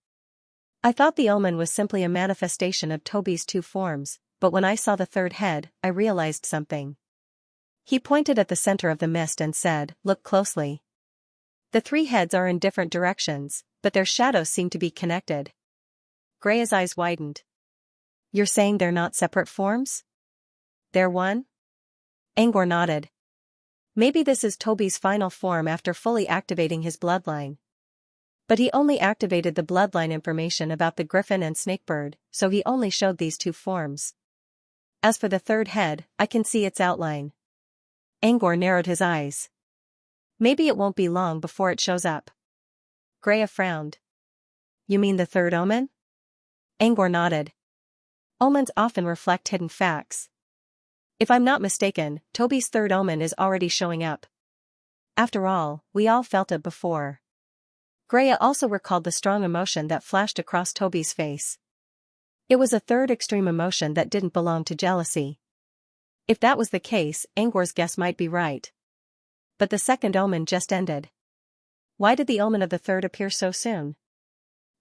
I thought the omen was simply a manifestation of Toby's two forms, but when I saw the third head, I realized something. He pointed at the center of the mist and said, look closely. The three heads are in different directions, but their shadows seem to be connected. Greya's eyes widened. You're saying they're not separate forms? They're one? Angor nodded. Maybe this is Toby's final form after fully activating his bloodline. But he only activated the bloodline information about the griffin and snakebird, so he only showed these two forms. As for the third head, I can see its outline. Angor narrowed his eyes. Maybe it won't be long before it shows up. Greya frowned. You mean the third omen? Angor nodded. Omens often reflect hidden facts. If I'm not mistaken, Toby's third omen is already showing up. After all, we all felt it before. Greya also recalled the strong emotion that flashed across Toby's face. It was a third extreme emotion that didn't belong to jealousy. If that was the case, Angor's guess might be right. But the second omen just ended. Why did the omen of the third appear so soon?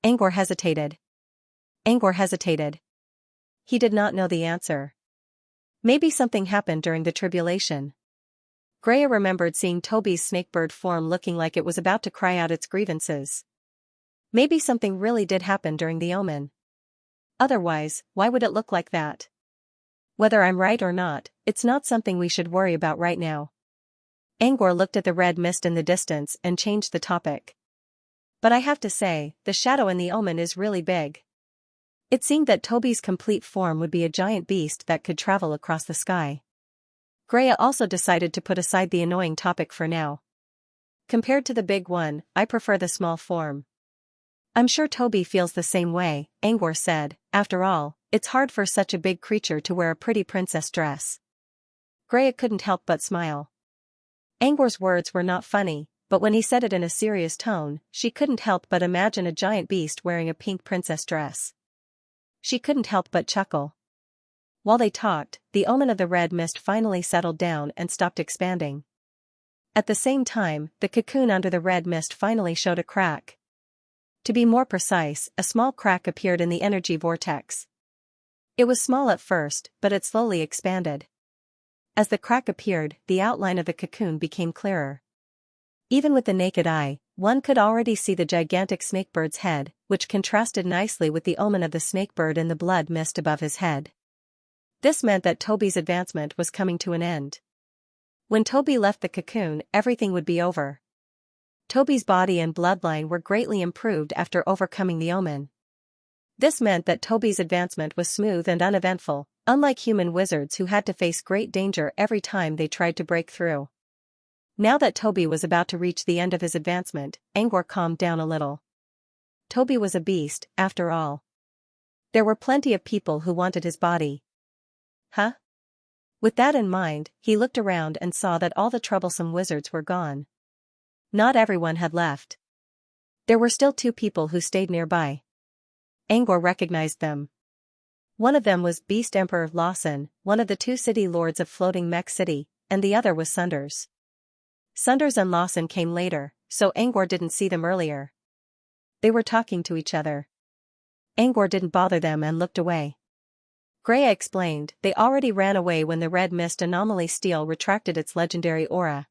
Angor hesitated. He did not know the answer. Maybe something happened during the tribulation. Greya remembered seeing Toby's snakebird form looking like it was about to cry out its grievances. Maybe something really did happen during the omen. Otherwise, why would it look like that? Whether I'm right or not, it's not something we should worry about right now. Angor looked at the red mist in the distance and changed the topic. But I have to say, the shadow in the omen is really big. It seemed that Toby's complete form would be a giant beast that could travel across the sky. Greya also decided to put aside the annoying topic for now. Compared to the big one, I prefer the small form. I'm sure Toby feels the same way, Angor said. After all, it's hard for such a big creature to wear a pretty princess dress. Greya couldn't help but smile. Angor's words were not funny, but when he said it in a serious tone, she couldn't help but imagine a giant beast wearing a pink princess dress. She couldn't help but chuckle. While they talked, the omen of the red mist finally settled down and stopped expanding. At the same time, the cocoon under the red mist finally showed a crack. To be more precise, a small crack appeared in the energy vortex. It was small at first, but it slowly expanded. As the crack appeared, the outline of the cocoon became clearer. Even with the naked eye, one could already see the gigantic snakebird's head, which contrasted nicely with the omen of the snakebird in the blood mist above his head. This meant that Toby's advancement was coming to an end. When Toby left the cocoon, everything would be over. Toby's body and bloodline were greatly improved after overcoming the omen. This meant that Toby's advancement was smooth and uneventful, unlike human wizards who had to face great danger every time they tried to break through. Now that Toby was about to reach the end of his advancement, Angor calmed down a little. Toby was a beast, after all. There were plenty of people who wanted his body. Huh? With that in mind, he looked around and saw that all the troublesome wizards were gone. Not everyone had left. There were still 2 people who stayed nearby. Angor recognized them. One of them was Beast Emperor Lawson, one of the 2 city lords of Floating Mech City, and the other was Sunders. Sunders and Lawson came later, so Angor didn't see them earlier. They were talking to each other. Angor didn't bother them and looked away. Greya explained, they already ran away when the red mist anomaly steel retracted its legendary aura.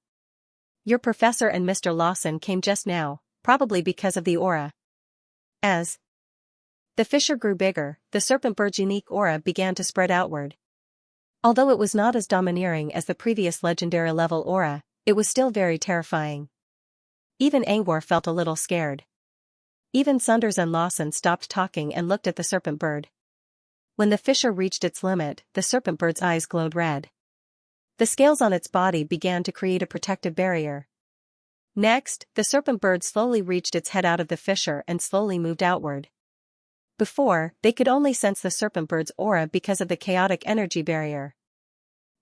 Your professor and Mr. Lawson came just now, probably because of the aura. As the fissure grew bigger, the serpent bird's unique aura began to spread outward. Although it was not as domineering as the previous legendary level aura, it was still very terrifying. Even Angor felt a little scared. Even Sunders and Lawson stopped talking and looked at the serpent bird. When the fissure reached its limit, the serpent bird's eyes glowed red. The scales on its body began to create a protective barrier. Next, the serpent bird slowly reached its head out of the fissure and slowly moved outward. Before, they could only sense the serpent bird's aura because of the chaotic energy barrier.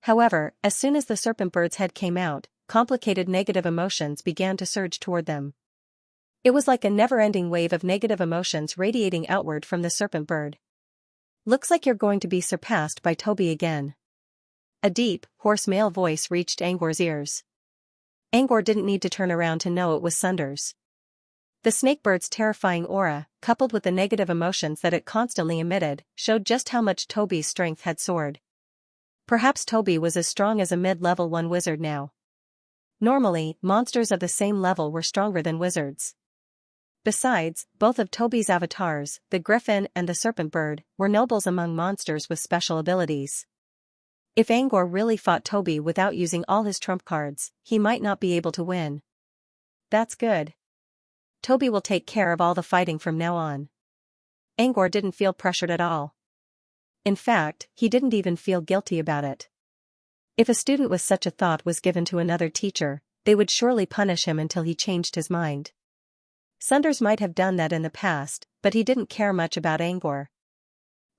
However, as soon as the serpent bird's head came out, complicated negative emotions began to surge toward them. It was like a never-ending wave of negative emotions radiating outward from the serpent bird. Looks like you're going to be surpassed by Toby again. A deep, hoarse male voice reached Angor's ears. Angor didn't need to turn around to know it was Sunders. The snakebird's terrifying aura, coupled with the negative emotions that it constantly emitted, showed just how much Toby's strength had soared. Perhaps Toby was as strong as a mid-level 1 wizard now. Normally, monsters of the same level were stronger than wizards. Besides, both of Toby's avatars, the griffin and the serpent bird, were nobles among monsters with special abilities. If Angor really fought Toby without using all his trump cards, he might not be able to win. That's good. Toby will take care of all the fighting from now on. Angor didn't feel pressured at all. In fact, he didn't even feel guilty about it. If a student with such a thought was given to another teacher, they would surely punish him until he changed his mind. Sunders might have done that in the past, but he didn't care much about Angor.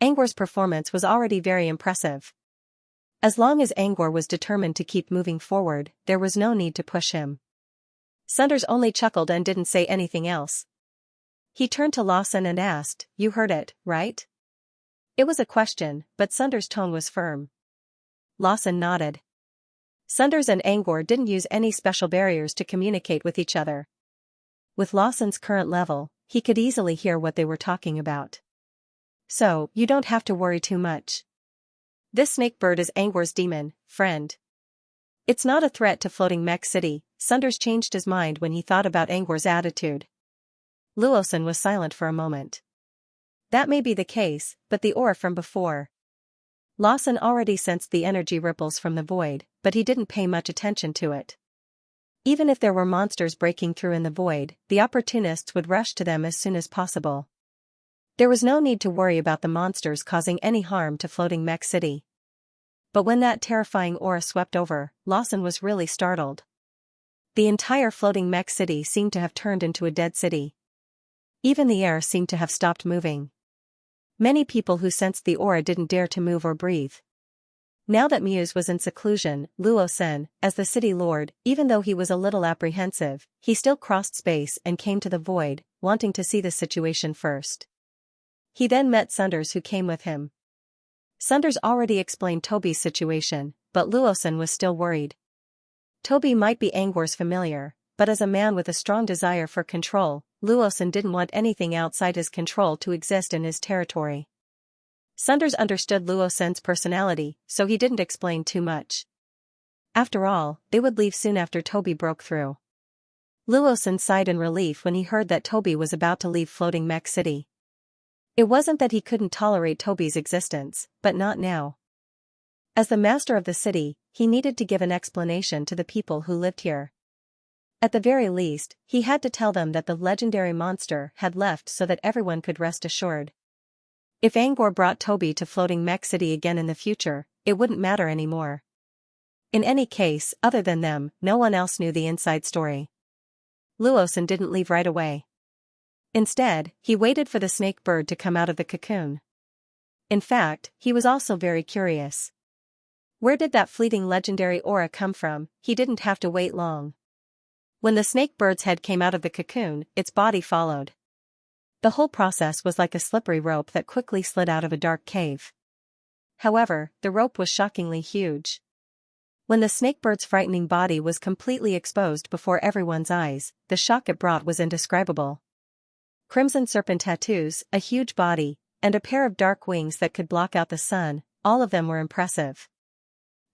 Angor's performance was already very impressive. As long as Angor was determined to keep moving forward, there was no need to push him. Sunders only chuckled and didn't say anything else. He turned to Lawson and asked, "You heard it, right?" It was a question, but Sunders' tone was firm. Lawson nodded. Sunders and Angor didn't use any special barriers to communicate with each other. With Lawson's current level, he could easily hear what they were talking about. So, you don't have to worry too much. This snakebird is Angor's demon, friend. It's not a threat to Floating Mech City. Sunders changed his mind when he thought about Angor's attitude. Luosin was silent for a moment. That may be the case, but the aura from before. Lawson already sensed the energy ripples from the void, but he didn't pay much attention to it. Even if there were monsters breaking through in the void, the opportunists would rush to them as soon as possible. There was no need to worry about the monsters causing any harm to Floating Mech City. But when that terrifying aura swept over, Lawson was really startled. The entire floating mech city seemed to have turned into a dead city. Even the air seemed to have stopped moving. Many people who sensed the aura didn't dare to move or breathe. Now that Muse was in seclusion, Luo Sen, as the city lord, even though he was a little apprehensive, he still crossed space and came to the void, wanting to see the situation first. He then met Sunders, who came with him. Sunders already explained Toby's situation, but Luo Sen was still worried. Toby might be Angwar's familiar, but as a man with a strong desire for control, Luo Sen didn't want anything outside his control to exist in his territory. Sunders understood Luo Sen's personality, so he didn't explain too much. After all, they would leave soon after Toby broke through. Luo Sen sighed in relief when he heard that Toby was about to leave Floating Mech City. It wasn't that he couldn't tolerate Toby's existence, but not now. As the master of the city, he needed to give an explanation to the people who lived here. At the very least, he had to tell them that the legendary monster had left so that everyone could rest assured. If Angor brought Toby to Floating Mech City again in the future, it wouldn't matter anymore. In any case, other than them, no one else knew the inside story. Luo Sen didn't leave right away. Instead, he waited for the snake bird to come out of the cocoon. In fact, he was also very curious. Where did that fleeting legendary aura come from? He didn't have to wait long. When the snake bird's head came out of the cocoon, its body followed. The whole process was like a slippery rope that quickly slid out of a dark cave. However, the rope was shockingly huge. When the snakebird's frightening body was completely exposed before everyone's eyes, the shock it brought was indescribable. Crimson serpent tattoos, a huge body, and a pair of dark wings that could block out the sun, all of them were impressive.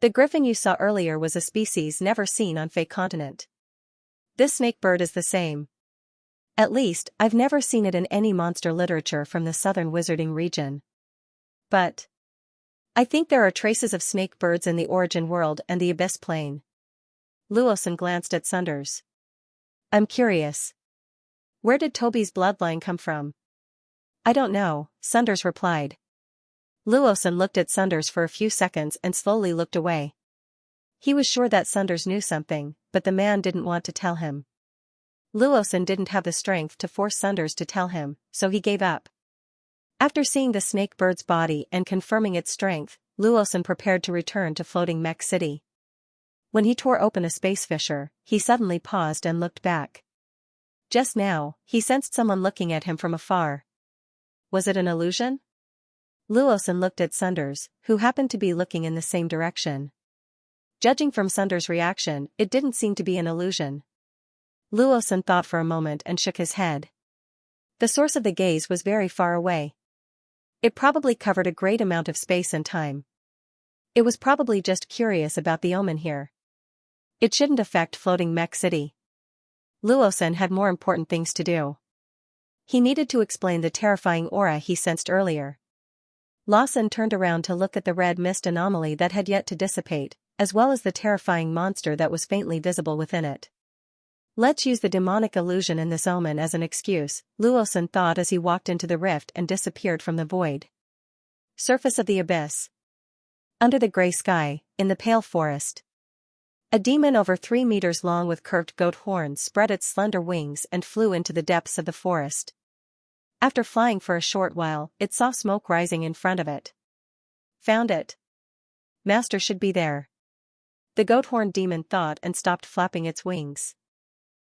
The griffin you saw earlier was a species never seen on Fey continent. This snakebird is the same. At least, I've never seen it in any monster literature from the southern wizarding region. But I think there are traces of snake birds in the origin world and the abyss plane. Luo Sen glanced at Sunders. I'm curious. Where did Toby's bloodline come from? I don't know, Sunders replied. Luo Sen looked at Sunders for a few seconds and slowly looked away. He was sure that Sunders knew something, but the man didn't want to tell him. Luo Sen didn't have the strength to force Sunders to tell him, so he gave up. After seeing the snake bird's body and confirming its strength, Luo Sen prepared to return to Floating Mech City. When he tore open a space fissure, he suddenly paused and looked back. Just now, he sensed someone looking at him from afar. Was it an illusion? Luo Sen looked at Sunders, who happened to be looking in the same direction. Judging from Sunders' reaction, it didn't seem to be an illusion. Luo Sen thought for a moment and shook his head. The source of the gaze was very far away. It probably covered a great amount of space and time. It was probably just curious about the omen here. It shouldn't affect Floating Mech City. Luo Sen had more important things to do. He needed to explain the terrifying aura he sensed earlier. Lawson turned around to look at the red mist anomaly that had yet to dissipate, as well as the terrifying monster that was faintly visible within it. Let's use the demonic illusion in this omen as an excuse, Luo Sen thought as he walked into the rift and disappeared from the void. Surface of the abyss. Under the gray sky, in the pale forest. A demon over 3 meters long with curved goat horns spread its slender wings and flew into the depths of the forest. After flying for a short while, it saw smoke rising in front of it. Found it. Master should be there. The goat horn demon thought and stopped flapping its wings.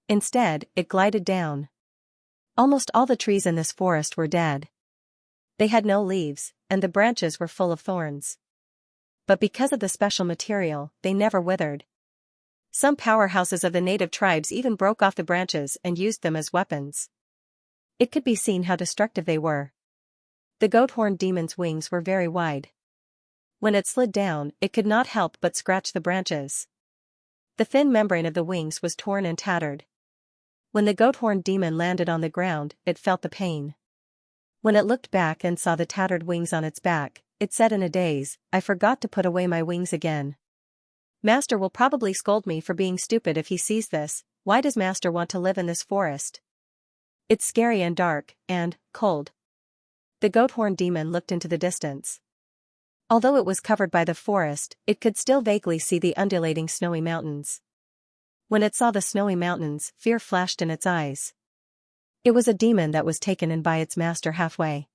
Instead, it glided down. Almost all the trees in this forest were dead. They had no leaves, and the branches were full of thorns. But because of the special material, they never withered. Some powerhouses of the native tribes even broke off the branches and used them as weapons. It could be seen how destructive they were. The goat horn demon's wings were very wide. When it slid down, it could not help but scratch the branches. The thin membrane of the wings was torn and tattered. When the goat horn demon landed on the ground, it felt the pain. When it looked back and saw the tattered wings on its back, it said in a daze, I forgot to put away my wings again. Master will probably scold me for being stupid if he sees this. Why does Master want to live in this forest? It's scary and dark, and cold. The goat horn demon looked into the distance. Although it was covered by the forest, it could still vaguely see the undulating snowy mountains. When it saw the snowy mountains, fear flashed in its eyes. It was a demon that was taken in by its master halfway.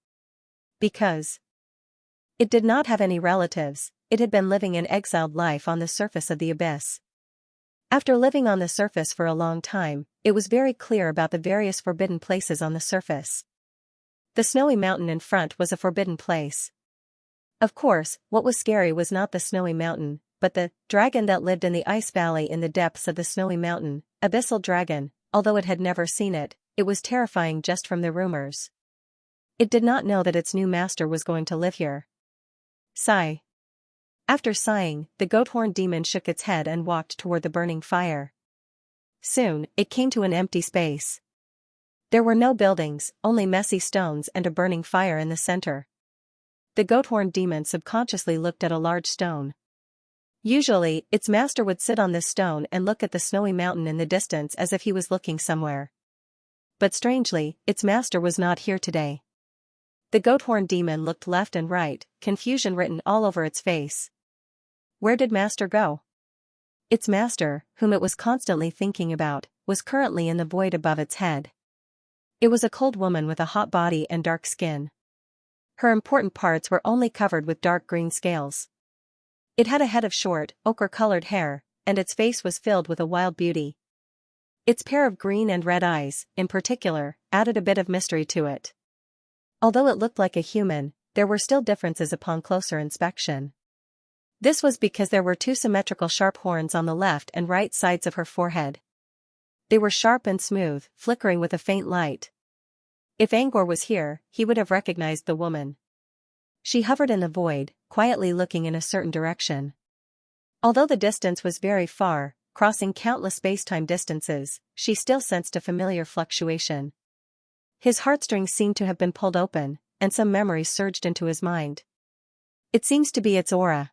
Because it did not have any relatives, it had been living an exiled life on the surface of the abyss. After living on the surface for a long time, it was very clear about the various forbidden places on the surface. The snowy mountain in front was a forbidden place. Of course, what was scary was not the snowy mountain, but the dragon that lived in the ice valley in the depths of the snowy mountain, abyssal dragon. Although it had never seen it, it was terrifying just from the rumors. It did not know that its new master was going to live here. Sigh. After sighing, the goat-horned demon shook its head and walked toward the burning fire. Soon, it came to an empty space. There were no buildings, only messy stones and a burning fire in the center. The goat-horned demon subconsciously looked at a large stone. Usually, its master would sit on this stone and look at the snowy mountain in the distance as if he was looking somewhere. But strangely, its master was not here today. The goat-horned demon looked left and right, confusion written all over its face. Where did master go? Its master, whom it was constantly thinking about, was currently in the void above its head. It was a cold woman with a hot body and dark skin. Her important parts were only covered with dark green scales. It had a head of short, ochre-colored hair, and its face was filled with a wild beauty. Its pair of green and red eyes, in particular, added a bit of mystery to it. Although it looked like a human, there were still differences upon closer inspection. This was because there were two symmetrical sharp horns on the left and right sides of her forehead. They were sharp and smooth, flickering with a faint light. If Angor was here, he would have recognized the woman. She hovered in the void, quietly looking in a certain direction. Although the distance was very far, crossing countless space-time distances, she still sensed a familiar fluctuation. His heartstrings seemed to have been pulled open, and some memories surged into his mind. It seems to be its aura.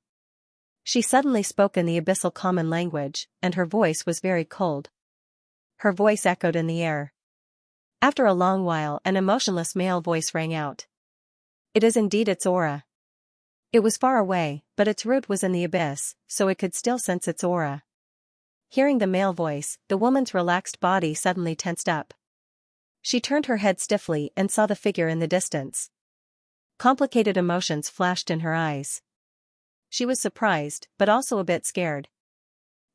She suddenly spoke in the abyssal common language, and her voice was very cold. Her voice echoed in the air. After a long while, an emotionless male voice rang out. It is indeed its aura. It was far away, but its root was in the abyss, so it could still sense its aura. Hearing the male voice, the woman's relaxed body suddenly tensed up. She turned her head stiffly and saw the figure in the distance. Complicated emotions flashed in her eyes. She was surprised, but also a bit scared.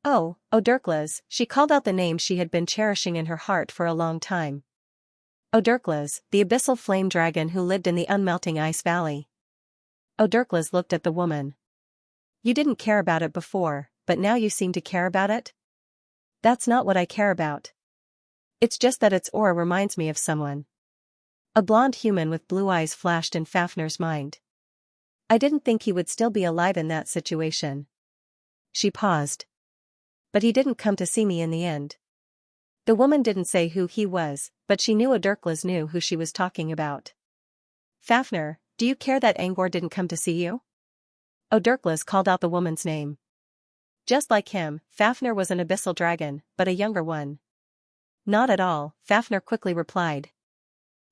Oh, Odurklas, she called out the name she had been cherishing in her heart for a long time. Odurklas, the abyssal flame dragon who lived in the unmelting ice valley. Odurklas looked at the woman. You didn't care about it before, but now you seem to care about it? That's not what I care about. It's just that its aura reminds me of someone. A blonde human with blue eyes flashed in Fafnir's mind. I didn't think he would still be alive in that situation. She paused. But he didn't come to see me in the end. The woman didn't say who he was, but she knew Odurklas knew who she was talking about. Fafnir, do you care that Angor didn't come to see you? Odurklas called out the woman's name. Just like him, Fafnir was an abyssal dragon, but a younger one. Not at all, Fafnir quickly replied.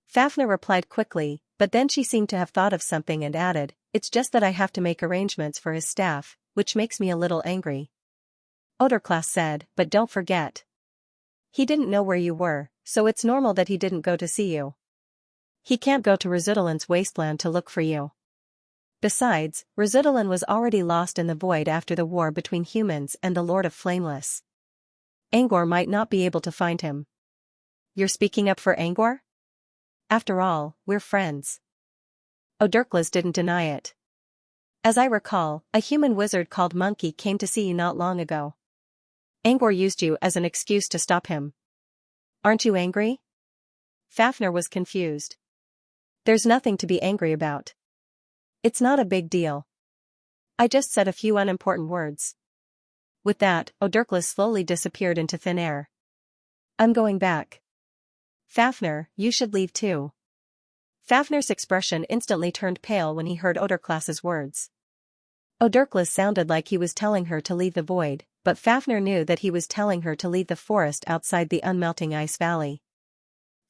Fafnir replied quickly, but then she seemed to have thought of something and added, it's just that I have to make arrangements for his staff, which makes me a little angry. Odurklas said, but don't forget. He didn't know where you were, so it's normal that he didn't go to see you. He can't go to Rizudalan's wasteland to look for you. Besides, Rizudalan was already lost in the void after the war between humans and the Lord of Flameless. Angor might not be able to find him. You're speaking up for Angor? After all, we're friends. Odurklas didn't deny it. As I recall, a human wizard called Monkey came to see you not long ago. Angor used you as an excuse to stop him. Aren't you angry? Fafnir was confused. There's nothing to be angry about. It's not a big deal. I just said a few unimportant words. With that, Odurklas slowly disappeared into thin air. I'm going back. Fafnir, you should leave too. Fafnir's expression instantly turned pale when he heard Odurklas's words. Odurklas sounded like he was telling her to leave the void, but Fafnir knew that he was telling her to leave the forest outside the unmelting ice valley.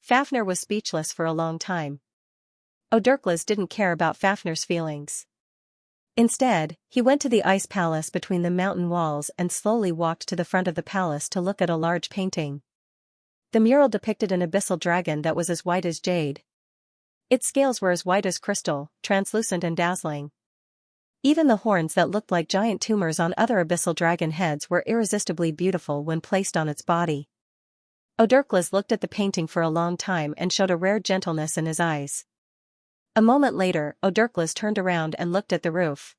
Fafnir was speechless for a long time. Odurklas didn't care about Fafnir's feelings. Instead, he went to the ice palace between the mountain walls and slowly walked to the front of the palace to look at a large painting. The mural depicted an abyssal dragon that was as white as jade. Its scales were as white as crystal, translucent and dazzling. Even the horns that looked like giant tumors on other abyssal dragon heads were irresistibly beautiful when placed on its body. Odorcles looked at the painting for a long time and showed a rare gentleness in his eyes. A moment later, Odorcles turned around and looked at the roof.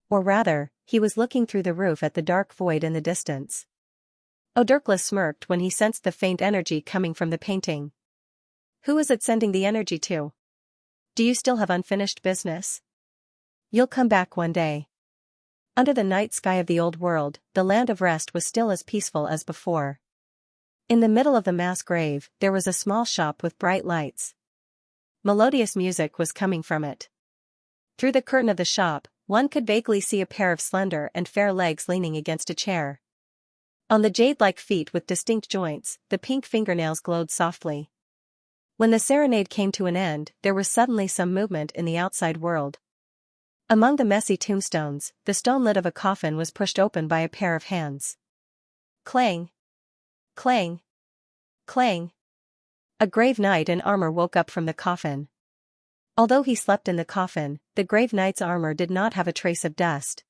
Or rather, he was looking through the roof at the dark void in the distance. Odorcles smirked when he sensed the faint energy coming from the painting. Who is it sending the energy to? Do you still have unfinished business? You'll come back one day. Under the night sky of the old world, the land of rest was still as peaceful as before. In the middle of the mass grave, there was a small shop with bright lights. Melodious music was coming from it. Through the curtain of the shop, one could vaguely see a pair of slender and fair legs leaning against a chair. On the jade-like feet with distinct joints, the pink fingernails glowed softly. When the serenade came to an end, there was suddenly some movement in the outside world. Among the messy tombstones, the stone lid of a coffin was pushed open by a pair of hands. Clang! Clang! Clang! A grave knight in armor woke up from the coffin. Although he slept in the coffin, the grave knight's armor did not have a trace of dust.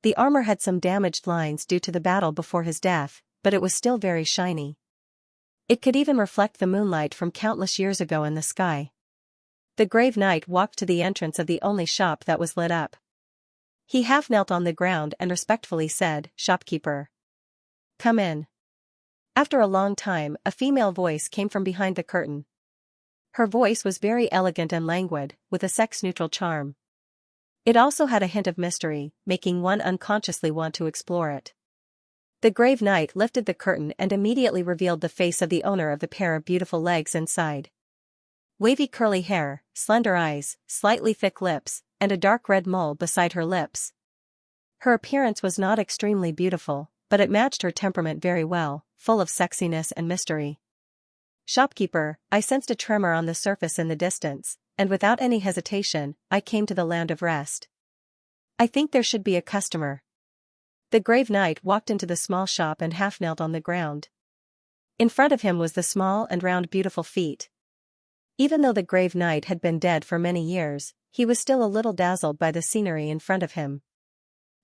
The armor had some damaged lines due to the battle before his death, but it was still very shiny. It could even reflect the moonlight from countless years ago in the sky. The grave knight walked to the entrance of the only shop that was lit up. He half knelt on the ground and respectfully said, "Shopkeeper, come in." After a long time, a female voice came from behind the curtain. Her voice was very elegant and languid, with a sex-neutral charm. It also had a hint of mystery, making one unconsciously want to explore it. The grave knight lifted the curtain and immediately revealed the face of the owner of the pair of beautiful legs inside. Wavy curly hair, slender eyes, slightly thick lips, and a dark red mole beside her lips. Her appearance was not extremely beautiful, but it matched her temperament very well, full of sexiness and mystery. "Shopkeeper," I sensed a tremor on the surface in the distance, and without any hesitation, I came to the land of rest. "I think there should be a customer." The grave knight walked into the small shop and half knelt on the ground. In front of him was the small and round beautiful feet. Even though the grave knight had been dead for many years, he was still a little dazzled by the scenery in front of him.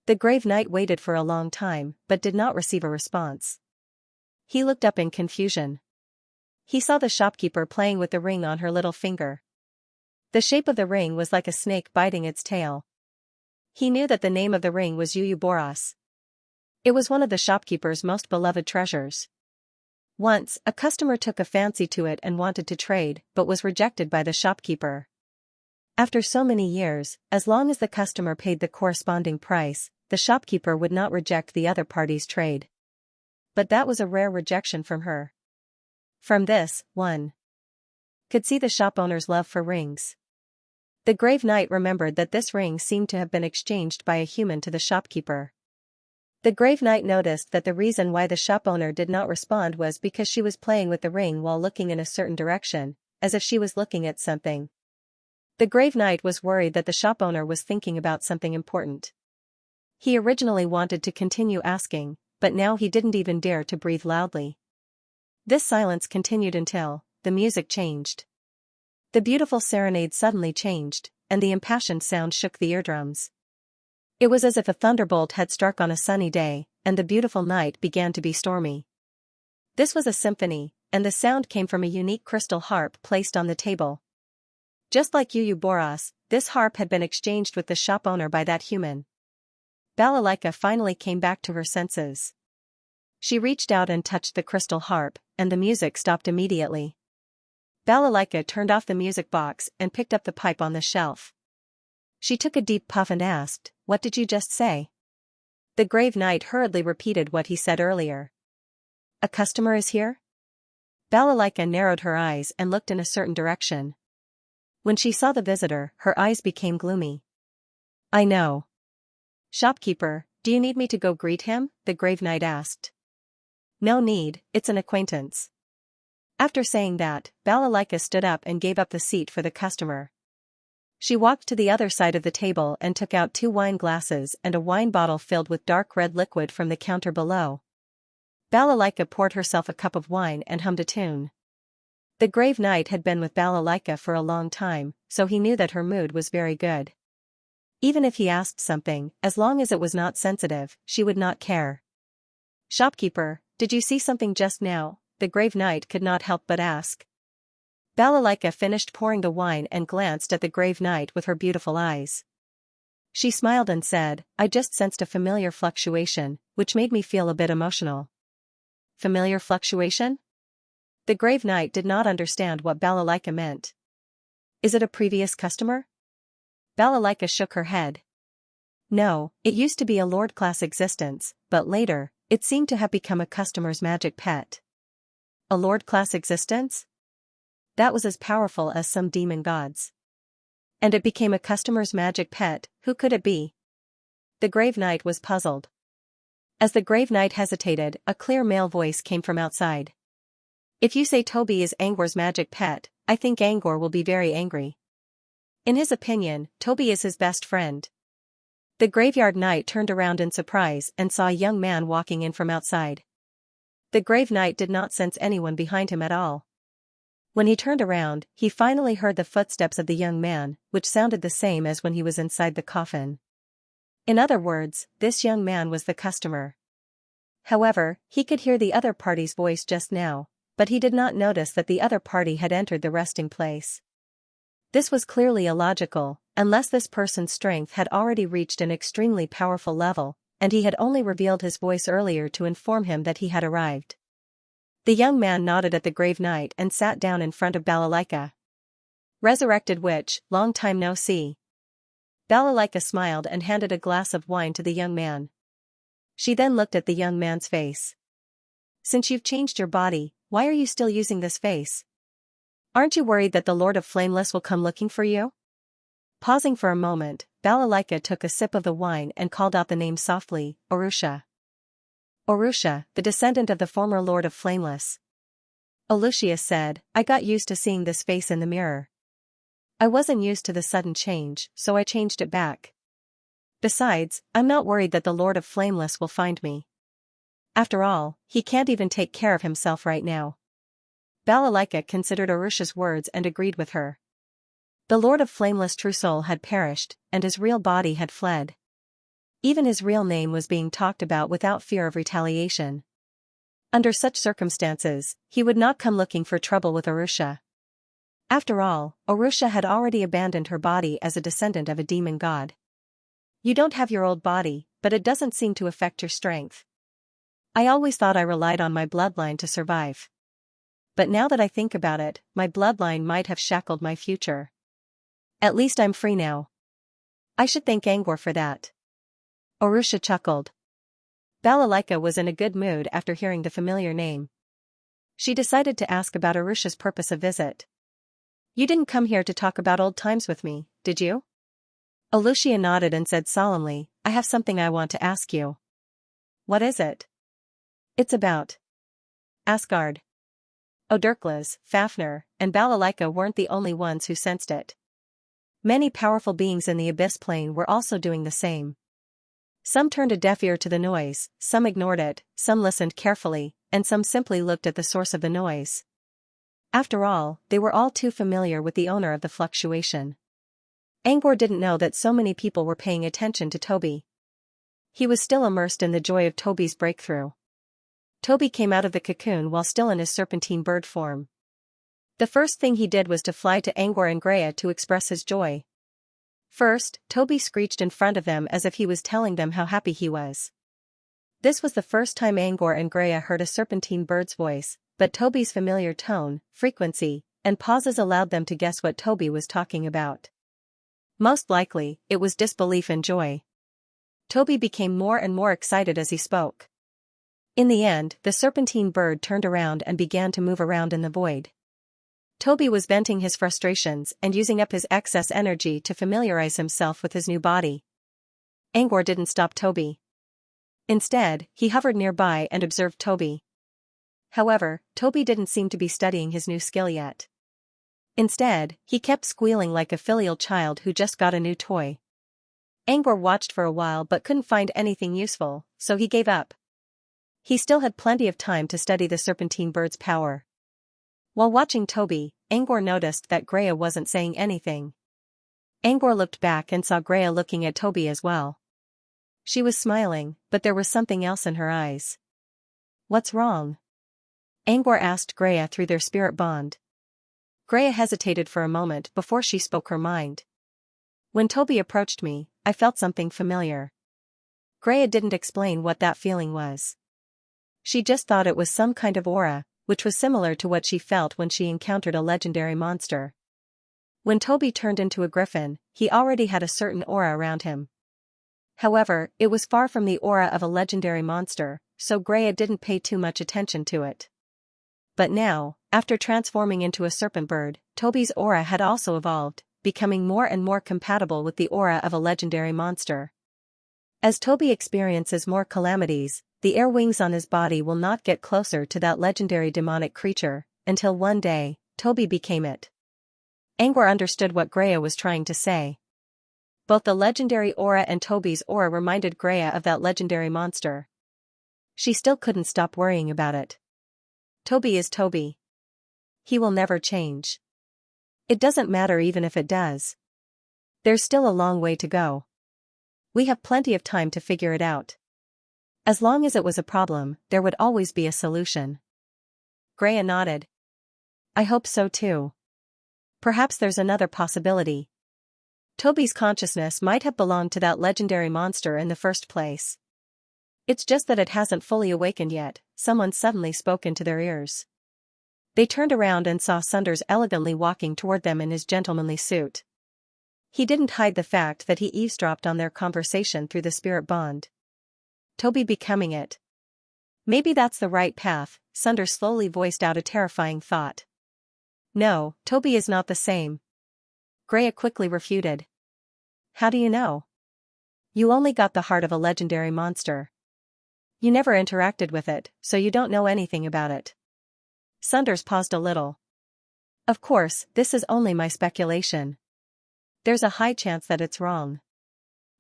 The grave knight waited for a long time, but did not receive a response. He looked up in confusion. He saw the shopkeeper playing with the ring on her little finger. The shape of the ring was like a snake biting its tail. He knew that the name of the ring was Boras. It was one of the shopkeeper's most beloved treasures. Once, a customer took a fancy to it and wanted to trade, but was rejected by the shopkeeper. After so many years, as long as the customer paid the corresponding price, the shopkeeper would not reject the other party's trade. But that was a rare rejection from her. From this, one could see the shop owner's love for rings. The grave knight remembered that this ring seemed to have been exchanged by a human to the shopkeeper. The grave knight noticed that the reason why the shop owner did not respond was because she was playing with the ring while looking in a certain direction, as if she was looking at something. The grave knight was worried that the shop owner was thinking about something important. He originally wanted to continue asking, but now he didn't even dare to breathe loudly. This silence continued until the music changed. The beautiful serenade suddenly changed, and the impassioned sound shook the eardrums. It was as if a thunderbolt had struck on a sunny day, and the beautiful night began to be stormy. This was a symphony, and the sound came from a unique crystal harp placed on the table. Just like Boras, this harp had been exchanged with the shop owner by that human. Balalaika finally came back to her senses. She reached out and touched the crystal harp, and the music stopped immediately. Balalaika turned off the music box and picked up the pipe on the shelf. She took a deep puff and asked, "What did you just say?" The grave knight hurriedly repeated what he said earlier. "A customer is here?" Balalaika narrowed her eyes and looked in a certain direction. When she saw the visitor, her eyes became gloomy. "I know." "Shopkeeper, do you need me to go greet him?" the grave knight asked. "No need, it's an acquaintance." After saying that, Balalaika stood up and gave up the seat for the customer. She walked to the other side of the table and took out 2 wine glasses and a wine bottle filled with dark red liquid from the counter below. Balalaika poured herself a cup of wine and hummed a tune. The grave knight had been with Balalaika for a long time, so he knew that her mood was very good. Even if he asked something, as long as it was not sensitive, she would not care. "Shopkeeper, did you see something just now?" the grave knight could not help but ask. Balalaika finished pouring the wine and glanced at the grave knight with her beautiful eyes. She smiled and said, "I just sensed a familiar fluctuation, which made me feel a bit emotional." Familiar fluctuation? The grave knight did not understand what Balalaika meant. "Is it a previous customer?" Balalaika shook her head. "No, it used to be a lord-class existence, but later, it seemed to have become a customer's magic pet." A lord-class existence? That was as powerful as some demon gods. And it became a customer's magic pet, who could it be? The grave knight was puzzled. As the grave knight hesitated, a clear male voice came from outside. "If you say Toby is Angor's magic pet, I think Angor will be very angry. In his opinion, Toby is his best friend." The graveyard knight turned around in surprise and saw a young man walking in from outside. The grave knight did not sense anyone behind him at all. When he turned around, he finally heard the footsteps of the young man, which sounded the same as when he was inside the coffin. In other words, this young man was the customer. However, he could hear the other party's voice just now, but he did not notice that the other party had entered the resting place. This was clearly illogical, unless this person's strength had already reached an extremely powerful level, and he had only revealed his voice earlier to inform him that he had arrived. The young man nodded at the grave knight and sat down in front of Balalaika. "Resurrected witch, long time no see." Balalaika smiled and handed a glass of wine to the young man. She then looked at the young man's face. "Since you've changed your body, why are you still using this face? Aren't you worried that the Lord of Flameless will come looking for you?" Pausing for a moment, Balalaika took a sip of the wine and called out the name softly, "Orusha." "Orusha, the descendant of the former Lord of Flameless." Lucius said, "I got used to seeing this face in the mirror. I wasn't used to the sudden change, so I changed it back. Besides, I'm not worried that the Lord of Flameless will find me. After all, he can't even take care of himself right now." Balalaika considered Arusha's words and agreed with her. The Lord of Flameless true soul had perished, and his real body had fled. Even his real name was being talked about without fear of retaliation. Under such circumstances, he would not come looking for trouble with Arusha. After all, Arusha had already abandoned her body as a descendant of a demon god. "You don't have your old body, but it doesn't seem to affect your strength. I always thought I relied on my bloodline to survive. But now that I think about it, my bloodline might have shackled my future. At least I'm free now. I should thank Angor for that." Arusha chuckled. Balalaika was in a good mood after hearing the familiar name. She decided to ask about Arusha's purpose of visit. "You didn't come here to talk about old times with me, did you?" Lucia nodded and said solemnly, "I have something I want to ask you." "What is it?" "It's about Asgard." Oderklas, Fafnir, and Balalaika weren't the only ones who sensed it. Many powerful beings in the abyss plane were also doing the same. Some turned a deaf ear to the noise, some ignored it, some listened carefully, and some simply looked at the source of the noise. After all, they were all too familiar with the owner of the fluctuation. Angor didn't know that so many people were paying attention to Toby. He was still immersed in the joy of Toby's breakthrough. Toby came out of the cocoon while still in his serpentine bird form. The first thing he did was to fly to Angor and Greya to express his joy. First, Toby screeched in front of them as if he was telling them how happy he was. This was the first time Angor and Greya heard a serpentine bird's voice, but Toby's familiar tone, frequency, and pauses allowed them to guess what Toby was talking about. Most likely, it was disbelief and joy. Toby became more and more excited as he spoke. In the end, the serpentine bird turned around and began to move around in the void. Toby was venting his frustrations and using up his excess energy to familiarize himself with his new body. Angor didn't stop Toby. Instead, he hovered nearby and observed Toby. However, Toby didn't seem to be studying his new skill yet. Instead, he kept squealing like a filial child who just got a new toy. Angor watched for a while but couldn't find anything useful, so he gave up. He still had plenty of time to study the serpentine bird's power. While watching Toby, Angor noticed that Greya wasn't saying anything. Angor looked back and saw Greya looking at Toby as well. She was smiling, but there was something else in her eyes. "What's wrong?" Angor asked Greya through their spirit bond. Greya hesitated for a moment before she spoke her mind. "When Toby approached me, I felt something familiar." Greya didn't explain what that feeling was. She just thought it was some kind of aura, which was similar to what she felt when she encountered a legendary monster. When Toby turned into a griffin, he already had a certain aura around him. However, it was far from the aura of a legendary monster, so Greya didn't pay too much attention to it. But now, after transforming into a serpent bird, Toby's aura had also evolved, becoming more and more compatible with the aura of a legendary monster. As Toby experiences more calamities, the air wings on his body will not get closer to that legendary demonic creature, until one day, Toby became it. Angor understood what Greya was trying to say. Both the legendary aura and Toby's aura reminded Greya of that legendary monster. She still couldn't stop worrying about it. Toby is Toby. He will never change. It doesn't matter even if it does. There's still a long way to go. We have plenty of time to figure it out. As long as it was a problem, there would always be a solution. Greya nodded. "I hope so too. Perhaps there's another possibility. Toby's consciousness might have belonged to that legendary monster in the first place. It's just that it hasn't fully awakened yet," someone suddenly spoke into their ears. They turned around and saw Sunders elegantly walking toward them in his gentlemanly suit. He didn't hide the fact that he eavesdropped on their conversation through the spirit bond. Toby becoming it. Maybe that's the right path, Sunders slowly voiced out a terrifying thought. "No, Toby is not the same." Greya quickly refuted. "How do you know? You only got the heart of a legendary monster. You never interacted with it, so you don't know anything about it." Sunders paused a little. "Of course, this is only my speculation. There's a high chance that it's wrong.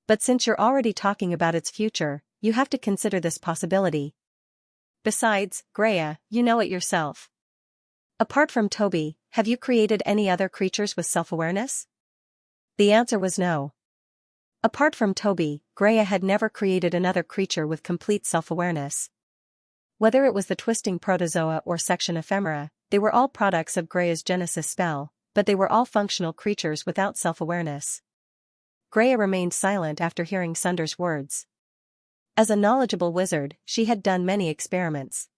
But since you're already talking about its future, you have to consider this possibility. Besides, Greya, you know it yourself. Apart from Toby, have you created any other creatures with self-awareness?" The answer was no. Apart from Toby, Greya had never created another creature with complete self-awareness. Whether it was the twisting protozoa or section ephemera, they were all products of Greya's Genesis spell, but they were all functional creatures without self-awareness. Greya remained silent after hearing Sunders' words. As a knowledgeable wizard, she had done many experiments.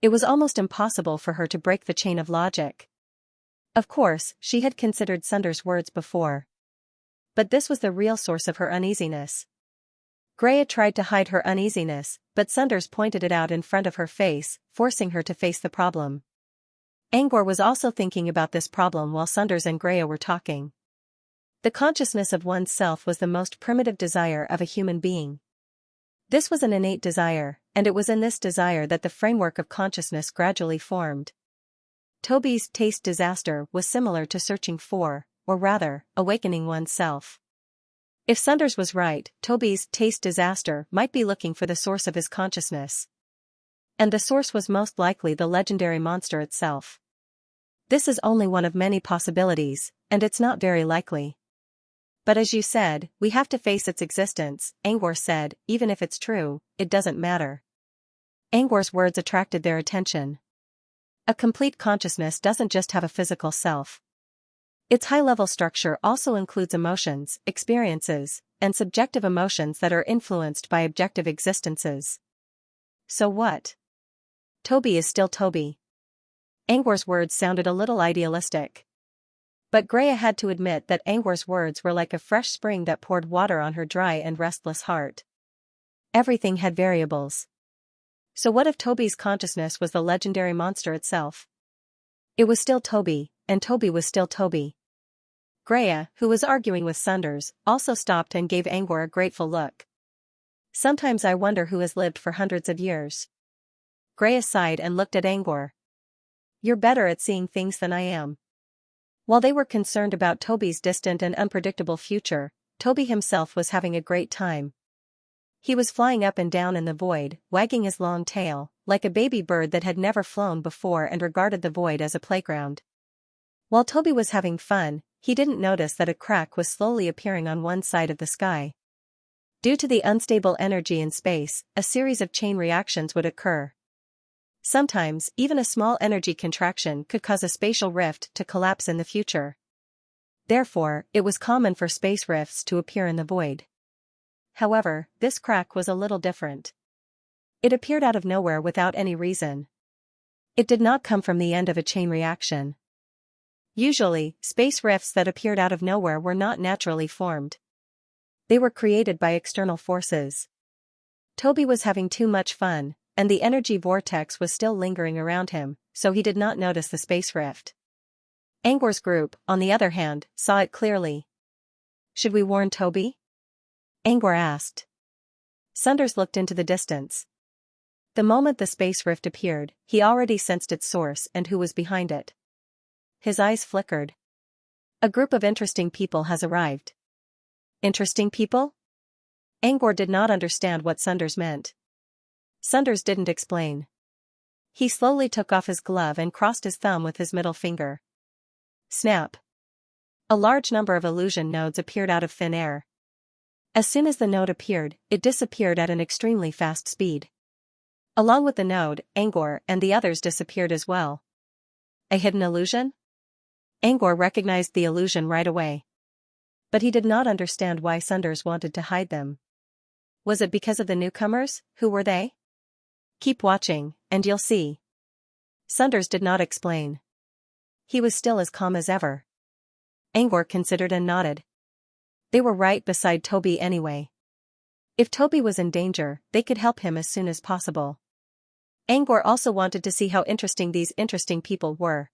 It was almost impossible for her to break the chain of logic. Of course, she had considered Sunders' words before. But this was the real source of her uneasiness. Greya tried to hide her uneasiness, but Sunders pointed it out in front of her face, forcing her to face the problem. Angor was also thinking about this problem while Sunders and Greya were talking. The consciousness of one's self was the most primitive desire of a human being. This was an innate desire, and it was in this desire that the framework of consciousness gradually formed. Toby's taste disaster was similar to searching for, or rather, awakening one's self. If Sunders was right, Toby's taste disaster might be looking for the source of his consciousness. And the source was most likely the legendary monster itself. This is only one of many possibilities, and it's not very likely. "But as you said, we have to face its existence," Angor said. "Even if it's true, it doesn't matter." Angor's words attracted their attention. A complete consciousness doesn't just have a physical self. Its high-level structure also includes emotions, experiences, and subjective emotions that are influenced by objective existences. So what? Toby is still Toby. Angor's words sounded a little idealistic. But Greya had to admit that Angor's words were like a fresh spring that poured water on her dry and restless heart. Everything had variables. So what if Toby's consciousness was the legendary monster itself? It was still Toby, and Toby was still Toby. Greya, who was arguing with Sunders, also stopped and gave Angor a grateful look. "Sometimes I wonder who has lived for hundreds of years." Greya sighed and looked at Angor. "You're better at seeing things than I am." While they were concerned about Toby's distant and unpredictable future, Toby himself was having a great time. He was flying up and down in the void, wagging his long tail, like a baby bird that had never flown before and regarded the void as a playground. While Toby was having fun, he didn't notice that a crack was slowly appearing on one side of the sky. Due to the unstable energy in space, a series of chain reactions would occur. Sometimes, even a small energy contraction could cause a spatial rift to collapse in the future. Therefore, it was common for space rifts to appear in the void. However, this crack was a little different. It appeared out of nowhere without any reason. It did not come from the end of a chain reaction. Usually, space rifts that appeared out of nowhere were not naturally formed. They were created by external forces. Toby was having too much fun, and the energy vortex was still lingering around him, so he did not notice the space rift. Angor's group, on the other hand, saw it clearly. "Should we warn Toby?" Angor asked. Sunders looked into the distance. The moment the space rift appeared, he already sensed its source and who was behind it. His eyes flickered. "A group of interesting people has arrived." "Interesting people?" Angor did not understand what Sunders meant. Sunders didn't explain. He slowly took off his glove and crossed his thumb with his middle finger. Snap! A large number of illusion nodes appeared out of thin air. As soon as the node appeared, it disappeared at an extremely fast speed. Along with the node, Angor and the others disappeared as well. A hidden illusion? Angor recognized the illusion right away. But he did not understand why Sunders wanted to hide them. Was it because of the newcomers? Who were they? Keep watching, and you'll see. Sunders did not explain. He was still as calm as ever. Angor considered and nodded. They were right beside Toby anyway. If Toby was in danger, they could help him as soon as possible. Angor also wanted to see how interesting these interesting people were.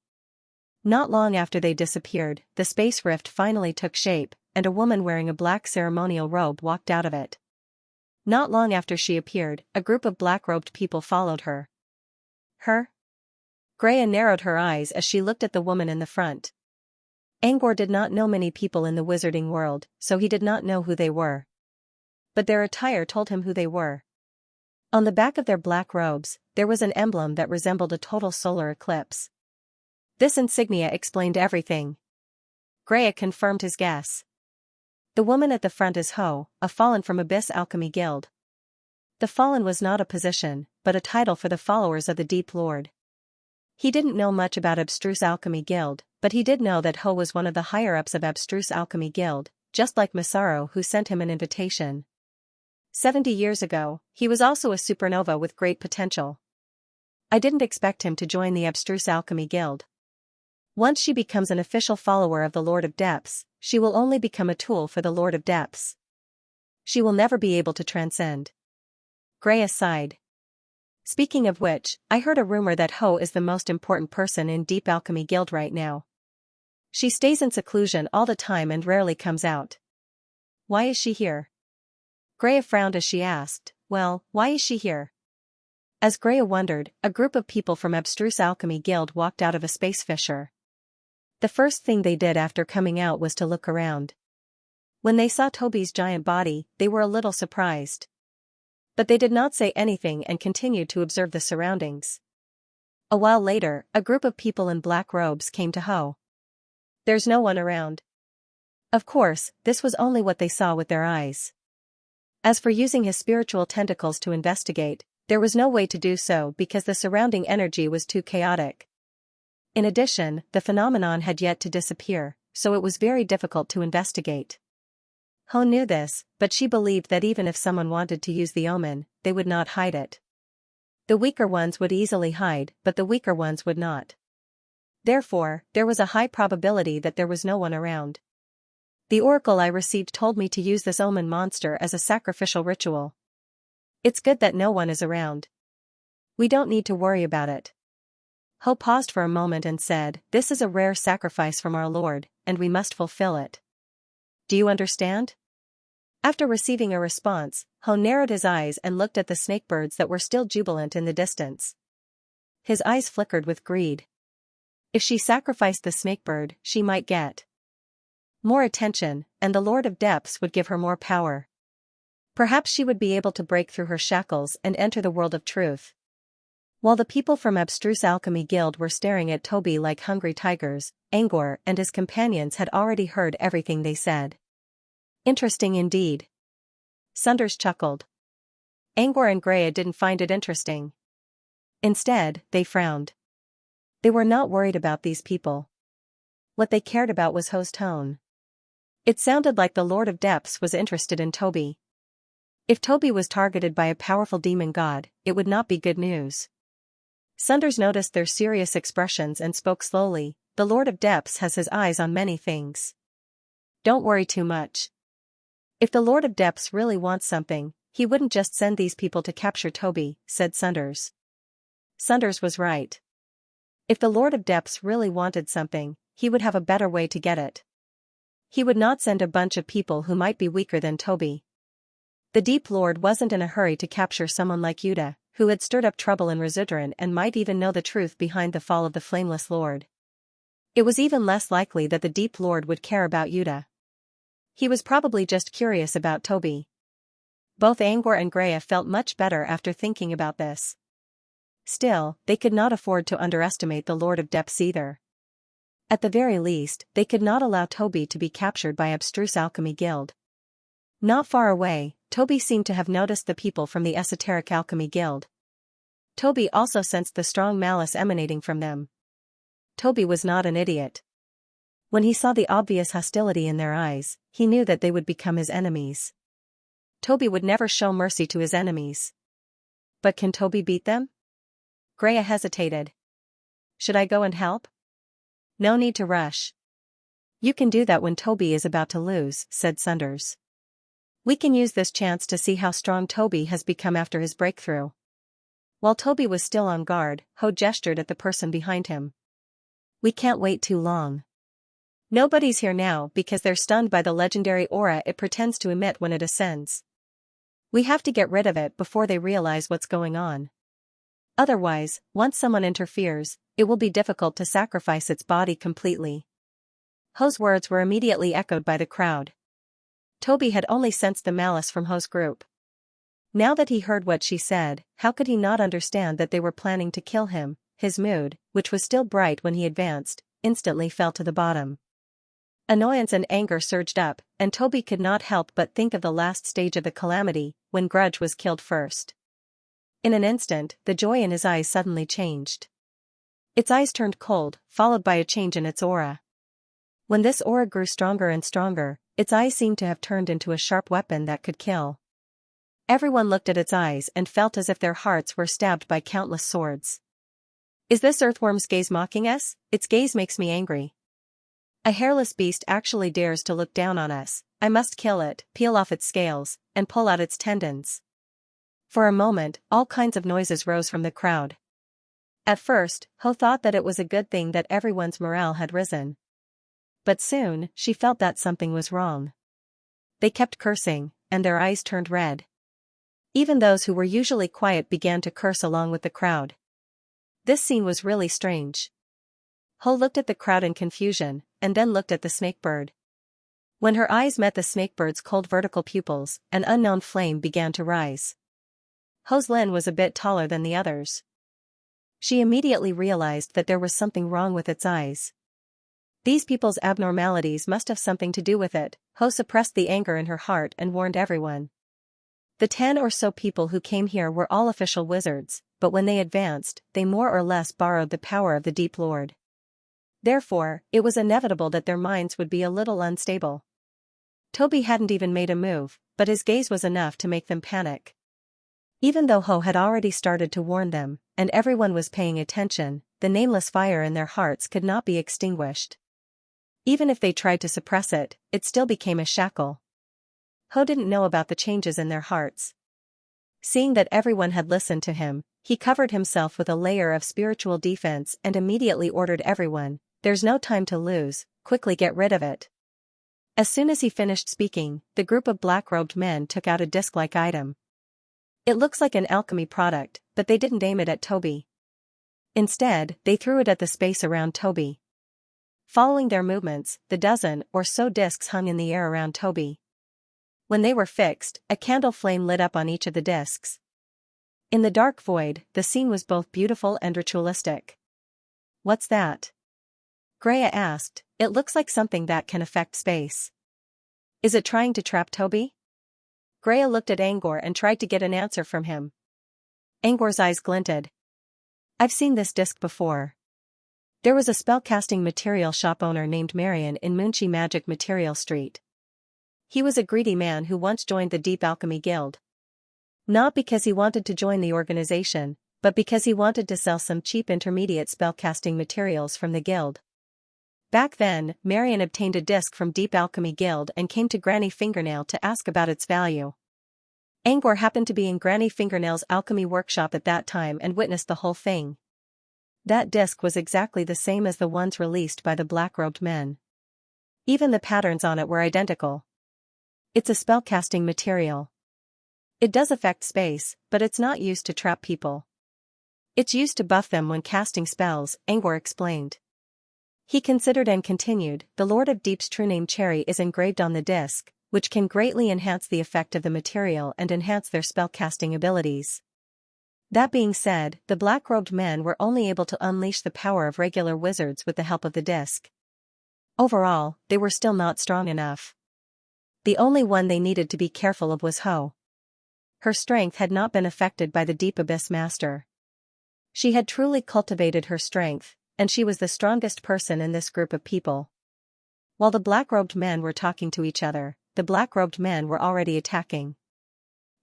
Not long after they disappeared, the space rift finally took shape, and a woman wearing a black ceremonial robe walked out of it. Not long after she appeared, a group of black-robed people followed her. Her? Greya narrowed her eyes as she looked at the woman in the front. Angor did not know many people in the wizarding world, so he did not know who they were. But their attire told him who they were. On the back of their black robes, there was an emblem that resembled a total solar eclipse. This insignia explained everything. Greya confirmed his guess. The woman at the front is Ho, a fallen from Abyss Alchemy Guild. The fallen was not a position, but a title for the followers of the Deep Lord. He didn't know much about Abstruse Alchemy Guild, but he did know that Ho was one of the higher-ups of Abstruse Alchemy Guild, just like Massaro who sent him an invitation. 70 years ago, he was also a supernova with great potential. I didn't expect him to join the Abstruse Alchemy Guild. Once she becomes an official follower of the Lord of Depths, she will only become a tool for the Lord of Depths. She will never be able to transcend. Greya sighed. Speaking of which, I heard a rumor that Ho is the most important person in Deep Alchemy Guild right now. She stays in seclusion all the time and rarely comes out. Why is she here? Greya frowned as she asked, well, why is she here? As Greya wondered, a group of people from Abstruse Alchemy Guild walked out of a space fissure. The first thing they did after coming out was to look around. When they saw Toby's giant body, they were a little surprised. But they did not say anything and continued to observe the surroundings. A while later, a group of people in black robes came to Ho. There's no one around. Of course, this was only what they saw with their eyes. As for using his spiritual tentacles to investigate, there was no way to do so because the surrounding energy was too chaotic. In addition, the phenomenon had yet to disappear, so it was very difficult to investigate. Ho knew this, but she believed that even if someone wanted to use the omen, they would not hide it. The weaker ones would easily hide, but the weaker ones would not. Therefore, there was a high probability that there was no one around. The oracle I received told me to use this omen monster as a sacrificial ritual. It's good that no one is around. We don't need to worry about it. Ho paused for a moment and said, this is a rare sacrifice from our Lord, and we must fulfill it. Do you understand? After receiving a response, Ho narrowed his eyes and looked at the snakebirds that were still jubilant in the distance. His eyes flickered with greed. If she sacrificed the snakebird, she might get more attention, and the Lord of Depths would give her more power. Perhaps she would be able to break through her shackles and enter the world of truth. While the people from Abstruse Alchemy Guild were staring at Toby like hungry tigers, Angor and his companions had already heard everything they said. Interesting indeed. Sunders chuckled. Angor and Greya didn't find it interesting. Instead, they frowned. They were not worried about these people. What they cared about was Ho's tone. It sounded like the Lord of Depths was interested in Toby. If Toby was targeted by a powerful demon god, it would not be good news. Sunders noticed their serious expressions and spoke slowly. The Lord of Depths has his eyes on many things. Don't worry too much. If the Lord of Depths really wants something, he wouldn't just send these people to capture Toby, said Sunders. Sunders was right. If the Lord of Depths really wanted something, he would have a better way to get it. He would not send a bunch of people who might be weaker than Toby. The Deep Lord wasn't in a hurry to capture someone like Yuta, who had stirred up trouble in Resudran and might even know the truth behind the fall of the Flameless Lord. It was even less likely that the Deep Lord would care about Yuta. He was probably just curious about Toby. Both Angor and Greya felt much better after thinking about this. Still, they could not afford to underestimate the Lord of Depths either. At the very least, they could not allow Toby to be captured by Abstruse Alchemy Guild. Not far away, Toby seemed to have noticed the people from the Esoteric Alchemy Guild. Toby also sensed the strong malice emanating from them. Toby was not an idiot. When he saw the obvious hostility in their eyes, he knew that they would become his enemies. Toby would never show mercy to his enemies. But can Toby beat them? Greya hesitated. Should I go and help? No need to rush. You can do that when Toby is about to lose, said Sunders. We can use this chance to see how strong Toby has become after his breakthrough. While Toby was still on guard, Ho gestured at the person behind him. We can't wait too long. Nobody's here now because they're stunned by the legendary aura it pretends to emit when it ascends. We have to get rid of it before they realize what's going on. Otherwise, once someone interferes, it will be difficult to sacrifice its body completely. Ho's words were immediately echoed by the crowd. Toby had only sensed the malice from Ho's group. Now that he heard what she said, how could he not understand that they were planning to kill him? His mood, which was still bright when he advanced, instantly fell to the bottom. Annoyance and anger surged up, and Toby could not help but think of the last stage of the calamity, when Grudge was killed first. In an instant, the joy in his eyes suddenly changed. Its eyes turned cold, followed by a change in its aura. When this aura grew stronger and stronger, its eyes seemed to have turned into a sharp weapon that could kill. Everyone looked at its eyes and felt as if their hearts were stabbed by countless swords. Is this earthworm's gaze mocking us? Its gaze makes me angry. A hairless beast actually dares to look down on us. I must kill it, peel off its scales, and pull out its tendons. For a moment, all kinds of noises rose from the crowd. At first, Ho thought that it was a good thing that everyone's morale had risen. But soon, she felt that something was wrong. They kept cursing, and their eyes turned red. Even those who were usually quiet began to curse along with the crowd. This scene was really strange. Ho looked at the crowd in confusion, and then looked at the snakebird. When her eyes met the snakebird's cold vertical pupils, an unknown flame began to rise. Ho's Lin was a bit taller than the others. She immediately realized that there was something wrong with its eyes. These people's abnormalities must have something to do with it. Ho suppressed the anger in her heart and warned everyone. The 10 or so people who came here were all official wizards, but when they advanced, they more or less borrowed the power of the Deep Lord. Therefore, it was inevitable that their minds would be a little unstable. Toby hadn't even made a move, but his gaze was enough to make them panic. Even though Ho had already started to warn them, and everyone was paying attention, the nameless fire in their hearts could not be extinguished. Even if they tried to suppress it, it still became a shackle. Ho didn't know about the changes in their hearts. Seeing that everyone had listened to him, he covered himself with a layer of spiritual defense and immediately ordered everyone, "There's no time to lose, quickly get rid of it." As soon as he finished speaking, the group of black-robed men took out a disc-like item. It looks like an alchemy product, but they didn't aim it at Toby. Instead, they threw it at the space around Toby. Following their movements, the dozen or so discs hung in the air around Toby. When they were fixed, a candle flame lit up on each of the discs. In the dark void, the scene was both beautiful and ritualistic. "What's that?" Greya asked. "It looks like something that can affect space." "Is it trying to trap Toby?" Greya looked at Angor and tried to get an answer from him. Angor's eyes glinted. "I've seen this disc before. There was a spellcasting material shop owner named Marion in Moonchi Magic Material Street. He was a greedy man who once joined the Deep Alchemy Guild. Not because he wanted to join the organization, but because he wanted to sell some cheap intermediate spellcasting materials from the guild. Back then, Marion obtained a disc from Deep Alchemy Guild and came to Granny Fingernail to ask about its value. Angor happened to be in Granny Fingernail's alchemy workshop at that time and witnessed the whole thing. That disc was exactly the same as the ones released by the black-robed men. Even the patterns on it were identical. It's a spellcasting material. It does affect space, but it's not used to trap people. It's used to buff them when casting spells, Angor explained. He considered and continued, "The Lord of Deep's true name Cherry is engraved on the disc, which can greatly enhance the effect of the material and enhance their spellcasting abilities." That being said, the black-robed men were only able to unleash the power of regular wizards with the help of the disc. Overall, they were still not strong enough. The only one they needed to be careful of was Ho. Her strength had not been affected by the Deep Abyss Master. She had truly cultivated her strength, and she was the strongest person in this group of people. While the black-robed men were talking to each other, the black-robed men were already attacking.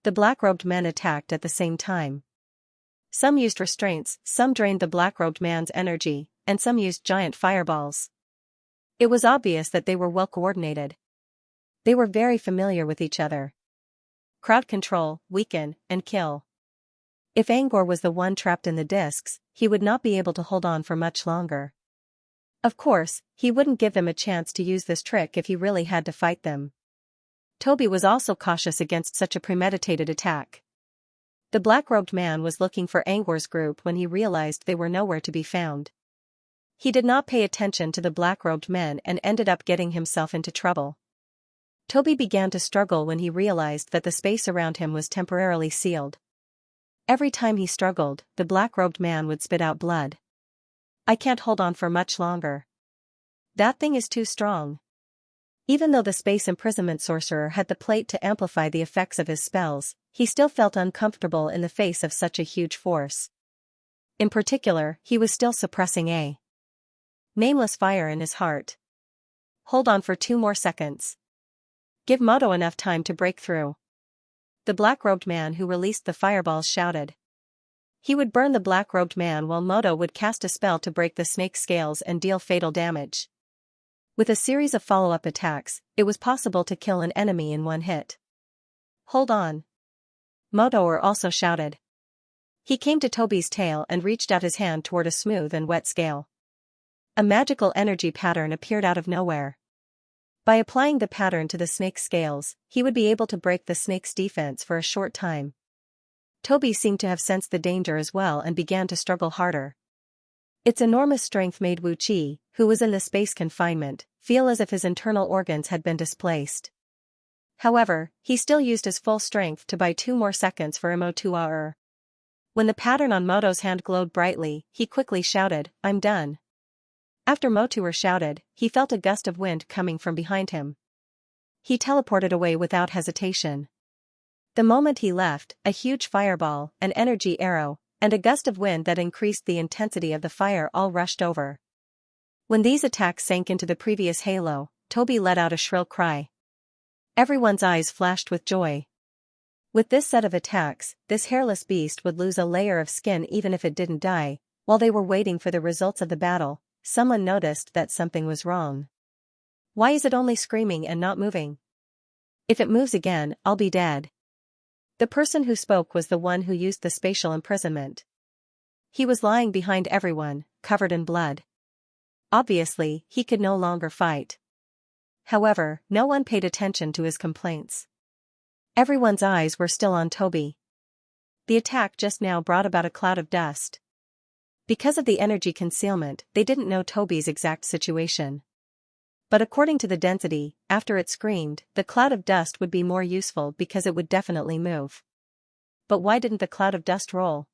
The black-robed men attacked at the same time. Some used restraints, some drained the black-robed man's energy, and some used giant fireballs. It was obvious that they were well coordinated. They were very familiar with each other. Crowd control, weaken, and kill. If Angor was the one trapped in the discs, he would not be able to hold on for much longer. Of course, he wouldn't give them a chance to use this trick if he really had to fight them. Toby was also cautious against such a premeditated attack. The black-robed man was looking for Angor's group when he realized they were nowhere to be found. He did not pay attention to the black-robed men and ended up getting himself into trouble. Toby began to struggle when he realized that the space around him was temporarily sealed. Every time he struggled, the black-robed man would spit out blood. "I can't hold on for much longer. That thing is too strong." Even though the space imprisonment sorcerer had the plate to amplify the effects of his spells, he still felt uncomfortable in the face of such a huge force. In particular, he was still suppressing a nameless fire in his heart. "Hold on for 2 more seconds. Give Moto enough time to break through." The black-robed man who released the fireballs shouted. He would burn the black-robed man while Moto would cast a spell to break the snake's scales and deal fatal damage. With a series of follow-up attacks, it was possible to kill an enemy in one hit. "Hold on." Moto also shouted. He came to Toby's tail and reached out his hand toward a smooth and wet scale. A magical energy pattern appeared out of nowhere. By applying the pattern to the snake's scales, he would be able to break the snake's defense for a short time. Toby seemed to have sensed the danger as well and began to struggle harder. Its enormous strength made Wu Qi, who was in the space confinement, feel as if his internal organs had been displaced. However, he still used his full strength to buy 2 more seconds for Mo2R. When the pattern on Moto's hand glowed brightly, he quickly shouted, "I'm done." After Motuer shouted, he felt a gust of wind coming from behind him. He teleported away without hesitation. The moment he left, a huge fireball, an energy arrow, and a gust of wind that increased the intensity of the fire all rushed over. When these attacks sank into the previous halo, Toby let out a shrill cry. Everyone's eyes flashed with joy. With this set of attacks, this hairless beast would lose a layer of skin even if it didn't die. While they were waiting for the results of the battle, someone noticed that something was wrong. "Why is it only screaming and not moving? If it moves again, I'll be dead." The person who spoke was the one who used the spatial imprisonment. He was lying behind everyone, covered in blood. Obviously, he could no longer fight. However, no one paid attention to his complaints. Everyone's eyes were still on Toby. The attack just now brought about a cloud of dust. Because of the energy concealment, they didn't know Toby's exact situation. But according to the density, after it screamed, the cloud of dust would be more useful because it would definitely move. But why didn't the cloud of dust roll?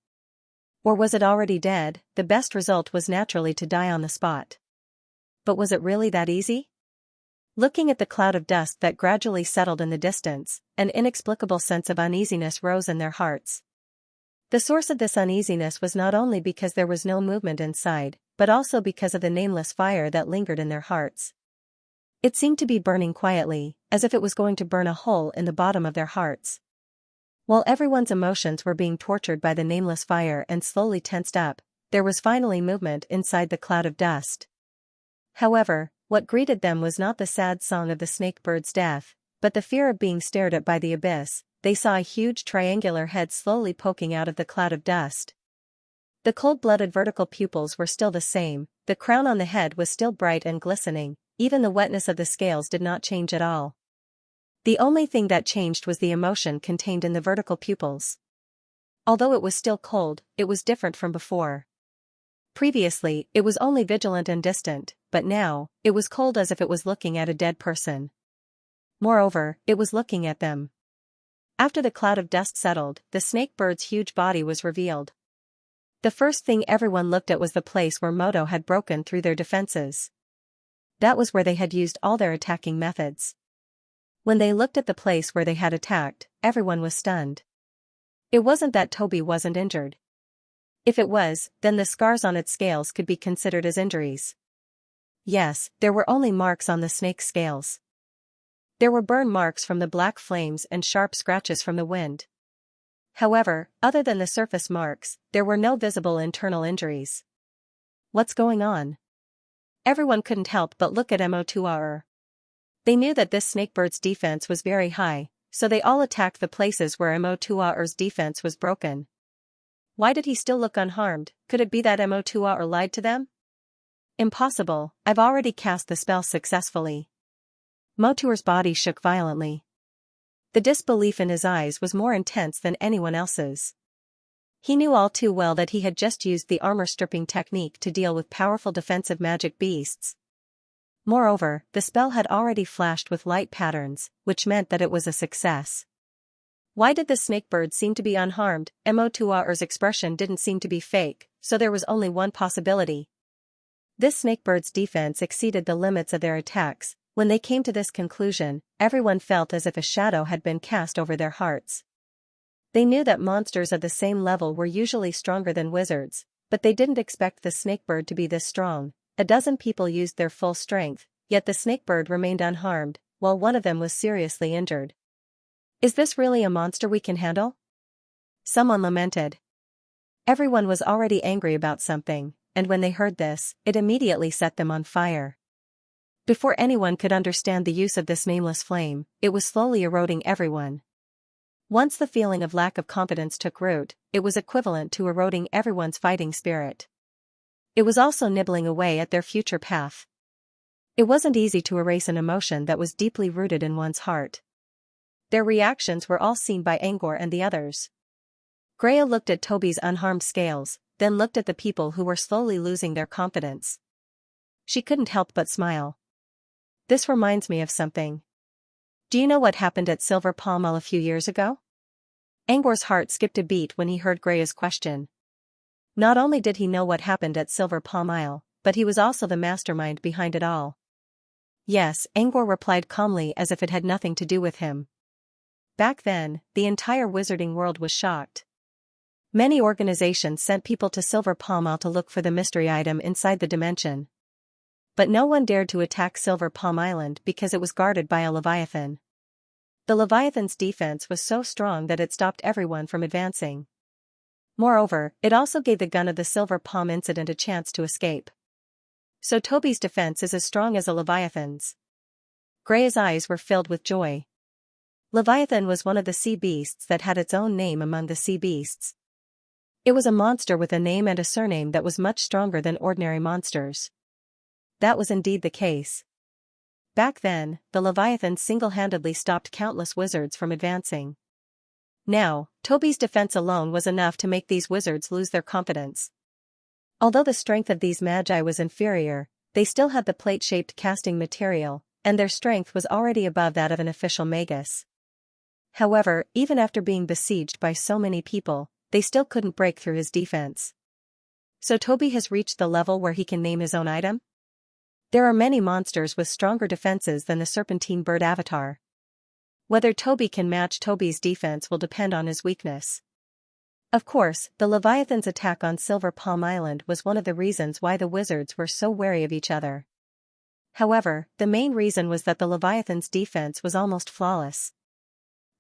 Or was it already dead? The best result was naturally to die on the spot. But was it really that easy? Looking at the cloud of dust that gradually settled in the distance, an inexplicable sense of uneasiness rose in their hearts. The source of this uneasiness was not only because there was no movement inside, but also because of the nameless fire that lingered in their hearts. It seemed to be burning quietly, as if it was going to burn a hole in the bottom of their hearts. While everyone's emotions were being tortured by the nameless fire and slowly tensed up, there was finally movement inside the cloud of dust. However, what greeted them was not the sad song of the snakebird's death, but the fear of being stared at by the abyss. They saw a huge triangular head slowly poking out of the cloud of dust. The cold-blooded vertical pupils were still the same, the crown on the head was still bright and glistening, even the wetness of the scales did not change at all. The only thing that changed was the emotion contained in the vertical pupils. Although it was still cold, it was different from before. Previously, it was only vigilant and distant, but now, it was cold as if it was looking at a dead person. Moreover, it was looking at them. After the cloud of dust settled, the snakebird's huge body was revealed. The first thing everyone looked at was the place where Moto had broken through their defenses. That was where they had used all their attacking methods. When they looked at the place where they had attacked, everyone was stunned. It wasn't that Toby wasn't injured. If it was, then the scars on its scales could be considered as injuries. Yes, there were only marks on the snake's scales. There were burn marks from the black flames and sharp scratches from the wind. However, other than the surface marks, there were no visible internal injuries. What's going on? Everyone couldn't help but look at Mo2R. They knew that this snakebird's defense was very high, so they all attacked the places where Mo2R's defense was broken. Why did he still look unharmed? Could it be that Mo2R lied to them? Impossible, I've already cast the spell successfully. Mo2R's body shook violently. The disbelief in his eyes was more intense than anyone else's. He knew all too well that he had just used the armor-stripping technique to deal with powerful defensive magic beasts. Moreover, the spell had already flashed with light patterns, which meant that it was a success. Why did the snakebird seem to be unharmed? Mo2R's expression didn't seem to be fake, so there was only one possibility. This snakebird's defense exceeded the limits of their attacks. When they came to this conclusion, everyone felt as if a shadow had been cast over their hearts. They knew that monsters of the same level were usually stronger than wizards, but they didn't expect the snakebird to be this strong. A dozen people used their full strength, yet the snakebird remained unharmed, while one of them was seriously injured. Is this really a monster we can handle? Someone lamented. Everyone was already angry about something, and when they heard this, it immediately set them on fire. Before anyone could understand the use of this nameless flame, it was slowly eroding everyone. Once the feeling of lack of confidence took root, it was equivalent to eroding everyone's fighting spirit. It was also nibbling away at their future path. It wasn't easy to erase an emotion that was deeply rooted in one's heart. Their reactions were all seen by Angor and the others. Greya looked at Toby's unharmed scales, then looked at the people who were slowly losing their confidence. She couldn't help but smile. This reminds me of something. Do you know what happened at Silver Palm Isle a few years ago? Angor's heart skipped a beat when he heard Greya's question. Not only did he know what happened at Silver Palm Isle, but he was also the mastermind behind it all. Yes, Angor replied calmly as if it had nothing to do with him. Back then, the entire wizarding world was shocked. Many organizations sent people to Silver Palm Isle to look for the mystery item inside the dimension. But no one dared to attack Silver Palm Island because it was guarded by a Leviathan. The Leviathan's defense was so strong that it stopped everyone from advancing. Moreover, it also gave the gun of the Silver Palm incident a chance to escape. So Toby's defense is as strong as a Leviathan's. Greya's eyes were filled with joy. Leviathan was one of the sea beasts that had its own name among the sea beasts. It was a monster with a name and a surname that was much stronger than ordinary monsters. That was indeed the case. Back then, the Leviathan single-handedly stopped countless wizards from advancing. Now, Toby's defense alone was enough to make these wizards lose their confidence. Although the strength of these magi was inferior, they still had the plate-shaped casting material, and their strength was already above that of an official magus. However, even after being besieged by so many people, they still couldn't break through his defense. So Toby has reached the level where he can name his own item? There are many monsters with stronger defenses than the serpentine bird avatar. Whether Toby can match Toby's defense will depend on his weakness. Of course, the Leviathan's attack on Silver Palm Island was one of the reasons why the wizards were so wary of each other. However, the main reason was that the Leviathan's defense was almost flawless.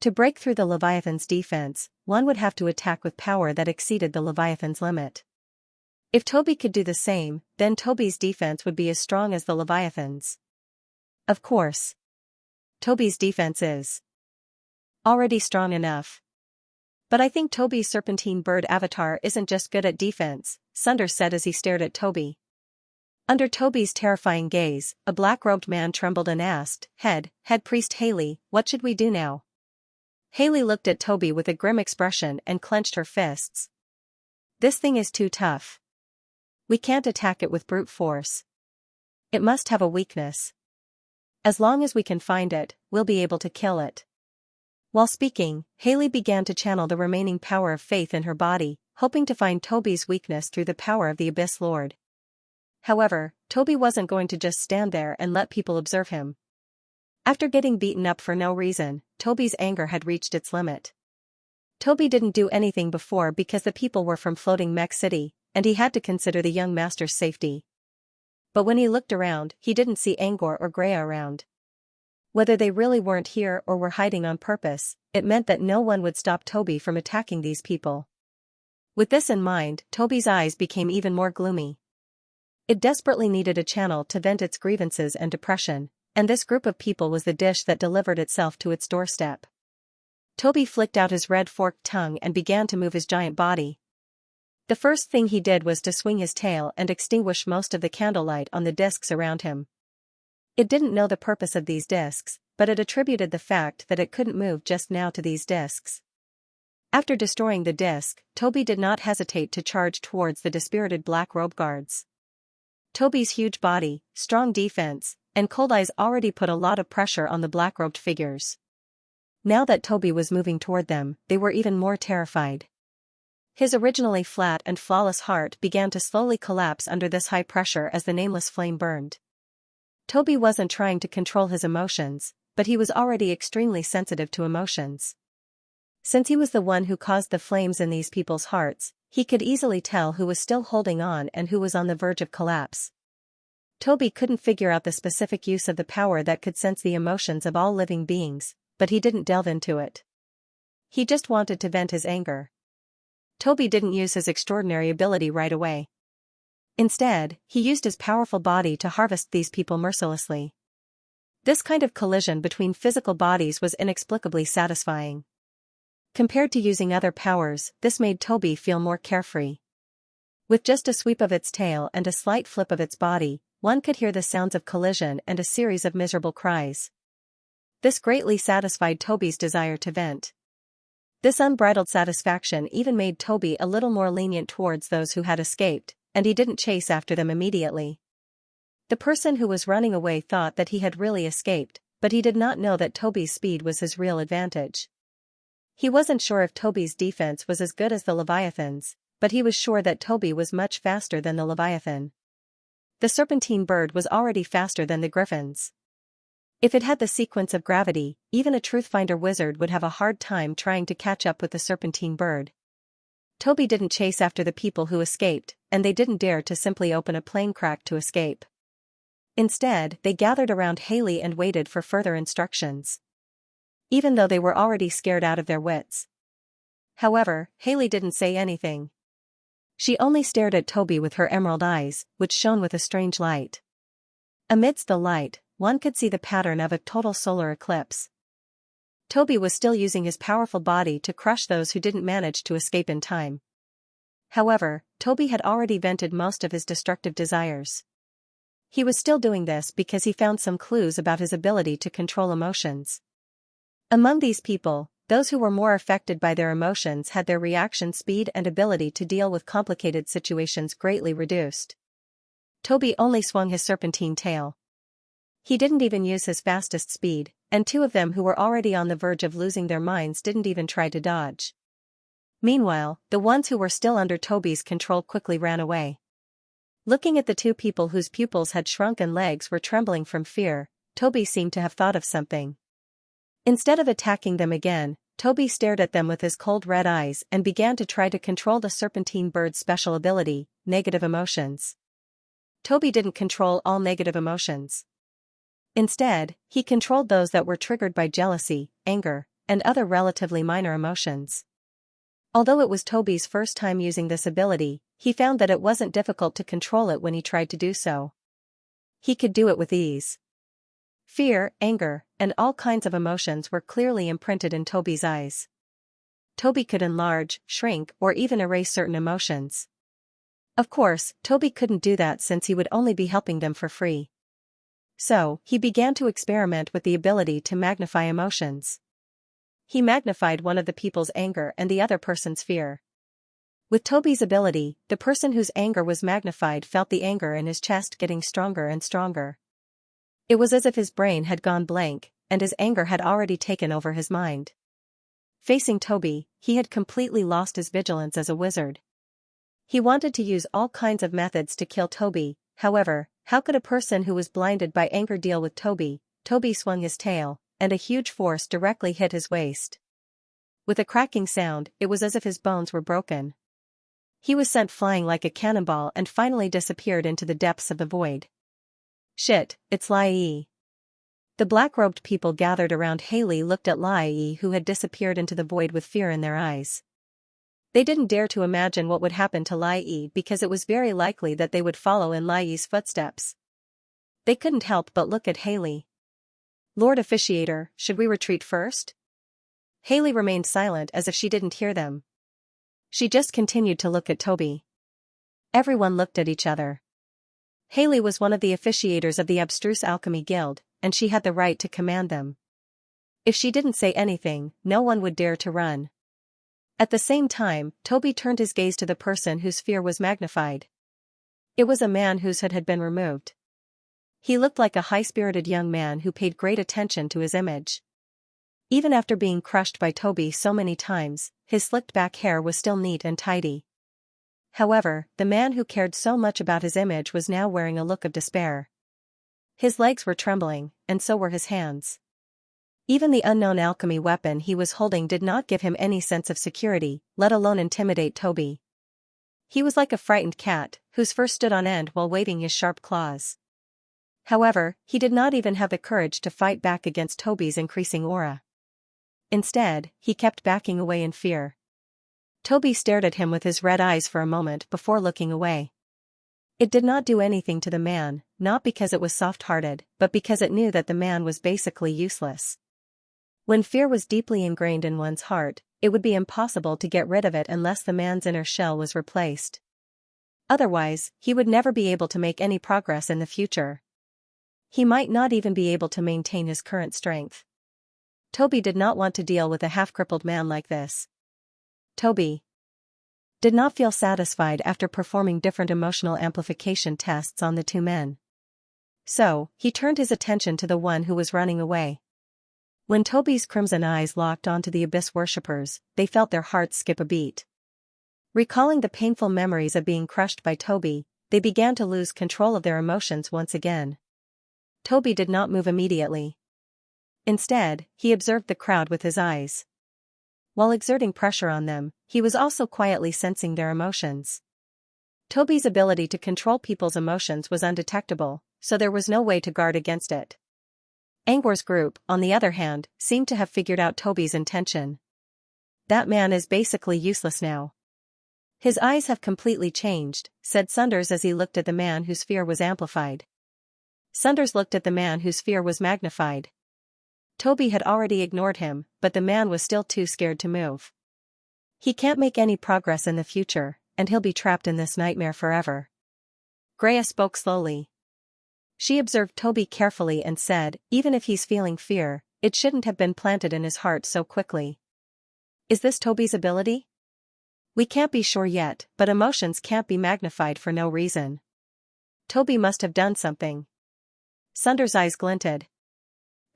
To break through the Leviathan's defense, one would have to attack with power that exceeded the Leviathan's limit. If Toby could do the same, then Toby's defense would be as strong as the Leviathan's. Of course, Toby's defense is already strong enough. But I think Toby's serpentine bird avatar isn't just good at defense, Sunder said as he stared at Toby. Under Toby's terrifying gaze, a black-robed man trembled and asked, Head Priest Haley, what should we do now? Haley looked at Toby with a grim expression and clenched her fists. This thing is too tough. We can't attack it with brute force. It must have a weakness. As long as we can find it, we'll be able to kill it. While speaking, Haley began to channel the remaining power of faith in her body, hoping to find Toby's weakness through the power of the Abyss Lord. However, Toby wasn't going to just stand there and let people observe him. After getting beaten up for no reason, Toby's anger had reached its limit. Toby didn't do anything before because the people were from Floating Mech City, and he had to consider the young master's safety. But when he looked around, he didn't see Angor or Greya around. Whether they really weren't here or were hiding on purpose, it meant that no one would stop Toby from attacking these people. With this in mind, Toby's eyes became even more gloomy. It desperately needed a channel to vent its grievances and depression, and this group of people was the dish that delivered itself to its doorstep. Toby flicked out his red forked tongue and began to move his giant body. The first thing he did was to swing his tail and extinguish most of the candlelight on the discs around him. It didn't know the purpose of these discs, but it attributed the fact that it couldn't move just now to these discs. After destroying the disc, Toby did not hesitate to charge towards the dispirited black robe guards. Toby's huge body, strong defense, and cold eyes already put a lot of pressure on the black-robed figures. Now that Toby was moving toward them, they were even more terrified. His originally flat and flawless heart began to slowly collapse under this high pressure as the nameless flame burned. Toby wasn't trying to control his emotions, but he was already extremely sensitive to emotions. Since he was the one who caused the flames in these people's hearts, he could easily tell who was still holding on and who was on the verge of collapse. Toby couldn't figure out the specific use of the power that could sense the emotions of all living beings, but he didn't delve into it. He just wanted to vent his anger. Toby didn't use his extraordinary ability right away. Instead, he used his powerful body to harvest these people mercilessly. This kind of collision between physical bodies was inexplicably satisfying. Compared to using other powers, this made Toby feel more carefree. With just a sweep of its tail and a slight flip of its body, one could hear the sounds of collision and a series of miserable cries. This greatly satisfied Toby's desire to vent. This unbridled satisfaction even made Toby a little more lenient towards those who had escaped, and he didn't chase after them immediately. The person who was running away thought that he had really escaped, but he did not know that Toby's speed was his real advantage. He wasn't sure if Toby's defense was as good as the Leviathan's, but he was sure that Toby was much faster than the Leviathan. The serpentine bird was already faster than the griffins. If it had the sequence of gravity, even a truth-finder wizard would have a hard time trying to catch up with the serpentine bird. Toby didn't chase after the people who escaped, and they didn't dare to simply open a plane crack to escape. Instead, they gathered around Haley and waited for further instructions. Even though they were already scared out of their wits. However, Haley didn't say anything. She only stared at Toby with her emerald eyes, which shone with a strange light. Amidst the light, one could see the pattern of a total solar eclipse. Toby was still using his powerful body to crush those who didn't manage to escape in time. However, Toby had already vented most of his destructive desires. He was still doing this because he found some clues about his ability to control emotions. Among these people, those who were more affected by their emotions had their reaction speed and ability to deal with complicated situations greatly reduced. Toby only swung his serpentine tail. He didn't even use his fastest speed, and two of them who were already on the verge of losing their minds didn't even try to dodge. Meanwhile, the ones who were still under Toby's control quickly ran away. Looking at the two people whose pupils had shrunk and legs were trembling from fear, Toby seemed to have thought of something. Instead of attacking them again, Toby stared at them with his cold red eyes and began to try to control the serpentine bird's special ability, negative emotions. Toby didn't control all negative emotions. Instead, he controlled those that were triggered by jealousy, anger, and other relatively minor emotions. Although it was Toby's first time using this ability, he found that it wasn't difficult to control it when he tried to do so. He could do it with ease. Fear, anger, and all kinds of emotions were clearly imprinted in Toby's eyes. Toby could enlarge, shrink, or even erase certain emotions. Of course, Toby couldn't do that since he would only be helping them for free. So, he began to experiment with the ability to magnify emotions. He magnified one of the people's anger and the other person's fear. With Toby's ability, the person whose anger was magnified felt the anger in his chest getting stronger and stronger. It was as if his brain had gone blank, and his anger had already taken over his mind. Facing Toby, he had completely lost his vigilance as a wizard. He wanted to use all kinds of methods to kill Toby, however, how could a person who was blinded by anger deal with Toby? Toby swung his tail, and a huge force directly hit his waist. With a cracking sound, it was as if his bones were broken. He was sent flying like a cannonball and finally disappeared into the depths of the void. Shit, it's Lai. The black-robed people gathered around Haley looked at Lai who had disappeared into the void with fear in their eyes. They didn't dare to imagine what would happen to Lai because it was very likely that they would follow in Lai's footsteps. They couldn't help but look at Haley. Lord Officiator, should we retreat first? Haley remained silent as if she didn't hear them. She just continued to look at Toby. Everyone looked at each other. Haley was one of the officiators of the Abstruse Alchemy Guild, and she had the right to command them. If she didn't say anything, no one would dare to run. At the same time, Toby turned his gaze to the person whose fear was magnified. It was a man whose hood had been removed. He looked like a high-spirited young man who paid great attention to his image. Even after being crushed by Toby so many times, his slicked-back hair was still neat and tidy. However, the man who cared so much about his image was now wearing a look of despair. His legs were trembling, and so were his hands. Even the unknown alchemy weapon he was holding did not give him any sense of security, let alone intimidate Toby. He was like a frightened cat, whose fur stood on end while waving his sharp claws. However, he did not even have the courage to fight back against Toby's increasing aura. Instead, he kept backing away in fear. Toby stared at him with his red eyes for a moment before looking away. It did not do anything to the man, not because it was soft-hearted, but because it knew that the man was basically useless. When fear was deeply ingrained in one's heart, it would be impossible to get rid of it unless the man's inner shell was replaced. Otherwise, he would never be able to make any progress in the future. He might not even be able to maintain his current strength. Toby did not want to deal with a half-crippled man like this. Toby did not feel satisfied after performing different emotional amplification tests on the two men. So, he turned his attention to the one who was running away. When Toby's crimson eyes locked onto the Abyss worshippers, they felt their hearts skip a beat. Recalling the painful memories of being crushed by Toby, they began to lose control of their emotions once again. Toby did not move immediately. Instead, he observed the crowd with his eyes. While exerting pressure on them, he was also quietly sensing their emotions. Toby's ability to control people's emotions was undetectable, so there was no way to guard against it. Angwar's group, on the other hand, seemed to have figured out Toby's intention. That man is basically useless now. His eyes have completely changed, said Sunders as he looked at the man whose fear was amplified. Sunders looked at the man whose fear was magnified. Toby had already ignored him, but the man was still too scared to move. He can't make any progress in the future, and he'll be trapped in this nightmare forever. Greya spoke slowly. She observed Toby carefully and said, even if he's feeling fear, it shouldn't have been planted in his heart so quickly. Is this Toby's ability? We can't be sure yet, but emotions can't be magnified for no reason. Toby must have done something. Sunder's eyes glinted.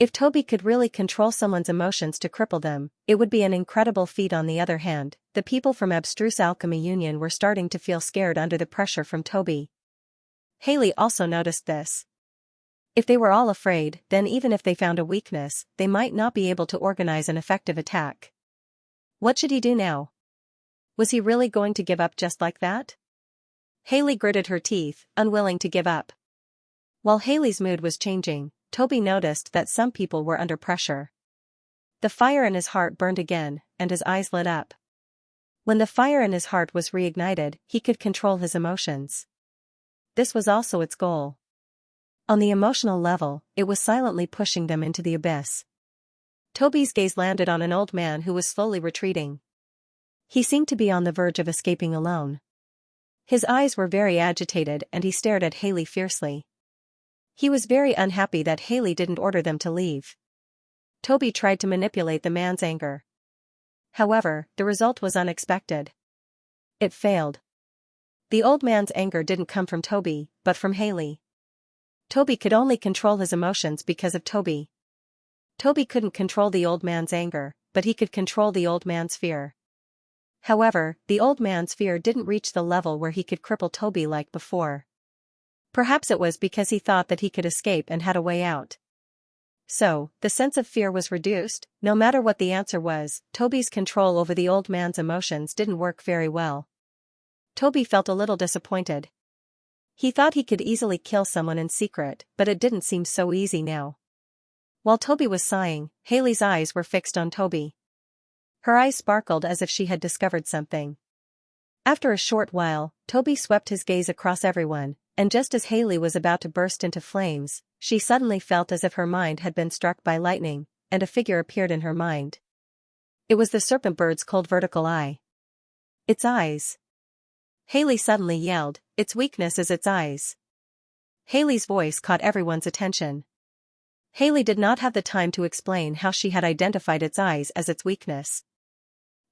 If Toby could really control someone's emotions to cripple them, it would be an incredible feat. On the other hand, the people from Abstruse Alchemy Union were starting to feel scared under the pressure from Toby. Haley also noticed this. If they were all afraid, then even if they found a weakness, they might not be able to organize an effective attack. What should he do now? Was he really going to give up just like that? Haley gritted her teeth, unwilling to give up. While Haley's mood was changing, Toby noticed that some people were under pressure. The fire in his heart burned again, and his eyes lit up. When the fire in his heart was reignited, he could control his emotions. This was also its goal. On the emotional level, it was silently pushing them into the abyss. Toby's gaze landed on an old man who was slowly retreating. He seemed to be on the verge of escaping alone. His eyes were very agitated and he stared at Haley fiercely. He was very unhappy that Haley didn't order them to leave. Toby tried to manipulate the man's anger. However, the result was unexpected. It failed. The old man's anger didn't come from Toby, but from Haley. Toby could only control his emotions because of Toby. Toby couldn't control the old man's anger, but he could control the old man's fear. However, the old man's fear didn't reach the level where he could cripple Toby like before. Perhaps it was because he thought that he could escape and had a way out. So, the sense of fear was reduced. No matter what the answer was, Toby's control over the old man's emotions didn't work very well. Toby felt a little disappointed. He thought he could easily kill someone in secret, but it didn't seem so easy now. While Toby was sighing, Haley's eyes were fixed on Toby. Her eyes sparkled as if she had discovered something. After a short while, Toby swept his gaze across everyone, and just as Haley was about to burst into flames, she suddenly felt as if her mind had been struck by lightning, and a figure appeared in her mind. It was the serpent bird's cold vertical eye. Its eyes. Haley suddenly yelled, "Its weakness is its eyes." Haley's voice caught everyone's attention. Haley did not have the time to explain how she had identified its eyes as its weakness.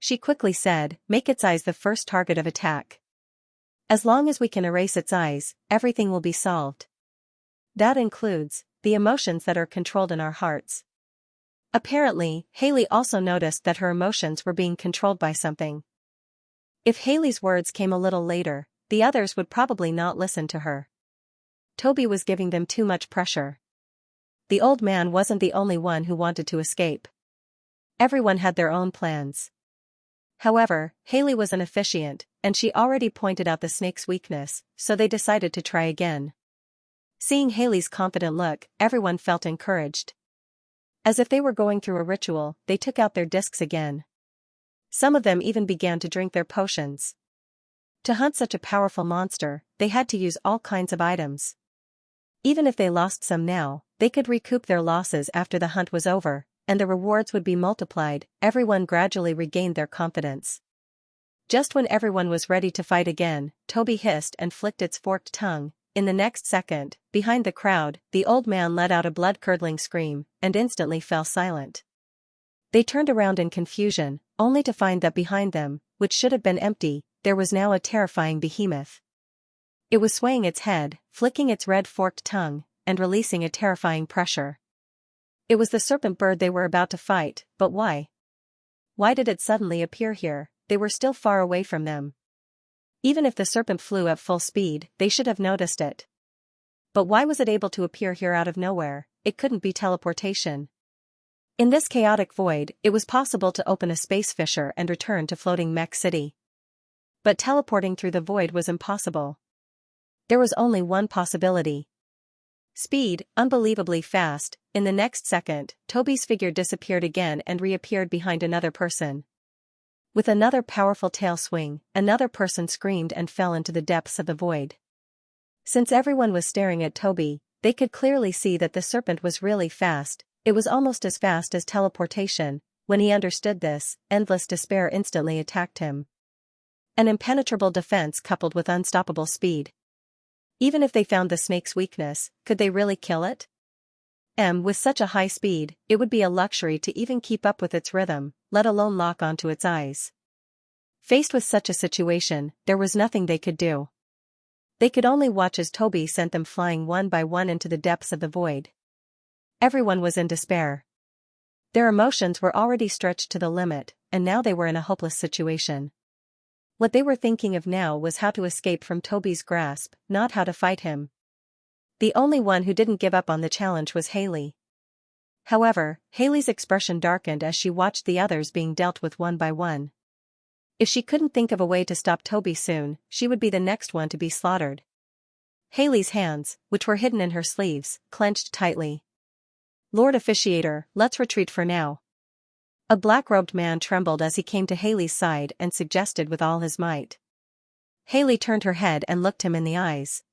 She quickly said, "Make its eyes the first target of attack. As long as we can erase its eyes, everything will be solved. That includes the emotions that are controlled in our hearts." Apparently, Haley also noticed that her emotions were being controlled by something. If Haley's words came a little later, the others would probably not listen to her. Toby was giving them too much pressure. The old man wasn't the only one who wanted to escape. Everyone had their own plans. However, Haley was an officiant, and she already pointed out the snake's weakness, so they decided to try again. Seeing Haley's confident look, everyone felt encouraged. As if they were going through a ritual, they took out their discs again. Some of them even began to drink their potions. To hunt such a powerful monster, they had to use all kinds of items. Even if they lost some now, they could recoup their losses after the hunt was over, and the rewards would be multiplied. Everyone gradually regained their confidence. Just when everyone was ready to fight again, Toby hissed and flicked its forked tongue. In the next second, behind the crowd, the old man let out a blood-curdling scream, and instantly fell silent. They turned around in confusion, only to find that behind them, which should have been empty, there was now a terrifying behemoth. It was swaying its head, flicking its red forked tongue, and releasing a terrifying pressure. It was the serpent bird they were about to fight, but why? Why did it suddenly appear here? They were still far away from them. Even if the serpent flew at full speed, they should have noticed it. But why was it able to appear here out of nowhere? It couldn't be teleportation. In this chaotic void, it was possible to open a space fissure and return to floating Mech City. But teleporting through the void was impossible. There was only one possibility. Speed, unbelievably fast. In the next second, Toby's figure disappeared again and reappeared behind another person. With another powerful tail swing, another person screamed and fell into the depths of the void. Since everyone was staring at Toby, they could clearly see that the serpent was really fast. It was almost as fast as teleportation. When he understood this, endless despair instantly attacked him. An impenetrable defense coupled with unstoppable speed. Even if they found the snake's weakness, could they really kill it? With such a high speed, it would be a luxury to even keep up with its rhythm, let alone lock onto its eyes. Faced with such a situation, there was nothing they could do. They could only watch as Toby sent them flying one by one into the depths of the void. Everyone was in despair. Their emotions were already stretched to the limit, and now they were in a hopeless situation. What they were thinking of now was how to escape from Toby's grasp, not how to fight him. The only one who didn't give up on the challenge was Haley. However, Haley's expression darkened as she watched the others being dealt with one by one. If she couldn't think of a way to stop Toby soon, she would be the next one to be slaughtered. Haley's hands, which were hidden in her sleeves, clenched tightly. "Lord Officiator, let's retreat for now." A black-robed man trembled as he came to Haley's side and suggested with all his might. Haley turned her head and looked him in the eyes.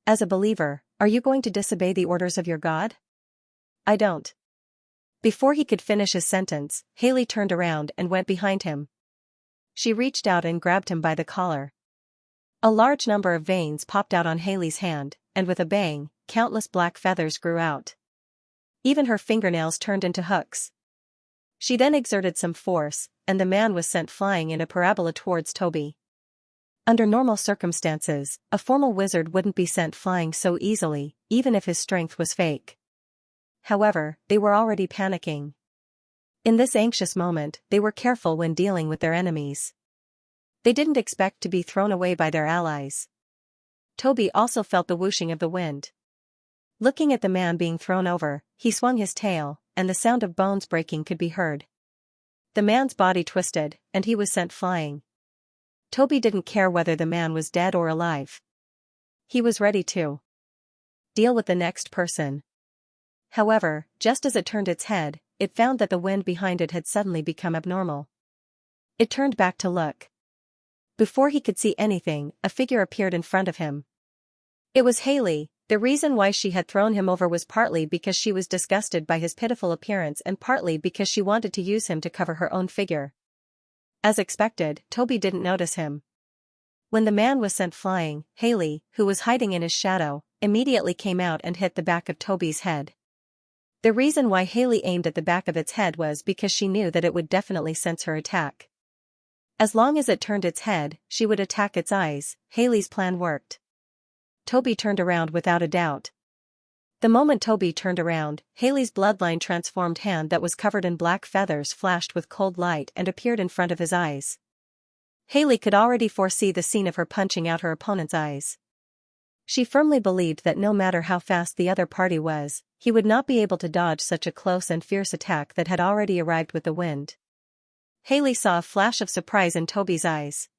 "As a believer, are you going to disobey the orders of your God?" "I don't." Before he could finish his sentence, Haley turned around and went behind him. She reached out and grabbed him by the collar. A large number of veins popped out on Haley's hand, and with a bang, countless black feathers grew out. Even her fingernails turned into hooks. She then exerted some force, and the man was sent flying in a parabola towards Toby. Under normal circumstances, a formal wizard wouldn't be sent flying so easily, even if his strength was fake. However, they were already panicking. In this anxious moment, they were careful when dealing with their enemies. They didn't expect to be thrown away by their allies. Toby also felt the whooshing of the wind. Looking at the man being thrown over, he swung his tail, and the sound of bones breaking could be heard. The man's body twisted, and he was sent flying. Toby didn't care whether the man was dead or alive. He was ready to deal with the next person. However, just as it turned its head, it found that the wind behind it had suddenly become abnormal. It turned back to look. Before he could see anything, a figure appeared in front of him. It was Haley. The reason why she had thrown him over was partly because she was disgusted by his pitiful appearance and partly because she wanted to use him to cover her own figure. As expected, Toby didn't notice him. When the man was sent flying, Haley, who was hiding in his shadow, immediately came out and hit the back of Toby's head. The reason why Haley aimed at the back of its head was because she knew that it would definitely sense her attack. As long as it turned its head, she would attack its eyes. Haley's plan worked. Toby turned around without a doubt. The moment Toby turned around, Haley's bloodline-transformed hand that was covered in black feathers flashed with cold light and appeared in front of his eyes. Haley could already foresee the scene of her punching out her opponent's eyes. She firmly believed that no matter how fast the other party was, he would not be able to dodge such a close and fierce attack that had already arrived with the wind. Haley saw a flash of surprise in Toby's eyes.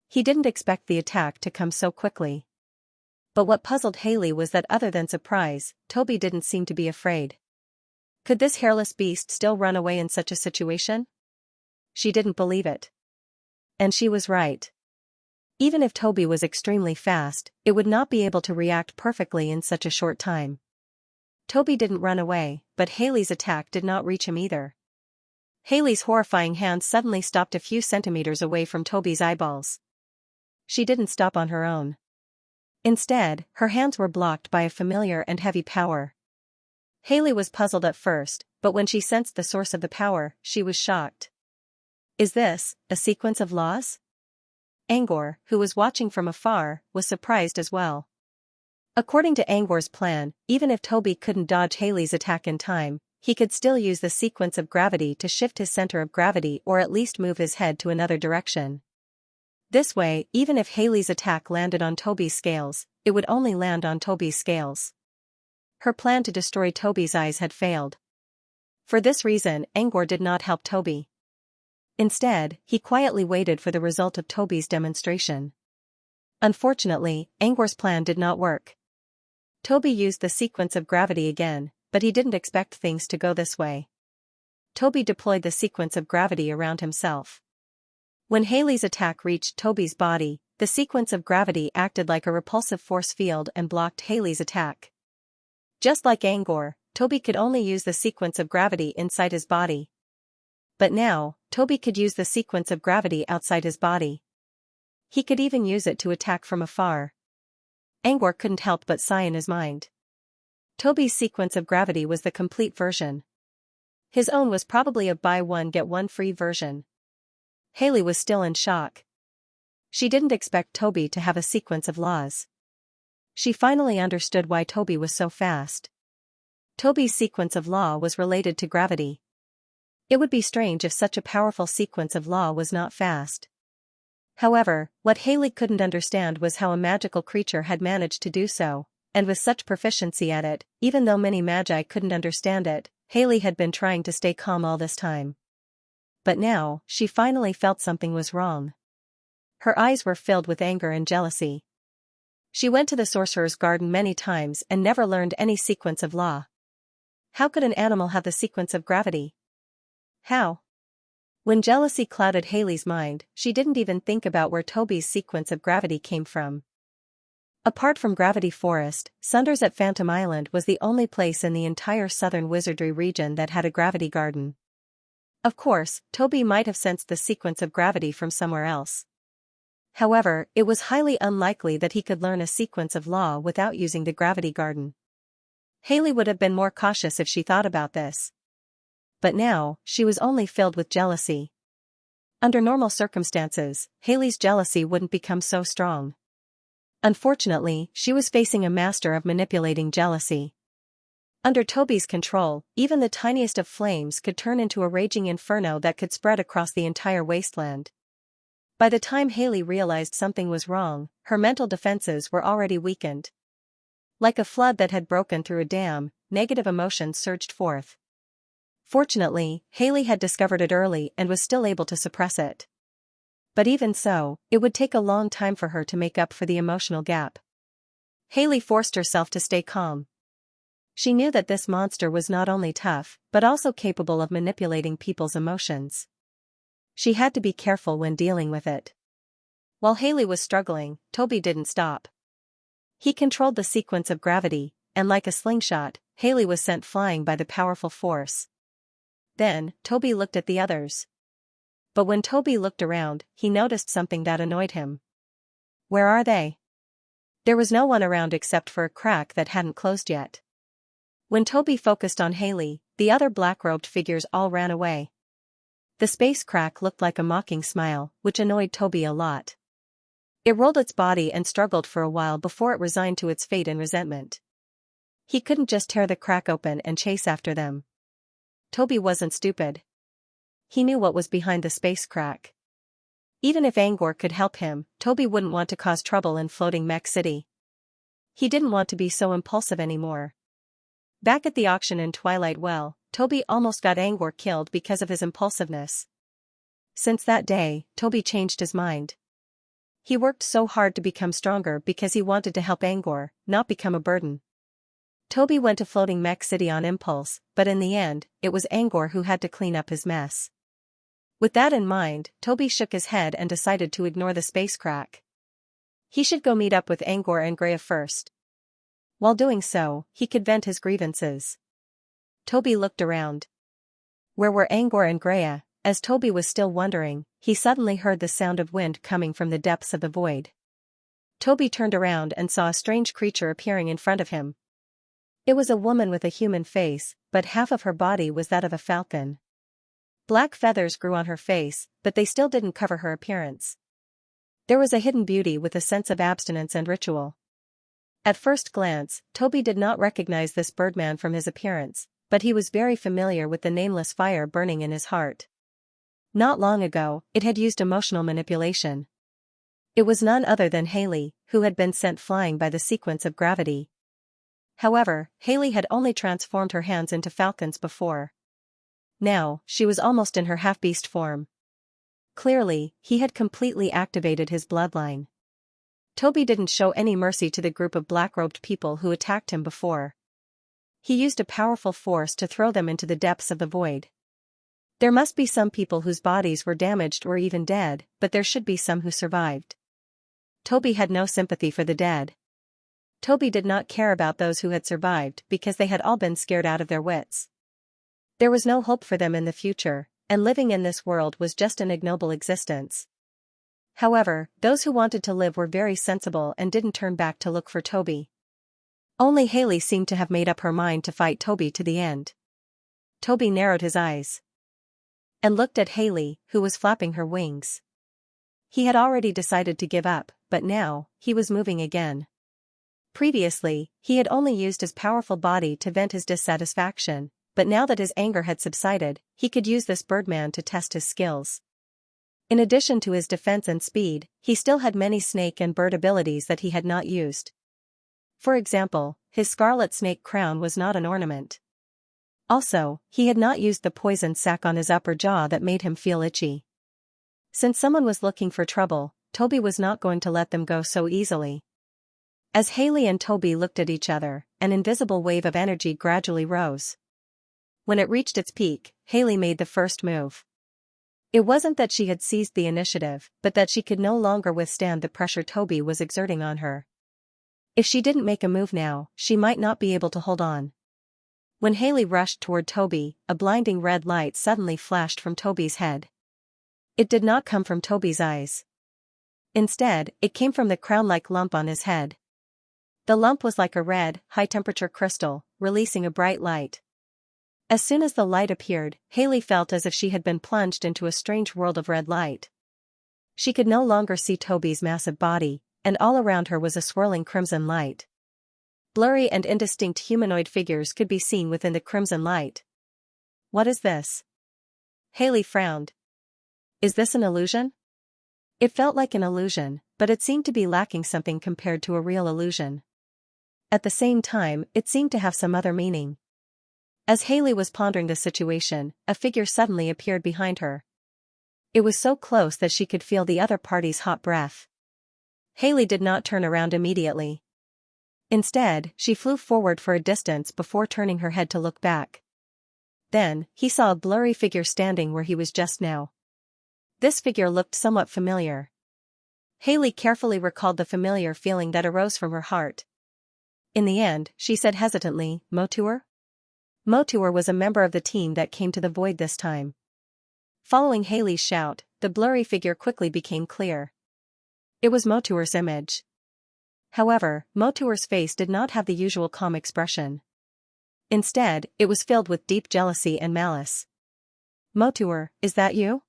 He didn't expect the attack to come so quickly. But what puzzled Haley was that other than surprise, Toby didn't seem to be afraid. Could this hairless beast still run away in such a situation? She didn't believe it. And she was right. Even if Toby was extremely fast, it would not be able to react perfectly in such a short time. Toby didn't run away, but Haley's attack did not reach him either. Haley's horrifying hand suddenly stopped a few centimeters away from Toby's eyeballs. She didn't stop on her own. Instead, her hands were blocked by a familiar and heavy power. Haley was puzzled at first, but when she sensed the source of the power, she was shocked. Is this a sequence of laws? Angor, who was watching from afar, was surprised as well. According to Angor's plan, even if Toby couldn't dodge Haley's attack in time, he could still use the sequence of gravity to shift his center of gravity or at least move his head to another direction. This way, even if Haley's attack landed on Toby's scales, it would only land on Toby's scales. Her plan to destroy Toby's eyes had failed. For this reason, Angor did not help Toby. Instead, he quietly waited for the result of Toby's demonstration. Unfortunately, Angor's plan did not work. Toby used the sequence of gravity again, but he didn't expect things to go this way. Toby deployed the sequence of gravity around himself. When Haley's attack reached Toby's body, the sequence of gravity acted like a repulsive force field and blocked Haley's attack. Just like Angor, Toby could only use the sequence of gravity inside his body. But now, Toby could use the sequence of gravity outside his body. He could even use it to attack from afar. Angor couldn't help but sigh in his mind. Toby's sequence of gravity was the complete version. His own was probably a buy one get one free version. Haley was still in shock. She didn't expect Toby to have a sequence of laws. She finally understood why Toby was so fast. Toby's sequence of law was related to gravity. It would be strange if such a powerful sequence of law was not fast. However, what Haley couldn't understand was how a magical creature had managed to do so, and with such proficiency at it, even though many magi couldn't understand it, Haley had been trying to stay calm all this time. But now, she finally felt something was wrong. Her eyes were filled with anger and jealousy. She went to the sorcerer's garden many times and never learned any sequence of law. How could an animal have the sequence of gravity? How? When jealousy clouded Haley's mind, she didn't even think about where Toby's sequence of gravity came from. Apart from Gravity Forest, Sunders at Phantom Island was the only place in the entire southern wizardry region that had a gravity garden. Of course, Toby might have sensed the sequence of gravity from somewhere else. However, it was highly unlikely that he could learn a sequence of law without using the gravity garden. Haley would have been more cautious if she thought about this. But now, she was only filled with jealousy. Under normal circumstances, Haley's jealousy wouldn't become so strong. Unfortunately, she was facing a master of manipulating jealousy. Under Toby's control, even the tiniest of flames could turn into a raging inferno that could spread across the entire wasteland. By the time Haley realized something was wrong, her mental defenses were already weakened. Like a flood that had broken through a dam, negative emotions surged forth. Fortunately, Haley had discovered it early and was still able to suppress it. But even so, it would take a long time for her to make up for the emotional gap. Haley forced herself to stay calm. She knew that this monster was not only tough, but also capable of manipulating people's emotions. She had to be careful when dealing with it. While Haley was struggling, Toby didn't stop. He controlled the sequence of gravity, and like a slingshot, Haley was sent flying by the powerful force. Then, Toby looked at the others. But when Toby looked around, he noticed something that annoyed him. Where are they? There was no one around except for a crack that hadn't closed yet. When Toby focused on Haley, the other black-robed figures all ran away. The space crack looked like a mocking smile, which annoyed Toby a lot. It rolled its body and struggled for a while before it resigned to its fate in resentment. He couldn't just tear the crack open and chase after them. Toby wasn't stupid. He knew what was behind the space crack. Even if Angor could help him, Toby wouldn't want to cause trouble in Floating Mech City. He didn't want to be so impulsive anymore. Back at the auction in Twilight Well, Toby almost got Angor killed because of his impulsiveness. Since that day, Toby changed his mind. He worked so hard to become stronger because he wanted to help Angor, not become a burden. Toby went to Floating Mech City on impulse, but in the end, it was Angor who had to clean up his mess. With that in mind, Toby shook his head and decided to ignore the space crack. He should go meet up with Angor and Greya first. While doing so, he could vent his grievances. Toby looked around. Where were Angor and Greya? As Toby was still wondering, he suddenly heard the sound of wind coming from the depths of the void. Toby turned around and saw a strange creature appearing in front of him. It was a woman with a human face, but half of her body was that of a falcon. Black feathers grew on her face, but they still didn't cover her appearance. There was a hidden beauty with a sense of abstinence and ritual. At first glance, Toby did not recognize this birdman from his appearance, but he was very familiar with the nameless fire burning in his heart. Not long ago, it had used emotional manipulation. It was none other than Haley, who had been sent flying by the sequence of gravity. However, Haley had only transformed her hands into falcons before. Now, she was almost in her half-beast form. Clearly, he had completely activated his bloodline. Toby didn't show any mercy to the group of black-robed people who attacked him before. He used a powerful force to throw them into the depths of the void. There must be some people whose bodies were damaged or even dead, but there should be some who survived. Toby had no sympathy for the dead. Toby did not care about those who had survived because they had all been scared out of their wits. There was no hope for them in the future, and living in this world was just an ignoble existence. However, those who wanted to live were very sensible and didn't turn back to look for Toby. Only Haley seemed to have made up her mind to fight Toby to the end. Toby narrowed his eyes and looked at Haley, who was flapping her wings. He had already decided to give up, but now, he was moving again. Previously, he had only used his powerful body to vent his dissatisfaction, but now that his anger had subsided, he could use this birdman to test his skills. In addition to his defense and speed, he still had many snake and bird abilities that he had not used. For example, his scarlet snake crown was not an ornament. Also, he had not used the poison sac on his upper jaw that made him feel itchy. Since someone was looking for trouble, Toby was not going to let them go so easily. As Haley and Toby looked at each other, an invisible wave of energy gradually rose. When it reached its peak, Haley made the first move. It wasn't that she had seized the initiative, but that she could no longer withstand the pressure Toby was exerting on her. If she didn't make a move now, she might not be able to hold on. When Haley rushed toward Toby, a blinding red light suddenly flashed from Toby's head. It did not come from Toby's eyes. Instead, it came from the crown-like lump on his head. The lump was like a red, high-temperature crystal, releasing a bright light. As soon as the light appeared, Haley felt as if she had been plunged into a strange world of red light. She could no longer see Toby's massive body, and all around her was a swirling crimson light. Blurry and indistinct humanoid figures could be seen within the crimson light. What is this? Haley frowned. Is this an illusion? It felt like an illusion, but it seemed to be lacking something compared to a real illusion. At the same time, it seemed to have some other meaning. As Haley was pondering the situation, a figure suddenly appeared behind her. It was so close that she could feel the other party's hot breath. Haley did not turn around immediately. Instead, she flew forward for a distance before turning her head to look back. Then, he saw a blurry figure standing where he was just now. This figure looked somewhat familiar. Haley carefully recalled the familiar feeling that arose from her heart. In the end, she said hesitantly, Motuer? Motuer was a member of the team that came to the void this time. Following Haley's shout, the blurry figure quickly became clear. It was Motuer's image. However, Motuer's face did not have the usual calm expression. Instead, it was filled with deep jealousy and malice. Motuer, is that you?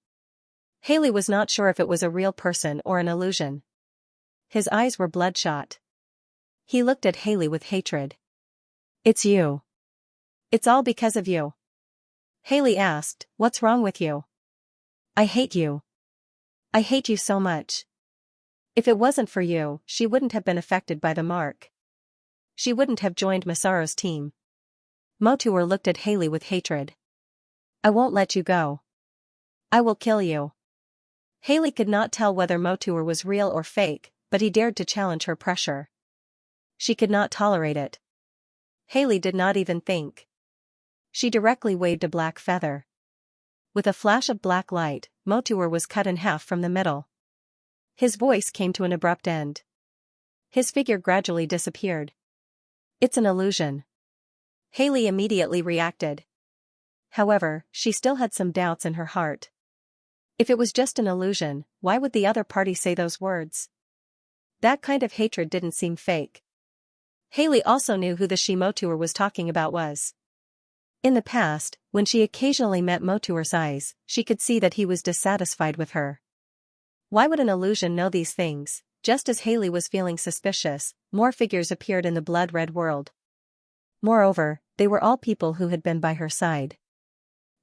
Haley was not sure if it was a real person or an illusion. His eyes were bloodshot. He looked at Haley with hatred. It's you. It's all because of you. Haley asked, what's wrong with you? I hate you. I hate you so much. If it wasn't for you, she wouldn't have been affected by the mark. She wouldn't have joined Masaru's team. Motuer looked at Haley with hatred. I won't let you go. I will kill you. Haley could not tell whether Motuer was real or fake, but he dared to challenge her pressure. She could not tolerate it. Haley did not even think. She directly waved a black feather. With a flash of black light, Motuer was cut in half from the middle. His voice came to an abrupt end. His figure gradually disappeared. It's an illusion. Haley immediately reacted. However, she still had some doubts in her heart. If it was just an illusion, why would the other party say those words? That kind of hatred didn't seem fake. Haley also knew who the Motuer was talking about was. In the past, when she occasionally met Motuer's eyes, she could see that he was dissatisfied with her. Why would an illusion know these things? Just as Haley was feeling suspicious, more figures appeared in the blood-red world. Moreover, they were all people who had been by her side.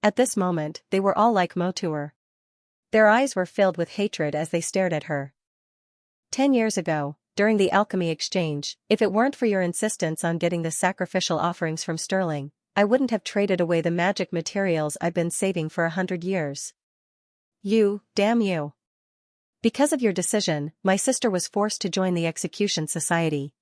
At this moment, they were all like Motuer. Their eyes were filled with hatred as they stared at her. 10 years ago, during the alchemy exchange, if it weren't for your insistence on getting the sacrificial offerings from Sterling, I wouldn't have traded away the magic materials I've been saving for 100 years. You, damn you. Because of your decision, my sister was forced to join the execution society.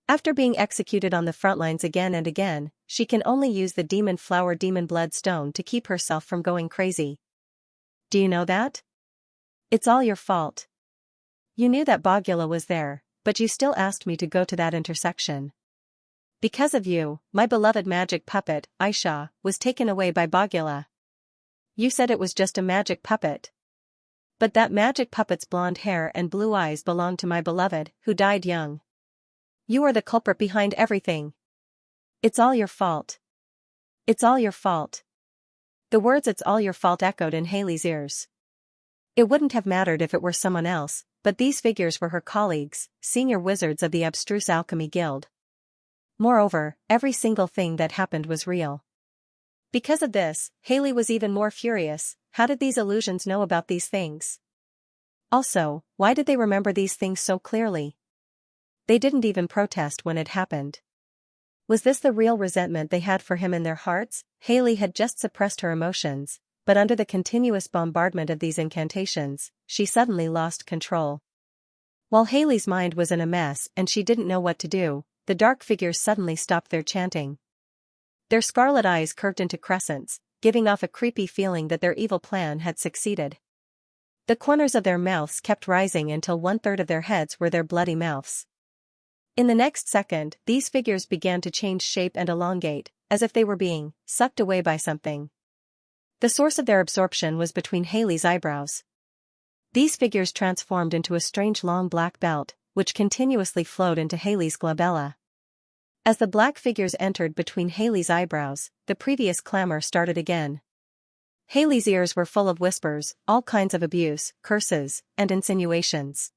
After being executed on the front lines again and again, she can only use the demon flower demon blood stone to keep herself from going crazy. Do you know that? It's all your fault. You knew that Bogula was there, but you still asked me to go to that intersection. Because of you, my beloved magic puppet, Xianxia, was taken away by Bogula. You said it was just a magic puppet. But that magic puppet's blonde hair and blue eyes belonged to my beloved, who died young. You are the culprit behind everything. It's all your fault. It's all your fault. The words "it's all your fault" echoed in Haley's ears. It wouldn't have mattered if it were someone else, but these figures were her colleagues, senior wizards of the abstruse alchemy guild. Moreover, every single thing that happened was real. Because of this, Haley was even more furious. How did these illusions know about these things? Also, why did they remember these things so clearly? They didn't even protest when it happened. Was this the real resentment they had for him in their hearts? Haley had just suppressed her emotions, but under the continuous bombardment of these incantations, she suddenly lost control. While Haley's mind was in a mess and she didn't know what to do, the dark figures suddenly stopped their chanting. Their scarlet eyes curved into crescents, giving off a creepy feeling that their evil plan had succeeded. The corners of their mouths kept rising until 1/3 of their heads were their bloody mouths. In the next second, these figures began to change shape and elongate, as if they were being sucked away by something. The source of their absorption was between Haley's eyebrows. These figures transformed into a strange long black belt, which continuously flowed into Haley's glabella. As the black figures entered between Haley's eyebrows, the previous clamor started again. Haley's ears were full of whispers, all kinds of abuse, curses, and insinuations.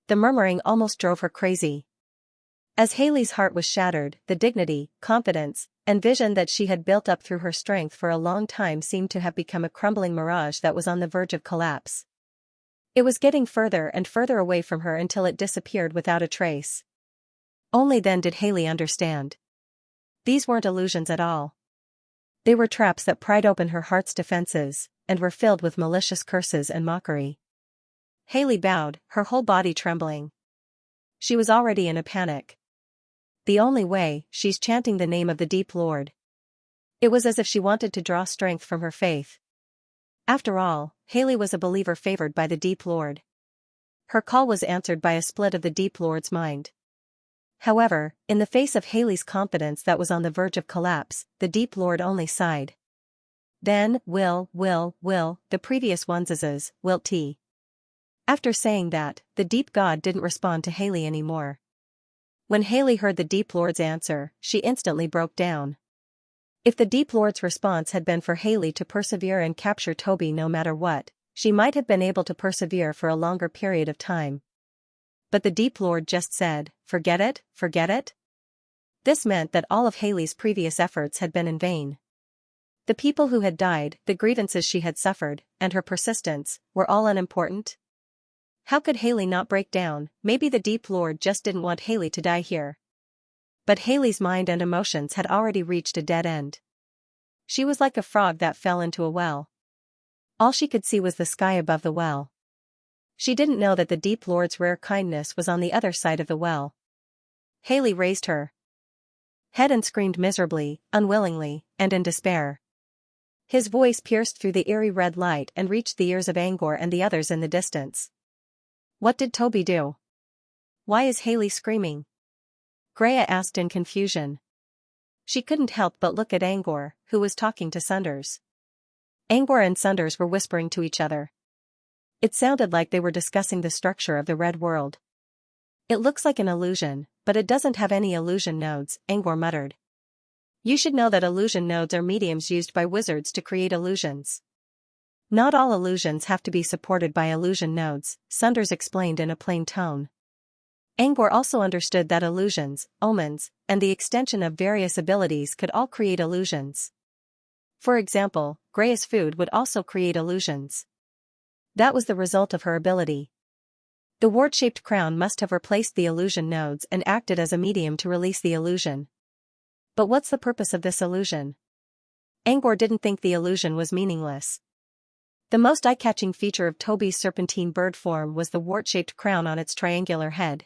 The murmuring almost drove her crazy. As Haley's heart was shattered, the dignity, confidence, and vision that she had built up through her strength for a long time seemed to have become a crumbling mirage that was on the verge of collapse. It was getting further and further away from her until it disappeared without a trace. Only then did Haley understand. These weren't illusions at all. They were traps that pried open her heart's defenses, and were filled with malicious curses and mockery. Haley bowed, her whole body trembling. She was already in a panic. The only way, she's chanting the name of the Deep Lord. It was as if she wanted to draw strength from her faith. After all, Haley was a believer favored by the Deep Lord. Her call was answered by a split of the Deep Lord's mind. However, in the face of Haley's confidence that was on the verge of collapse, the Deep Lord only sighed. Then, will, the previous ones wilt t. After saying that, the Deep God didn't respond to Haley anymore. When Haley heard the Deep Lord's answer, she instantly broke down. If the Deep Lord's response had been for Haley to persevere and capture Toby no matter what, she might have been able to persevere for a longer period of time. But the Deep Lord just said, forget it, forget it? This meant that all of Haley's previous efforts had been in vain. The people who had died, the grievances she had suffered, and her persistence, were all unimportant. How could Haley not break down? Maybe the Deep Lord just didn't want Haley to die here. But Haley's mind and emotions had already reached a dead end. She was like a frog that fell into a well. All she could see was the sky above the well. She didn't know that the Deep Lord's rare kindness was on the other side of the well. Haley raised her head and screamed miserably, unwillingly, and in despair. His voice pierced through the eerie red light and reached the ears of Angor and the others in the distance. What did Toby do? Why is Haley screaming? Greya asked in confusion. She couldn't help but look at Angor, who was talking to Sunders. Angor and Sunders were whispering to each other. It sounded like they were discussing the structure of the Red World. It looks like an illusion, but it doesn't have any illusion nodes, Angor muttered. You should know that illusion nodes are mediums used by wizards to create illusions. Not all illusions have to be supported by illusion nodes, Sunders explained in a plain tone. Angor also understood that illusions, omens, and the extension of various abilities could all create illusions. For example, Greya's food would also create illusions. That was the result of her ability. The wart-shaped crown must have replaced the illusion nodes and acted as a medium to release the illusion. But what's the purpose of this illusion? Angor didn't think the illusion was meaningless. The most eye-catching feature of Toby's serpentine bird form was the wart-shaped crown on its triangular head.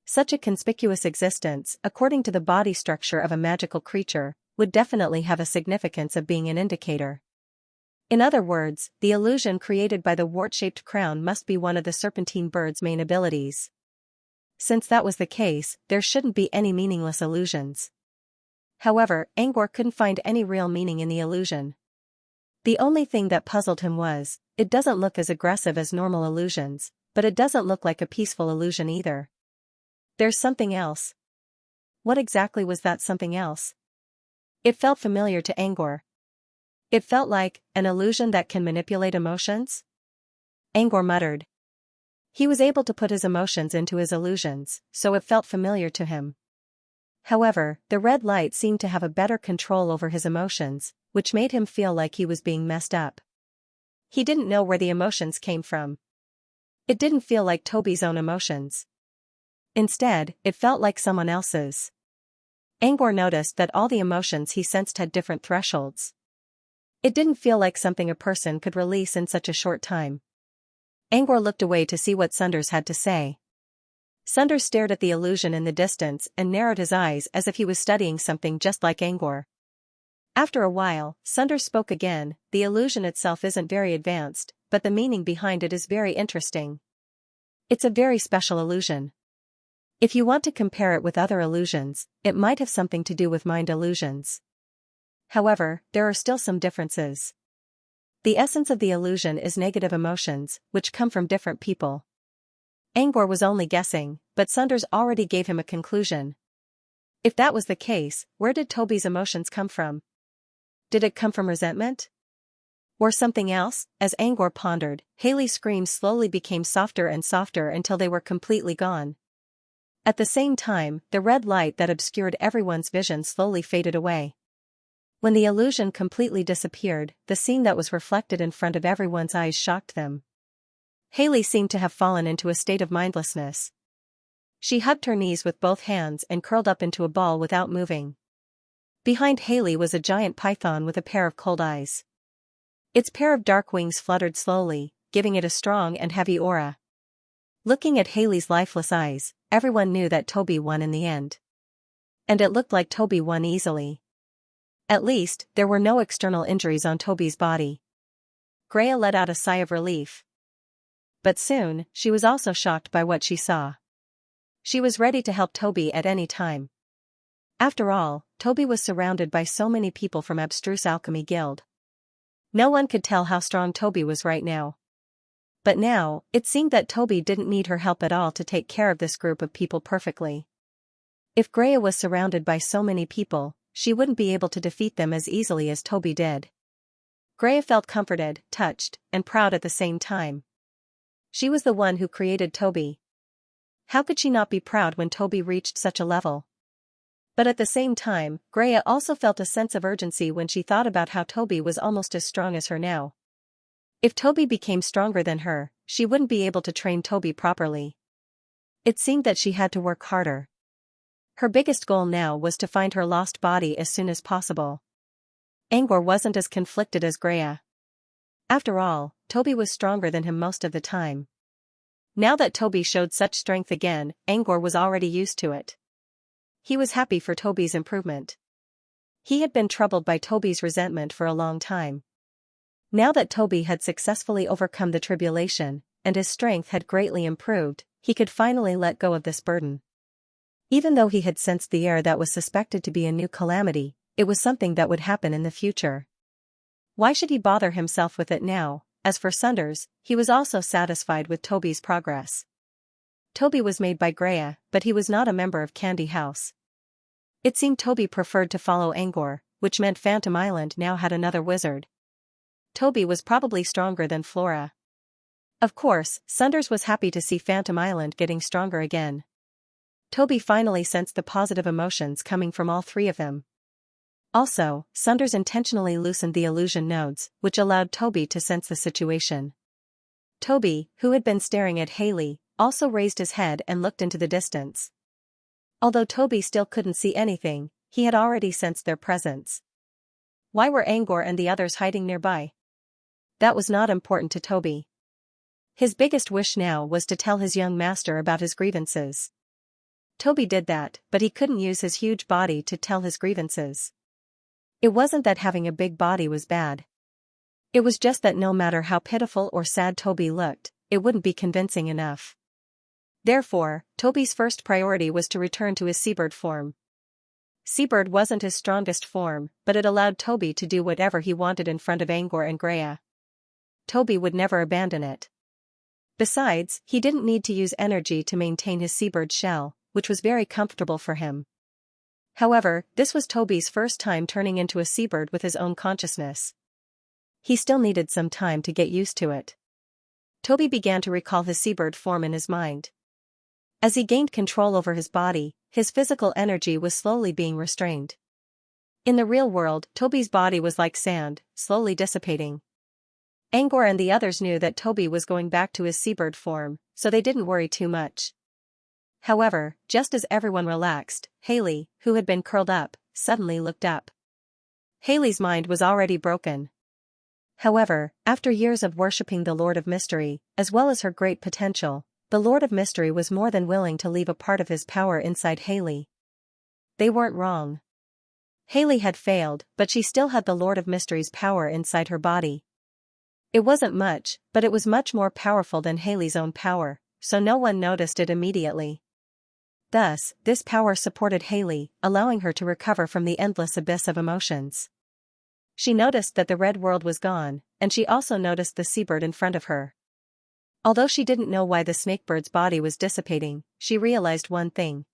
Such a conspicuous existence, according to the body structure of a magical creature, would definitely have a significance of being an indicator. In other words, the illusion created by the wart-shaped crown must be one of the serpentine bird's main abilities. Since that was the case, there shouldn't be any meaningless illusions. However, Angor couldn't find any real meaning in the illusion. The only thing that puzzled him was, it doesn't look as aggressive as normal illusions, but it doesn't look like a peaceful illusion either. There's something else. What exactly was that something else? It felt familiar to Angor. It felt like an illusion that can manipulate emotions? Angor muttered. He was able to put his emotions into his illusions, so it felt familiar to him. However, the red light seemed to have a better control over his emotions, which made him feel like he was being messed up. He didn't know where the emotions came from. It didn't feel like Toby's own emotions. Instead, it felt like someone else's. Angor noticed that all the emotions he sensed had different thresholds. It didn't feel like something a person could release in such a short time. Angor looked away to see what Sunders had to say. Sunders stared at the illusion in the distance and narrowed his eyes as if he was studying something just like Angor. After a while, Sunders spoke again. The illusion itself isn't very advanced, but the meaning behind it is very interesting. It's a very special illusion. If you want to compare it with other illusions, it might have something to do with mind illusions. However, there are still some differences. The essence of the illusion is negative emotions, which come from different people. Angor was only guessing, but Sunders already gave him a conclusion. If that was the case, where did Toby's emotions come from? Did it come from resentment? Or something else? As Angor pondered, Haley's screams slowly became softer and softer until they were completely gone. At the same time, the red light that obscured everyone's vision slowly faded away. When the illusion completely disappeared, the scene that was reflected in front of everyone's eyes shocked them. Haley seemed to have fallen into a state of mindlessness. She hugged her knees with both hands and curled up into a ball without moving. Behind Haley was a giant python with a pair of cold eyes. Its pair of dark wings fluttered slowly, giving it a strong and heavy aura. Looking at Haley's lifeless eyes, everyone knew that Toby won in the end. And it looked like Toby won easily. At least, there were no external injuries on Toby's body. Greya let out a sigh of relief. But soon, she was also shocked by what she saw. She was ready to help Toby at any time. After all, Toby was surrounded by so many people from Abstruse Alchemy Guild. No one could tell how strong Toby was right now. But now, it seemed that Toby didn't need her help at all to take care of this group of people perfectly. If Greya was surrounded by so many people, she wouldn't be able to defeat them as easily as Toby did. Greya felt comforted, touched, and proud at the same time. She was the one who created Toby. How could she not be proud when Toby reached such a level? But at the same time, Greya also felt a sense of urgency when she thought about how Toby was almost as strong as her now. If Toby became stronger than her, she wouldn't be able to train Toby properly. It seemed that she had to work harder. Her biggest goal now was to find her lost body as soon as possible. Angor wasn't as conflicted as Greya. After all, Toby was stronger than him most of the time. Now that Toby showed such strength again, Angor was already used to it. He was happy for Toby's improvement. He had been troubled by Toby's resentment for a long time. Now that Toby had successfully overcome the tribulation, and his strength had greatly improved, he could finally let go of this burden. Even though he had sensed the air that was suspected to be a new calamity, it was something that would happen in the future. Why should he bother himself with it now? As for Sunders, he was also satisfied with Toby's progress. Toby was made by Greya, but he was not a member of Candy House. It seemed Toby preferred to follow Angor, which meant Phantom Island now had another wizard. Toby was probably stronger than Flora. Of course, Sunders was happy to see Phantom Island getting stronger again. Toby finally sensed the positive emotions coming from all three of them. Also, Sunders intentionally loosened the illusion nodes, which allowed Toby to sense the situation. Toby, who had been staring at Haley, also raised his head and looked into the distance. Although Toby still couldn't see anything, he had already sensed their presence. Why were Angor and the others hiding nearby? That was not important to Toby. His biggest wish now was to tell his young master about his grievances. Toby did that, but he couldn't use his huge body to tell his grievances. It wasn't that having a big body was bad. It was just that no matter how pitiful or sad Toby looked, it wouldn't be convincing enough. Therefore, Toby's first priority was to return to his seabird form. Seabird wasn't his strongest form, but it allowed Toby to do whatever he wanted in front of Angor and Greya. Toby would never abandon it. Besides, he didn't need to use energy to maintain his seabird shell, which was very comfortable for him. However, this was Toby's first time turning into a seabird with his own consciousness. He still needed some time to get used to it. Toby began to recall his seabird form in his mind. As he gained control over his body, his physical energy was slowly being restrained. In the real world, Toby's body was like sand, slowly dissipating. Angor and the others knew that Toby was going back to his seabird form, so they didn't worry too much. However, just as everyone relaxed, Haley, who had been curled up, suddenly looked up. Haley's mind was already broken. However, after years of worshipping the Lord of Mystery, as well as her great potential, the Lord of Mystery was more than willing to leave a part of his power inside Haley. They weren't wrong. Haley had failed, but she still had the Lord of Mystery's power inside her body. It wasn't much, but it was much more powerful than Haley's own power, so no one noticed it immediately. Thus, this power supported Haley, allowing her to recover from the endless abyss of emotions. She noticed that the red world was gone, and she also noticed the seabird in front of her. Although she didn't know why the snakebird's body was dissipating, she realized one thing.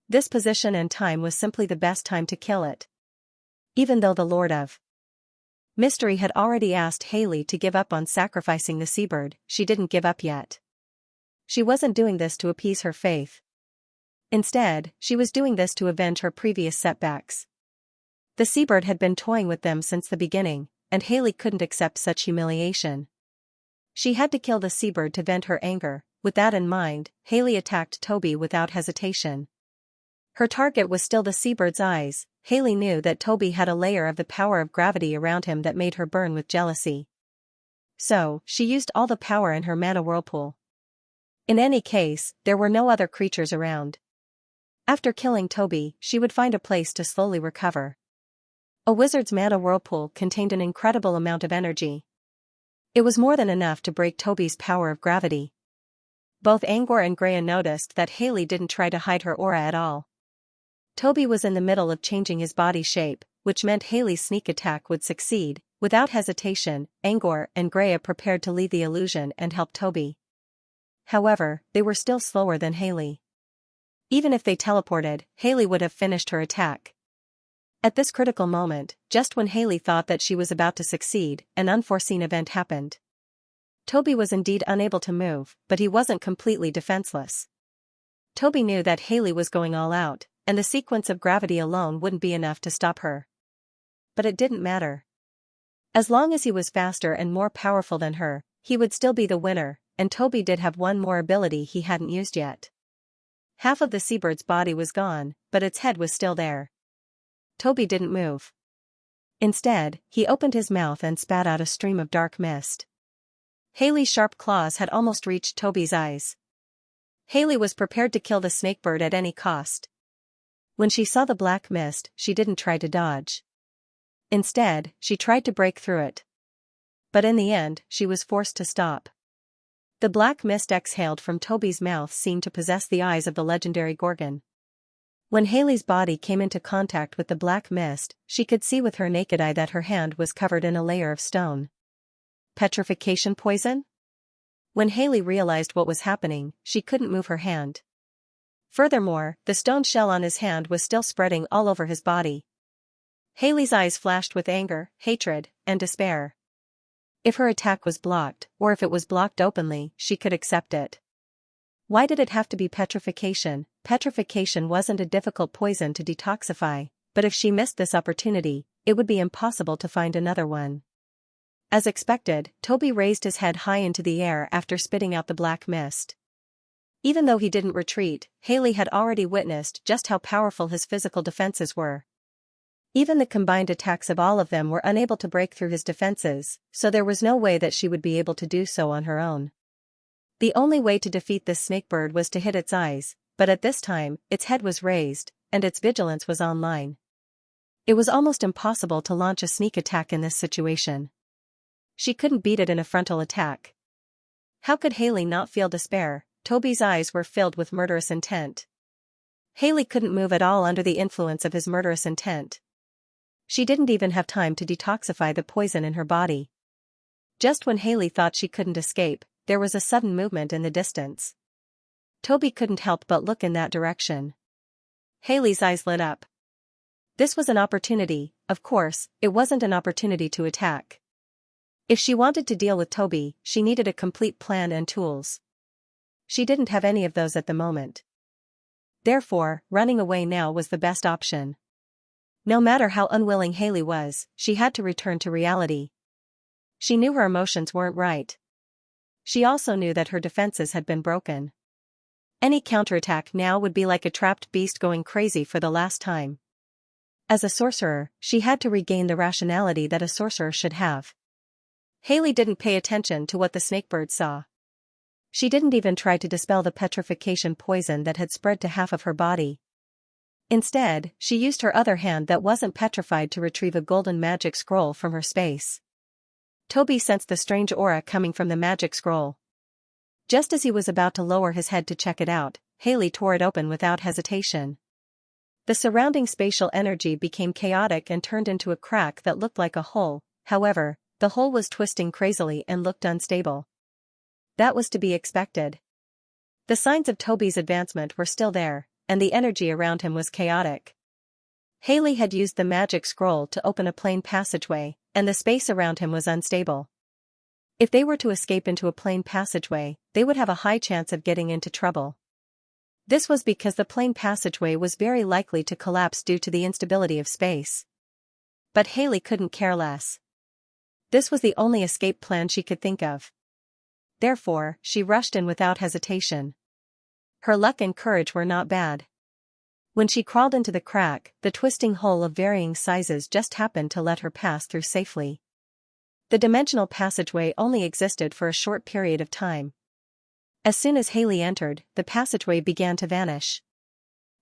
This position and time was simply the best time to kill it. Even though the Lord of Mystery had already asked Haley to give up on sacrificing the seabird, she didn't give up yet. She wasn't doing this to appease her faith. Instead, she was doing this to avenge her previous setbacks. The seabird had been toying with them since the beginning, and Haley couldn't accept such humiliation. She had to kill the seabird to vent her anger. With that in mind, Haley attacked Toby without hesitation. Her target was still the seabird's eyes. Haley knew that Toby had a layer of the power of gravity around him that made her burn with jealousy. So, she used all the power in her mana whirlpool. In any case, there were no other creatures around. After killing Toby, she would find a place to slowly recover. A wizard's mana whirlpool contained an incredible amount of energy. It was more than enough to break Toby's power of gravity. Both Angor and Greya noticed that Haley didn't try to hide her aura at all. Toby was in the middle of changing his body shape, which meant Haley's sneak attack would succeed. Without hesitation, Angor and Greya prepared to leave the illusion and help Toby. However, they were still slower than Haley. Even if they teleported, Haley would have finished her attack. At this critical moment, just when Haley thought that she was about to succeed, an unforeseen event happened. Toby was indeed unable to move, but he wasn't completely defenseless. Toby knew that Haley was going all out, and the sequence of gravity alone wouldn't be enough to stop her. But it didn't matter. As long as he was faster and more powerful than her, he would still be the winner, and Toby did have one more ability he hadn't used yet. Half of the seabird's body was gone, but its head was still there. Toby didn't move. Instead, he opened his mouth and spat out a stream of dark mist. Haley's sharp claws had almost reached Toby's eyes. Haley was prepared to kill the snakebird at any cost. When she saw the black mist, she didn't try to dodge. Instead, she tried to break through it. But in the end, she was forced to stop. The black mist exhaled from Toby's mouth seemed to possess the eyes of the legendary Gorgon. When Haley's body came into contact with the black mist, she could see with her naked eye that her hand was covered in a layer of stone. Petrification poison? When Haley realized what was happening, she couldn't move her hand. Furthermore, the stone shell on his hand was still spreading all over his body. Haley's eyes flashed with anger, hatred, and despair. If her attack was blocked, or if it was blocked openly, she could accept it. Why did it have to be petrification? Petrification wasn't a difficult poison to detoxify, but if she missed this opportunity, it would be impossible to find another one. As expected, Toby raised his head high into the air after spitting out the black mist. Even though he didn't retreat, Haley had already witnessed just how powerful his physical defenses were. Even the combined attacks of all of them were unable to break through his defenses, so there was no way that she would be able to do so on her own. The only way to defeat this snakebird was to hit its eyes, but at this time, its head was raised, and its vigilance was online. It was almost impossible to launch a sneak attack in this situation. She couldn't beat it in a frontal attack. How could Haley not feel despair? Toby's eyes were filled with murderous intent. Haley couldn't move at all under the influence of his murderous intent. She didn't even have time to detoxify the poison in her body. Just when Haley thought she couldn't escape, there was a sudden movement in the distance. Toby couldn't help but look in that direction. Haley's eyes lit up. This was an opportunity. Of course, it wasn't an opportunity to attack. If she wanted to deal with Toby, she needed a complete plan and tools. She didn't have any of those at the moment. Therefore, running away now was the best option. No matter how unwilling Haley was, she had to return to reality. She knew her emotions weren't right. She also knew that her defenses had been broken. Any counterattack now would be like a trapped beast going crazy for the last time. As a sorcerer, she had to regain the rationality that a sorcerer should have. Haley didn't pay attention to what the snakebird saw. She didn't even try to dispel the petrification poison that had spread to half of her body. Instead, she used her other hand that wasn't petrified to retrieve a golden magic scroll from her space. Toby sensed the strange aura coming from the magic scroll. Just as he was about to lower his head to check it out, Haley tore it open without hesitation. The surrounding spatial energy became chaotic and turned into a crack that looked like a hole. However, the hole was twisting crazily and looked unstable. That was to be expected. The signs of Toby's advancement were still there, and the energy around him was chaotic. Haley had used the magic scroll to open a plain passageway, and the space around him was unstable. If they were to escape into a plain passageway, they would have a high chance of getting into trouble. This was because the plain passageway was very likely to collapse due to the instability of space. But Haley couldn't care less. This was the only escape plan she could think of. Therefore, she rushed in without hesitation. Her luck and courage were not bad. When she crawled into the crack, the twisting hole of varying sizes just happened to let her pass through safely. The dimensional passageway only existed for a short period of time. As soon as Haley entered, the passageway began to vanish.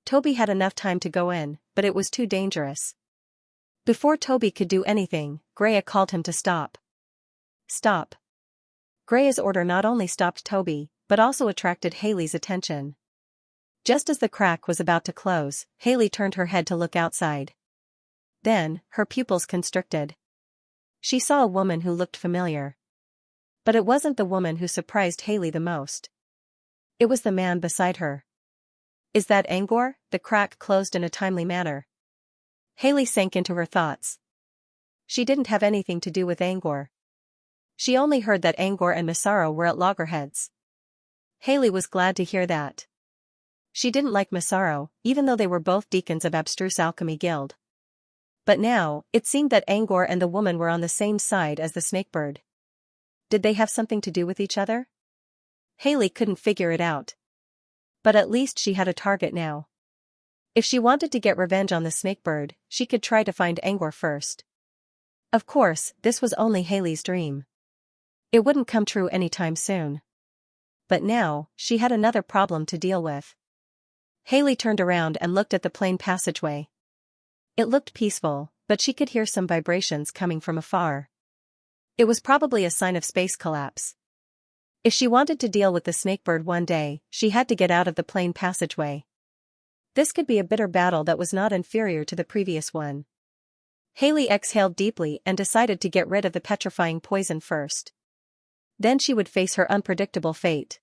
Toby had enough time to go in, but it was too dangerous. Before Toby could do anything, Greya called him to stop. Stop. Greya's order not only stopped Toby, but also attracted Haley's attention. Just as the crack was about to close, Haley turned her head to look outside. Then, her pupils constricted. She saw a woman who looked familiar. But it wasn't the woman who surprised Haley the most. It was the man beside her. Is that Angor? The crack closed in a timely manner. Haley sank into her thoughts. She didn't have anything to do with Angor. She only heard that Angor and Massaro were at loggerheads. Haley was glad to hear that. She didn't like Massaro, even though they were both deacons of Abstruse Alchemy Guild. But now, it seemed that Angor and the woman were on the same side as the snakebird. Did they have something to do with each other? Haley couldn't figure it out. But at least she had a target now. If she wanted to get revenge on the snakebird, she could try to find Angor first. Of course, this was only Haley's dream. It wouldn't come true anytime soon. But now, she had another problem to deal with. Haley turned around and looked at the plain passageway. It looked peaceful, but she could hear some vibrations coming from afar. It was probably a sign of space collapse. If she wanted to deal with the snakebird one day, she had to get out of the plain passageway. This could be a bitter battle that was not inferior to the previous one. Haley exhaled deeply and decided to get rid of the petrifying poison first. Then she would face her unpredictable fate.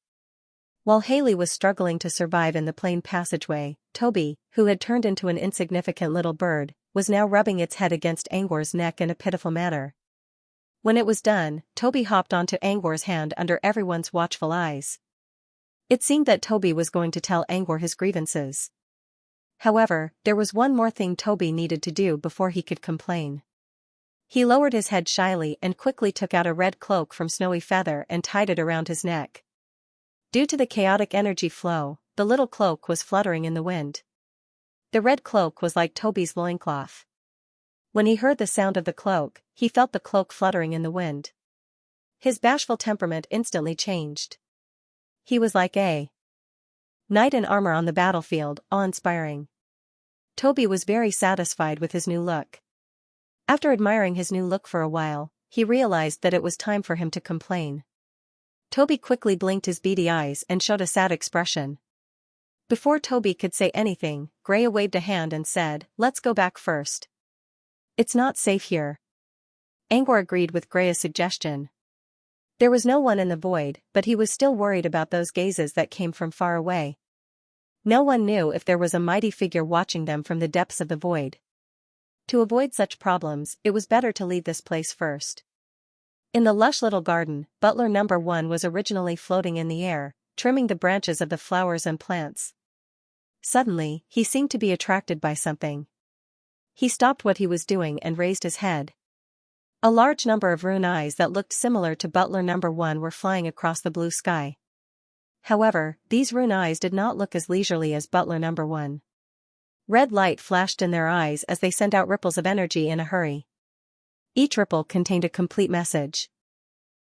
While Haley was struggling to survive in the plain passageway, Toby, who had turned into an insignificant little bird, was now rubbing its head against Angor's neck in a pitiful manner. When it was done, Toby hopped onto Angor's hand under everyone's watchful eyes. It seemed that Toby was going to tell Angor his grievances. However, there was one more thing Toby needed to do before he could complain. He lowered his head shyly and quickly took out a red cloak from Snowy Feather and tied it around his neck. Due to the chaotic energy flow, the little cloak was fluttering in the wind. The red cloak was like Toby's loincloth. When he heard the sound of the cloak, he felt the cloak fluttering in the wind. His bashful temperament instantly changed. He was like a knight in armor on the battlefield, awe-inspiring. Toby was very satisfied with his new look. After admiring his new look for a while, he realized that it was time for him to complain. Toby quickly blinked his beady eyes and showed a sad expression. Before Toby could say anything, Greya waved a hand and said, "Let's go back first. It's not safe here." Angor agreed with Greya's suggestion. There was no one in the void, but he was still worried about those gazes that came from far away. No one knew if there was a mighty figure watching them from the depths of the void. To avoid such problems, it was better to leave this place first. In the lush little garden, Butler Number 1 was originally floating in the air, trimming the branches of the flowers and plants. Suddenly, he seemed to be attracted by something. He stopped what he was doing and raised his head. A large number of rune eyes that looked similar to Butler Number 1 were flying across the blue sky. However, these rune eyes did not look as leisurely as Butler Number 1. Red light flashed in their eyes as they sent out ripples of energy in a hurry. Each ripple contained a complete message.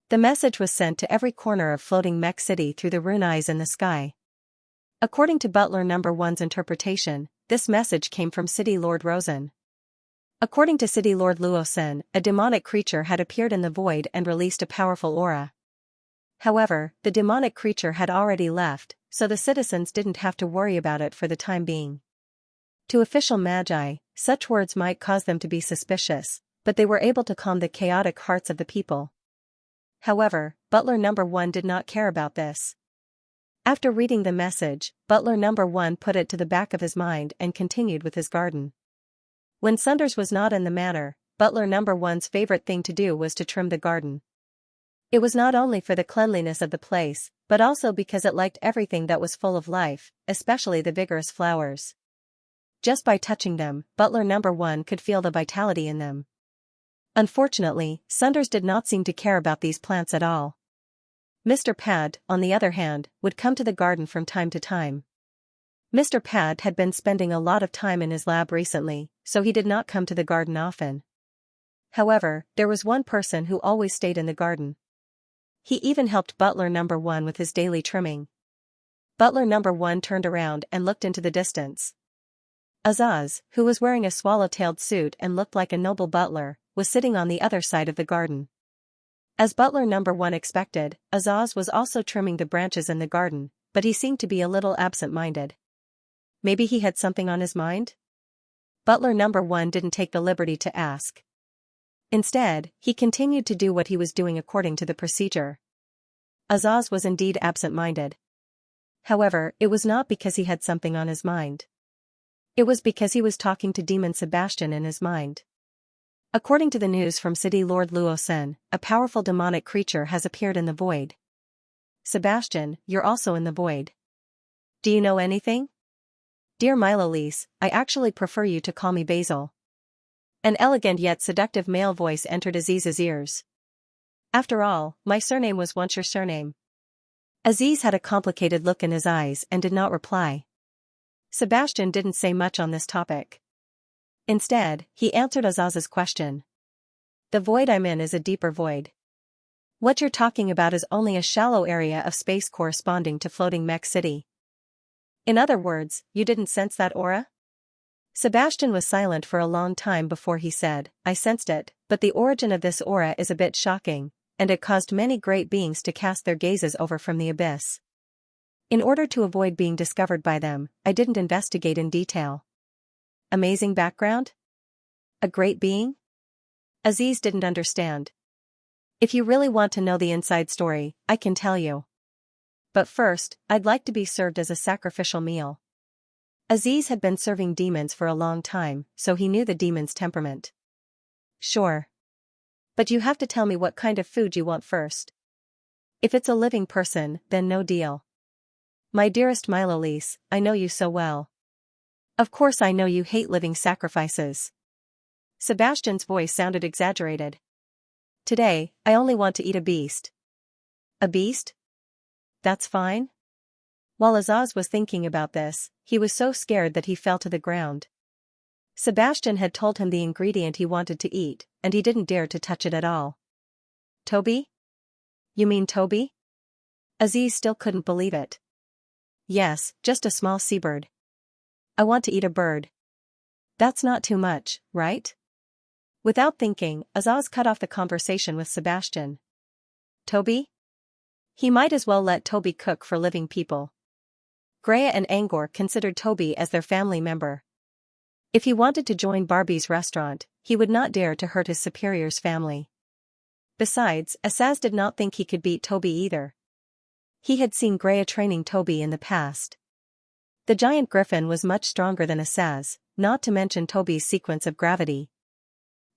The message was sent to every corner of floating Mech City through the rune eyes in the sky. According to Butler Number 1's interpretation, this message came from City Lord Rosen. According to City Lord Luosen, a demonic creature had appeared in the void and released a powerful aura. However, the demonic creature had already left, so the citizens didn't have to worry about it for the time being. To official magi, such words might cause them to be suspicious, but they were able to calm the chaotic hearts of the people. However, Butler Number 1 did not care about this. After reading the message, Butler Number 1 put it to the back of his mind and continued with his garden. When Sunders was not in the manor, Butler Number 1's favorite thing to do was to trim the garden. It was not only for the cleanliness of the place, but also because it liked everything that was full of life, especially the vigorous flowers. Just by touching them, Butler Number 1 could feel the vitality in them. Unfortunately, Sunders did not seem to care about these plants at all. Mr. Pad, on the other hand, would come to the garden from time to time. Mr. Pad had been spending a lot of time in his lab recently, so he did not come to the garden often. However, there was one person who always stayed in the garden. He even helped Butler Number 1 with his daily trimming. Butler Number 1 turned around and looked into the distance. Azaz, who was wearing a swallow-tailed suit and looked like a noble butler, was sitting on the other side of the garden. As Butler Number 1 expected, Azaz was also trimming the branches in the garden, but he seemed to be a little absent-minded. Maybe he had something on his mind? Butler Number 1 didn't take the liberty to ask. Instead, he continued to do what he was doing according to the procedure. Azaz was indeed absent-minded. However, it was not because he had something on his mind. It was because he was talking to Demon Sebastian in his mind. According to the news from City Lord Luosen, a powerful demonic creature has appeared in the void. Sebastian, you're also in the void. Do you know anything? Dear Milolise, I actually prefer you to call me Basil. An elegant yet seductive male voice entered Aziz's ears. After all, my surname was once your surname. Aziz had a complicated look in his eyes and did not reply. Sebastian didn't say much on this topic. Instead, he answered Azaz's question. The void I'm in is a deeper void. What you're talking about is only a shallow area of space corresponding to floating Mech City. In other words, you didn't sense that aura? Sebastian was silent for a long time before he said, I sensed it, but the origin of this aura is a bit shocking, and it caused many great beings to cast their gazes over from the abyss. In order to avoid being discovered by them, I didn't investigate in detail. Amazing background? A great being? Aziz didn't understand. If you really want to know the inside story, I can tell you. But first, I'd like to be served as a sacrificial meal. Aziz had been serving demons for a long time, so he knew the demon's temperament. Sure. But you have to tell me what kind of food you want first. If it's a living person, then no deal. My dearest Milolise, I know you so well. Of course I know you hate living sacrifices. Sebastian's voice sounded exaggerated. Today, I only want to eat a beast. A beast? That's fine? While Azaz was thinking about this, he was so scared that he fell to the ground. Sebastian had told him the ingredient he wanted to eat, and he didn't dare to touch it at all. Toby? You mean Toby? Aziz still couldn't believe it. Yes, just a small seabird. I want to eat a bird. That's not too much, right? Without thinking, Azaz cut off the conversation with Sebastian. Toby? He might as well let Toby cook for living people. Greya and Angor considered Toby as their family member. If he wanted to join Barbie's restaurant, he would not dare to hurt his superior's family. Besides, Asaz did not think he could beat Toby either. He had seen Greya training Toby in the past. The giant griffin was much stronger than Asaz, not to mention Toby's sequence of gravity.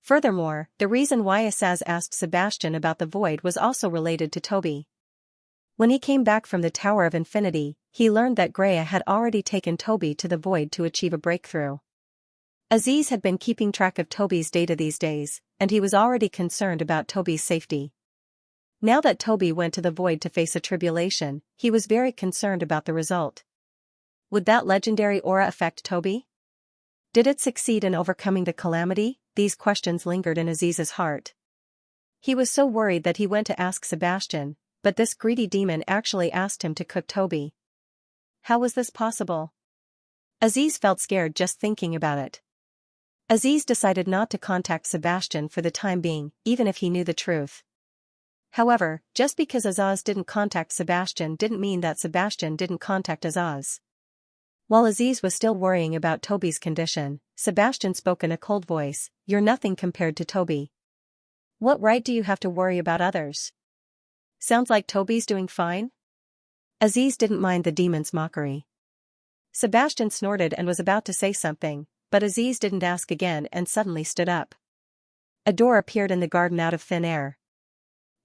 Furthermore, the reason why Asaz asked Sebastian about the void was also related to Toby. When he came back from the Tower of Infinity, he learned that Greya had already taken Toby to the void to achieve a breakthrough. Aziz had been keeping track of Toby's data these days, and he was already concerned about Toby's safety. Now that Toby went to the void to face a tribulation, he was very concerned about the result. Would that legendary aura affect Toby? Did it succeed in overcoming the calamity? These questions lingered in Aziz's heart. He was so worried that he went to ask Sebastian, but this greedy demon actually asked him to cook Toby. How was this possible? Aziz felt scared just thinking about it. Aziz decided not to contact Sebastian for the time being, even if he knew the truth. However, just because Azaz didn't contact Sebastian didn't mean that Sebastian didn't contact Azaz. While Aziz was still worrying about Toby's condition, Sebastian spoke in a cold voice, "You're nothing compared to Toby. What right do you have to worry about others? Sounds like Toby's doing fine?" Aziz didn't mind the demon's mockery. Sebastian snorted and was about to say something, but Aziz didn't ask again and suddenly stood up. A door appeared in the garden out of thin air.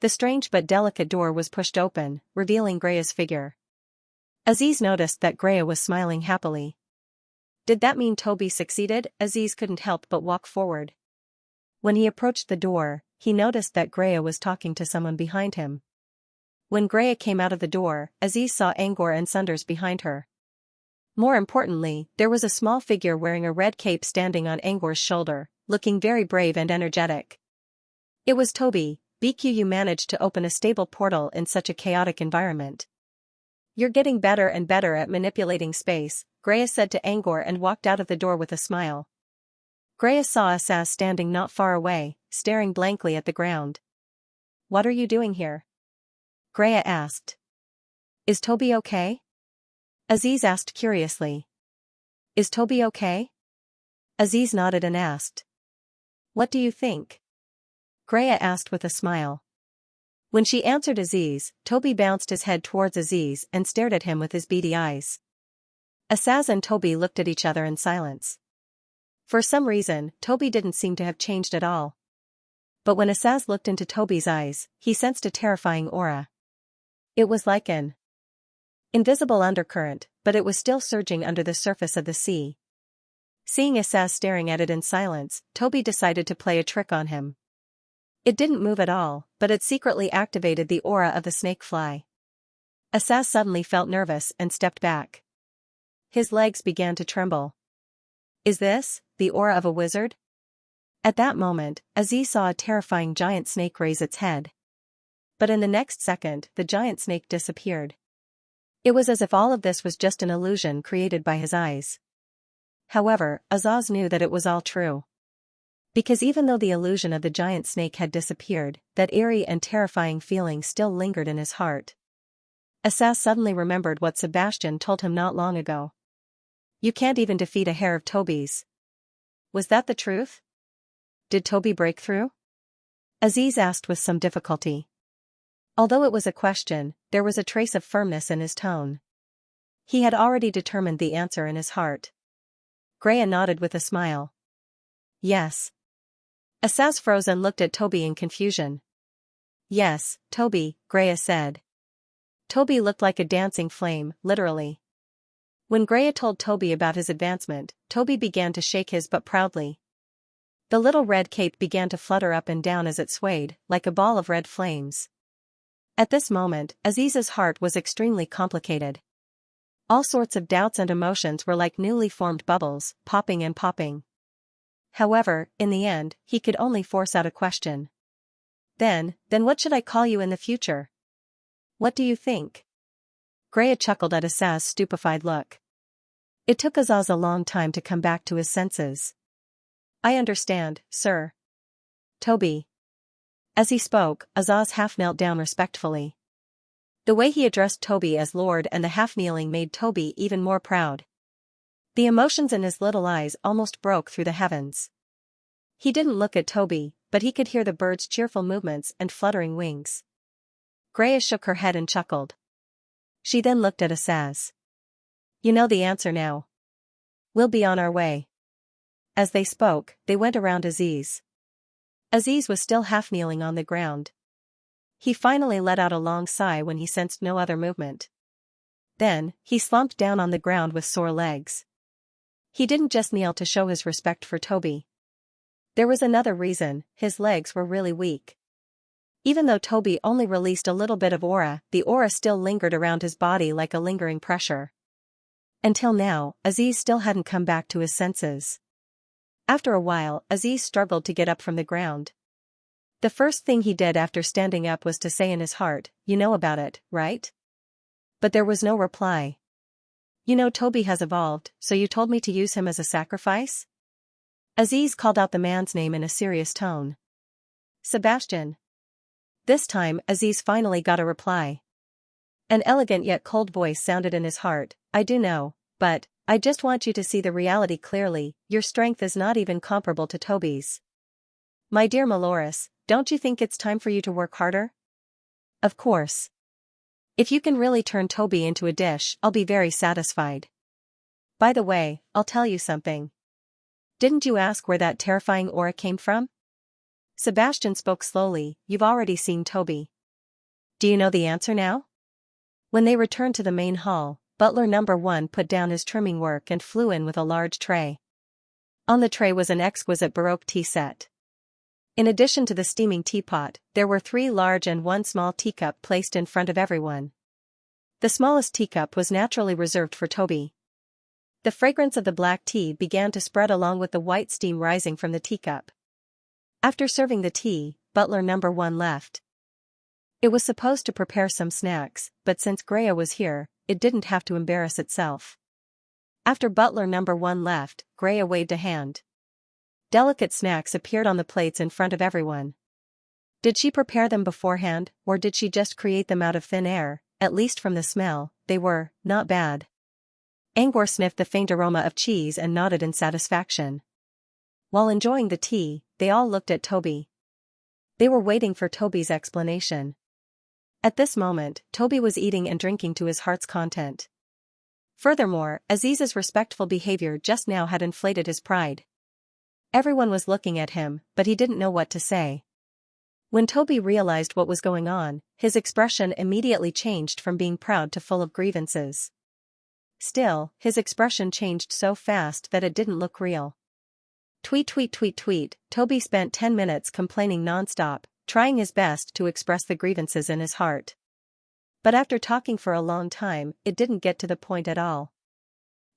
The strange but delicate door was pushed open, revealing Greya's figure. Aziz noticed that Greya was smiling happily. Did that mean Toby succeeded? Aziz couldn't help but walk forward. When he approached the door, he noticed that Greya was talking to someone behind him. When Greya came out of the door, Aziz saw Angor and Sunders behind her. More importantly, there was a small figure wearing a red cape standing on Angor's shoulder, looking very brave and energetic. It was Toby. "BQ, you managed to open a stable portal in such a chaotic environment. You're getting better and better at manipulating space," Greya said to Angor and walked out of the door with a smile. Greya saw Asaz standing not far away, staring blankly at the ground. "What are you doing here?" Greya asked. "Is Toby okay?" Aziz asked curiously. "Is Toby okay?" Aziz nodded and asked. "What do you think?" Greya asked with a smile. When she answered Aziz, Toby bounced his head towards Aziz and stared at him with his beady eyes. Asaz and Toby looked at each other in silence. For some reason, Toby didn't seem to have changed at all. But when Asaz looked into Toby's eyes, he sensed a terrifying aura. It was like an invisible undercurrent, but it was still surging under the surface of the sea. Seeing Asaz staring at it in silence, Toby decided to play a trick on him. It didn't move at all, but it secretly activated the aura of the snake fly. Asaz suddenly felt nervous and stepped back. His legs began to tremble. Is this the aura of a wizard? At that moment, Aziz saw a terrifying giant snake raise its head. But in the next second, the giant snake disappeared. It was as if all of this was just an illusion created by his eyes. However, Azaz knew that it was all true. Because even though the illusion of the giant snake had disappeared, that eerie and terrifying feeling still lingered in his heart. Asaz suddenly remembered what Sebastian told him not long ago. "You can't even defeat a hair of Toby's." Was that the truth? Did Toby break through? Aziz asked with some difficulty. Although it was a question, there was a trace of firmness in his tone. He had already determined the answer in his heart. Greya nodded with a smile. Yes. Asaz froze and looked at Toby in confusion. "Yes, Toby," Greya said. Toby looked like a dancing flame, literally. When Greya told Toby about his advancement, Toby began to shake his butt proudly. The little red cape began to flutter up and down as it swayed, like a ball of red flames. At this moment, Aziz's heart was extremely complicated. All sorts of doubts and emotions were like newly formed bubbles, popping and popping. However, in the end, he could only force out a question. Then what should I call you in the future? What do you think?" Greya chuckled at Asaz's stupefied look. It took Azaz a long time to come back to his senses. "I understand, sir. Toby." As he spoke, Azaz half knelt down respectfully. The way he addressed Toby as Lord and the half-kneeling made Toby even more proud. The emotions in his little eyes almost broke through the heavens. He didn't look at Toby, but he could hear the bird's cheerful movements and fluttering wings. Greya shook her head and chuckled. She then looked at Asaz. You know the answer now. We'll be on our way. As they spoke, they went around Aziz. Aziz was still half kneeling on the ground. He finally let out a long sigh when he sensed no other movement. Then, he slumped down on the ground with sore legs. He didn't just kneel to show his respect for Toby. There was another reason: his legs were really weak. Even though Toby only released a little bit of aura, the aura still lingered around his body like a lingering pressure. Until now, Aziz still hadn't come back to his senses. After a while, Aziz struggled to get up from the ground. The first thing he did after standing up was to say in his heart, "You know about it, right?" But there was no reply. "You know Toby has evolved, so you told me to use him as a sacrifice?" Aziz called out the man's name in a serious tone. "Sebastian." This time, Aziz finally got a reply. An elegant yet cold voice sounded in his heart. "I do know, but I just want you to see the reality clearly. Your strength is not even comparable to Toby's. My dear Maloris, don't you think it's time for you to work harder?" "Of course. If you can really turn Toby into a dish, I'll be very satisfied. By the way, I'll tell you something. Didn't you ask where that terrifying aura came from?" Sebastian spoke slowly. "You've already seen Toby. Do you know the answer now?" When they returned to the main hall, butler number 1 put down his trimming work and flew in with a large tray. On the tray was an exquisite Baroque tea set. In addition to the steaming teapot, there were 3 large and 1 small teacup placed in front of everyone. The smallest teacup was naturally reserved for Toby. The fragrance of the black tea began to spread along with the white steam rising from the teacup. After serving the tea, butler number 1 left. It was supposed to prepare some snacks, but since Greya was here, it didn't have to embarrass itself. After butler number 1 left, Greya waved a hand. Delicate snacks appeared on the plates in front of everyone. Did she prepare them beforehand, or did she just create them out of thin air? At least from the smell, they were not bad. Angor sniffed the faint aroma of cheese and nodded in satisfaction. While enjoying the tea, they all looked at Toby. They were waiting for Toby's explanation. At this moment, Toby was eating and drinking to his heart's content. Furthermore, Aziz's respectful behavior just now had inflated his pride. Everyone was looking at him, but he didn't know what to say. When Toby realized what was going on, his expression immediately changed from being proud to full of grievances. Still, his expression changed so fast that it didn't look real. Tweet tweet tweet tweet, Toby spent 10 minutes complaining nonstop, trying his best to express the grievances in his heart. But after talking for a long time, it didn't get to the point at all.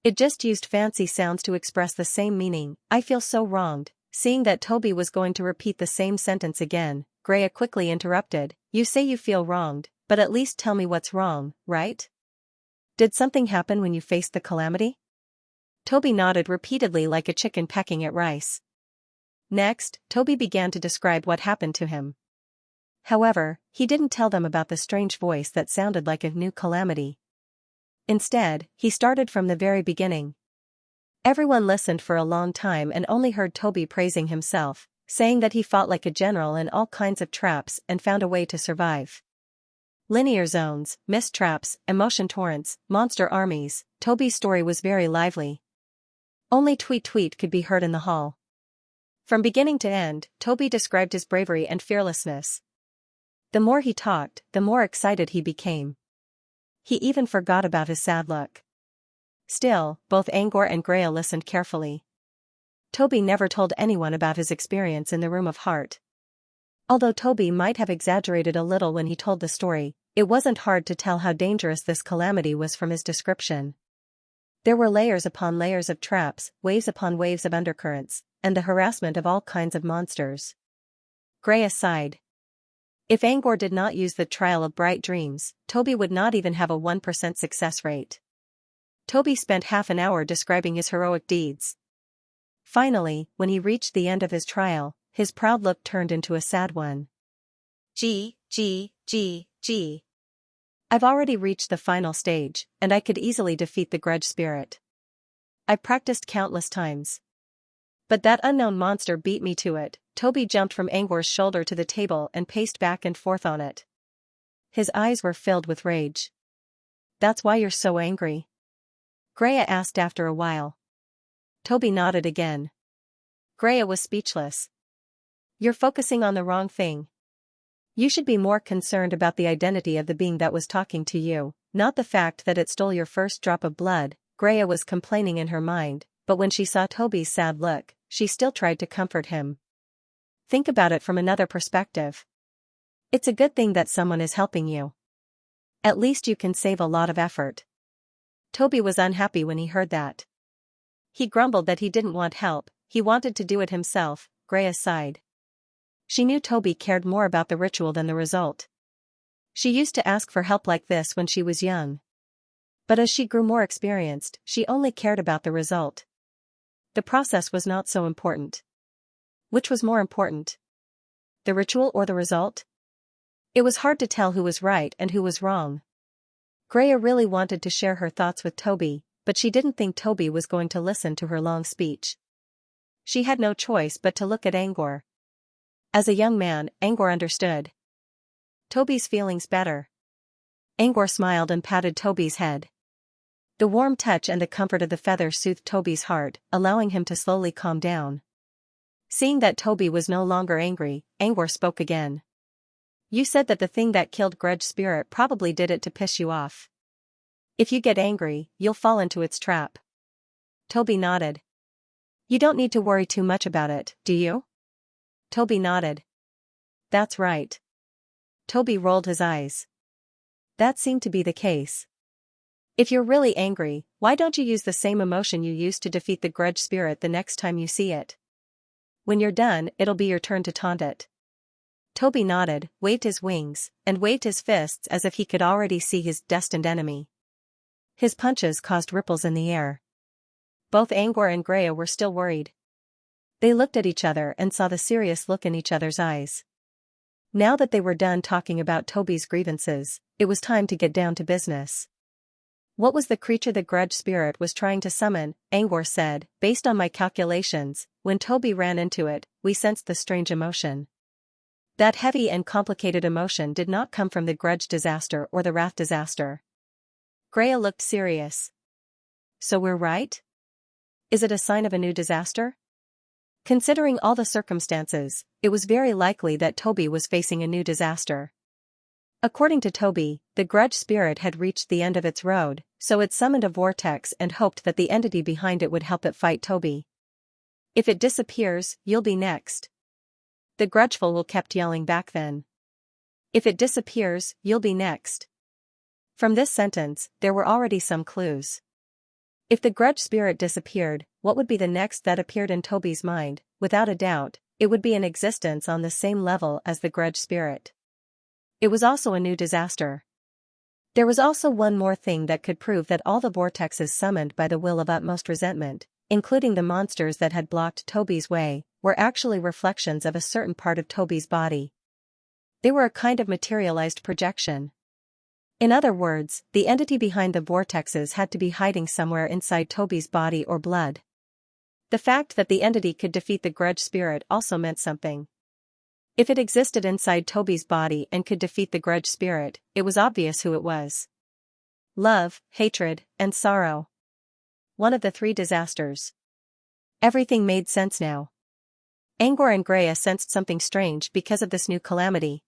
It just used fancy sounds to express the same meaning. "I feel so wronged." Seeing that Toby was going to repeat the same sentence again, Greya quickly interrupted. "You say you feel wronged, but at least tell me what's wrong, right? Did something happen when you faced the calamity?" Toby nodded repeatedly like a chicken pecking at rice. Next, Toby began to describe what happened to him. However, he didn't tell them about the strange voice that sounded like a new calamity. Instead, he started from the very beginning. Everyone listened for a long time and only heard Toby praising himself, saying that he fought like a general in all kinds of traps and found a way to survive. Linear zones, mist traps, emotion torrents, monster armies. Toby's story was very lively. Only tweet tweet could be heard in the hall. From beginning to end, Toby described his bravery and fearlessness. The more he talked, the more excited he became. He even forgot about his sad look. Still, both Angor and Greya listened carefully. Toby never told anyone about his experience in the Room of Heart. Although Toby might have exaggerated a little when he told the story, it wasn't hard to tell how dangerous this calamity was from his description. There were layers upon layers of traps, waves upon waves of undercurrents, and the harassment of all kinds of monsters. Greya sighed. If Angor did not use the trial of bright dreams, Toby would not even have a 1% success rate. Toby spent half an hour describing his heroic deeds. Finally, when he reached the end of his trial, his proud look turned into a sad one. Gee. I've already reached the final stage, and I could easily defeat the grudge spirit. I've practiced countless times. But that unknown monster beat me to it. Toby jumped from Angor's shoulder to the table and paced back and forth on it. His eyes were filled with rage. That's why you're so angry? Greya asked after a while. Toby nodded again. Greya was speechless. You're focusing on the wrong thing. You should be more concerned about the identity of the being that was talking to you, not the fact that it stole your first drop of blood. Greya was complaining in her mind, but when she saw Toby's sad look, she still tried to comfort him. Think about it from another perspective. It's a good thing that someone is helping you. At least you can save a lot of effort. Toby was unhappy when he heard that. He grumbled that he didn't want help, he wanted to do it himself. Greya sighed. She knew Toby cared more about the ritual than the result. She used to ask for help like this when she was young. But as she grew more experienced, she only cared about the result. The process was not so important. Which was more important? The ritual or the result? It was hard to tell who was right and who was wrong. Greya really wanted to share her thoughts with Toby, but she didn't think Toby was going to listen to her long speech. She had no choice but to look at Angor. As a young man, Angor understood Toby's feelings better. Angor smiled and patted Toby's head. The warm touch and the comfort of the feather soothed Toby's heart, allowing him to slowly calm down. Seeing that Toby was no longer angry, Angor spoke again. You said that the thing that killed Grudge Spirit probably did it to piss you off. If you get angry, you'll fall into its trap. Toby nodded. You don't need to worry too much about it, do you? Toby nodded. That's right. Toby rolled his eyes. That seemed to be the case. If you're really angry, why don't you use the same emotion you used to defeat the Grudge Spirit the next time you see it? When you're done, it'll be your turn to taunt it. Toby nodded, waved his wings, and waved his fists as if he could already see his destined enemy. His punches caused ripples in the air. Both Angor and Greya were still worried. They looked at each other and saw the serious look in each other's eyes. Now that they were done talking about Toby's grievances, it was time to get down to business. What was the creature the Grudge Spirit was trying to summon? Angor said, based on my calculations, when Toby ran into it, we sensed the strange emotion. That heavy and complicated emotion did not come from the Grudge disaster or the Wrath disaster. Greya looked serious. So we're right? Is it a sign of a new disaster? Considering all the circumstances, it was very likely that Toby was facing a new disaster. According to Toby, the Grudge Spirit had reached the end of its road, so it summoned a vortex and hoped that the entity behind it would help it fight Toby. If it disappears, you'll be next. The Grudgeful will kept yelling back then. If it disappears, you'll be next. From this sentence, there were already some clues. If the Grudge Spirit disappeared, what would be the next that appeared in Toby's mind? Without a doubt, it would be an existence on the same level as the Grudge Spirit. It was also a new disaster. There was also one more thing that could prove that all the vortexes summoned by the will of utmost resentment, including the monsters that had blocked Toby's way, were actually reflections of a certain part of Toby's body. They were a kind of materialized projection. In other words, the entity behind the vortexes had to be hiding somewhere inside Toby's body or blood. The fact that the entity could defeat the Grudge Spirit also meant something. If it existed inside Toby's body and could defeat the Grudge Spirit, it was obvious who it was. Love, hatred, and sorrow. One of the three disasters. Everything made sense now. Angor and Greya sensed something strange because of this new calamity.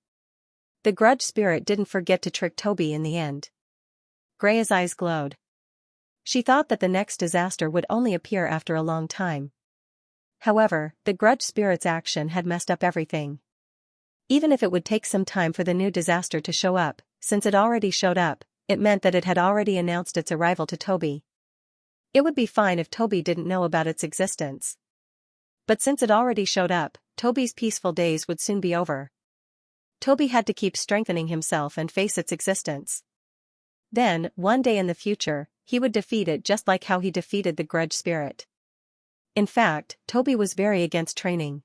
The Grudge Spirit didn't forget to trick Toby in the end. Greya's eyes glowed. She thought that the next disaster would only appear after a long time. However, the Grudge Spirit's action had messed up everything. Even if it would take some time for the new disaster to show up, since it already showed up, it meant that it had already announced its arrival to Toby. It would be fine if Toby didn't know about its existence. But since it already showed up, Toby's peaceful days would soon be over. Toby had to keep strengthening himself and face its existence. Then, one day in the future, he would defeat it just like how he defeated the Grudge Spirit. In fact, Toby was very against training.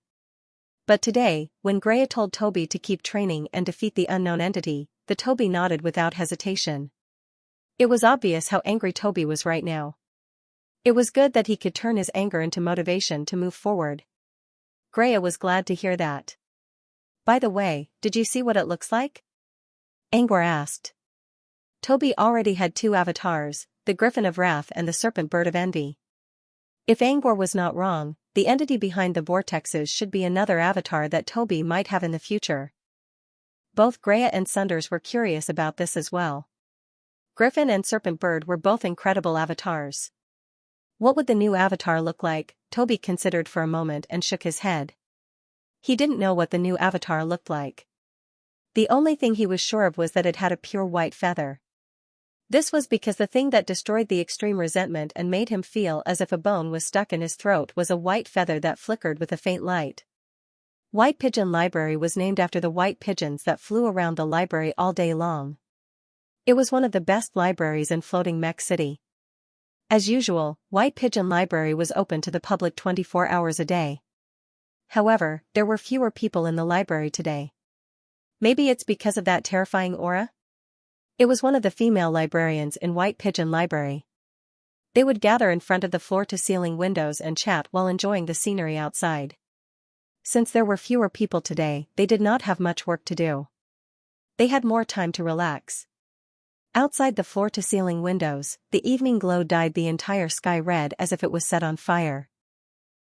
But today, when Greya told Toby to keep training and defeat the unknown entity, the Toby nodded without hesitation. It was obvious how angry Toby was right now. It was good that he could turn his anger into motivation to move forward. Greya was glad to hear that. By the way, did you see what it looks like? Angor asked. Toby already had two avatars, the Griffin of Wrath and the Serpent Bird of Envy. If Angor was not wrong, the entity behind the vortexes should be another avatar that Toby might have in the future. Both Greya and Sunders were curious about this as well. Griffin and Serpent Bird were both incredible avatars. What would the new avatar look like? Toby considered for a moment and shook his head. He didn't know what the new avatar looked like. The only thing he was sure of was that it had a pure white feather. This was because the thing that destroyed the extreme resentment and made him feel as if a bone was stuck in his throat was a white feather that flickered with a faint light. White Pigeon Library was named after the white pigeons that flew around the library all day long. It was one of the best libraries in Floating Mech City. As usual, White Pigeon Library was open to the public 24 hours a day. However, there were fewer people in the library today. Maybe it's because of that terrifying aura? It was one of the female librarians in White Pigeon Library. They would gather in front of the floor-to-ceiling windows and chat while enjoying the scenery outside. Since there were fewer people today, they did not have much work to do. They had more time to relax. Outside the floor-to-ceiling windows, the evening glow dyed the entire sky red as if it was set on fire.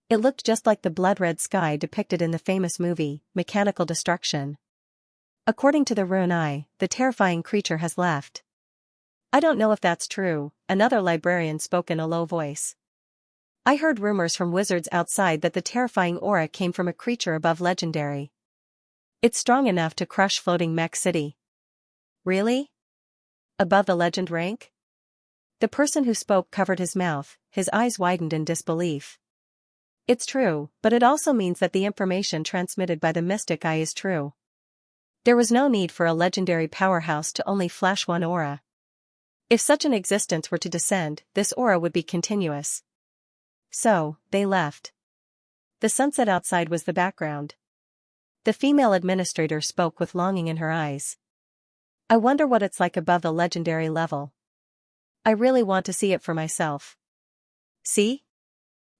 It looked just like the blood-red sky depicted in the famous movie, Mechanical Destruction. According to the Rune Eye, the terrifying creature has left. I don't know if that's true, another librarian spoke in a low voice. I heard rumors from wizards outside that the terrifying aura came from a creature above legendary. It's strong enough to crush Floating Mech City. Really? Above the legend rank? The person who spoke covered his mouth, his eyes widened in disbelief. It's true, but it also means that the information transmitted by the Mystic Eye is true. There was no need for a legendary powerhouse to only flash one aura. If such an existence were to descend, this aura would be continuous. So, they left. The sunset outside was the background. The female administrator spoke with longing in her eyes. I wonder what it's like above the legendary level. I really want to see it for myself. See?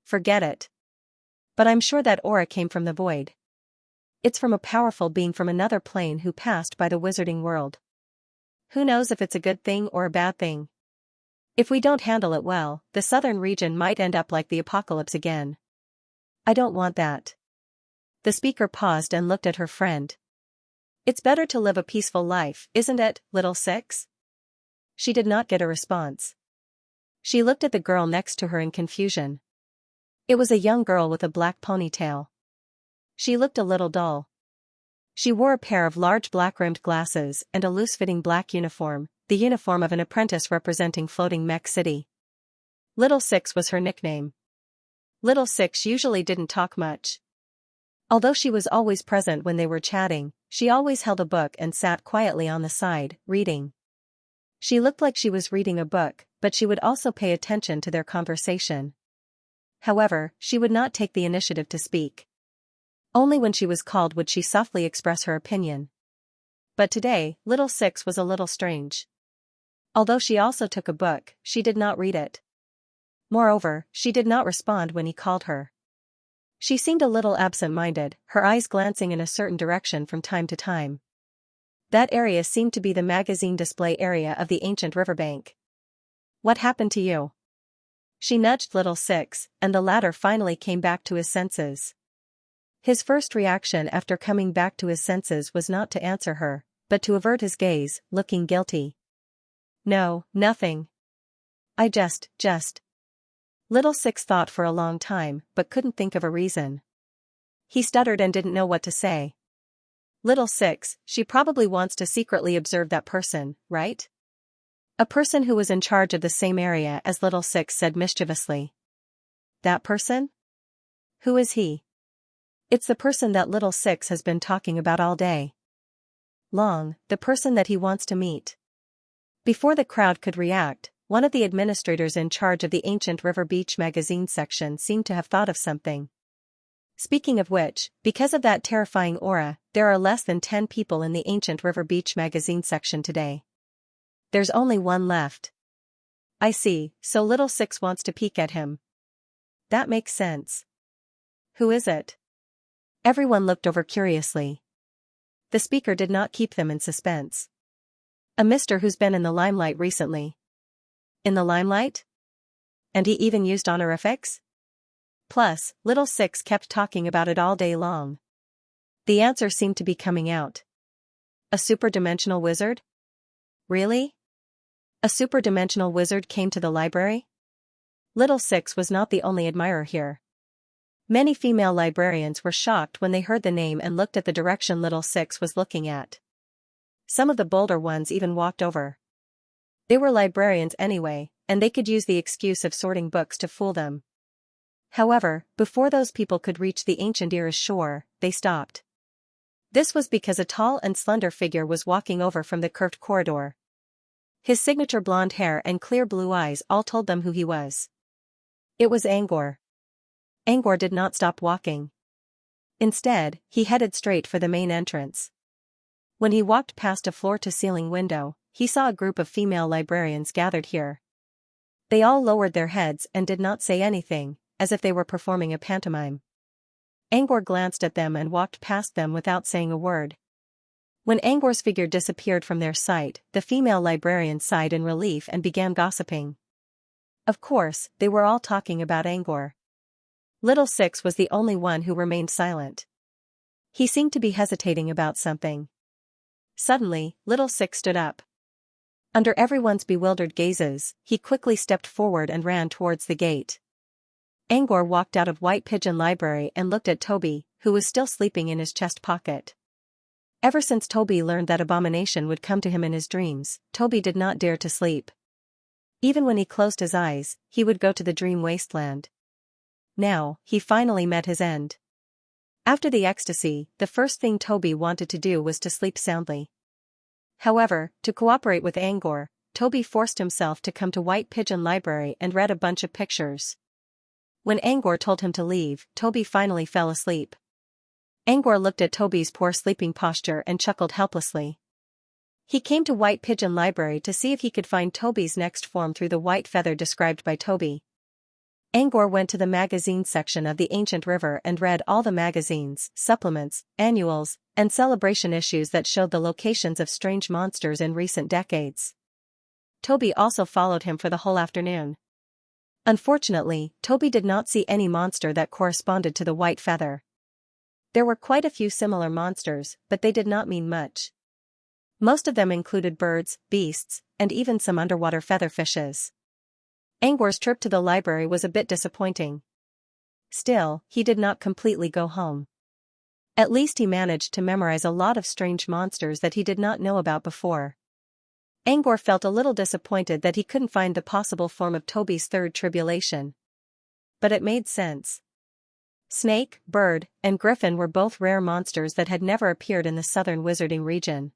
Forget it. But I'm sure that aura came from the void. It's from a powerful being from another plane who passed by the wizarding world. Who knows if it's a good thing or a bad thing? If we don't handle it well, the southern region might end up like the apocalypse again. I don't want that. The speaker paused and looked at her friend. It's better to live a peaceful life, isn't it, little six? She did not get a response. She looked at the girl next to her in confusion. It was a young girl with a black ponytail. She looked a little dull. She wore a pair of large black-rimmed glasses and a loose-fitting black uniform, the uniform of an apprentice representing Floating Mech City. Little Six was her nickname. Little Six usually didn't talk much. Although she was always present when they were chatting, she always held a book and sat quietly on the side, reading. She looked like she was reading a book, but she would also pay attention to their conversation. However, she would not take the initiative to speak. Only when she was called would she softly express her opinion. But today, Little Six was a little strange. Although she also took a book, she did not read it. Moreover, she did not respond when he called her. She seemed a little absent-minded, her eyes glancing in a certain direction from time to time. That area seemed to be the magazine display area of the ancient riverbank. What happened to you? She nudged Little Six, and the latter finally came back to his senses. His first reaction after coming back to his senses was not to answer her, but to avert his gaze, looking guilty. No, nothing. I just. Little Six thought for a long time, but couldn't think of a reason. He stuttered and didn't know what to say. Little Six, she probably wants to secretly observe that person, right? A person who was in charge of the same area as Little Six said mischievously. That person? Who is he? It's the person that Little Six has been talking about all day long, the person that he wants to meet. Before the crowd could react, one of the administrators in charge of the Ancient River Beach magazine section seemed to have thought of something. Speaking of which, because of that terrifying aura, there are less than 10 people in the Ancient River Beach magazine section today. There's only one left. I see, so little Six wants to peek at him. That makes sense. Who is it? Everyone looked over curiously. The speaker did not keep them in suspense. A mister who's been in the limelight recently. In the limelight? And he even used honorifics? Plus, little Six kept talking about it all day long. The answer seemed to be coming out. A superdimensional wizard? Really? A superdimensional wizard came to the library? Little Six was not the only admirer here. Many female librarians were shocked when they heard the name and looked at the direction Little Six was looking at. Some of the bolder ones even walked over. They were librarians anyway, and they could use the excuse of sorting books to fool them. However, before those people could reach the ancient era's shore, they stopped. This was because a tall and slender figure was walking over from the curved corridor. His signature blonde hair and clear blue eyes all told them who he was. It was Angor. Angor did not stop walking. Instead, he headed straight for the main entrance. When he walked past a floor-to-ceiling window, he saw a group of female librarians gathered here. They all lowered their heads and did not say anything, as if they were performing a pantomime. Angor glanced at them and walked past them without saying a word. When Angor's figure disappeared from their sight, the female librarians sighed in relief and began gossiping. Of course, they were all talking about Angor. Little Six was the only one who remained silent. He seemed to be hesitating about something. Suddenly, Little Six stood up. Under everyone's bewildered gazes, he quickly stepped forward and ran towards the gate. Angor walked out of White Pigeon Library and looked at Toby, who was still sleeping in his chest pocket. Ever since Toby learned that abomination would come to him in his dreams, Toby did not dare to sleep. Even when he closed his eyes, he would go to the dream wasteland. Now, he finally met his end. After the ecstasy, the first thing Toby wanted to do was to sleep soundly. However, to cooperate with Angor, Toby forced himself to come to White Pigeon Library and read a bunch of pictures. When Angor told him to leave, Toby finally fell asleep. Angor looked at Toby's poor sleeping posture and chuckled helplessly. He came to White Pigeon Library to see if he could find Toby's next form through the white feather described by Toby. Angor went to the magazine section of the Ancient River and read all the magazines, supplements, annuals, and celebration issues that showed the locations of strange monsters in recent decades. Toby also followed him for the whole afternoon. Unfortunately, Toby did not see any monster that corresponded to the white feather. There were quite a few similar monsters, but they did not mean much. Most of them included birds, beasts, and even some underwater featherfishes. Angor's trip to the library was a bit disappointing. Still, he did not completely go home. At least he managed to memorize a lot of strange monsters that he did not know about before. Angor felt a little disappointed that he couldn't find the possible form of Toby's third tribulation. But it made sense. Snake, bird, and griffin were both rare monsters that had never appeared in the southern wizarding region.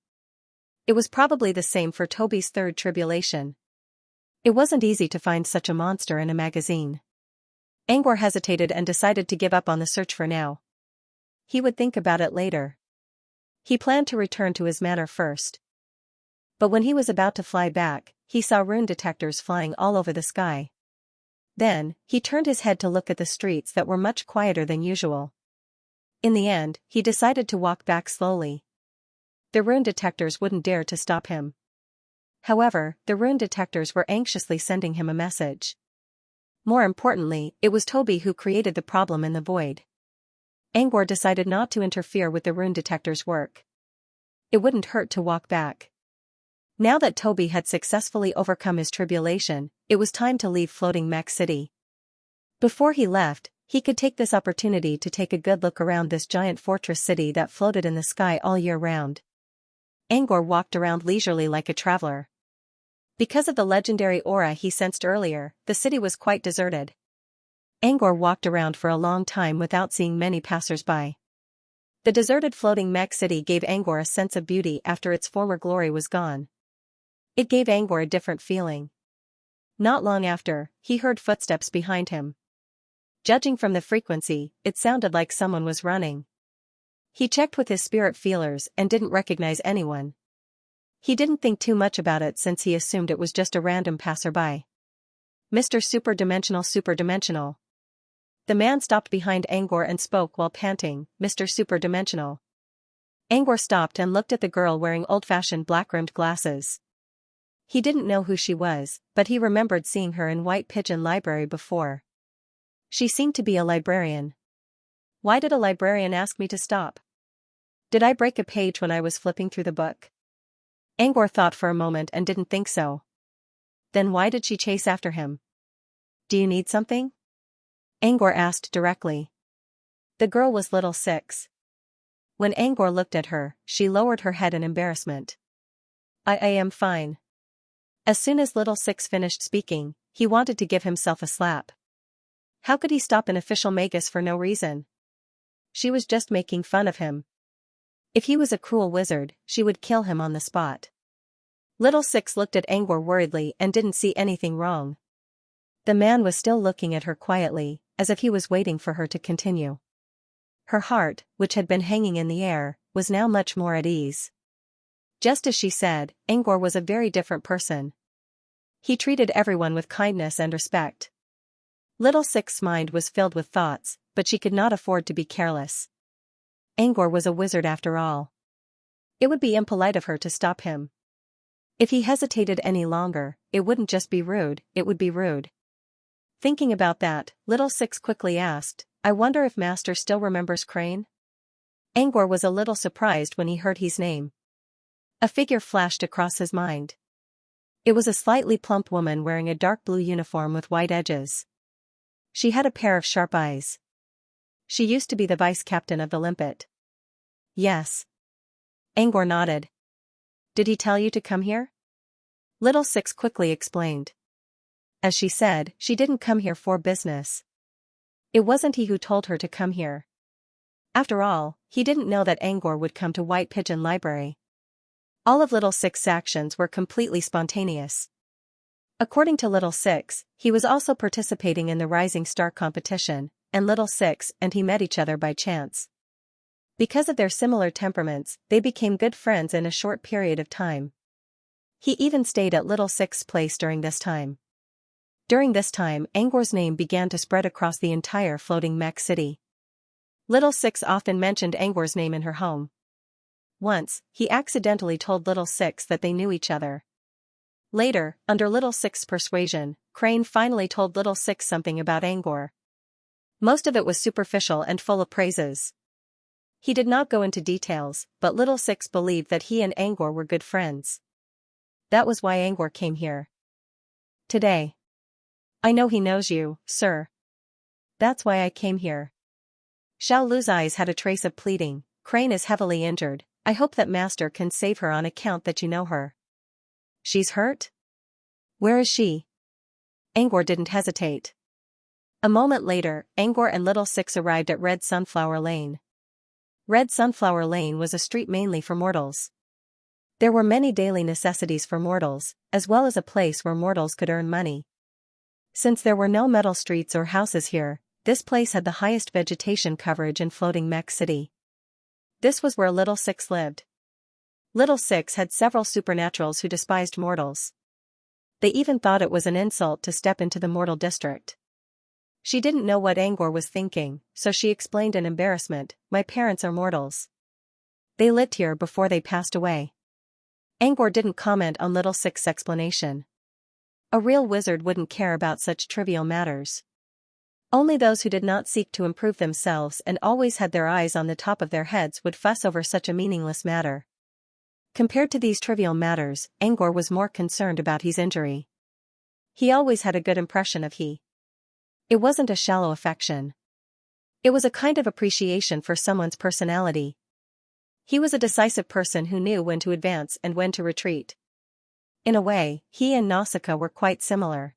It was probably the same for Toby's third tribulation. It wasn't easy to find such a monster in a magazine. Angor hesitated and decided to give up on the search for now. He would think about it later. He planned to return to his manor first. But when he was about to fly back, he saw rune detectors flying all over the sky. Then, he turned his head to look at the streets that were much quieter than usual. In the end, he decided to walk back slowly. The rune detectors wouldn't dare to stop him. However, the rune detectors were anxiously sending him a message. More importantly, it was Toby who created the problem in the void. Angor decided not to interfere with the rune detectors' work. It wouldn't hurt to walk back. Now that Toby had successfully overcome his tribulation, it was time to leave Floating Mech City. Before he left, he could take this opportunity to take a good look around this giant fortress city that floated in the sky all year round. Angor walked around leisurely like a traveler. Because of the legendary aura he sensed earlier, the city was quite deserted. Angor walked around for a long time without seeing many passers-by. The deserted Floating Mech City gave Angor a sense of beauty after its former glory was gone. It gave Angor a different feeling. Not long after, he heard footsteps behind him. Judging from the frequency, it sounded like someone was running. He checked with his spirit feelers and didn't recognize anyone. He didn't think too much about it since he assumed it was just a random passerby. Mr. Superdimensional. The man stopped behind Angor and spoke while panting, Mr. Superdimensional. Angor stopped and looked at the girl wearing old-fashioned black-rimmed glasses. He didn't know who she was, but he remembered seeing her in White Pigeon Library before. She seemed to be a librarian. Why did a librarian ask me to stop? Did I break a page when I was flipping through the book? Angor thought for a moment and didn't think so. Then why did she chase after him? Do you need something? Angor asked directly. The girl was little Six. When Angor looked at her, she lowered her head in embarrassment. I am fine. As soon as little Six finished speaking, he wanted to give himself a slap. How could he stop an official magus for no reason? She was just making fun of him. If he was a cruel wizard, she would kill him on the spot. Little Six looked at Angor worriedly and didn't see anything wrong. The man was still looking at her quietly, as if he was waiting for her to continue. Her heart, which had been hanging in the air, was now much more at ease. Just as she said, Angor was a very different person. He treated everyone with kindness and respect. Little Six's mind was filled with thoughts, but she could not afford to be careless. Angor was a wizard after all. It would be impolite of her to stop him. If he hesitated any longer, it wouldn't just be rude, it would be rude. Thinking about that, little Six quickly asked, I wonder if Master still remembers Crane? Angor was a little surprised when he heard his name. A figure flashed across his mind. It was a slightly plump woman wearing a dark blue uniform with white edges. She had a pair of sharp eyes. She used to be the vice captain of the Limpet. Yes. Angor nodded. Did he tell you to come here? Little Six quickly explained. As she said, she didn't come here for business. It wasn't he who told her to come here. After all, he didn't know that Angor would come to White Pigeon Library. All of Little Six's actions were completely spontaneous. According to Little Six, he was also participating in the Rising Star competition, and Little Six and he met each other by chance. Because of their similar temperaments, they became good friends in a short period of time. He even stayed at Little Six's place during this time. During this time, Angor's name began to spread across the entire floating mech city. Little Six often mentioned Angor's name in her home. Once, he accidentally told Little Six that they knew each other. Later, under Little Six's persuasion, Crane finally told Little Six something about Angor. Most of it was superficial and full of praises. He did not go into details, but Little Six believed that he and Angor were good friends. That was why Angor came here. Today. I know he knows you, sir. That's why I came here. Xiao Lu's eyes had a trace of pleading. Crane is heavily injured. I hope that Master can save her on account that you know her. She's hurt? Where is she? Angor didn't hesitate. A moment later, Angor and Little Six arrived at Red Sunflower Lane. Red Sunflower Lane was a street mainly for mortals. There were many daily necessities for mortals, as well as a place where mortals could earn money. Since there were no metal streets or houses here, this place had the highest vegetation coverage in floating mech city. This was where Little Six lived. Little Six had several supernaturals who despised mortals. They even thought it was an insult to step into the mortal district. She didn't know what Angor was thinking, so she explained in embarrassment, my parents are mortals. They lived here before they passed away. Angor didn't comment on Little Six's explanation. A real wizard wouldn't care about such trivial matters. Only those who did not seek to improve themselves and always had their eyes on the top of their heads would fuss over such a meaningless matter. Compared to these trivial matters, Angor was more concerned about his injury. He always had a good impression of he. It wasn't a shallow affection. It was a kind of appreciation for someone's personality. He was a decisive person who knew when to advance and when to retreat. In a way, he and Nausicaa were quite similar.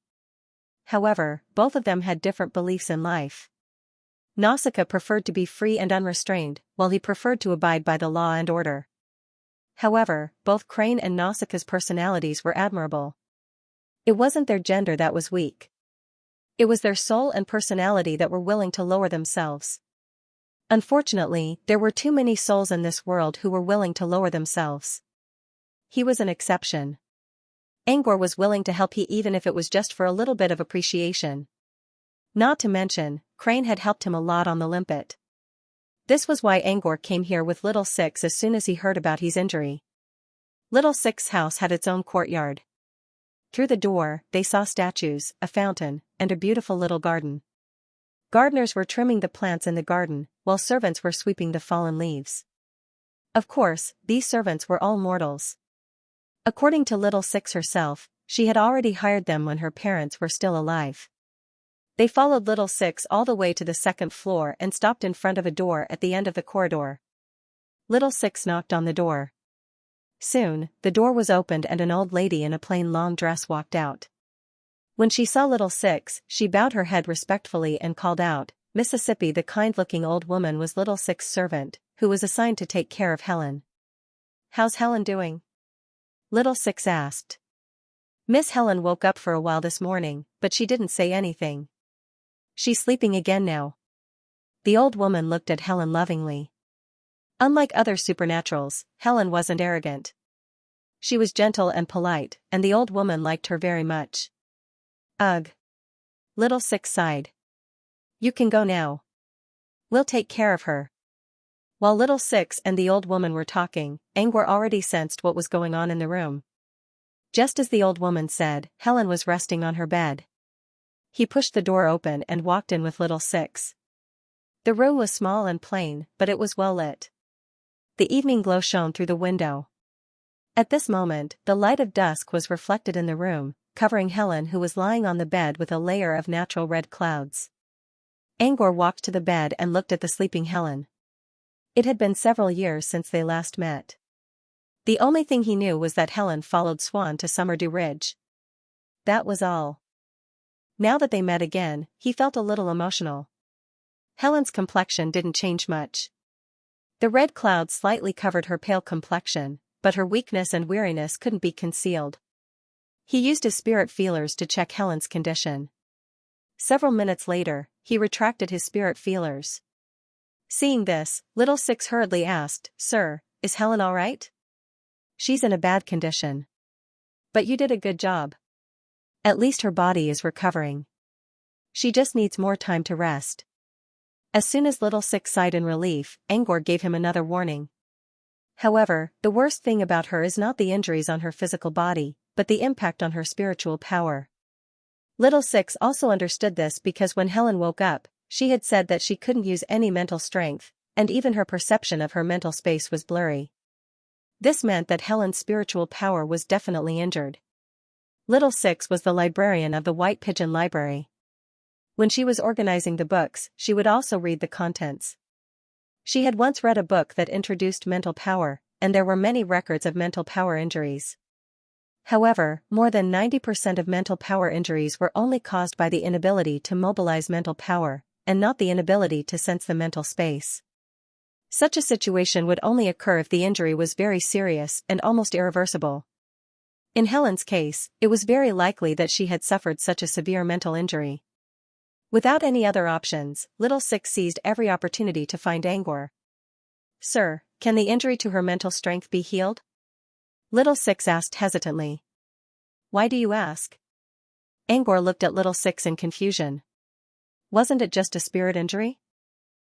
However, both of them had different beliefs in life. Nausicaa preferred to be free and unrestrained, while he preferred to abide by the law and order. However, both Crane and Nausicaa's personalities were admirable. It wasn't their gender that was weak. It was their soul and personality that were willing to lower themselves. Unfortunately, there were too many souls in this world who were willing to lower themselves. He was an exception. Angor was willing to help even if it was just for a little bit of appreciation. Not to mention, Crane had helped him a lot on the limpet. This was why Angor came here with Little Six as soon as he heard about his injury. Little Six's house had its own courtyard. Through the door, they saw statues, a fountain, and a beautiful little garden. Gardeners were trimming the plants in the garden, while servants were sweeping the fallen leaves. Of course, these servants were all mortals. According to Little Six herself, she had already hired them when her parents were still alive. They followed Little Six all the way to the second floor and stopped in front of a door at the end of the corridor. Little Six knocked on the door. Soon, the door was opened and an old lady in a plain long dress walked out. When she saw Little Six, she bowed her head respectfully and called out, "Mississippi." The kind-looking old woman was Little Six's servant, who was assigned to take care of Helen. "How's Helen doing?" Little Six asked. "Miss Helen woke up for a while this morning, but she didn't say anything. She's sleeping again now." The old woman looked at Helen lovingly. Unlike other supernaturals, Helen wasn't arrogant. She was gentle and polite, and the old woman liked her very much. "Ugh." Little Six sighed. "You can go now. We'll take care of her." While Little Six and the old woman were talking, Angor already sensed what was going on in the room. Just as the old woman said, Helen was resting on her bed. He pushed the door open and walked in with Little Six. The room was small and plain, but it was well lit. The evening glow shone through the window. At this moment, the light of dusk was reflected in the room, covering Helen, who was lying on the bed with a layer of natural red clouds. Angor walked to the bed and looked at the sleeping Helen. It had been several years since they last met. The only thing he knew was that Helen followed Swan to Summerdew Ridge. That was all. Now that they met again, he felt a little emotional. Helen's complexion didn't change much. The red clouds slightly covered her pale complexion, but her weakness and weariness couldn't be concealed. He used his spirit feelers to check Helen's condition. Several minutes later, he retracted his spirit feelers. Seeing this, Little Six hurriedly asked, "Sir, is Helen all right?" "She's in a bad condition. But you did a good job. At least her body is recovering. She just needs more time to rest." As soon as Little Six sighed in relief, Angor gave him another warning. "However, the worst thing about her is not the injuries on her physical body, but the impact on her spiritual power." Little Six also understood this because when Helen woke up, she had said that she couldn't use any mental strength, and even her perception of her mental space was blurry. This meant that Helen's spiritual power was definitely injured. Little Six was the librarian of the White Pigeon Library. When she was organizing the books, she would also read the contents. She had once read a book that introduced mental power, and there were many records of mental power injuries. However, more than 90% of mental power injuries were only caused by the inability to mobilize mental power, and not the inability to sense the mental space. Such a situation would only occur if the injury was very serious and almost irreversible. In Helen's case, it was very likely that she had suffered such a severe mental injury. Without any other options, Little Six seized every opportunity to find Angor. "Sir, can the injury to her mental strength be healed?" Little Six asked hesitantly. "Why do you ask?" Angor looked at Little Six in confusion. Wasn't it just a spirit injury?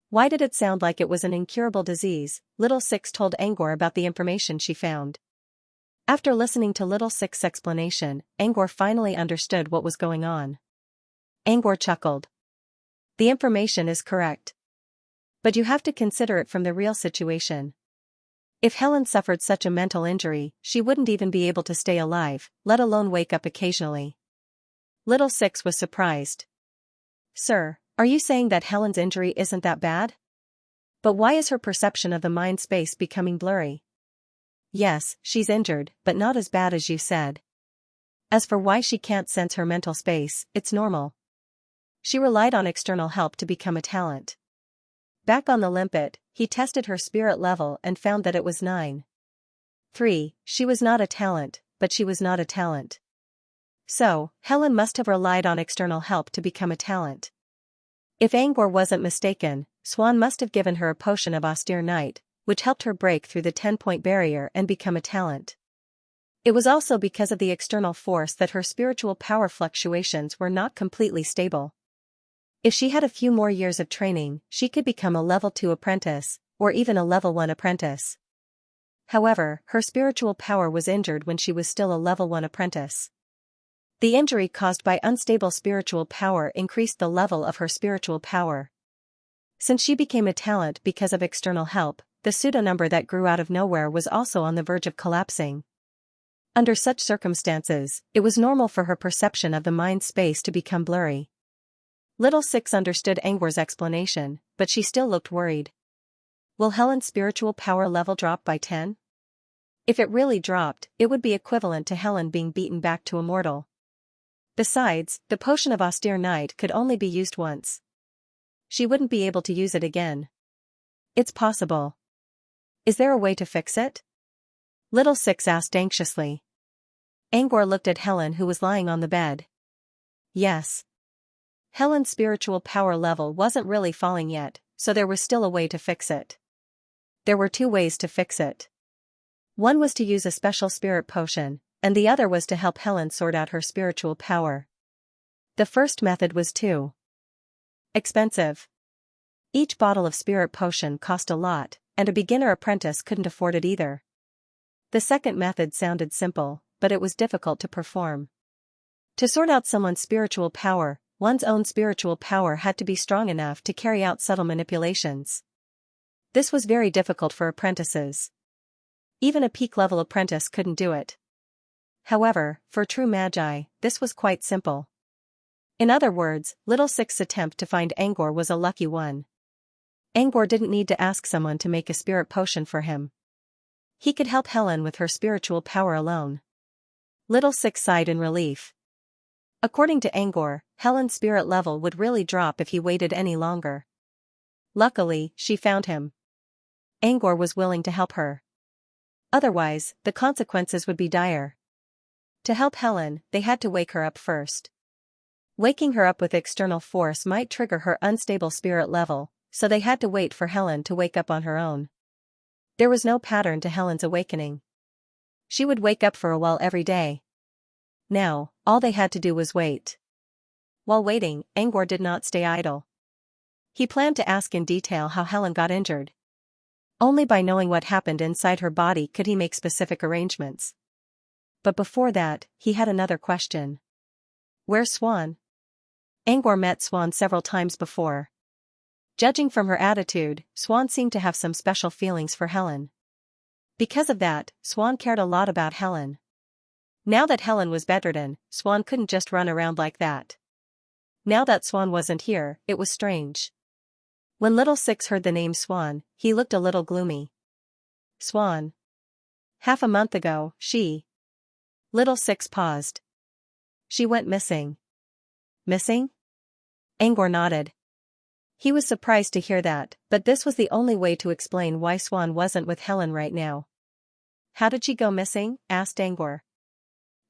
Why did it sound like it was an incurable disease? Little Six told Angor about the information she found. After listening to Little Six's explanation, Angor finally understood what was going on. Angor chuckled. "The information is correct. But you have to consider it from the real situation. If Helen suffered such a mental injury, she wouldn't even be able to stay alive, let alone wake up occasionally." Little Six was surprised. "Sir, are you saying that Helen's injury isn't that bad? But why is her perception of the mind space becoming blurry?" "Yes, she's injured, but not as bad as you said. As for why she can't sense her mental space, it's normal. She relied on external help to become a talent." Back on the limpet, he tested her spirit level and found that it was 9.3. She was not a talent, but she was not a talent. So, Helen must have relied on external help to become a talent. If Angor wasn't mistaken, Swan must have given her a potion of austere night, which helped her break through the 10-point barrier and become a talent. It was also because of the external force that her spiritual power fluctuations were not completely stable. If she had a few more years of training, she could become a level 2 apprentice, or even a level 1 apprentice. However, her spiritual power was injured when she was still a level 1 apprentice. The injury caused by unstable spiritual power increased the level of her spiritual power. Since she became a talent because of external help, the pseudo-number that grew out of nowhere was also on the verge of collapsing. Under such circumstances, it was normal for her perception of the mind space to become blurry. Little Six understood Angwar's explanation, but she still looked worried. Will Helen's spiritual power level drop by 10? If it really dropped, it would be equivalent to Helen being beaten back to immortal. Besides, the potion of austere night could only be used once. She wouldn't be able to use it again. It's possible. Is there a way to fix it? Little Six asked anxiously. Angwar looked at Helen, who was lying on the bed. Yes. Helen's spiritual power level wasn't really falling yet, so there was still a way to fix it. There were 2 ways to fix it. One was to use a special spirit potion, and the other was to help Helen sort out her spiritual power. The first method was too expensive. Each bottle of spirit potion cost a lot, and a beginner apprentice couldn't afford it either. The second method sounded simple, but it was difficult to perform. To sort out someone's spiritual power, one's own spiritual power had to be strong enough to carry out subtle manipulations. This was very difficult for apprentices. Even a peak-level apprentice couldn't do it. However, for true magi, this was quite simple. In other words, Little Six's attempt to find Angwar was a lucky one. Angwar didn't need to ask someone to make a spirit potion for him. He could help Helen with her spiritual power alone. Little Six sighed in relief. According to Angwar, Helen's spirit level would really drop if he waited any longer. Luckily, she found him. Angwar was willing to help her. Otherwise, the consequences would be dire. To help Helen, they had to wake her up first. Waking her up with external force might trigger her unstable spirit level, so they had to wait for Helen to wake up on her own. There was no pattern to Helen's awakening. She would wake up for a while every day. Now, all they had to do was wait. While waiting, Angwar did not stay idle. He planned to ask in detail how Helen got injured. Only by knowing what happened inside her body could he make specific arrangements. But before that, he had another question. Where's Swan? Angwar met Swan several times before. Judging from her attitude, Swan seemed to have some special feelings for Helen. Because of that, Swan cared a lot about Helen. Now that Helen was bedridden, Swan couldn't just run around like that. Now that Swan wasn't here, it was strange. When Little Six heard the name Swan, he looked a little gloomy. Swan. Half a month ago, she. Little Six paused. She went missing. Missing? Angwar nodded. He was surprised to hear that, but this was the only way to explain why Swan wasn't with Helen right now. How did she go missing? Asked Angwar.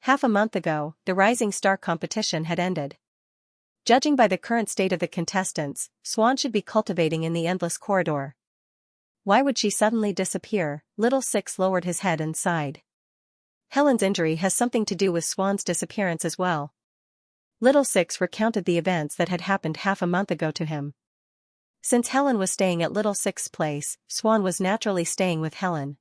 Half a month ago, the Rising Star competition had ended. Judging by the current state of the contestants, Swan should be cultivating in the endless corridor. Why would she suddenly disappear? Little Six lowered his head and sighed. Helen's injury has something to do with Swan's disappearance as well. Little Six recounted the events that had happened half a month ago to him. Since Helen was staying at Little Six's place, Swan was naturally staying with Helen.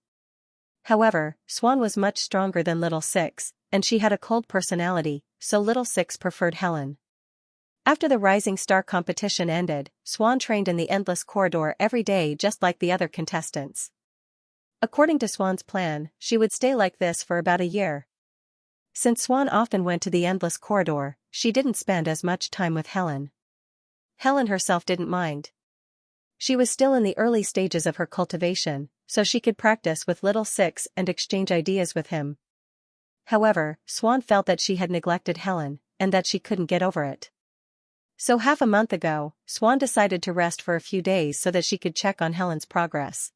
However, Swan was much stronger than Little Six, and she had a cold personality, so Little Six preferred Helen. After the Rising Star competition ended, Swan trained in the endless corridor every day just like the other contestants. According to Swan's plan, she would stay like this for about a year. Since Swan often went to the endless corridor, she didn't spend as much time with Helen. Helen herself didn't mind. She was still in the early stages of her cultivation, so she could practice with Little Six and exchange ideas with him. However, Swan felt that she had neglected Helen, and that she couldn't get over it. So half a month ago, Swan decided to rest for a few days so that she could check on Helen's progress.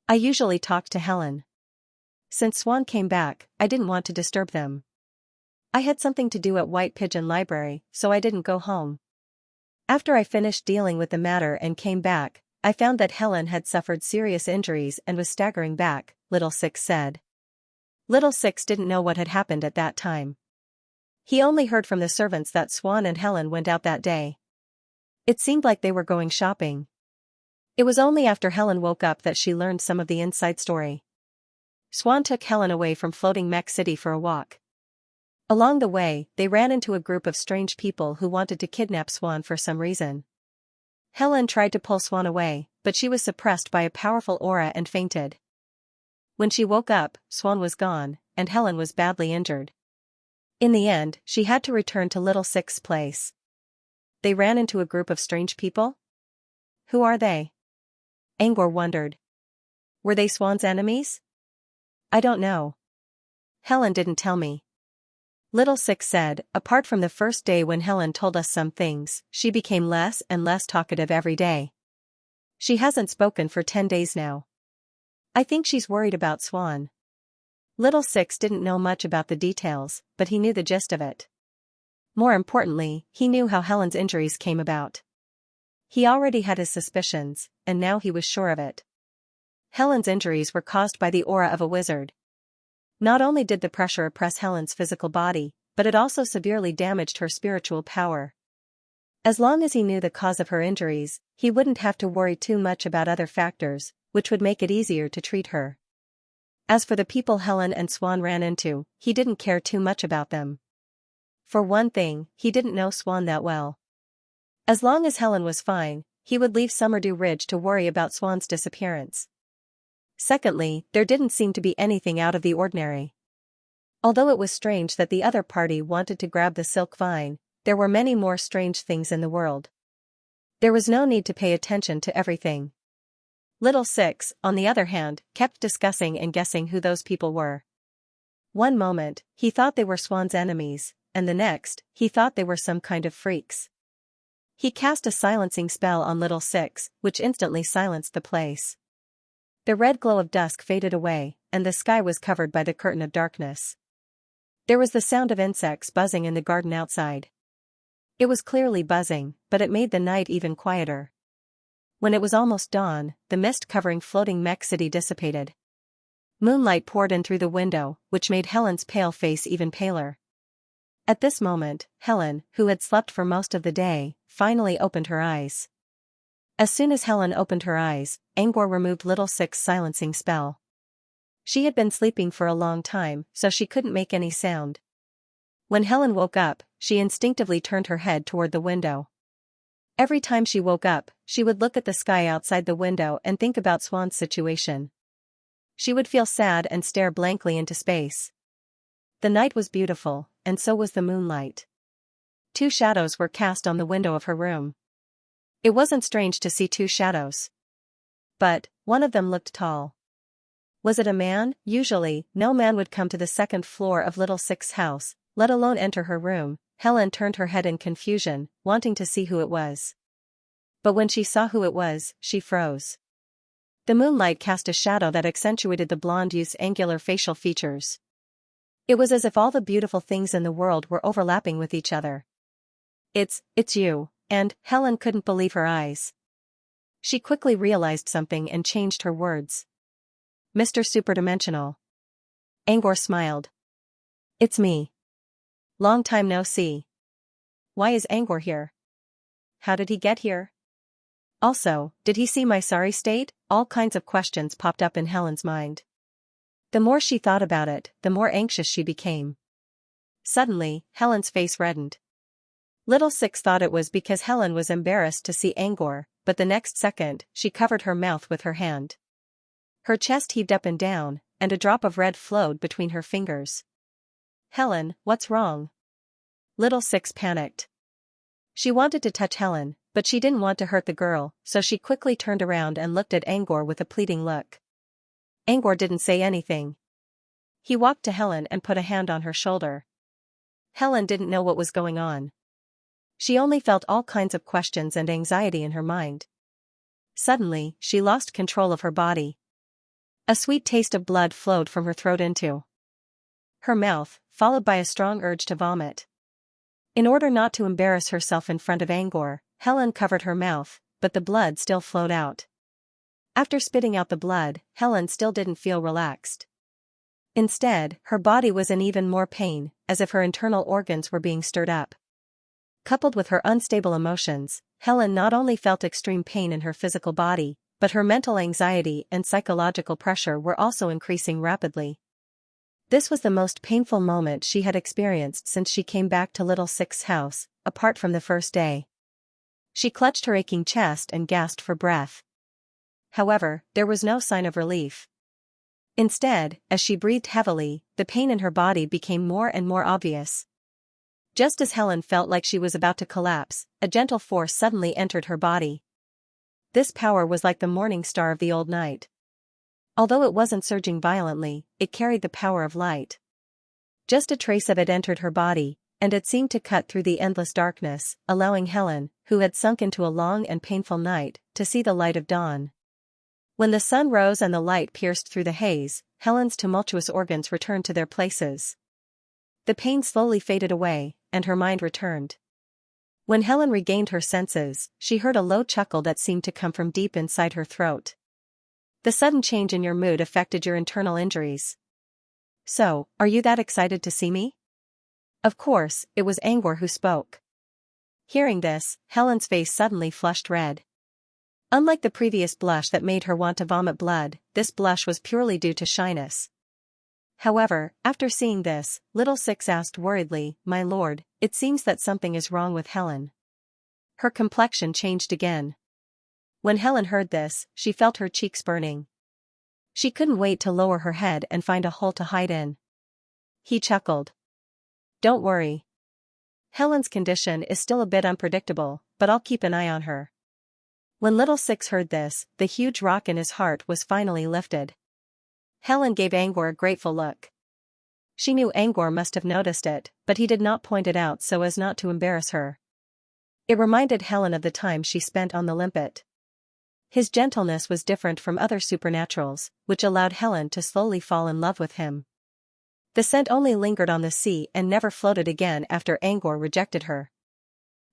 I usually talked to Helen. Since Swan came back, I didn't want to disturb them. I had something to do at White Pigeon Library, so I didn't go home. After I finished dealing with the matter and came back, I found that Helen had suffered serious injuries and was staggering back, Little Six said. Little Six didn't know what had happened at that time. He only heard from the servants that Swan and Helen went out that day. It seemed like they were going shopping. It was only after Helen woke up that she learned some of the inside story. Swan took Helen away from floating Mech City for a walk. Along the way, they ran into a group of strange people who wanted to kidnap Swan for some reason. Helen tried to pull Swan away, but she was suppressed by a powerful aura and fainted. When she woke up, Swan was gone, and Helen was badly injured. In the end, she had to return to Little Six's place. They ran into a group of strange people? Who are they? Angor wondered. Were they Swan's enemies? I don't know. Helen didn't tell me. Little Six said, apart from the first day when Helen told us some things, she became less and less talkative every day. She hasn't spoken for 10 days now. I think she's worried about Swan. Little Six didn't know much about the details, but he knew the gist of it. More importantly, he knew how Helen's injuries came about. He already had his suspicions, and now he was sure of it. Helen's injuries were caused by the aura of a wizard. Not only did the pressure oppress Helen's physical body, but it also severely damaged her spiritual power. As long as he knew the cause of her injuries, he wouldn't have to worry too much about other factors, which would make it easier to treat her. As for the people Helen and Swan ran into, he didn't care too much about them. For one thing, he didn't know Swan that well. As long as Helen was fine, he would leave Summerdew Ridge to worry about Swan's disappearance. Secondly, there didn't seem to be anything out of the ordinary. Although it was strange that the other party wanted to grab the silk vine, there were many more strange things in the world. There was no need to pay attention to everything. Little Six, on the other hand, kept discussing and guessing who those people were. One moment, he thought they were Swan's enemies, and the next, he thought they were some kind of freaks. He cast a silencing spell on Little Six, which instantly silenced the place. The red glow of dusk faded away, and the sky was covered by the curtain of darkness. There was the sound of insects buzzing in the garden outside. It was clearly buzzing, but it made the night even quieter. When it was almost dawn, the mist covering floating Mech City dissipated. Moonlight poured in through the window, which made Helen's pale face even paler. At this moment, Helen, who had slept for most of the day, finally opened her eyes. As soon as Helen opened her eyes, Angor removed Little Six's silencing spell. She had been sleeping for a long time, so she couldn't make any sound. When Helen woke up, she instinctively turned her head toward the window. Every time she woke up, she would look at the sky outside the window and think about Swan's situation. She would feel sad and stare blankly into space. The night was beautiful, and so was the moonlight. 2 shadows were cast on the window of her room. It wasn't strange to see 2 shadows. But, one of them looked tall. Was it a man? Usually, no man would come to the 2nd floor of Little Six's house, let alone enter her room. Helen turned her head in confusion, wanting to see who it was. But when she saw who it was, she froze. The moonlight cast a shadow that accentuated the blonde youth's angular facial features. It was as if all the beautiful things in the world were overlapping with each other. It's you. And Helen couldn't believe her eyes. She quickly realized something and changed her words. Mr. Superdimensional. Angor smiled. It's me. Long time no see. Why is Angor here? How did he get here? Also, did he see my sorry state? All kinds of questions popped up in Helen's mind. The more she thought about it, the more anxious she became. Suddenly, Helen's face reddened. Little Six thought it was because Helen was embarrassed to see Angor, but the next second, she covered her mouth with her hand. Her chest heaved up and down, and a drop of red flowed between her fingers. Helen, what's wrong? Little Six panicked. She wanted to touch Helen, but she didn't want to hurt the girl, so she quickly turned around and looked at Angor with a pleading look. Angor didn't say anything. He walked to Helen and put a hand on her shoulder. Helen didn't know what was going on. She only felt all kinds of questions and anxiety in her mind. Suddenly, she lost control of her body. A sweet taste of blood flowed from her throat into her mouth, followed by a strong urge to vomit. In order not to embarrass herself in front of Angor, Helen covered her mouth, but the blood still flowed out. After spitting out the blood, Helen still didn't feel relaxed. Instead, her body was in even more pain, as if her internal organs were being stirred up. Coupled with her unstable emotions, Helen not only felt extreme pain in her physical body, but her mental anxiety and psychological pressure were also increasing rapidly. This was the most painful moment she had experienced since she came back to Little Six's house, apart from the first day. She clutched her aching chest and gasped for breath. However, there was no sign of relief. Instead, as she breathed heavily, the pain in her body became more and more obvious. Just as Helen felt like she was about to collapse, a gentle force suddenly entered her body. This power was like the morning star of the old night. Although it wasn't surging violently, it carried the power of light. Just a trace of it entered her body, and it seemed to cut through the endless darkness, allowing Helen, who had sunk into a long and painful night, to see the light of dawn. When the sun rose and the light pierced through the haze, Helen's tumultuous organs returned to their places. The pain slowly faded away, and her mind returned. When Helen regained her senses, she heard a low chuckle that seemed to come from deep inside her throat. The sudden change in your mood affected your internal injuries. So, are you that excited to see me? Of course, it was Angor who spoke. Hearing this, Helen's face suddenly flushed red. Unlike the previous blush that made her want to vomit blood, this blush was purely due to shyness. However, after seeing this, Little Six asked worriedly, "My lord, it seems that something is wrong with Helen." Her complexion changed again. When Helen heard this, she felt her cheeks burning. She couldn't wait to lower her head and find a hole to hide in. He chuckled. "Don't worry. Helen's condition is still a bit unpredictable, but I'll keep an eye on her." When Little Six heard this, the huge rock in his heart was finally lifted. Helen gave Angor a grateful look. She knew Angor must have noticed it, but he did not point it out so as not to embarrass her. It reminded Helen of the time she spent on the limpet. His gentleness was different from other supernaturals, which allowed Helen to slowly fall in love with him. The scent only lingered on the sea and never floated again after Angor rejected her.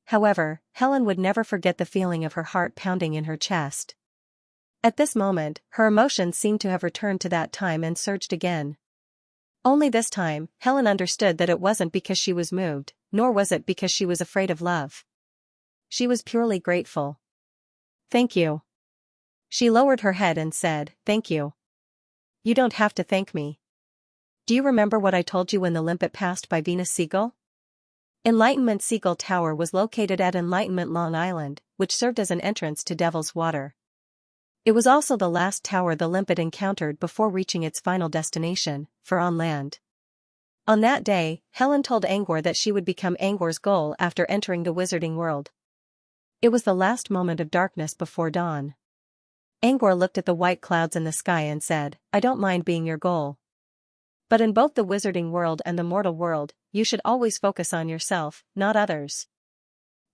However, Helen would never forget the feeling of her heart pounding in her chest. At this moment, her emotions seemed to have returned to that time and surged again. Only this time, Helen understood that it wasn't because she was moved, nor was it because she was afraid of love. She was purely grateful. "Thank you." She lowered her head and said, "Thank you. You don't have to thank me. Do you remember what I told you when the limpet passed by Venus Seagull?" Enlightenment Seagull Tower was located at Enlightenment Long Island, which served as an entrance to Devil's Water. It was also the last tower the limpet encountered before reaching its final destination, for on land. On that day, Helen told Angor that she would become Angor's goal after entering the wizarding world. It was the last moment of darkness before dawn. Angor looked at the white clouds in the sky and said, "I don't mind being your goal. But in both the wizarding world and the mortal world, you should always focus on yourself, not others.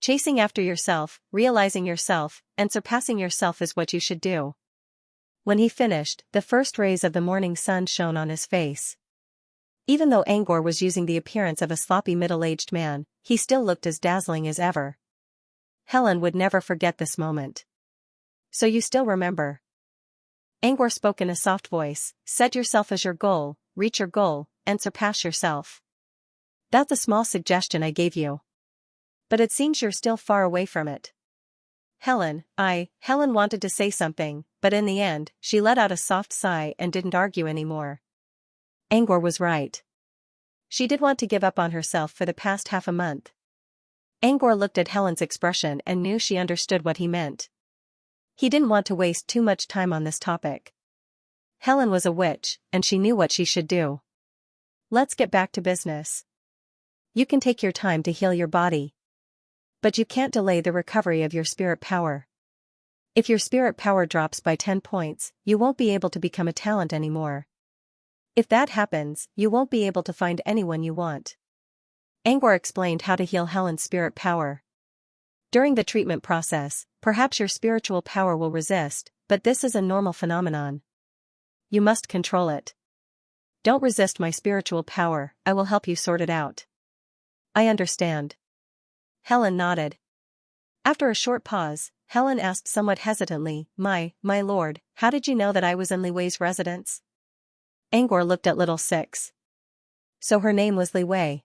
Chasing after yourself, realizing yourself, and surpassing yourself is what you should do." When he finished, the first rays of the morning sun shone on his face. Even though Angor was using the appearance of a sloppy middle-aged man, he still looked as dazzling as ever. Helen would never forget this moment. "So you still remember?" Angor spoke in a soft voice. "Set yourself as your goal, reach your goal, and surpass yourself. That's a small suggestion I gave you. But it seems you're still far away from it." Helen wanted to say something, but in the end, she let out a soft sigh and didn't argue anymore. Angor was right. She did want to give up on herself for the past half a month. Angor looked at Helen's expression and knew she understood what he meant. He didn't want to waste too much time on this topic. Helen was a witch, and she knew what she should do. "Let's get back to business. You can take your time to heal your body. But you can't delay the recovery of your spirit power. If your spirit power drops by 10 points, you won't be able to become a talent anymore. If that happens, you won't be able to find anyone you want." Angor explained how to heal Helen's spirit power. "During the treatment process, perhaps your spiritual power will resist, but this is a normal phenomenon. You must control it. Don't resist my spiritual power, I will help you sort it out." "I understand." Helen nodded. After a short pause, Helen asked somewhat hesitantly, My lord, how did you know that I was in Li Wei's residence?" Angor looked at little six. So her name was Li Wei.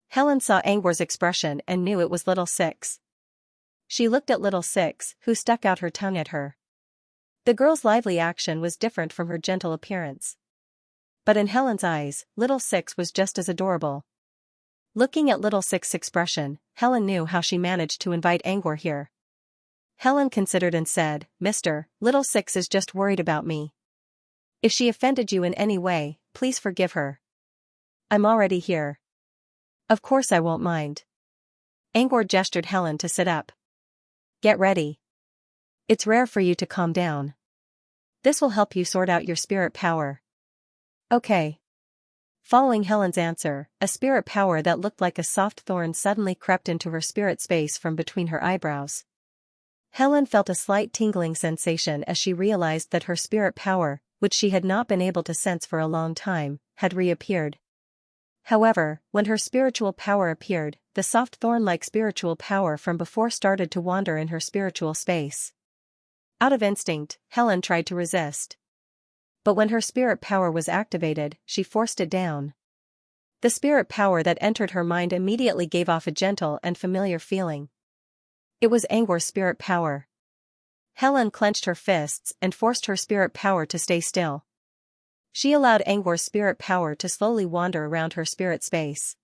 Helen saw Angor's expression and knew it was little six. She looked at little six, who stuck out her tongue at her. The girl's lively action was different from her gentle appearance. But in Helen's eyes, little six was just as adorable. Looking at little six's expression, Helen knew how she managed to invite Angor here. Helen considered and said, "Mr. Little Six is just worried about me. If she offended you in any way, please forgive her. I'm already here. Of course I won't mind." Angor gestured Helen to sit up. "Get ready. It's rare for you to calm down. This will help you sort out your spirit power." "Okay." Following Helen's answer, a spirit power that looked like a soft thorn suddenly crept into her spirit space from between her eyebrows. Helen felt a slight tingling sensation as she realized that her spirit power, which she had not been able to sense for a long time, had reappeared. However, when her spiritual power appeared, the soft thorn-like spiritual power from before started to wander in her spiritual space. Out of instinct, Helen tried to resist. But when her spirit power was activated, she forced it down. The spirit power that entered her mind immediately gave off a gentle and familiar feeling. It was Angor's spirit power. Helen clenched her fists and forced her spirit power to stay still. She allowed Angor's spirit power to slowly wander around her spirit space.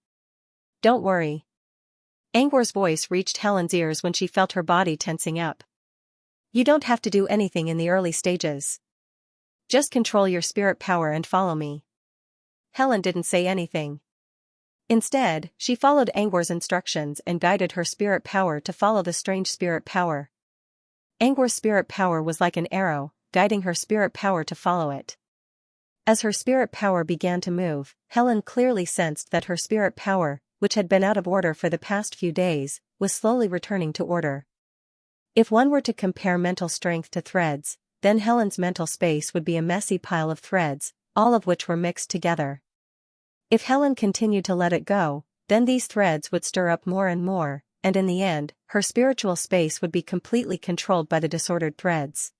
"Don't worry." Angor's voice reached Helen's ears when she felt her body tensing up. "You don't have to do anything in the early stages. Just control your spirit power and follow me." Helen didn't say anything. Instead, she followed Angor's instructions and guided her spirit power to follow the strange spirit power. Angor's spirit power was like an arrow, guiding her spirit power to follow it. As her spirit power began to move, Helen clearly sensed that her spirit power, which had been out of order for the past few days, was slowly returning to order. If one were to compare mental strength to threads, then Helen's mental space would be a messy pile of threads, all of which were mixed together. If Helen continued to let it go, then these threads would stir up more and more, and in the end, her spiritual space would be completely controlled by the disordered threads.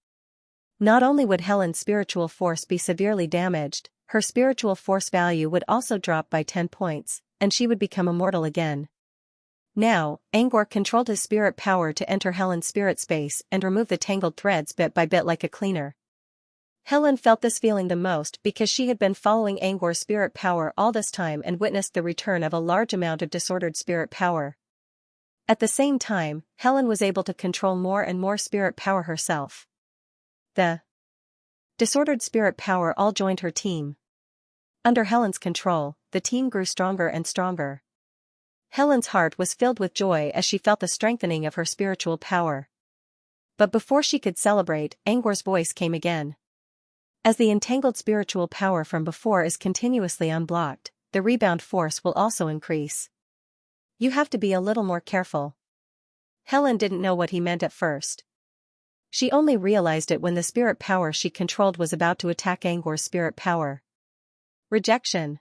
Not only would Helen's spiritual force be severely damaged, her spiritual force value would also drop by 10 points, and she would become immortal again. Now, Angor controlled his spirit power to enter Helen's spirit space and remove the tangled threads bit by bit like a cleaner. Helen felt this feeling the most because she had been following Angor's spirit power all this time and witnessed the return of a large amount of disordered spirit power. At the same time, Helen was able to control more and more spirit power herself. The disordered spirit power all joined her team. Under Helen's control, the team grew stronger and stronger. Helen's heart was filled with joy as she felt the strengthening of her spiritual power. But before she could celebrate, Angor's voice came again. As the entangled spiritual power from before is continuously unblocked, the rebound force will also increase. You have to be a little more careful. Helen didn't know what he meant at first. She only realized it when the spirit power she controlled was about to attack Angor's spirit power. Rejection.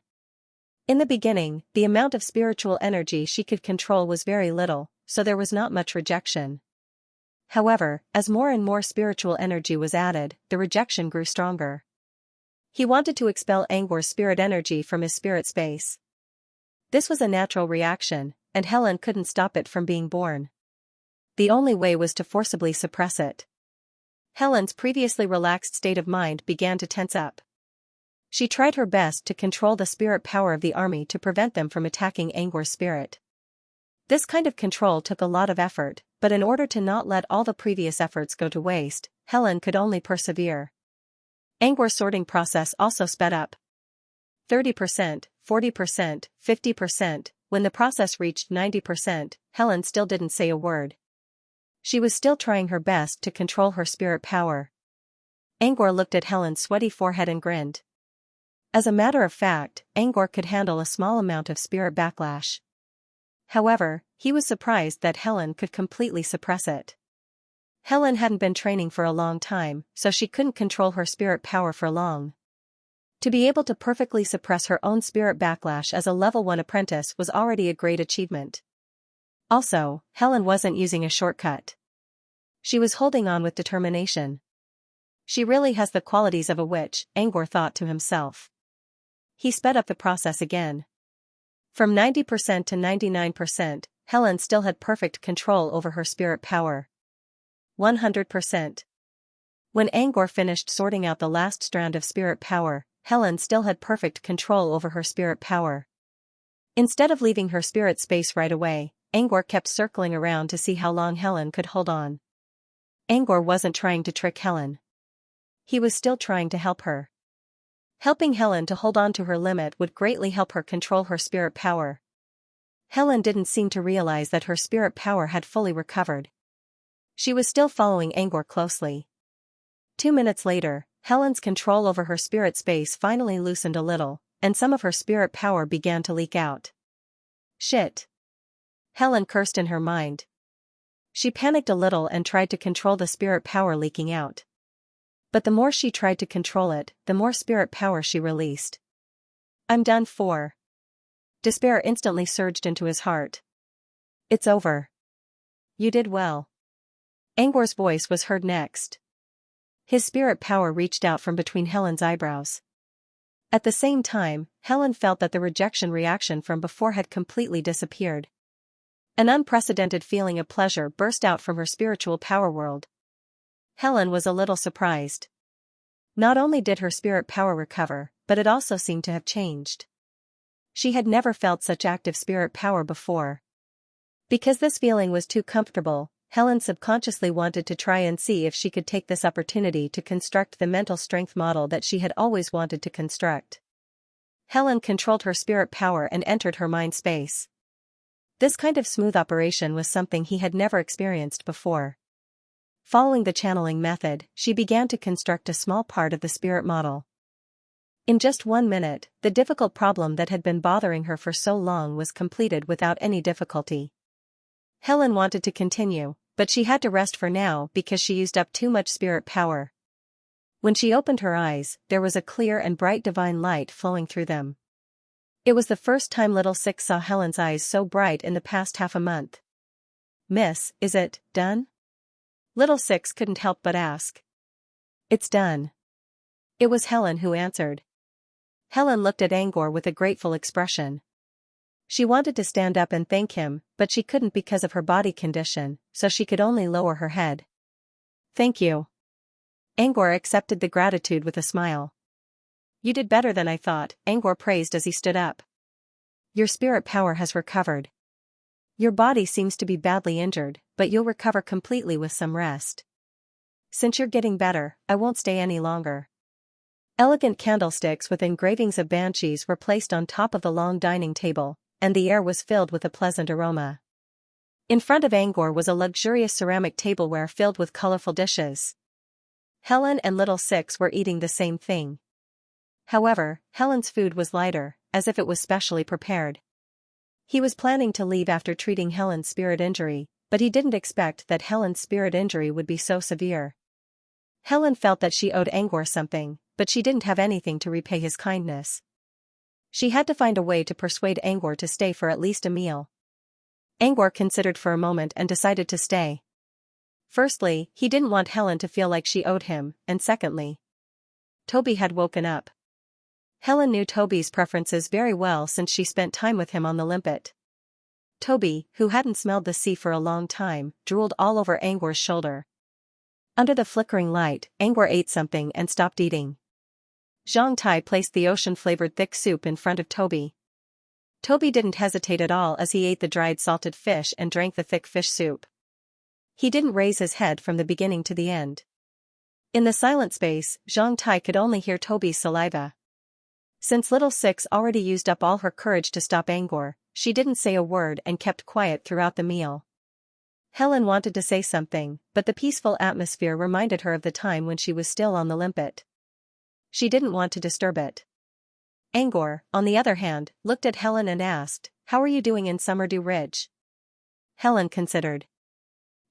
In the beginning, the amount of spiritual energy she could control was very little, so there was not much rejection. However, as more and more spiritual energy was added, the rejection grew stronger. He wanted to expel Angor's spirit energy from his spirit space. This was a natural reaction, and Helen couldn't stop it from being born. The only way was to forcibly suppress it. Helen's previously relaxed state of mind began to tense up. She tried her best to control the spirit power of the army to prevent them from attacking Angor's spirit. This kind of control took a lot of effort, but in order to not let all the previous efforts go to waste, Helen could only persevere. Angor's sorting process also sped up. 30%, 40%, 50%, when the process reached 90%, Helen still didn't say a word. She was still trying her best to control her spirit power. Angor looked at Helen's sweaty forehead and grinned. As a matter of fact, Angor could handle a small amount of spirit backlash. However, he was surprised that Helen could completely suppress it. Helen hadn't been training for a long time, so she couldn't control her spirit power for long. To be able to perfectly suppress her own spirit backlash as a level 1 apprentice was already a great achievement. Also, Helen wasn't using a shortcut. She was holding on with determination. She really has the qualities of a witch, Angor thought to himself. he sped up the process again. From 90% to 99%, Helen still had perfect control over her spirit power. 100%. When Angor finished sorting out the last strand of spirit power, Helen still had perfect control over her spirit power. Instead of leaving her spirit space right away, Angor kept circling around to see how long Helen could hold on. Angor wasn't trying to trick Helen. He was still trying to help her. Helping Helen to hold on to her limit would greatly help her control her spirit power. Helen didn't seem to realize that her spirit power had fully recovered. She was still following Angor closely. 2 minutes later, Helen's control over her spirit space finally loosened a little, and some of her spirit power began to leak out. Shit! Helen cursed in her mind. She panicked a little and tried to control the spirit power leaking out. But the more she tried to control it, the more spirit power she released. I'm done for. Despair instantly surged into his heart. It's over. You did well. Angor's voice was heard next. His spirit power reached out from between Helen's eyebrows. At the same time, Helen felt that the rejection reaction from before had completely disappeared. An unprecedented feeling of pleasure burst out from her spiritual power world. Helen was a little surprised. Not only did her spirit power recover, but it also seemed to have changed. She had never felt such active spirit power before. Because this feeling was too comfortable, Helen subconsciously wanted to try and see if she could take this opportunity to construct the mental strength model that she had always wanted to construct. Helen controlled her spirit power and entered her mind space. This kind of smooth operation was something he had never experienced before. Following the channeling method, she began to construct a small part of the spirit model. In just 1 minute, the difficult problem that had been bothering her for so long was completed without any difficulty. Helen wanted to continue, but she had to rest for now because she used up too much spirit power. When she opened her eyes, there was a clear and bright divine light flowing through them. It was the first time Little Six saw Helen's eyes so bright in the past half a month. Miss, is it done? Little Six couldn't help but ask. It's done. It was Helen who answered. Helen looked at Angor with a grateful expression. She wanted to stand up and thank him, but she couldn't because of her body condition, so she could only lower her head. Thank you. Angor accepted the gratitude with a smile. You did better than I thought, Angor praised as he stood up. Your spirit power has recovered. Your body seems to be badly injured, but you'll recover completely with some rest. Since you're getting better, I won't stay any longer. Elegant candlesticks with engravings of banshees were placed on top of the long dining table, and the air was filled with a pleasant aroma. In front of Angor was a luxurious ceramic tableware filled with colorful dishes. Helen and Little Six were eating the same thing. However, Helen's food was lighter, as if it was specially prepared. He was planning to leave after treating Helen's spirit injury, but he didn't expect that Helen's spirit injury would be so severe. Helen felt that she owed Angor something, but she didn't have anything to repay his kindness. She had to find a way to persuade Angor to stay for at least a meal. Angor considered for a moment and decided to stay. Firstly, he didn't want Helen to feel like she owed him, and secondly, Toby had woken up. Helen knew Toby's preferences very well since she spent time with him on the limpet. Toby, who hadn't smelled the sea for a long time, drooled all over Angor's shoulder. Under the flickering light, Angor ate something and stopped eating. Xianxia placed the ocean-flavored thick soup in front of Toby. Toby didn't hesitate at all as he ate the dried salted fish and drank the thick fish soup. He didn't raise his head from the beginning to the end. In the silent space, Xianxia could only hear Toby's saliva. Since Little Six already used up all her courage to stop Angor, she didn't say a word and kept quiet throughout the meal. Helen wanted to say something, but the peaceful atmosphere reminded her of the time when she was still on the limpet. She didn't want to disturb it. Angor, on the other hand, looked at Helen and asked, "How are you doing in Summerdew Ridge?" Helen considered.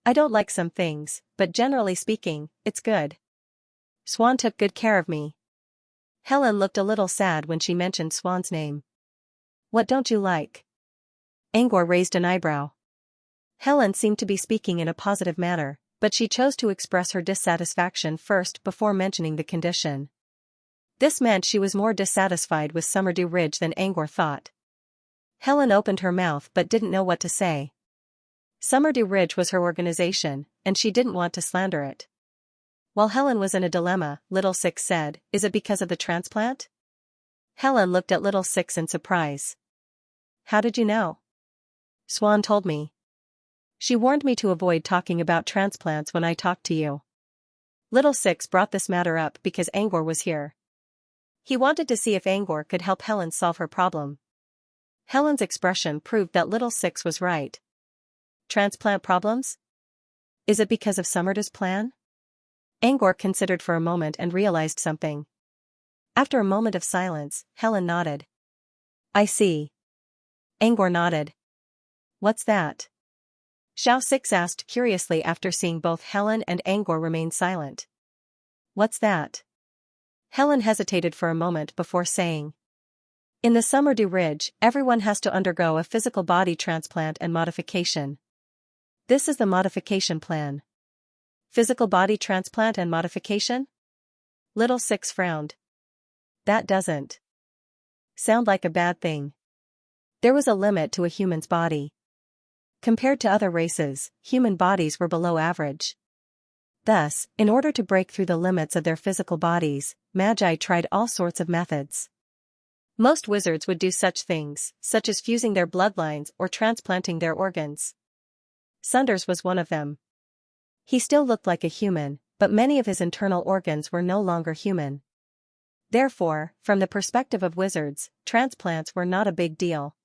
"I don't like some things, but generally speaking, it's good. Swan took good care of me." Helen looked a little sad when she mentioned Swan's name. "What don't you like?" Angor raised an eyebrow. Helen seemed to be speaking in a positive manner, but she chose to express her dissatisfaction first before mentioning the condition. This meant she was more dissatisfied with Summerdew Ridge than Angor thought. Helen opened her mouth but didn't know what to say. Summerdew Ridge was her organization, and she didn't want to slander it. While Helen was in a dilemma, Little Six said, "Is it because of the transplant?" Helen looked at Little Six in surprise. "How did you know?" "Swan told me. She warned me to avoid talking about transplants when I talked to you." Little Six brought this matter up because Angor was here. He wanted to see if Angor could help Helen solve her problem. Helen's expression proved that Little Six was right. Transplant problems? Is it because of Summerdew's plan? Angor considered for a moment and realized something. After a moment of silence, Helen nodded. "I see." Angor nodded. "What's that?" Xiao Six asked curiously after seeing both Helen and Angor remain silent. "What's that?" Helen hesitated for a moment before saying. "In the Summerdew Ridge, everyone has to undergo a physical body transplant and modification. This is the modification plan." "Physical body transplant and modification?" Little Six frowned. "That doesn't sound like a bad thing." There was a limit to a human's body. Compared to other races, human bodies were below average. Thus, in order to break through the limits of their physical bodies, Magi tried all sorts of methods. Most wizards would do such things, such as fusing their bloodlines or transplanting their organs. Sunders was one of them. He still looked like a human, but many of his internal organs were no longer human. Therefore, from the perspective of wizards, transplants were not a big deal.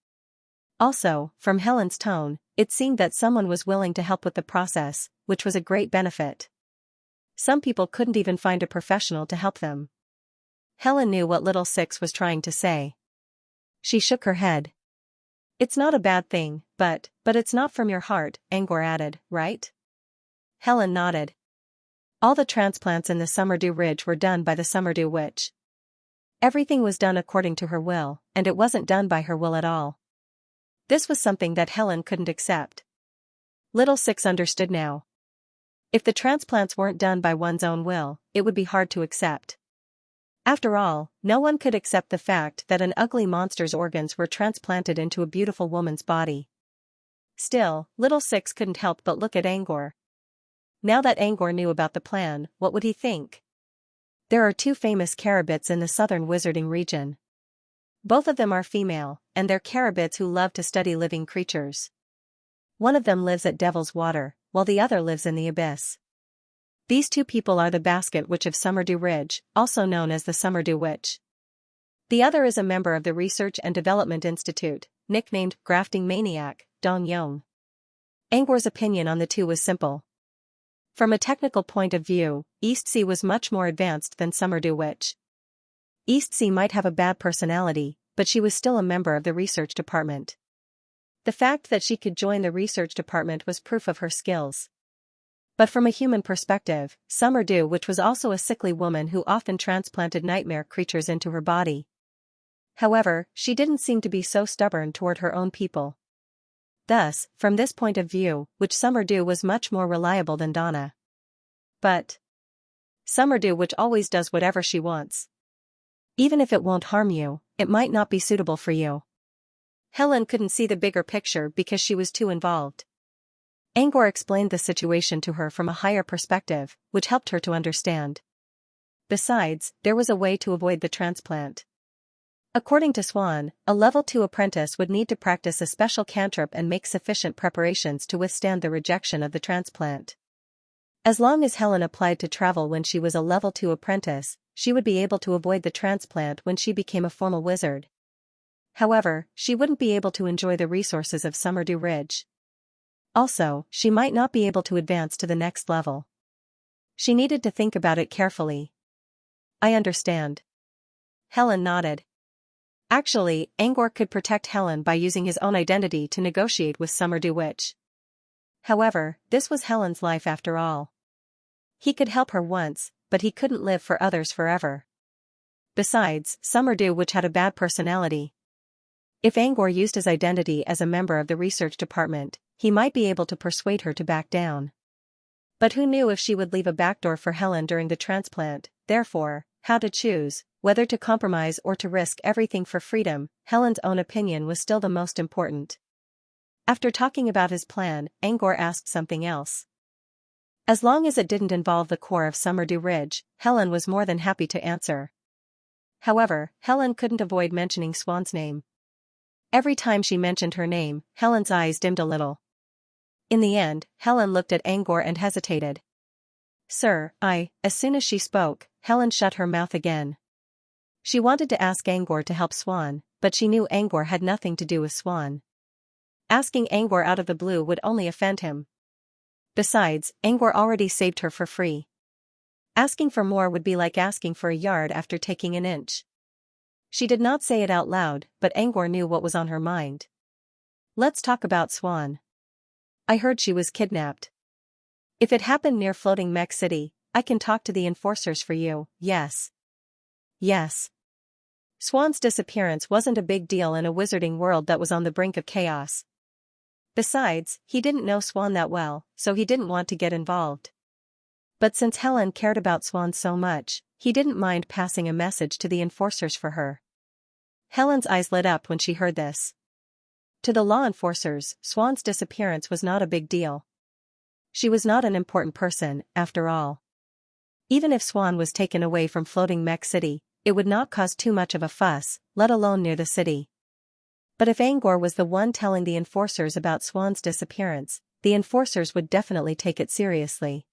Also, from Helen's tone, it seemed that someone was willing to help with the process, which was a great benefit. Some people couldn't even find a professional to help them. Helen knew what Little Six was trying to say. She shook her head. "It's not a bad thing, but it's not from your heart," Angor added, "right?" Helen nodded. All the transplants in the Summerdew Ridge were done by the Summerdew Witch. Everything was done according to her will, and it wasn't done by her will at all. This was something that Helen couldn't accept. Little Six understood now. If the transplants weren't done by one's own will, it would be hard to accept. After all, no one could accept the fact that an ugly monster's organs were transplanted into a beautiful woman's body. Still, Little Six couldn't help but look at Angor. Now that Angor knew about the plan, what would he think? There are two famous carabits in the southern wizarding region. Both of them are female, and they're carabits who love to study living creatures. One of them lives at Devil's Water, while the other lives in the Abyss. These two people are the Basket Witch of Summerdew Ridge, also known as the Summerdew Witch. The other is a member of the Research and Development Institute, nicknamed Grafting Maniac, Dong Yong. Angor's opinion on the two was simple. From a technical point of view, Eastsea was much more advanced than Summerdew Witch. Eastsea might have a bad personality, but she was still a member of the research department. The fact that she could join the research department was proof of her skills. But from a human perspective, Summerdew Witch was also a sickly woman who often transplanted nightmare creatures into her body. However, she didn't seem to be so stubborn toward her own people. Thus, from this point of view, Witch Summerdew was much more reliable than Donna. But Summerdew Witch always does whatever she wants. Even if it won't harm you, it might not be suitable for you. Helen couldn't see the bigger picture because she was too involved. Angor explained the situation to her from a higher perspective, which helped her to understand. Besides, there was a way to avoid the transplant. According to Swan, a level 2 apprentice would need to practice a special cantrip and make sufficient preparations to withstand the rejection of the transplant. As long as Helen applied to travel when she was a level 2 apprentice, she would be able to avoid the transplant when she became a formal wizard. However, she wouldn't be able to enjoy the resources of Summerdew Ridge. Also, she might not be able to advance to the next level. She needed to think about it carefully. "I understand." Helen nodded. Actually, Angor could protect Helen by using his own identity to negotiate with Summerdew Witch. However, this was Helen's life after all. He could help her once, but he couldn't live for others forever. Besides, Summerdew Witch had a bad personality. If Angor used his identity as a member of the research department, he might be able to persuade her to back down. But who knew if she would leave a backdoor for Helen during the transplant? Therefore, how to choose, whether to compromise or to risk everything for freedom, Helen's own opinion was still the most important. After talking about his plan, Angor asked something else. As long as it didn't involve the core of Summerdew Ridge, Helen was more than happy to answer. However, Helen couldn't avoid mentioning Swan's name. Every time she mentioned her name, Helen's eyes dimmed a little. In the end, Helen looked at Angor and hesitated. "Sir, As soon as she spoke, Helen shut her mouth again. She wanted to ask Angor to help Swan, but she knew Angor had nothing to do with Swan. Asking Angor out of the blue would only offend him. Besides, Angor already saved her for free. Asking for more would be like asking for a yard after taking an inch. She did not say it out loud, but Angor knew what was on her mind. "Let's talk about Swan. I heard she was kidnapped. If it happened near Floating Mech City, I can talk to the enforcers for you, yes." Yes. Swan's disappearance wasn't a big deal in a wizarding world that was on the brink of chaos. Besides, he didn't know Swan that well, so he didn't want to get involved. But since Helen cared about Swan so much, he didn't mind passing a message to the enforcers for her. Helen's eyes lit up when she heard this. To the law enforcers, Swan's disappearance was not a big deal. She was not an important person, after all. Even if Swan was taken away from Floating Mech City, it would not cause too much of a fuss, let alone near the city. But if Angor was the one telling the enforcers about Swan's disappearance, the enforcers would definitely take it seriously.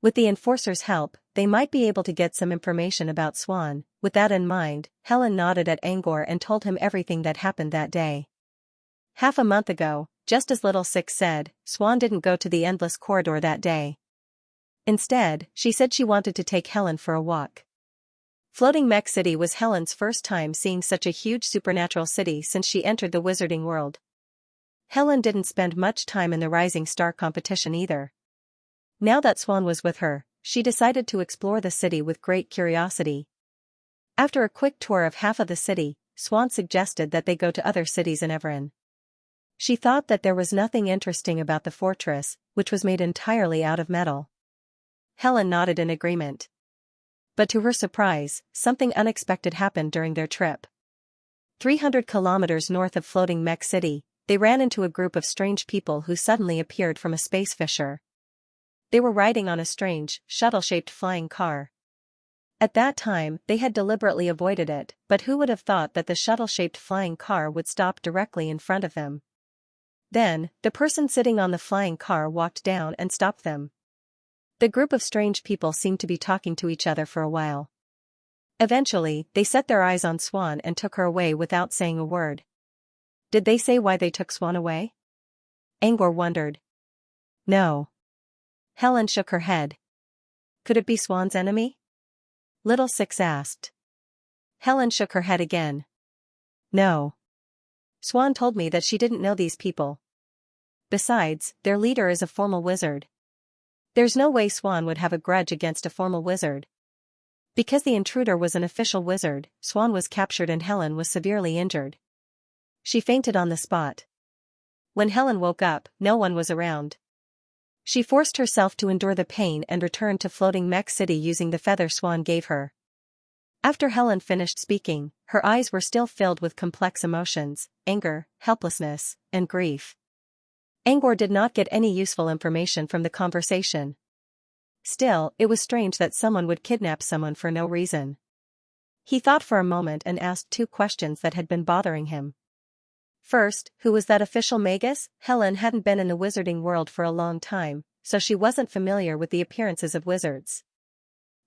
With the enforcers' help, they might be able to get some information about Swan. With that in mind, Helen nodded at Angor and told him everything that happened that day. Half a month ago, just as Little Six said, Swan didn't go to the Endless Corridor that day. Instead, she said she wanted to take Helen for a walk. Floating Mech City was Helen's first time seeing such a huge supernatural city since she entered the wizarding world. Helen didn't spend much time in the Rising Star competition either. Now that Swan was with her, she decided to explore the city with great curiosity. After a quick tour of half of the city, Swan suggested that they go to other cities in Everin. She thought that there was nothing interesting about the fortress, which was made entirely out of metal. Helen nodded in agreement. But to her surprise, something unexpected happened during their trip. 300 kilometers north of Floating Mech City, they ran into a group of strange people who suddenly appeared from a space fissure. They were riding on a strange, shuttle-shaped flying car. At that time, they had deliberately avoided it, but who would have thought that the shuttle-shaped flying car would stop directly in front of them? Then, the person sitting on the flying car walked down and stopped them. The group of strange people seemed to be talking to each other for a while. Eventually, they set their eyes on Swan and took her away without saying a word. Did they say why they took Swan away? Angor wondered. No. Helen shook her head. Could it be Swan's enemy? Little Six asked. Helen shook her head again. No. Swan told me that she didn't know these people. Besides, their leader is a formal wizard. There's no way Swan would have a grudge against a formal wizard. Because the intruder was an official wizard, Swan was captured and Helen was severely injured. She fainted on the spot. When Helen woke up, no one was around. She forced herself to endure the pain and returned to Floating Mech City using the feather Swan gave her. After Helen finished speaking, her eyes were still filled with complex emotions, anger, helplessness, and grief. Angor did not get any useful information from the conversation. Still, it was strange that someone would kidnap someone for no reason. He thought for a moment and asked two questions that had been bothering him. First, who was that official magus? Helen hadn't been in the wizarding world for a long time, so she wasn't familiar with the appearances of wizards.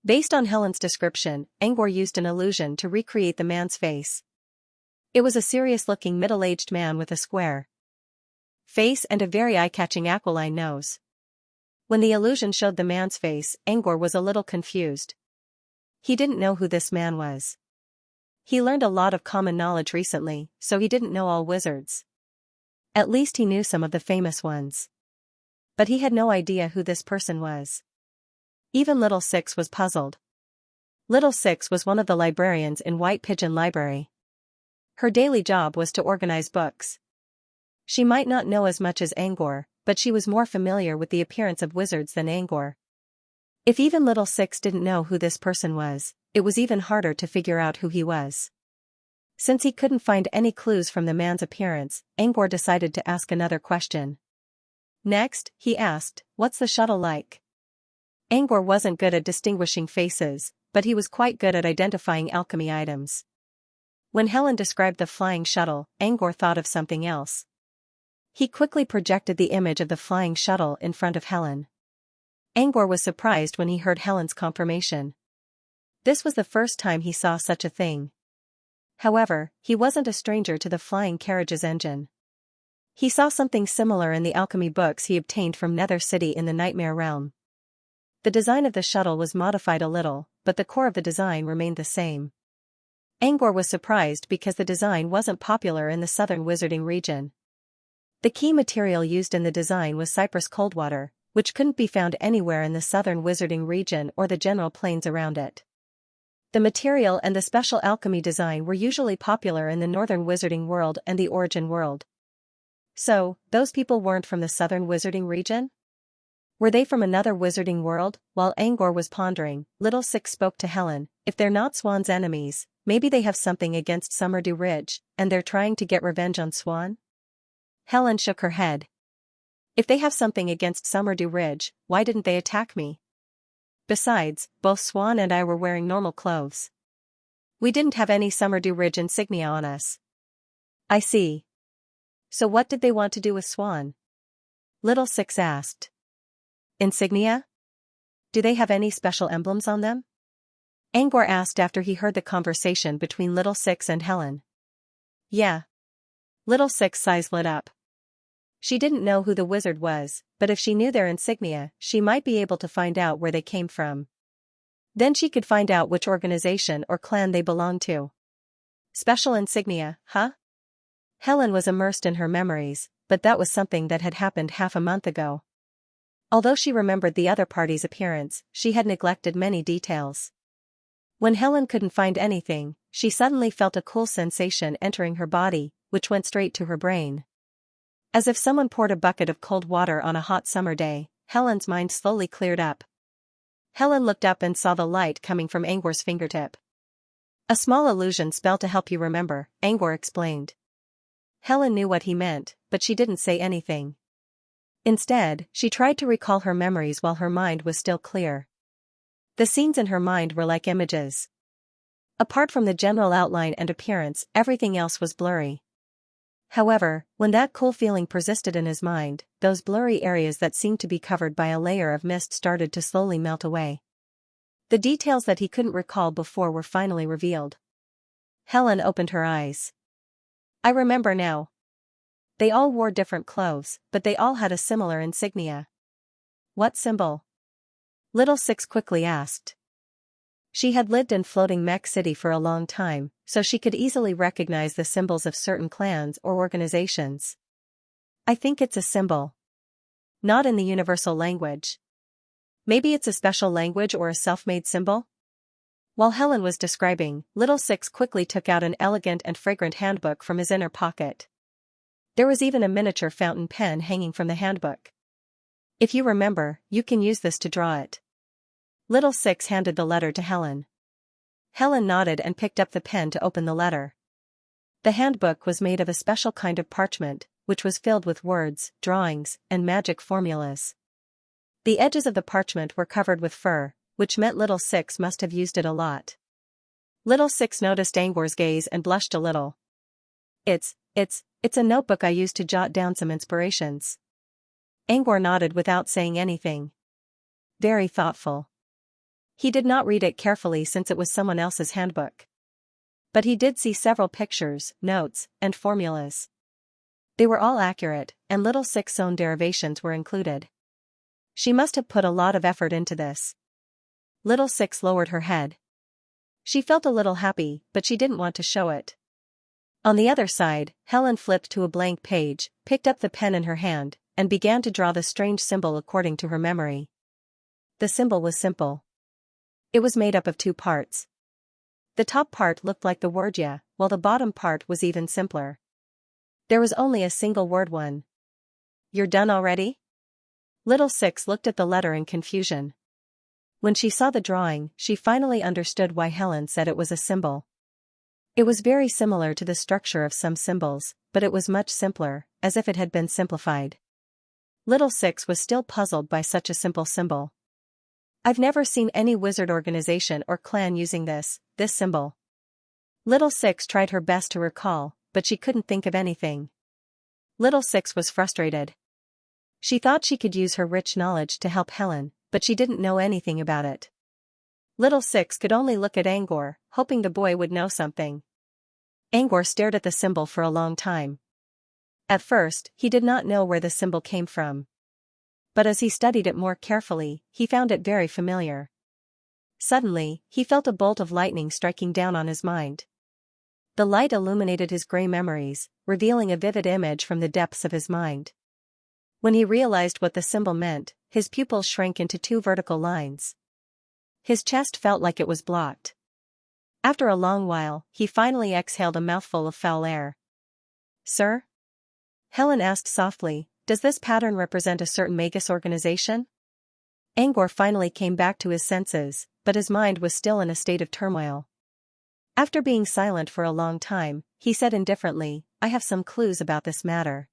Based on Helen's description, Angor used an illusion to recreate the man's face. It was a serious-looking middle-aged man with a square face and a very eye-catching aquiline nose. When the illusion showed the man's face, Angor was a little confused. He didn't know who this man was. He learned a lot of common knowledge recently, so he didn't know all wizards. At least he knew some of the famous ones. But he had no idea who this person was. Even Little Six was puzzled. Little Six was one of the librarians in White Pigeon Library. Her daily job was to organize books. She might not know as much as Angor, but she was more familiar with the appearance of wizards than Angor. If even Little Six didn't know who this person was, it was even harder to figure out who he was. Since he couldn't find any clues from the man's appearance, Angor decided to ask another question. Next, he asked, "What's the shuttle like?" Angor wasn't good at distinguishing faces, but he was quite good at identifying alchemy items. When Helen described the flying shuttle, Angor thought of something else. He quickly projected the image of the flying shuttle in front of Helen. Angor was surprised when he heard Helen's confirmation. This was the first time he saw such a thing. However, he wasn't a stranger to the flying carriage's engine. He saw something similar in the alchemy books he obtained from Nether City in the Nightmare Realm. The design of the shuttle was modified a little, but the core of the design remained the same. Angor was surprised because the design wasn't popular in the southern wizarding region. The key material used in the design was cypress coldwater, which couldn't be found anywhere in the southern wizarding region or the general plains around it. The material and the special alchemy design were usually popular in the northern wizarding world and the origin world. So, those people weren't from the southern wizarding region? Were they from another wizarding world? While Angor was pondering, Little Six spoke to Helen. "If they're not Swan's enemies, maybe they have something against Summerdew Ridge, and they're trying to get revenge on Swan?" Helen shook her head. "If they have something against Summerdew Ridge, why didn't they attack me? Besides, both Swan and I were wearing normal clothes. We didn't have any Summerdew Ridge insignia on us." "I see. So what did they want to do with Swan?" Little Six asked. "Insignia? Do they have any special emblems on them?" Angor asked after he heard the conversation between Little Six and Helen. "Yeah." Little Six's eyes lit up. She didn't know who the wizard was, but if she knew their insignia, she might be able to find out where they came from. Then she could find out which organization or clan they belonged to. Special insignia, huh? Helen was immersed in her memories, but that was something that had happened half a month ago. Although she remembered the other party's appearance, she had neglected many details. When Helen couldn't find anything, she suddenly felt a cool sensation entering her body, which went straight to her brain. As if someone poured a bucket of cold water on a hot summer day, Helen's mind slowly cleared up. Helen looked up and saw the light coming from Angor's fingertip. "A small illusion spell to help you remember," Angor explained. Helen knew what he meant, but she didn't say anything. Instead, she tried to recall her memories while her mind was still clear. The scenes in her mind were like images. Apart from the general outline and appearance, everything else was blurry. However, when that cool feeling persisted in his mind, those blurry areas that seemed to be covered by a layer of mist started to slowly melt away. The details that he couldn't recall before were finally revealed. Helen opened her eyes. "I remember now. They all wore different clothes, but they all had a similar insignia." "What symbol?" Little Six quickly asked. She had lived in Floating Mech City for a long time, so she could easily recognize the symbols of certain clans or organizations. "I think it's a symbol. Not in the universal language. Maybe it's a special language or a self-made symbol?" While Helen was describing, Little Six quickly took out an elegant and fragrant handbook from his inner pocket. There was even a miniature fountain pen hanging from the handbook. "If you remember, you can use this to draw it." Little Six handed the letter to Helen. Helen nodded and picked up the pen to open the letter. The handbook was made of a special kind of parchment, which was filled with words, drawings, and magic formulas. The edges of the parchment were covered with fur, which meant Little Six must have used it a lot. Little Six noticed Angor's gaze and blushed a little. It's a notebook I used to jot down some inspirations." Angor nodded without saying anything. Very thoughtful. He did not read it carefully since it was someone else's handbook. But he did see several pictures, notes, and formulas. They were all accurate, and Little Six's own derivations were included. She must have put a lot of effort into this. Little Six lowered her head. She felt a little happy, but she didn't want to show it. On the other side, Helen flipped to a blank page, picked up the pen in her hand, and began to draw the strange symbol according to her memory. The symbol was simple. It was made up of two parts. The top part looked like the word "yeah," while the bottom part was even simpler. There was only a single word one. "You're done already?" Little Six looked at the letter in confusion. When she saw the drawing, she finally understood why Helen said it was a symbol. It was very similar to the structure of some symbols, but it was much simpler, as if it had been simplified. Little Six was still puzzled by such a simple symbol. I've never seen any wizard organization or clan using this symbol. Little Six tried her best to recall, but she couldn't think of anything. Little Six was frustrated. She thought she could use her rich knowledge to help Helen, but she didn't know anything about it. Little Six could only look at Angor, hoping the boy would know something. Angor stared at the symbol for a long time. At first, he did not know where the symbol came from. But as he studied it more carefully, he found it very familiar. Suddenly, he felt a bolt of lightning striking down on his mind. The light illuminated his gray memories, revealing a vivid image from the depths of his mind. When he realized what the symbol meant, his pupils shrank into 2 vertical lines. His chest felt like it was blocked. After a long while, he finally exhaled a mouthful of foul air. "Sir?" Helen asked softly, "Does this pattern represent a certain Magus organization?" Angor finally came back to his senses, but his mind was still in a state of turmoil. After being silent for a long time, he said indifferently, "I have some clues about this matter.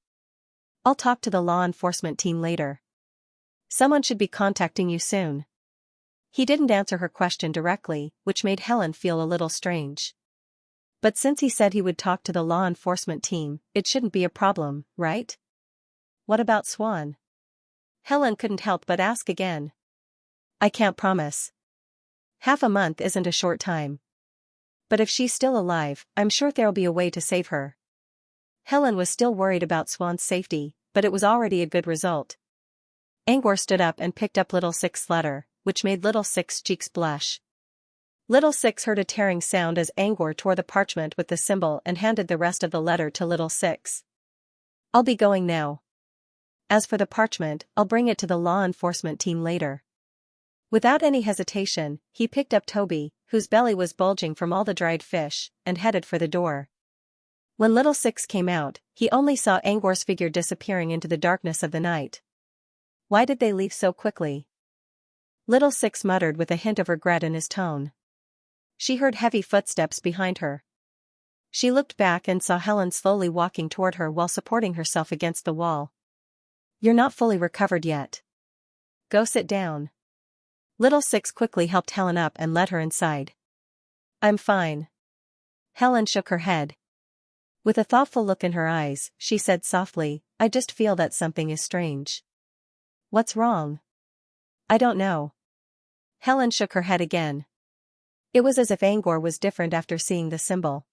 I'll talk to the law enforcement team later. Someone should be contacting you soon." He didn't answer her question directly, which made Helen feel a little strange. But since he said he would talk to the law enforcement team, it shouldn't be a problem, right? What about Swan? Helen couldn't help but ask again. "I can't promise. Half a month isn't a short time. But if she's still alive, I'm sure there'll be a way to save her." Helen was still worried about Swan's safety, but it was already a good result. Angor stood up and picked up Little Six's letter, which made Little Six's cheeks blush. Little Six heard a tearing sound as Angor tore the parchment with the symbol and handed the rest of the letter to Little Six. "I'll be going now. As for the parchment, I'll bring it to the law enforcement team later." Without any hesitation, he picked up Toby, whose belly was bulging from all the dried fish, and headed for the door. When Little Six came out, he only saw Angor's figure disappearing into the darkness of the night. Why did they leave so quickly? Little Six muttered with a hint of regret in his tone. She heard heavy footsteps behind her. She looked back and saw Helen slowly walking toward her while supporting herself against the wall. "You're not fully recovered yet. Go sit down." Little Six quickly helped Helen up and led her inside. "I'm fine." Helen shook her head. With a thoughtful look in her eyes, she said softly, "I just feel that something is strange." "What's wrong?" "I don't know." Helen shook her head again. It was as if Angor was different after seeing the symbol.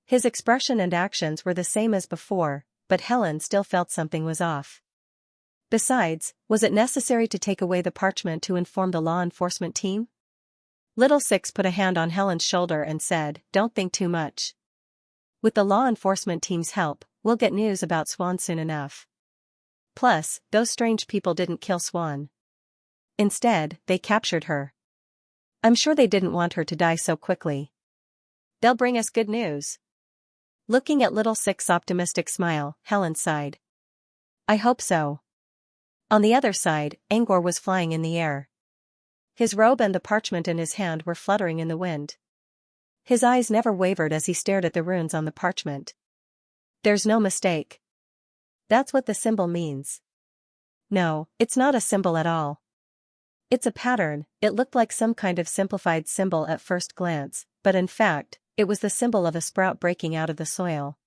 His expression and actions were the same as before, but Helen still felt something was off. Besides, was it necessary to take away the parchment to inform the law enforcement team? Little Six put a hand on Helen's shoulder and said, "Don't think too much. With the law enforcement team's help, we'll get news about Swan soon enough. Plus, those strange people didn't kill Swan. Instead, they captured her. I'm sure they didn't want her to die so quickly. They'll bring us good news." Looking at Little Six's optimistic smile, Helen sighed. "I hope so." On the other side, Angor was flying in the air. His robe and the parchment in his hand were fluttering in the wind. His eyes never wavered as he stared at the runes on the parchment. "There's no mistake. That's what the symbol means." "No, it's not a symbol at all. It's a pattern." It looked like some kind of simplified symbol at first glance, but in fact, it was the symbol of a sprout breaking out of the soil.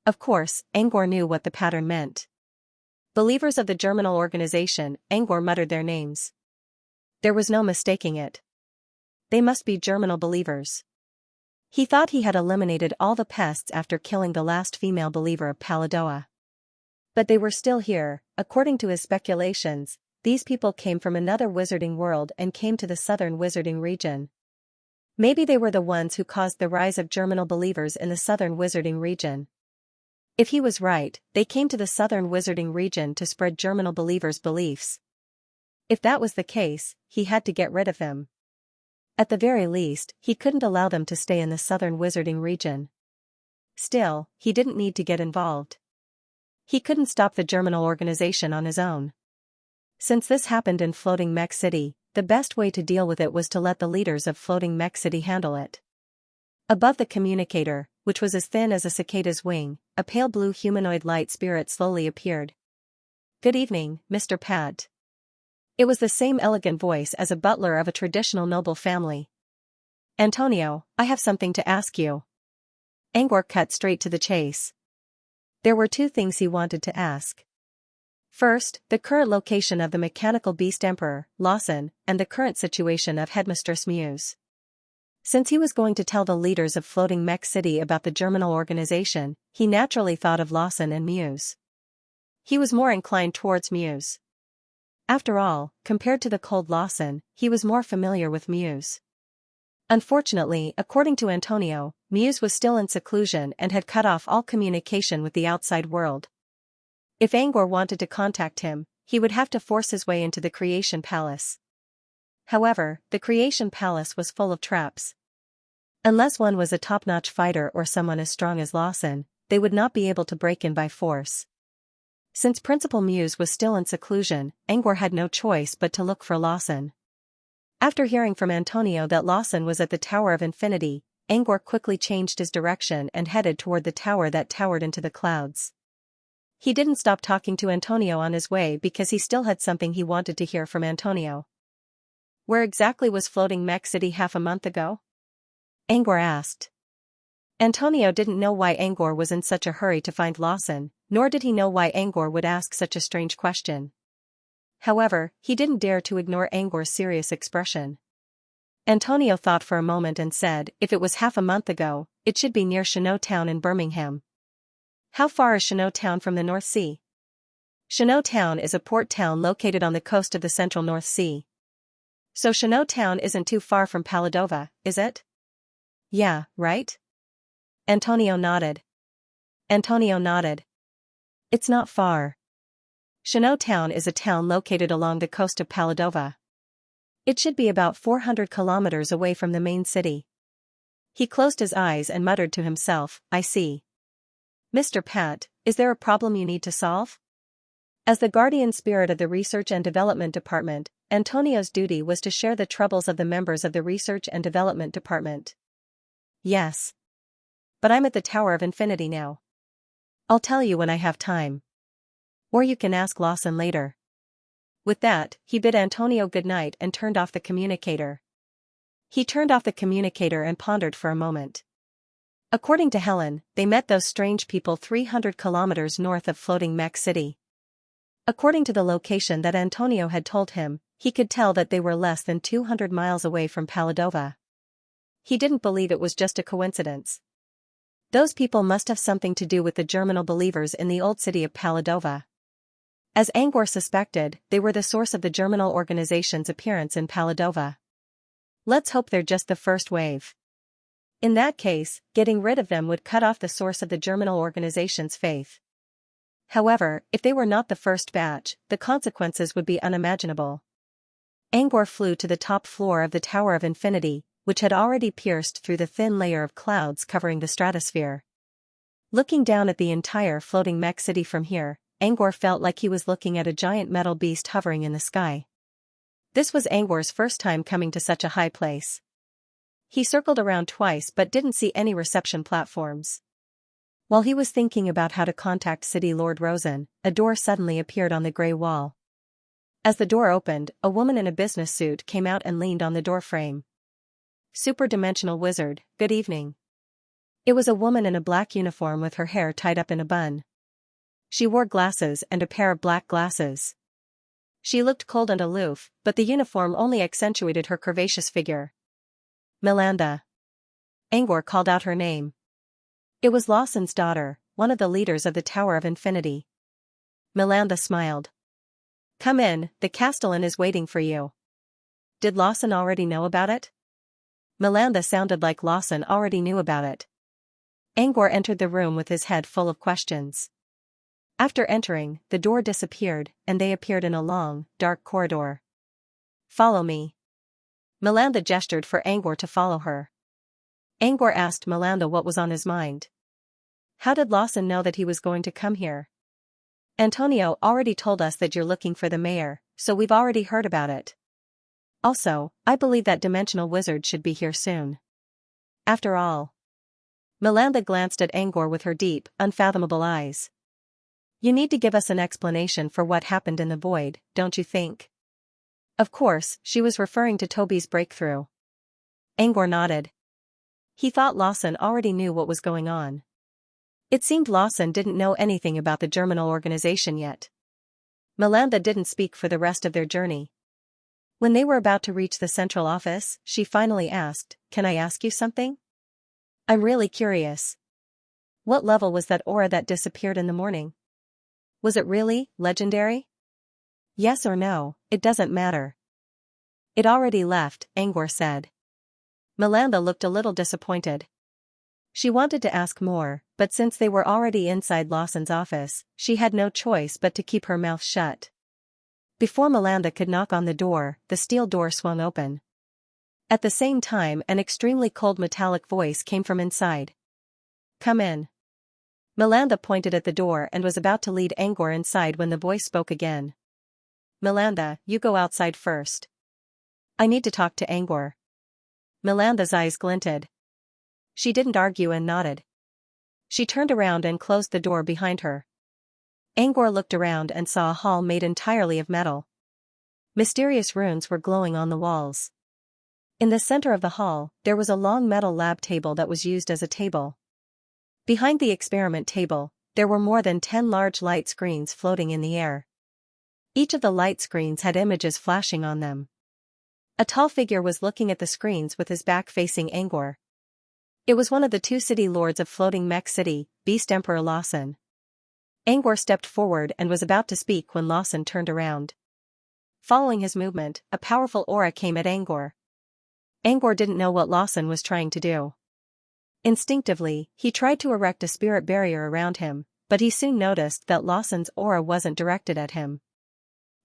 Of course, Angor knew what the pattern meant. Believers of the Germinal organization, Angor muttered their names. There was no mistaking it. They must be Germinal believers. He thought he had eliminated all the pests after killing the last female believer of Paladoa. But they were still here. According to his speculations, these people came from another wizarding world and came to the southern wizarding region. Maybe they were the ones who caused the rise of Germinal believers in the southern wizarding region. If he was right, they came to the southern wizarding region to spread Germinal believers' beliefs. If that was the case, he had to get rid of them. At the very least, he couldn't allow them to stay in the southern wizarding region. Still, he didn't need to get involved. He couldn't stop the Germinal organization on his own. Since this happened in Floating Mech City, the best way to deal with it was to let the leaders of Floating Mech City handle it. Above the communicator, which was as thin as a cicada's wing, a pale blue humanoid light spirit slowly appeared. "Good evening, Mr. Pat." It was the same elegant voice as a butler of a traditional noble family. "Antonio, I have something to ask you." Angor cut straight to the chase. There were two things he wanted to ask. First, the current location of the mechanical beast emperor, Lawson, and the current situation of Headmistress Muse. Since he was going to tell the leaders of Floating Mech City about the germinal organization, he naturally thought of Lawson and Muse. He was more inclined towards Muse. After all, compared to the cold Lawson, he was more familiar with Muse. Unfortunately, according to Antonio, Muse was still in seclusion and had cut off all communication with the outside world. If Angor wanted to contact him, he would have to force his way into the Creation Palace. However, the Creation Palace was full of traps. Unless one was a top-notch fighter or someone as strong as Lawson, they would not be able to break in by force. Since Principal Muse was still in seclusion, Angor had no choice but to look for Lawson. After hearing from Antonio that Lawson was at the Tower of Infinity, Angor quickly changed his direction and headed toward the tower that towered into the clouds. He didn't stop talking to Antonio on his way because he still had something he wanted to hear from Antonio. "Where exactly was Floating Mech City half a month ago?" Angor asked. Antonio didn't know why Angor was in such a hurry to find Lawson, nor did he know why Angor would ask such a strange question. However, he didn't dare to ignore Angor's serious expression. Antonio thought for a moment and said, "If it was half a month ago, it should be near Xianxia Town in Birmingham." "How far is Xianxia Town from the North Sea?" Xianxia Town is a port town located on the coast of the central North Sea. "So Xianxia Town isn't too far from Paladova, is it?" "Yeah, right?" Antonio nodded. "It's not far. Xianxia Town is a town located along the coast of Paladova. It should be about 400 kilometers away from the main city." He closed his eyes and muttered to himself, "I see. Mr. Pat, is there a problem you need to solve?" As the guardian spirit of the Research and Development Department, Antonio's duty was to share the troubles of the members of the Research and Development Department. "Yes. But I'm at the Tower of Infinity now. I'll tell you when I have time. Or you can ask Lawson later." With that, he bid Antonio good night and turned off the communicator. He turned off the communicator and pondered for a moment. According to Helen, they met those strange people 300 kilometers north of Floating Mech City. According to the location that Antonio had told him, he could tell that they were less than 200 miles away from Paladova. He didn't believe it was just a coincidence. Those people must have something to do with the germinal believers in the old city of Paladova. As Angor suspected, they were the source of the germinal organization's appearance in Paladova. Let's hope they're just the first wave. In that case, getting rid of them would cut off the source of the germinal organization's faith. However, if they were not the first batch, the consequences would be unimaginable. Angor flew to the top floor of the Tower of Infinity, which had already pierced through the thin layer of clouds covering the stratosphere. Looking down at the entire Floating Mech City from here, Angor felt like he was looking at a giant metal beast hovering in the sky. This was Angor's first time coming to such a high place. He circled around twice but didn't see any reception platforms. While he was thinking about how to contact City Lord Rosen, a door suddenly appeared on the gray wall. As the door opened, a woman in a business suit came out and leaned on the doorframe. "Superdimensional wizard, good evening." It was a woman in a black uniform with her hair tied up in a bun. She wore glasses and a pair of black glasses. She looked cold and aloof, but the uniform only accentuated her curvaceous figure. "Milanda." Angor called out her name. It was Lawson's daughter, one of the leaders of the Tower of Infinity. Milanda smiled. "Come in, the Castellan is waiting for you." Did Lawson already know about it? Milanda sounded like Lawson already knew about it. Angor entered the room with his head full of questions. After entering, the door disappeared, and they appeared in a long, dark corridor. "Follow me." Milanda gestured for Angor to follow her. Angor asked Milanda what was on his mind. "How did Lawson know that he was going to come here?" "Antonio already told us that you're looking for the mayor, so we've already heard about it." Also, I believe that dimensional wizard should be here soon. After all. Melantha glanced at Angor with her deep, unfathomable eyes. You need to give us an explanation for what happened in the void, don't you think? Of course, she was referring to Toby's breakthrough. Angor nodded. He thought Lawson already knew what was going on. It seemed Lawson didn't know anything about the Germinal organization yet. Melantha didn't speak for the rest of their journey. When they were about to reach the central office, she finally asked, "Can I ask you something? I'm really curious. What level was that aura that disappeared in the morning? Was it really legendary? Yes or no, it doesn't matter." It already left, Angor said. Melantha looked a little disappointed. She wanted to ask more, but since they were already inside Lawson's office, she had no choice but to keep her mouth shut. Before Melantha could knock on the door, the steel door swung open. At the same time, an extremely cold metallic voice came from inside. "Come in." Melantha pointed at the door and was about to lead Angor inside when the voice spoke again. "Melantha, you go outside first. I need to talk to Angor." Melantha's eyes glinted. She didn't argue and nodded. She turned around and closed the door behind her. Angor looked around and saw a hall made entirely of metal. Mysterious runes were glowing on the walls. In the center of the hall, there was a long metal lab table that was used as a table. Behind the experiment table, there were more than 10 large light screens floating in the air. Each of the light screens had images flashing on them. A tall figure was looking at the screens with his back facing Angor. It was one of the 2 city lords of Floating Mech City, Beast Emperor Lawson. Angor stepped forward and was about to speak when Lawson turned around. Following his movement, a powerful aura came at Angor. Angor didn't know what Lawson was trying to do. Instinctively, he tried to erect a spirit barrier around him, but he soon noticed that Lawson's aura wasn't directed at him.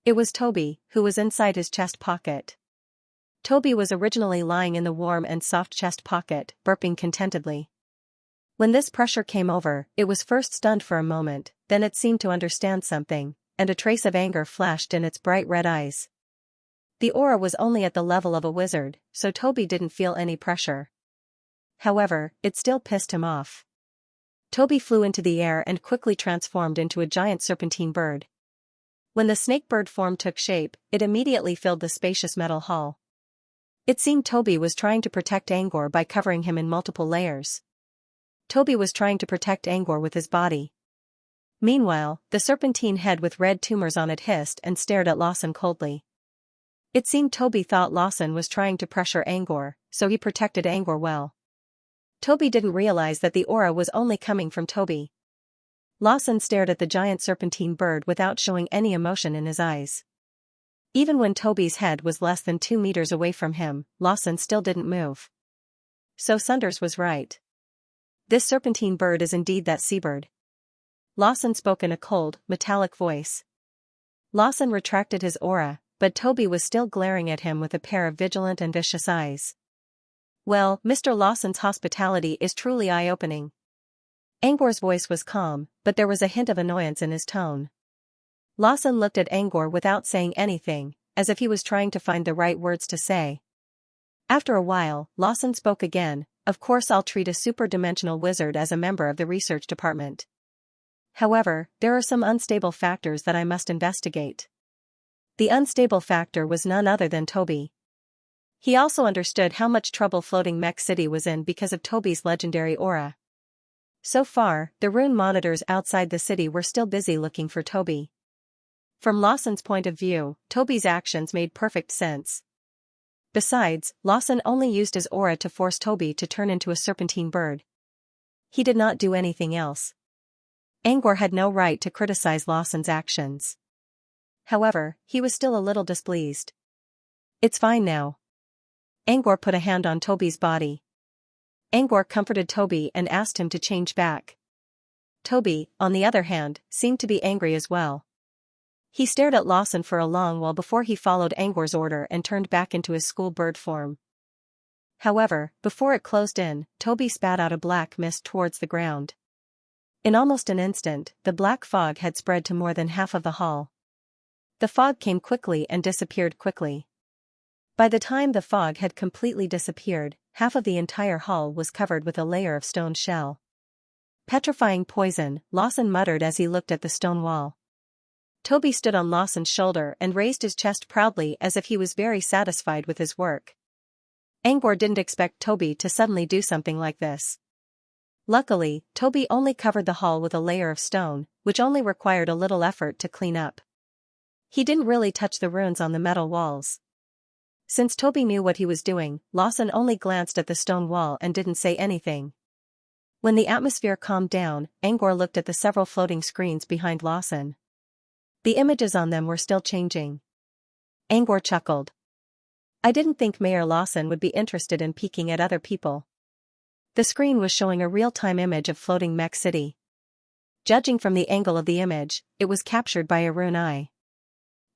It was Toby, who was inside his chest pocket. Toby was originally lying in the warm and soft chest pocket, burping contentedly. When this pressure came over, it was first stunned for a moment, then it seemed to understand something, and a trace of anger flashed in its bright red eyes. The aura was only at the level of a wizard, so Toby didn't feel any pressure. However, it still pissed him off. Toby flew into the air and quickly transformed into a giant serpentine bird. When the snake bird form took shape, it immediately filled the spacious metal hall. It seemed Toby was trying to protect Angor by covering him in multiple layers. Toby was trying to protect Angor with his body. Meanwhile, the serpentine head with red tumors on it hissed and stared at Lawson coldly. It seemed Toby thought Lawson was trying to pressure Angor, so he protected Angor well. Toby didn't realize that the aura was only coming from Toby. Lawson stared at the giant serpentine bird without showing any emotion in his eyes. Even when Toby's head was less than 2 meters away from him, Lawson still didn't move. So Sunders was right. This serpentine bird is indeed that seabird. Lawson spoke in a cold, metallic voice. Lawson retracted his aura, but Toby was still glaring at him with a pair of vigilant and vicious eyes. "Well, Mr. Lawson's hospitality is truly eye-opening." Angor's voice was calm, but there was a hint of annoyance in his tone. Lawson looked at Angor without saying anything, as if he was trying to find the right words to say. After a while, Lawson spoke again. "Of course I'll treat a super-dimensional wizard as a member of the research department. However, there are some unstable factors that I must investigate." The unstable factor was none other than Toby. He also understood how much trouble Floating Mech City was in because of Toby's legendary aura. So far, the rune monitors outside the city were still busy looking for Toby. From Lawson's point of view, Toby's actions made perfect sense. Besides, Lawson only used his aura to force Toby to turn into a serpentine bird. He did not do anything else. Angor had no right to criticize Lawson's actions. However, he was still a little displeased. "It's fine now." Angor put a hand on Toby's body. Angor comforted Toby and asked him to change back. Toby, on the other hand, seemed to be angry as well. He stared at Lawson for a long while before he followed Angor's order and turned back into his school bird form. However, before it closed in, Toby spat out a black mist towards the ground. In almost an instant, the black fog had spread to more than half of the hall. The fog came quickly and disappeared quickly. By the time the fog had completely disappeared, half of the entire hall was covered with a layer of stone shell. Petrifying poison, Lawson muttered as he looked at the stone wall. Toby stood on Lawson's shoulder and raised his chest proudly as if he was very satisfied with his work. Angor didn't expect Toby to suddenly do something like this. Luckily, Toby only covered the hall with a layer of stone, which only required a little effort to clean up. He didn't really touch the runes on the metal walls. Since Toby knew what he was doing, Lawson only glanced at the stone wall and didn't say anything. When the atmosphere calmed down, Angor looked at the several floating screens behind Lawson. The images on them were still changing. Angor chuckled. I didn't think Mayor Lawson would be interested in peeking at other people. The screen was showing a real-time image of floating Mech City. Judging from the angle of the image, it was captured by a rune eye.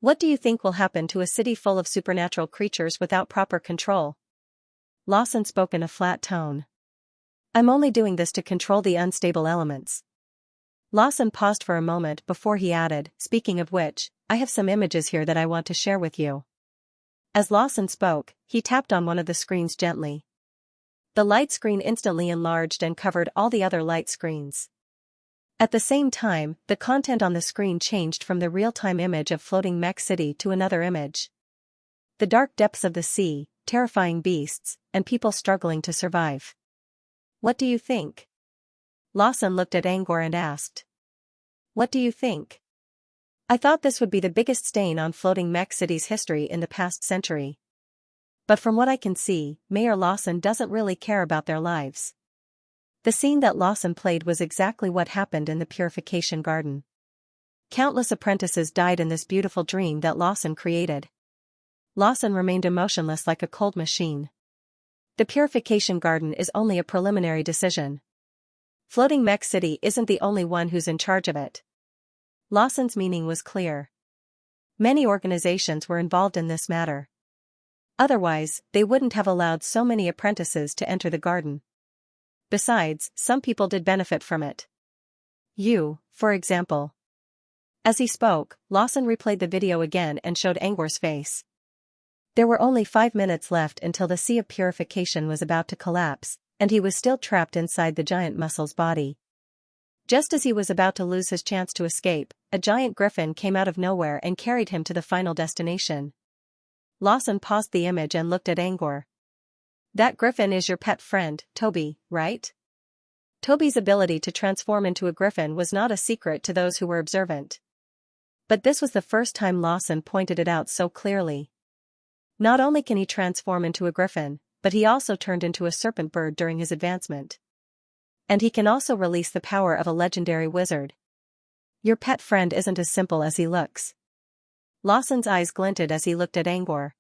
What do you think will happen to a city full of supernatural creatures without proper control? Lawson spoke in a flat tone. I'm only doing this to control the unstable elements. Lawson paused for a moment before he added, speaking of which, I have some images here that I want to share with you. As Lawson spoke, he tapped on one of the screens gently. The light screen instantly enlarged and covered all the other light screens. At the same time, the content on the screen changed from the real-time image of floating Mech City to another image. The dark depths of the sea, terrifying beasts, and people struggling to survive. What do you think? Lawson looked at Angor and asked. What do you think? I thought this would be the biggest stain on floating Mech City's history in the past century. But from what I can see, Mayor Lawson doesn't really care about their lives. The scene that Lawson played was exactly what happened in the Purification Garden. Countless apprentices died in this beautiful dream that Lawson created. Lawson remained emotionless like a cold machine. The Purification Garden is only a preliminary decision. Floating Mech City isn't the only one who's in charge of it. Lawson's meaning was clear. Many organizations were involved in this matter. Otherwise, they wouldn't have allowed so many apprentices to enter the garden. Besides, some people did benefit from it. You, for example. As he spoke, Lawson replayed the video again and showed Angor's face. There were only 5 minutes left until the Sea of Purification was about to collapse, and he was still trapped inside the giant muscle's body. Just as he was about to lose his chance to escape, a giant griffin came out of nowhere and carried him to the final destination. Lawson paused the image and looked at Angor. That griffin is your pet friend, Toby, right? Toby's ability to transform into a griffin was not a secret to those who were observant. But this was the first time Lawson pointed it out so clearly. Not only can he transform into a griffin, but he also turned into a serpent bird during his advancement. And he can also release the power of a legendary wizard. Your pet friend isn't as simple as he looks. Lawson's eyes glinted as he looked at Angor.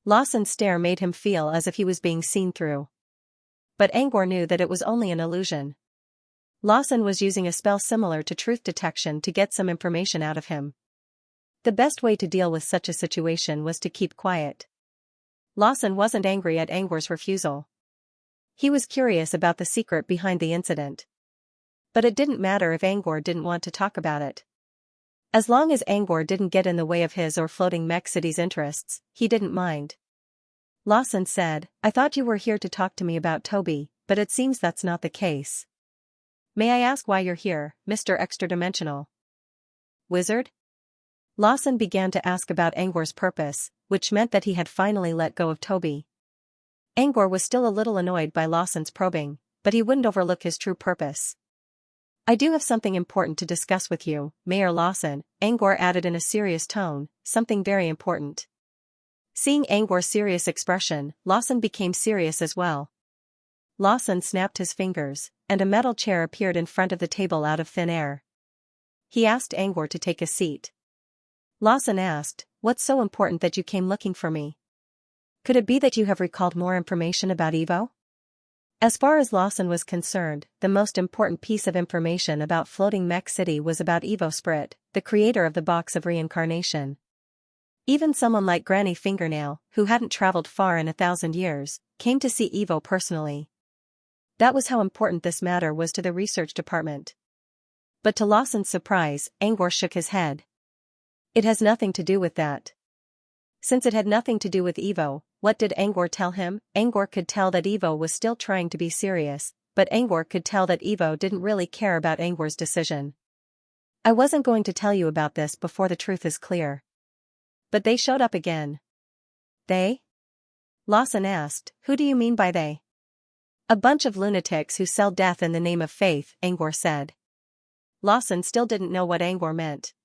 Lawson's stare made him feel as if he was being seen through. But Angor knew that it was only an illusion. Lawson was using a spell similar to truth detection to get some information out of him. The best way to deal with such a situation was to keep quiet. Lawson wasn't angry at Angor's refusal. He was curious about the secret behind the incident. But it didn't matter if Angor didn't want to talk about it. As long as Angor didn't get in the way of his or floating Mech City's interests, he didn't mind. Lawson said, I thought you were here to talk to me about Toby, but it seems that's not the case. May I ask why you're here, Mr. Extra-Dimensional Wizard? Lawson began to ask about Angor's purpose, which meant that he had finally let go of Toby. Angor was still a little annoyed by Lawson's probing, but he wouldn't overlook his true purpose. I do have something important to discuss with you, Mayor Lawson, Angor added in a serious tone, something very important. Seeing Angor's serious expression, Lawson became serious as well. Lawson snapped his fingers, and a metal chair appeared in front of the table out of thin air. He asked Angor to take a seat. Lawson asked, What's so important that you came looking for me? Could it be that you have recalled more information about Evo? As far as Lawson was concerned, the most important piece of information about floating Mech City was about Evo Sprit, the creator of the box of reincarnation. Even someone like Granny Fingernail, who hadn't traveled far in 1,000 years, came to see Evo personally. That was how important this matter was to the research department. But to Lawson's surprise, Angor shook his head. It has nothing to do with that. Since it had nothing to do with Ivo, what did Angor tell him? Angor could tell that Ivo was still trying to be serious, but Angor could tell that Ivo didn't really care about Angor's decision. I wasn't going to tell you about this before the truth is clear. But they showed up again. They? Lawson asked, who do you mean by they? A bunch of lunatics who sell death in the name of faith, Angor said. Lawson still didn't know what Angor meant.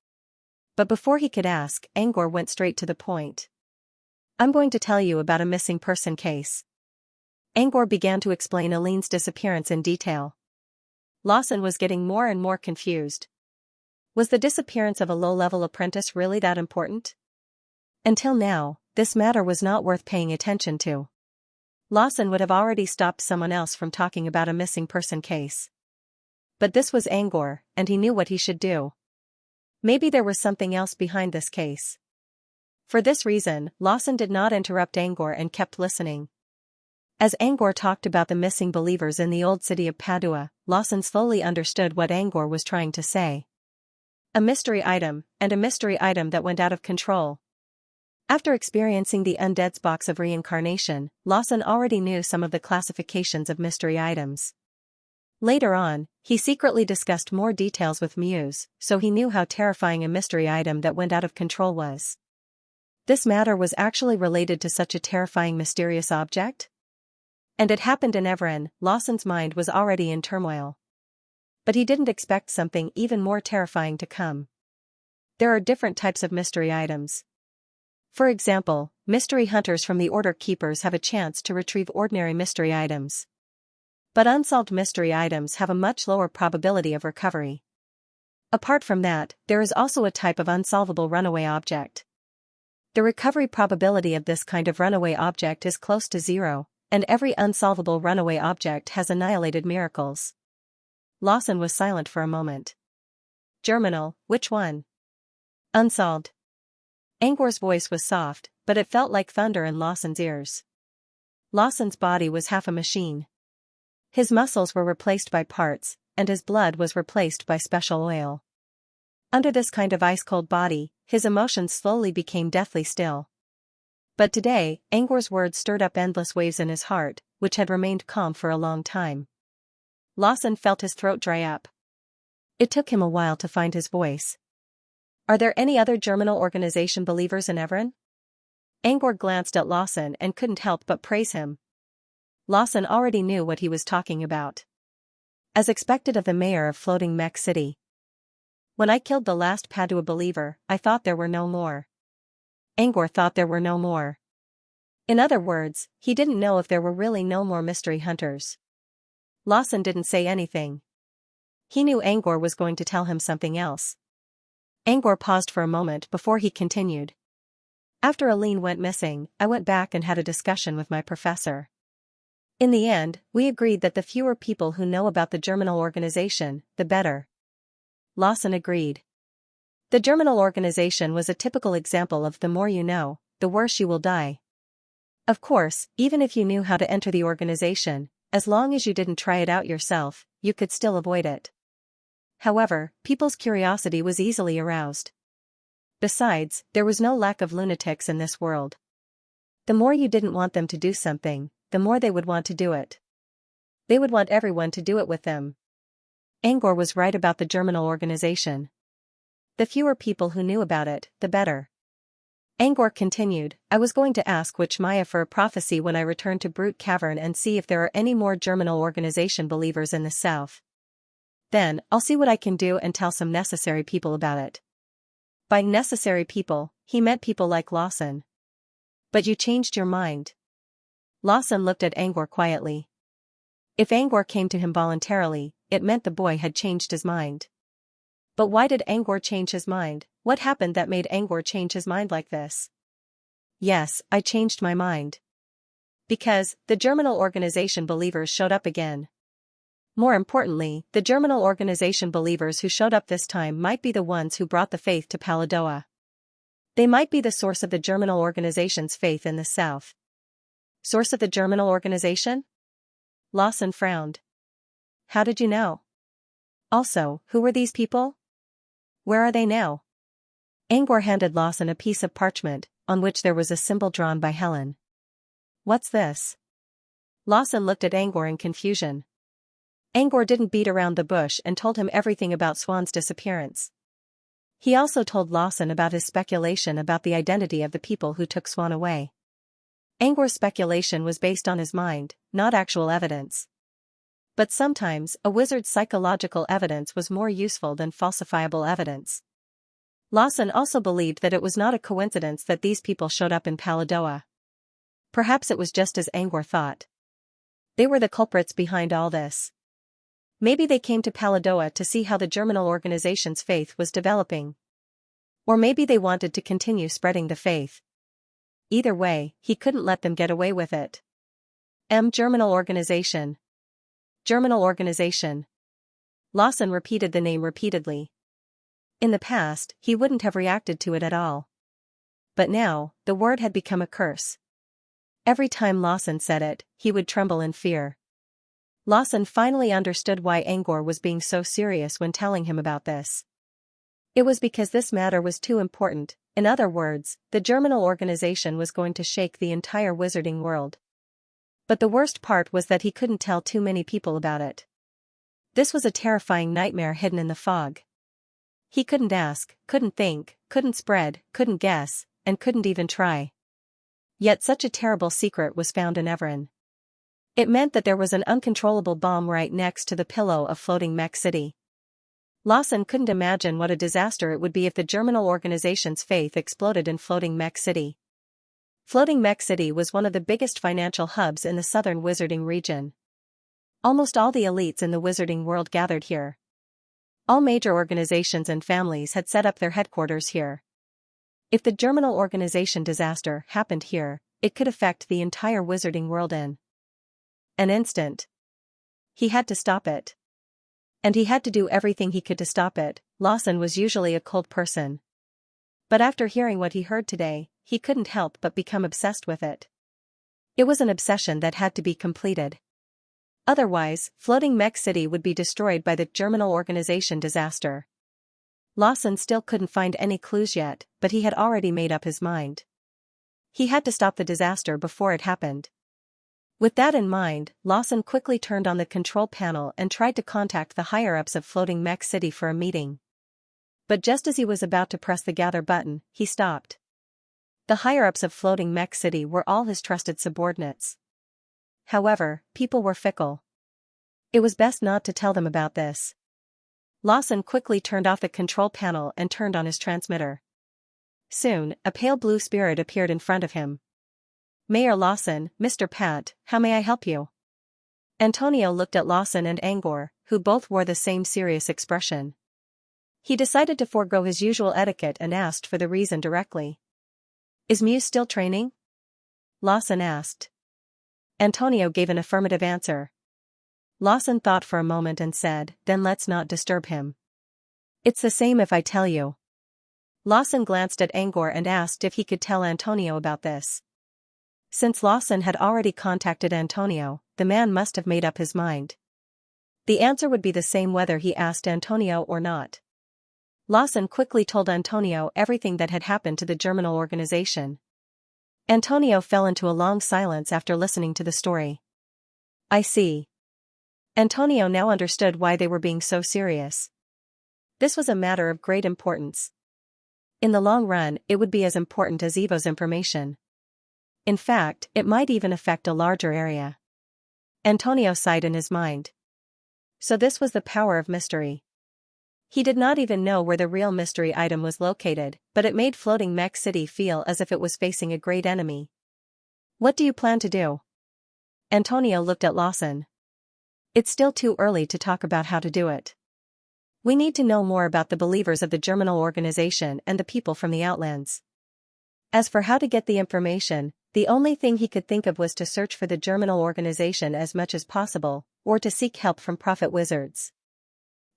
But before he could ask, Angor went straight to the point. I'm going to tell you about a missing person case. Angor began to explain Aline's disappearance in detail. Lawson was getting more and more confused. Was the disappearance of a low-level apprentice really that important? Until now, this matter was not worth paying attention to. Lawson would have already stopped someone else from talking about a missing person case. But this was Angor, and he knew what he should do. Maybe there was something else behind this case. For this reason, Lawson did not interrupt Angor and kept listening. As Angor talked about the missing believers in the old city of Padua, Lawson slowly understood what Angor was trying to say. A mystery item, and a mystery item that went out of control. After experiencing the Undead's box of reincarnation, Lawson already knew some of the classifications of mystery items. Later on, he secretly discussed more details with Muse, so he knew how terrifying a mystery item that went out of control was. This matter was actually related to such a terrifying mysterious object? And it happened in Everin. Lawson's mind was already in turmoil. But he didn't expect something even more terrifying to come. There are different types of mystery items. For example, mystery hunters from the Order Keepers have a chance to retrieve ordinary mystery items. But unsolved mystery items have a much lower probability of recovery. Apart from that, there is also a type of unsolvable runaway object. The recovery probability of this kind of runaway object is close to zero, and every unsolvable runaway object has annihilated miracles. Lawson was silent for a moment. Germinal, which one? Unsolved. Angor's voice was soft, but it felt like thunder in Lawson's ears. Lawson's body was half a machine. His muscles were replaced by parts, and his blood was replaced by special oil. Under this kind of ice-cold body, his emotions slowly became deathly still. But today, Angor's words stirred up endless waves in his heart, which had remained calm for a long time. Lawson felt his throat dry up. It took him a while to find his voice. Are there any other Germinal organization believers in Everin? Angor glanced at Lawson and couldn't help but praise him. Lawson already knew what he was talking about. As expected of the mayor of Floating Mech City. When I killed the last Padua believer, I thought there were no more. Angor thought there were no more. In other words, he didn't know if there were really no more mystery hunters. Lawson didn't say anything. He knew Angor was going to tell him something else. Angor paused for a moment before he continued. After Aline went missing, I went back and had a discussion with my professor. In the end, we agreed that the fewer people who know about the Germinal organization, the better. Lawson agreed. The Germinal organization was a typical example of the more you know, the worse you will die. Of course, even if you knew how to enter the organization, as long as you didn't try it out yourself, you could still avoid it. However, people's curiosity was easily aroused. Besides, there was no lack of lunatics in this world. The more you didn't want them to do something, the more they would want to do it. They would want everyone to do it with them. Angor was right about the Germinal organization. The fewer people who knew about it, the better. Angor continued, I was going to ask which Maya for a prophecy when I returned to Brute Cavern and see if there are any more Germinal organization believers in the south. Then, I'll see what I can do and tell some necessary people about it. By necessary people, he meant people like Lawson. But you changed your mind. Lawson looked at Angor quietly. If Angor came to him voluntarily, it meant the boy had changed his mind. But why did Angor change his mind? What happened that made Angor change his mind like this? Yes, I changed my mind. Because, the Germinal organization believers showed up again. More importantly, the Germinal organization believers who showed up this time might be the ones who brought the faith to Paladoa. They might be the source of the Germinal organization's faith in the south. Source of the Germinal organization? Lawson frowned. How did you know? Also, who were these people? Where are they now? Angor handed Lawson a piece of parchment, on which there was a symbol drawn by Helen. What's this? Lawson looked at Angor in confusion. Angor didn't beat around the bush and told him everything about Swan's disappearance. He also told Lawson about his speculation about the identity of the people who took Swan away. Angor's speculation was based on his mind, not actual evidence. But sometimes, a wizard's psychological evidence was more useful than falsifiable evidence. Lawson also believed that it was not a coincidence that these people showed up in Paladoa. Perhaps it was just as Angor thought. They were the culprits behind all this. Maybe they came to Paladoa to see how the Germinal organization's faith was developing. Or maybe they wanted to continue spreading the faith. Either way, he couldn't let them get away with it. Germinal organization. Germinal organization. Lawson repeated the name repeatedly. In the past, he wouldn't have reacted to it at all. But now, the word had become a curse. Every time Lawson said it, he would tremble in fear. Lawson finally understood why Angor was being so serious when telling him about this. It was because this matter was too important. In other words, the Germinal organization was going to shake the entire wizarding world. But the worst part was that he couldn't tell too many people about it. This was a terrifying nightmare hidden in the fog. He couldn't ask, couldn't think, couldn't spread, couldn't guess, and couldn't even try. Yet such a terrible secret was found in Everin. It meant that there was an uncontrollable bomb right next to the pillow of floating Mech City. Lawson couldn't imagine what a disaster it would be if the Germinal organization's faith exploded in floating Mech City. Floating Mech City was one of the biggest financial hubs in the southern wizarding region. Almost all the elites in the wizarding world gathered here. All major organizations and families had set up their headquarters here. If the Germinal organization disaster happened here, it could affect the entire wizarding world in an instant. He had to stop it. And he had to do everything he could to stop it. Lawson was usually a cold person. But after hearing what he heard today, he couldn't help but become obsessed with it. It was an obsession that had to be completed. Otherwise, floating Mech City would be destroyed by the Germinal organization disaster. Lawson still couldn't find any clues yet, but he had already made up his mind. He had to stop the disaster before it happened. With that in mind, Lawson quickly turned on the control panel and tried to contact the higher-ups of floating Mech City for a meeting. But just as he was about to press the gather button, he stopped. The higher-ups of floating Mech City were all his trusted subordinates. However, people were fickle. It was best not to tell them about this. Lawson quickly turned off the control panel and turned on his transmitter. Soon, a pale blue spirit appeared in front of him. Mayor Lawson, Mr. Pat, how may I help you? Antonio looked at Lawson and Angor, who both wore the same serious expression. He decided to forego his usual etiquette and asked for the reason directly. Is Muse still training? Lawson asked. Antonio gave an affirmative answer. Lawson thought for a moment and said, then let's not disturb him. It's the same if I tell you. Lawson glanced at Angor and asked if he could tell Antonio about this. Since Lawson had already contacted Antonio, the man must have made up his mind. The answer would be the same whether he asked Antonio or not. Lawson quickly told Antonio everything that had happened to the Germinal organization. Antonio fell into a long silence after listening to the story. I see. Antonio now understood why they were being so serious. This was a matter of great importance. In the long run, it would be as important as Evo's information. In fact, it might even affect a larger area. Antonio sighed in his mind. So this was the power of mystery. He did not even know where the real mystery item was located, but it made floating Mech City feel as if it was facing a great enemy. What do you plan to do? Antonio looked at Lawson. It's still too early to talk about how to do it. We need to know more about the believers of the Germinal organization and the people from the Outlands. As for how to get the information, the only thing he could think of was to search for the Germinal organization as much as possible, or to seek help from prophet wizards.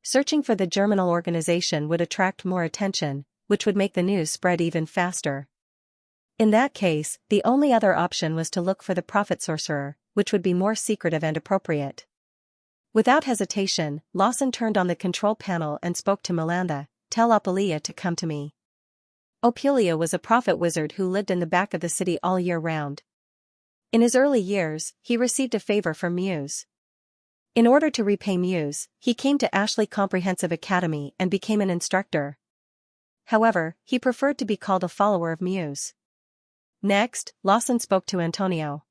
Searching for the Germinal organization would attract more attention, which would make the news spread even faster. In that case, the only other option was to look for the prophet sorcerer, which would be more secretive and appropriate. Without hesitation, Lawson turned on the control panel and spoke to Melantha. Tell Apalia to come to me. Opelia was a prophet wizard who lived in the back of the city all year round. In his early years, he received a favor from Muse. In order to repay Muse, he came to Ashley Comprehensive Academy and became an instructor. However, he preferred to be called a follower of Muse. Next, Lawson spoke to Antonio.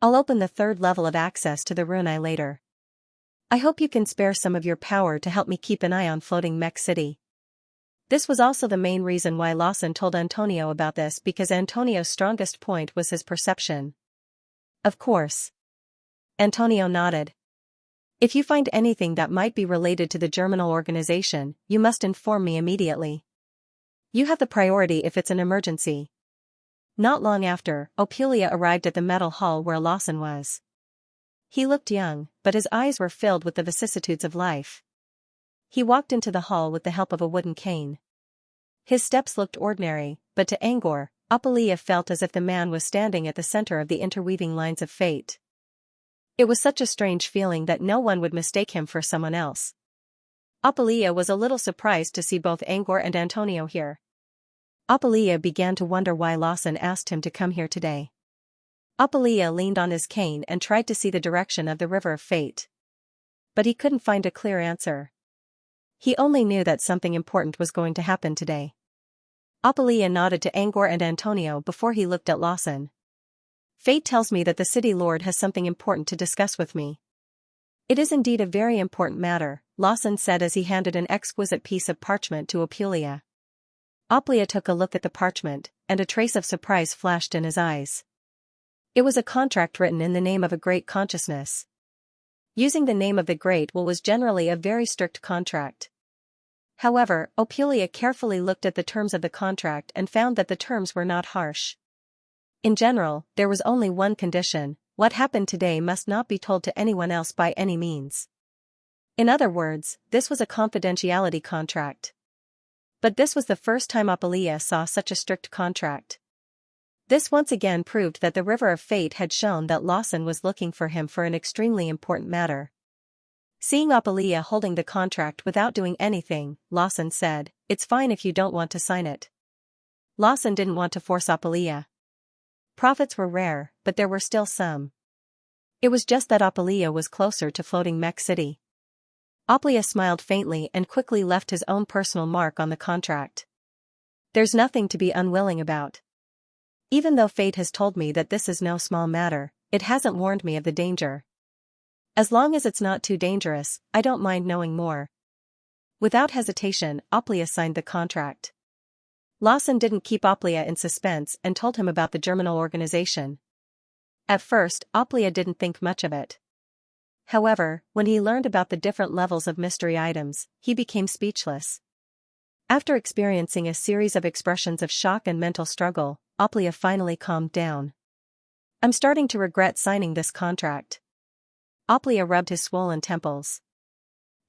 I'll open the third level of access to the Runai later. I hope you can spare some of your power to help me keep an eye on floating mech city. This was also the main reason why Lawson told Antonio about this, because Antonio's strongest point was his perception. Of course. Antonio nodded. If you find anything that might be related to the Germinal organization, you must inform me immediately. You have the priority if it's an emergency. Not long after, Opelia arrived at the metal hall where Lawson was. He looked young, but his eyes were filled with the vicissitudes of life. He walked into the hall with the help of a wooden cane. His steps looked ordinary, but to Angor, Opelia felt as if the man was standing at the center of the interweaving lines of fate. It was such a strange feeling that no one would mistake him for someone else. Opelia was a little surprised to see both Angor and Antonio here. Opelia began to wonder why Lawson asked him to come here today. Opelia leaned on his cane and tried to see the direction of the River of Fate. But he couldn't find a clear answer. He only knew that something important was going to happen today. Opelia nodded to Angor and Antonio before he looked at Lawson. Fate tells me that the city lord has something important to discuss with me. It is indeed a very important matter, Lawson said as he handed an exquisite piece of parchment to Opelia. Opelia took a look at the parchment, and a trace of surprise flashed in his eyes. It was a contract written in the name of a great consciousness. Using the name of the Great Will was generally a very strict contract. However, Opelia carefully looked at the terms of the contract and found that the terms were not harsh. In general, there was only one condition: what happened today must not be told to anyone else by any means. In other words, this was a confidentiality contract. But this was the first time Opelia saw such a strict contract. This once again proved that the River of Fate had shown that Lawson was looking for him for an extremely important matter. Seeing Opelia holding the contract without doing anything, Lawson said, "It's fine if you don't want to sign it." Lawson didn't want to force Opelia. Profits were rare, but there were still some. It was just that Opelia was closer to floating mech city. Opelia smiled faintly and quickly left his own personal mark on the contract. There's nothing to be unwilling about. Even though fate has told me that this is no small matter, it hasn't warned me of the danger. As long as it's not too dangerous, I don't mind knowing more. Without hesitation, Opelia signed the contract. Lawson didn't keep Opelia in suspense and told him about the Germinal organization. At first, Opelia didn't think much of it. However, when he learned about the different levels of mystery items, he became speechless. After experiencing a series of expressions of shock and mental struggle, Opelia finally calmed down. I'm starting to regret signing this contract. Opelia rubbed his swollen temples.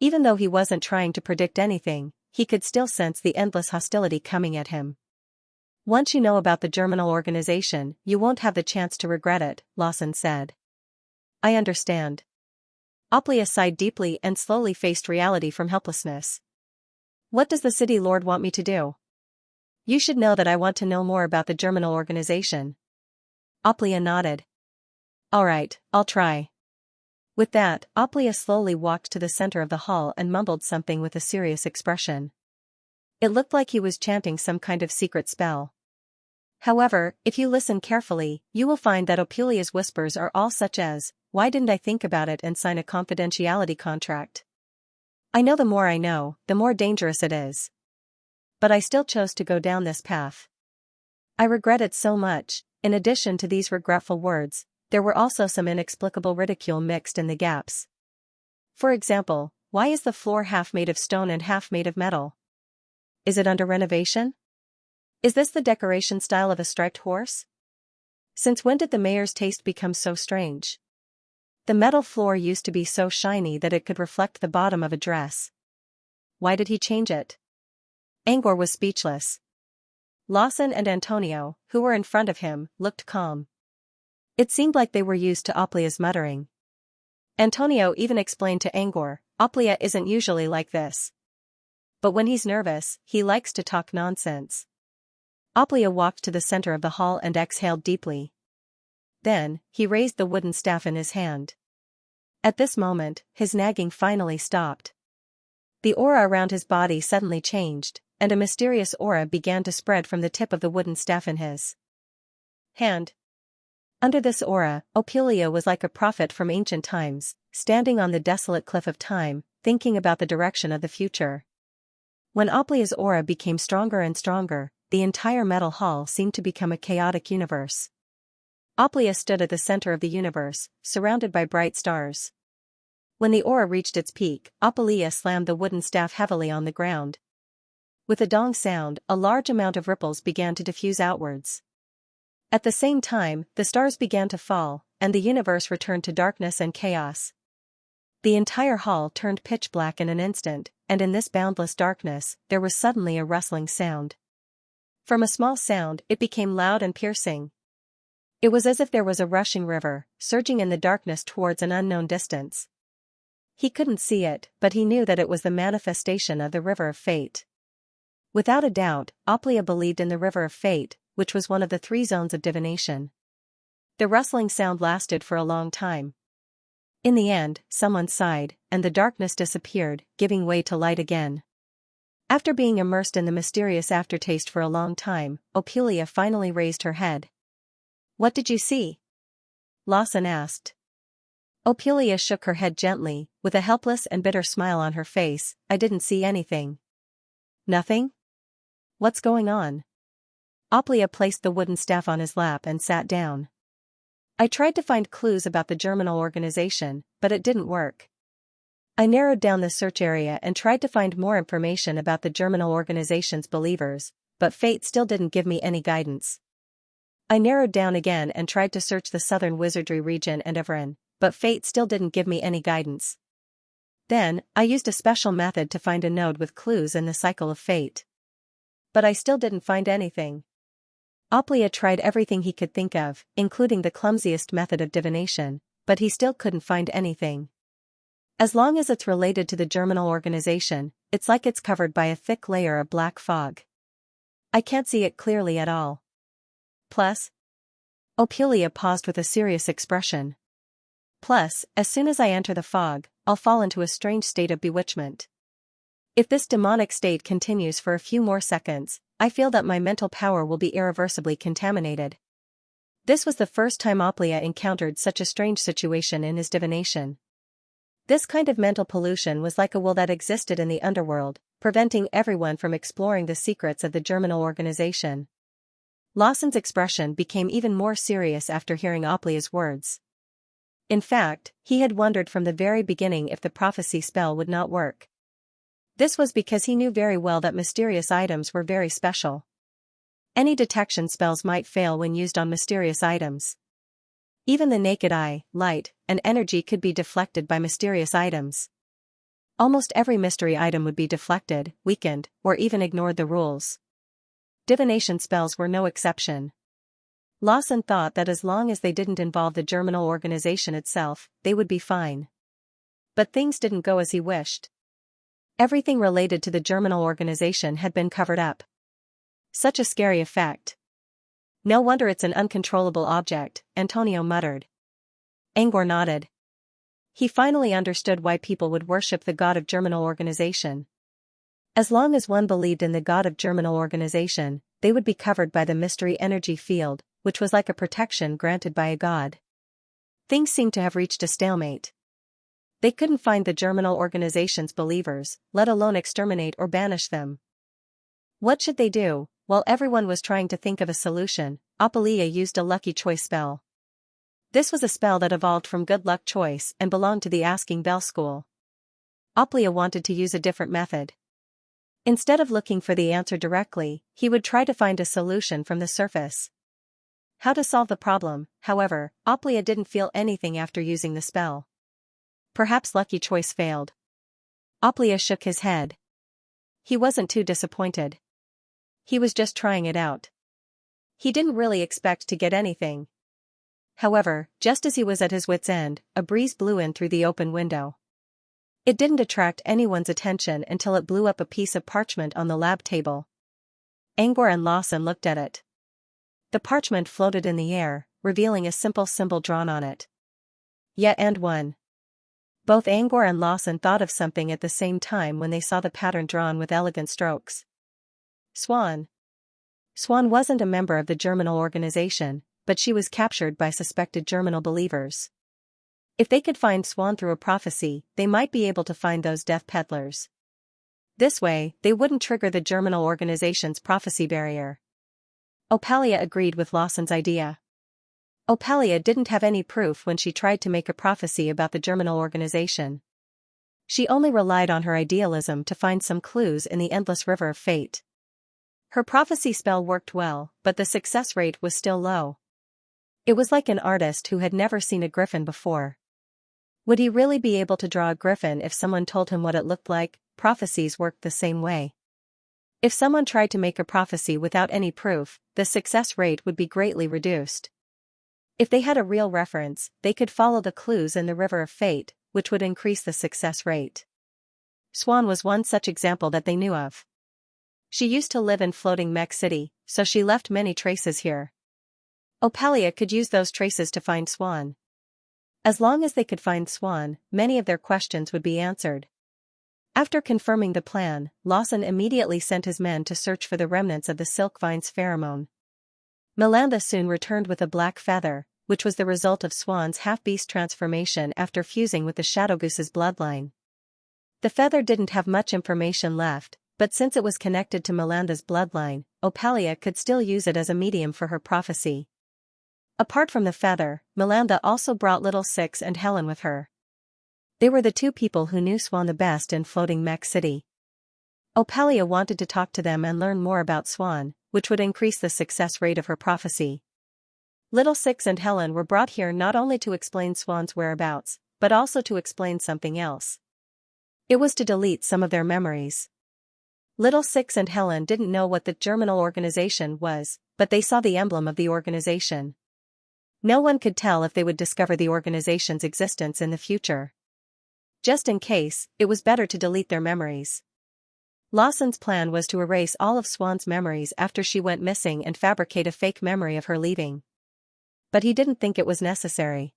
Even though he wasn't trying to predict anything, he could still sense the endless hostility coming at him. Once you know about the Germinal organization, you won't have the chance to regret it, Lawson said. I understand. Opelia sighed deeply and slowly faced reality from helplessness. What does the city lord want me to do? You should know that I want to know more about the Germinal organization. Opelia nodded. All right, I'll try. With that, Opelia slowly walked to the center of the hall and mumbled something with a serious expression. It looked like he was chanting some kind of secret spell. However, if you listen carefully, you will find that Opelia's whispers are all such as, "Why didn't I think about it and sign a confidentiality contract? I know the more I know, the more dangerous it is. But I still chose to go down this path. I regret it so much." In addition to these regretful words, there were also some inexplicable ridicule mixed in the gaps. For example, why is the floor half made of stone and half made of metal? Is it under renovation? Is this the decoration style of a striped horse? Since when did the mayor's taste become so strange? The metal floor used to be so shiny that it could reflect the bottom of a dress. Why did he change it? Angor was speechless. Lawson and Antonio, who were in front of him, looked calm. It seemed like they were used to Opelia's muttering. Antonio even explained to Angor, Opelia isn't usually like this. But when he's nervous, he likes to talk nonsense. Oplia walked to the center of the hall and exhaled deeply. Then, he raised the wooden staff in his hand. At this moment, his nagging finally stopped. The aura around his body suddenly changed, and a mysterious aura began to spread from the tip of the wooden staff in his hand. Under this aura, Ophelia was like a prophet from ancient times, standing on the desolate cliff of time, thinking about the direction of the future. When Ophelia's aura became stronger and stronger, the entire metal hall seemed to become a chaotic universe. Ophelia stood at the center of the universe, surrounded by bright stars. When the aura reached its peak, Ophelia slammed the wooden staff heavily on the ground. With a dong sound, a large amount of ripples began to diffuse outwards. At the same time, the stars began to fall, and the universe returned to darkness and chaos. The entire hall turned pitch black in an instant, and in this boundless darkness, there was suddenly a rustling sound. From a small sound, it became loud and piercing. It was as if there was a rushing river, surging in the darkness towards an unknown distance. He couldn't see it, but he knew that it was the manifestation of the river of fate. Without a doubt, Ophelia believed in the river of fate, which was one of the 3 zones of divination. The rustling sound lasted for a long time. In the end, someone sighed, and the darkness disappeared, giving way to light again. After being immersed in the mysterious aftertaste for a long time, Ophelia finally raised her head. "What did you see?" Lawson asked. Ophelia shook her head gently, with a helpless and bitter smile on her face. "I didn't see anything." "Nothing? What's going on?" Ophelia placed the wooden staff on his lap and sat down. "I tried to find clues about the germinal organization, but it didn't work. I narrowed down the search area and tried to find more information about the germinal organization's believers, but fate still didn't give me any guidance. I narrowed down again and tried to search the southern wizardry region and Everin, but fate still didn't give me any guidance. Then, I used a special method to find a node with clues in the cycle of fate. But I still didn't find anything." Ophelia tried everything he could think of, including the clumsiest method of divination, but he still couldn't find anything. "As long as it's related to the germinal organization, it's like it's covered by a thick layer of black fog. I can't see it clearly at all. Plus..." Ophelia paused with a serious expression. "Plus, as soon as I enter the fog, I'll fall into a strange state of bewitchment. If this demonic state continues for a few more seconds, I feel that my mental power will be irreversibly contaminated." This was the first time Ophelia encountered such a strange situation in his divination. This kind of mental pollution was like a will that existed in the underworld, preventing everyone from exploring the secrets of the germinal organization. Lawson's expression became even more serious after hearing Ophelia's words. In fact, he had wondered from the very beginning if the prophecy spell would not work. This was because he knew very well that mysterious items were very special. Any detection spells might fail when used on mysterious items. Even the naked eye, light, and energy could be deflected by mysterious items. Almost every mystery item would be deflected, weakened, or even ignored the rules. Divination spells were no exception. Lawson thought that as long as they didn't involve the germinal organization itself, they would be fine. But things didn't go as he wished. Everything related to the germinal organization had been covered up. Such a scary effect. "No wonder it's an uncontrollable object," Antonio muttered. Angor nodded. He finally understood why people would worship the god of germinal organization. As long as one believed in the god of germinal organization, they would be covered by the mystery energy field, which was like a protection granted by a god. Things seemed to have reached a stalemate. They couldn't find the germinal organization's believers, let alone exterminate or banish them. What should they do? While everyone was trying to think of a solution, Ophelia used a lucky choice spell. This was a spell that evolved from good luck choice and belonged to the Asking Bell school. Ophelia wanted to use a different method. Instead of looking for the answer directly, he would try to find a solution from the surface. How to solve the problem, however, Ophelia didn't feel anything after using the spell. Perhaps lucky choice failed. Ophelia shook his head. He wasn't too disappointed. He was just trying it out. He didn't really expect to get anything. However, just as he was at his wit's end, a breeze blew in through the open window. It didn't attract anyone's attention until it blew up a piece of parchment on the lab table. Angor and Lawson looked at it. The parchment floated in the air, revealing a simple symbol drawn on it. Yet and one. Both Angor and Lawson thought of something at the same time when they saw the pattern drawn with elegant strokes. Swan. Swan wasn't a member of the Germinal organization, but she was captured by suspected Germinal believers. If they could find Swan through a prophecy, they might be able to find those death peddlers. This way, they wouldn't trigger the Germinal organization's prophecy barrier. Opalia agreed with Lawson's idea. Opalia didn't have any proof when she tried to make a prophecy about the Germinal organization. She only relied on her idealism to find some clues in the endless river of fate. Her prophecy spell worked well, but the success rate was still low. It was like an artist who had never seen a griffin before. Would he really be able to draw a griffin if someone told him what it looked like? Prophecies worked the same way. If someone tried to make a prophecy without any proof, the success rate would be greatly reduced. If they had a real reference, they could follow the clues in the river of fate, which would increase the success rate. Swan was one such example that they knew of. She used to live in floating mech city, so she left many traces here. Opalia could use those traces to find Swan. As long as they could find Swan, many of their questions would be answered. After confirming the plan, Lawson immediately sent his men to search for the remnants of the silk vine's pheromone. Melantha soon returned with a black feather, which was the result of Swan's half-beast transformation after fusing with the Shadowgoose's bloodline. The feather didn't have much information left, but since it was connected to Melantha's bloodline, Opalia could still use it as a medium for her prophecy. Apart from the feather, Melantha also brought Little Six and Helen with her. They were the two people who knew Swan the best in floating mech city. Opalia wanted to talk to them and learn more about Swan, which would increase the success rate of her prophecy. Little Six and Helen were brought here not only to explain Swan's whereabouts, but also to explain something else. It was to delete some of their memories. Little Six and Helen didn't know what the Germinal organization was, but they saw the emblem of the organization. No one could tell if they would discover the organization's existence in the future. Just in case, it was better to delete their memories. Lawson's plan was to erase all of Swan's memories after she went missing and fabricate a fake memory of her leaving. But he didn't think it was necessary.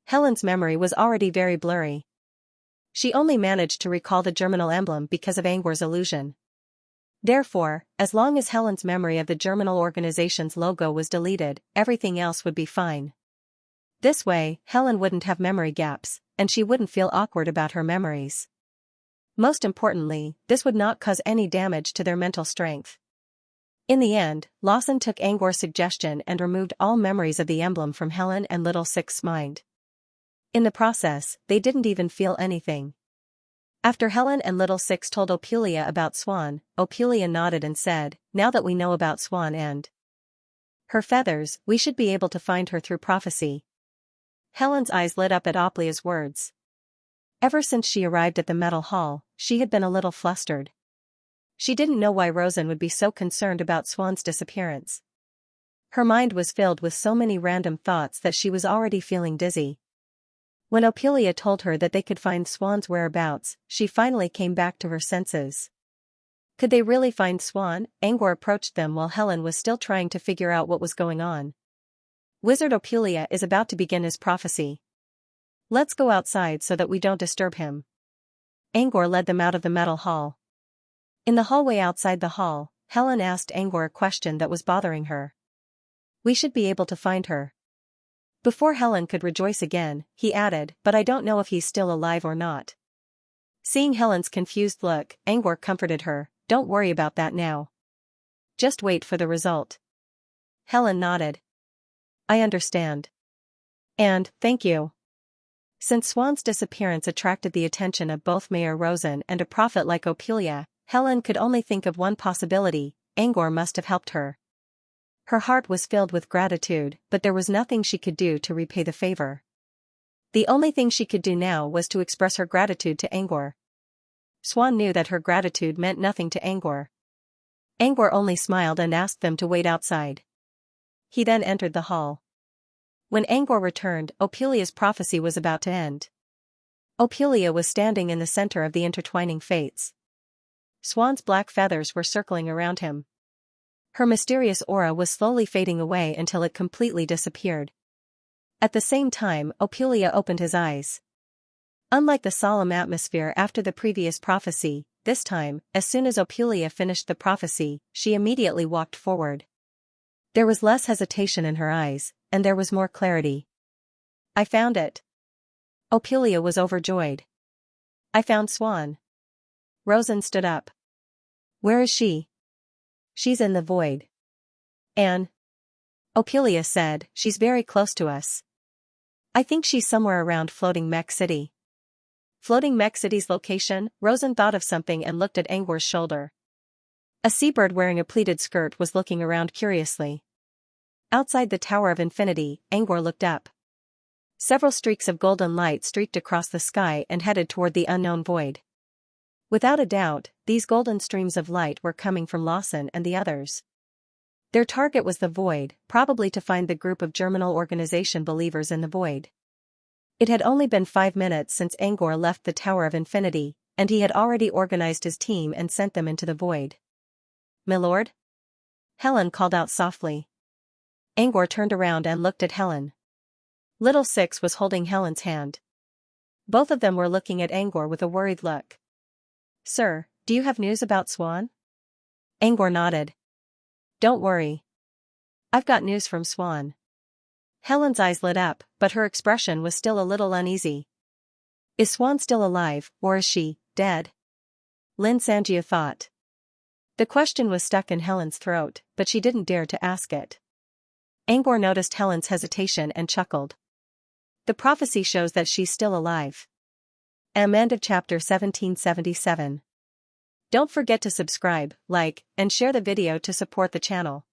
Helen's memory was already very blurry. She only managed to recall the Germinal emblem because of Angor's illusion. Therefore, as long as Helen's memory of the Germinal organization's logo was deleted, everything else would be fine. This way, Helen wouldn't have memory gaps, and she wouldn't feel awkward about her memories. Most importantly, this would not cause any damage to their mental strength. In the end, Lawson took Angor's suggestion and removed all memories of the emblem from Helen and Little Six's mind. In the process, they didn't even feel anything. After Helen and Little Six told Opalia about Swan, Opalia nodded and said, "Now that we know about Swan and her feathers, we should be able to find her through prophecy." Helen's eyes lit up at Opalia's words. Ever since she arrived at the metal hall, she had been a little flustered. She didn't know why Rosen would be so concerned about Swan's disappearance. Her mind was filled with so many random thoughts that she was already feeling dizzy. When Opalia told her that they could find Swan's whereabouts, she finally came back to her senses. Could they really find Swan? Angor approached them while Helen was still trying to figure out what was going on. Wizard Opalia is about to begin his prophecy. Let's go outside so that we don't disturb him. Angor led them out of the metal hall. In the hallway outside the hall, Helen asked Angor a question that was bothering her. "We should be able to find her." Before Helen could rejoice again, he added, "But I don't know if he's still alive or not." Seeing Helen's confused look, Angor comforted her, "Don't worry about that now. Just wait for the result." Helen nodded. "I understand. And, thank you." Since Swan's disappearance attracted the attention of both Mayor Rosen and a prophet like Opalia, Helen could only think of one possibility: Angor must have helped her. Her heart was filled with gratitude, but there was nothing she could do to repay the favor. The only thing she could do now was to express her gratitude to Angor. Swan knew that her gratitude meant nothing to Angor. Angor only smiled and asked them to wait outside. He then entered the hall. When Angor returned, Opalia's prophecy was about to end. Opalia was standing in the center of the intertwining fates. Swan's black feathers were circling around him. Her mysterious aura was slowly fading away until it completely disappeared. At the same time, Opulia opened his eyes. Unlike the solemn atmosphere after the previous prophecy, this time, as soon as Opulia finished the prophecy, she immediately walked forward. There was less hesitation in her eyes, and there was more clarity. I found it. Opulia was overjoyed. I found Swan. Rosen stood up. Where is she? She's in the void. Anne. Opulia said, she's very close to us. I think she's somewhere around Floating Mech City. Floating Mech City's location? Rosen thought of something and looked at Angor's shoulder. A seabird wearing a pleated skirt was looking around curiously. Outside the Tower of Infinity, Angor looked up. Several streaks of golden light streaked across the sky and headed toward the unknown void. Without a doubt, these golden streams of light were coming from Lawson and the others. Their target was the void, probably to find the group of Germinal Organization believers in the void. It had only been 5 minutes since Angor left the Tower of Infinity, and he had already organized his team and sent them into the void. "Milord?" Helen called out softly. Angor turned around and looked at Helen. Little Six was holding Helen's hand. Both of them were looking at Angor with a worried look. "Sir, do you have news about Swan?" Angor nodded. "Don't worry. I've got news from Swan." Helen's eyes lit up, but her expression was still a little uneasy. "Is Swan still alive, or is she dead?" Xianxia thought. The question was stuck in Helen's throat, but she didn't dare to ask it. Angor noticed Helen's hesitation and chuckled. "The prophecy shows that she's still alive." End of chapter 1777. Don't forget to subscribe, like, and share the video to support the channel.